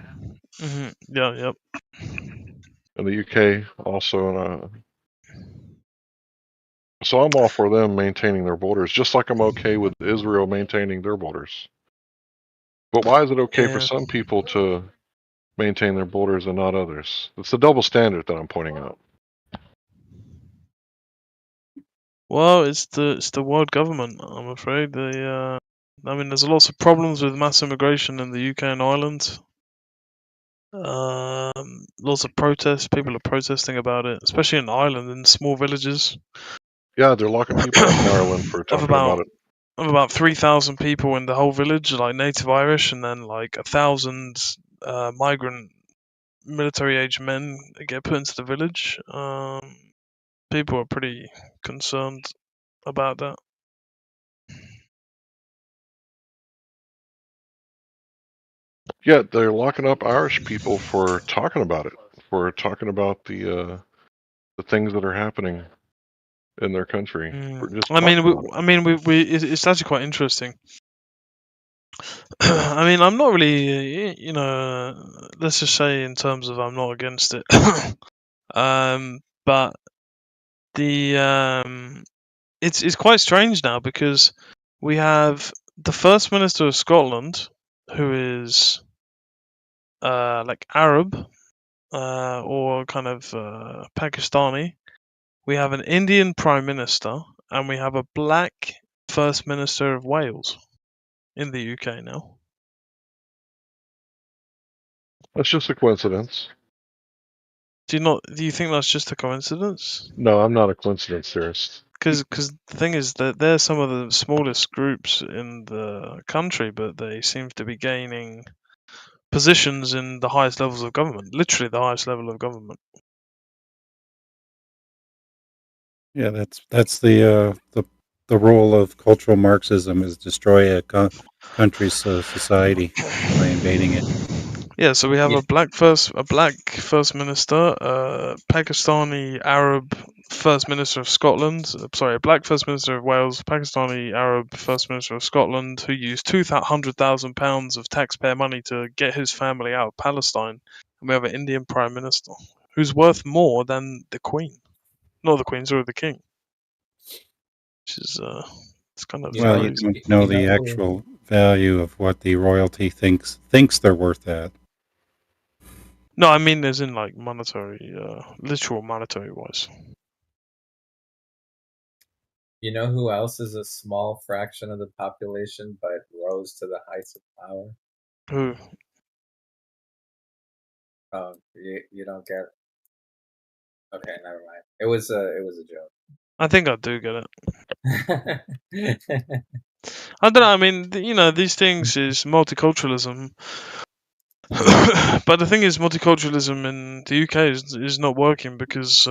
Yeah, yep. And the UK also. So I'm all for them maintaining their borders, just like I'm okay with Israel maintaining their borders. But why is it okay for some people to maintain their borders and not others? It's the double standard that I'm pointing out. Well, it's the world government. I'm afraid there's lots of problems with mass immigration in the UK and Ireland. Lots of protests. People are protesting about it, especially in Ireland, in small villages. Yeah, they're locking people up in Ireland for talking about it. Of about 3,000 people in the whole village, like native Irish, and then like 1,000 migrant military-age men get put into the village. People are pretty concerned about that. Yeah, they're locking up Irish people for talking about it, for talking about the things that are happening in their country. It's actually quite interesting. I'm not really, let's just say in terms of I'm not against it. But it's quite strange now because we have the First Minister of Scotland, who is like Arab or kind of Pakistani. We have an Indian Prime Minister, and we have a black First Minister of Wales in the UK now. That's just a coincidence. Do you think that's just a coincidence? No, I'm not a coincidence theorist. Because the thing is that they're some of the smallest groups in the country, but they seem to be gaining positions in the highest levels of government, literally the highest level of government. Yeah, that's the role of cultural Marxism is destroy a country's society by invading it. Yeah, so we have a black first minister, Pakistani Arab First Minister of Scotland. Sorry, a black First Minister of Wales, Pakistani Arab First Minister of Scotland, who used £200,000 of taxpayer money to get his family out of Palestine. And we have an Indian Prime Minister who's worth more than the Queen, not the Queen, sorry, the King. Which is it's kind of well, you don't know the actual value of what the royalty thinks they're worth at. No, I mean as in like monetary, literal monetary wise. You know who else is a small fraction of the population but rose to the heights of power? Who? Oh, you don't get it. Okay, never mind. It was a joke. I think I do get it. I don't know. I mean, these things is multiculturalism. But the thing is, multiculturalism in the UK is not working because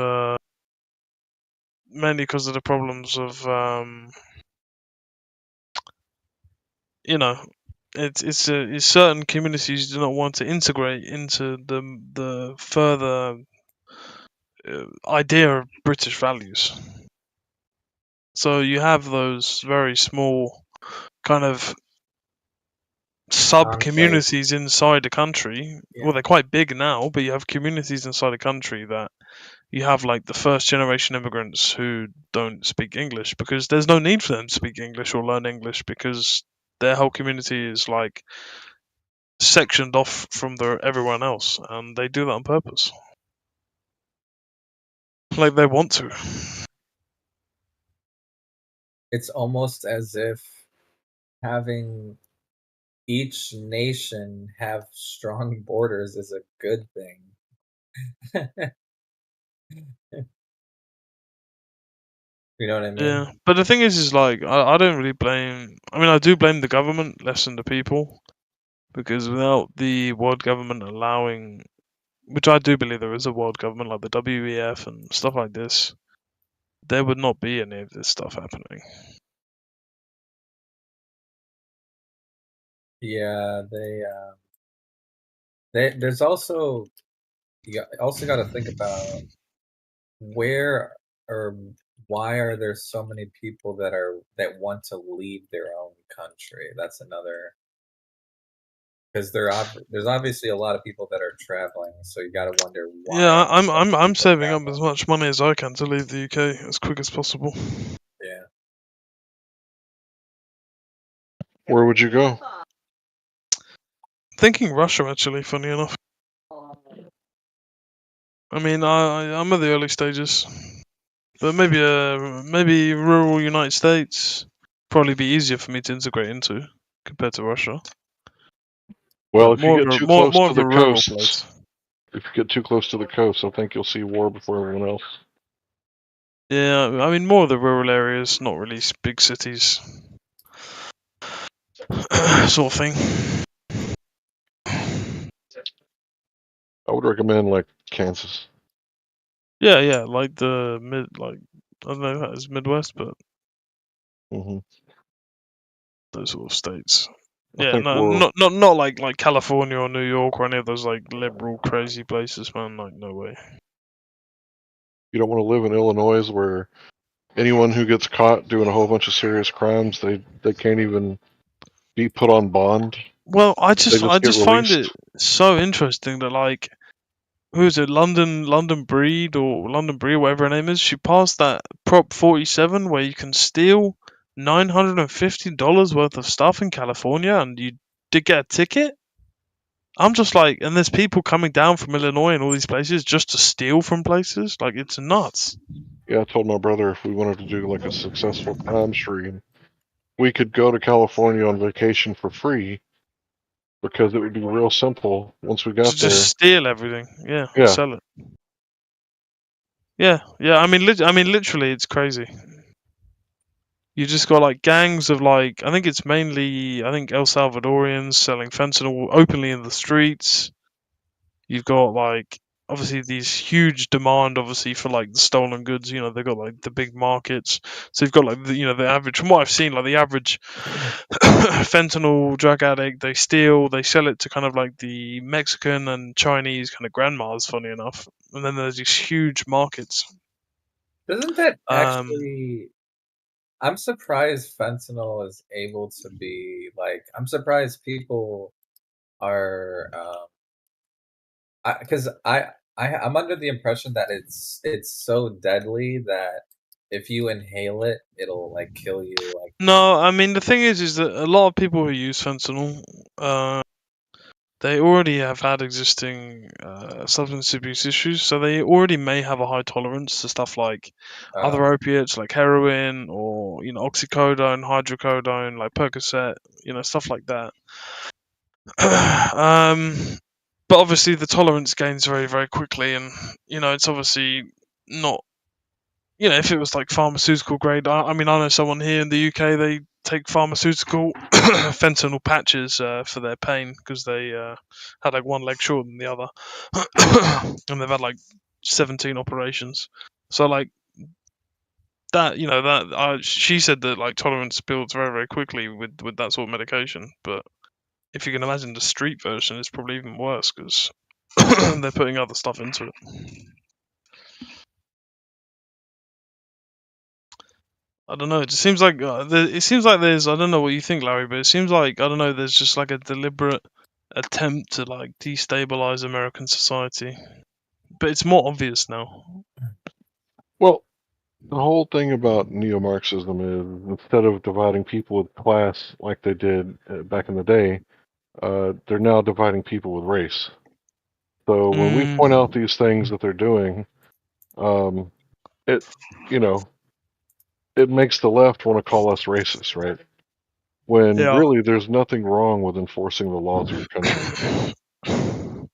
mainly because of the problems of it's certain communities do not want to integrate into the further idea of British values. So you have those very small kind of sub-communities inside the country. Yeah. Well, they're quite big now, but you have communities inside the country that you have like the first-generation immigrants who don't speak English because there's no need for them to speak English or learn English because their whole community is like sectioned off from everyone else, and they do that on purpose. Like they want to. It's almost as if having each nation have strong borders is a good thing. You know what I mean? Yeah, but the thing is like I don't really blame. I mean, I do blame the government less than the people, because without the world government allowing, which I do believe there is a world government like the WEF and stuff like this, there would not be any of this stuff happening. Yeah, there's also also got to think about where or why are there so many people that want to leave their own country? That's another, because there's obviously a lot of people that are traveling, so you got to wonder why. Yeah, I'm saving up as much money as I can to leave the UK as quick as possible. Yeah. Where would you go? Thinking Russia, actually, funny enough. I mean, I'm at the early stages, but maybe rural United States probably be easier for me to integrate into compared to Russia. Well, But if you get too close more to of the a rural coast, place. if you get too close to the coast, I think you'll see war before everyone else. Yeah, I mean more of the rural areas, not really big cities, sort of thing. I would recommend like Kansas. Yeah, like the I don't know if that is Midwest, but those sort of states. I Yeah, think no, we're not like California or New York or any of those like liberal crazy places, man. Like no way. you don't want to live in Illinois where anyone who gets caught doing a whole bunch of serious crimes, they can't even be put on bond. Well, I They just get find released. it so interesting that like, who is it, London Breed or whatever her name is, she passed that Prop 47 where you can steal $950 worth of stuff in California and you did get a ticket. I'm just like, and there's people coming down from Illinois and all these places just to steal from places. Like, it's nuts. Yeah, I told my brother if we wanted to do like a successful crime stream, we could go to California on vacation for free because it would be real simple once we got To there. just steal everything, yeah, Yeah. sell it. Yeah. I mean, literally, it's crazy. You just got like gangs of like, I think it's mainly El Salvadorians selling fentanyl openly in the streets. You've got like obviously these huge demand obviously for like the stolen goods. You know, they've got like the big markets. So you've got like the average, from what I've seen, like the average fentanyl drug addict, they steal, they sell it to kind of like the Mexican and Chinese kind of grandmas, funny enough. And then there's these huge markets. Doesn't that actually? I'm surprised fentanyl is able to be like. I'm surprised people are, because I'm under the impression that it's so deadly that if you inhale it, it'll like kill you. Like, No, I mean the thing is that a lot of people who use fentanyl, they already have had existing substance abuse issues, so they already may have a high tolerance to stuff like other opiates, like heroin or oxycodone, hydrocodone, like Percocet, stuff like that. But obviously the tolerance gains very, very quickly, and it's obviously not. If it was like pharmaceutical grade, I mean, I know someone here in the UK, they take pharmaceutical fentanyl patches for their pain because they had like one leg shorter than the other, and they've had like 17 operations. So like that, she said that like tolerance builds very, very quickly with that sort of medication. But if you can imagine the street version, it's probably even worse because they're putting other stuff into it. I don't know. It just seems like there's. I don't know what you think, Larry, but it seems like, I don't know. There's just like a deliberate attempt to like destabilize American society, but it's more obvious now. Well, the whole thing about neo-Marxism is instead of dividing people with class like they did back in the day, they're now dividing people with race. So when we point out these things that they're doing, it makes the left want to call us racist, right? when Yeah. really there's nothing wrong with enforcing the laws of your country.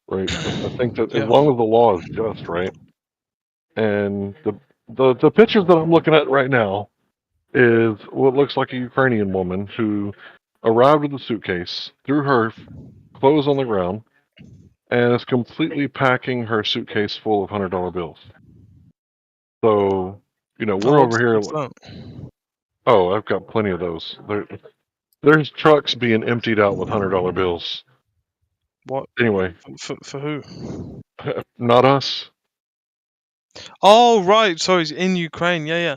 Right? I think that as Yeah. long as the law is just, right? And the pictures that I'm looking at right now is what looks like a Ukrainian woman who arrived with a suitcase, threw her clothes on the ground, and is completely packing her suitcase full of $100 bills. So, you know, we're Oh, over here. what's that? Oh, I've got plenty of those. There's trucks being emptied out with $100 bills. What? Anyway, For who? not us. Oh, right. Sorry, it's in Ukraine. Yeah, yeah.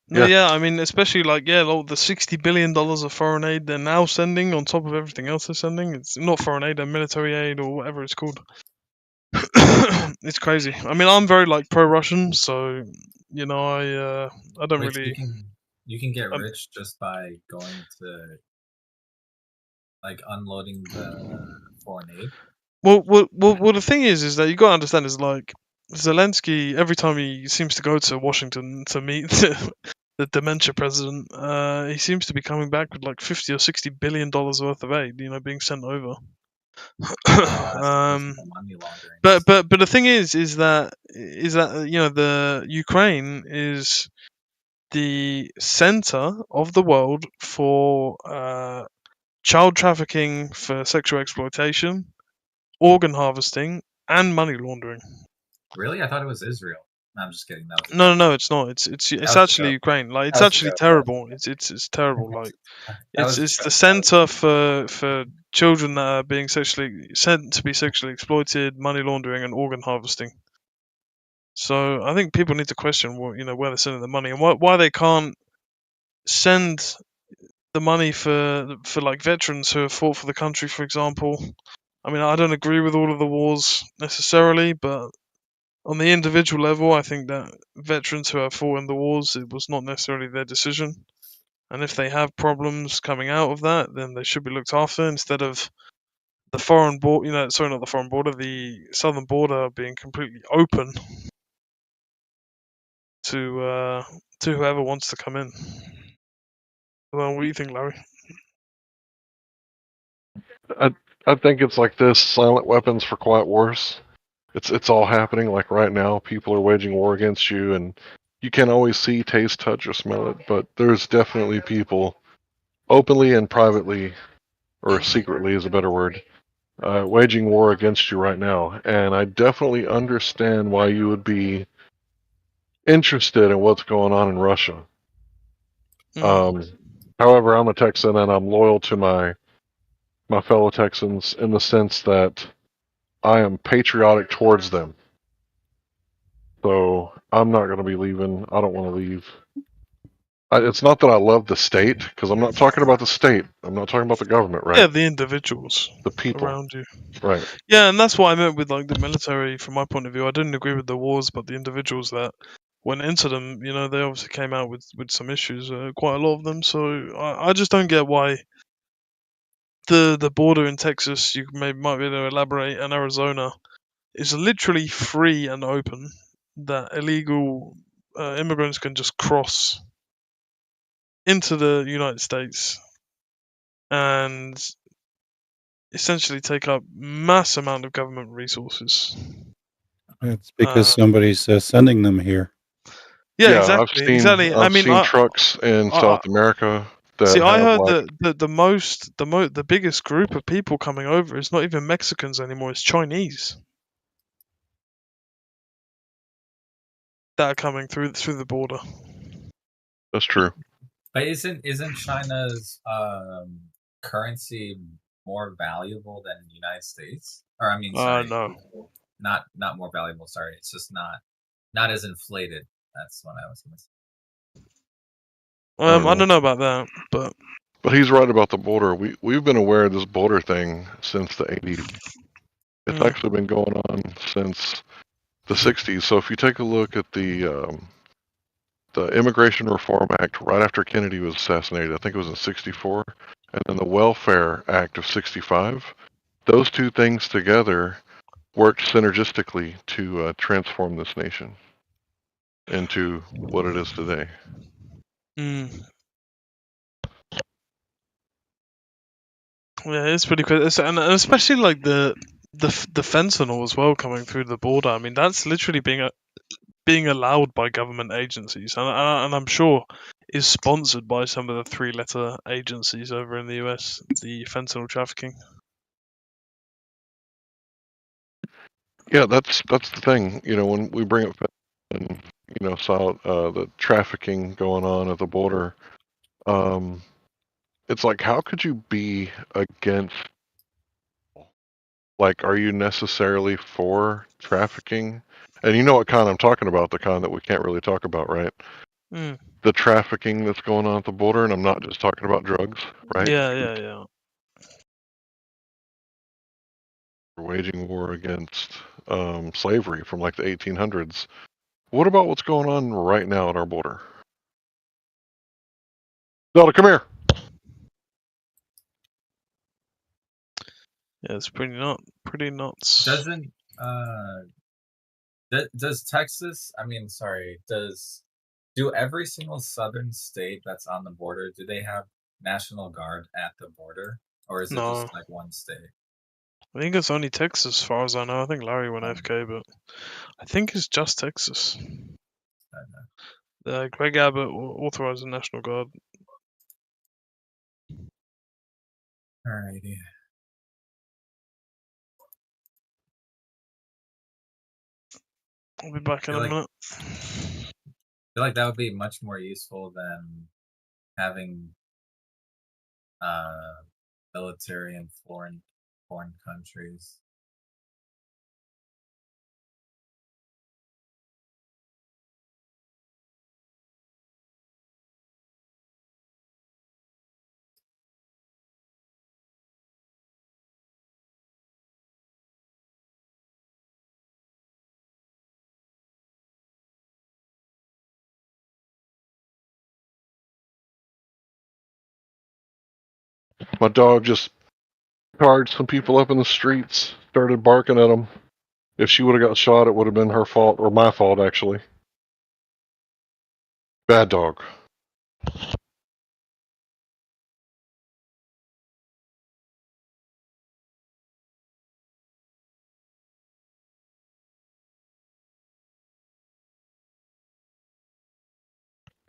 No, Yeah. yeah. I mean, especially like the $60 billion of foreign aid they're now sending on top of everything else they're sending. It's not foreign aid, military aid or whatever it's called. It's crazy. I mean, I'm very like pro-Russian, so you know, I don't Wait, really. you can get rich just by going to like unloading the foreign aid. Well, the thing is that you got to understand is like Zelensky. Every time he seems to go to Washington to meet the dementia president, he seems to be coming back with like $50 or $60 billion worth of aid, you know, being sent over. But the thing is that you know the Ukraine is the center of the world for child trafficking for sexual exploitation, organ harvesting, and money laundering. Really? I thought it was Israel. No, I'm just kidding. That was No, it's not. It's That was actually a joke. Ukraine. Like it's That was a actually joke. terrible. It's terrible. Like That was a it's the joke. center for children that are being sent to be sexually exploited, money laundering, and organ harvesting. So I think people need to question what where they're sending the money and why they can't send the money for like veterans who have fought for the country, for example. I mean, I don't agree with all of the wars necessarily, but on the individual level, I think that veterans who have fought in the wars, it was not necessarily their decision. And if they have problems coming out of that, then they should be looked after instead of the foreign border, sorry, not the foreign border, the southern border being completely open to whoever wants to come in. Well, what do you think, Larry? I think it's like this: silent weapons for quiet wars. It's all happening like right now. People are waging war against you, and you can't always see, taste, touch, or smell it. But there's definitely people, openly and privately, or secretly is a better word, waging war against you right now. And I definitely understand why you would be interested in what's going on in Russia. However, I'm a Texan and I'm loyal to my fellow Texans in the sense that I am patriotic towards them. So I'm not going to be leaving. I don't want to leave. It's not that I love the state, because I'm not talking about the state. I'm not talking about the government, right? Yeah, the individuals, the people around you. Right. Yeah, and that's what I meant with like the military. From my point of view, I didn't agree with the wars, but the individuals that went into them, they obviously came out with some issues, quite a lot of them. So I just don't get why the border in Texas, you might be able to elaborate, and Arizona is literally free and open, that illegal immigrants can just cross into the United States and essentially take up mass amount of government resources. It's because somebody's sending them here. Yeah, exactly. I've seen trucks in South America that see, I have heard like, that the biggest group of people coming over is not even Mexicans anymore; it's Chinese that are coming through the border. That's true. But isn't China's currency more valuable than the United States? Or I mean, sorry, no, not more valuable. Sorry, it's just not as inflated. That's what I was going to say. I don't know about that, but he's right about the border. We've been aware of this border thing since the 80s. It's actually been going on since the 60s. So if you take a look at the Immigration Reform Act right after Kennedy was assassinated, I think it was in '64, and then the Welfare Act of '65, those two things together worked synergistically to transform this nation into what it is today. Yeah, it's pretty cool, and especially like the fentanyl as well coming through the border. I mean, that's literally being allowed by government agencies, and I'm sure is sponsored by some of the 3-letter agencies over in the US. The fentanyl trafficking. Yeah, that's the thing. When we bring up and saw the trafficking going on at the border, it's like, how could you be against? Like, are you necessarily for trafficking? And you know what kind I'm talking about, the kind that we can't really talk about, right? Mm. The trafficking that's going on at the border, and I'm not just talking about drugs, right? Yeah. We're waging war against slavery from like the 1800s. What about what's going on right now at our border? Zelda, come here. Yeah, it's pretty nuts. Doesn't does Texas? I mean, sorry. Do every single southern state that's on the border, do they have National Guard at the border, or is it No. just like one state? I think it's only Texas, as far as I know. I think Larry went AFK, but I think it's just Texas. Greg Abbott authorized the National Guard. Alrighty. I'll be back in a minute. I feel like that would be much more useful than having military in foreign countries. My dog just charged some people up in the streets, started barking at them. If she would have got shot, it would have been her fault, or my fault, actually. Bad dog.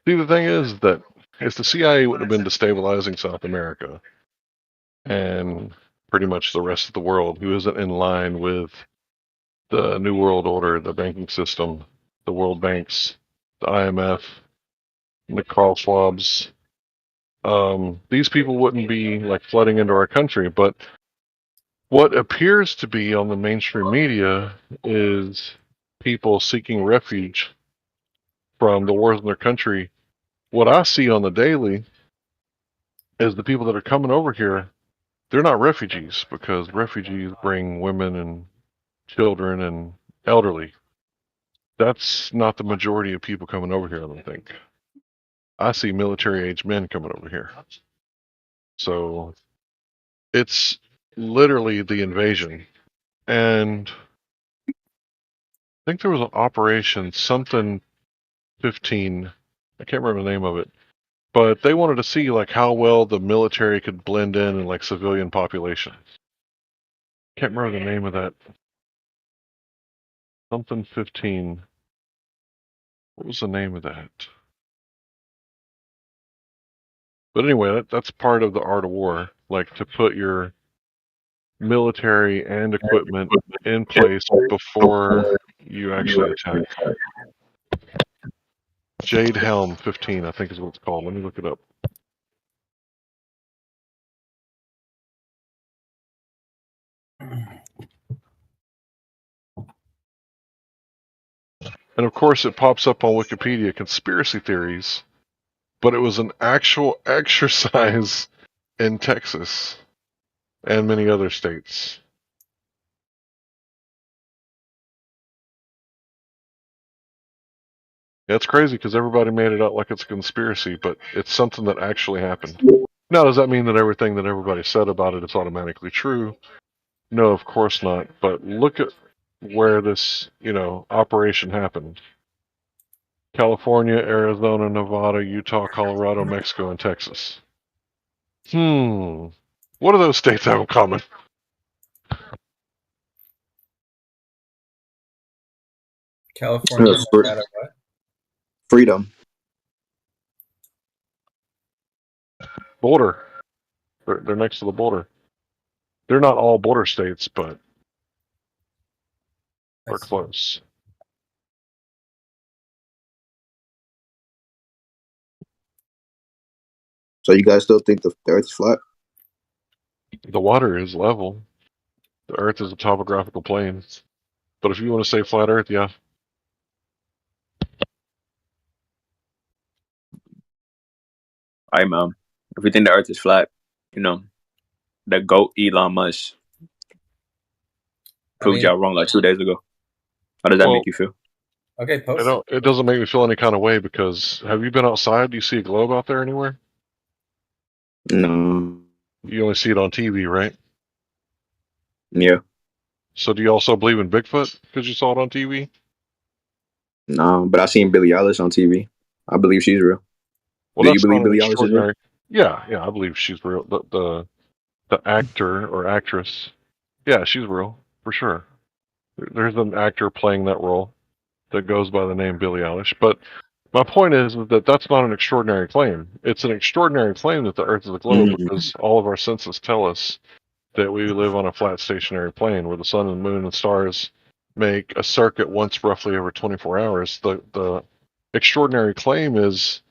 See, the thing is that if the CIA wouldn't have been destabilizing South America and pretty much the rest of the world, who isn't in line with the New World Order, the banking system, the World Banks, the IMF, the Carl Schwabs, these people wouldn't be like flooding into our country. But what appears to be on the mainstream media is people seeking refuge from the wars in their country. What I see on the daily is the people that are coming over here, they're not refugees, because refugees bring women and children and elderly. That's not the majority of people coming over here, I don't think. I see military-age men coming over here. So it's literally the invasion. And I think there was an Operation something 15. I can't remember the name of it. But they wanted to see like how well the military could blend in like civilian populations. Can't remember the name of that. Something 15. What was the name of that? But anyway, that's part of the art of war, like to put your military and equipment in place before you actually attack. Jade Helm 15, I think is what it's called. Let me look it up. And of course, it pops up on Wikipedia, conspiracy theories, but it was an actual exercise in Texas and many other states. Yeah, it's crazy because everybody made it out like it's a conspiracy, but it's something that actually happened. Now, does that mean that everything that everybody said about it is automatically true? No, of course not. But look at where this, operation happened. California, Arizona, Nevada, Utah, Colorado, Mexico, and Texas. What do those states have in common? California, Yeah, fr- Nevada, what? freedom. Border. They're next to the border. They're not all border states, but they're close. So you guys still think the Earth is flat? The water is level. The Earth is a topographical plane. But if you want to say flat Earth, yeah. All right, man. If we think the Earth is flat, the GOAT Elon Musk proved y'all wrong like 2 days ago. How does that make you feel? Okay, post It doesn't make me feel any kind of way because have you been outside? Do you see a globe out there anywhere? No. You only see it on TV, right? Yeah. So do you also believe in Bigfoot because you saw it on TV? No, but I seen Billie Eilish on TV. I believe she's real. Well, Do you that's believe not an Billie Eilish is real? extraordinary. Yeah, I believe she's real. The actor or actress, yeah, she's real for sure. There's an actor playing that role that goes by the name Billie Eilish. But my point is that that's not an extraordinary claim. It's an extraordinary claim that the Earth is a globe because all of our senses tell us that we live on a flat stationary plane where the sun and moon and stars make a circuit once roughly every 24 hours. The extraordinary claim is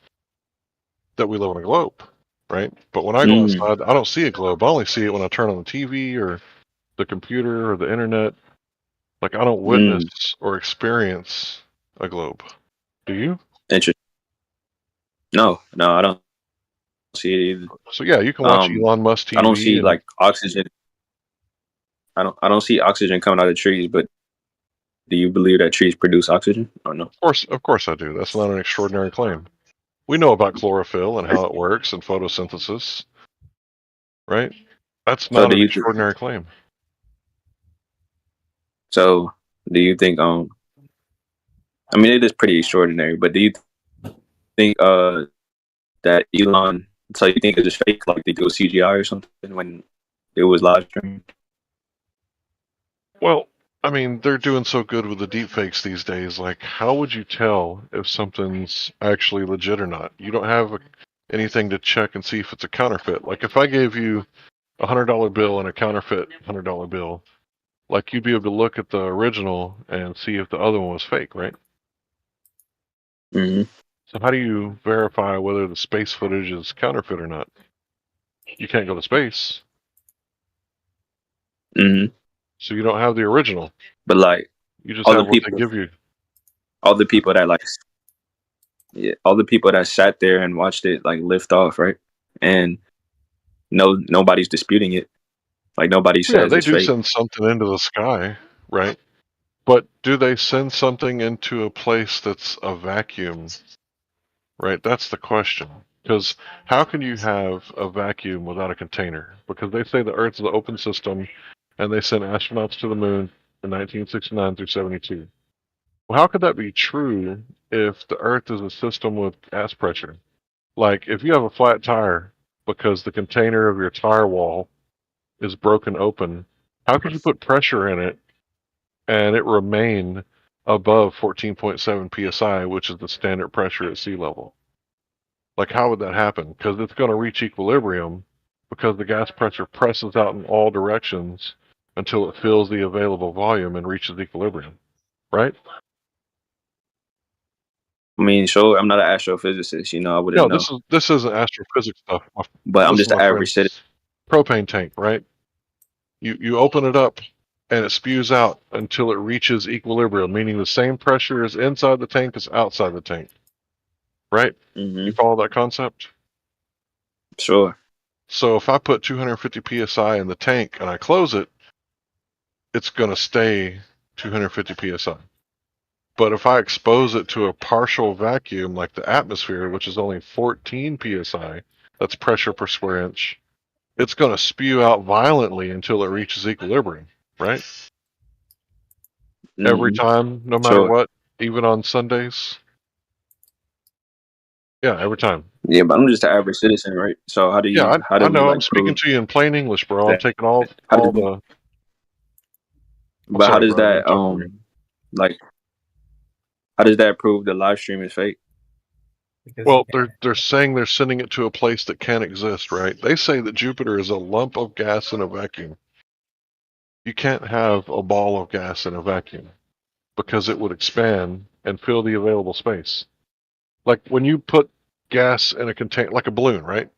that we live on a globe, right? But when I go outside, I don't see a globe. I only see it when I turn on the TV or the computer or the internet. Like I don't witness or experience a globe. Do you? Interesting. No, I don't see it either. So yeah, you can watch Elon Musk TV. I don't see like oxygen. I don't see oxygen coming out of trees, but do you believe that trees produce oxygen or no? Of course I do. That's not an extraordinary claim. We know about chlorophyll and how it works and photosynthesis, right? That's not an extraordinary claim. So, do you think I mean it is pretty extraordinary, but do you think that Elon, so you think it's just fake, like they do a CGI or something when it was live streamed? Well, I mean, they're doing so good with the deepfakes these days. Like, how would you tell if something's actually legit or not? You don't have anything to check and see if it's a counterfeit. Like, if I gave you a $100 bill and a counterfeit $100 bill, like you'd be able to look at the original and see if the other one was fake, right? Mm-hmm. So how do you verify whether the space footage is counterfeit or not? You can't go to space. Mm-hmm. So you don't have the original. But like, you just have what they give you. All the people that all the people that sat there and watched it like lift off, right? And nobody's disputing it. Like nobody says they it's do fake. send something into the sky, right? But do they send something into a place that's a vacuum? Right, that's the question. Because how can you have a vacuum without a container? Because they say the Earth's an open system, and they sent astronauts to the moon in 1969 through 72. Well, how could that be true if the Earth is a system with gas pressure? Like, if you have a flat tire because the container of your tire wall is broken open, how could you put pressure in it and it remain above 14.7 psi, which is the standard pressure at sea level? Like, how would that happen? Because it's going to reach equilibrium because the gas pressure presses out in all directions until it fills the available volume and reaches equilibrium, right? I mean, sure, I'm not an astrophysicist, I wouldn't know. This isn't astrophysics stuff. But I'm just an average citizen. Propane tank, right? You open it up and it spews out until it reaches equilibrium, meaning the same pressure is inside the tank as outside the tank. Right? Mm-hmm. You follow that concept? Sure. So if I put 250 psi in the tank and I close it, it's going to stay 250 psi. But if I expose it to a partial vacuum like the atmosphere, which is only 14 psi, that's pressure per square inch, it's going to spew out violently until it reaches equilibrium, right? Every time, no matter what, even on Sundays. Yeah, every time. Yeah, but I'm just an average citizen, right? So how do you? Yeah, How do I we know. I'm like speaking prove to you in plain English, bro. I'm that? taking all How all does, the. I'm but how sorry, does bro. I didn't that talk over you. like how does that prove the live stream is fake? Well, they're saying they're sending it to a place that can't exist, right? They say that Jupiter is a lump of gas in a vacuum. You can't have a ball of gas in a vacuum because it would expand and fill the available space. Like when you put gas in a container, like a balloon, right?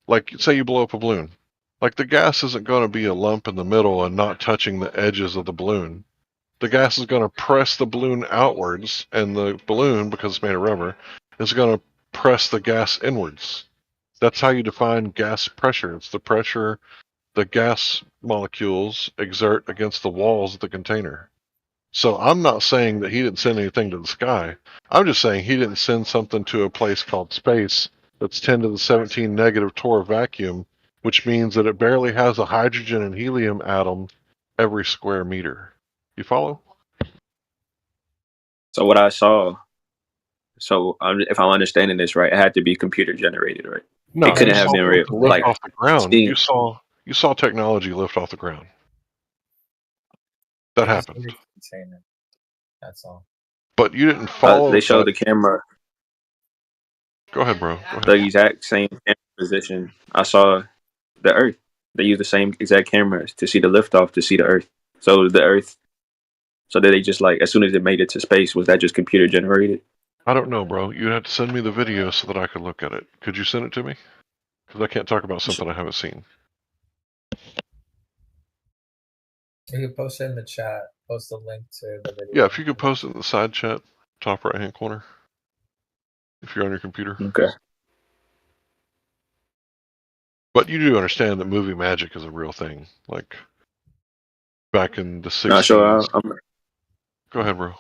Like say you blow up a balloon. Like the gas isn't going to be a lump in the middle and not touching the edges of the balloon. The gas is going to press the balloon outwards, and the balloon, because it's made of rubber, is going to press the gas inwards. That's how you define gas pressure. It's the pressure the gas molecules exert against the walls of the container. So I'm not saying that he didn't send anything to the sky. I'm just saying he didn't send something to a place called space that's 10 to the 17 negative torr vacuum, which means that it barely has a hydrogen and helium atom every square meter. You follow? So what I saw. So if I'm understanding this right, it had to be computer generated, right? No, it couldn't you have saw been real. something lift Like off the ground. seeing, You saw technology lift off the ground. That happened. Container. That's all. But you didn't follow. they showed the camera. Go ahead, bro. Go ahead. The exact same camera position. I saw the Earth. They used the same exact cameras to see the liftoff, to see the Earth. So the Earth. So did they just like as soon as it made it to space, was that just computer generated? I don't know, bro. You have to send me the video so that I could look at it. Could you send it to me? Because I can't talk about something I haven't seen. You can post it in the chat. Post a link to the video. Yeah, if you could post it in the side chat, top right hand corner. If you're on your computer. Okay. But you do understand that movie magic is a real thing. Like back in the 60s. Sure, Go ahead, bro.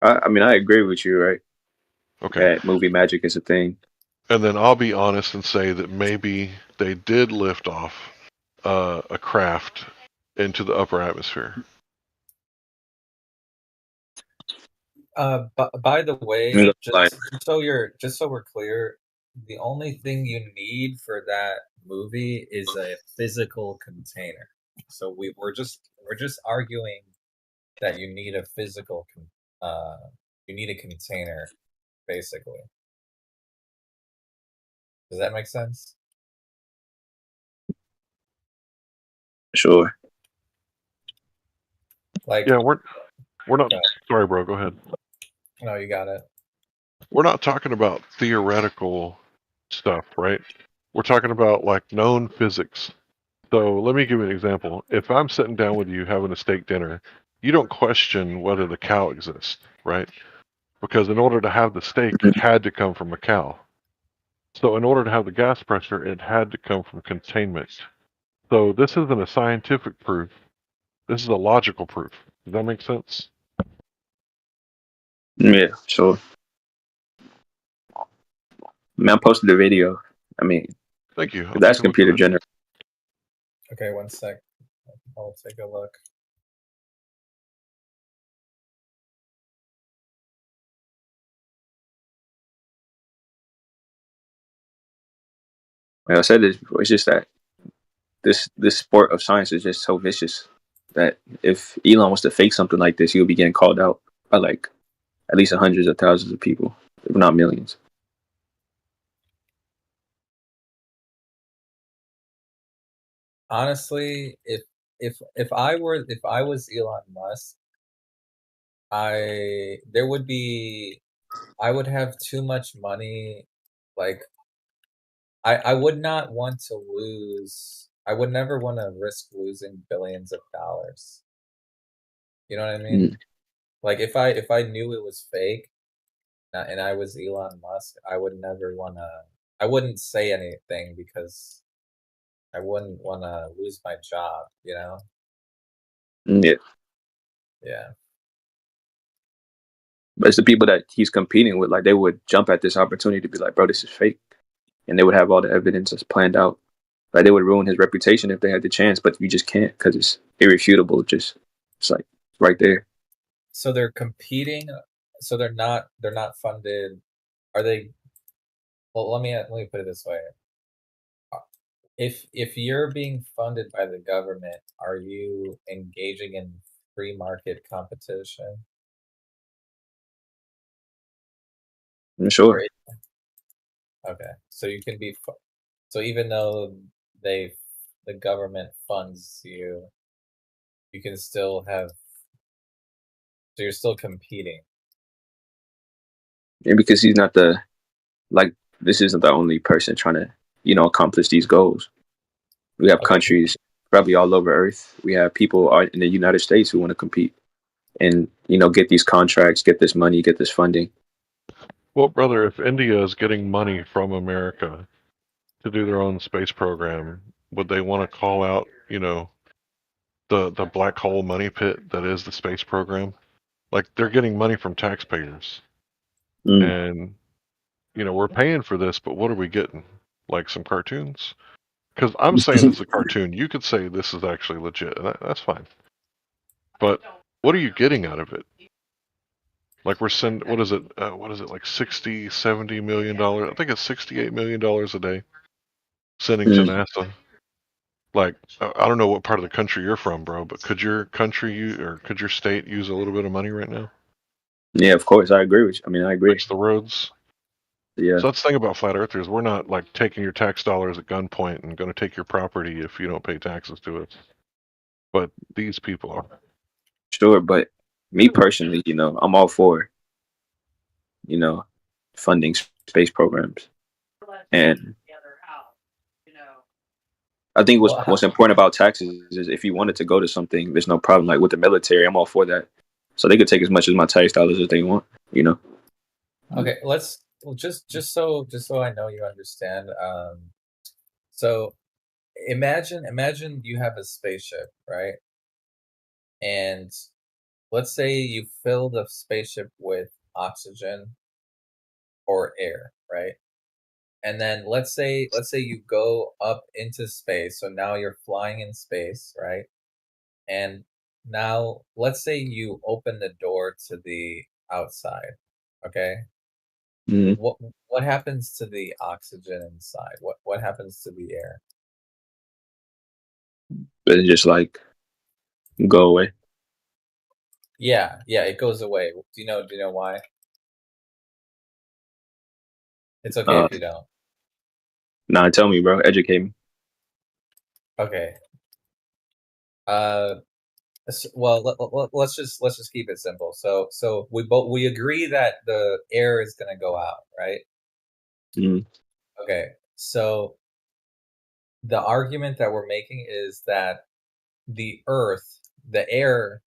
I mean, I agree with you, right? Okay. That movie magic is a thing. And then I'll be honest and say that maybe they did lift off a craft into the upper atmosphere. By the way, just so we're clear, the only thing you need for that movie is a physical container. So we're just arguing that you need a physical you need a container, basically. Does that make sense? Sure. Like, yeah, we're not. Sorry, bro. Go ahead. No, you got it. We're not talking about theoretical stuff, right? We're talking about like known physics. So let me give you an example. If I'm sitting down with you having a steak dinner, you don't question whether the cow exists, right? Because in order to have the steak, it had to come from a cow. So in order to have the gas pressure, it had to come from containment. So this isn't a scientific proof. This is a logical proof. Does that make sense? Yeah, sure. I mean, I posted the video. I mean, thank you. That's computer generated. Okay, one sec. I'll take a look. Like I said, it's just that this sport of science is just so vicious that if Elon was to fake something like this, he would be getting called out by like at least hundreds of thousands of people, if not millions. Honestly, if I was Elon Musk, I would have too much money. Like, I would not want to lose. I would never want to risk losing billions of dollars. You know what I mean? Like, if I knew it was fake, and I was Elon Musk, I would never wanna. I wouldn't say anything because I wouldn't want to lose my job. You know? Yeah. Yeah. But it's the people that he's competing with, like they would jump at this opportunity to be like, bro, this is fake. And they would have all the evidence that's planned out. Like they would ruin his reputation if they had the chance, but you just can't because it's irrefutable. It's like right there. So they're competing So they're not funded. Are they? Well, let me put it this way. If you're being funded by the government, are you engaging in free market competition? I'm sure. Okay, so you can be. So even though the government funds you, you can still have. So you're still competing. And because he's not this isn't the only person trying to, accomplish these goals. We have countries probably all over Earth. We have people in the United States who want to compete and, get these contracts, get this money, get this funding. Well, brother, if India is getting money from America to do their own space program, would they want to call out, the black hole money pit that is the space program? Like, they're getting money from taxpayers. And, we're paying for this, but what are we getting? Like some cartoons? Because I'm saying it's a cartoon. You could say this is actually legit, and that's fine. But what are you getting out of it? Like what is it, like $60, $70 million? I think it's $68 million a day sending to NASA. Like, I don't know what part of the country you're from, bro, but could your country or could your state use a little bit of money right now? Yeah, of course. I agree with you. I mean, I agree. Fix the roads. Yeah. So that's the thing about flat earthers. We're not like taking your tax dollars at gunpoint and going to take your property if you don't pay taxes to it. But these people are. Sure, but me personally, I'm all for, funding space programs. And I think what's important about taxes is if you wanted to go to something, there's no problem. Like with the military, I'm all for that. So they could take as much as my tax dollars as they want, Okay, just so I know you understand. So imagine you have a spaceship, right? And let's say you fill the spaceship with oxygen or air, right? And then let's say you go up into space. So now you're flying in space, right? And now let's say you open the door to the outside, okay? What happens to the oxygen inside? What happens to the air? But it's just like go away. Yeah, it goes away. Do you know why? It's okay if you don't. Nah, tell me, bro. Educate me. Okay. Well, let's just keep it simple. So we agree that the air is gonna go out, right? Okay. So the argument that we're making is that the Earth, the air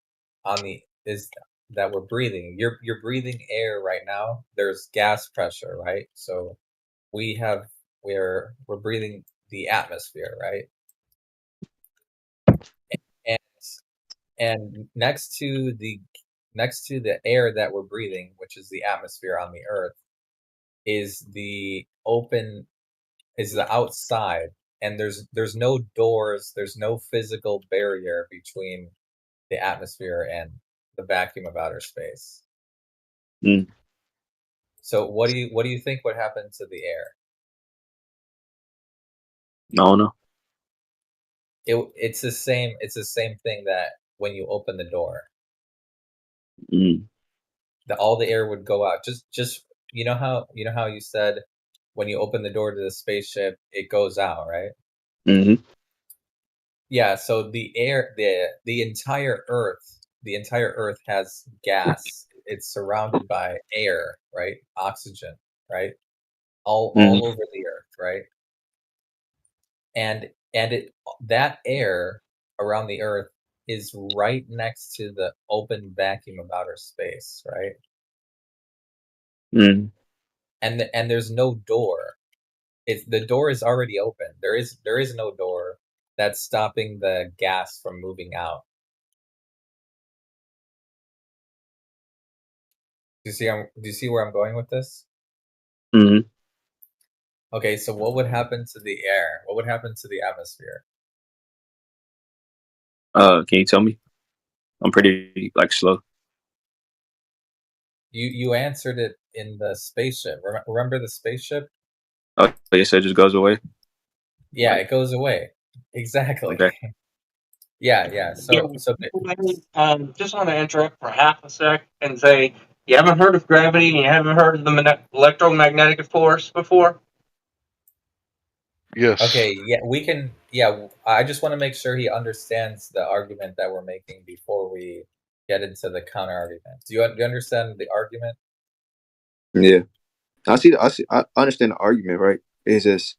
on the is that we're breathing. You're breathing air right now. There's gas pressure, right? So we're breathing the atmosphere, right? And next to the air that we're breathing, which is the atmosphere on the Earth, is the outside, and there's no doors, there's no physical barrier between the atmosphere and the vacuum of outer space. So what do you think would happen to the air? I don't know. It's the same thing that when you open the door, all the air would go out. Just you know how you said when you open the door to the spaceship, it goes out, right? Yeah. So the air, the entire Earth has gas. It's surrounded by air, right? Oxygen, right? All over the Earth, right? And that air around the Earth is right next to the open vacuum of outer space, right? And there's no door. The door is already open. There is no door that's stopping the gas from moving out. Do you see where I'm going with this? Okay, so what would happen to the air? What would happen to the atmosphere? Can you tell me? I'm pretty slow. You answered it in the spaceship. Remember the spaceship? Oh, you said it just goes away. Yeah, it goes away. Exactly. Okay. Yeah. So Just want to interrupt for half a sec and say, you haven't heard of gravity and you haven't heard of the electromagnetic force before? Yes. Okay, yeah, we can. Yeah, I just want to make sure he understands the argument that we're making before we get into the counter argument. Do you understand the argument? Yeah, I understand the argument, right? It's just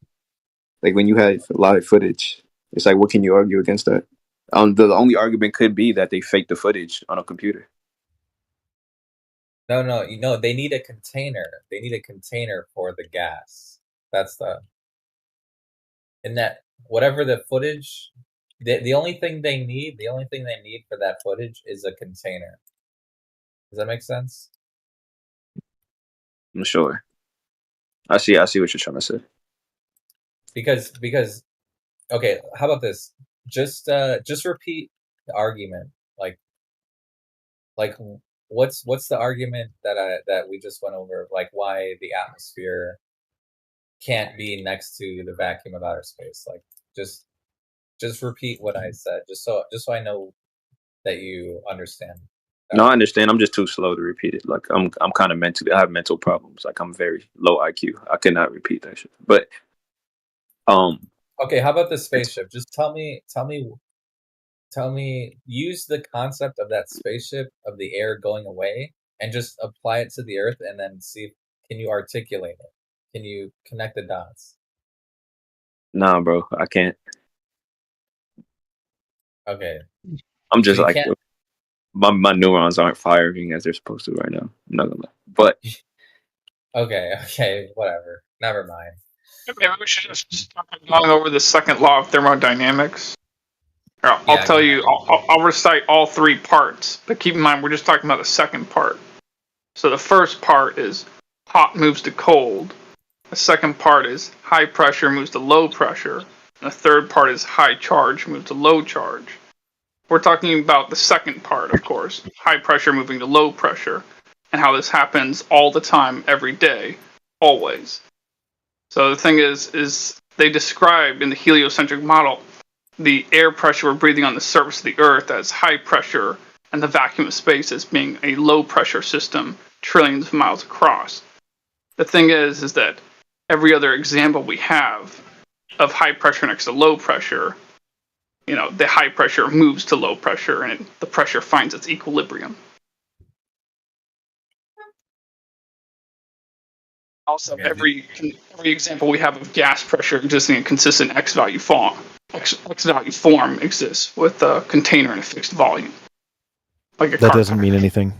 like when you have a lot of footage, it's like, what can you argue against that? The only argument could be that they faked the footage on a computer. No. They need a container. They need a container for the gas. That's in that whatever the footage. The only thing they need for that footage is a container. Does that make sense? I'm sure. I see what you're trying to say. Because okay, how about this? Just repeat the argument. Like what's the argument that we just went over? Like why the atmosphere can't be next to the vacuum of outer space? Like just repeat what I said, just so I know that you understand. No, I understand. I'm just too slow to repeat it. Like I'm kind of mentally. I have mental problems. Like I'm very low IQ. I cannot repeat that shit. But okay, how about the spaceship? Just tell me. Use the concept of that spaceship, of the air going away, and just apply it to the Earth, and then see. Can you articulate it? Can you connect the dots? Nah, bro, I can't. Okay. I'm just So you like can't- my neurons aren't firing as they're supposed to right now. I'm not gonna lie. But Okay, whatever. Never mind. Maybe we should just start going over the second law of thermodynamics. I'll tell you. I'll recite all three parts, but keep in mind we're just talking about the second part. So the first part is hot moves to cold. The second part is high pressure moves to low pressure. And the third part is high charge moves to low charge. We're talking about the second part, of course, high pressure moving to low pressure, and how this happens all the time, every day, always. So the thing is they describe in the heliocentric model the air pressure we're breathing on the surface of the Earth as high pressure, and the vacuum of space as being a low pressure system, trillions of miles across. The thing is that every other example we have of high pressure next to low pressure, the high pressure moves to low pressure and the pressure finds its equilibrium. Also, every example we have of gas pressure existing in consistent X value form exists with a container and a fixed volume. Like a That car doesn't tire. mean anything.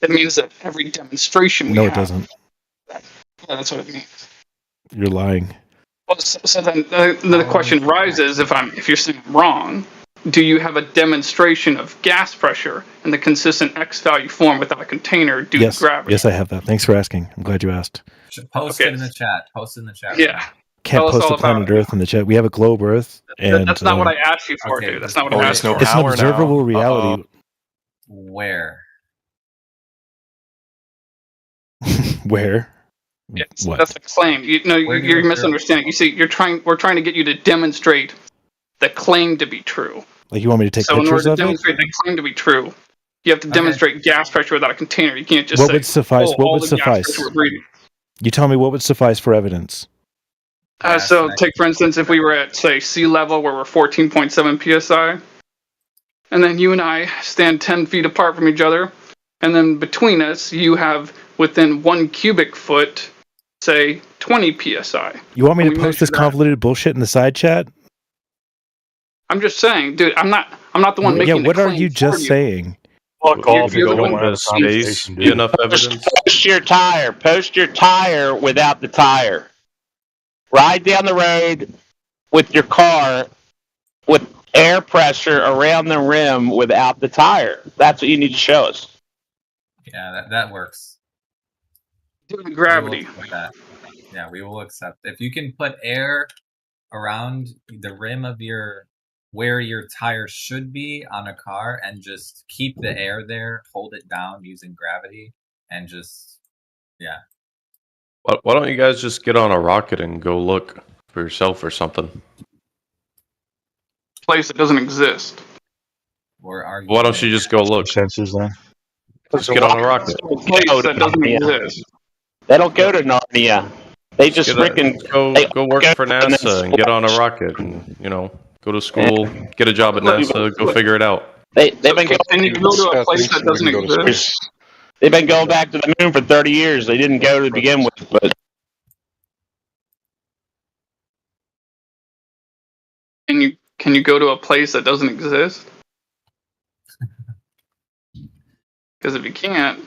It means that every demonstration we No, have. it doesn't. Yeah, that's what it means. You're lying. Well, so then the question arises: if you're saying I'm wrong, do you have a demonstration of gas pressure in the consistent X value form without a container due to gravity? Yes, I have that. Thanks for asking. I'm glad you asked. Post it in the chat. Post it in the chat. Yeah. Can't Tell us post all a planet Earth in the chat. We have a globe Earth, and That's not what I asked you for, dude. That's not what I asked you for. It's an observable reality. Where? Where? Yeah, What? that's the claim. You're misunderstanding. You see, we're trying to get you to demonstrate the claim to be true. Like you want me to take So in pictures order to of it? demonstrate the claim to be true, you have to demonstrate gas pressure without a container. You can't just What say, would suffice? "Oh, What all would the gas suffice? pressure we're breathing." You tell me what would suffice for evidence. So take for instance, if we were at say sea level where we're 14.7 psi, and then you and I stand 10 feet apart from each other, and then between us you have within 1 cubic foot, say 20 psi. You want me And to we post this measure that. convoluted bullshit in the side chat? I'm just saying, dude. I'm not the one making Yeah, the what are claim you for just you. saying? Fuck off! You're You the don't one have space. Be enough evidence. Post your tire. Post your tire without the tire. Ride down the road with your car with air pressure around the rim without the tire. That's what you need to show us. Yeah, that works. Due to gravity. We will accept that. Yeah, we will accept. If you can put air around the rim of your where your tire should be on a car and just keep the air there, hold it down using gravity, and just, yeah. Why don't you guys just get on a rocket and go look for yourself or something? Place that doesn't exist. Or are Why don't you just go look? Sensors then. Let's get on a rocket. Place that doesn't exist. They don't go to Narnia. They just freaking Go work for NASA and get on a rocket and go to school, get a job at NASA, go figure it out. They've been going. And you go to a place that doesn't exist. They've been going back to the moon for 30 years. They didn't go to begin with, but Can you go to a place that doesn't exist? Because if you can't,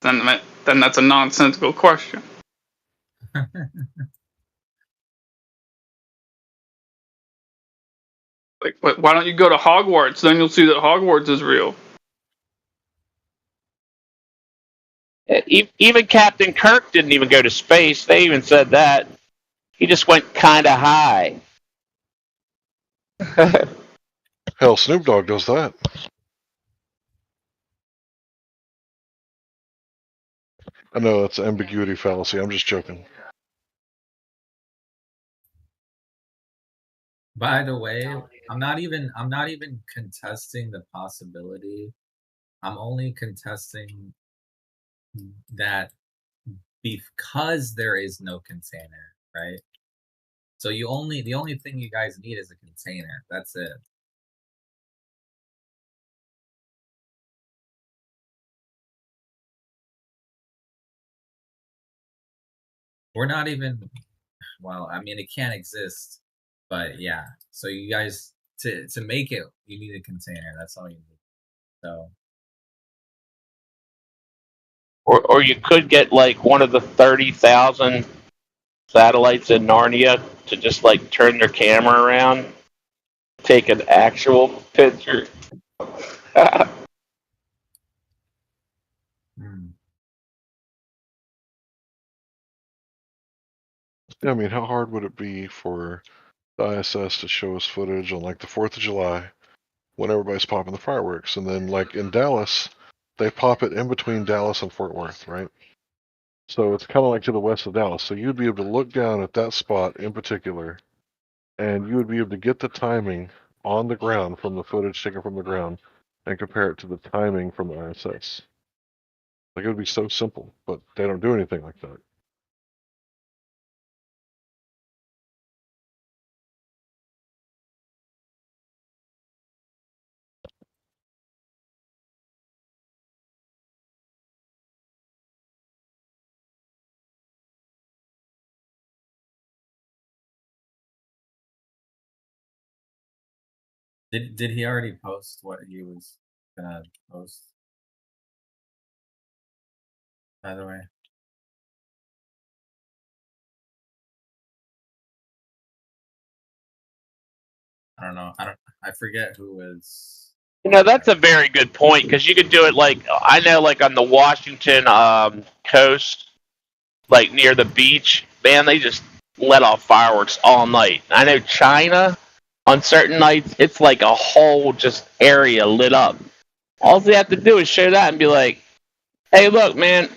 then that's a nonsensical question. Like, why don't you go to Hogwarts? Then you'll see that Hogwarts is real. even Captain Kirk didn't even go to space. They even said that. He just went kind of high. Hell, Snoop Dogg does that. I know that's ambiguity fallacy. I'm just joking. By the way, I'm not even contesting the possibility. I'm only contesting that because there is no container, right? So the only thing you guys need is a container. That's it. We're not even, well, I mean, it can't exist, but yeah. So you guys, to make it, you need a container. That's all you need. So. Or you could get like one of the 30,000 satellites in Narnia to just like turn their camera around, take an actual picture. Yeah, I mean, how hard would it be for the ISS to show us footage on like the 4th of July when everybody's popping the fireworks? And then like in Dallas, they pop it in between Dallas and Fort Worth, right? So it's kind of like to the west of Dallas. So you'd be able to look down at that spot in particular, and you would be able to get the timing on the ground from the footage taken from the ground and compare it to the timing from the ISS. Like it would be so simple, but they don't do anything like that. Did he already post what he was gonna post? By the way. I don't know. I forget who was. You know, that's a very good point because you could do it like I know, like on the Washington coast, like near the beach. Man, they just let off fireworks all night. I know China, on certain nights, it's like a whole just area lit up. All they have to do is show that and be like, "Hey, look, man!"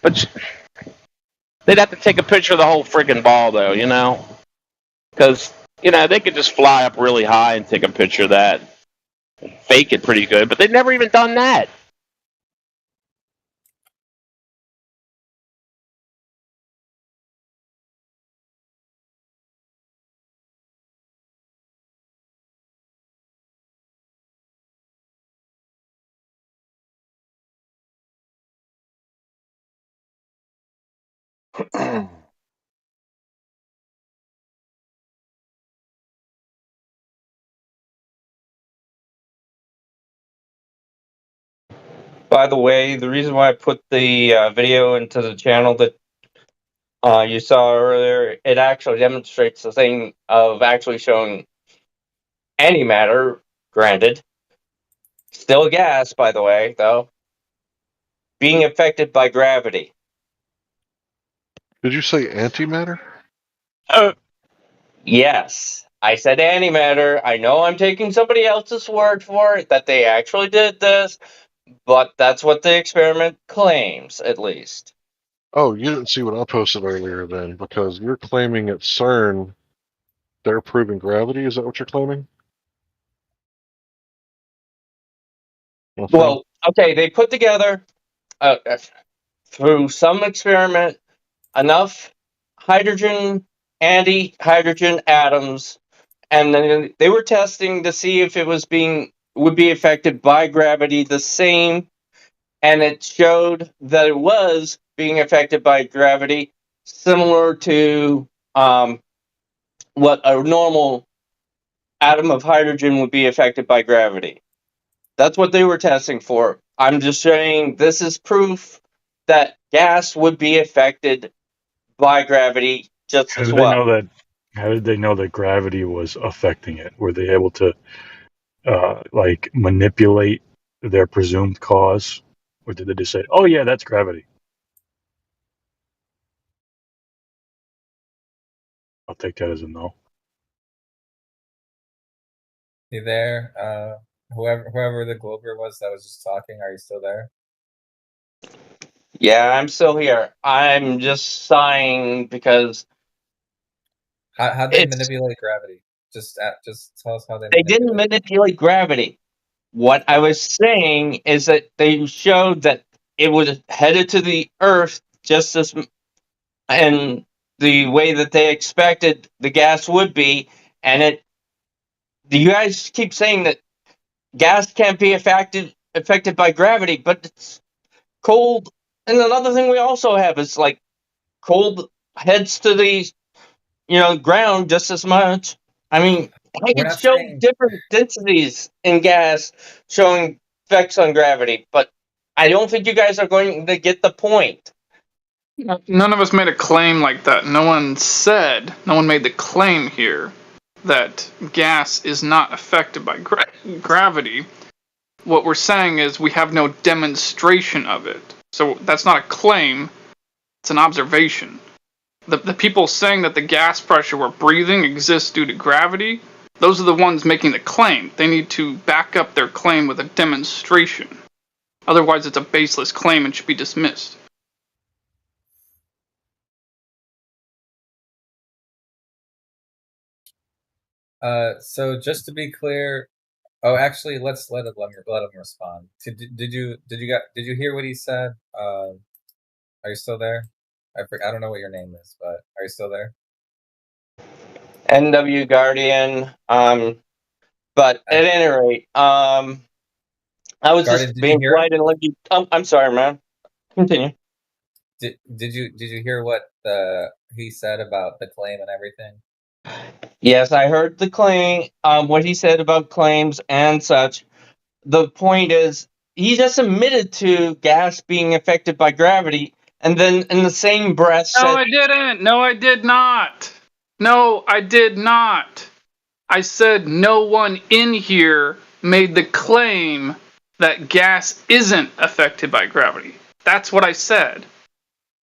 But they'd have to take a picture of the whole freaking ball, though, you know, because they could just fly up really high and take a picture of that. Fake it pretty good, but they've never even done that. By the way, the reason why I put the video into the channel that you saw earlier, it actually demonstrates the thing of actually showing antimatter, granted, still gas, by the way, though, being affected by gravity. Did you say antimatter? Yes. I said antimatter. I know I'm taking somebody else's word for it, that they actually did this, but that's what the experiment claims, at least. Oh, you didn't see what I posted earlier then, because you're claiming at CERN they're proving gravity. Is that what you're claiming? Well, okay, they put together, through some experiment, enough hydrogen, anti-hydrogen atoms, and then they were testing to see if it would be affected by gravity the same, and it showed that it was being affected by gravity, similar to what a normal atom of hydrogen would be affected by gravity. That's what they were testing for. I'm just saying this is proof that gas would be affected by gravity just How as did they well. know that? How did they know that gravity was affecting it? Were they able to like manipulate their presumed cause, or did they just say, "Oh yeah, that's gravity"? I'll take that as a no. You there? Whoever the Glober was that was just talking, are you still there? Yeah, I'm still here. I'm just sighing because How'd they manipulate gravity? Just tell us how they they didn't manipulate gravity. What I was saying is that they showed that it was headed to the Earth just as in the way that they expected the gas would be, and it. You guys keep saying that gas can't be affected by gravity, but it's cold. And another thing we also have is like cold heads to the ground just as much. I mean, I We're can not show saying different densities in gas showing effects on gravity, but I don't think you guys are going to get the point. None of us made a claim like that. No one made the claim here that gas is not affected by gravity. What we're saying is we have no demonstration of it. So that's not a claim, it's an observation. The people saying that the gas pressure we're breathing exists due to gravity, those are the ones making the claim. They need to back up their claim with a demonstration. Otherwise, it's a baseless claim and should be dismissed. So just to be clear, actually, let's let him respond. Did you hear what he said? Are you still there? I don't know what your name is, but are you still there? NW Guardian. But at any rate, I was Guardian, just being polite and let you. I'm sorry, man. Continue. Did you hear what he said about the claim and everything? Yes, I heard the claim. What he said about claims and such. The point is, he just admitted to gas being affected by gravity, and then in the same breath No, said, I didn't. No, I did not. No, I did not. I said no one in here made the claim that gas isn't affected by gravity. That's what I said.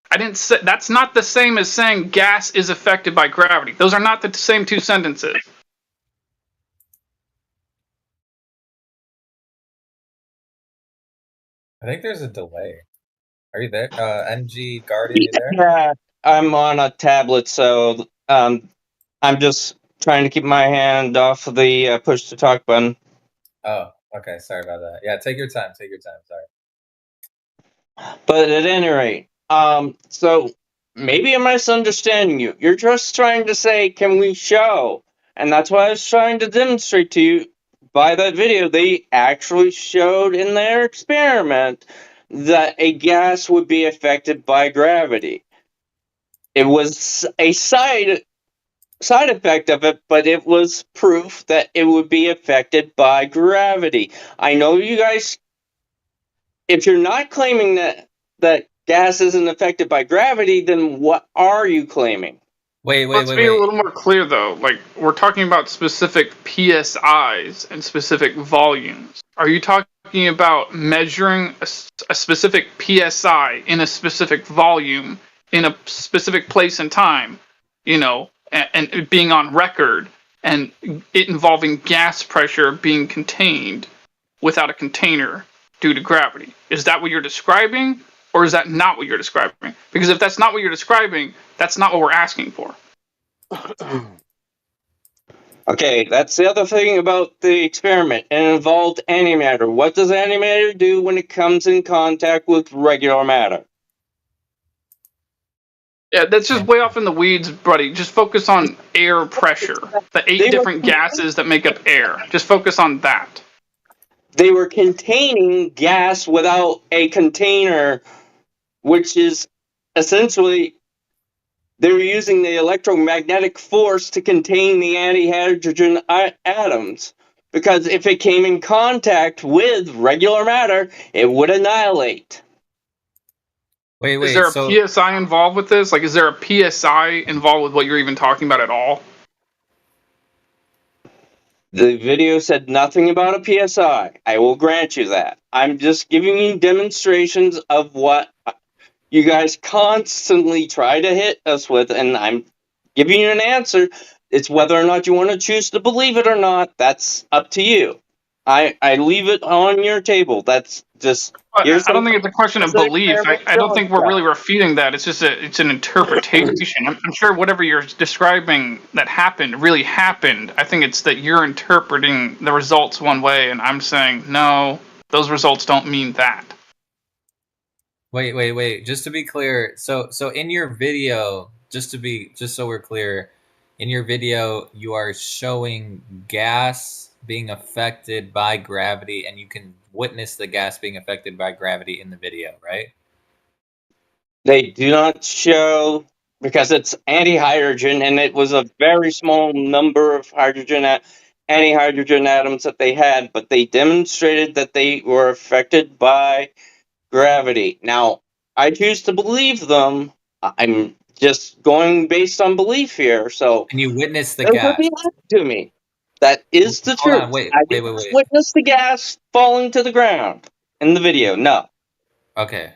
I didn't say that's not the same as saying gas is affected by gravity. Those are not the same two sentences. I think there's a delay. Are you there? NG Guardian, you there? Yeah, I'm on a tablet, so I'm just trying to keep my hand off of the push to talk button. Oh, okay. Sorry about that. Yeah, take your time. Take your time. Sorry. But at any rate, so maybe I'm misunderstanding you. You're just trying to say, can we show? And that's what I was trying to demonstrate to you by that video. They actually showed in their experiment that a gas would be affected by gravity. It was a side effect of it, but it was proof that it would be affected by gravity. I know you guys, if you're not claiming that gas isn't affected by gravity, then what are you claiming? Let's be a little more clear, though. Like, we're talking about specific PSIs and specific volumes. Are you talking about measuring a specific PSI in a specific volume in a specific place and time, and being on record and it involving gas pressure being contained without a container due to gravity. Is that what you're describing, or is that not what you're describing? Because if that's not what you're describing, that's not what we're asking for. Okay, that's the other thing about the experiment. It involved antimatter. What does antimatter do when it comes in contact with regular matter? Yeah, that's just way off in the weeds, buddy. Just focus on air pressure. The 8 different gases that make up air. Just focus on that. They were containing gas without a container, which is essentially they were using the electromagnetic force to contain the antihydrogen atoms. Because if it came in contact with regular matter, it would annihilate. Wait, Is there a PSI involved with this? Like, is there a PSI involved with what you're even talking about at all? The video said nothing about a PSI. I will grant you that. I'm just giving you demonstrations of what you guys constantly try to hit us with, and I'm giving you an answer. It's whether or not you want to choose to believe it or not. That's up to you. I leave it on your table. That's just. I don't think it's a question of belief. I don't think we're really refuting that. It's just it's an interpretation. I'm sure whatever you're describing that happened really happened. I think it's that you're interpreting the results one way, and I'm saying no, those results don't mean that. Wait. Just to be clear, so in your video, just so we're clear, in your video you are showing gas being affected by gravity, and you can witness the gas being affected by gravity in the video, right? They do not show, because it's antihydrogen, and it was a very small number of antihydrogen atoms that they had, but they demonstrated that they were affected by gravity. Now, I choose to believe them. I'm just going based on belief here, so. And you witnessed the It gas. would be lied to me. That is the Hold truth. on, wait. I didn't witness the gas falling to the ground in the video. No. Okay.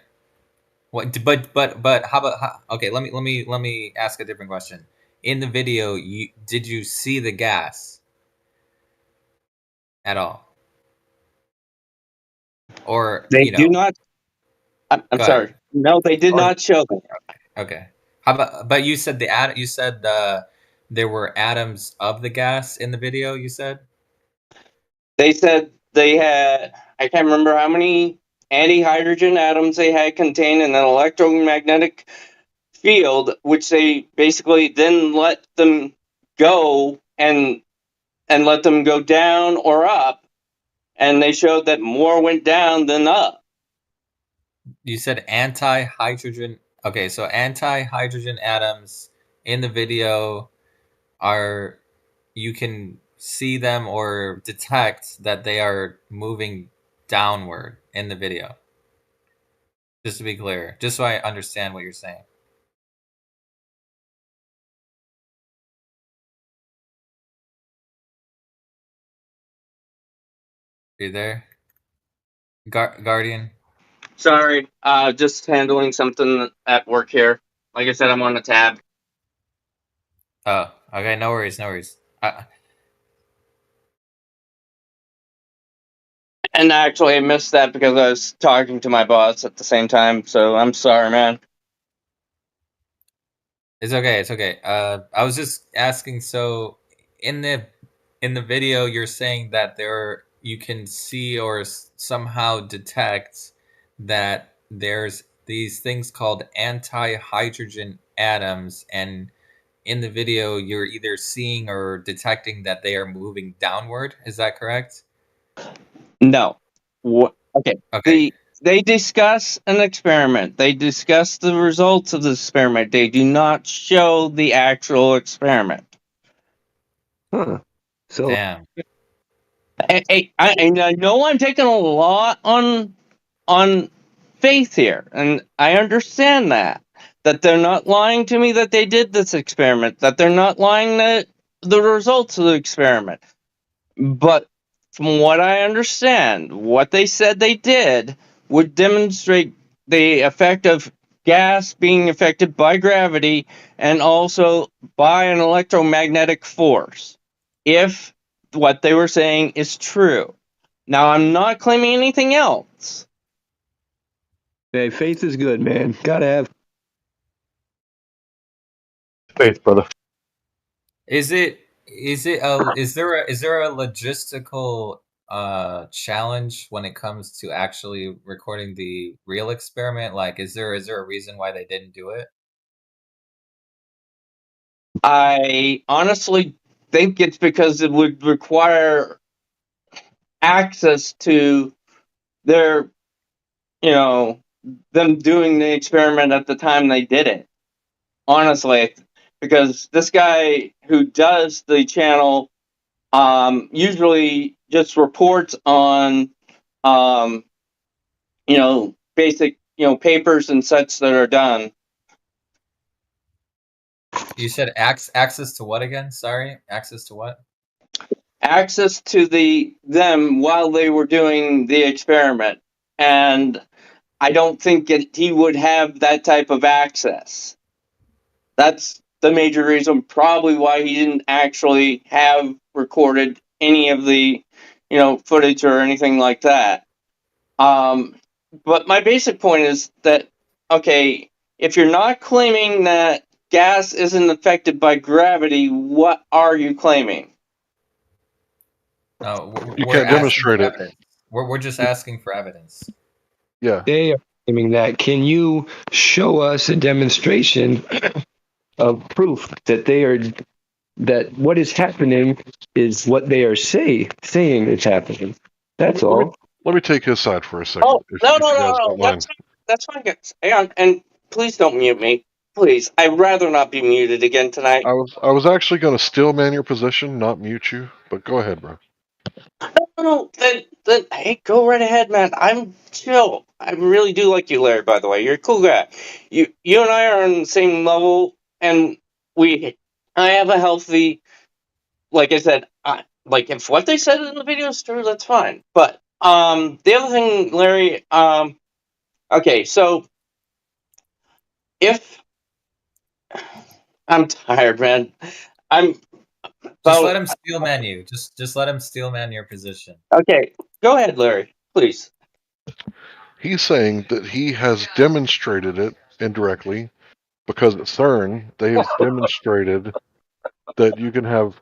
What? But how about? Okay, let me ask a different question. In the video, did you see the gas at all? Or They do not. I'm sorry. No, they did not show them. Okay. How about? But you said You said there were atoms of the gas in the video. You said. They said they had. I can't remember how many antihydrogen atoms they had contained in an electromagnetic field, which they basically then let them go and let them go down or up, and they showed that more went down than up. You said anti-hydrogen. Okay, so anti-hydrogen atoms in the video you can see them or detect that they are moving downward in the video. Just to be clear, just so I understand what you're saying. Are you there? Guardian? Sorry, just handling something at work here. Like I said, I'm on a tab. Oh, okay, no worries. And actually, I missed that because I was talking to my boss at the same time, so I'm sorry, man. It's okay. I was just asking, so in the video, you're saying that you can see or somehow detect that there's these things called anti-hydrogen atoms, and in the video, you're either seeing or detecting that they are moving downward. Is that correct? No. Okay. They discuss an experiment. They discuss the results of the experiment. They do not show the actual experiment. Huh. So. Damn. I know I'm taking a lot on faith here, and I understand that they're not lying to me that they did this experiment, that they're not lying that the results of the experiment. But from what I understand, what they said they did would demonstrate the effect of gas being affected by gravity and also by an electromagnetic force. if what they were saying is true. Now, I'm not claiming anything else. Hey, faith is good, man. Gotta have faith, brother. Is there a logistical challenge when it comes to actually recording the real experiment? Like, is there a reason why they didn't do it? I honestly think it's because it would require access to their, them doing the experiment at the time they did it. Honestly, because this guy who does the channel usually just reports on, basic, papers and such that are done. You said access to what again? Sorry, access to what? Access to them while they were doing the experiment, and I don't think he would have that type of access. That's the major reason probably why he didn't actually have recorded any of the, footage or anything like that. But my basic point is that, okay, if you're not claiming that gas isn't affected by gravity, what are you claiming? No, You we're can't asking demonstrate for it. evidence. We're just asking for evidence. Yeah. They are claiming that. Can you show us a demonstration of proof that that what is happening is what they are saying is happening? That's all. Let me take his side for a second. Oh, if no, you guys no. don't mind. That's fine, guys. Hang on, and please don't mute me. Please, I'd rather not be muted again tonight. I was actually going to still man your position, not mute you, but go ahead, bro. No, then, hey, go right ahead, man. I'm chill. I really do like you, Larry, by the way. You're a cool guy. You and I are on the same level, and I have a healthy, like I said, like if what they said in the video is true, that's fine. But, the other thing, Larry, okay, so, if, I'm tired, man. Just let him steel man you. Just let him steel man your position. Okay, go ahead, Larry, please. He's saying that he has demonstrated it indirectly because at CERN they have demonstrated that you can have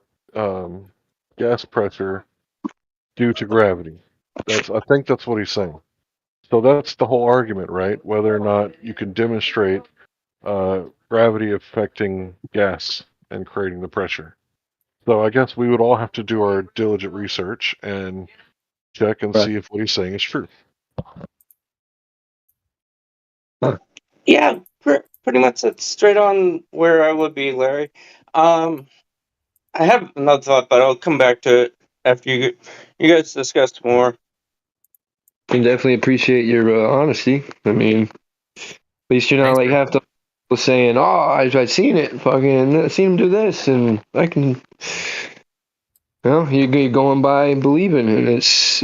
gas pressure due to gravity. I think that's what he's saying. So that's the whole argument, right? Whether or not you can demonstrate gravity affecting gas and creating the pressure. So I guess we would all have to do our diligent research and check and see if what he's saying is true. Yeah, pretty much that's straight on where I would be, Larry. I have another thought, but I'll come back to it after you guys discuss more. I definitely appreciate your honesty. I mean, at least you're not like half the people saying, "Oh, I've seen it. Fucking I seen him do this," and I can. Well, you're going by believing, and it's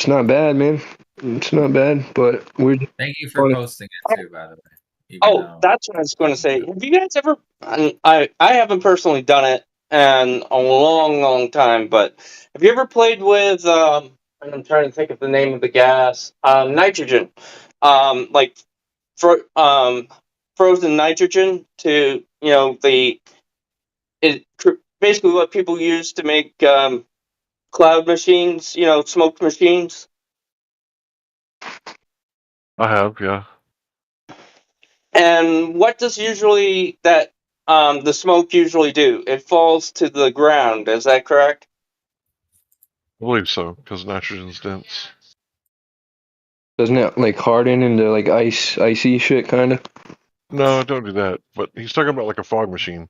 not bad, man. It's not bad, but we're. Thank you for posting it too, by the way. That's what I was going to say. Have you guys ever? I haven't personally done it in a long time, but have you ever played with? I'm trying to think of the name of the gas. Nitrogen, like frozen nitrogen to basically what people use to make cloud machines, smoke machines. I have, yeah. And what does usually the smoke usually do? It falls to the ground. Is that correct? I believe so, because nitrogen's dense. Doesn't it like harden into like icy shit, kind of? No, don't do that. But he's talking about like a fog machine.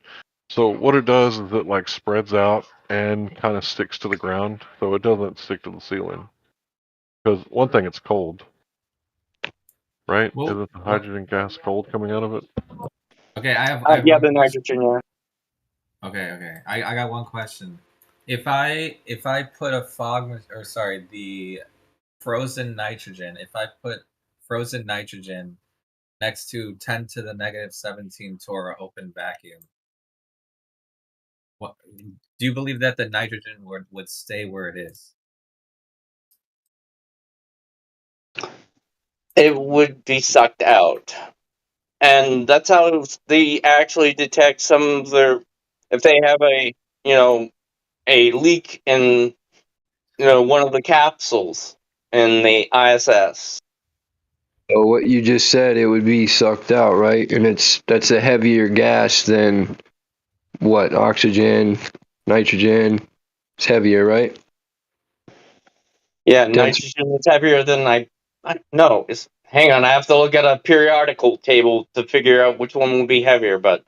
So what it does is it like spreads out and kind of sticks to the ground, so it doesn't stick to the ceiling. Because one thing, it's cold, right? Isn't the hydrogen gas cold coming out of it? Okay, I have Yeah, one the question. nitrogen. Yeah. Okay. I got one question. If I put the frozen nitrogen, if I put frozen nitrogen next to 10 to the negative 17 torr open vacuum, What, do you believe that the nitrogen would stay where it is? It would be sucked out. And that's how they actually detect some of their, if they have a, a leak in, one of the capsules in the ISS. So what you just said, it would be sucked out, right? And that's a heavier gas than what? Oxygen, nitrogen. It's heavier, right? Yeah, nitrogen is heavier than no. Hang on, I have to look at a periodical table to figure out which one will be heavier. But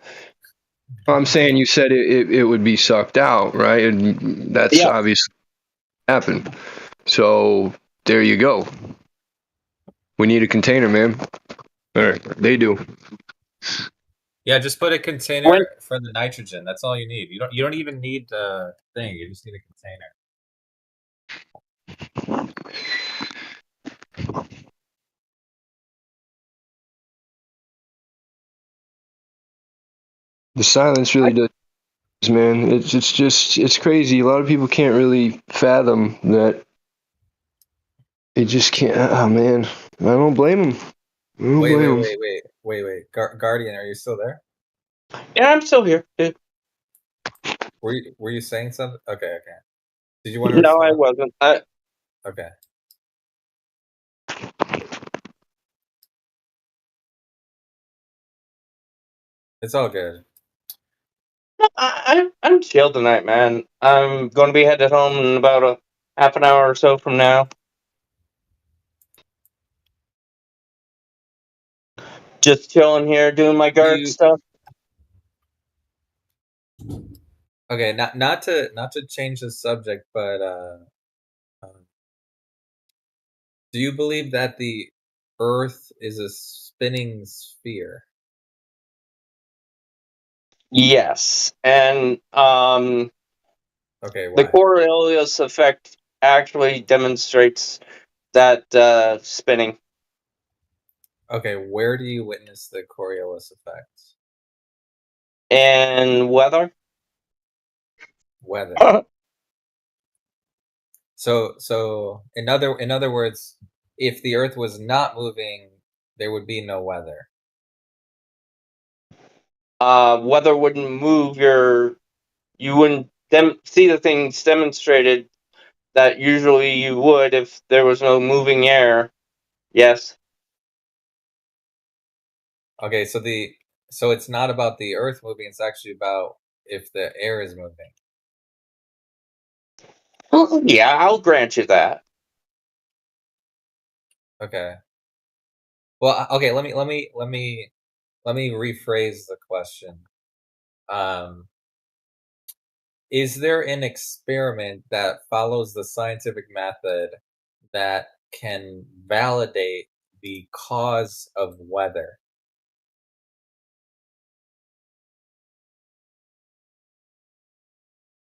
I'm saying you said it would be sucked out, right? And that's obviously happened. So there you go. We need a container, man. All right, they do. Yeah, just put a container for the nitrogen. That's all you need. You don't even need the thing. You just need a container. The silence really does, man. It's crazy. A lot of people can't really fathom that. They just can't. Oh man, I don't blame them. Wait. Guardian, are you still there? Yeah, I'm still here. Dude. Were you saying something? Okay. Did you want to? No, I wasn't. Okay. It's all good. I'm chill tonight, man. I'm going to be headed home in about a half an hour or so from now. Just chilling here, doing my guard stuff. Okay, not to change the subject, but do you believe that the Earth is a spinning sphere? Yes, and okay, why? the Coriolis effect actually demonstrates that spinning. Okay, where do you witness the Coriolis effect? And weather. So in other words, if the Earth was not moving, there would be no weather. Weather wouldn't move you wouldn't see the things demonstrated that usually you would if there was no moving air. Yes. Okay, so it's not about the Earth moving, it's actually about if the air is moving. Well, yeah, I'll grant you that. Okay. Well, okay, let me rephrase the question. Is there an experiment that follows the scientific method that can validate the cause of weather?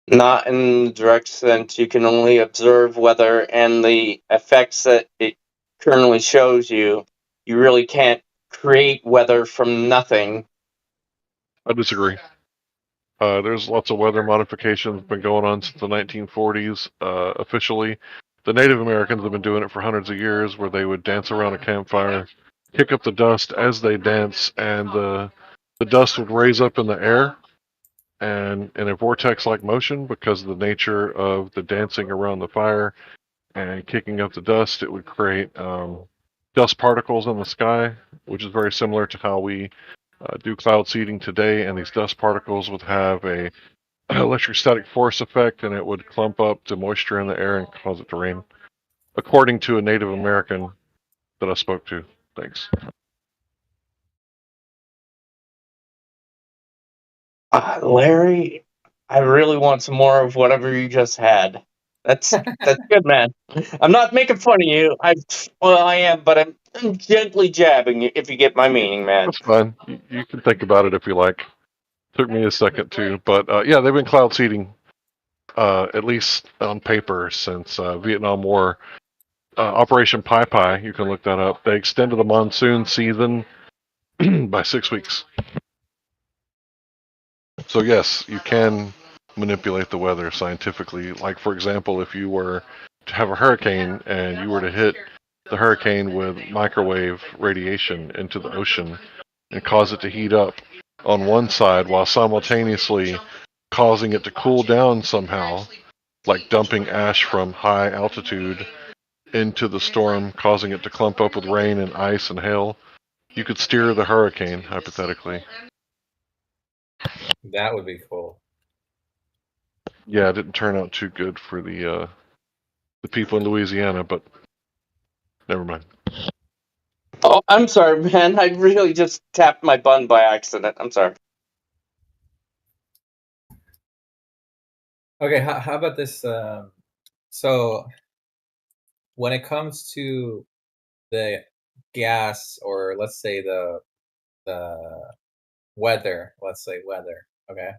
Not in the direct sense. You can only observe weather and the effects that it currently shows you. You really can't create weather from nothing. I disagree. There's lots of weather modifications been going on since the 1940s. Officially, the Native Americans have been doing it for hundreds of years, where they would dance around a campfire, kick up the dust as they dance, and the dust would raise up in the air, and in a vortex-like motion, because of the nature of the dancing around the fire and kicking up the dust, it would create dust particles in the sky, which is very similar to how we do cloud seeding today. And these dust particles would have a electrostatic force effect, and it would clump up to moisture in the air and cause it to rain, according to a Native American that I spoke to. Thanks. Larry, I really want some more of whatever you just had. That's good, man. I'm not making fun of you. I am, but I'm gently jabbing you, if you get my meaning, man. That's fine. You can think about it if you like. Took me a second too, but yeah, they've been cloud seeding, at least on paper, since Vietnam War. Operation Pi Pi, you can look that up. They extended the monsoon season by 6 weeks. So yes, you can manipulate the weather scientifically. Like, for example, if you were to have a hurricane and you were to hit the hurricane with microwave radiation into the ocean and cause it to heat up on one side while simultaneously causing it to cool down somehow, like dumping ash from high altitude into the storm, causing it to clump up with rain and ice and hail, you could steer the hurricane, hypothetically. That would be cool. Yeah, it didn't turn out too good for the people in Louisiana, but never mind. Oh, I'm sorry, man. I really just tapped my button by accident. I'm sorry. Okay, how about this? So, when it comes to the gas, or let's say the weather, okay?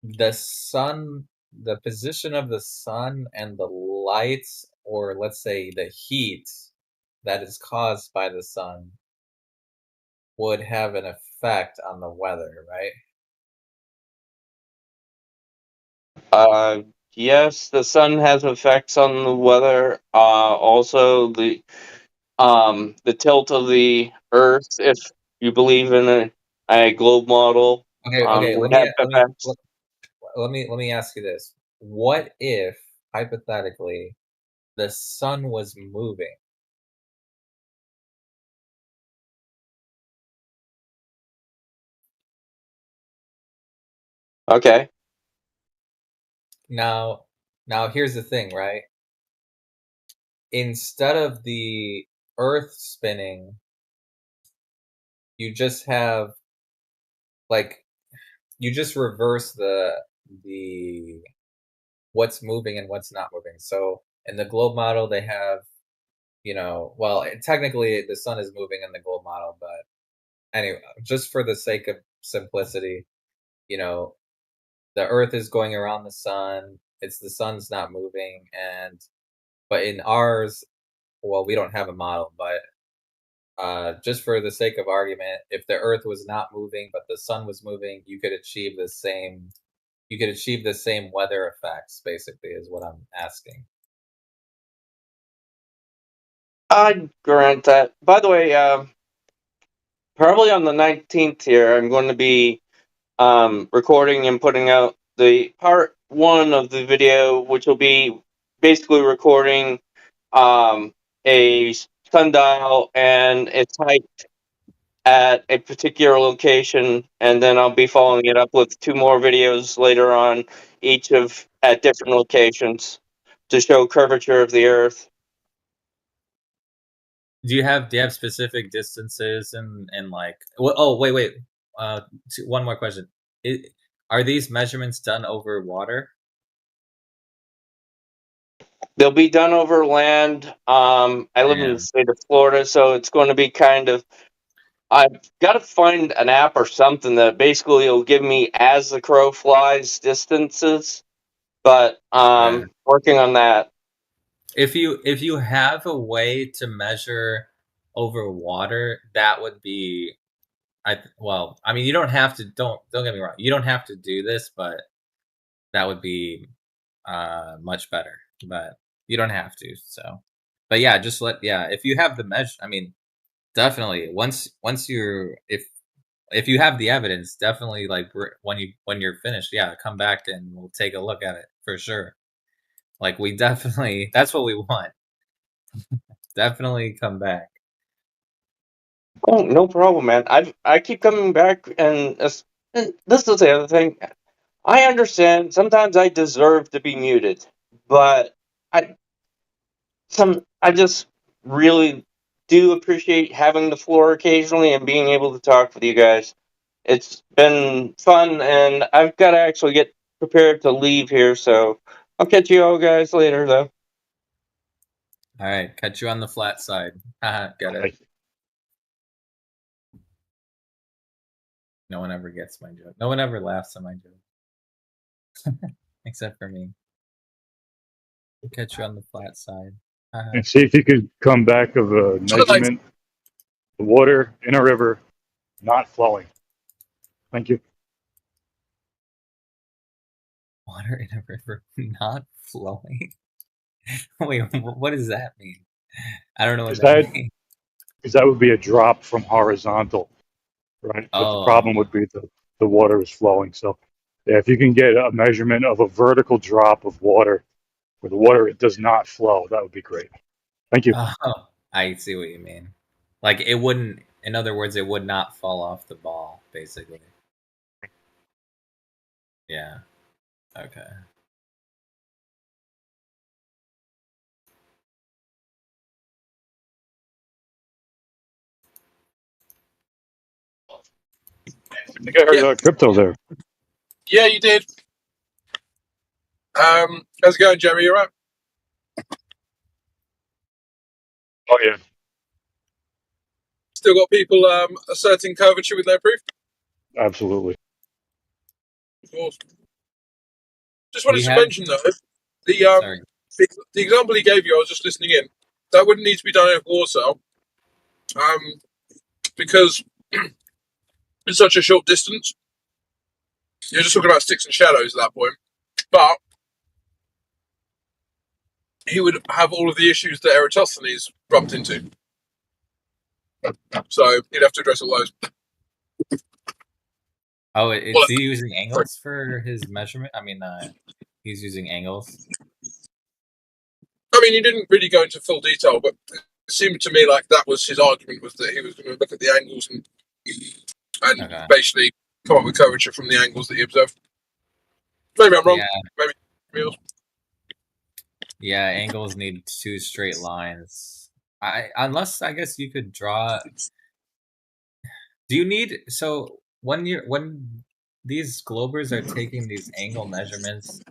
The sun, the position of the sun and the lights, or let's say the heat that is caused by the sun, would have an effect on the weather, right? Yes, the sun has effects on the weather. Also the tilt of the Earth, if you believe in a globe model, Okay. would have effects. Let me ask you this: what if, hypothetically, the sun was moving? Okay. Now here's the thing, right? Instead of the Earth spinning, you just have, like, you just reverse the what's moving and what's not moving. So in the globe model, they have, well, technically the sun is moving in the globe model, but anyway, just for the sake of simplicity, the Earth is going around the sun. The sun's not moving, but in ours, well, we don't have a model, but just for the sake of argument, if the Earth was not moving but the sun was moving, you could achieve the same weather effects, basically, is what I'm asking. I'd grant that. By the way, probably on the 19th here, I'm going to be recording and putting out the part 1 of the video, which will be basically recording a sundial and its height at a particular location, and then I'll be following it up with 2 more videos later on, each at different locations, to show curvature of the Earth. Do you have specific distances and like? Oh, wait. One more question. Are these measurements done over water? They'll be done over land. I live in the state of Florida, so it's going to be kind of. I've got to find an app or something that basically will give me as the crow flies distances, but working on that. If you have a way to measure over water, that would be, I mean, you don't have to. Don't get me wrong. You don't have to do this, but that would be much better. But you don't have to. So, but yeah, if you have the measure, I mean, definitely once you're if you have the evidence, definitely, like, when you're finished, come back and we'll take a look at it for sure. Like, we definitely, that's what we want. Definitely come back. Oh, no problem, man. I keep coming back, and this is the other thing. I understand sometimes I deserve to be muted, but I just really do appreciate having the floor occasionally and being able to talk with you guys. It's been fun, and I've got to actually get prepared to leave here, so I'll catch you all guys later, though. All right, catch you on the flat side. Haha, got it. No one ever gets my joke. No one ever laughs at my joke. Except for me. I'll catch you on the flat side. Haha. And see if you could come back of a measurement, the water in a river not flowing. Thank you. water in a river not flowing? Wait, what does that mean? I don't know what that means. Because that would be a drop from horizontal, right? But the problem would be the water is flowing. So, yeah, if you can get a measurement of a vertical drop of water where the water does not flow, that would be great. Thank you. Oh, I see what you mean. Like it wouldn't, in other words, it would not fall off the ball, basically. Yeah. Okay. I think I heard crypto there. Yeah, you did. How's it going, Jerry? You alright? Oh yeah. Still got people asserting coverture with no proof? Absolutely. Of course. Just wanted to mention though, the example he gave you, I was just listening in. That wouldn't need to be done in a war cell, because it's such a short distance. You're just talking about sticks and shadows at that point. But he would have all of the issues that Eratosthenes bumped into. So he'd have to address all those. Oh, is he using angles for his measurement? I mean, he's using angles. I mean, he didn't really go into full detail, but it seemed to me like that was his argument, was that he was going to look at the angles and basically come up with curvature from the angles that he observed. Maybe I'm wrong. Yeah. Maybe. Yeah, angles need two straight lines. Unless I guess you could draw. Do you need when these globers are taking these angle measurements?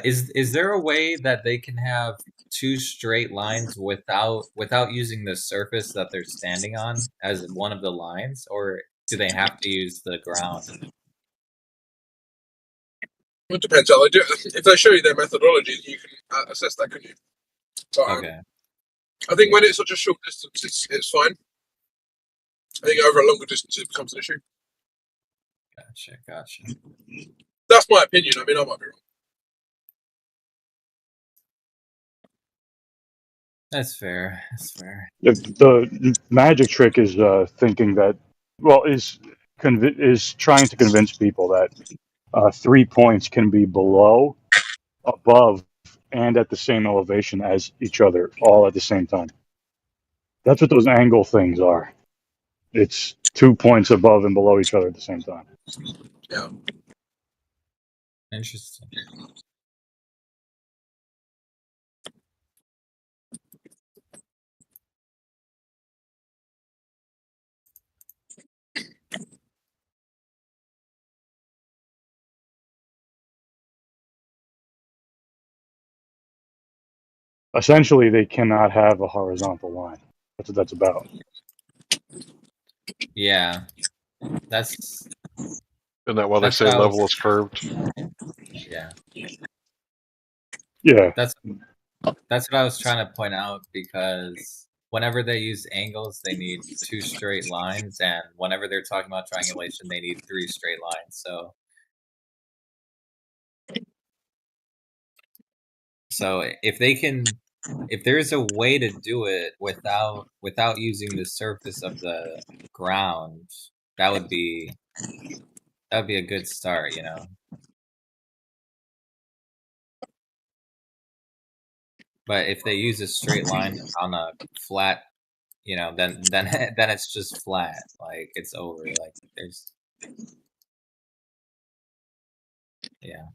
Is there a way that they can have two straight lines without using the surface that they're standing on as one of the lines, or do they have to use the ground? It depends how they do it. If they show you their methodology, you can assess that, couldn't you? But, Okay. I think when it's such a short distance, it's fine. I think over a longer distance, it becomes an issue. Gotcha. That's my opinion. I mean, I might be wrong. That's fair. The magic trick is thinking that, is trying to convince people that 3 points can be below, above, and at the same elevation as each other, all at the same time. That's what those angle things are. It's 2 points above and below each other at the same time. Yeah. Interesting. Essentially, they cannot have a horizontal line. That's what that's about. Yeah. That's. Isn't that why they say level is curved? Yeah. Yeah. That's what I was trying to point out, because whenever they use angles, they need two straight lines, and whenever they're talking about triangulation, they need three straight lines. So if there's a way to do it without using the surface of the ground, that would be a good start, you know. But if they use a straight line on a flat, you know, then it's just flat. Like, it's over. Like, there's, yeah.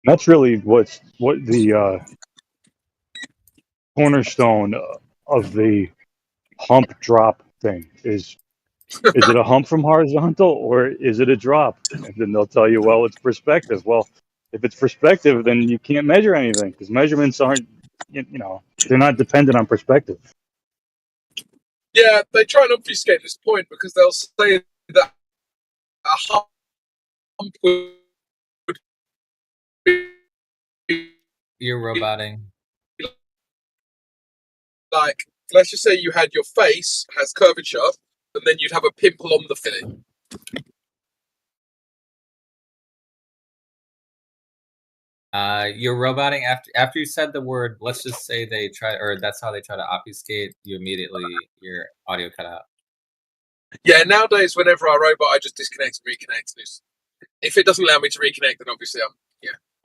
That's really what the cornerstone of the hump drop thing is. Is it a hump from horizontal, or is it a drop? And then they'll tell you, well, it's perspective. Well, If it's perspective, then you can't measure anything because measurements aren't, they're not dependent on perspective. Yeah, they try and obfuscate this point because they'll say that a hump would be You're roboting. like, let's just say you had your face has curvature, and then you'd have a pimple on the filling. You're roboting after you said the word. Let's just say they try, or that's how they try to obfuscate. You immediately your audio cut out. Yeah, nowadays whenever I robot, I just disconnect and reconnect. If it doesn't allow me to reconnect, then obviously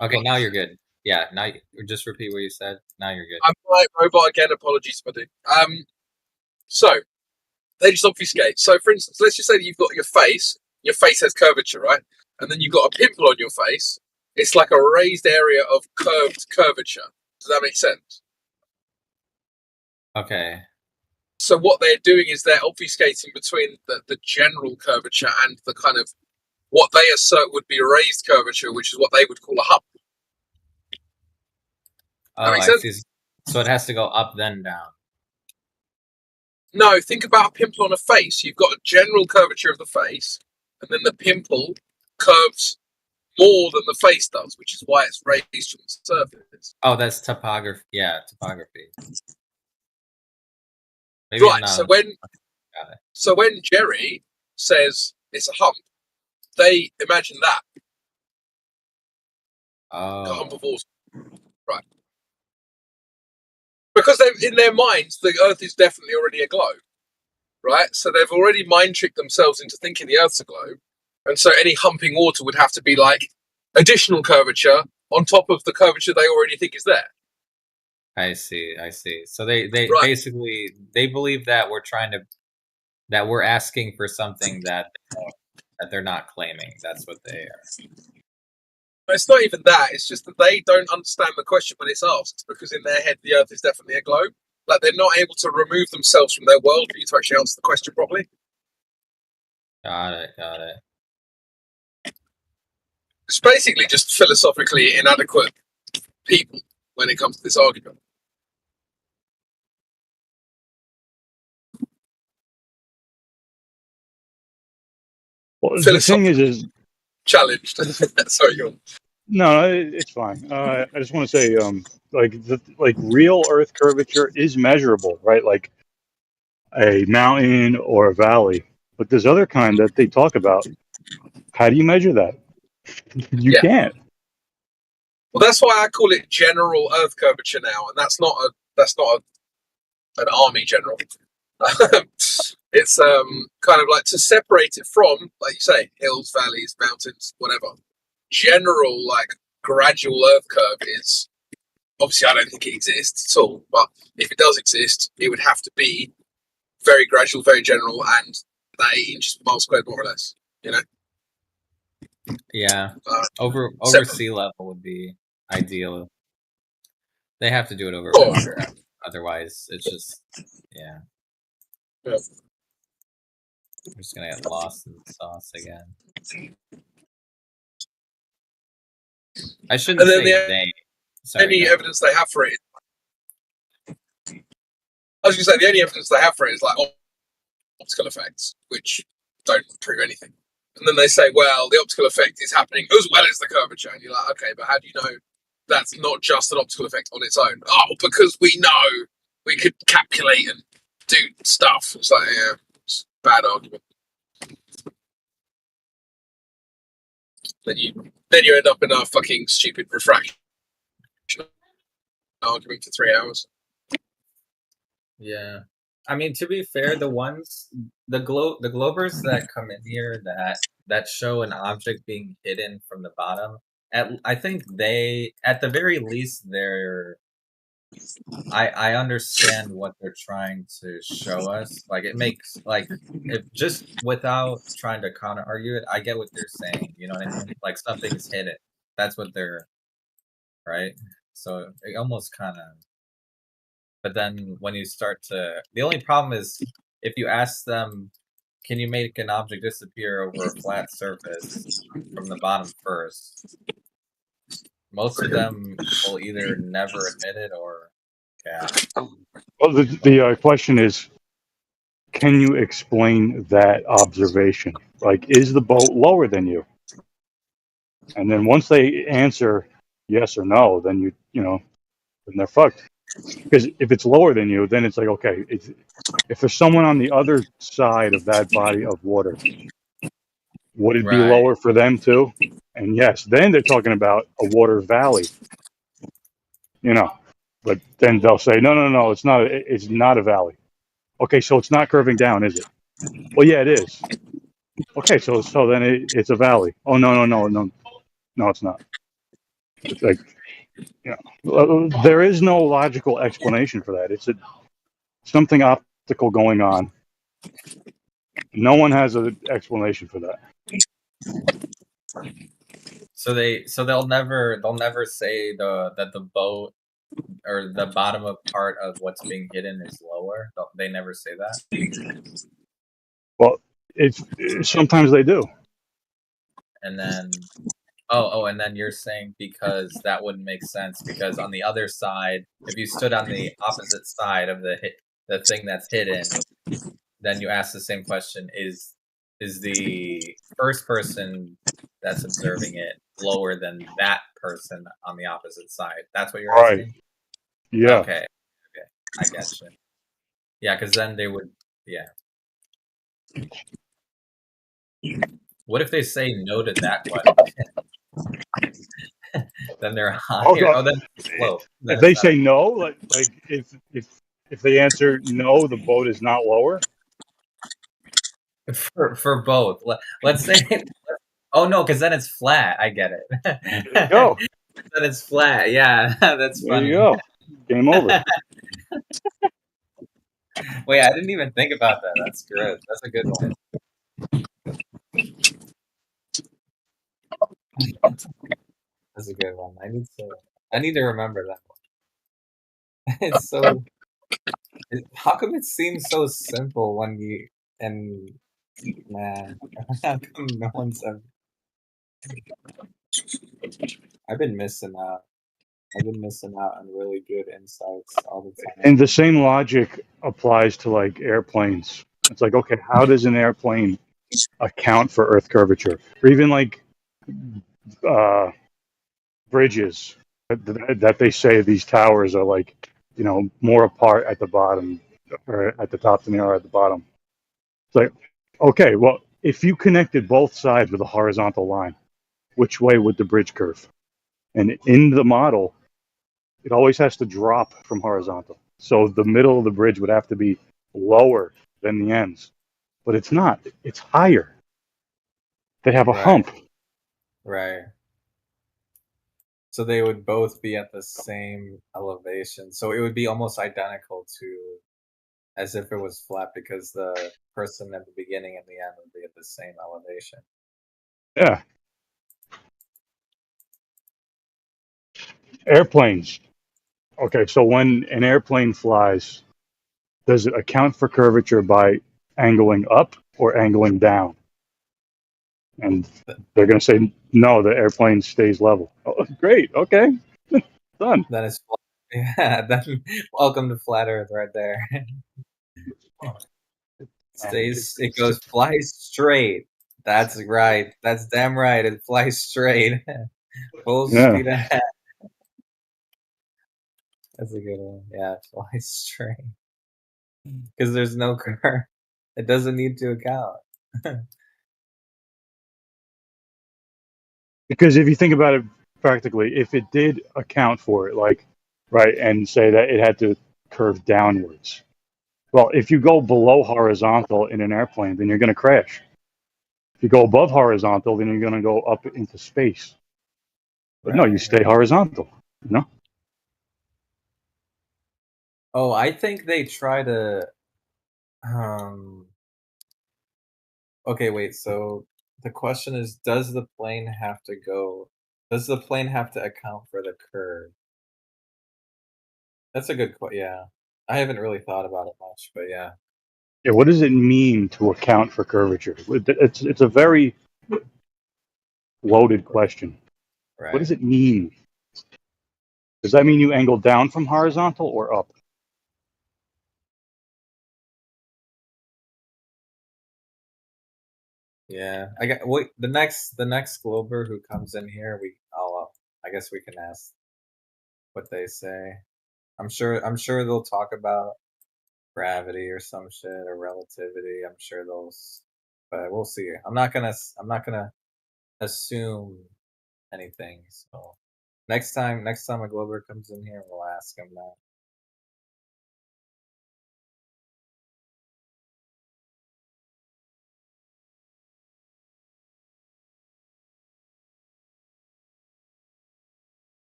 Okay, now you're good. Yeah, now just repeat what you said. Now you're good. I'm like robot again. Apologies, buddy. So they just obfuscate. So, for instance, let's just say that you've got your face. Your face has curvature, right? And then you've got a pimple on your face. It's like a raised area of curvature. Does that make sense? Okay. So what they're doing is they're obfuscating between the general curvature and the kind of what they assert would be raised curvature, which is what they would call a hump. Oh, I see. So it has to go up then down. No, think about a pimple on a face. You've got a general curvature of the face, and then the pimple curves more than the face does, which is why it's raised from the surface. Oh, that's topography. Yeah, topography. Maybe right. So when Jerry says it's a hump, they imagine that. Oh. A hump of water. Right. Because in their minds, the Earth is definitely already a globe. Right? So they've already mind-tricked themselves into thinking the Earth's a globe. And so any humping water would have to be like additional curvature on top of the curvature they already think is there. I see. So they basically they believe that we're asking for something that they're not claiming. That's what they are. It's not even that. It's just that they don't understand the question when it's asked, because in their head the Earth is definitely a globe. Like they're not able to remove themselves from their worldview to actually answer the question properly. Got it. It's basically just philosophically inadequate people when it comes to this argument. Well, the thing is challenged. Sorry, go on. No, it's fine. I just want to say, like real Earth curvature is measurable, right? Like a mountain or a valley. But there's other kind that they talk about. How do you measure that? You can't. Well, that's why I call it general Earth curvature now, and that's not an army general. It's kind of like to separate it from, like you say, hills, valleys, mountains, whatever. General, like gradual Earth curve is obviously I don't think it exists at all. But if it does exist, it would have to be very gradual, very general, and that 8 inches per mile squared, more or less. You know. Yeah, over sea level would be ideal. They have to do it over water, otherwise it's just yeah. We're just gonna get lost in the sauce again. I shouldn't say they. Sorry, any evidence they have for it. I was going to say the only evidence they have for it is like optical effects, which don't prove anything. And then they say, well, the optical effect is happening as well as the curvature. And you're like, okay, but how do you know that's not just an optical effect on its own? Oh, because we know we could calculate and do stuff. It's like, yeah, it's a bad argument. Then you end up in a fucking stupid refraction argument for 3 hours. Yeah. I mean, to be fair, the globers that come in here that show an object being hidden from the bottom, I think they, at the very least, I understand what they're trying to show us. Like, it makes, like, if just without trying to counter argue it, I get what they're saying. You know what I mean? Like, something's hidden. That's what they're, right? So it almost kind of. But then when you start to, the only problem is if you ask them, can you make an object disappear over a flat surface from the bottom first? most of them will either never admit it or yeah. Well, the question is, can you explain that observation? Like, is the boat lower than you? And then once they answer yes or no, then then they're fucked. Because if it's lower than you, then it's like, okay, if there's someone on the other side of that body of water, would it be Right. lower for them too? And yes, then they're talking about a water valley, But then they'll say, no, it's not a valley. Okay, so it's not curving down, is it? Well, yeah, it is. Okay, so then it's a valley. Oh, no, it's not. It's like, there is no logical explanation for that. It's something optical going on. No one has an explanation for that. So they'll never say that the boat or the bottom of part of what's being hidden is lower. They never say that. Well, sometimes they do. And then and then you're saying because that wouldn't make sense because on the other side, if you stood on the opposite side of the thing that's hidden, then you ask the same question: is the first person that's observing it lower than that person on the opposite side? That's what you're asking? Yeah. Okay, I get you. Yeah, because then they would. Yeah. What if they say no to that question? Then they're higher. Then low. If they say no, like if they answer no, the boat is not lower. For both, let's say. Oh no, because then it's flat. I get it. There you go. Then it's flat. Yeah, that's funny. There you go. Game over. Wait, I didn't even think about that. That's good. That's a good one. That's a good one. I need to remember that one. It's so. How come it seems so simple when man? How come no one's ever? I've been missing out. On really good insights all the time. And the same logic applies to like airplanes. It's like, okay, how does an airplane account for Earth curvature? Or even like bridges that they say these towers are like, more apart at the bottom or at the top than they are at the bottom. It's like, okay, well, if you connected both sides with a horizontal line, which way would the bridge curve? And in the model, it always has to drop from horizontal. So the middle of the bridge would have to be lower than the ends. But it's not. It's higher. They have a hump. Right. So they would both be at the same elevation. So it would be almost identical to as if it was flat because the person at the beginning and the end would be at the same elevation. Yeah. Airplanes. Okay, so when an airplane flies, does it account for curvature by angling up or angling down? And they're going to say, no, the airplane stays level. Oh, great. Okay. Done. Then it's flat. Yeah, then welcome to Flat Earth right there. It goes flies straight. That's right. That's damn right. It flies straight. Full speed ahead. That's a good one. Yeah, it flies straight. Because there's no curve. It doesn't need to account. Because if you think about it practically, if it did account for it, like, right, and say that it had to curve downwards. Well, if you go below horizontal in an airplane, then you're going to crash. If you go above horizontal, then you're going to go up into space. But no, you stay horizontal, Oh, I think they try to. Okay, wait. So the question is, does the plane have to account for the curve? That's a good question. Yeah, I haven't really thought about it much, but yeah. Yeah, what does it mean to account for curvature? It's a very loaded question. Right. What does it mean? Does that mean you angle down from horizontal or up? Yeah, I got wait the next Glober who comes in here. I guess we can ask what they say. I'm sure they'll talk about gravity or some shit or relativity. I'm sure but we'll see. I'm not gonna assume anything. So next time a Glober comes in here, we'll ask him that.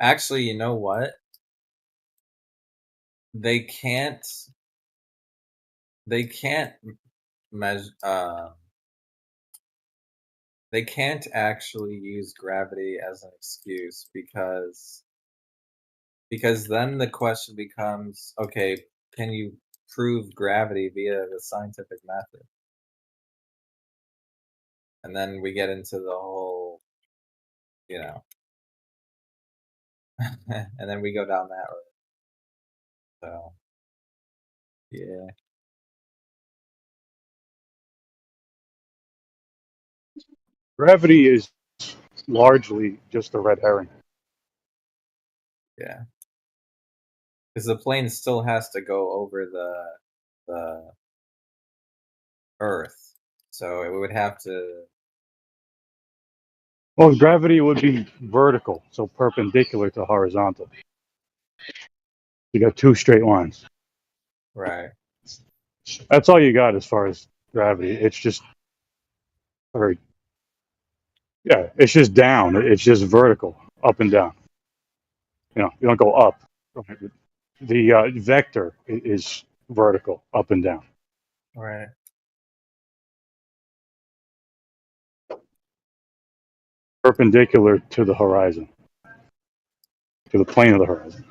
Actually, you know what? They can't measure. They can't actually use gravity as an excuse because then the question becomes, okay, can you prove gravity via the scientific method? And then we get into the whole, and then we go down that road. So, yeah. Gravity is largely just a red herring. Yeah. Because the plane still has to go over the Earth. So it would have to. Well, gravity would be vertical, so perpendicular to horizontal. You got two straight lines. Right. That's all you got as far as gravity. It's just, it's just down. It's just vertical, up and down. You don't go up. The vector is vertical, up and down. Right. Perpendicular to the horizon, to the plane of the horizon.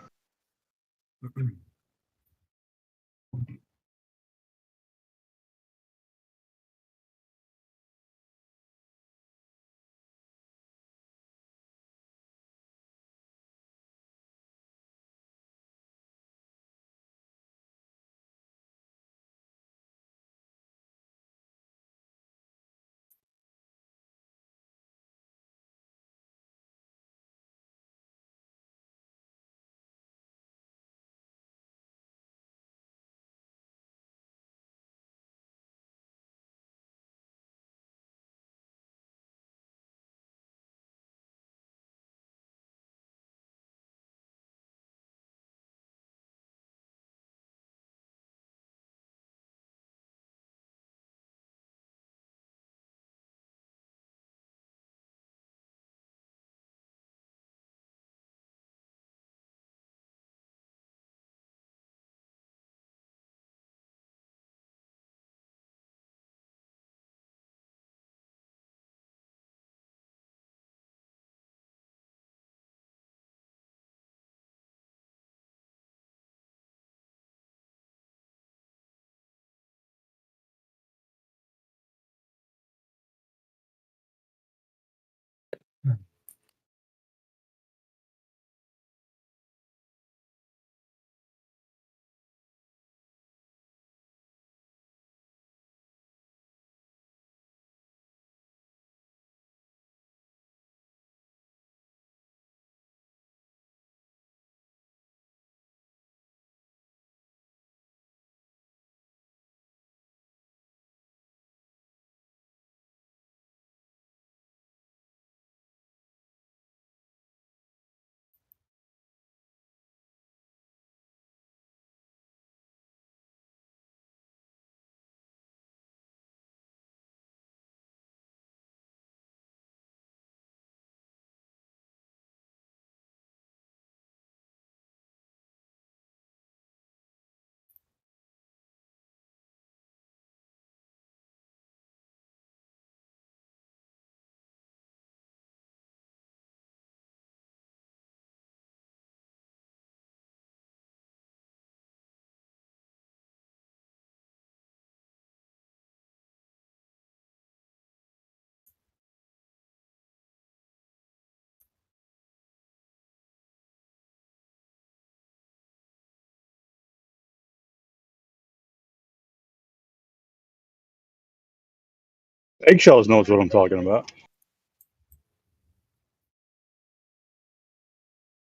Eggshells knows what I'm talking about.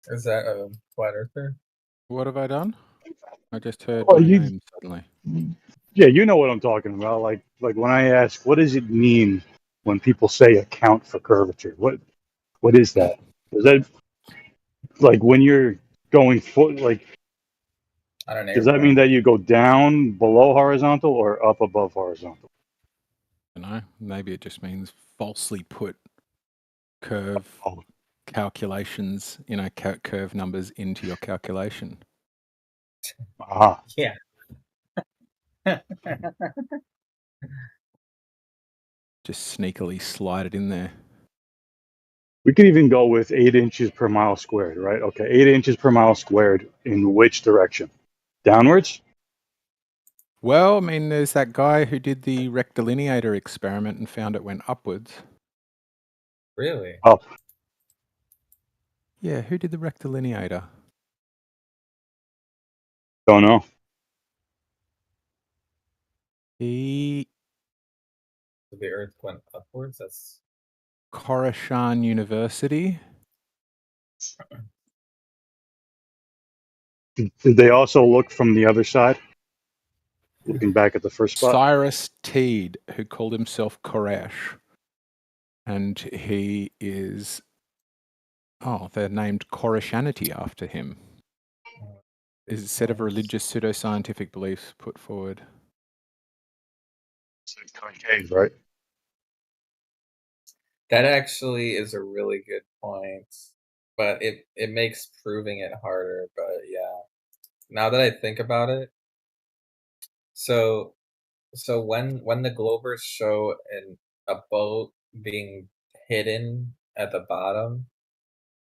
Is that a flat earther? What have I done? I just heard Well, my you, name suddenly. yeah, you know what I'm talking about. Like when I ask, what does it mean when people say account for curvature? What is that? Is that like when you're going like? On an Does that mean airplane? that you go down below horizontal or up above horizontal? You know, maybe it just means falsely put curve calculations, curve numbers into your calculation. Ah. Yeah. Just sneakily slide it in there. We could even go with 8 inches per mile squared, right? Okay, 8 inches per mile squared in which direction? Downwards? Well, I mean, there's that guy who did the rectilineator experiment and found it went upwards. Really? Up. Yeah, who did the rectilineator? Don't know. The Earth went upwards? That's Khorasan University. Did they also look from the other side? Looking back at the first spot? Cyrus Teed, who called himself Koresh. And he is... Oh, they're named Koreshanity after him. Is a set of religious pseudoscientific beliefs put forward. It's concave, right? That actually is a really good point, but it makes proving it harder. But yeah, now that I think about it, so when the Glovers show a boat being hidden at the bottom,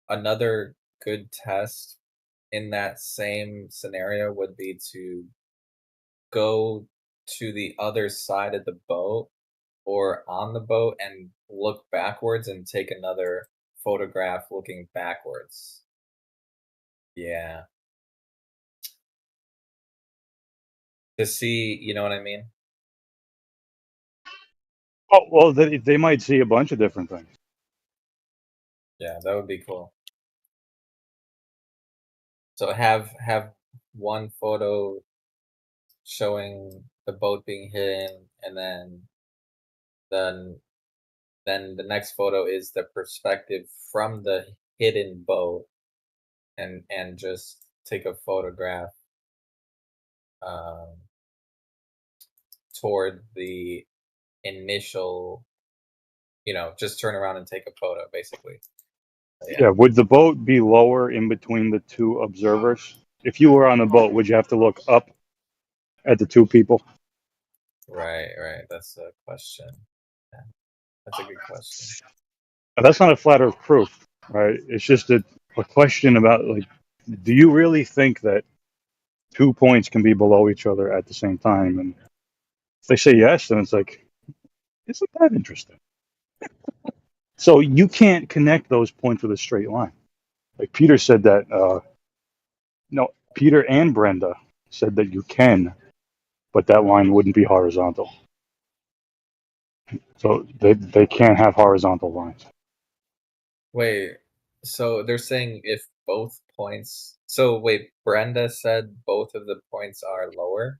another good test in that same scenario would be to go to the other side of the boat or on the boat and look backwards and take another photograph looking backwards. Yeah. To see, you know what I mean? Oh, well, they might see a bunch of different things. Yeah, that would be cool. So have one photo showing the boat being hidden, and then the next photo is the perspective from the hidden boat, and just take a photograph toward the initial, just turn around and take a photo, basically. Yeah, would the boat be lower in between the two observers? If you were on the boat, would you have to look up at the two people? Right. That's a question. Yeah, that's a good question. Now, that's not a flat Earth proof, right? It's just a question about, like, do you really think that 2 points can be below each other at the same time? And if they say yes, then it's like, isn't that interesting? So you can't connect those points with a straight line. Like Peter said that, no, Peter and Brenda said that you can, but that line wouldn't be horizontal. So they can't have horizontal lines. Wait, so they're saying if both points... So wait, Brenda said both of the points are lower?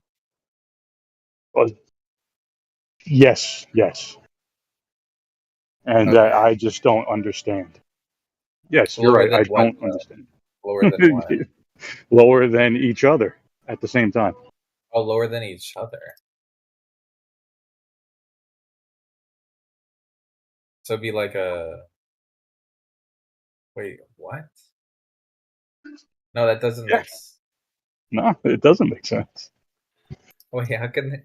Well, yes. And Okay. I just don't understand. Yes, you're Lower right. than I what, don't understand. Lower than what? Lower than each other at the same time. Oh, lower than each other. So it'd be like a... Wait, what? No, that doesn't make sense. No, it doesn't make sense. Wait, how can they...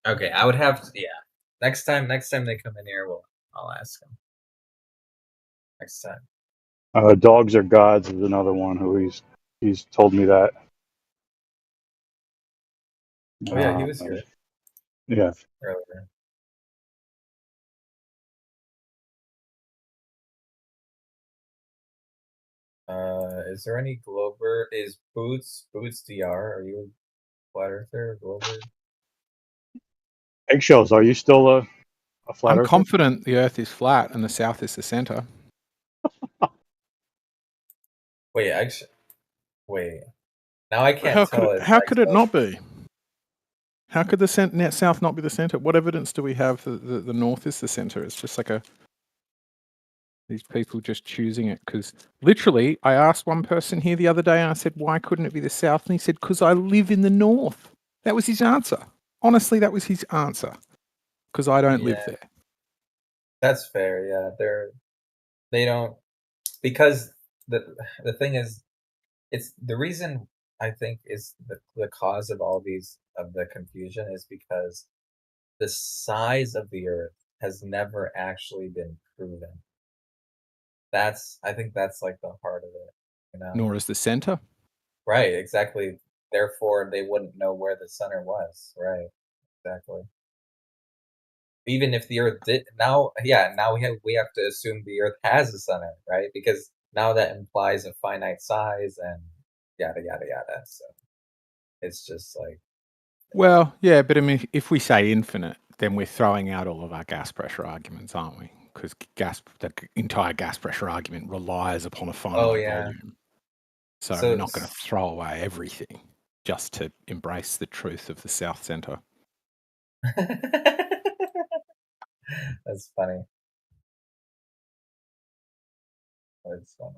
Okay, I would have to... Yeah. Next time they come in here, I'll ask them. Next time. Dogs are gods is another one who he's told me that. Oh yeah, he was here Yeah. earlier. Is there any Glover? Is Boots DR? Are you a flat earther, Glover? Eggshells, are you still A flat I'm earther? confident the Earth is flat and the South is the center. Wait, wait. Now I can't tell. How could it not be? How could the South not be the center? What evidence do we have that the North is the center? It's just like these people just choosing it because literally, I asked one person here the other day, and I said, "Why couldn't it be the South?" And he said, "Because I live in the North." That was his answer. Honestly, that was his answer. Because I don't live there. That's fair. Yeah, they don't, because the thing is, it's the reason I think is the cause of all of the confusion is because the size of the Earth has never actually been proven. I think that's like the heart of it, you know. Nor is the center. Right, exactly. Therefore, they wouldn't know where the center was. Right, exactly. Even if the Earth did now we have to assume the Earth has a center, right? Because now that implies a finite size and yada yada yada. So it's just like, Well, yeah, but I mean, if we say infinite, then we're throwing out all of our gas pressure arguments, aren't we? Because the entire gas pressure argument relies upon a finite volume. So we're not going to throw away everything just to embrace the truth of the South Center. That's funny. That's funny.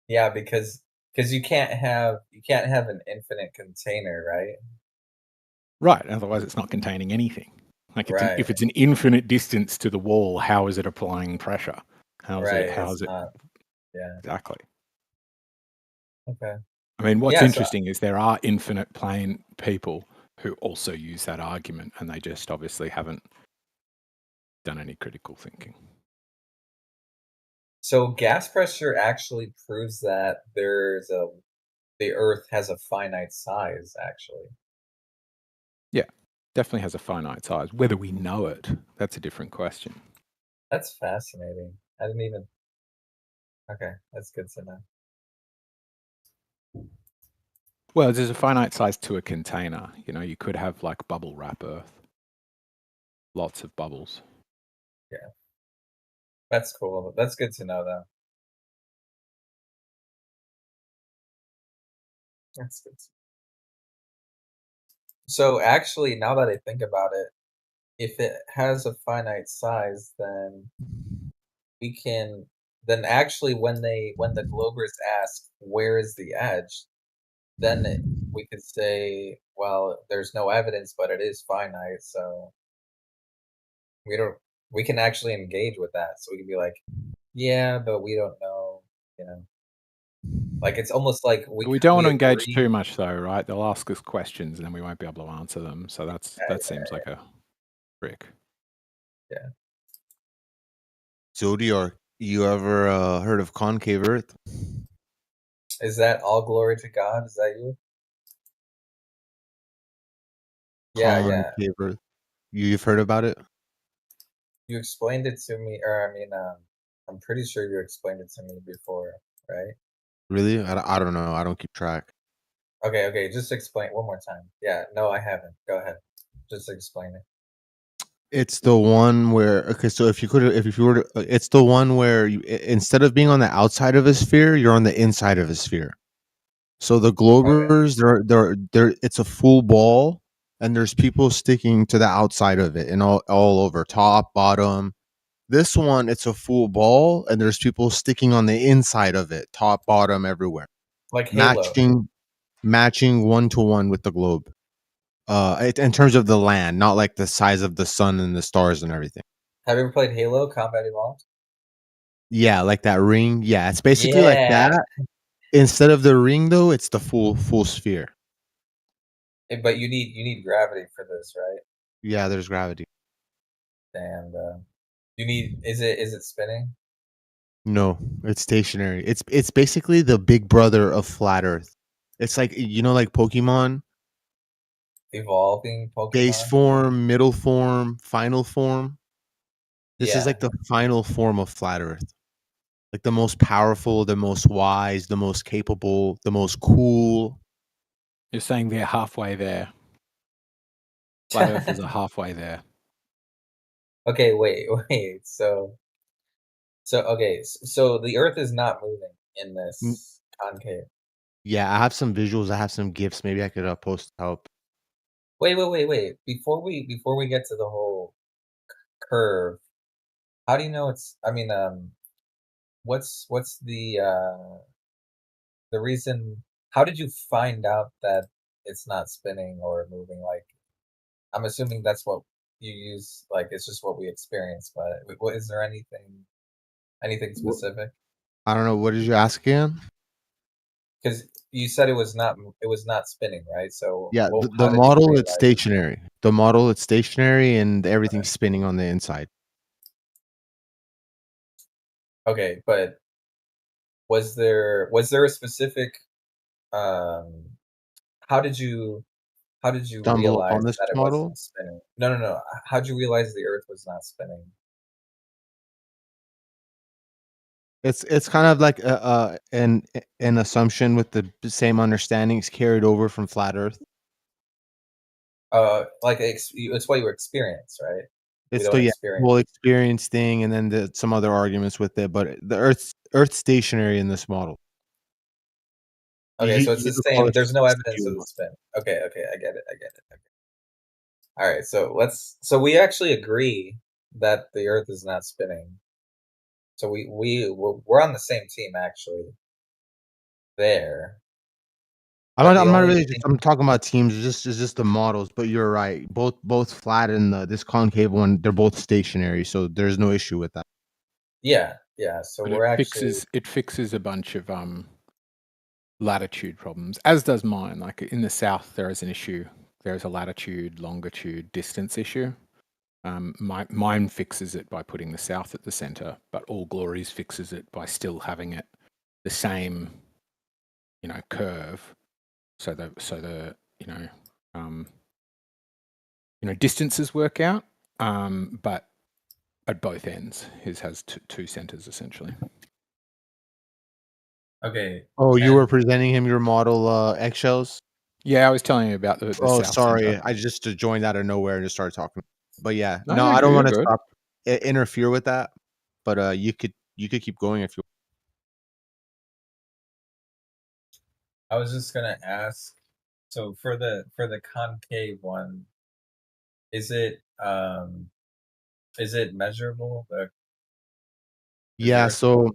Yeah, because you can't have an infinite container, right? Right. Otherwise, it's not containing anything. Like if it's Right. an infinite distance to the wall, how is it applying pressure? How is It's it? not. Yeah. Exactly. Okay. I mean, what's Yeah, so- interesting is there are infinite plane people who also use that argument, and they just obviously haven't done any critical thinking. So gas pressure actually proves that the Earth has a finite size, actually. Yeah, definitely has a finite size. Whether we know it, that's a different question. That's fascinating. I didn't even. Okay, that's good to know. Well, there's a finite size to a container. You know, you could have like bubble wrap Earth. Lots of bubbles. Yeah. That's cool. That's good to know, though. That's good. So actually, now that I think about it, if it has a finite size, then actually when the Globers ask where is the edge, then we could say, well, there's no evidence, but it is finite, so we can actually engage with that. So we can be like, yeah, but we don't know, you know. Like it's almost like we don't want to engage too much, though, right? They'll ask us questions, and then we won't be able to answer them. So that seems like a trick. Yeah. Zodiac, you ever heard of concave Earth? Is that all glory to God? Is that you? Yeah, concave Earth. You've heard about it? You explained it to me, or I mean, I'm pretty sure you explained it to me before, right? Really? I don't know. I don't keep track. Okay. Just explain one more time. Yeah, no, I haven't. Go ahead. Just explain it. It's the one where so if you were to, it's the one where instead of being on the outside of a sphere, you're on the inside of a sphere. So the Globers, they're it's a full ball, and there's people sticking to the outside of it and all over, top, bottom. This one, it's a full ball, and there's people sticking on the inside of it, top, bottom, everywhere. Like Halo. Matching 1-to-1 with the globe. In terms of the land, not like the size of the sun and the stars and everything. Have you ever played Halo Combat Evolved? Yeah, like that ring. Yeah, it's basically like that. Instead of the ring, though, it's the full sphere. But you need gravity for this, right? Yeah, there's gravity. And is it spinning? No, it's stationary. It's basically the big brother of flat Earth. It's like, you know, like Pokemon. Evolving Pokemon. Base form, middle form, final form. This is like the final form of flat Earth. Like the most powerful, the most wise, the most capable, the most cool. You're saying they're halfway there. Flat earthers are halfway there. Okay, wait. So the Earth is not moving in this concave. Yeah, I have some visuals. I have some gifs. Maybe I could post to help. Wait. Before we get to the whole curve, how do you know it's? I mean, what's the reason? How did you find out that it's not spinning or moving? Like, I'm assuming that's what you use. Like, it's just what we experience. But what is there anything specific? I don't know. What did you ask again? Because you said it was not spinning, right? So Yeah, how the did you model realize it's stationary. The model it's stationary, and everything's spinning on the inside. Okay, but was there a specific how did you Stumble realize upon this that it model. wasn't spinning? No. How'd you realize the Earth was not spinning? It's kind of like an assumption with the same understandings carried over from flat Earth. Like it's what you experience, right? We It's don't still experience. whole experience thing, and then some other arguments with it. But the Earth's stationary in this model. Okay, so it's the same. There's no evidence of you. the spin. Okay, I get it. Okay. All right, so we actually agree that the Earth is not spinning. So we're on the same team actually. There. I'm But not the only really. thing- I'm talking about teams. It's just the models. But you're right. Both flat and this concave one, they're both stationary. So there's no issue with that. Yeah. So But we're it actually fixes a bunch of latitude problems, as does mine. Like in the south, there is an issue. There is a latitude, longitude, distance issue. Mine fixes it by putting the south at the center, but All Glories fixes it by still having it the same, curve. So the distances work out, but at both ends, his has two centers essentially. okay. Oh, you were presenting him your model eggshells? Yeah, I was telling you about the Oh, south sorry. center. I just joined out of nowhere and just started talking. But yeah, No, no, you're I don't good, want to you're good. stop interfere with that. But you could keep going if you. I was just gonna ask. So for the concave one, is it measurable? Yeah, so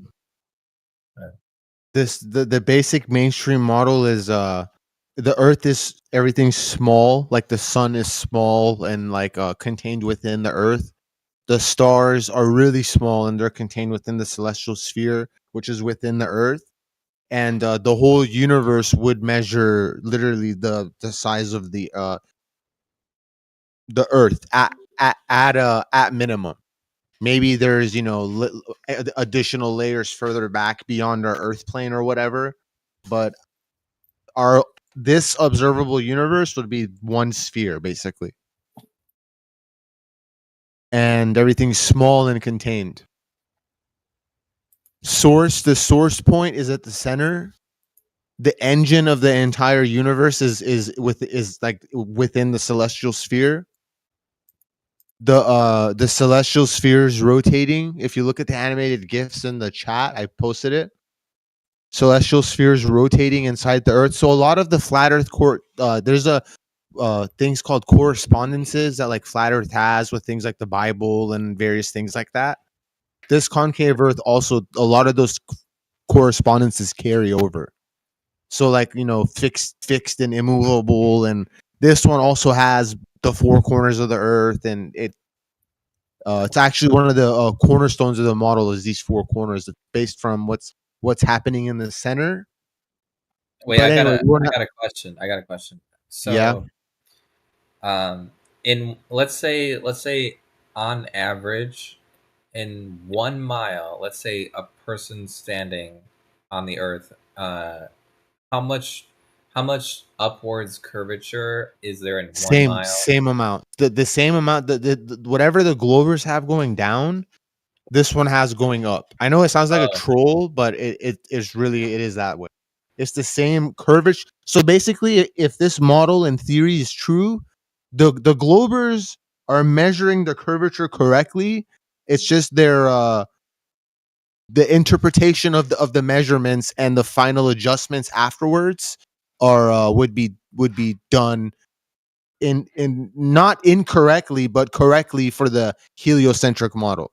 the basic mainstream model is the Earth is everything's small, like the sun is small and like contained within the Earth. The stars are really small and they're contained within the celestial sphere, which is within the Earth. And the whole universe would measure literally the size of the Earth at minimum. Maybe there's additional layers further back beyond our Earth plane or whatever, but this observable universe would be one sphere basically, and everything's small and contained. The source point is at the center. The engine of the entire universe is like within the celestial sphere. The celestial sphere is rotating. If you look at the animated GIFs in the chat, I posted it. Celestial spheres rotating inside the Earth. So a lot of the flat Earth there's things called correspondences that like flat Earth has with things like the Bible and various things like that. This concave Earth also, a lot of those correspondences carry over. So like fixed and immovable, and this one also has the four corners of the Earth, and it's actually one of the cornerstones of the model is these four corners. It's based from what's happening in the center. Wait, But I anyway, got a question. So yeah. In let's say on average in 1 mile, let's say a person standing on the Earth, how much upwards curvature is there in 1 mile? Same amount. The same amount. The whatever the Glovers have going down, this one has going up. I know it sounds like a troll, but it is that way. It's the same curvature. So basically, if this model in theory is true, the globers are measuring the curvature correctly. It's just their the interpretation of the measurements and the final adjustments afterwards are would be done in not incorrectly but correctly for the heliocentric model.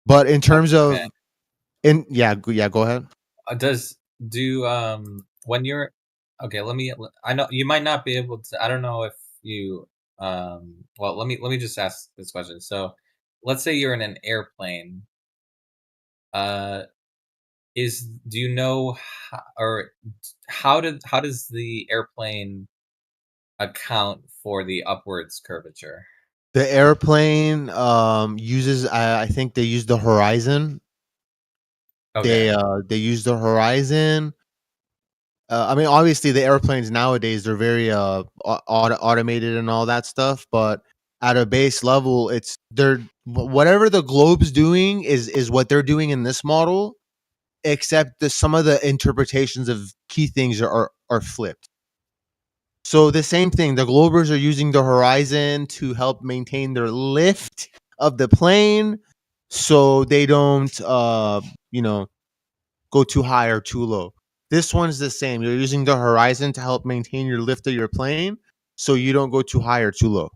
But in terms of Okay. go ahead. Does do when you're okay? I know you might not be able to. I don't know if you Well, let me just ask this question. So, let's say you're in an airplane. Do you know how does the airplane account for the upwards curvature? The airplane uses I think they use the horizon. Okay. They use the horizon. I mean, obviously, the airplanes nowadays they're very automated and all that stuff. But at a base level, it's whatever the globe's doing is what they're doing in this model, except some of the interpretations of key things are flipped. So the same thing, the globers are using the horizon to help maintain their lift of the plane, so they don't go too high or too low. This one's the same. You're using the horizon to help maintain your lift of your plane, so you don't go too high or too low.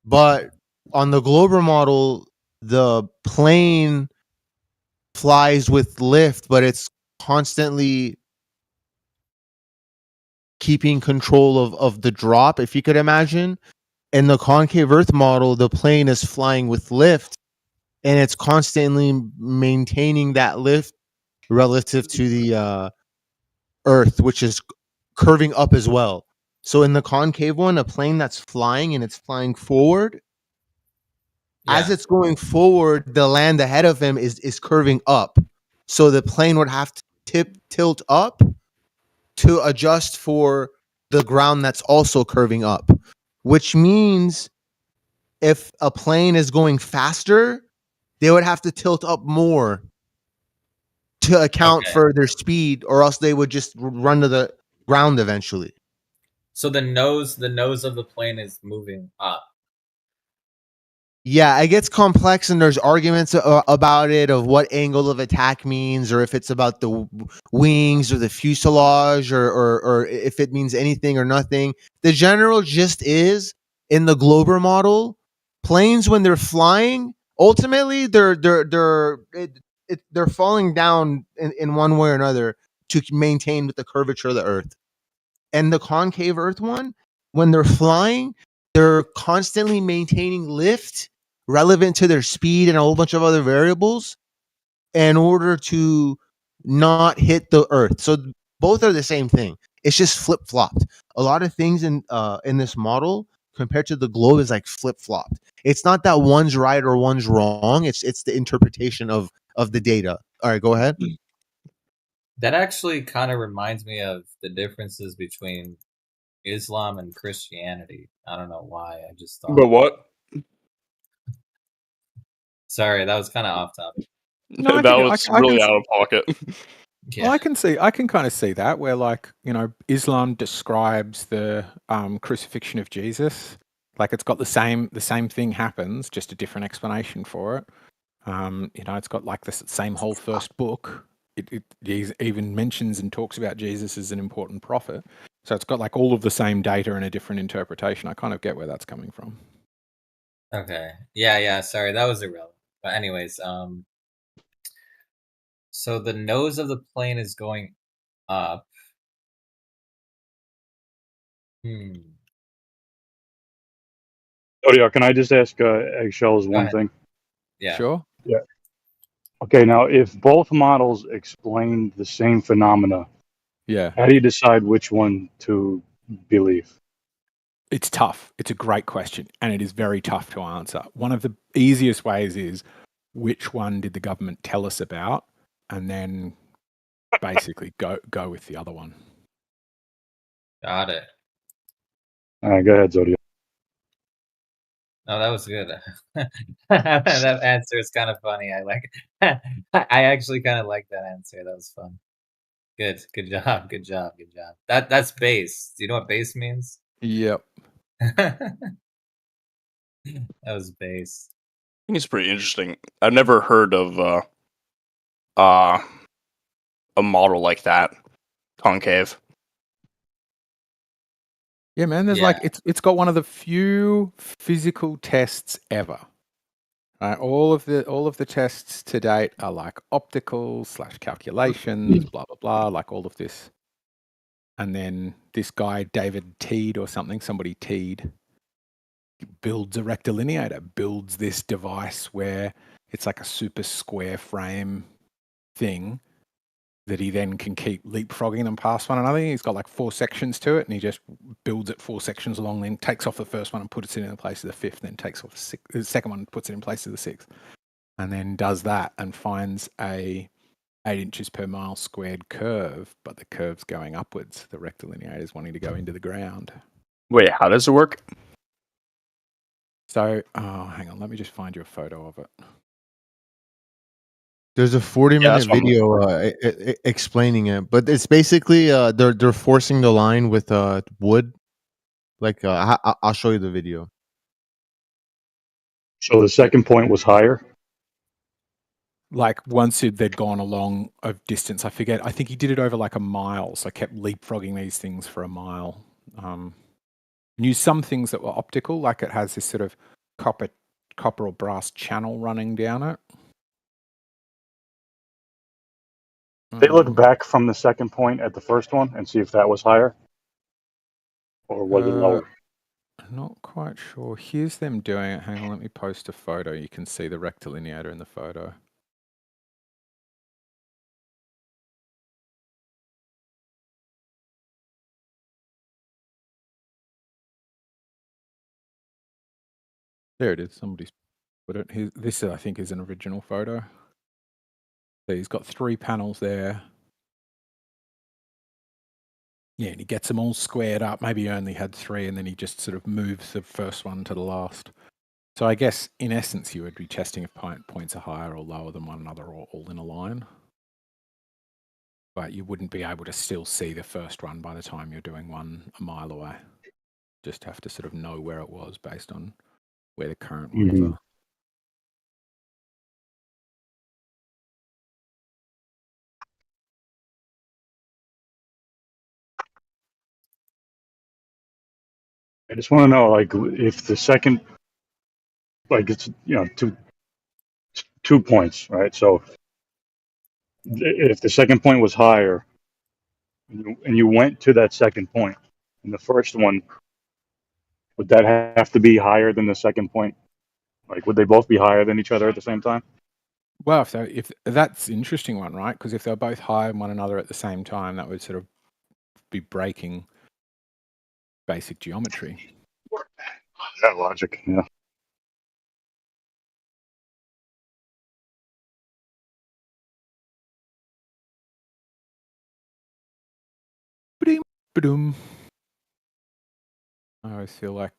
But on the Glober model, the plane flies with lift, but it's constantly keeping control of the drop, if you could imagine. In the concave Earth model, the plane is flying with lift, and it's constantly maintaining that lift relative to the Earth, which is curving up as well. So in the concave one, a plane that's flying and it's flying forward, as it's going forward, the land ahead of him is curving up. So the plane would have to tilt up to adjust for the ground that's also curving up, which means if a plane is going faster, they would have to tilt up more to account for their speed, or else they would just run to the ground eventually. So the nose of the plane is moving up. Yeah, it gets complex, and there's arguments about it of what angle of attack means, or if it's about the wings or the fuselage, or if it means anything or nothing. The general gist is, in the Glober model, planes when they're flying, ultimately they're falling down in one way or another to maintain with the curvature of the Earth. And the concave Earth one, when they're flying, they're constantly maintaining lift relevant to their speed and a whole bunch of other variables in order to not hit the Earth. So both are the same thing. It's just flip flopped. A lot of things in this model compared to the globe is like flip flopped. It's not that one's right or one's wrong. It's the interpretation of the data. All right, go ahead. That actually kind of reminds me of the differences between Islam and Christianity. I don't know why. I just thought. But what? Sorry, that was kind of off topic. No, That was really out of pocket. Well, I can kind of see that, where, like, Islam describes the crucifixion of Jesus, like it's got the same thing happens, just a different explanation for it. It's got like the same whole first book. It even mentions and talks about Jesus as an important prophet. So it's got like all of the same data and a different interpretation. I kind of get where that's coming from. Okay. Yeah. Sorry, that was irrelevant. But anyways, so the nose of the plane is going up. Odio, can I just ask Eggshells one ahead. thing? Yeah. Sure. Yeah. Okay, now if both models explain the same phenomena, Yeah. how do you decide which one to believe? It's tough. It's a great question, and it is very tough to answer. One of the easiest ways is, which one did the government tell us about, and then basically go with the other one. Got it. All right, go ahead, Zodiac. No, that was good. That answer is kind of funny. I like. I actually kind of like that answer. That was fun. Good job. That's base. Do you know what base means? Yep. That was base. I think it's pretty interesting. I've never heard of a model like that, concave. Yeah, man. There's like it's got one of the few physical tests ever. All of the tests to date are like optical / calculations, blah blah blah, like all of this. And then this guy David Teed or something, somebody Teed, builds a rectilineator, builds this device where it's like a super square frame thing that he then can keep leapfrogging them past one another. He's got like 4 sections to it, and he just builds it 4 sections along, then takes off the first one and puts it in the place of the fifth, then takes off the second one and puts it in place of the sixth, and then does that and finds a 8 inches per mile squared curve, but the curve's going upwards. The rectilineator is wanting to go into the ground. Wait, how does it work? So, hang on, let me just find you a photo of it. There's a 40-minute video explaining it, but it's basically they're forcing the line with wood. Like I'll show you the video. So the second point was higher. Like once they'd gone a long distance, I forget. I think he did it over like a mile, so I kept leapfrogging these things for a mile. Knew some things that were optical, like it has this sort of copper or brass channel running down it. They look back from the second point at the first one and see if that was higher, or was it lower? I'm not quite sure. Here's them doing it. Hang on, let me post a photo. You can see the rectilineator in the photo. There it is. Somebody's put it. This, I think, is an original photo. So he's got 3 panels there. Yeah, and he gets them all squared up. Maybe he only had 3, and then he just sort of moves the first one to the last. So I guess, in essence, you would be testing if points are higher or lower than one another or all in a line. But you wouldn't be able to still see the first one by the time you're doing one a mile away. Just have to sort of know where it was based on where the current ones are. I just want to know, like, if the second, like, it's 2 points, right? So if the second point was higher, and you went to that second point, and the first one, would that have to be higher than the second point? Like, would they both be higher than each other at the same time? Well, if that's an interesting one, right? Because if they're both higher than one another at the same time, that would sort of be breaking basic geometry. That logic, yeah. Ba-doom. I always feel like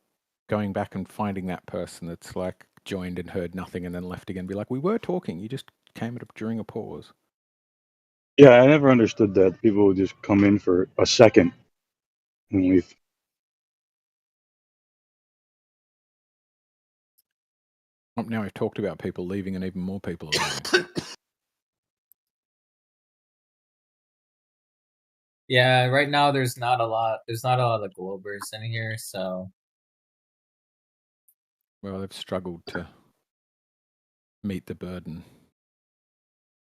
going back and finding that person that's like joined and heard nothing and then left again. Be like, we were talking. You just came during a pause. Yeah, I never understood that. People would just come in for a second and leave. Now we've talked about people leaving and even more people are leaving. Yeah, right now there's not a lot of Globers in here, so Well, they've struggled to meet the burden.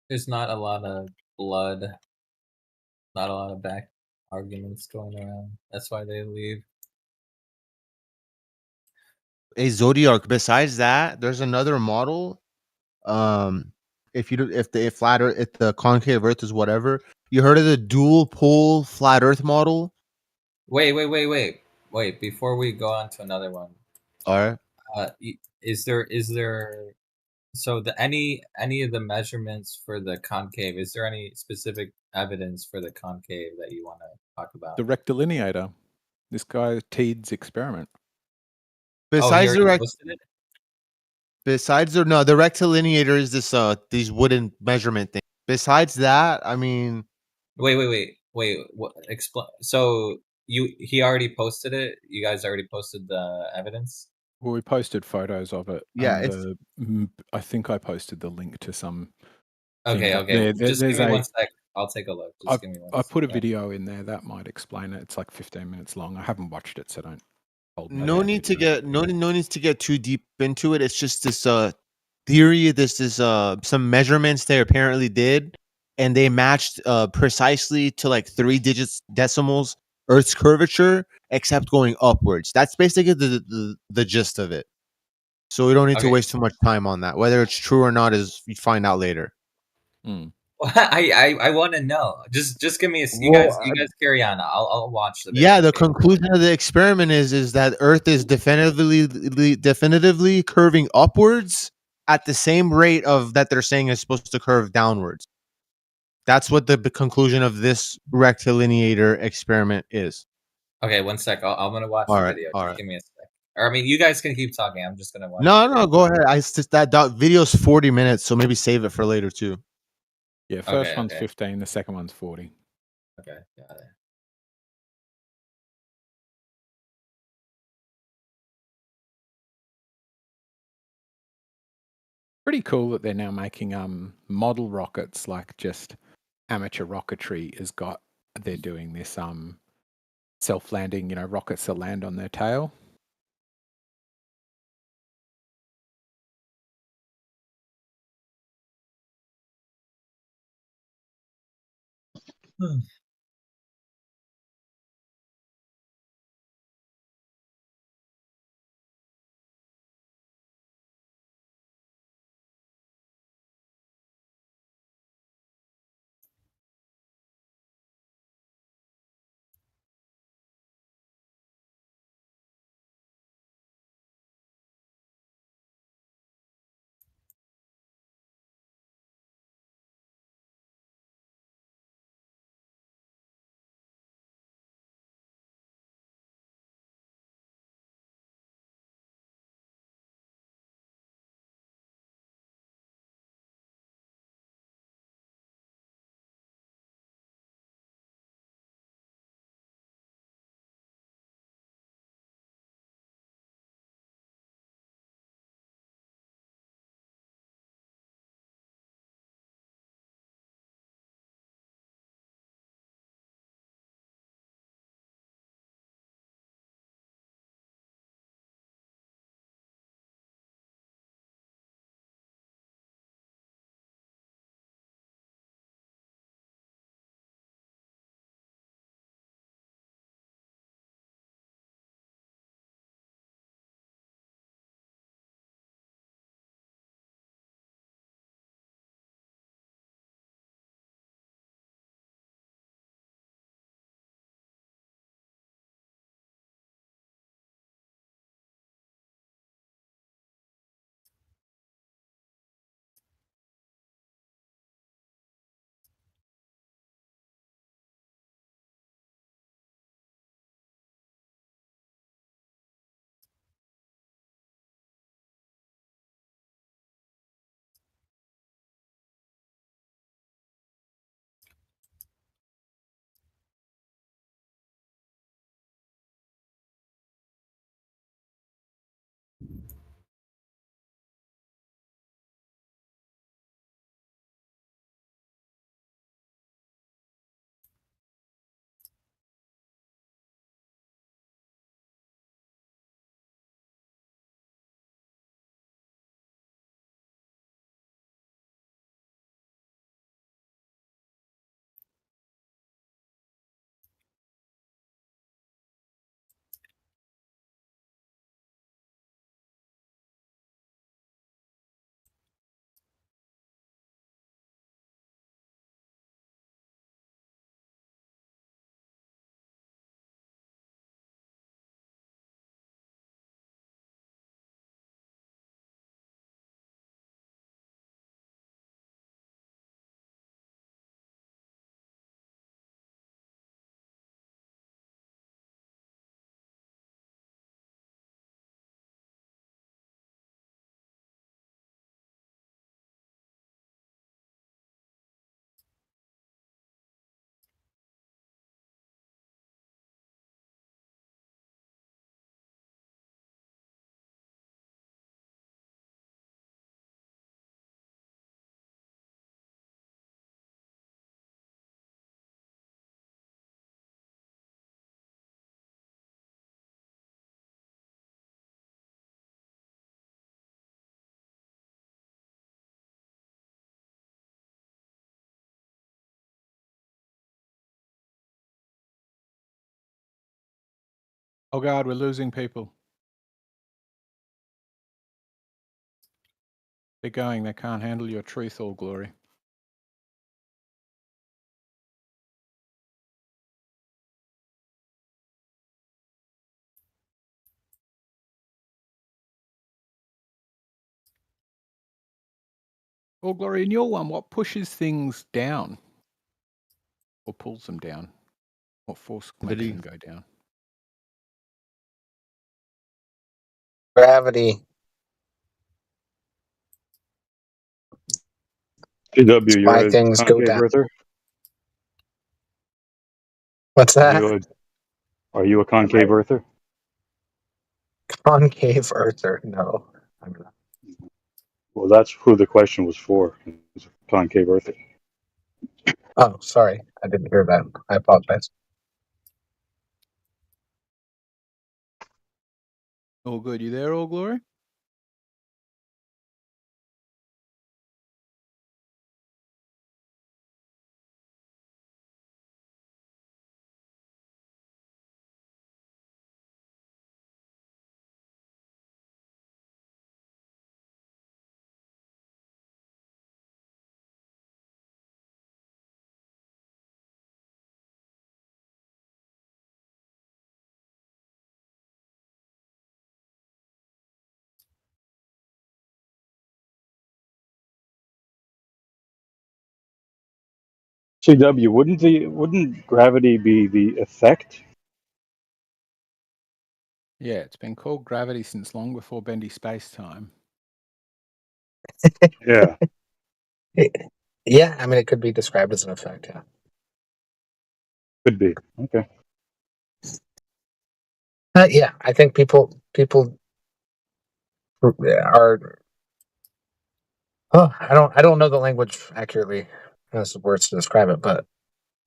there's not a lot of blood, not a lot of back arguments going around. That's why they leave. A Zodiac. Besides that, there's another model. If the concave Earth is whatever, you heard of the dual pole flat Earth model? Wait! Before we go on to another one, All right. Is there so any of the measurements for the concave? Is there any specific evidence for the concave that you want to talk about? The rectilineator. This guy Teed's experiment. Besides the rectilineator is this these wooden measurement things. Besides that, I mean, Wait. What explain? So he already posted it. You guys already posted the evidence. Well, we posted photos of it. Yeah, and I think I posted the link to some. Okay, thing. okay. Just give There's me a. 1 sec. I'll take a look. Just give me one. I put a sec. video in there that might explain it. It's like 15 minutes long. I haven't watched it, so don't hold me. No need to get no needs to get too deep into it. It's just this theory. This is some measurements they apparently did, and they matched precisely to like 3 digits decimals Earth's curvature, except going upwards. That's basically the gist of it. So we don't need to Okay. waste too much time on that. Whether it's true or not is we find out later. I want to know. Just give me a. You Well, guys carry on. I'll watch the. Yeah, the conclusion of the experiment is that Earth is definitively curving upwards at the same rate of that they're saying is supposed to curve downwards. That's what the conclusion of this rectilineator experiment is. Okay, 1 sec. I'm gonna watch All the right, video. all Just right. give me a sec. Or I mean, you guys can keep talking. I'm just gonna watch. No, go ahead. That video's 40 minutes, so maybe save it for later too. Yeah, first Okay, one's okay. 15, the second one's 40. Okay, got it. Pretty cool that they're now making model rockets, like just amateur rocketry has got. They're doing this self-landing, rockets that land on their tail. Oh God, we're losing people. They're going. They can't handle your truth, All Glory. All Glory, in your one, what pushes things down? Or pulls them down? What force makes them go down? Gravity. CW, Why you're a things go concave down. earther? What's that? Are you a concave earther? Concave earther? No. I'm not. Well, that's who the question was for. It's a concave earther. Oh, sorry. I didn't hear that. I apologize. All good. You there, All Glory? CW, wouldn't gravity be the effect? Yeah, it's been called gravity since long before bendy space-time. Yeah. Yeah, I mean, it could be described as an effect, yeah. Could be. Okay. Yeah, I think people are. Oh, I don't know the language accurately as the words to describe it, but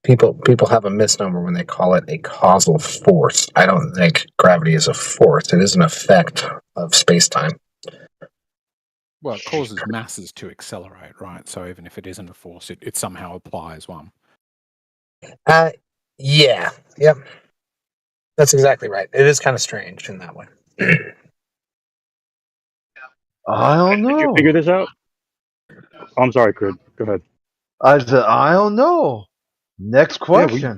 people have a misnomer when they call it a causal force. I don't think gravity is a force; it is an effect of space-time. Well, it causes masses to accelerate, right? So even if it isn't a force, it somehow applies one. Yeah, yep, that's exactly right. It is kind of strange in that way. I don't Did you know. figure this out? Oh, I'm sorry, Crid. Go ahead. I said, I don't know. Next question.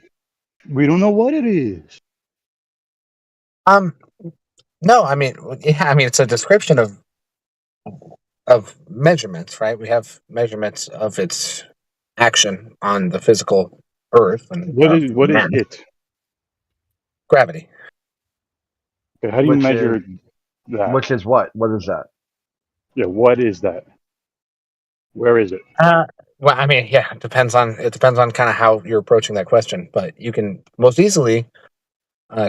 Yeah, we don't know what it is. No, I mean, yeah, I mean, it's a description of measurements, right? We have measurements of its action on the physical Earth and What is mass. it? Gravity. Okay, how do you measure that? Which is what? What is that? Yeah, what is that? Where is it? Well, I mean, yeah, it depends on kind of how you're approaching that question, but you can most easily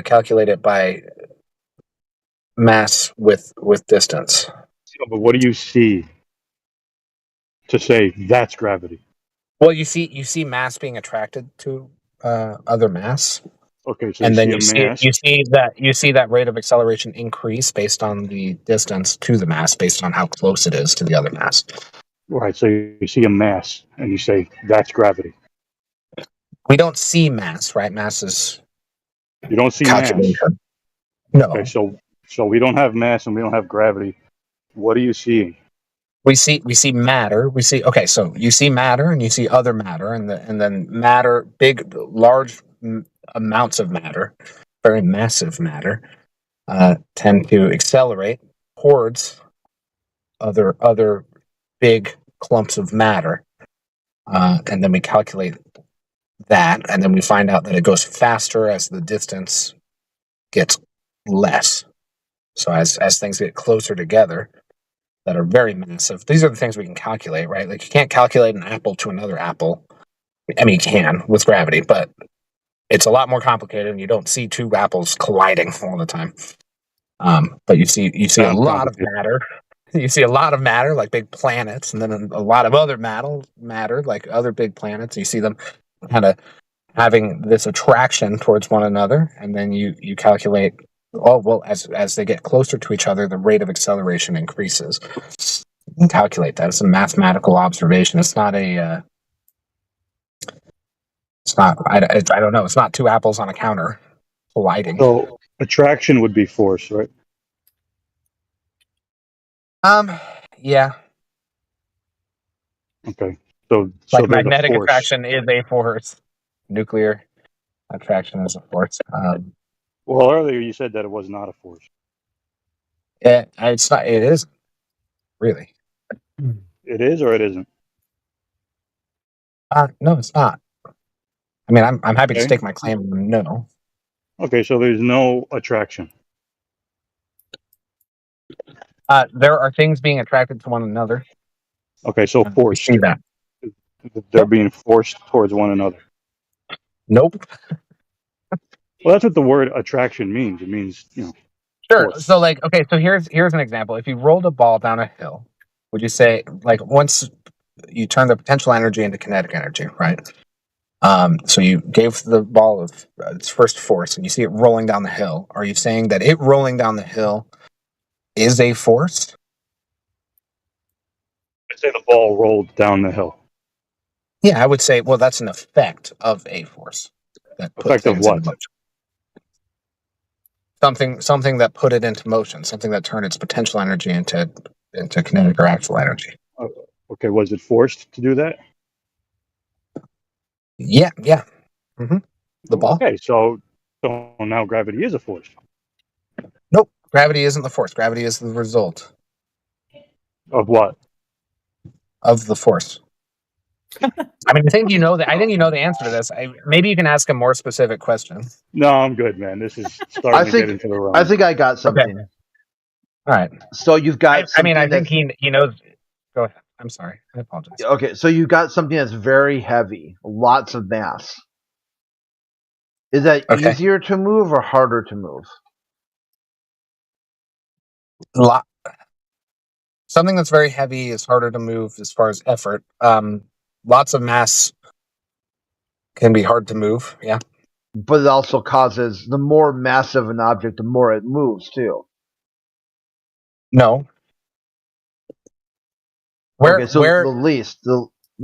calculate it by mass with distance. But what do you see to say that's gravity? Well, you see mass being attracted to other mass. Okay, so And then you see a mass. you see that rate of acceleration increase based on the distance to the mass, based on how close it is to the other mass. Right, so you see a mass and you say that's gravity. We don't see mass, right? Mass is You don't see calculation. mass. No. Okay, so we don't have mass and we don't have gravity. What are you seeing? We see matter. We see so you see matter and you see other matter, and then matter, large amounts of matter, very massive matter, tend to accelerate towards other big clumps of matter, and then we calculate that, and then we find out that it goes faster as the distance gets less. So as things get closer together, that are very massive. These are the things we can calculate, right? Like you can't calculate an apple to another apple. I mean, you can with gravity, but it's a lot more complicated, and you don't see two apples colliding all the time. But you see a lot of matter. You see a lot of matter, like big planets, and then a lot of other matter, like other big planets. You see them kind of having this attraction towards one another, and then you calculate. Oh well, as they get closer to each other, the rate of acceleration increases. You can calculate that. It's a mathematical observation. It's not a. It's not. I don't know. It's not two apples on a counter colliding. So Attraction would be force, right? Yeah. Okay. So Like there's a magnetic force. attraction is a force. Nuclear attraction is a force. Well, earlier you said that it was not a force. It's not. It is really. It is or it isn't? No, it's not. I mean, I'm happy to Okay. stake my claim. No. Okay, so there's no attraction. There are things being attracted to one another. Okay, so forced. See that? They're being forced towards one another. Nope. Well, that's what the word attraction means. It means, Sure. force. So, like, okay. So here's an example. If you rolled a ball down a hill, would you say, like, once you turn the potential energy into kinetic energy, right? So you gave the ball of its first force, and you see it rolling down the hill. Are you saying that it rolling down the hill is a force? I say the ball rolled down the hill. Yeah, I would say, well, that's an effect of a force that put Effect of things what? into motion. Something that put it into motion, something that turned its potential energy into kinetic or actual energy. Okay, was it forced to do that? Yeah. Mm-hmm. The ball. Okay, so now gravity is a force. Nope, gravity isn't the force. Gravity is the result of what? Of the force. I mean, I think you know the answer to this. Maybe you can ask a more specific question. No, I'm good, man. This is starting to get into the wrong. I think I got something. Okay. All right. So you've got. I mean, I think he knows. Go ahead. I'm sorry. I apologize. Okay, so you got something that's very heavy, lots of mass. Is that easier to move or harder to move? Something that's very heavy is harder to move as far as effort. Lots of mass can be hard to move. Yeah. But it also causes, the more massive an object, the more it moves too. No. The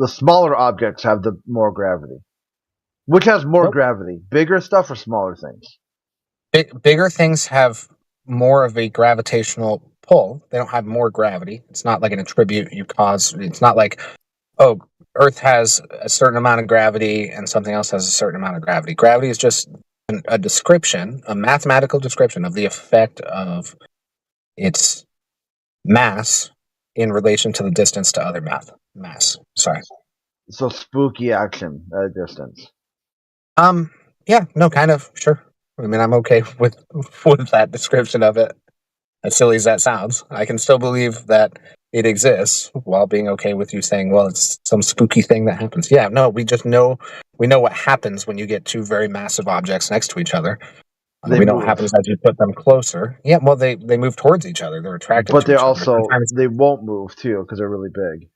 smaller objects have the more gravity. Which has more gravity? Bigger stuff or smaller things? Bigger things have more of a gravitational pull. They don't have more gravity. It's not like an attribute you cause. It's not like, oh, Earth has a certain amount of gravity and something else has a certain amount of gravity. Gravity is just a description, a mathematical description of the effect of its mass in relation to the distance to other mass. Sorry. So spooky action at a distance. Yeah, no, kind of, sure. I mean, I'm okay with that description of it. As silly as that sounds, I can still believe that it exists while being okay with you saying, well, it's some spooky thing that happens. Yeah, no, we know what happens when you get two very massive objects next to each other. We know what happens as you put them closer. Yeah, well, they move towards each other. They're attracted but to each other. But they won't move too because they're really big.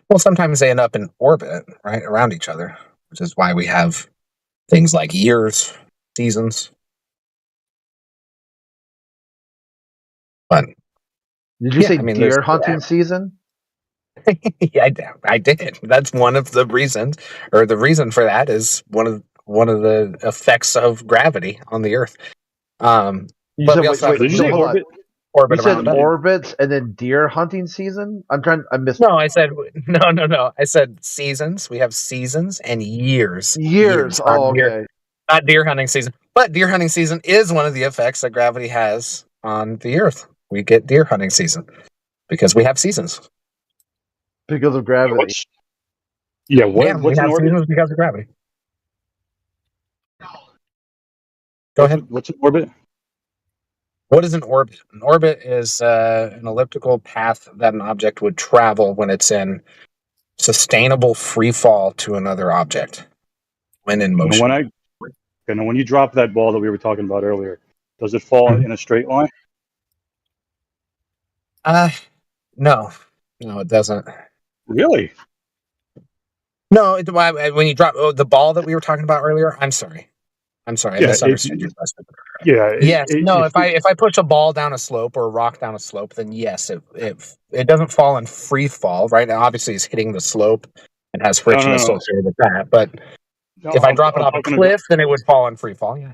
Well, sometimes they end up in orbit, right, around each other, which is why we have things like years, seasons. But did you say deer hunting season? Yeah, I did. That's one of the reasons, or the reason for that is one of the effects of gravity on the Earth. Did you say orbits and then deer hunting season? I missed. No, I said no. I said seasons. We have seasons and years. Years. Oh, okay. Not deer hunting season, but deer hunting season is one of the effects that gravity has on the Earth. We get deer hunting season because we have seasons. Because of gravity. What's we have seasons because of gravity. Go ahead. What's an orbit? What is an orbit? An orbit is an elliptical path that an object would travel when it's in sustainable free fall to another object when in motion. When you drop that ball that we were talking about earlier, does it fall in a straight line? No, it doesn't. Really? No, when you drop the ball that we were talking about earlier, I'm sorry, I misunderstood your question. If I push a ball down a slope or a rock down a slope, then yes, it doesn't fall in free fall, right? Now, obviously, it's hitting the slope and has friction associated with that. But if I drop it off a cliff, then it would fall in free fall. Yeah.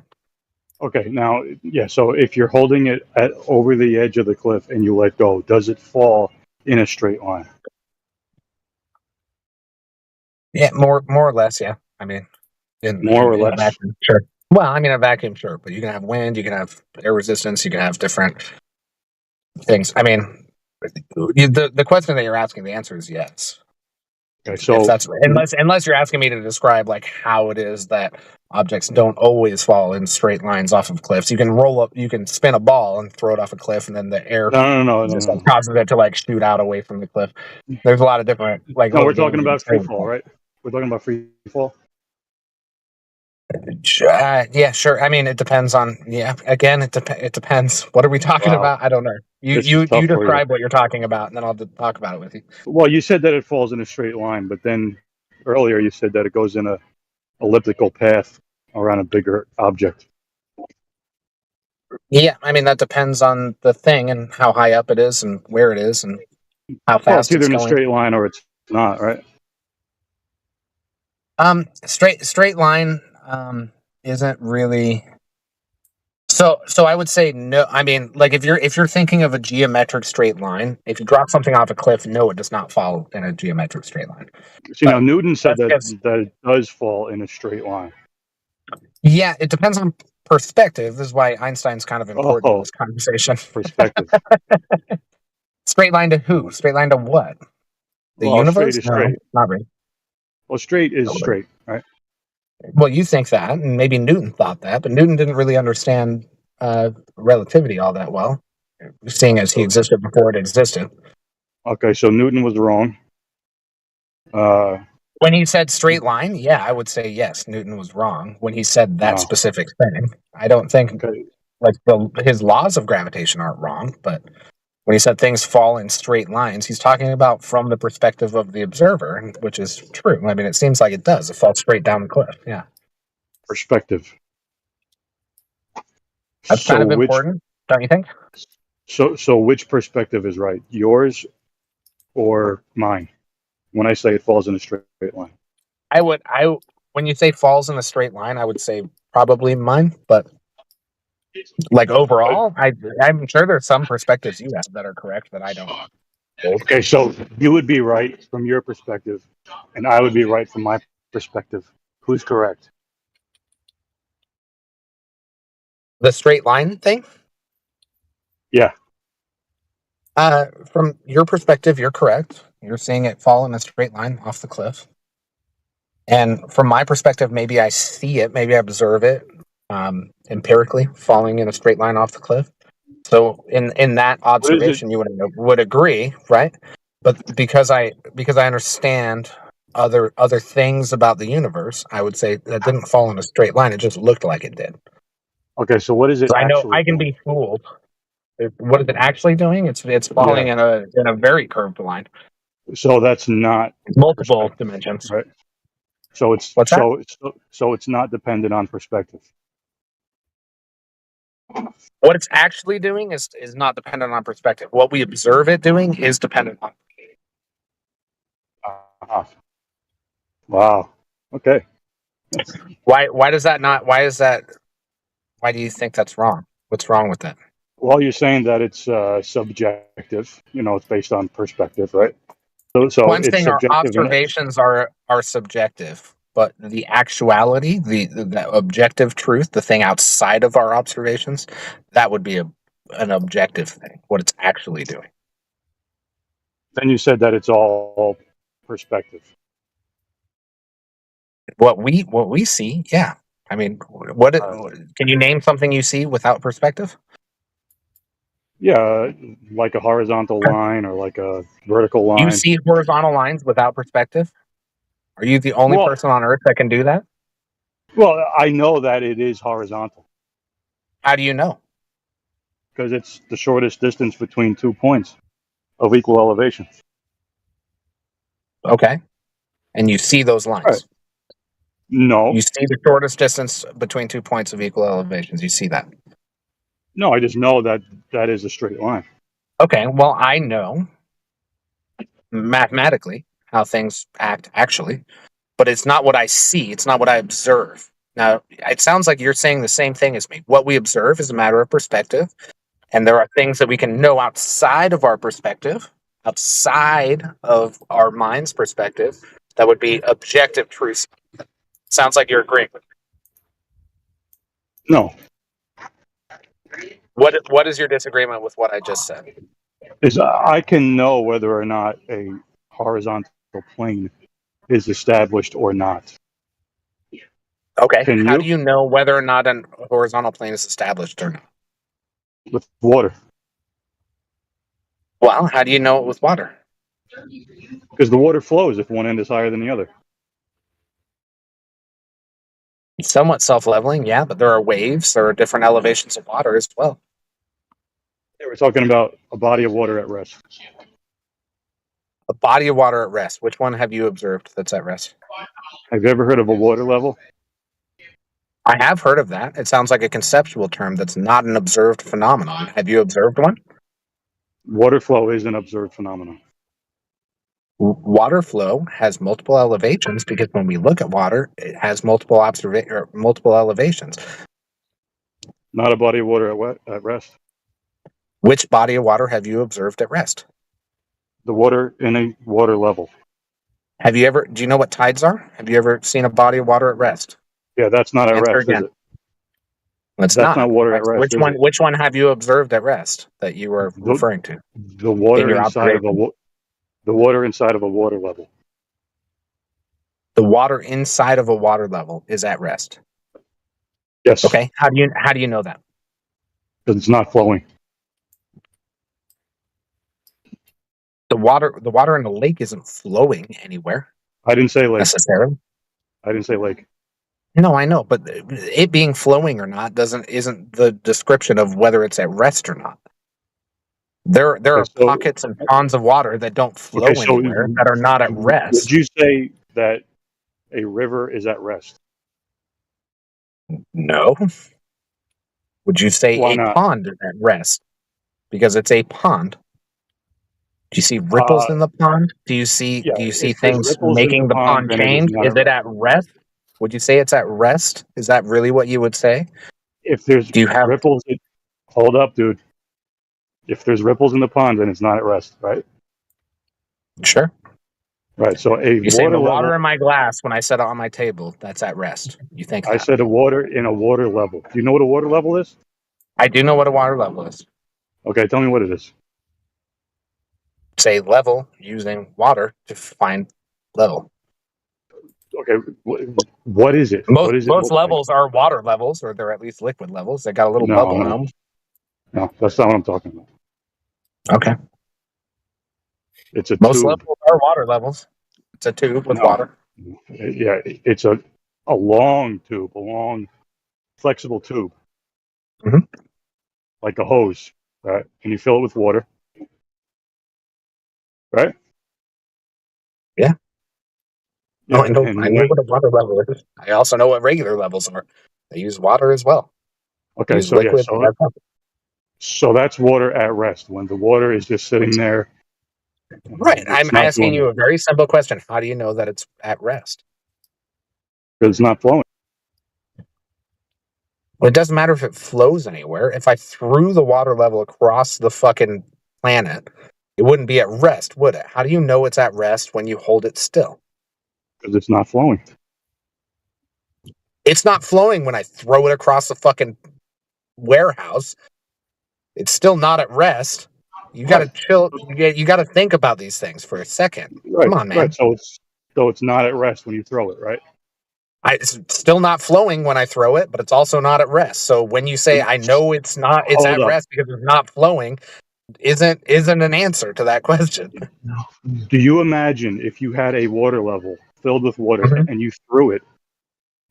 Okay, now, yeah, so if you're holding it over the edge of the cliff and you let go, does it fall in a straight line? Yeah, more or less. Yeah, I mean, More or in a less? vacuum, sure. Well, I mean, a vacuum, sure, but you can have wind, you can have air resistance, you can have different things. I mean, the question that you're asking, the answer is yes. Okay, If so that's unless you're asking me to describe like how it is that objects don't always fall in straight lines off of cliffs. You can roll up, you can spin a ball and throw it off a cliff, and then the air no. causes it to like shoot out away from the cliff. There's a lot of different like No, little we're talking games you can about play free with fall, that. right? We're talking about free fall. Yeah, sure. I mean, it depends on. Yeah, again, it depends. What are we talking Wow, about? I don't know. this is You tough for you. describe what you're talking about, and then I'll talk about it with you. Well, you said that it falls in a straight line, but then earlier you said that it goes in a elliptical path around a bigger object. Yeah, I mean that depends on the thing and how high up it is and where it is and how Well, it's fast either it's in a going. straight line or it's not, right? Straight line isn't really. So I would say no. I mean, like if you're thinking of a geometric straight line, if you drop something off a cliff, no, it does not fall in a geometric straight line. See, now But Newton said that's that because it does fall in a straight line. yeah, it depends on perspective. This is why Einstein's kind of important in Oh, this conversation. perspective. Straight line to who? Straight line to what? The Well, straight universe? is No, straight. not really. Well, straight is straight, right? Well, you think that, and maybe Newton thought that, but Newton didn't really understand relativity all that well, seeing as he existed before it existed. Okay, so Newton was wrong. When he said straight line, yeah, I would say yes, Newton was wrong when he said that No. specific thing. I don't think like his laws of gravitation aren't wrong, but when he said things fall in straight lines, he's talking about from the perspective of the observer, which is true. I mean, it seems like it does. It falls straight down the cliff. Yeah. Perspective. That's kind of important, don't you think? So which perspective is right? Yours or mine? When I say it falls in a straight line. When you say falls in a straight line, I would say probably mine, but like overall, I'm sure there's some perspectives you have that are correct that I don't hold. Okay, so you would be right from your perspective, and I would be right from my perspective. Who's correct? The straight line thing? Yeah. From your perspective, you're correct. You're seeing it fall in a straight line off the cliff. And from my perspective, maybe I see it, maybe I observe it empirically falling in a straight line off the cliff. So in that observation, you would agree, right? But because I understand other things about the universe, I would say that didn't fall in a straight line. It just looked like it did. Okay, so what is it? So I know actually I can doing? be fooled. What is it actually doing? It's falling in a very curved line. So that's not multiple dimensions, right? So it's What's that? so it's not dependent on perspective. What it's actually doing is not dependent on perspective. What we observe it doing is dependent on. Wow. Okay. Why does that not? Why is that? Why do you think that's wrong? What's wrong with that? Well, you're saying that it's subjective. It's based on perspective, right? So Well, I'm it's saying our subjective. observations are subjective, but the actuality, the objective truth, the thing outside of our observations, that would be an objective thing. What it's actually doing. Then you said that it's all perspective. What we see, yeah. I mean, can you name something you see without perspective? Yeah, like a horizontal line or like a vertical line. You see horizontal lines without perspective? Are you the only person on Earth that can do that? Well, I know that it is horizontal. How do you know? Because it's the shortest distance between 2 points of equal elevation. Okay. And you see those lines? Right. No. You see the shortest distance between 2 points of equal elevations. You see that? No, I just know that that is a straight line. Okay, well, I know mathematically how things act actually, but it's not what I see. It's not what I observe. Now, it sounds like you're saying the same thing as me. What we observe is a matter of perspective, and there are things that we can know outside of our perspective, outside of our mind's perspective, that would be objective truth. Sounds like you're agreeing with No, me. What is your disagreement with what I just said? is I can know whether or not a horizontal plane is established or not. Okay. Can How you? do you know whether or not a horizontal plane is established or not? With water. Well, how do you know it with water? Because the water flows if one end is higher than the other. It's somewhat self-leveling, yeah, but there are waves. There are different elevations of water as well. Yeah, we're talking about a body of water at rest. A body of water at rest. Which one have you observed that's at rest? Have you ever heard of a water level? I have heard of that. It sounds like a conceptual term that's not an observed phenomenon. Have you observed one? Water flow is an observed phenomenon. Water flow has multiple elevations because when we look at water, it has multiple elevations. Not a body of water at rest. Which body of water have you observed at rest? The water in a water level. Do you know what tides are? Have you ever seen a body of water at rest? Yeah, that's not at Answer rest, again. is it? It's That's not water at rest. Which one have you observed at rest that you were referring to? The water your inside of the water inside of a water level. The water inside of a water level is at rest. Yes. Okay. How do you know that? Because it's not flowing. The water in the lake isn't flowing anywhere. I didn't say lake. Necessarily. I didn't say lake. No, I know, but it being flowing or not isn't the description of whether it's at rest or not. There are pockets and ponds of water that don't flow anywhere that are not at rest. Would you say that a river is at rest? No. Would you say Why a not? pond is at rest? Because it's a pond. Do you see ripples in the pond? Do you see if there's things ripples in making the the pond, pond then it is change? not Is it at rest? Would you say it's at rest? Is that really what you would say? If there's ripples, hold up, dude. If there's ripples in the pond, then it's not at rest, right? Sure. Right. So You say the water in my glass when I set it on my table, that's at rest. You think I said a water in a water level. Do you know what a water level is? I do know what a water level is. Okay, tell me what it is. Say level using water to find level. Okay, what is it? What is it? Most levels are water levels, or they're at least liquid levels. They got a little bubble in them. No, that's not what I'm talking about. Okay. It's a Most tube. levels are water levels. It's a tube with water. Yeah, it's a long tube, a long, flexible tube, like a hose, right? And you fill it with water, right? Yeah. Yeah, I know what a water level is. I also know what regular levels are. They use water as well. Okay, use so liquid. so that's water at rest when the water is just sitting there. Right. I'm not asking flowing. you a very simple question. How do you know that it's at rest? Because it's not flowing. Well, it doesn't matter if it flows anywhere. If I threw the water level across the fucking planet, it wouldn't be at rest, would it? How do you know it's at rest when you hold it still? Because it's not flowing. It's not flowing when I throw it across the fucking warehouse. It's still not at rest. You got to chill. You got to think about these things for a second. Right, Come on, man. right. So it's not at rest when you throw it, right? It's still not flowing when I throw it, but it's also not at rest. So when you say I know it's at rest because it's not flowing, isn't an answer to that question. Do you imagine if you had a water level filled with water and you threw it,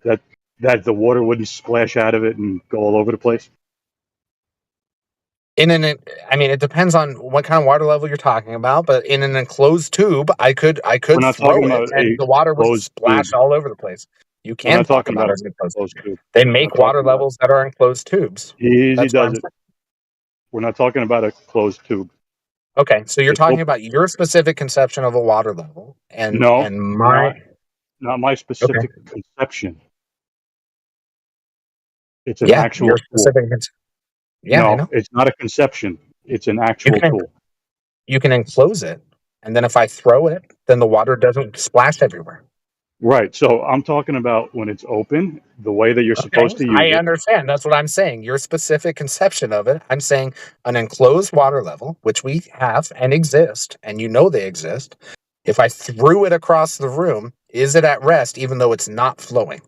that the water wouldn't splash out of it and go all over the place? I mean, it depends on what kind of water level you're talking about, but in an enclosed tube, I could We're not throw talking it about and the water would splash all over the place. You We're not can talk talking about about an enclosed tube. tube. They make water levels that are enclosed tubes. Easy That's what does I'm it. We're not talking about a closed tube. Okay, so you're talking about your specific conception of a water level, and No, and my not my specific conception. It's an Yeah, actual your tool. specific. Yeah, I No, know. it's not a conception. It's an You actual can tool. you can enclose it, and then if I throw it, then the water doesn't splash everywhere. Right. So I'm talking about when it's open, the way that you're Okay, supposed to use I it. understand. That's what I'm saying. Your specific conception of it. I'm saying an enclosed water level, which we have and exist, and you know they exist. If I threw it across the room, is it at rest even though it's not flowing?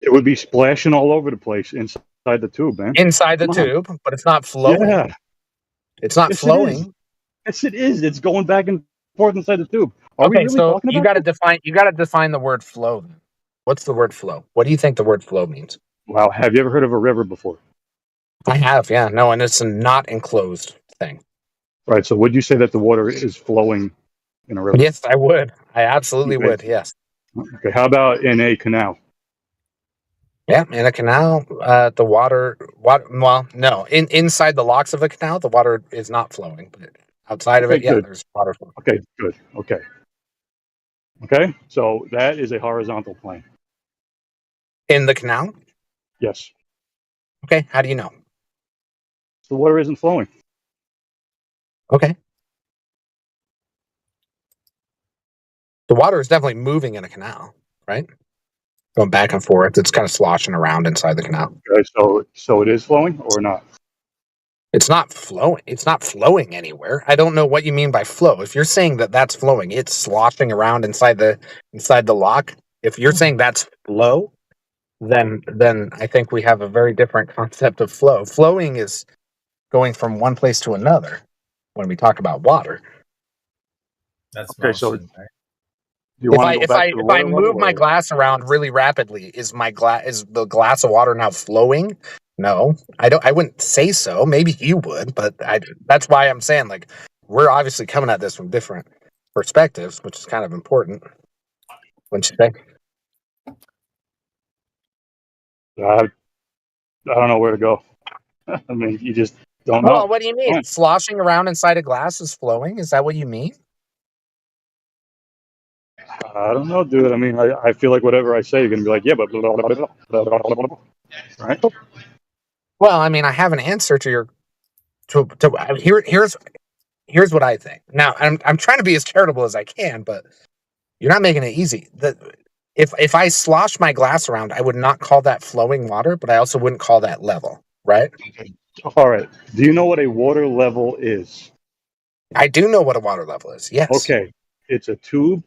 It would be splashing all over the place inside the tube, man. Inside the Come on. tube, but it's not flowing. Yeah. It's not Yes, it is. flowing. Yes, it is. It's going back and forth inside the tube. Are we Okay, really so talking you about got to this? define the word flow. Then. What's the word flow? What do you think the word flow means? Wow. Have you ever heard of a river before? I have, yeah. No, and it's a not enclosed thing. Right. So would you say that the water is flowing in a river? Yes, I would. I absolutely Okay. would. Yes. Okay. How about in a canal? Yeah, in a canal, the water. Well, no. Inside the locks of a canal, the water is not flowing. But outside of Okay, it, yeah, good. there's water flowing. Okay, good. Okay. Okay. So that is a horizontal plane. In the canal. Yes. Okay. How do you know? The water isn't flowing. Okay. The water is definitely moving in a canal, right? Going back and forth. It's kind of sloshing around inside the canal. Okay. So it is flowing or not? It's not flowing. It's not flowing anywhere. I don't know what you mean by flow. If you're saying that that's flowing, it's sloshing around inside the lock. If you're saying that's flow, then I think we have a very different concept of flow. Flowing is going from one place to another when we talk about water. That's Okay. So motion, right? do you want to go back to the If water I move level? my Or? glass around really rapidly, is the glass of water now flowing? No, I wouldn't say so. Maybe you would, but that's why I'm saying, like, we're obviously coming at this from different perspectives, which is kind of important. Wouldn't you say? I don't know where to go. I mean, you just don't Well, know. what do you mean? Fine. Sloshing around inside a glass is flowing? Is that what you mean? I don't know, dude. I mean, I feel like whatever I say, you're gonna be like, yeah, but blah, blah, blah, blah, blah, blah, blah, blah. Right? Well, I mean, I have an answer to your here's what I think. Now, I'm trying to be as charitable as I can, but you're not making it easy. If I slosh my glass around, I would not call that flowing water, but I also wouldn't call that level, right? All right. Do you know what a water level is? I do know what a water level is. Yes. Okay. It's a tube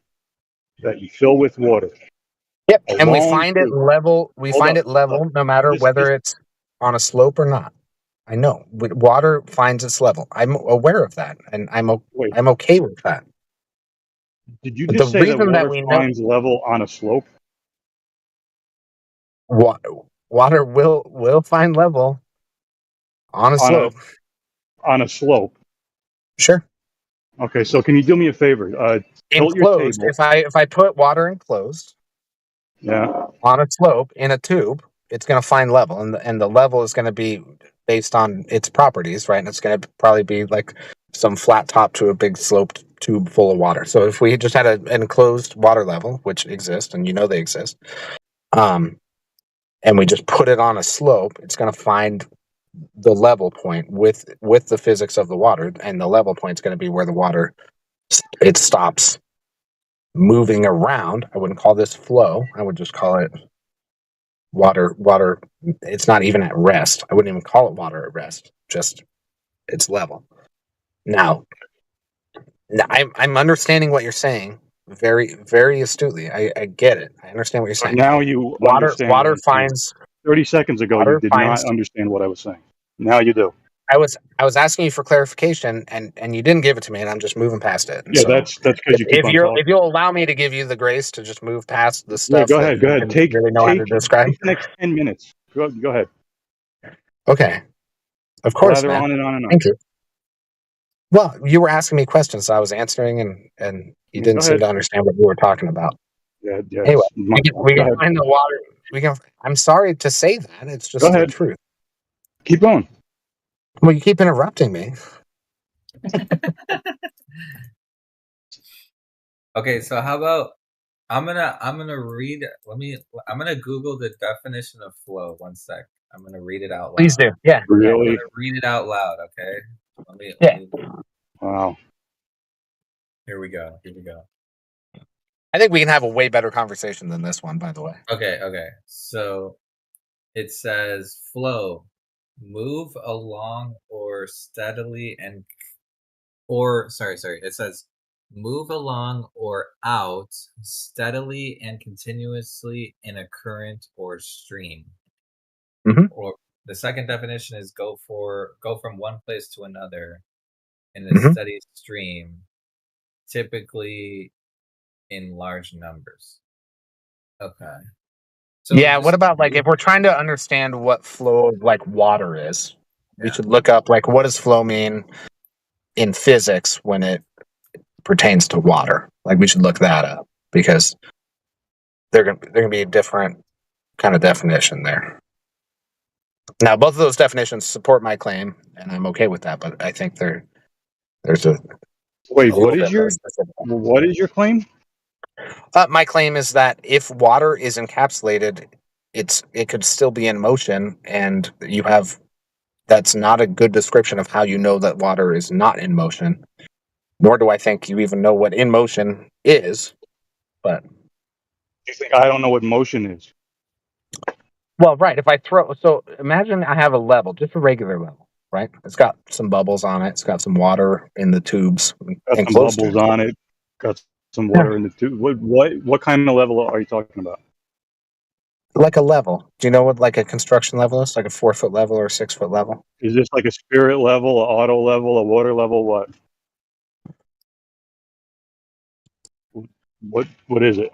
that you fill with water. Yep. A And we long find it tube. level. We Hold find up, it level hold up. no matter Just- whether it's on a slope or not. I know. Water finds its level. I'm aware of that, and I'm okay with that. Did you But just the say that reason that water we know finds level on a slope? water will find level on a slope. On a slope. Sure. Okay, so can you do me a favor? Tilt your Enclosed. table. If I put water enclosed, Yeah. on a slope in a tube, it's going to find level, and the level is going to be based on its properties, right? And it's going to probably be like some flat top to a big sloped tube full of water. So if we just had an enclosed water level, which exists, and you know they exist, and we just put it on a slope, it's going to find the level point with the physics of the water, and the level point is going to be where the water it stops moving around. I wouldn't call this flow. I would just call it water. It's not even at rest. I wouldn't even call it water at rest. Just its level. Now I'm understanding what you're saying very, very astutely. I get it. I understand what you're saying. Now you Water understand what I'm saying. finds 30 seconds ago, you water did finds not understand what I was saying. Now you do. I was asking you for clarification, and you didn't give it to me, and I'm just moving past it. And Yeah, so that's because you keep on talking. if you'll allow me to give you the grace to just move past the Yeah, stuff go that ahead. Go you ahead. didn't really know how to describe. Take the next 10 minutes. Go ahead. Okay. Of course, Lather man. on and on and on. Thank you. Well, you were asking me questions, so I was answering, and you Go didn't seem ahead. to understand what you were talking about. Yeah. Anyway, we Go can ahead. find the water. I'm sorry to say that. It's just Go the ahead. truth. Keep going. Well, you keep interrupting me. Okay, so how about I'm gonna read. I'm gonna Google the definition of flow. One sec. I'm gonna read it out loud. Please do. Yeah. I'm Really? gonna read it out loud. Okay. Yeah. Wow. Here we go. I think we can have a way better conversation than this one, by the way. Okay. So it says flow, move along or steadily and sorry. It says move along or out steadily and continuously in a current or stream. Or the second definition is go from one place to another in a steady stream, typically in large numbers. Okay. So yeah, what about like if we're trying to understand what flow of like water is, we should look up like what does flow mean in physics when it pertains to water. Like we should look that up because they're gonna be a different kind of definition there. Now, both of those definitions support my claim, and I'm okay with that. But I think there's a wait. a What little is bit your more specific. what is your claim? My claim is that if water is encapsulated, it could still be in motion, and that's not a good description of how you know that water is not in motion. Nor do I think you even know what in motion is. But You think I don't know what motion is? well, right. If I imagine I have a level, just a regular level, right? It's got some bubbles on it. It's got some water in the tubes Got and some close to bubbles it. on it. Got some water in the tube. What kind of level are you talking about? Like a level. Do you know what like a construction level is? Like a 4-foot level or a 6-foot level? Is this like a spirit level, a auto level, a water level? What? What is it?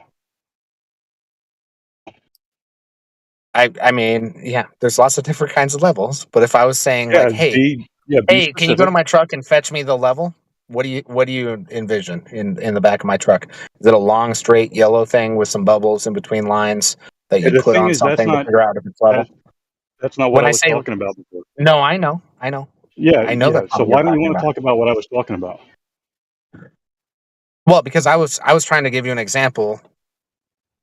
I mean, yeah, there's lots of different kinds of levels. But if I was saying Yeah, like, hey, be hey, can you go to specific. my truck and fetch me the level? What do you envision in the back of my truck? Is it a long, straight yellow thing with some bubbles in between lines that you The put thing on is, that's something to not figure out if it's level? that's not what When I I was say talking about before. no, I know. Yeah, I know that's not So what you're why don't you talking want to about. talk about what I was talking about? Well, because I was trying to give you an example,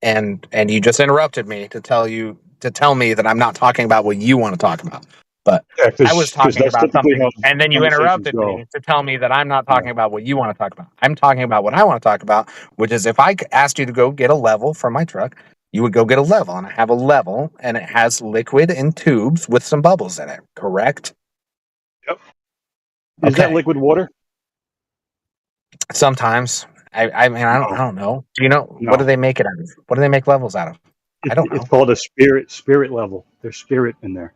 and you just interrupted me to tell me that I'm not talking about what you want to talk about. But Yeah, I was because talking that's about typically something, how and then you conversations interrupted go. me to tell me that I'm not talking about what you want to talk about. I'm talking about what I want to talk about, which is if I asked you to go get a level from my truck, you would go get a level, and I have a level, and it has liquid in tubes with some bubbles in it. Correct? Yep. Is that Okay. liquid water? Sometimes. I mean, I don't know. Do you know what do No. they make it out of? What do they make levels out of? I don't know. It's called a spirit level. There's spirit in there.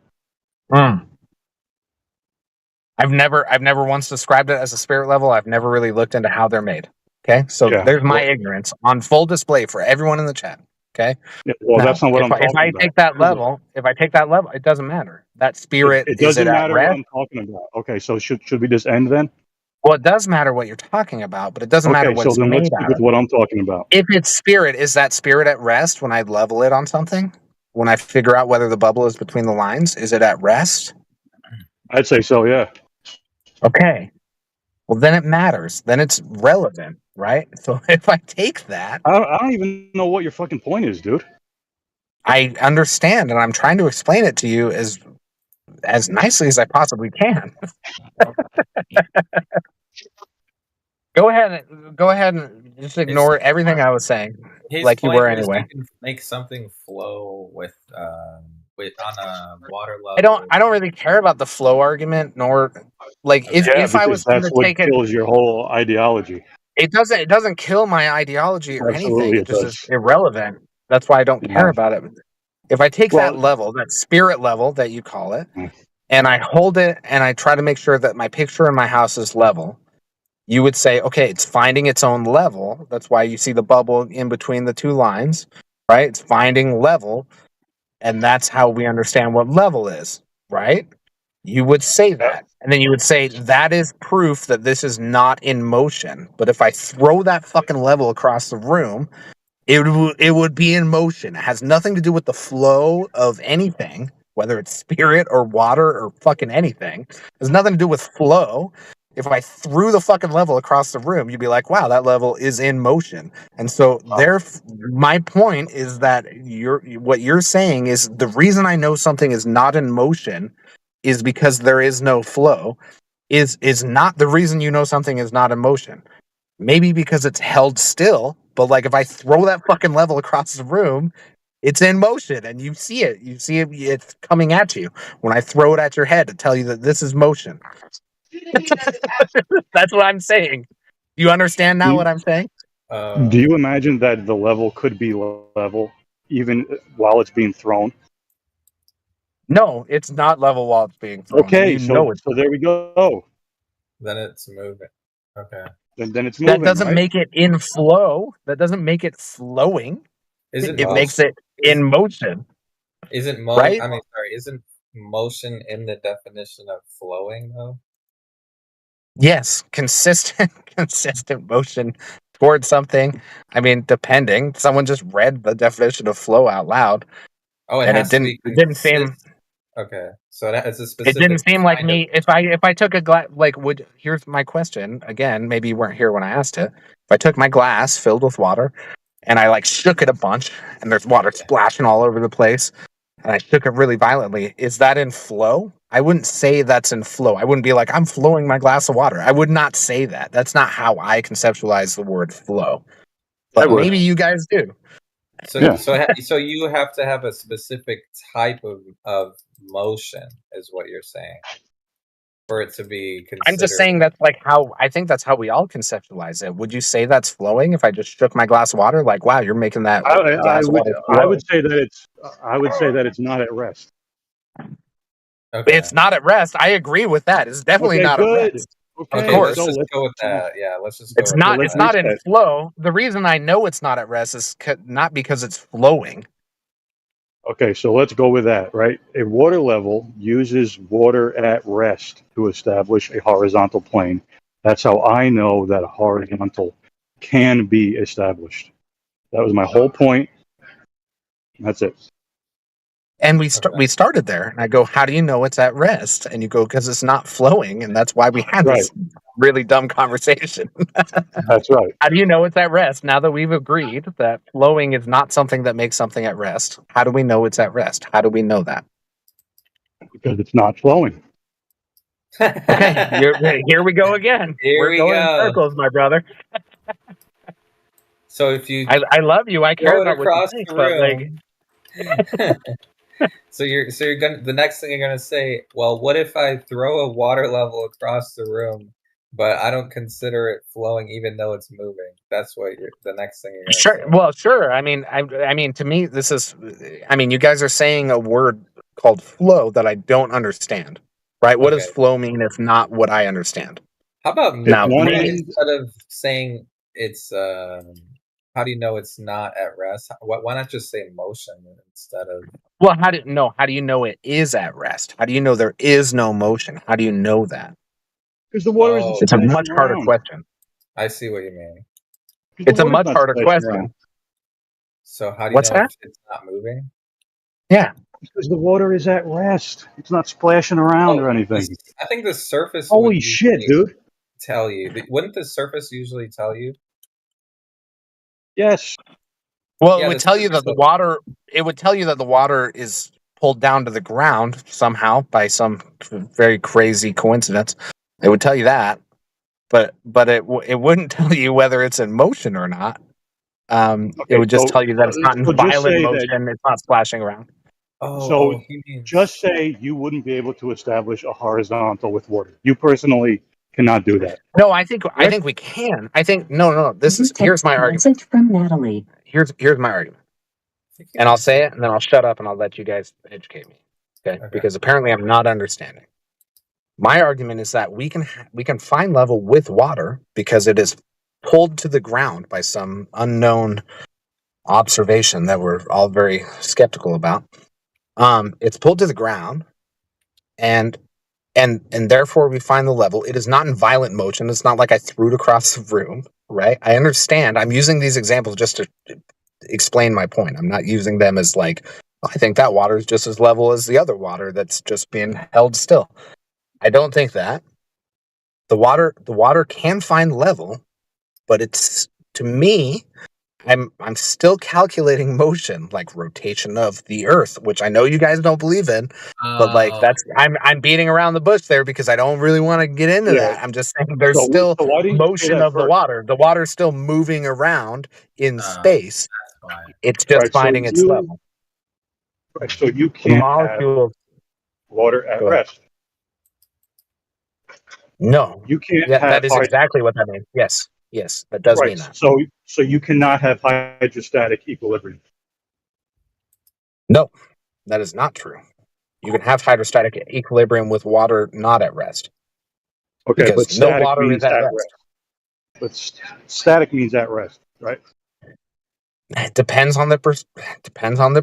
I've never once described it as a spirit level. I've never really looked into how they're made. Okay, so Yeah. there's my ignorance on full display for everyone in the chat. Okay. Yeah, well, Now, that's not what if I'm I talking about. take that level, it doesn't matter. That spirit It is it doesn't at matter what rest? I'm talking about. Okay, so should we just end then? Well, it does matter what you're talking about, but it doesn't matter Okay, what so it's then let's made stick out with of. what I'm talking about. If it's spirit, is that spirit at rest when I level it on something? When I figure out whether the bubble is between the lines, is it at rest? I'd say so, yeah. Okay. Well, then it matters. Then it's relevant, right? So if I take that, I don't even know what your fucking point is, dude. I understand, and I'm trying to explain it to you as nicely as I possibly can. Go ahead and just ignore everything I was saying, His like you point were was anyway. you can make something flow with on a water level. I don't really care about the flow argument, nor like if I was because going that's to what take it. kills your whole ideology. It doesn't kill my ideology or anything. Absolutely, It it just is does. irrelevant. That's why I don't care Yeah. about it. If I take that Well, level, that spirit level that you call it, and I hold it and I try to make sure that my picture in my house is level, you would say, okay, it's finding its own level. That's why you see the bubble in between the two lines, right? It's finding level, and that's how we understand what level is, right? You would say that. And then you would say that is proof that this is not in motion. But if I throw that fucking level across the room, it would be in motion. It has nothing to do with the flow of anything, whether it's spirit or water or fucking anything. It has nothing to do with flow. If I threw the fucking level across the room, you'd be like, wow, that level is in motion. And so my point is that what you're saying is the reason I know something is not in motion is because there is no flow, is not the reason you know something is not in motion. Maybe because it's held still, but like if I throw that fucking level across the room, it's in motion and you see it. You see it, it's coming at you. When I throw it at your head to tell you that this is motion. That's what I'm saying. You understand now what I'm saying? Do you imagine that the level could be level even while it's being thrown? No, it's not level while it's being thrown. Okay, so there we go. Then it's moving. Okay. Then it's moving. That doesn't right? make it in flow. That doesn't make it flowing. Isn't it makes it in motion. Isn't right? Isn't motion in the definition of flowing though? Yes, consistent motion towards something. I mean, depending. Someone just read the definition of flow out loud. Oh, and it didn't seem. Okay, so that is a specific. It didn't seem like me. If I took a glass, here's my question again. Maybe you weren't here when I asked it. If I took my glass filled with water, and I shook it a bunch, and there's water splashing all over the place, and I shook it really violently, is that in flow? I wouldn't say that's in flow. I wouldn't be like, I'm flowing my glass of water. I would not say that. That's not how I conceptualize the word flow. But maybe you guys do. So you have to have a specific type of motion, is what you're saying, for it to be considered. I'm just saying that's I think that's how we all conceptualize it. Would you say that's flowing if I just shook my glass of water? Like, wow, you're making that glass of water flow. I would say that it's not at rest. Okay. It's not at rest. I agree with that. It's definitely not at rest. Okay, of course. let's just go with that. Yeah, let's just go It's with not. that. It's not in flow. The reason I know it's not at rest is not because it's flowing. Okay, so let's go with that, right? A water level uses water at rest to establish a horizontal plane. That's how I know that a horizontal can be established. That was my whole point. That's it. And we started there, and I go, how do you know it's at rest? And you go, because it's not flowing, and that's why we had this really dumb conversation. That's right. How do you know it's at rest? Now that we've agreed that flowing is not something that makes something at rest, how do we know it's at rest? How do we know that? Because it's not flowing. Okay, here we go again. We're going in circles, my brother. So if you, I love you. I care about what you think, but so you're gonna, the next thing you're gonna say, well, what if I throw a water level across the room, but I don't consider it flowing even though it's moving? That's what the next thing you're gonna Sure. say. Well, sure. I mean, to me, this is. I mean, you guys are saying a word called flow that I don't understand. Right? What does flow mean if not what I understand? How about now? Instead of saying it's, how do you know it's not at rest? Why not just say motion instead of? Well, how do you know it is at rest? How do you know there is no motion? How do you know that? Because the water is. It's a much harder question. I see what you mean. It's a much harder question. So how do you know if it's not moving? Yeah. Because the water is at rest. It's not splashing around or anything. I think the surface. Holy shit, dude! Tell you, wouldn't the surface usually tell you? Yes. Well, it would tell you that the water. It would tell you that the water is pulled down to the ground somehow by some very crazy coincidence. It would tell you that, but it wouldn't tell you whether it's in motion or not. It would just tell you that it's not in violent motion. It's not splashing around. Just say you wouldn't be able to establish a horizontal with water. You personally cannot do that. No, I think we can. I think no. Here's my argument. Message from Natalie. Here's my argument, and I'll say it, and then I'll shut up, and I'll let you guys educate me. Okay? Because apparently I'm not understanding. My argument is that we can find level with water because it is pulled to the ground by some unknown observation that we're all very skeptical about. It's pulled to the ground, and therefore we find the level. It is not in violent motion. It's not like I threw it across the room, right? I understand. I'm using these examples just to explain my point. I'm not using them as like, I think that water is just as level as the other water that's just being held still. I don't think that. The water can find level, but it's, to me, I'm still calculating motion, like rotation of the Earth, which I know you guys don't believe in, but like that's I'm beating around the bush there because I don't really want to get into that. I'm just saying there's still So why didn't you say motion that of the first? water. The water's still moving around in space. It's just Right, so finding its you level. right, so you The can't have molecules. water at Go ahead. rest. No. You can't Yeah, have that is hyd- exactly what that means. Yes. Yes, that does mean right. that. So you cannot have hydrostatic equilibrium. No, that is not true. You can have hydrostatic equilibrium with water not at rest. Okay, Because but no static water means is at at rest. rest. But static means at rest, right? It depends on the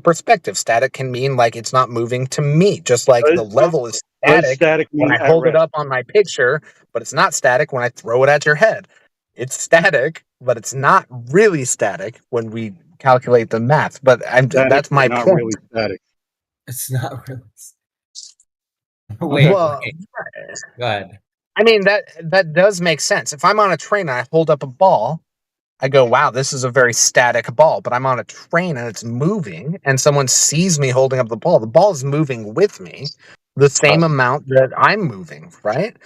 perspective. Static can mean like it's not moving to me, just like the level is Does static static when mean I at hold it rest? up on my picture, but it's not static when I throw it at your head. It's static, but it's not really static when we calculate the math. But Static, that's my but not point. really static. It's not really. Wait, Well, wait. Go ahead. I mean that does make sense. If I'm on a train and I hold up a ball, I go, wow, this is a very static ball, but I'm on a train and it's moving, and someone sees me holding up the ball is moving with me the same amount that I'm moving, right?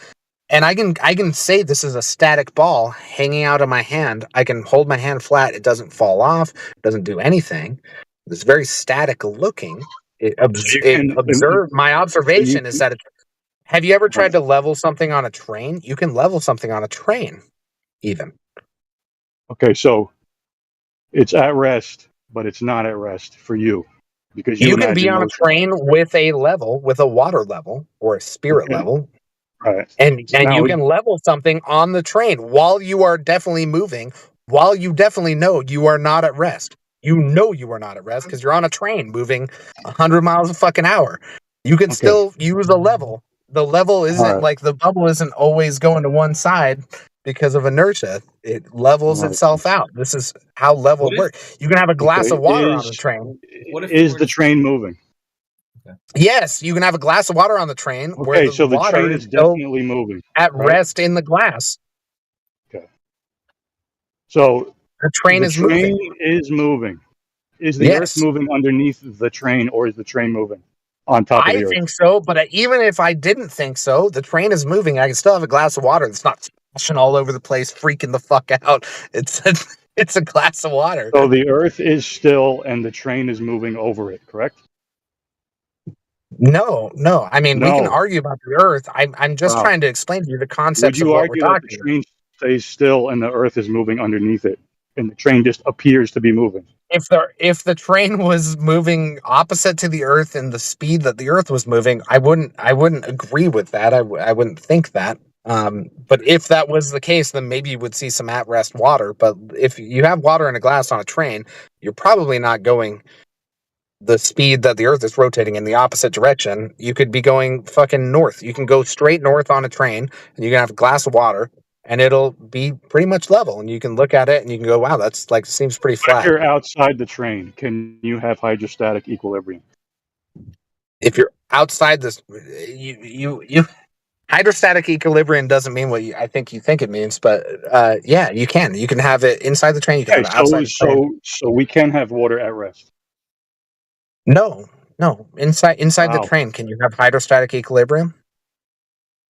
And I can say this is a static ball hanging out of my hand. I can hold my hand flat, it doesn't fall off, it doesn't do anything. It's very static looking. My observation is that have you ever tried to level something on a train? You can level something on a train, even. Okay, so it's at rest, but it's not at rest for you because you You can be imagine on a motion. train with a level, with a water level or a spirit Okay. level, Right. and Now, you can level something on the train while you are definitely moving, while you definitely know you are not at rest. You know you are not at rest because you're on a train moving 100 miles a fucking hour. You can still use a level. The level isn't right. like the bubble isn't always going to one side because of inertia. It levels Right. itself out. This is how level What if- works. You can have a glass Okay, of water on the train. What if is the train moving? Yes, you can have a glass of water on the train where Okay, the so the water train is is still definitely moving. at right? rest in the glass. Okay. So The train the is train moving. is moving. Is the Earth Yes, moving underneath the train, or is the train moving on top of I the Earth? think so. But even if I didn't think so, the train is moving. I can still have a glass of water that's not splashing all over the place, freaking the fuck out. It's a glass of water. So the Earth is still, and the train is moving over it. Correct? No. I mean, we can No. argue about the Earth. I'm just Wow. trying to explain to you the Would concepts of you what we're argue that the talking about. train stays still and the Earth is moving underneath it, and the train just appears to be moving? If the train was moving opposite to the Earth in the speed that the Earth was moving, I wouldn't agree with that. I wouldn't think that. But if that was the case, then maybe you would see some at rest water. But if you have water in a glass on a train, you're probably not going the speed that the Earth is rotating in the opposite direction. You could be going fucking north. You can go straight north on a train, and you can have a glass of water, and it'll be pretty much level. And you can look at it, and you can go, "Wow, that's like seems pretty If flat." you're outside the train, can you have hydrostatic equilibrium? If you're outside this, you hydrostatic equilibrium doesn't mean what I think you think it means, but yeah, you can have it inside the train, you can Okay, have it outside the train. so we can have water at rest. No, inside the Wow. train, can you have hydrostatic equilibrium?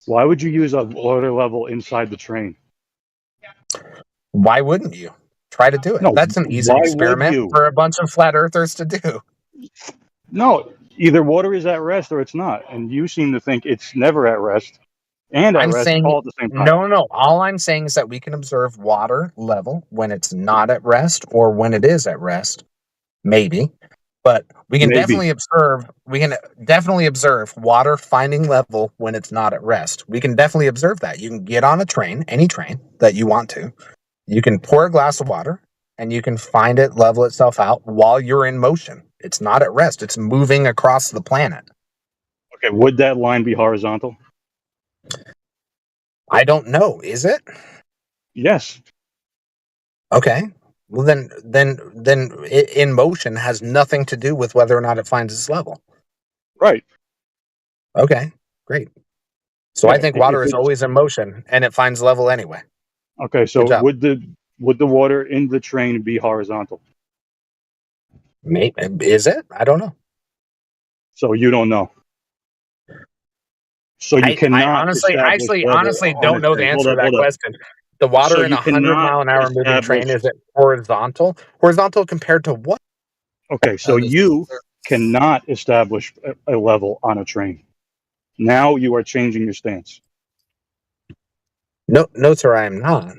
Why would you use a water level inside the train? Why wouldn't you try to do it? No, That's an easy why would experiment you? for a bunch of flat earthers to do. No, either water is at rest or it's not, and you seem to think it's never at rest and at I'm rest saying all at the same time. no. All I'm saying is that we can observe water level when it's not at rest or when it is at rest, maybe. But we can Maybe. definitely observe water finding level when it's not at rest. We can definitely observe that. You can get on a train, any train that you want to. You can pour a glass of water and you can find it level itself out while you're in motion. It's not at rest. It's moving across the planet. Okay, would that line be horizontal? I don't know. Is it? Yes. Okay. Well, then in motion has nothing to do with whether or not it finds its level. Right. Okay. Great. So Yeah, I think if water is it's always in motion, and it finds level anyway. okay, Good so job. would the water in the train be horizontal? Is it? I don't know. So you don't know. So you I cannot honestly, establish level honestly on don't a know the train. answer to that Hold up. question. The So water in you a 100 cannot mile an hour moving train, establish. is it horizontal? Horizontal compared to what? Okay, so you cannot establish a level on a train. Now you are changing your stance. No, sir, I am not.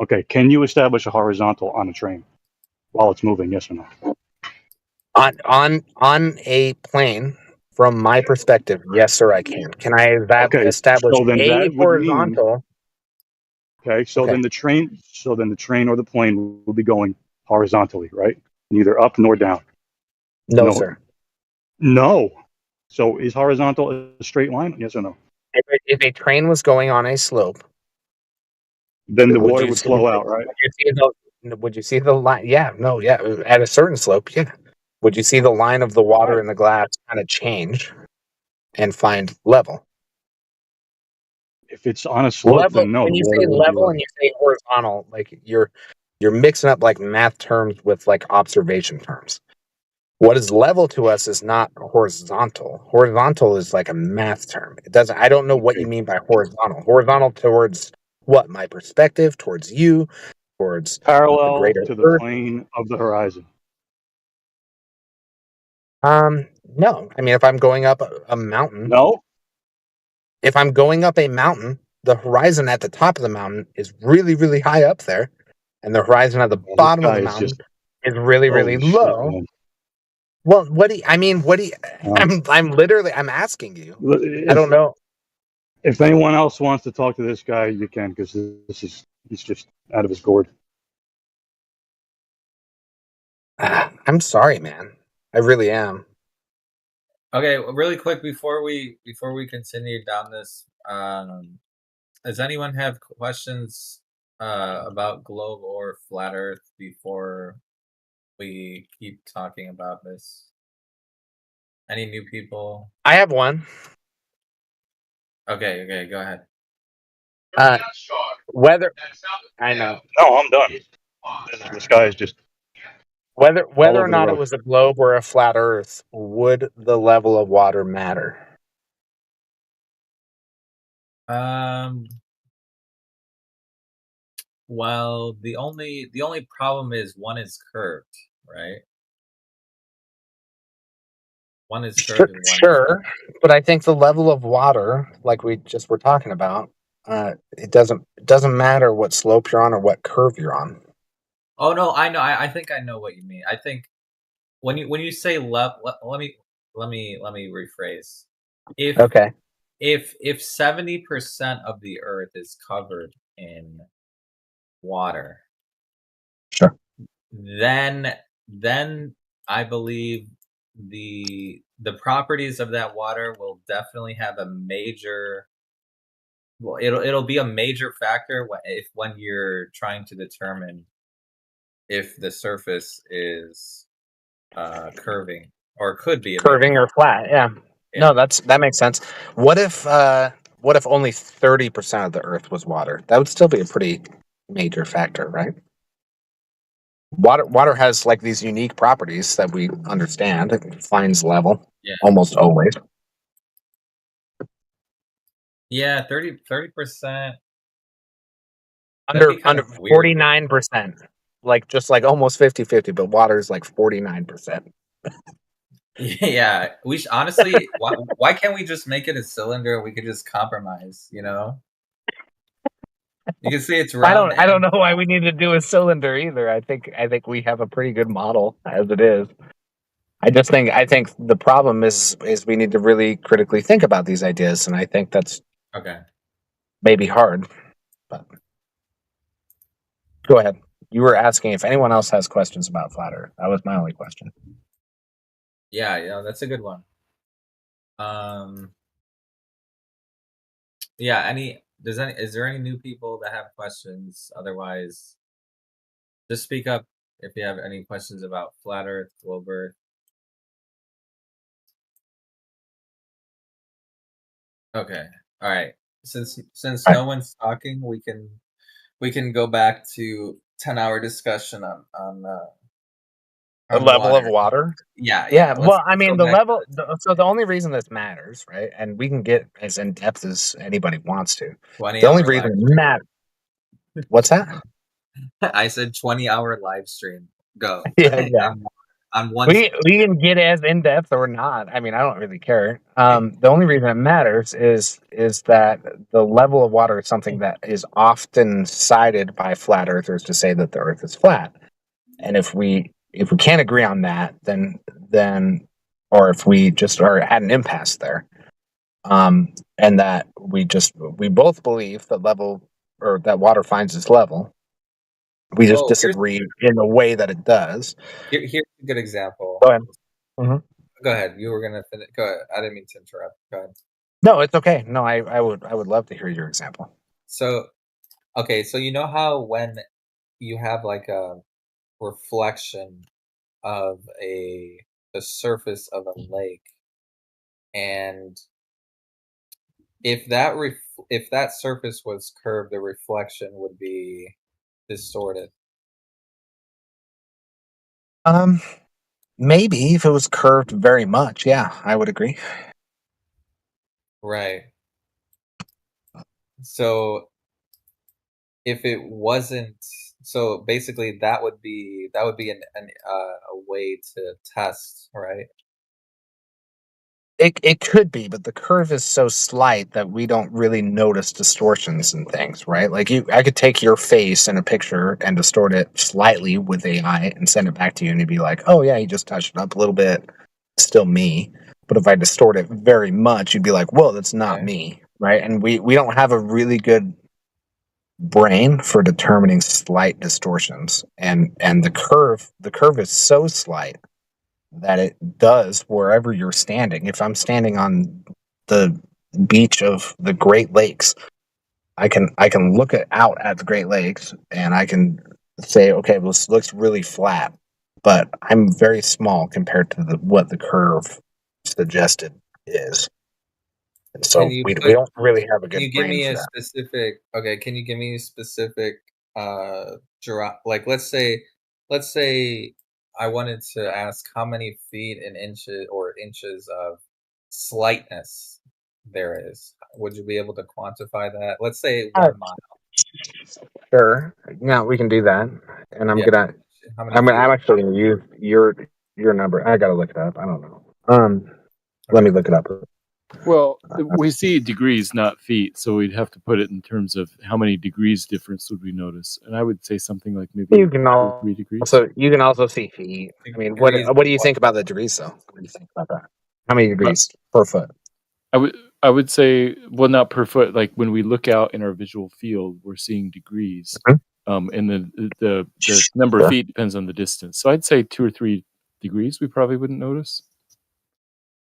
Okay, can you establish a horizontal on a train while it's moving? Yes or no? On a plane, from my perspective, yes, sir, I can. Can I Okay, establish so then a that would mean. horizontal? Okay, so Okay. then the train or the plane will be going horizontally, right? Neither up nor down. No, sir. No. So is horizontal a straight line? Yes or no? If a train was going on a slope, Then the would water you would see? flow out, right? Would you see the line? Yeah, no, yeah. At a certain slope, yeah. Would you see the line of the water Right. in the glass kind of change and find level? If it's on a slope, Level. then no, When the you water say would be level level. and you say horizontal, like you're mixing up like math terms with like observation terms. What is level to us is not horizontal. Horizontal is like a math term. It doesn't. I don't know what you Okay. mean by horizontal. Horizontal towards what? My perspective, towards you, towards the Parallel greater to the Earth. plane of the horizon. No. I mean, if I'm going up a mountain, No? if I'm going up a mountain, the horizon at the top of the mountain is really, really high up there, and the horizon at the Well, this bottom of guy the is mountain just is really, really holy shit, low. man. Well, what do you, I mean? What do you, I'm literally, I'm asking you. I don't know. If anyone else wants to talk to this guy, you can, because he's just out of his gourd. I'm sorry, man. I really am. Okay, really quick before we continue down this, does anyone have questions about globe or flat Earth before we keep talking about this? Any new people? I have one. Okay, go ahead. Whether I know No, I'm done. This guy is just whether all or over the not it road. was a globe or a flat Earth, would the level of water matter? Well, the only problem is one is curved, right? One is curved and one is Sure, but I think the level of water, like we just were talking about, it doesn't matter what slope you're on or what curve you're on. Oh no, I know. I think I know what you mean. I think when you say level, let me rephrase. If 70% of the Earth is covered in water, sure, then I believe the properties of that water will definitely have a major. Well, it'll be a major factor when you're trying to determine if the surface is curving or could be curving or flat. Yeah. No, that makes sense. What if only 30% of the Earth was water? That would still be a pretty major factor, right? Water has like these unique properties that we understand. It finds level almost always. Yeah, 30%. Under 49%. Like just like almost 50-50, but water is like 49%. Yeah, we honestly. Why can't we just make it a cylinder and we could just compromise? You know, you can see it's round. I don't know why we need to do a cylinder either. I think we have a pretty good model as it is. I think the problem is we need to really critically think about these ideas, and I think that's Okay. maybe hard. But go ahead. You were asking if anyone else has questions about flat Earth. That was my only question. Yeah, that's a good one. Yeah, is there any new people that have questions? Otherwise, just speak up if you have any questions about flat Earth, globe Earth. Okay. All right. since no one's talking, we can go back to 10-hour discussion on The level of water. Yeah. Well, I Let's mean, go back. so the only reason this matters, right? And we can get as in depth as anybody wants to. 20 The only hour reason live it matters. What's that? I said 20-hour live stream. Go. Yeah. On one. We can get as in depth or not. I mean, I don't really care. The only reason it matters is that the level of water is something that is often cited by flat earthers to say that the Earth is flat. And if we can't agree on that, then or if we just are at an impasse there, and that we both believe that level or that water finds its level, we just disagree in the way that it does. Here's a good example. Go ahead. Mm-hmm. Go ahead. You were gonna finish. Go ahead. I didn't mean to interrupt. Go ahead. No, it's okay. No, I would love to hear your example. So, okay, so you know how when you have like a reflection of the surface of a lake, and if that surface was curved, the reflection would be distorted. Maybe if it was curved very much, yeah, I would agree. Right. So if it wasn't, so basically that would be a way to test, right? It could be, but the curve is so slight that we don't really notice distortions and things, right? Like I could take your face in a picture and distort it slightly with AI and send it back to you, and you'd be like, "Oh yeah, you just touched it up a little bit. It's still me." But if I distort it very much, you'd be like, "Whoa, that's not me," right? And we don't have a really good brain for determining slight distortions, and the curve is so slight that it does wherever you're standing. If I'm standing on the beach of the Great Lakes, I can look out at the Great Lakes and I can say, okay, well, this looks really flat, but I'm very small compared to what the curve suggested is. And so we don't really have a good Can you give brain me for a that. specific? Okay, can you give me a specific drop? Like let's say I wanted to ask how many feet and inches of slightness there is. Would you be able to quantify that? Let's say 1 mile. Sure. Yeah, we can do that. And I'm Yeah. gonna How many I'm feet? actually gonna use your number. I gotta look it up. I don't know. Let me look it up. Well, we see degrees, not feet, so we'd have to put it in terms of how many degrees difference would we notice. And I would say something like maybe You can 2 or 3 degrees. you can also see feet. I mean, what do you think about the degrees though? What do you think about that? How many degrees per foot? I would say, well, not per foot. Like when we look out in our visual field, we're seeing degrees, and the number of feet depends on the distance. So I'd say 2 or 3 degrees. We probably wouldn't notice.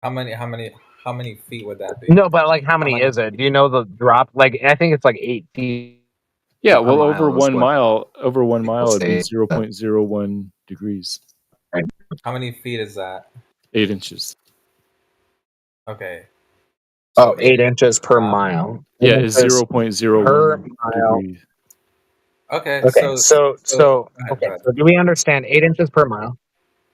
How many feet would that be? No, but like how many is it? Do you know the drop? Like I think it's like 8 feet. Yeah, per well, mile over is 1 what mile, it'd be say. 0.01 degrees. How many feet is that? 8 inches. Okay. Oh, 8 inches per mile. Yeah, it's 0.01 per mile. degrees. Okay. Okay, so do we understand 8 inches per mile?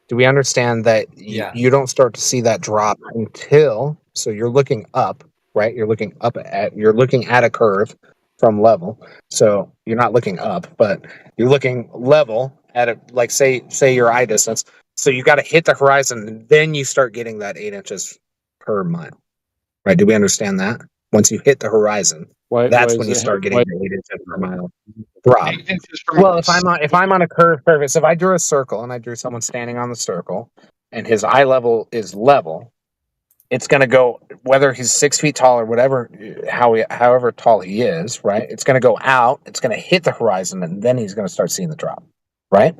Do we understand that you don't start to see that drop until, so you're looking up, right? You're looking at a curve from level. So you're not looking up, but you're looking level at a, like say your eye distance. So you got to hit the horizon, and then you start getting that 8 inches per mile, right? Do we understand that? Once you hit the horizon, that's when you start getting the 8 inches per mile drop. Well, if I'm on a curved surface, if I drew a circle and I drew someone standing on the circle, and his eye level is level, it's going to go, whether he's 6 feet tall or whatever, however tall he is, right? It's going to go out, it's going to hit the horizon, and then he's going to start seeing the drop, right?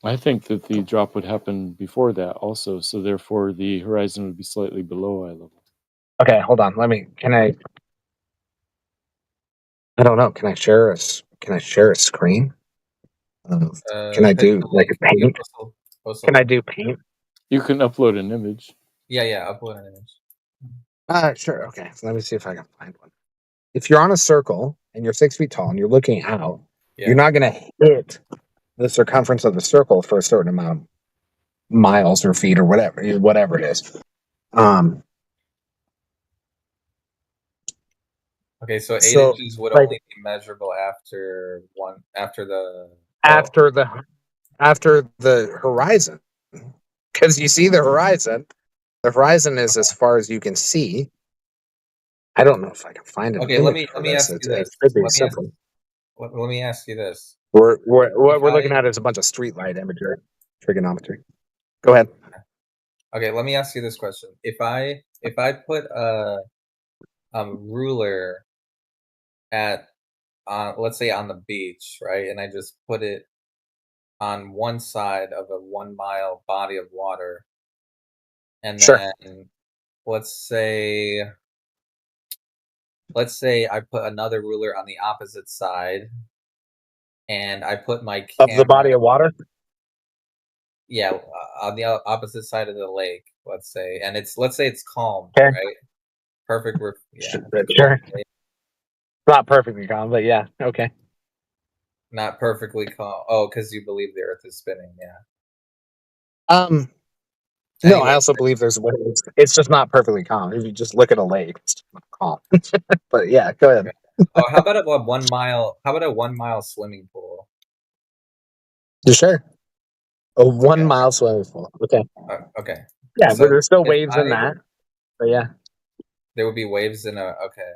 I think that the drop would happen before that also, so therefore the horizon would be slightly below eye level. Okay, hold on. I don't know. Can I share a screen? Can I do like a paint? Can I do paint? You can upload an image. Yeah, upload an image. Sure. Okay. So let me see if I can find one. If you're on a circle and you're 6 feet tall and you're looking out, you're not going to hit the circumference of the circle for a certain amount of miles or feet or whatever it is. Okay, so 8 So, inches would like- only be measurable after the after the horizon, because you see the horizon. The horizon is as far as you can see. I don't know if I can find an Okay, let image me ask you this. It could be Let simple. me ask you this. What we're If looking I- at is a bunch of streetlight imagery, trigonometry. Go ahead. Okay, let me ask you this question. If I put a ruler at let's say on the beach, right, and I just put it on one side of a 1 mile body of water, and Sure. then let's say I put another ruler on the opposite side, and I put my Of the body camera- of water? yeah, on the opposite side of the lake, let's say, and let's say it's calm, Okay. right? Perfect. Yeah, Sure. Not perfectly calm, but yeah. Okay. not perfectly calm. Oh, because you believe the Earth is spinning. Yeah. No, Anyway. I also believe there's waves. It's just not perfectly calm. If you just look at a lake, it's just not calm. But yeah, go ahead. Oh, how about a 1 mile? How about a 1 mile swimming pool? Sure. A 1 mile swimming pool. Okay. Okay. Yeah, So but there's still if waves in that. But yeah. There would be waves in a. Okay.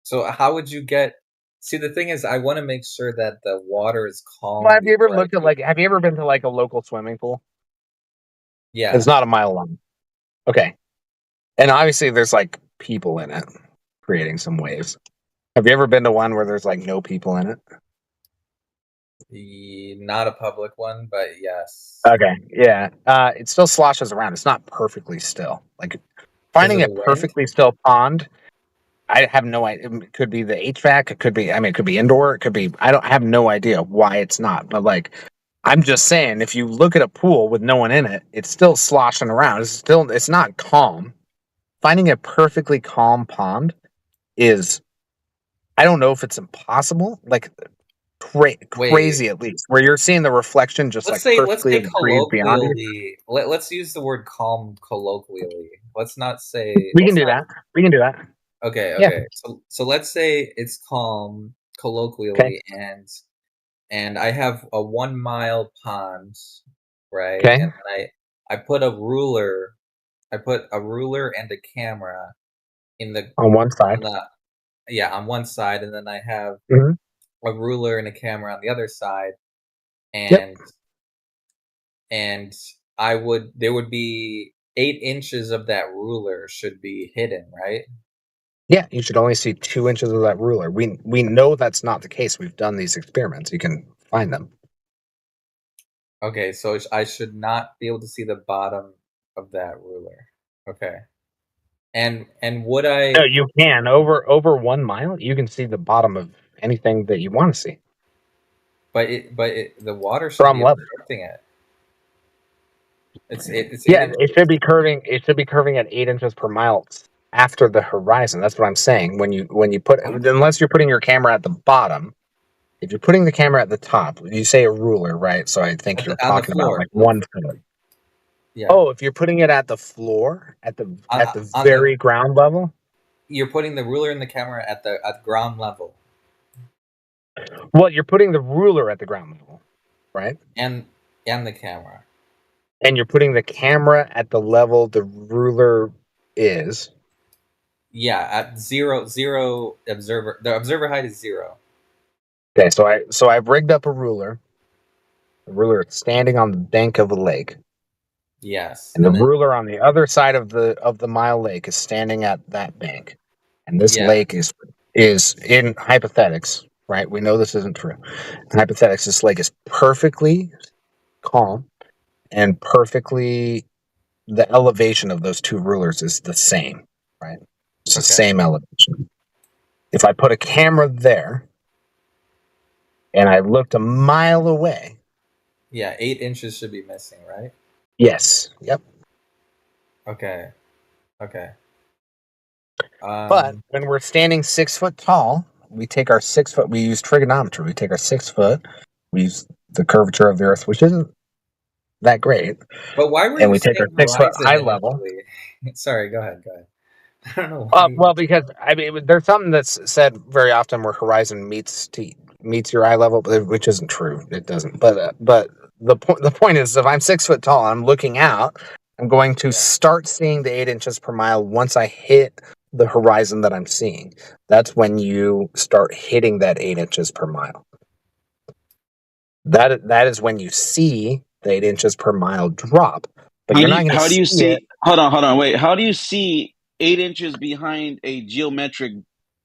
So how would you get? See, the thing is, I want to make sure that the water is calm. Well, have you ever before I looked at have you ever been to like a local swimming pool? Yeah. It's not a mile long. Okay. And obviously there's like people in it creating some waves. Have you ever been to one where there's like no people in it? Not a public one, but yes. Okay. Yeah. It still sloshes around. It's not perfectly still. Like finding of a the wind? perfectly still pond, I have no idea. It could be the HVAC. It could be, it could be indoor. It could be, I have no idea why it's not. But like, I'm just saying, if you look at a pool with no one in it, it's still sloshing around. It's not calm. Finding a perfectly calm pond is, I don't know if it's impossible, like crazy at least, where you're seeing the reflection just Let's like say perfectly a degree beyond you. colloquially. Let's use the word calm colloquially. Let's not say. We can do that. We can do that. Okay. Yeah. Okay. So let's say it's calm colloquially, and I have a 1 mile pond, right? Okay. And I put a ruler. I put a ruler and a camera in the On one side. on one side, and then I have Mhm. a ruler and a camera on the other side, and there would be 8 inches of that ruler should be hidden, right? Yeah, you should only see 2 inches of that ruler. We know that's not the case. We've done these experiments. You can find them. Okay, so I should not be able to see the bottom of that ruler. Okay. And would I? No, you can over 1 mile. You can see the bottom of anything that you want to see. But the water should From be level. obstructing it. It's It should be curving. It should be curving at 8 inches per mile after the horizon. That's what I'm saying. When you put, unless you're putting your camera at the bottom. If you're putting the camera at the top, you say a ruler, right? So I think you're on the talking about floor. like 1 foot. Yeah. Oh, if you're putting it at the floor, at the On very ground level. You're putting the ruler and the camera at ground level. Well, you're putting the ruler at the ground level, right? And the camera. And you're putting the camera at the level the ruler is. Yeah, at zero observer. The observer height is 0. Okay, so I've rigged up a ruler. The ruler is standing on the bank of a lake. Yes. And the ruler on the other side of the mile lake is standing at that bank. And this lake is in hypothetics, right? We know this isn't true. In hypothetics, this lake is perfectly calm and perfectly, the elevation of those two rulers is the same, right? It's the same elevation. If I put a camera there and I looked a mile away. Yeah, 8 inches should be missing, right? Yes. Yep. Okay. But when we're standing 6 foot tall, we take our 6 foot. We use trigonometry. We take our 6 foot. We use the curvature of the Earth, which isn't that great. But why were and you we take our saying 6 foot horizon eye level. initially? Sorry, go ahead. I don't know why. Well, because I mean, there's something that's said very often where horizon meets your eye level, which isn't true. It doesn't. But the point is, if I'm 6 foot tall, I'm looking out. I'm going to start seeing the 8 inches per mile once I hit the horizon that I'm seeing. That's when you start hitting that 8 inches per mile. That is when you see the 8 inches per mile drop. But you're not going to How do you see? it. Hold on, wait. How do you see 8 inches behind a geometric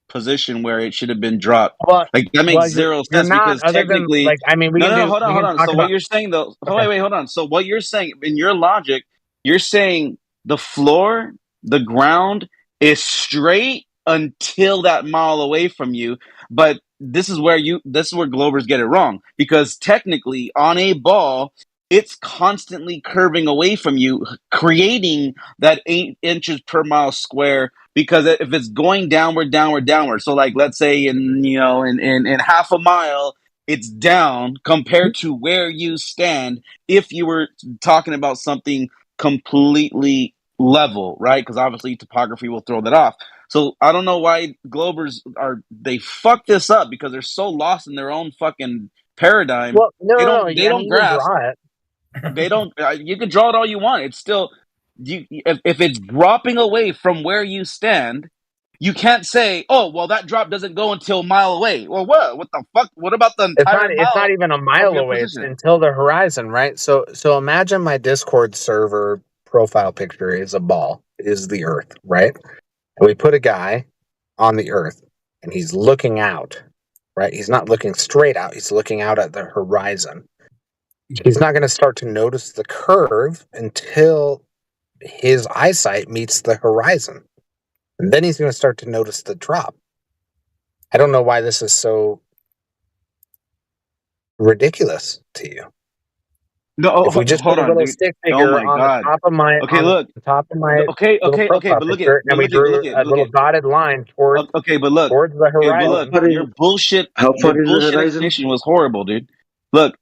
position where it should have been dropped? Well, Like that makes zero you're sense not. because Other than technically, like, I mean, we no, can hold on. talk So about. what you're saying though? Okay. Wait, hold on. So what you're saying in your logic, you're saying the floor, the ground is straight until that mile away from you, but this is where Globers get it wrong because technically on a ball, it's constantly curving away from you, creating that 8 inches per mile square. Because if it's going downward, so like let's say in half a mile, it's down compared to where you stand. If you were talking about something completely level, right? Because obviously topography will throw that off. So I don't know why Globers they fuck this up because they're so lost in their own fucking paradigm. Well, no, they don't grasp. Draw it. They don't. You can draw it all you want. It's still if it's dropping away from where you stand, you can't say, "Oh, well, that drop doesn't go until a mile away." Well, what the fuck? What about the entire mile? It's not even a mile away. It's until the horizon, right? So imagine my Discord server profile picture is a ball, is the Earth, right? And we put a guy on the Earth, and he's looking out, right? He's not looking straight out. He's looking out at the horizon. He's not going to start to notice the curve until his eyesight meets the horizon. And then he's going to start to notice the drop. I don't know why this is so ridiculous to you. No, if we just hold put a on, little dude. stick Oh figure my on God. the top of my Okay, look. the top of my Okay, little but profile look picture, at, and we drew a little dotted line towards okay, but look. towards the Okay, but horizon. look, your bullshit. How Your far is the bullshit horizon? explanation was horrible, dude. Look,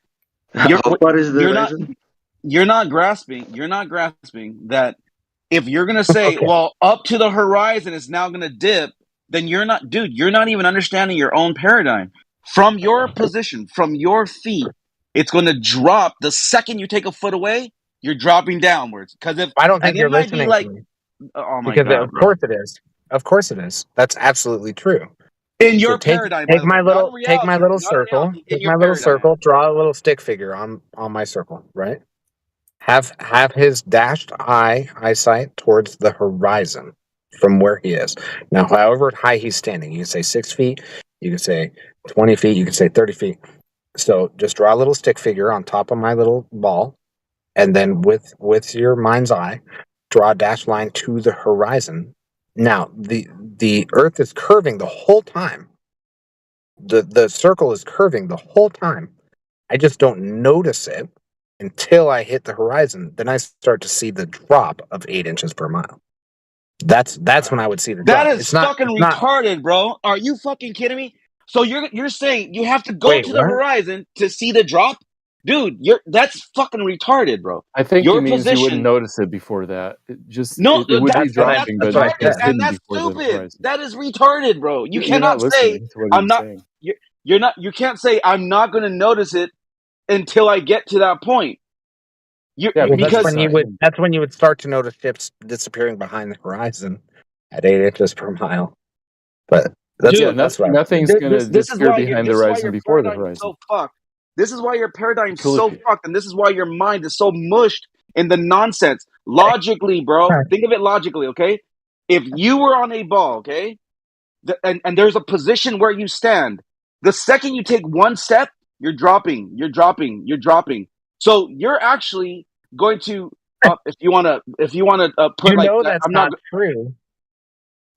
How far is the you're not horizon? you're not grasping. You're not grasping that if you're gonna say, Okay. well, up to the horizon is now gonna dip, then you're not, dude. You're not even understanding your own paradigm. From your position, from your feet, it's gonna drop the second you take a foot away. You're dropping downwards because if I don't think and you're it might be listening like, to me. oh my Because God, of bro. course it is. Of course it is. That's absolutely true. In So your paradigm, by take the my way, not in little reality, circle. not in reality, in Take your my little paradigm. circle. Draw a little stick figure on my circle, right? Have his dashed eyesight towards the horizon from where he is. Now, however high he's standing, you can say 6 feet, you can say 20 feet, you can say 30 feet. So just draw a little stick figure on top of my little ball, and then with your mind's eye, draw a dashed line to the horizon. Now, the Earth is curving the whole time. The circle is curving the whole time. I just don't notice it until I hit the horizon. Then I start to see the drop of 8 inches per mile. That's when I would see the drop. That is fucking retarded, bro. Are you fucking kidding me? So you're saying you have to go Wait, to the what? horizon to see the drop? Dude, that's fucking retarded, bro. I think Your he means you wouldn't position. notice it before that. It No, would be that's dropping, but retarded, it's and hidden that's before the stupid. horizon. That is retarded, bro. You You're not cannot say listening to what I'm he's not. saying. You're not. You can't say I'm not going to notice it until I get to that point. Because that's when you would start to notice ships disappearing behind the horizon at 8 inches per mile. But that's Dude, that's what nothing's going to this is disappear why behind the horizon before the paradigm is horizon. so fucked. This is why your paradigm's Until so it- fucked, and this is why your mind is so mushed in the nonsense. Logically, bro, think of it logically, okay? If you were on a ball, okay, and there's a position where you stand, the second you take one step, you're dropping. So you're actually going to, if you want to put you like, know that's I'm not true.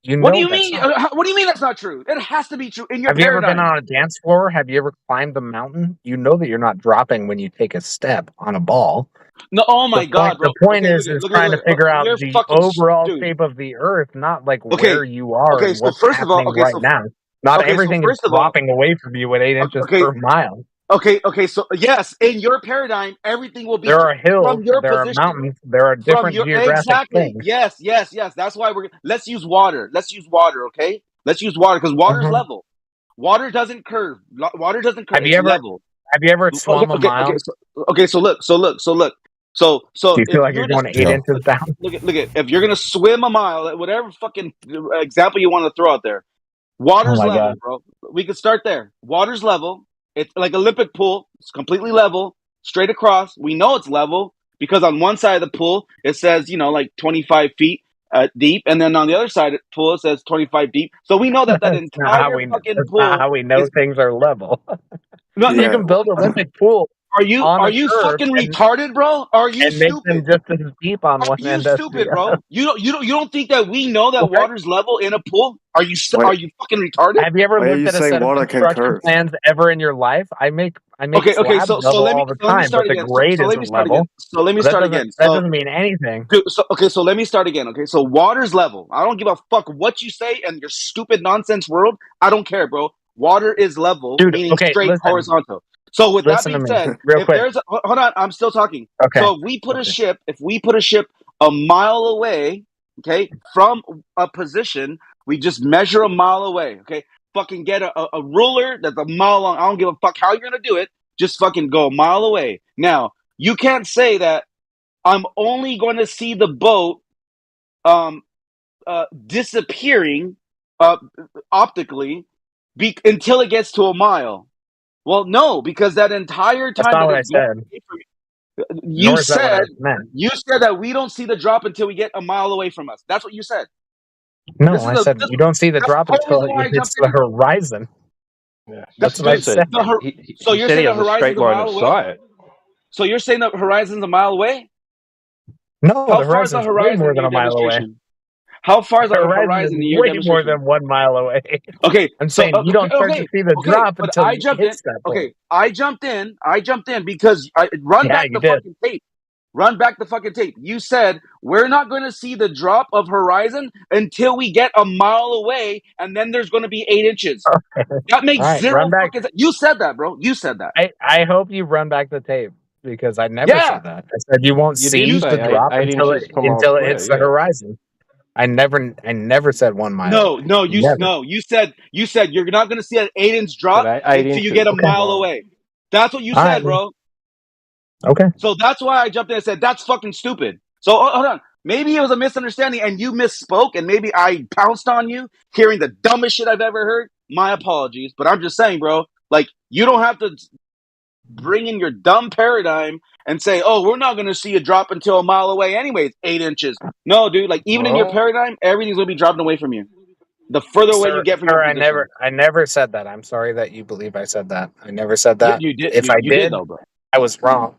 You What do know you that's mean? not. What do you mean that's not true? It has to be true in your Have you ever been paradigm. on a dance floor? Have you ever climbed a mountain? You know that you're not dropping when you take a step on a ball. No, oh my God, bro. The point Okay, is look, trying to figure out you're the fucking overall dude. shape of the Earth, not like Okay, where you are okay. and So what's first of all, happening right now. Not everything is first of all, dropping away from you at 8 inches okay, per mile. okay. So yes, in your paradigm, everything will be There are hills, from your there are position. mountains, there are From different your geographic exactly. things. Yes. That's why let's use water. Okay? Let's use water because water's level. Water doesn't curve. Water doesn't curve. It's level. Have you ever swum a mile? So look. So Do you if feel like you're you're going 8 inches down? look at if you're gonna swim a mile, whatever fucking example you want to throw out there, water's Oh my level, God. bro. We could start there. Water's level. It's like Olympic pool. It's completely level, straight across. We know it's level because on one side of the pool it says like 25 feet deep, and then on the other side of the pool it says 25 deep. So we know that That's not how entire we. fucking That's not pool how we know is. things are level. No, You can build Olympic pools Are you on a curve fucking retarded, bro? Are you and make them stupid? just as deep on one You end as stupid, the bro. other. You don't think that we know that Okay. water's level in a pool? Are you Why, fucking retarded? Have you ever why are looked you at a saying set of water can construction curve? plans ever in your life? I make Okay, slabs so level all the let me time, but start the again. grade So let me isn't start again. level. So let me But start again. that doesn't mean anything. So let me start again. Okay, so water's level. I don't give a fuck what you say in your stupid nonsense world. I don't care, bro. Water is level, Dude, meaning okay, straight listen. horizontal. So with that Listen to being me said, real if quick. there's hold on, I'm still talking. Okay. So if we put a ship a mile away, okay, from a position, we just measure a mile away, okay? Fucking get a ruler that's a mile long. I don't give a fuck how you're gonna do it. Just fucking go a mile away. Now, you can't say that I'm only going to see the boat disappearing optically until it gets to a mile. Well, no, because that entire That's time not that what I it's going said. away from Nor is that what I meant. you said that we don't see the drop until we get a mile away from us. That's what you said. No, I said you don't see the drop That's the whole until reason why I it hits jumped the in. horizon. That's what I said. So you're saying the horizon's a mile away? sight. So you're saying the horizon's a mile away? No, How the far is the horizon's way horizon more in than your a mile away. demonstration? How far is The the horizon horizon is in your way more demonstration? than 1 mile away. Okay, I'm so saying you don't start to see the drop but until I it jumped in. hits that point. Okay, I jumped in because run Yeah, back you the did. fucking tape. Run back the fucking tape. You said we're not going to see the drop of horizon until we get a mile away, and then there's going to be 8 inches. That makes All right, zero run back. fucking sense. You said that, bro. You said that. I hope you run back the tape because I never Yeah. said that. I said you won't You see did the say drop 8 until inches per mile it square, hits the yeah. horizon. I never said 1 mile. No. You said you're not going to see an 8-inch drop Said 8 until you inches get a per mile mile. away. That's what you All said, right, bro. Okay. So that's why I jumped in and said that's fucking stupid. So hold on. Maybe it was a misunderstanding and you misspoke, and maybe I pounced on you hearing the dumbest shit I've ever heard. My apologies, but I'm just saying, bro. Like, you don't have to bring in your dumb paradigm and say, "Oh, we're not going to see a drop until a mile away, anyways, 8 inches." No, dude. Like, even in your paradigm, everything's going to be dropping away from you. The further away you get from your position. I never said that. I'm sorry that you believe I said that. I never said that. You did. If I You did did, though, bro. I was wrong.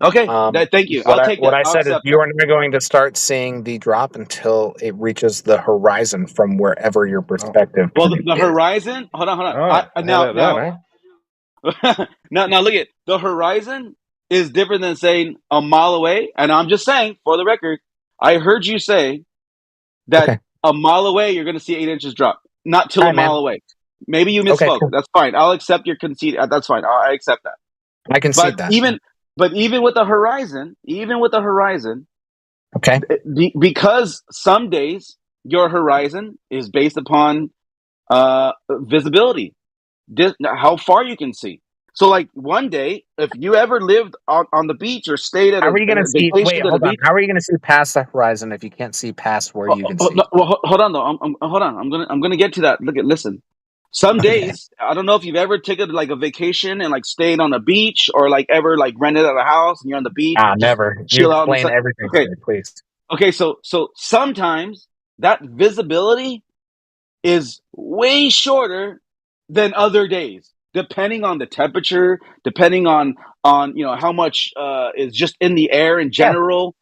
Okay, thank you. I'll take that. What I I'll said is accept you that. are not going to start seeing the drop until it reaches the horizon from wherever your perspective Well, point the is. horizon. Hold on. Now, look at the horizon is different than saying a mile away. And I'm just saying, for the record, I heard you say that a mile away you're going to see 8 inches drop, not till a mile away. Maybe you misspoke. Cool. That's fine. I'll accept your conceit. That's fine. I accept that. I concede that. Even with the horizon, okay, because some days your horizon is based upon visibility, how far you can see. So, like, one day, if you ever lived on the beach or stayed at how are you going to see? Wait, hold on. beach, How are you going to see past the horizon if you can't see past where you can see? Well, hold on though. Hold on. I'm gonna get to that. Listen. Some days, I don't know if you've ever taken like a vacation and like stayed on the beach or like ever like rented out a house and you're on the beach. Never. Chill You out. explain everything to me, please. Okay, so sometimes that visibility is way shorter than other days, depending on the temperature, depending on how much is just in the air in general,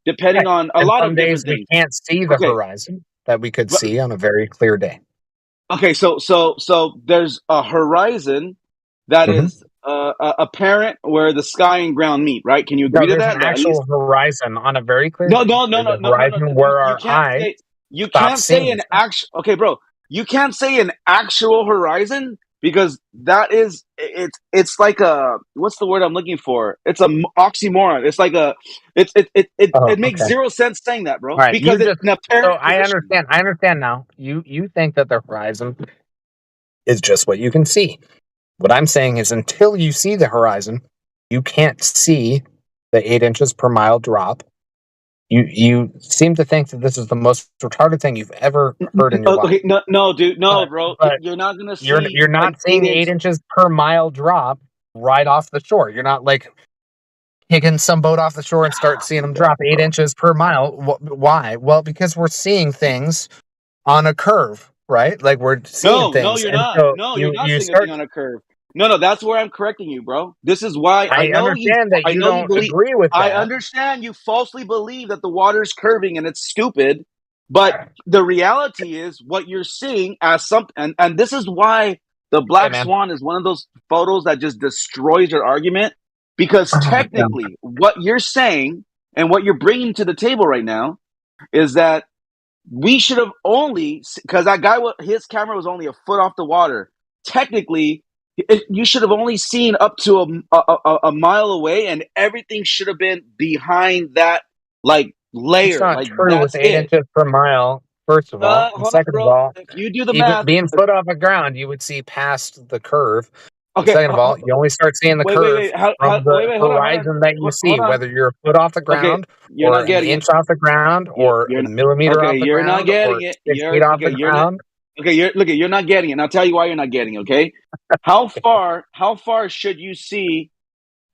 depending on a lot of different days things. we can't see the horizon. that we could see on a very clear day. Okay, so there's a horizon that Mhm. is apparent where the sky and ground meet, right? Can you No, agree to there's that? an At least actual horizon on a very clear no, day. no, no, There's no, a no, no, no. horizon where You our can't eye say stops seeing an stuff. actual. Okay, bro, you can't say an actual horizon because that is it's like a what's the word I'm looking for? It's a oxymoron. It's like a it makes Okay. zero sense saying that, bro, All right, because you it's just an apparent so I position. understand now. You think that the horizon is just what you can see. What I'm saying is until you see the horizon, you can't see the 8 inches per mile drop. You seem to think that this is the most retarded thing you've ever heard in your life. Okay, no, dude, no, bro, But you're not gonna you're see an not seeing 8 inches per mile drop right off the shore. You're not like kicking some boat off the shore and start seeing them drop 8 inches per mile. Why? Well, because we're seeing things on a curve, right? Like we're seeing No, things, you're and not. so No, you're not you seeing a thing start. on a curve. No, that's where I'm correcting you, bro. This is why I understand that I you know you don't believe. agree with I that. understand you falsely believe that the water's curving and it's stupid, but the reality is what you're seeing as something, and this is why the Hey, black man. swan is one of those photos that just destroys your argument. Because Yeah. technically, what you're saying and what you're bringing to the table right now is that we should have only because that guy his camera was only a foot off the water. Technically, you should have only seen up to a mile away, and everything should have been behind that like It's layer. not Like true with that's 8 it. inches per mile, first of all. And Hold on, second of bro. all, If you do the even math, being foot off the ground, you would see past the curve. And okay. second of all, you only start seeing the curve Wait. from the Hold on. horizon that you see, Hold on. whether you're a foot off the Okay, ground, you're or not an getting it. inch off the ground, or a millimeter off the You're not ground, getting or it. 6 feet off the You're not. ground. Okay, you're not getting it. And I'll tell you why you're not getting it. Okay, how far should you see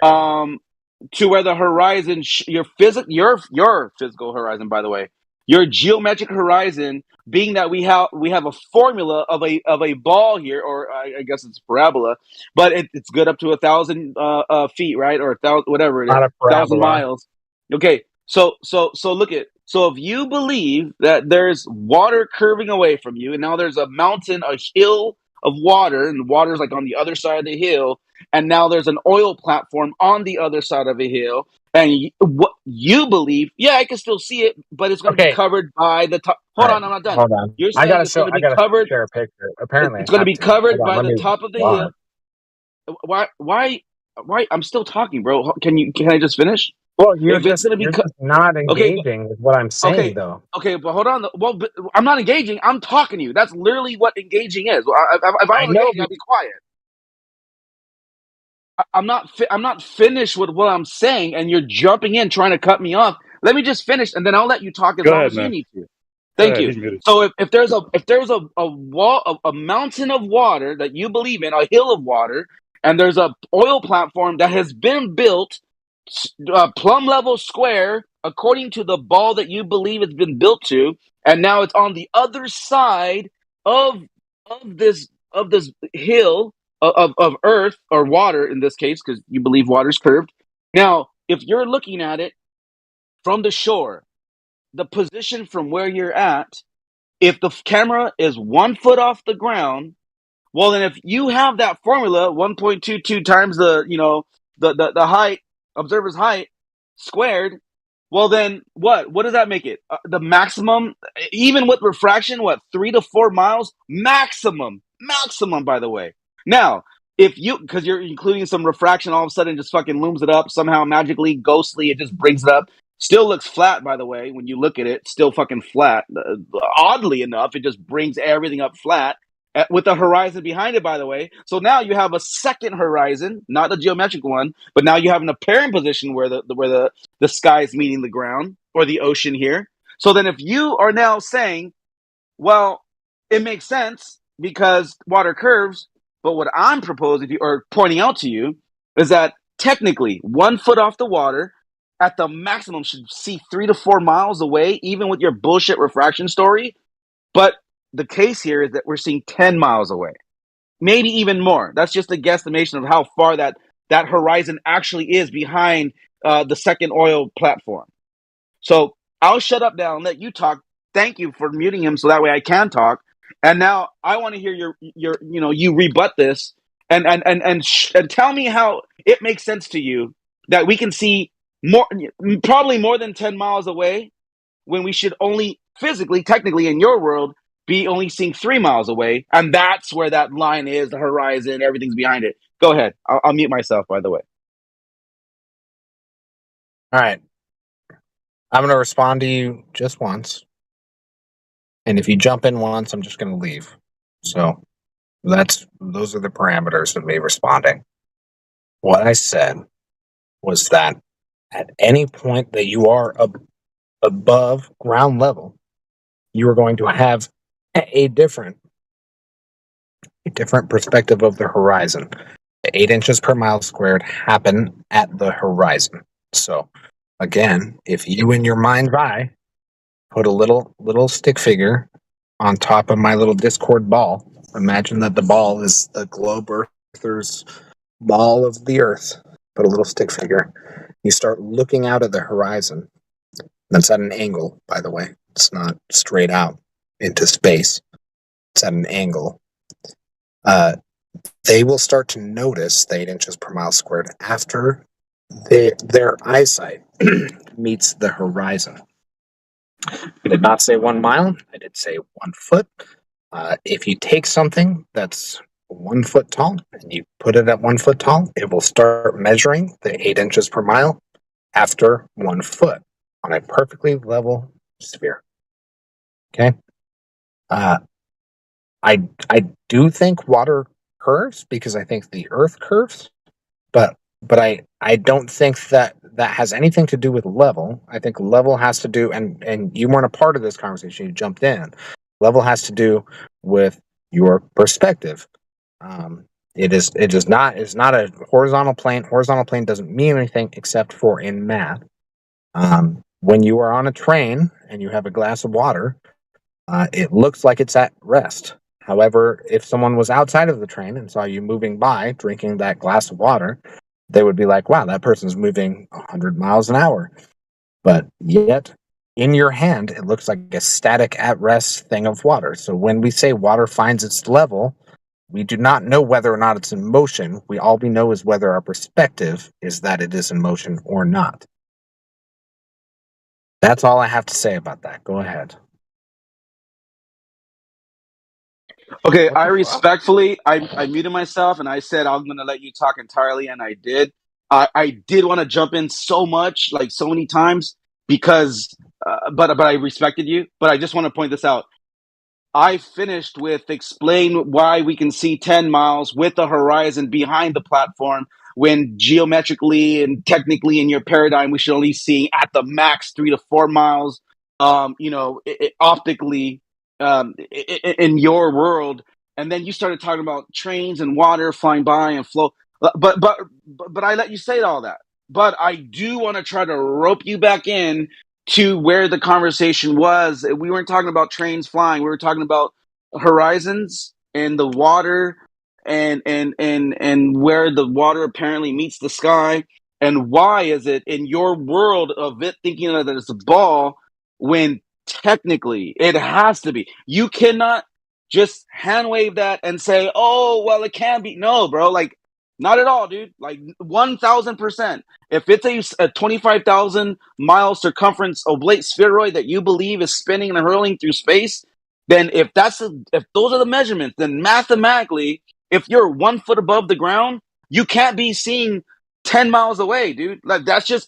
to where the horizon your physical horizon, by the way, your geometric horizon, being that we have a formula of a ball here, or I guess it's parabola, but it's good up to 1,000 feet, right, or 1,000 whatever it is, Not a 1,000 parabola. miles. Okay, so look at. So if you believe that there's water curving away from you, and now there's a mountain, a hill of water, and the water's like on the other side of the hill, and now there's an oil platform on the other side of a hill, and what you believe, yeah, I can still see it, but it's going to be Okay. covered by the top. All Hold right. on, I'm not done. Hold on. You're I saying it's going to I be gotta covered. share a picture. Apparently, It's I going to have be to. Hold covered on. by Let the me. top of the Why? hill. Why? I'm still talking, bro. Can I just finish? Well, you're If it's just going to be not okay, engaging with what I'm saying, though. okay, but hold on. Well, but I'm not engaging. I'm talking to you. That's literally what engaging is. If I I was know. engaging, I'd be quiet. I'm not finished with what I'm saying, and you're jumping in trying to cut me off. Let me just finish, and then I'll let you talk as Go long ahead, as you man. need to. Go Thank ahead. you. He's muted. So if there's a wall, a mountain of water that you believe in, a hill of water, and there's a oil platform that has been built plumb level square according to the ball that you believe it's been built to, and now it's on the other side of this hill of earth or water in this case, because you believe water's curved. Now, if you're looking at it from the shore, the position from where you're at, if the camera is 1 foot off the ground, well, then if you have that formula, 1.22 times the height, observer's height squared, well, then what? What does that make it? The maximum, even with refraction, what, 3 to 4 miles? Maximum, by the way. Now, if you, because you're including some refraction, all of a sudden it just fucking looms it up somehow magically, ghostly, it just brings it up. Still looks flat, by the way, when you look at it, still fucking flat. Oddly enough, it just brings everything up flat with the horizon behind it, by the way. So now you have a second horizon, not the geometric one, but now you have an apparent position where the sky is meeting the ground or the ocean here. So then if you are now saying, well, it makes sense because water curves, but what I'm proposing or pointing out to you is that technically 1 foot off the water at the maximum should see 3 to 4 miles away, even with your bullshit refraction story. But the case here is that we're seeing 10 miles away, maybe even more. That's just a guesstimation of how far that horizon actually is behind the second oil platform. So I'll shut up now and let you talk Thank you for muting him so that way I can talk. And now I want to hear your you rebut this and tell me how it makes sense to you that we can see probably more than 10 miles away when we should only physically, technically in your world, be only seeing 3 miles away. And that's where that line is, the horizon, everything's behind it. Go ahead. I'll mute myself, by the way. All right. I'm going to respond to you just once. And if you jump in once, I'm just going to leave. So those are the parameters of me responding. What I said was that at any point that you are above ground level, you are going to have a different perspective of the horizon. The 8 inches per mile squared happen at the horizon. So again, if you in your mind's eye put a little stick figure on top of my little Discord ball, imagine that the ball is the globe earther's ball of the earth. Put a little stick figure. You start looking out at the horizon. That's at an angle, by the way. It's not straight out into space. It's at an angle. They will start to notice the 8 inches per mile squared after their eyesight meets the horizon. I did not say 1 mile. I did say 1 foot. If you take something that's 1 foot tall and you put it at 1 foot tall, it will start measuring the 8 inches per mile after 1 foot on a perfectly level sphere. Okay. I do think water curves because I think the earth curves, but I don't think that has anything to do with level. I think level has to do, and you weren't a part of this conversation, you jumped in. Level has to do with your perspective. It's not a horizontal plane. Horizontal plane doesn't mean anything except for in math. When you are on a train and you have a glass of water, it looks like it's at rest. However, if someone was outside of the train and saw you moving by, drinking that glass of water, they would be like, wow, that person's moving 100 miles an hour. But yet, in your hand, it looks like a static at-rest thing of water. So when we say water finds its level, we do not know whether or not it's in motion. All we know is whether our perspective is that it is in motion or not. That's all I have to say about that. Go ahead. Okay, I respectfully, I muted myself and I said I'm going to let you talk entirely, and I did. I did want to jump in so much, like so many times, because, but I respected you. But I just want to point this out. I finished with explain why we can see 10 miles with the horizon behind the platform when geometrically and technically in your paradigm we should only see at the max 3 to 4 miles. Optically. In your world, and then you started talking about trains and water flying by and flow. But I let you say all that. But I do want to try to rope you back in to where the conversation was. We weren't talking about trains flying. We were talking about horizons and the water and where the water apparently meets the sky. And why is it in your world of it thinking that it's a ball when technically it has to be? You cannot just hand wave that and say, oh, well, it can be. No, bro, like not at all, dude. Like 1,000%. If it's a 25,000 mile circumference oblate spheroid that you believe is spinning and hurling through space, then if those are the measurements, then mathematically, if you're 1 foot above the ground, you can't be seeing 10 miles away, dude. Like that is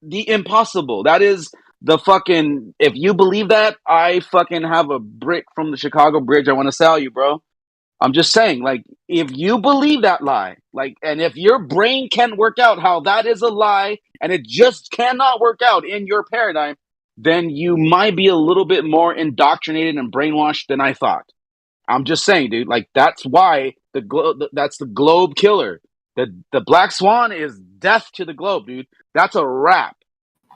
the impossible. That is the fucking, if you believe that, I fucking have a brick from the Chicago Bridge I want to sell you, bro. I'm just saying, like, if you believe that lie, like, and if your brain can't work out how that is a lie and it just cannot work out in your paradigm, then you might be a little bit more indoctrinated and brainwashed than I thought. I'm just saying, dude, like, that's why that's the globe killer. The black swan is death to the globe, dude. That's a wrap.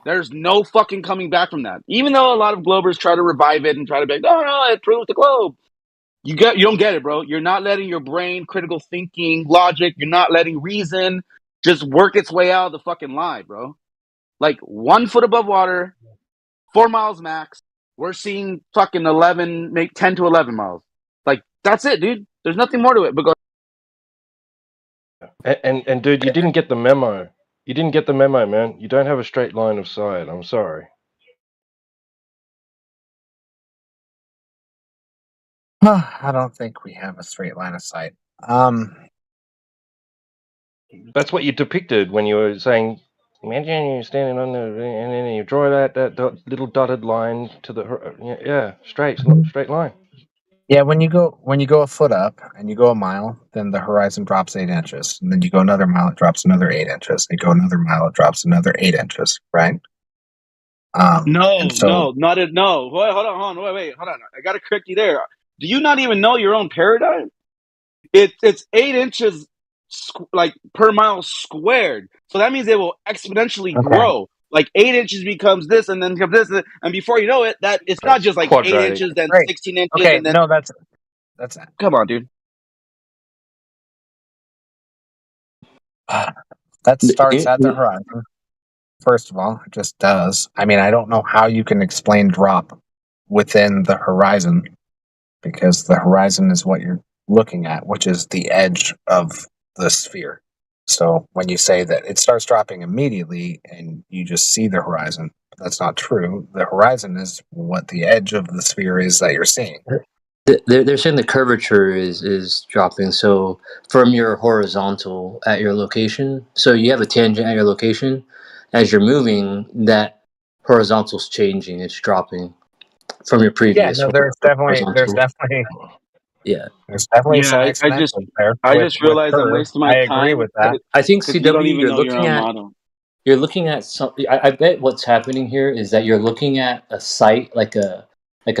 There's no fucking coming back from that. Even though a lot of globers try to revive it and try to be like, no, it proves the globe. You don't get it, bro. You're not letting your brain, critical thinking, logic, you're not letting reason just work its way out of the fucking lie, bro. Like 1 foot above water, 4 miles max. We're seeing fucking 11, make 10 to 11 miles. Like, that's it, dude. There's nothing more to it. But go. And dude, you didn't get the memo. You didn't get the memo, man. You don't have a straight line of sight. I'm sorry. I don't think we have a straight line of sight. That's what you depicted when you were saying, imagine you're standing on the, and then you draw that little dotted line to the, straight line. Yeah, when you go a foot up and you go a mile, then the horizon drops 8 inches, and then you go another mile, it drops another 8 inches. And you go another mile, it drops another 8 inches, right? No, and so no. Wait, hold on. I gotta correct you there. Do you not even know your own paradigm? It's 8 inches like per mile squared. So that means it will exponentially grow. Like 8 inches becomes this, and then becomes this, and before you know it, that it's not just like quadratic. 8 inches, then Right. 16 inches, Okay, and then no, that's come on, dude. that starts at the horizon. First of all, it just does. I mean, I don't know how you can explain drop within the horizon, because the horizon is what you're looking at, which is the edge of the sphere. So when you say that it starts dropping immediately and you just see the horizon, that's not true. The horizon is what the edge of the sphere is that you're seeing. They're saying the curvature is dropping. So from your horizontal at your location, so you have a tangent at your location. As you're moving, that horizontal's changing. It's dropping from your previous. Yeah, no, there's definitely Yeah. There's definitely some I exponentials there. I with just realized I'm curve. wasting my I time. agree with that. I think Because you don't CW, even you're know your looking own at model. you're looking at something. I bet what's happening here is that you're looking at a site like a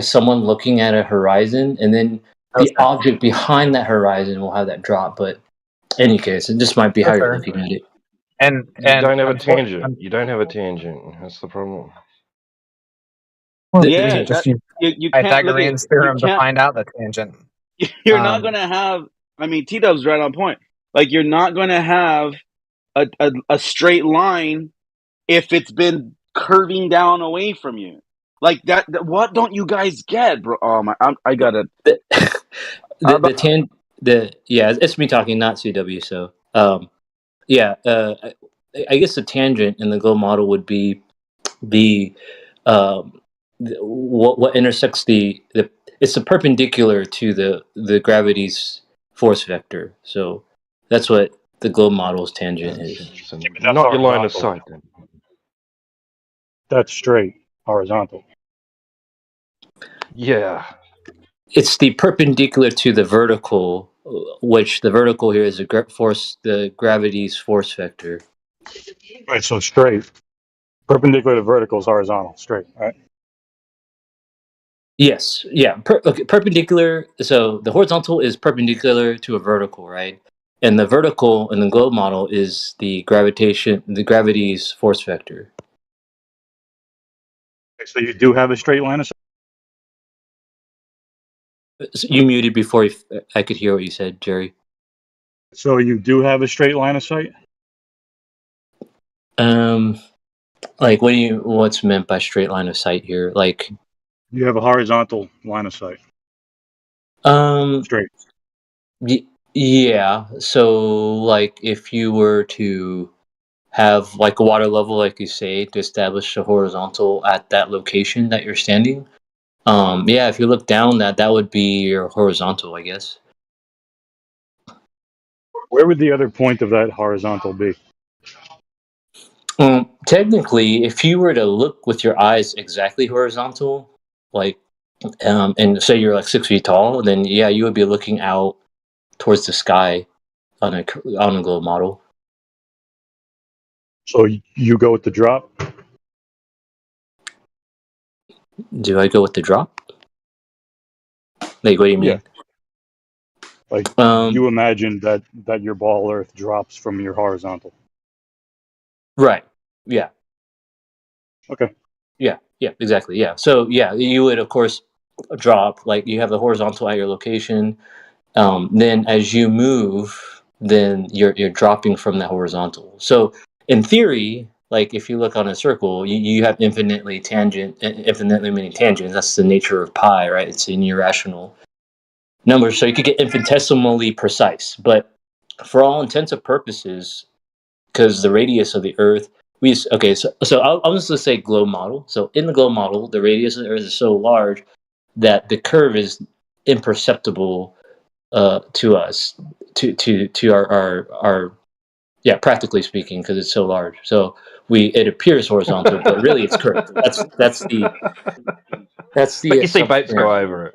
someone looking at a horizon, and then the object behind that horizon will have that drop. But in any case, it just might be how you're looking at it. And You don't have a tangent. You don't have a tangent. That's the problem. Well, Yeah, just that, use you can't look at Pythagorean's theorem to find out the tangent. You're not going to have. I mean, T-Dub's right on point. Like, you're not going to have a straight line if it's been curving down away from you. Like that. What don't you guys get, bro? Oh my! I gotta. It's me talking, not CW. So I guess the tangent in the globe model would be what intersects it's the perpendicular to the gravity's force vector. So that's what the globe model's tangent is. Not your line of sight, then. That's straight, horizontal. Yeah. It's the perpendicular to the vertical, which the vertical here is the gravity's force vector. Right, so straight. Perpendicular to vertical is horizontal, straight, right? Yes, yeah, perpendicular. So the horizontal is perpendicular to a vertical, right? And the vertical in the globe model is the gravity's force vector. Okay, so you do have a straight line of sight? So you muted before I could hear what you said, Jerry. So you do have a straight line of sight? Like what's meant by straight line of sight here? Like you have a horizontal line of sight. Straight. Yeah. So like if you were to have like a water level, like you say, to establish a horizontal at that location that you're standing. If you look down, that would be your horizontal, I guess. Where would the other point of that horizontal be? Technically, if you were to look with your eyes exactly horizontal, like, and say you're like 6 feet tall, then yeah, you would be looking out towards the sky on a globe model. So you go with the drop? Do I go with the drop? Like, what do you mean? Yeah. Like, you imagine that your ball Earth drops from your horizontal. Right. Yeah. Okay. Yeah, exactly. Yeah. So yeah, you would of course drop, like you have the horizontal at your location. Then as you move, then you're dropping from that horizontal. So in theory, like if you look on a circle, you have infinitely many tangents. That's the nature of pi, right? It's an irrational number, so you could get infinitesimally precise. But for all intents and purposes, because the radius of the Earth, so I'll just say globe model. So in the globe model, the radius of the Earth is so large that the curve is imperceptible to us, to our practically speaking, because it's so large. So it appears horizontal, but really it's curved. That's the But you see boats assumption. go over it.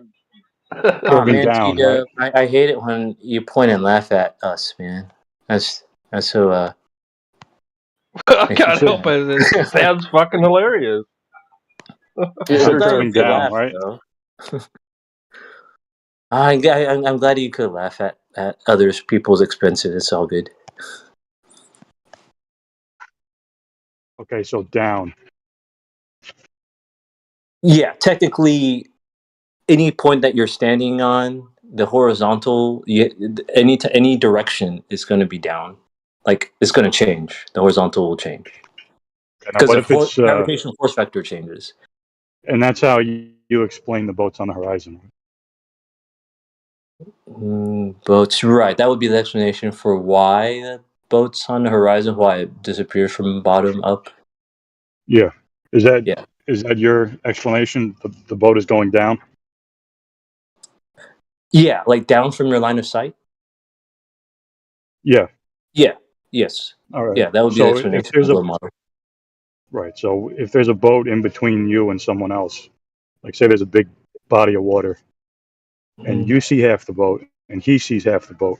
Oh Curving man, down, Tita, I hate it when you point and laugh at us, man. That's so I makes me can't help sad. it. It sounds fucking hilarious. You I'm said glad you curving could down, laugh, right? though. I'm glad you could laugh at others people's expenses. It's all good. Okay, so down. Yeah, technically, any point that you're standing on, the horizontal, any direction is going to be down. Like it's going to change. The horizontal will change Okay, now because what the if it's gravitational force vector changes. and that's how you explain the boats on the horizon. Boats, right? That would be the explanation for why the boats on the horizon, why it disappears from bottom up. Yeah. Is that Yeah. your explanation? The boat is going down? Yeah, like down from your line of sight. Yeah. Yeah. Yes. All right. Yeah, that would be the So if explanation there's of a the model. right, so if there's a boat in between you and someone else, like say there's a big body of water, and you see half the boat and he sees half the boat,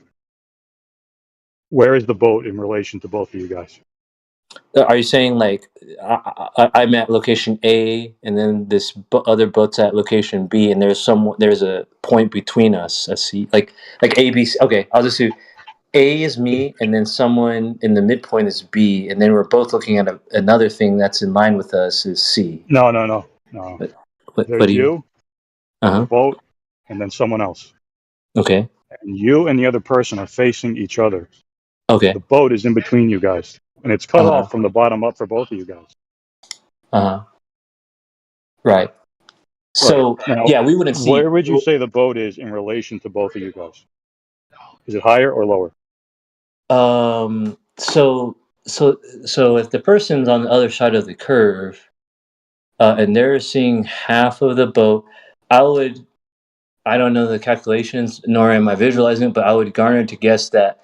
where is the boat in relation to both of you guys? Are you saying like I'm at location A and then this other boat's at location B and there's a point between us, a C, like A, B, C. Okay, I'll just do A is me and then someone in the midpoint is B and then we're both looking at another thing that's in line with us is C. No. What There's do you? the boat, and then someone else. Okay. And you and the other person are facing each other. Okay. The boat is in between you guys, and it's cut off from the bottom up for both of you guys. Right. So Right. Now, yeah, we wouldn't see. Where would you say the boat is in relation to both of you guys? Is it higher or lower? So if the person's on the other side of the curve, and they're seeing half of the boat, I don't know the calculations, nor am I visualizing it, but I would garner to guess that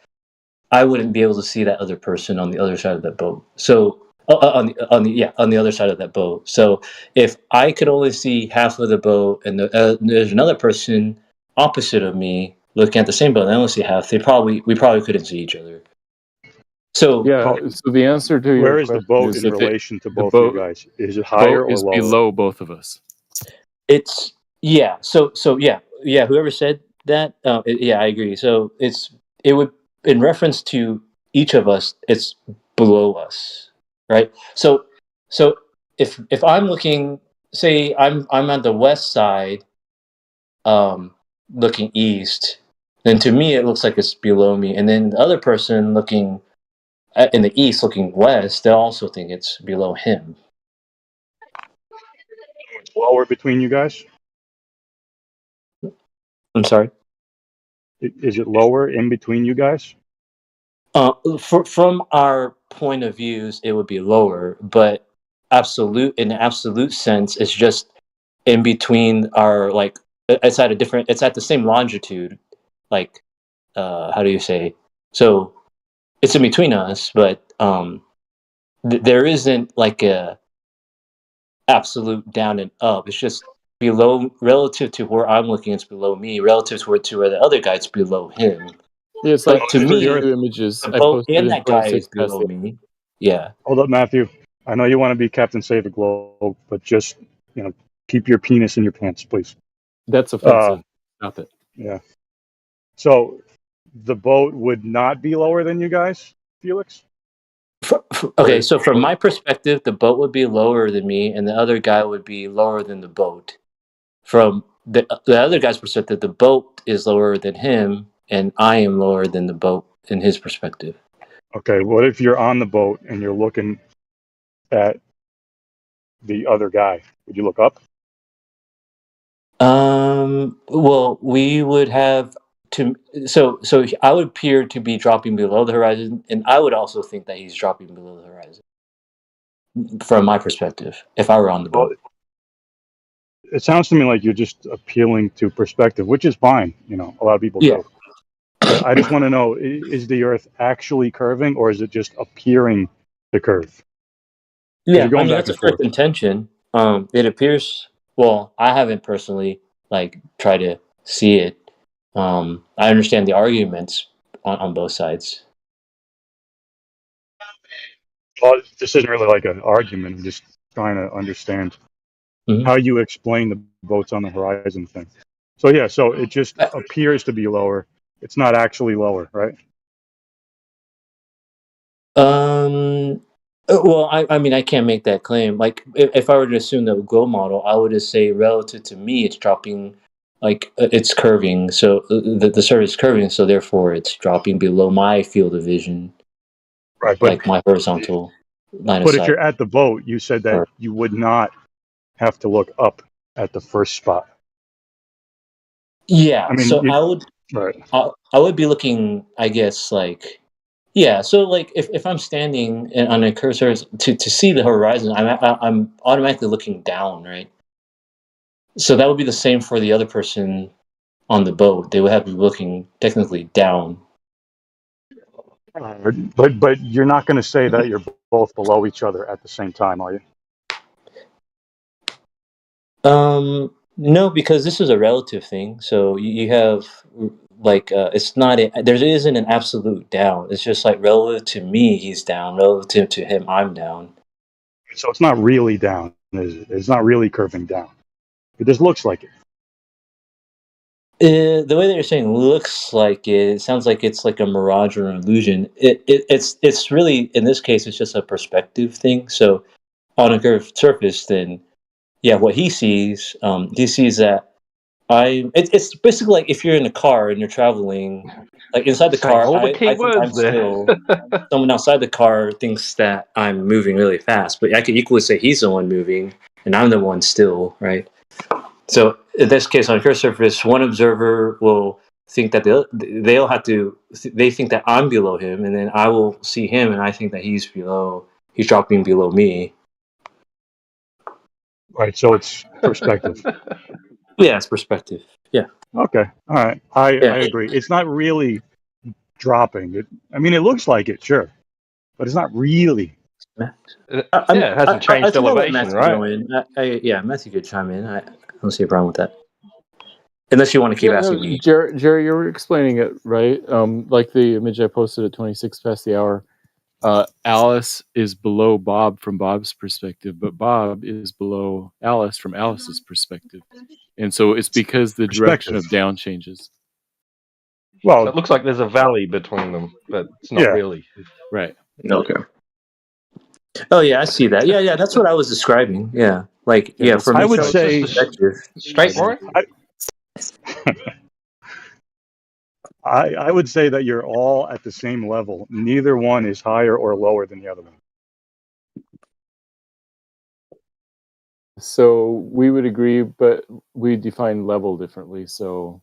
I wouldn't be able to see that other person on the other side of that boat. So on the other side of that boat. So if I could only see half of the boat, and there's another person opposite of me looking at the same boat, and I only see half, we probably couldn't see each other. So yeah, so the answer to your Where is the question boat is in that relation to both of you guys? Is it higher boat or is lower? below both of us. It's so yeah. Whoever said that, I agree. So it would, in reference to each of us, it's below us, right? So if I'm looking, say I'm on the west side, looking east, then to me it looks like it's below me, and then the other person looking in the east, looking west, they also think it's below him. It's lower between you guys? I'm sorry? Is it lower in between you guys? From our point of views, it would be lower, but in the absolute sense, it's just in between our, like, it's at the same longitude, like, how do you say? So it's in between us, but there isn't like a absolute down and up. It's just below, relative to where I'm looking, it's below me. Relative to where the other guy's below him. Yeah, it's But like to me, two images the I boat posted and in that guy 26 is below Tesla. me. Yeah. Hold up, Matthew. I know you want to be Captain Save the Globe, but just, keep your penis in your pants, please. That's offensive. Stop it. Yeah. So the boat would not be lower than you guys, Felix? Okay, so from my perspective, the boat would be lower than me, and the other guy would be lower than the boat. From the other guy's perspective, the boat is lower than him, and I am lower than the boat in his perspective. Okay, what if you're on the boat and you're looking at the other guy? Would you look up? Well, we would have to. So I would appear to be dropping below the horizon, and I would also think that he's dropping below the horizon, from my perspective. If I were on the Well, boat, it sounds to me like you're just appealing to perspective, which is fine. You know, a lot of people yeah. do. But I just want to know: is the Earth actually curving, or is it just appearing to curve? 'Cause Yeah, you're I going mean back that's a and fair forth. contention. It appears. Well, I haven't personally like tried to see it. I understand the arguments on both sides. Well, this isn't really like an argument. I'm just trying to understand Mhm. how you explain the boats on the horizon thing. So yeah, so it just appears to be lower. It's not actually lower, right? Well, I mean, I can't make that claim. Like, if I were to assume the glow model, I would just say relative to me, it's dropping, like it's curving. So the surface is curving, so therefore it's dropping below my field of vision, Right, but like my horizontal line of but if sight. you're at the boat, you said that Or you would not have to look up at the first spot. yeah, I mean, so right. I would be looking, I guess, like yeah. So like if I'm standing on a cursor to see the horizon, I'm automatically looking down, right? So that would be the same for the other person on the boat. They would have to be looking technically down. But you're not going to say that you're both below each other at the same time, are you? No, because this is a relative thing. So you have like it's not there isn't an absolute down. It's just like relative to me, he's down. Relative to him, I'm down. So it's not really down, is it? It's not really curving down. It just looks like it. The way that you're saying looks like it sounds like it's like a mirage or an illusion. It's really in this case it's just a perspective thing. So on a curved surface, then yeah, what he sees that it's basically like if you're in a car and you're traveling, like inside the Saying car, all the key I think I'm words there. still. Someone outside the car thinks that I'm moving really fast, but I could equally say he's the one moving and I'm the one still, right? So in this case, on a curved surface, one observer will think that they'll have to. They think that I'm below him, and then I will see him, and I think that he's below. He's dropping below me. Right. So it's perspective. Yeah, it's perspective. Yeah. Okay. All right. I Yeah. agree. It's not really dropping. I mean, it looks like it, sure, but it's not really. Yeah, it hasn't I changed think I'll let elevation, Matthew right? go in. Yeah, Matthew could chime in. I don't see a problem with that. Unless you want to keep Yeah, asking no, me. Jerry, you were explaining it right. Like the image I posted at 26 past the hour. Alice is below Bob from Bob's perspective, but Bob is below Alice from Alice's perspective, and so it's because the direction of down changes. Well, So it looks like there's a valley between them, but it's not yeah. really. Right. Okay. Oh yeah, I see that. Yeah, that's what I was describing. Yeah, like yeah, from I each would other's say perspective. Straight line. I would say that you're all at the same level. Neither one is higher or lower than the other one. So we would agree, but we define level differently. So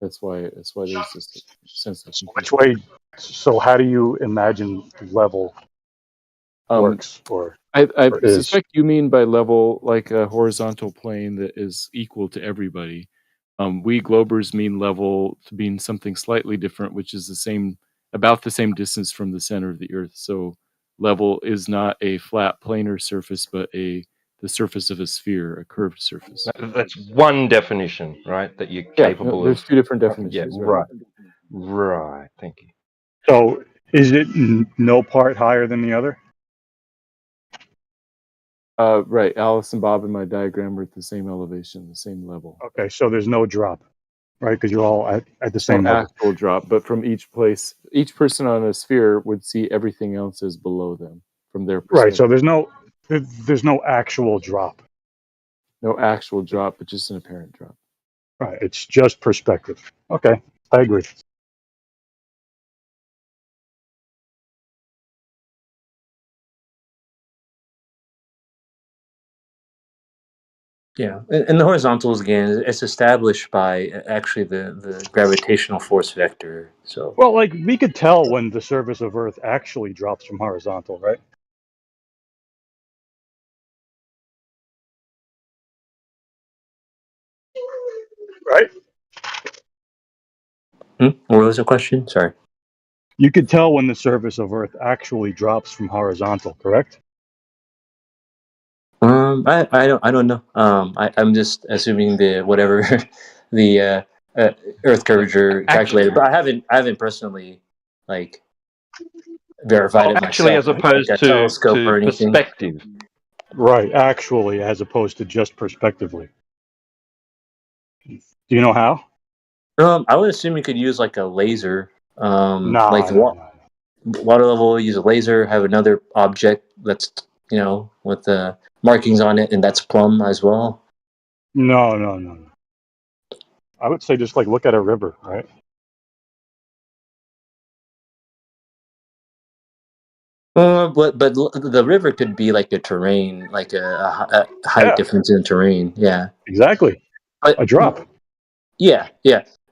that's why there's this sense of confusion. Which way? So how do you imagine level works or I is? suspect you mean by level like a horizontal plane that is equal to everybody. We Globers mean level to mean something slightly different, which is about the same distance from the center of the Earth. So level is not a flat planar surface, but the surface of a sphere, a curved surface. That's one definition, right? That you're capable there's of. two different Yeah, definitions. right. Thank you. So is it no part higher than the other? Right. Alice and Bob in my diagram are at the same elevation, the same level. Okay, so there's no drop, right? Because you're all at the same No level. actual drop, but from each place, each person on a sphere would see everything else as below them from their perspective. Right. So there's no actual drop. No actual drop, but just an apparent drop. Right. It's just perspective. Okay, I agree. Yeah, and the horizontals again, it's established by actually the gravitational force vector. So Well, like we could tell when the surface of Earth actually drops from horizontal, right? Right? what was the question? Sorry. You could tell when the surface of Earth actually drops from horizontal, correct? I don't know. I'm just assuming the whatever the Earth curvature calculator, but I haven't personally like verified it Actually, myself, as like opposed a telescope to or anything. perspective. Right, actually, as opposed to just prospectively. Do you know how? I would assume you could use like a laser, No, like water level. Use a laser, have another object that's with the markings on it, and that's plumb as well. No. I would say just like look at a river, right? But the river could be like the terrain, like a height Yeah, difference in terrain. Yeah, exactly. but A drop. yeah.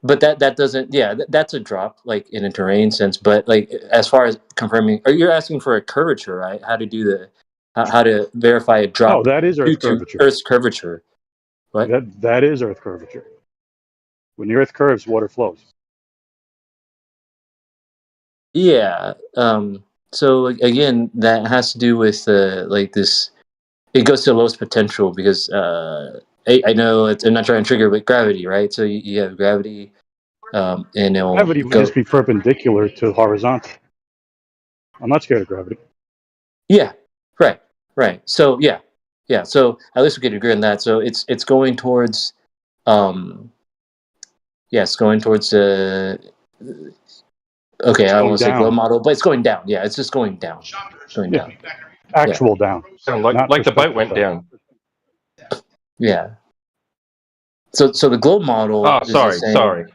But that doesn't. Yeah, that's a drop, like in a terrain sense. But like as far as confirming, or you're asking for a curvature, right? How to do how to verify a No, drop that is due Earth to curvature. Earth's curvature. What? That is Earth curvature. When the Earth curves, water flows. Yeah. So again, that has to do with like this. It goes to the lowest potential because I know I'm not trying to trigger, but gravity, right? So you have gravity, and it'll Gravity would go. just be perpendicular to horizontal. I'm not scared of gravity. Yeah. Right. So yeah. So at least we could agree on that. So it's going towards, it's going towards okay, It's I going won't say glow down. model, but it's going down. Yeah, it's just going down. Going Yeah, down. actual down, not Like the boat perspective went down. Yeah. So the globe model Oh, is the same. sorry.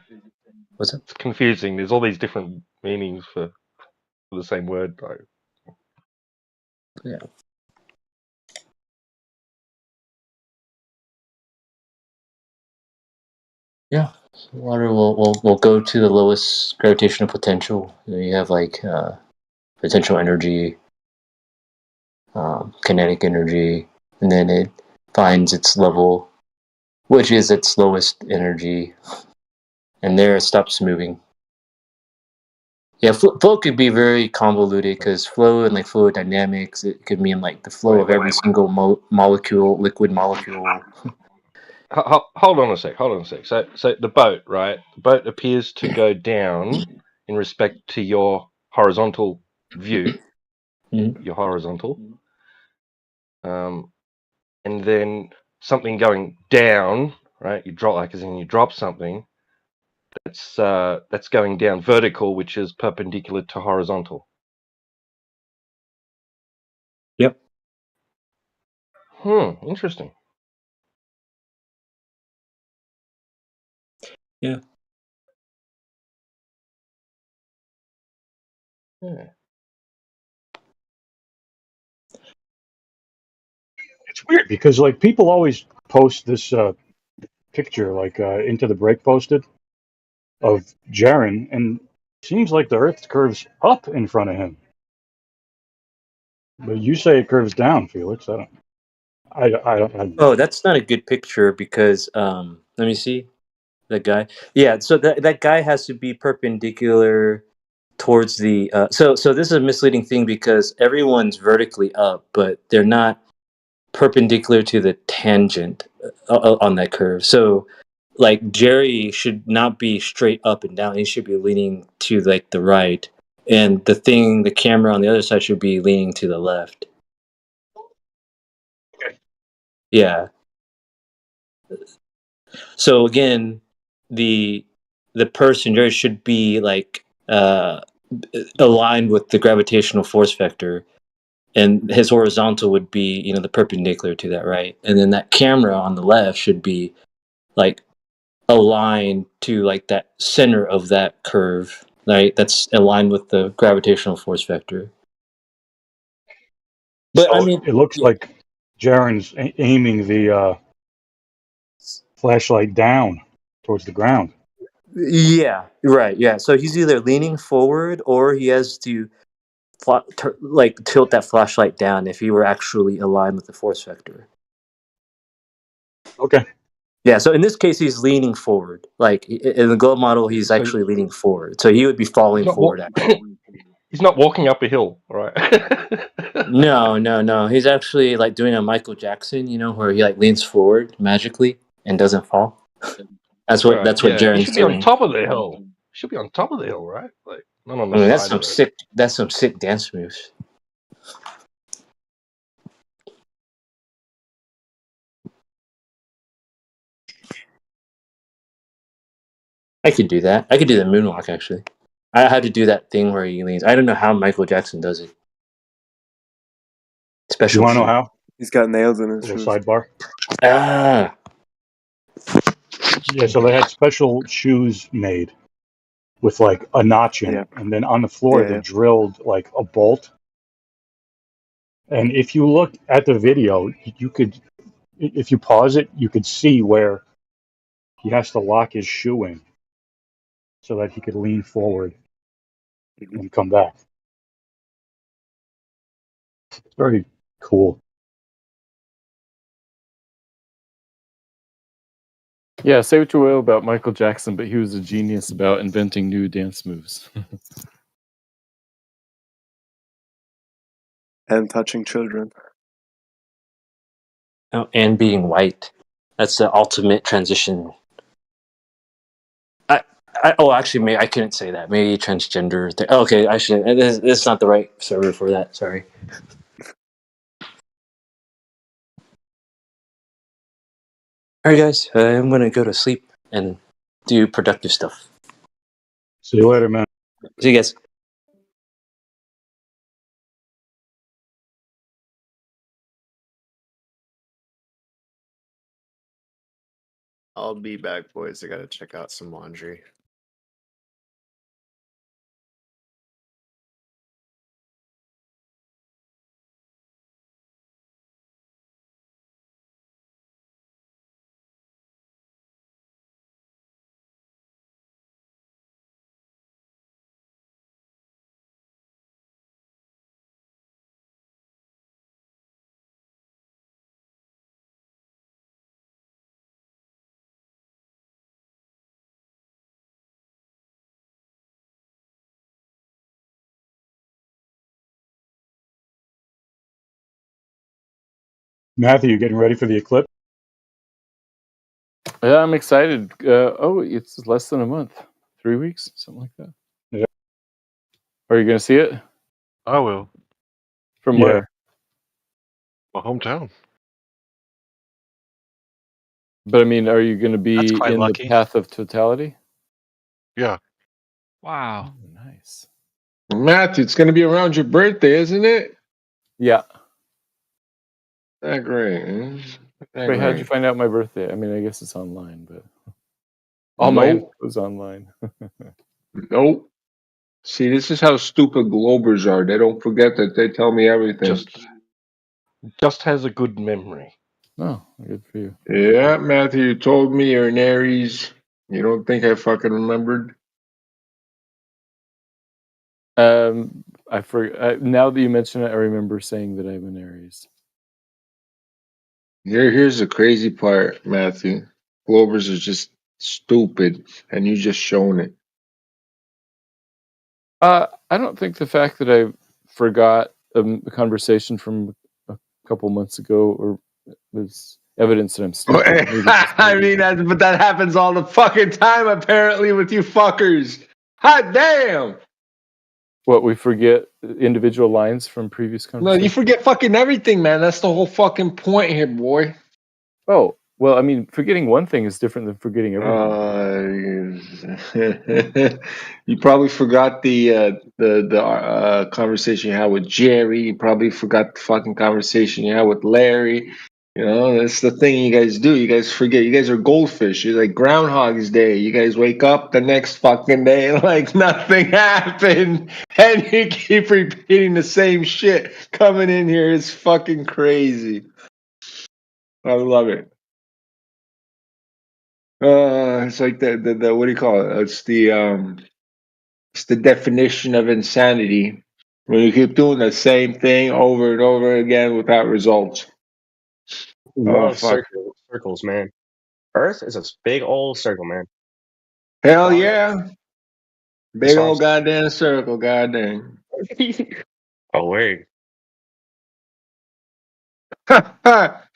What's up? It's confusing. There's all these different meanings for the same word. Yeah. Yeah. So water will go to the lowest gravitational potential. You have like potential energy, kinetic energy, and then it finds its level, which is its lowest energy, and there it stops moving. Yeah, flow could be very convoluted because flow and like fluid dynamics, it could mean like the flow of every single molecule, liquid molecule. Hold on a sec. So the boat, right? The boat appears to go down in respect to your horizontal view, your horizontal, and then something going down, right? You drop, like as in you drop something. That's going down vertical, which is perpendicular to horizontal. Yep. Interesting. Yeah. Yeah. It's weird because like people always post this picture, like Into the Break posted of Jaren, and it seems like the Earth curves up in front of him. But you say it curves down, Felix. I don't. Oh, that's not a good picture because let me see that guy. Yeah, so that guy has to be perpendicular towards the. So this is a misleading thing because everyone's vertically up, but they're not perpendicular to the tangent on that curve. So like Jerry should not be straight up and down. He should be leaning to like the right, and the camera on the other side should be leaning to the left. Yeah. So again, the person Jerry should be like aligned with the gravitational force vector, and his horizontal would be the perpendicular to that, right? And then that camera on the left should be like aligned to like that center of that curve, right? That's aligned with the gravitational force vector. But So I mean, it looks like Jaren's aiming the flashlight down towards the ground. Yeah, right. Yeah, so he's either leaning forward or he has to tilt that flashlight down if he were actually aligned with the force vector. Okay. Yeah, so in this case, he's leaning forward. Like in the globe model, he's So actually leaning forward. So he would be falling he's not forward. Actually, he's not walking up a hill, right? no. He's actually like doing a Michael Jackson, where he like leans forward magically and doesn't fall. That's what Right, that's what yeah. He Jaren's should be on doing. top of the hill. He should be on top of the hill, right? Like not on the I mean, side of it. that's some sick dance moves. I could do that. I could do the moonwalk, actually. I had to do that thing where he leans. I don't know how Michael Jackson does it. Special. You want to know how? He's got nails in his Little shoes. sidebar. Ah. Yeah, so they had special shoes made with like a notch in it, and then on the floor they drilled like a bolt. And if you look at the video, you could, if you pause it, you could see where he has to lock his shoe in so that he could lean forward and come back. It's very cool. Yeah, say what you will about Michael Jackson, but he was a genius about inventing new dance moves. And touching children. Oh, and being white. That's the ultimate transition. Actually, I couldn't say that. Maybe transgender. Okay, I shouldn't. This is not the right server for that. Sorry. All right, guys. I'm gonna go to sleep and do productive stuff. See you later, man. See you guys. I'll be back, boys. I gotta check out some laundry. Matthew, you getting ready for the eclipse? Yeah, I'm excited. It's less than a month. 3 weeks, something like that. Yeah. Are you going to see it? I will. From Yeah. where? My hometown. But I mean, are you going to be That's quite in lucky. the path of totality? Yeah. Wow. Oh, nice. Matthew, it's going to be around your birthday, isn't it? Yeah. That great. That Wait, how'd you great. find out my birthday? I mean, I guess it's online, but all my Nope. info's online. Nope. See, this is how stupid Globers are. They don't forget that they tell me everything. Just has a good memory. Oh, good for you. Yeah, Matthew, you told me you're an Aries. You don't think I fucking remembered? I forgot. Now that you mention it, I remember saying that I'm an Aries. Here's the crazy part, Matthew. Globers are just stupid, and you just shown it. I don't think the fact that I forgot a conversation from a couple months ago or was evidence that I'm stupid. I mean, but that happens all the fucking time, apparently, with you fuckers. Hot damn! What, we forget individual lines from previous No, conversations? you forget fucking everything, man. That's the whole fucking point here, boy. Oh, well, I mean, forgetting one thing is different than forgetting everything. You probably forgot the conversation you had with Jerry. You probably forgot the fucking conversation you had with Larry. You know, that's the thing you guys do. You guys forget. You guys are goldfish. You're like Groundhog's Day. You guys wake up the next fucking day like nothing happened. And you keep repeating the same shit. Coming in here is fucking crazy. I love it. It's like the what do you call it? It's the definition of insanity when you keep doing the same thing over and over again without results. Oh Love fuck! circles, man. Earth is a big old circle, man. Hell yeah! That's Big what I'm old goddamn circle, goddamn. saying. Oh, word. Hey,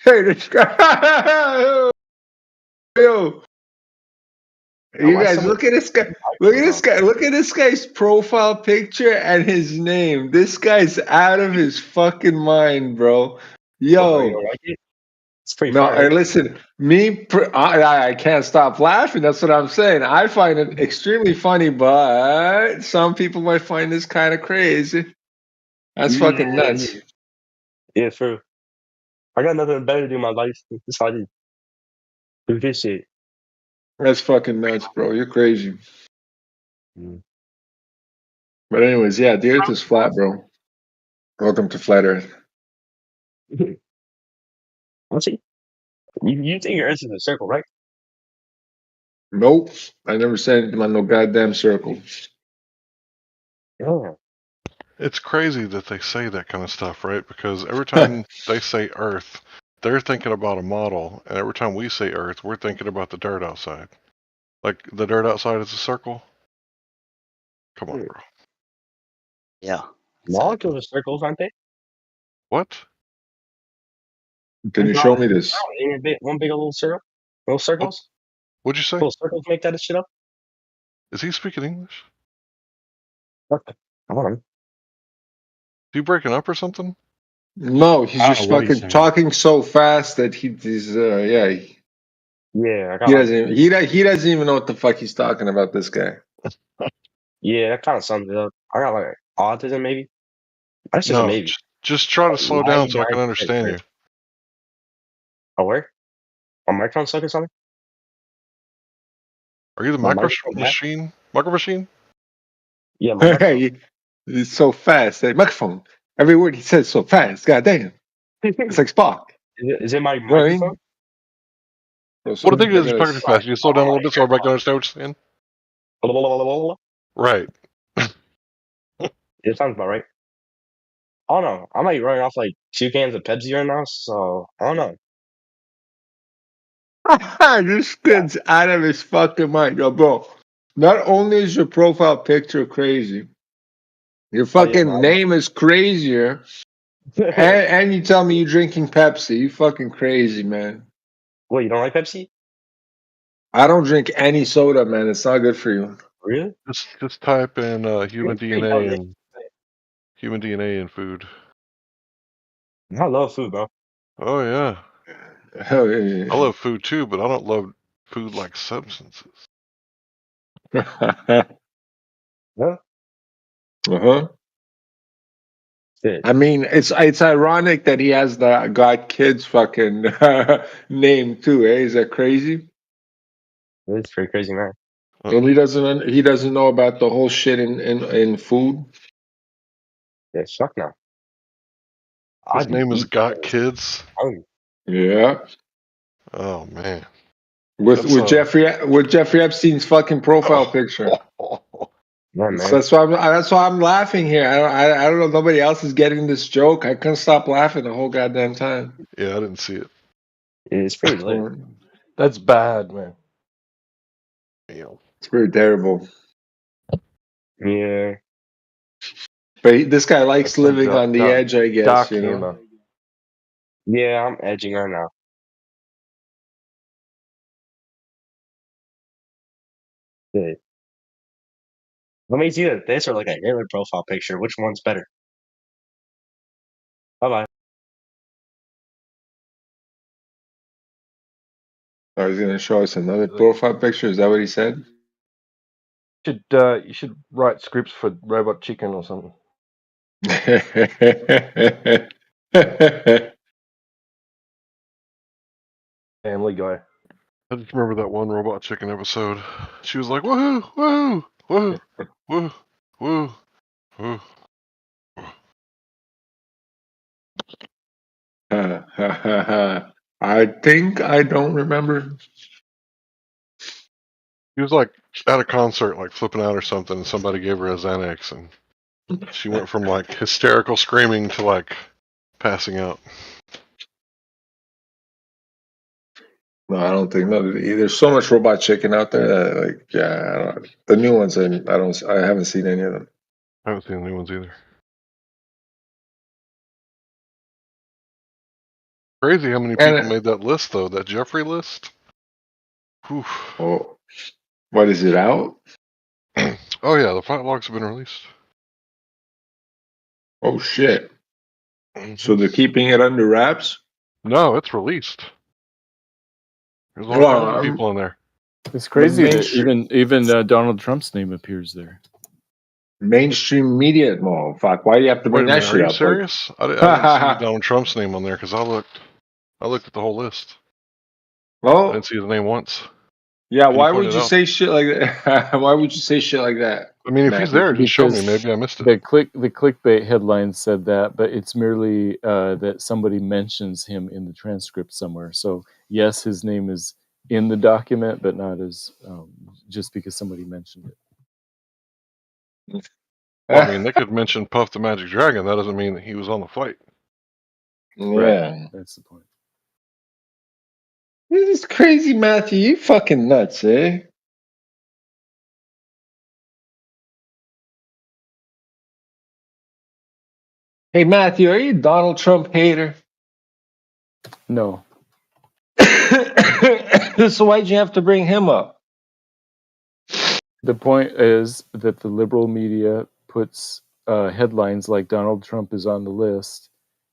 this guy. Yo, you Why guys, someone look at this guy. Look at this guy. Look at this guy's profile picture and his name. This guy's out of his fucking mind, bro. Well, you Yo. don't like it? It's pretty No, fire. and listen, I can't stop laughing. That's what I'm saying. I find it extremely funny, but some people might find this kind of crazy. That's fucking nuts. Yeah, true. I got nothing better to do in my life. That's how I do this shit. That's fucking nuts, bro. You're crazy. Mm. But anyways, yeah, the Earth is flat, bro. Welcome to Flat Earth. Honestly, you think Earth is a circle, right? Nope, I never said anything about no goddamn circle. Yeah. It's crazy that they say that kind of stuff, right? Because every time they say Earth, they're thinking about a model, and every time we say Earth, we're thinking about the dirt outside. Like the dirt outside is a circle. Come on, bro. Yeah. Molecules are circles, aren't they? What? Can you show me this? Ain't it one big little circle? Little circles? What'd you say? Little circles make that shit up? Is he speaking English? I don't know. Is he breaking up or something? No, he's I don't just know what he's fucking saying. talking so fast that he's yeah. Yeah, I got He like, doesn't. He doesn't even know what the fuck he's talking about. This guy. yeah, that kind of sums it up. I got like autism, maybe. That's just a No, maybe. just try to slow down so I can 99% understand you. sure. Oh, where? My microphone stuck or something? Are you the My micro microphone back? machine? Micro machine? Yeah, my microphone. He's so fast. That microphone. Every word he says so fast. God damn. It's like Spock. Is it my You know what I microphone? mean? Bro, What do so you think look is at talking too this. fast? You slow down a little bit so everybody can understand what you're saying? Right. It sounds about right. I don't know. I might be running off like 2 cans of Pepsi right now, so I don't know. This kid's out of his fucking mind, yo, bro. Not only is your profile picture crazy, your Oh yeah, fucking name is crazier, and you tell me you're drinking Pepsi. You fucking crazy, man. Wait, you don't like Pepsi? I don't drink any soda, man. It's not good for you. Really? Just type in human It's pretty DNA healthy. and human DNA and food. I love food, bro. Oh yeah. Hell yeah. I love food too, but I don't love food like substances. Huh? Uh-huh. I mean, it's ironic that he has the God Kids fucking name too. Eh? Is that crazy? It's pretty crazy, man. And he doesn't know about the whole shit in food. Yeah, suck now. His I'd be name is eating Got Kids. Yeah, Oh man. with That's with Jeffrey Epstein's fucking profile picture. Yeah, man. So that's why I'm laughing here. I don't know. Nobody else is getting this joke. I couldn't stop laughing the whole goddamn time. Yeah, I didn't see it. It's pretty lit. That's bad, man. It's pretty terrible. Yeah. But this guy likes That's some living on the edge, I guess. dark You know. humor. Yeah, I'm edging right now. Yeah. Let me see this or like a Hitler profile picture. Which one's better? Bye bye. Oh, he's gonna show us another profile picture. Is that what he said? You should write scripts for Robot Chicken or something. Family Guy. I just remember that one Robot Chicken episode. She was like, woohoo, woohoo, woohoo, woo, woo, woo. I think I don't remember. He was like at a concert, like flipping out or something, and somebody gave her a Xanax, and she went from like hysterical screaming to like passing out. No, I don't think no. There's so much Robot Chicken out there that, like, yeah, I don't, the new ones. I haven't seen any of them. I haven't seen the new ones either. Crazy how many people made that list though. That Jeffrey list. Whew. Oh, what is it out? Oh yeah, the flight logs have been released. Oh shit! So they're keeping it under wraps? No, it's released. There's all Well, kinds of people in there. It's crazy that mainstream- even Donald Trump's name appears there. Mainstream media. Oh fuck! Why do you have to Wait a bring that minute, are shit you up? serious? I didn't see Donald Trump's name on there because I looked at the whole list. I Well, didn't see his name once. yeah. Can Why point would it you out? say shit like that? Why would you say shit like that? I mean, if he's Matthew? there, just show me. Because Maybe I missed it. The clickbait headline said that, but it's merely that somebody mentions him in the transcript somewhere. So yes, his name is in the document, but not as just because somebody mentioned it. Well, I mean, they could mention Puff the Magic Dragon. That doesn't mean that he was on the flight. Yeah. That's the point. This is crazy, Matthew. You fucking nuts, eh? Hey, Matthew, are you a Donald Trump hater? No. So why'd you have to bring him up? The point is that the liberal media puts headlines like Donald Trump is on the list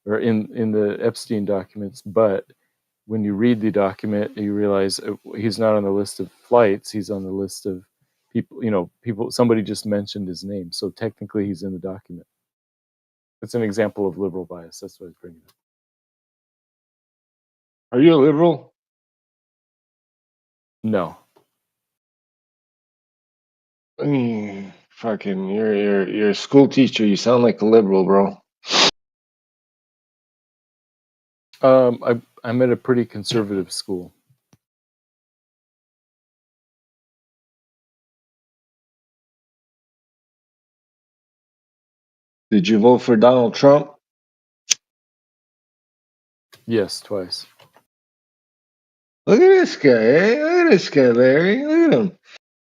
or in the Epstein documents, but when you read the document, you realize he's not on the list of flights. He's on the list of people. Somebody just mentioned his name, so technically he's in the document. It's an example of liberal bias. That's what I was bringing up. Are you a liberal? No. Fucking, you're a school teacher. You sound like a liberal, bro. I'm at a pretty conservative school. Did you vote for Donald Trump? Yes, twice. Look at this guy, eh? Look at this guy, Larry. Look at him.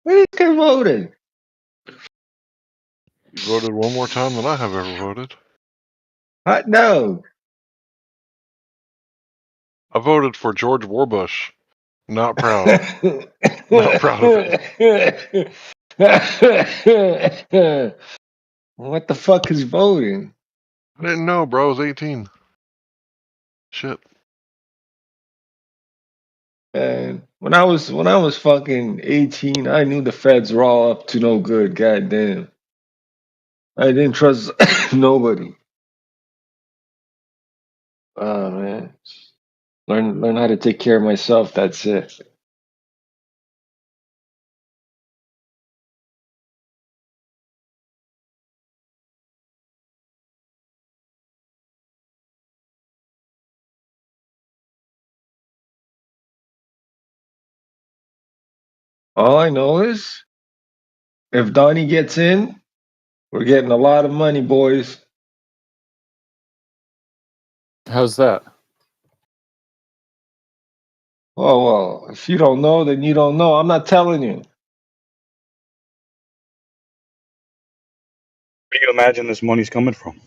Look at this guy voting. You voted one more time than I have ever voted. Hot dog. I voted for George Warbush. Not proud. Not proud of it. What the fuck is voting? I didn't know, bro. I was 18. Shit. Man, when I was fucking 18, I knew the feds were all up to no good. Goddamn, I didn't trust nobody. Oh man, learn how to take care of myself. That's it. All I know is if Donnie gets in, we're getting a lot of money, boys. How's that? Oh well, if you don't know, then you don't know. I'm not telling you. Where do you imagine this money's coming from?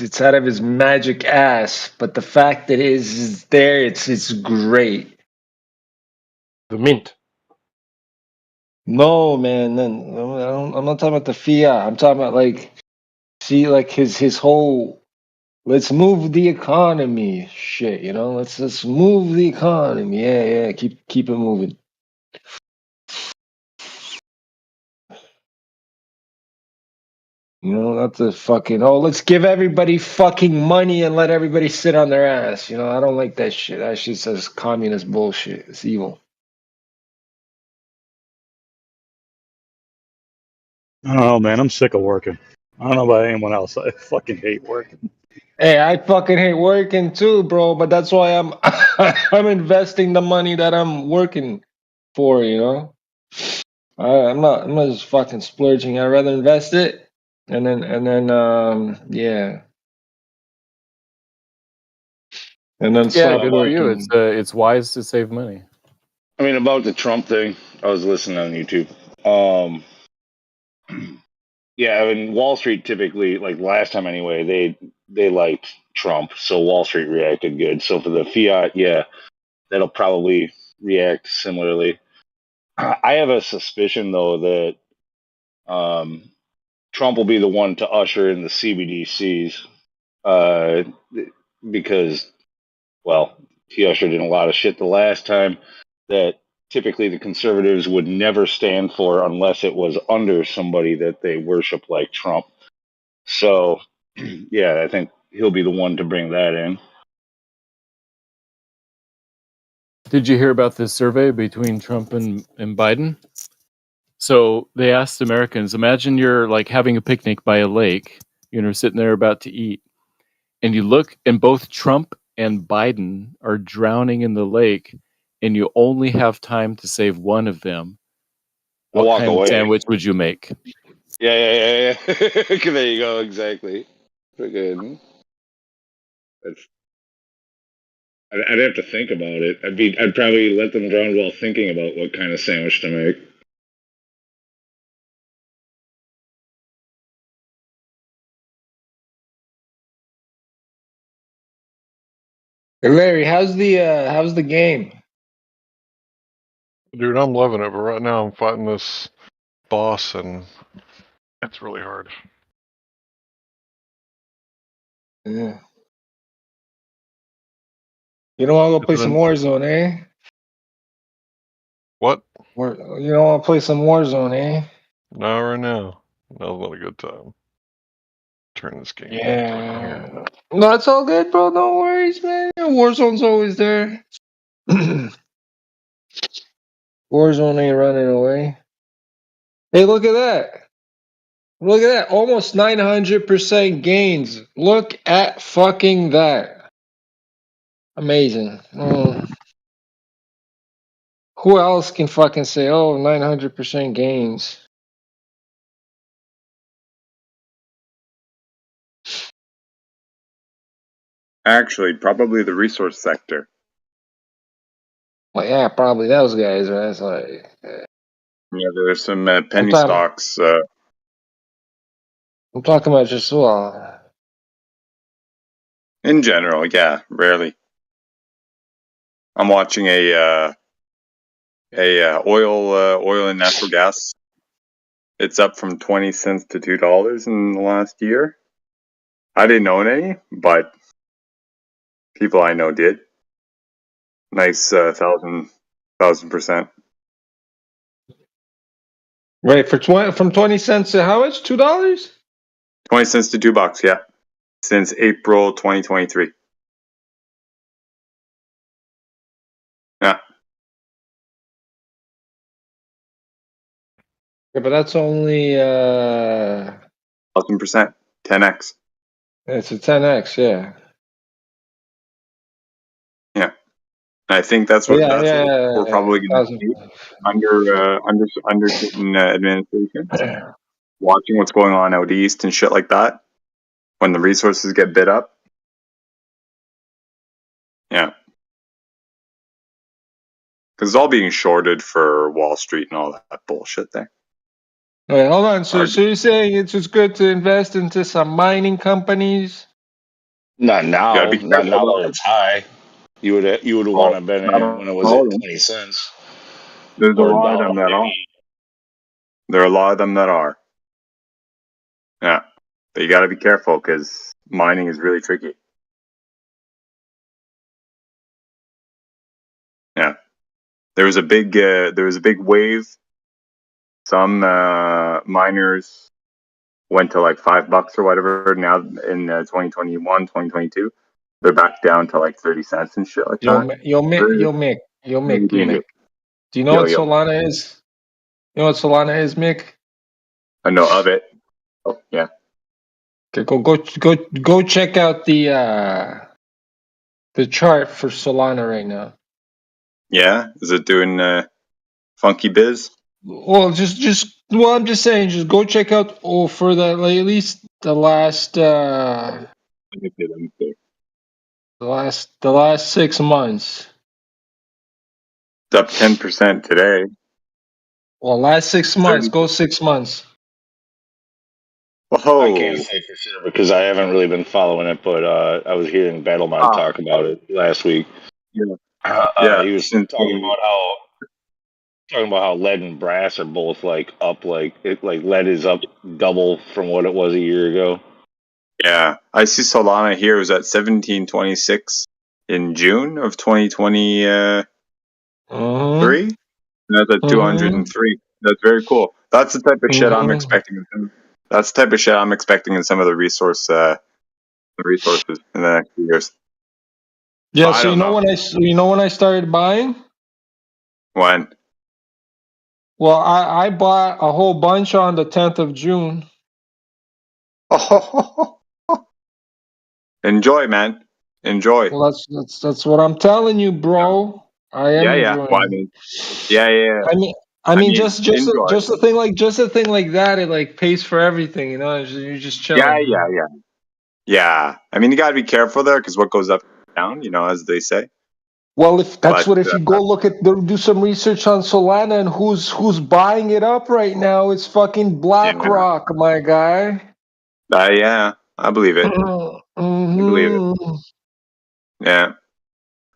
It's out of his magic ass, but the fact that it is there, it's great. The mint. No, man, I'm not talking about the fiat. I'm talking about like, see, like his whole let's move the economy shit. You know, let's move the economy. Yeah, keep it moving. You know, not the fucking let's give everybody fucking money and let everybody sit on their ass. You know, I don't like that shit. That shit says communist bullshit. It's evil. I don't know, man. I'm sick of working. I don't know about anyone else. I fucking hate working. Hey, I fucking hate working too, bro. But that's why I'm I'm investing the money that I'm working before, you know. I'm not just fucking splurging. I'd rather invest it and then yeah. And then Yeah, stop good for you. working. It's wise to save money. I mean, about the Trump thing, I was listening on YouTube. Yeah, I mean, Wall Street typically, like last time anyway, they liked Trump, so Wall Street reacted good. So for the fiat, yeah, that'll probably react similarly. I have a suspicion though that Trump will be the one to usher in the CBDCs because, well, he ushered in a lot of shit the last time that typically the conservatives would never stand for unless it was under somebody that they worship like Trump. So, yeah, I think he'll be the one to bring that in. Did you hear about this survey between Trump and Biden? So they asked Americans, imagine you're like having a picnic by a lake, sitting there about to eat, and you look, and both Trump and Biden are drowning in the lake, and you only have time to save one of them. I'll What walk kind away. of sandwich would you make? Yeah. There you go. Exactly. Good. I'd have to think about it. I'd probably let them drown while thinking about what kind of sandwich to make. Hey, Larry, how's the game? Dude, I'm loving it, but right now I'm fighting this boss, and it's really hard. Yeah. You don't want to go play some Warzone, eh? What? You don't want to play some Warzone, eh? Not right now. Now's not a good time. Turn this game Yeah. No, it's all good, bro. No worries, man. Warzone's always there. Warzone ain't running away. Hey, look at that. Look at that. Almost 900% gains. Look at fucking that. Amazing. Who else can fucking say, 900% gains? Actually, probably the resource sector. Well, yeah, probably those guys, right? It's like, Yeah, there's some penny talking- stocks. I'm talking about just In general, yeah, rarely. I'm watching a oil and natural gas. It's up from 20 cents to $2 in the last year. I didn't own any, but people I know did. Nice 1,000%. Right, from 20 cents to how much? $2? 20 cents to $2, yeah. Since April 2023. Yeah. Yeah, but that's only 1,000%. 10x. It's a 10x, yeah. Yeah. I think that's what we're probably going to see under Clinton administration. Watching what's going on out east and shit like that. When the resources get bid up. Yeah. Because it's all being shorted for Wall Street and all that bullshit there. Wait, hold on. So you're saying it's just good to invest into some mining companies? Not now. Gotta be Not now careful. that it's high. You would want to bet in it when it was at 20 cents. There's a Or lot of $1, them that are. maybe. There are a lot of them that are. Yeah. But you gotta be careful because mining is really tricky. Yeah. There was a big wave. Some miners went to like $5 or whatever. Now in 2021, 2022, they're back down to like 30 cents and shit like that. Yo, Mick. Do you know what Solana is? You know what Solana is, Mick? I know of it. Oh, yeah. Okay, go check out the chart for Solana right now. Yeah? Is it doing Funky Biz. Well, well, I'm just saying, just go check out for the like, at least the last Let me see. the last 6 months. It's up 10% today. Well, last 6 months. Go 6 months. Whoa. I can't say for sure because I haven't really been following it, but I was hearing Battlemon talk about it last week. Yeah. He was talking about how lead and brass are both like up, like lead is up double from what it was a year ago. Yeah, I see Solana here was at 1726 in June of 2023. That's at 203. That's very cool. That's the type of shit I'm expecting. That's the type of shit I'm expecting in some of the resources in the next few years. Yeah, But I so don't know. when I started buying? When? Well, I bought a whole bunch on the 10th of June. Enjoy, man. Enjoy. Well, that's what I'm telling you, bro. I am enjoying. Well, I mean, yeah. I mean, just enjoy. a thing like that. It like pays for everything, you know. You're just chilling. Yeah. I mean, you gotta be careful there because what goes up down, you know, as they say. Well, if But, you go do some research on Solana and who's buying it up right now, it's fucking BlackRock, my guy. Yeah, I believe it. I believe it. Yeah,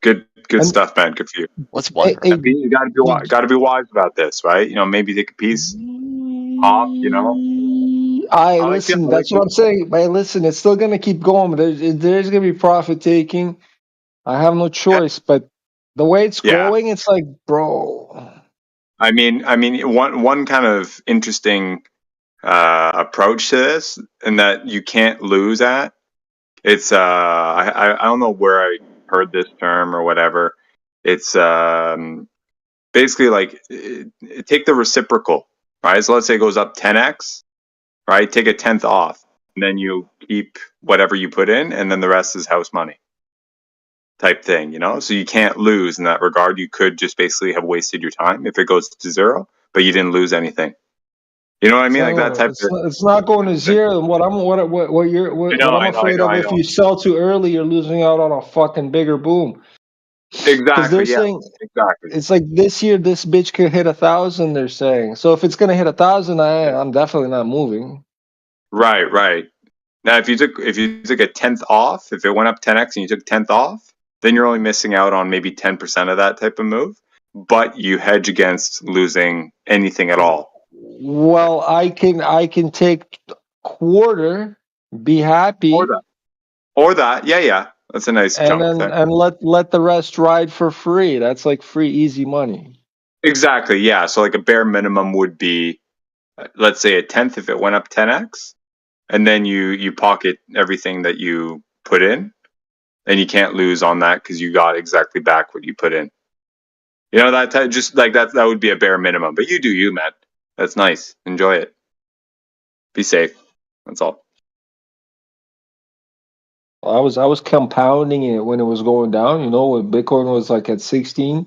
good stuff, man. Good for you. What's BlackRock? You gotta be wise about this, right? You know, maybe take a piece off. You know. Listen, that's what I'm saying. Hey, listen, it's still gonna keep going. There's gonna be profit taking. I have no choice, but the way it's going, it's like, bro. I mean, one kind of interesting approach to this, and that you can't lose at. It's I don't know where I heard this term or whatever. It's basically like take the reciprocal, right? So let's say it goes up 10x, right? Take a tenth off, and then you keep whatever you put in, and then the rest is house money type thing, you know? So you can't lose in that regard. You could just basically have wasted your time if it goes to zero, but you didn't lose anything. You know what I mean? Like that type of. It's not going to zero. What I'm afraid of, if you sell too early, you're losing out on a fucking bigger boom. Because they're saying it's like this year, this bitch could hit 1,000. They're saying so. If it's gonna hit 1,000, I'm definitely not moving. Right. Now, if you took a tenth off, if it went up 10x and you took tenth off, then you're only missing out on maybe 10% of that type of move. But you hedge against losing anything at all. Well, I can take quarter, be happy, or that, yeah. That's a nice chunk there. And let the rest ride for free. That's like free, easy money. Exactly, yeah. So like a bare minimum would be, let's say a tenth if it went up 10x, and then you pocket everything that you put in, and you can't lose on that because you got exactly back what you put in. You know, that just like that would be a bare minimum. But you do you, Matt. That's nice. Enjoy it. Be safe. That's all. I was compounding it when it was going down. You know, when Bitcoin was like at 16.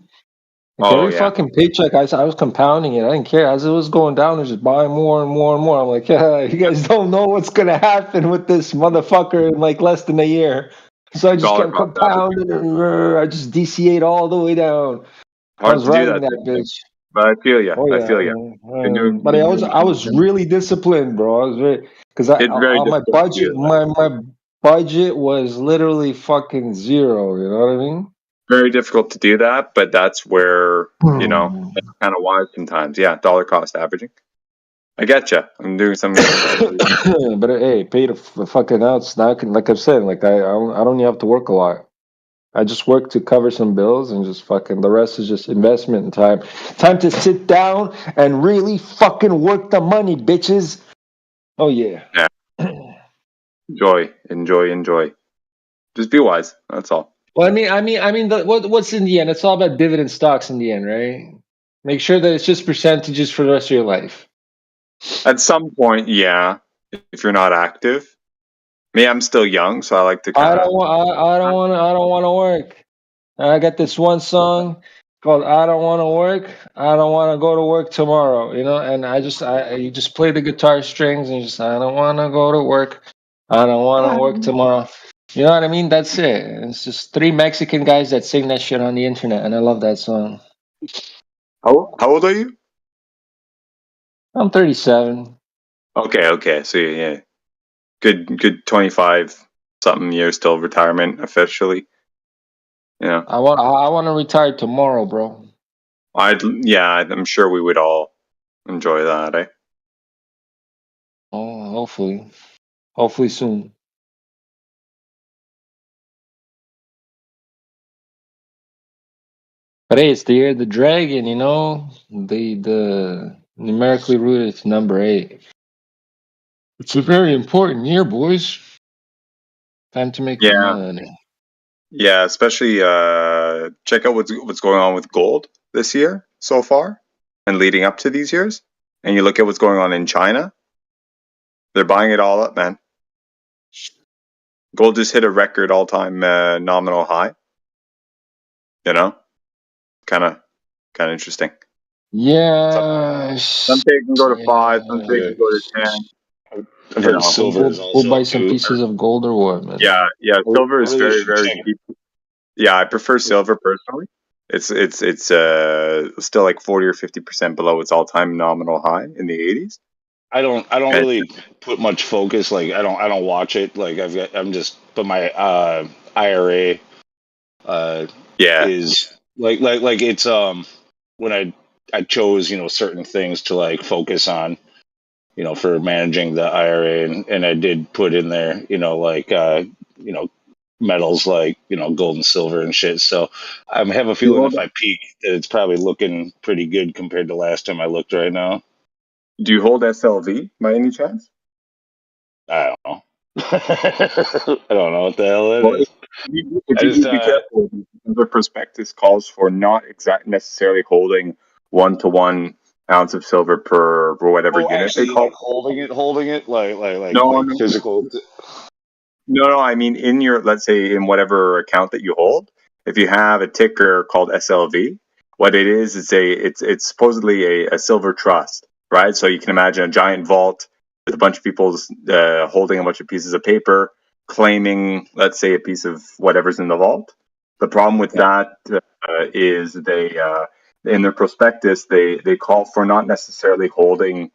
Like every fucking paycheck, I was compounding it. I didn't care. As it was going down, I was just buying more and more and more. I'm like, yeah, you guys don't know what's gonna happen with this motherfucker in like less than a year. So I just kept compounding it. I just DCA'd all the way down. I was riding that bitch. But I feel you. Oh, yeah. I feel you. But I was really disciplined, bro. I was very because my budget was literally fucking zero. You know what I mean? Very difficult to do that, but that's where you know that's kind of wise sometimes. Yeah, dollar cost averaging. I get you. I'm doing something. But hey, pay the fucking outs. Now, like I've said, like I don't have to work a lot. I just work to cover some bills and just fucking the rest is just investment and time. Time to sit down and really fucking work the money, bitches. Oh yeah. Enjoy. Just be wise. That's all. Well, I mean, what's in the end? It's all about dividend stocks in the end, right? Make sure that it's just percentages for the rest of your life. At some point, yeah. If you're not active, me, I'm still young, so I like to. I don't want to work. I got this one song. called "I Don't Want to Work." I don't want to go to work tomorrow. You know, and you just play the guitar strings and just I don't want to go to work. I don't want to work tomorrow. You know what I mean? That's it. It's just 3 Mexican guys that sing that shit on the internet, and I love that song. How old are you? I'm 37. Okay. So yeah, good 25 something years till retirement officially. Yeah. I want to retire tomorrow, bro. I'm sure we would all enjoy that, eh? Oh, hopefully soon. But hey, it's the year of the dragon, you know. The numerically rooted to number 8. It's a very important year, boys. Time to make the Yeah. money. Yeah, especially check out what's going on with gold this year so far and leading up to these years. And you look at what's going on in China. They're buying it all up, man. Gold just hit a record all-time nominal high. You know? Kind of interesting. Yeah. Some days can go to 5, some days can go to 10. I've heard silver is We'll also buy some too. pieces of gold or what, man? Yeah, silver I is really very, should very check. cheap. Yeah, I prefer silver personally. It's still like 40 or 50% below its all-time nominal high in the 80s. I don't really put much focus. Like I don't watch it. Like but my IRA is like it's when I chose certain things to like focus on for managing the IRA, and I did put in there like metals like gold and silver and shit. So I have a feeling if I peek that it's probably looking pretty good compared to last time I looked right now. Do you hold SLV by any chance? I don't know. I don't know what the hell that is. If you be careful, the prospectus calls for not necessarily holding 1-to-1 ounce of silver per whatever unit actually, they call like holding it like no. physical. No, I mean in your, let's say in whatever account that you hold, if you have a ticker called SLV, what it is it's supposedly a silver trust, right? So you can imagine a giant vault with a bunch of people holding a bunch of pieces of paper, claiming, let's say, a piece of whatever's in the vault. The problem with that is they in their prospectus they call for not necessarily holding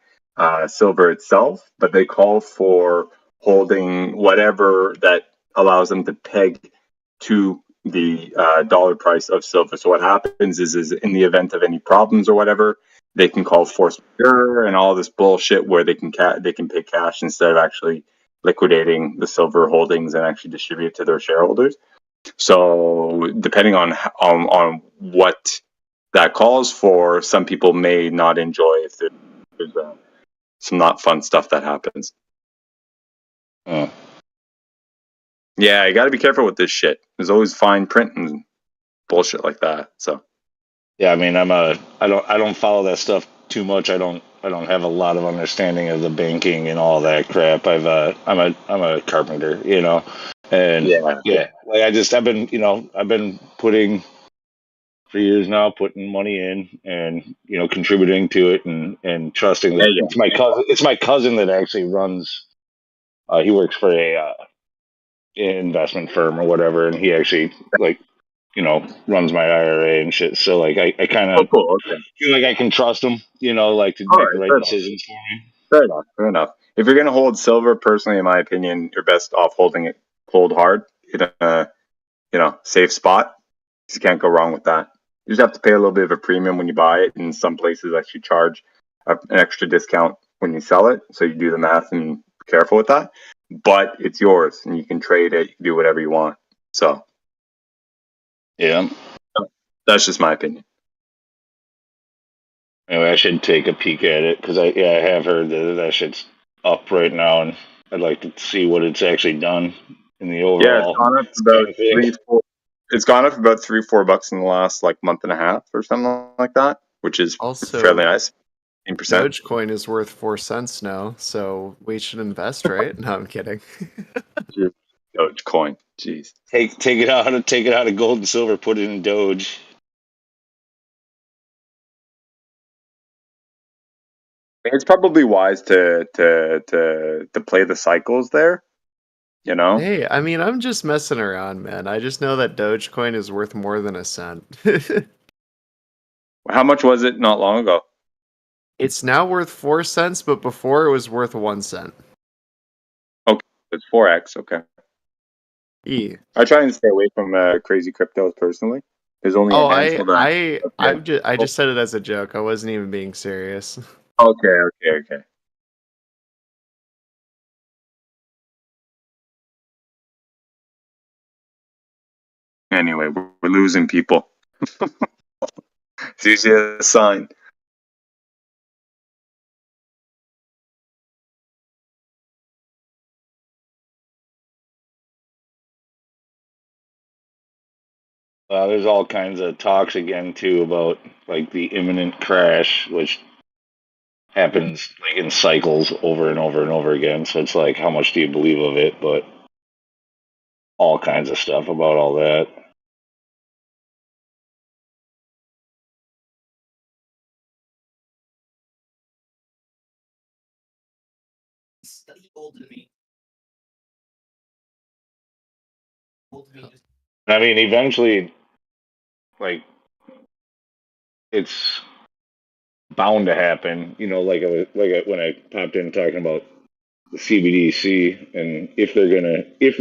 silver itself, but they call for holding whatever that allows them to peg to the dollar price of silver. So what happens is in the event of any problems or whatever, they can call force majeure and all this bullshit where they can pay cash instead of actually liquidating the silver holdings and actually distribute it to their shareholders. So depending on what that calls for, some people may not enjoy if there's some not fun stuff that happens. Yeah, you got to be careful with this shit. There's always fine print and bullshit like that. So, yeah, I mean, I don't follow that stuff too much. I don't have a lot of understanding of the banking and all that crap. I'm a carpenter, and like I've been putting for years now, putting money in and contributing to it and trusting that it's my cousin. It's my cousin that actually runs. He works for a investment firm or whatever, and he actually runs my IRA and shit. So like I kind of feel like I can trust him, like to make the right decisions for me. Fair enough. If you're gonna hold silver, personally, in my opinion, you're best off holding it cold hard in a safe spot. You can't go wrong with that. You just have to pay a little bit of a premium when you buy it, and some places actually charge an extra discount when you sell it. So you do the math and be careful with that. But it's yours, and you can trade it. You can do whatever you want. So, yeah, that's just my opinion. Anyway, I should take a peek at it because I have heard that shit's up right now, and I'd like to see what it's actually done in the overall. Yeah, it's gone up about it's gone up about $3-4 in the last like month and a half or something like that, which is fairly nice. 10%. Dogecoin is worth 4 cents now, so we should invest, right? No, I'm kidding. Dogecoin, jeez. Take it out of gold and silver, put it in Doge. It's probably wise to play the cycles there. You know. Hey, I mean, I'm just messing around, man. I just know that Dogecoin is worth more than a cent. How much was it not long ago? It's now worth 4 cents, but before it was worth 1 cent. Okay, it's 4x. Okay. E. I try and stay away from crazy cryptos personally. There's only a handful that I just said it as a joke. I wasn't even being serious. Okay. Anyway, we're losing people. It's usually a sign. There's all kinds of talks again too about like the imminent crash, which happens like in cycles over and over and over again. So it's like, how much do you believe of it? But all kinds of stuff about all that. I mean, eventually, like, it's bound to happen. You know, when I popped in talking about the CBDC, and if they're gonna make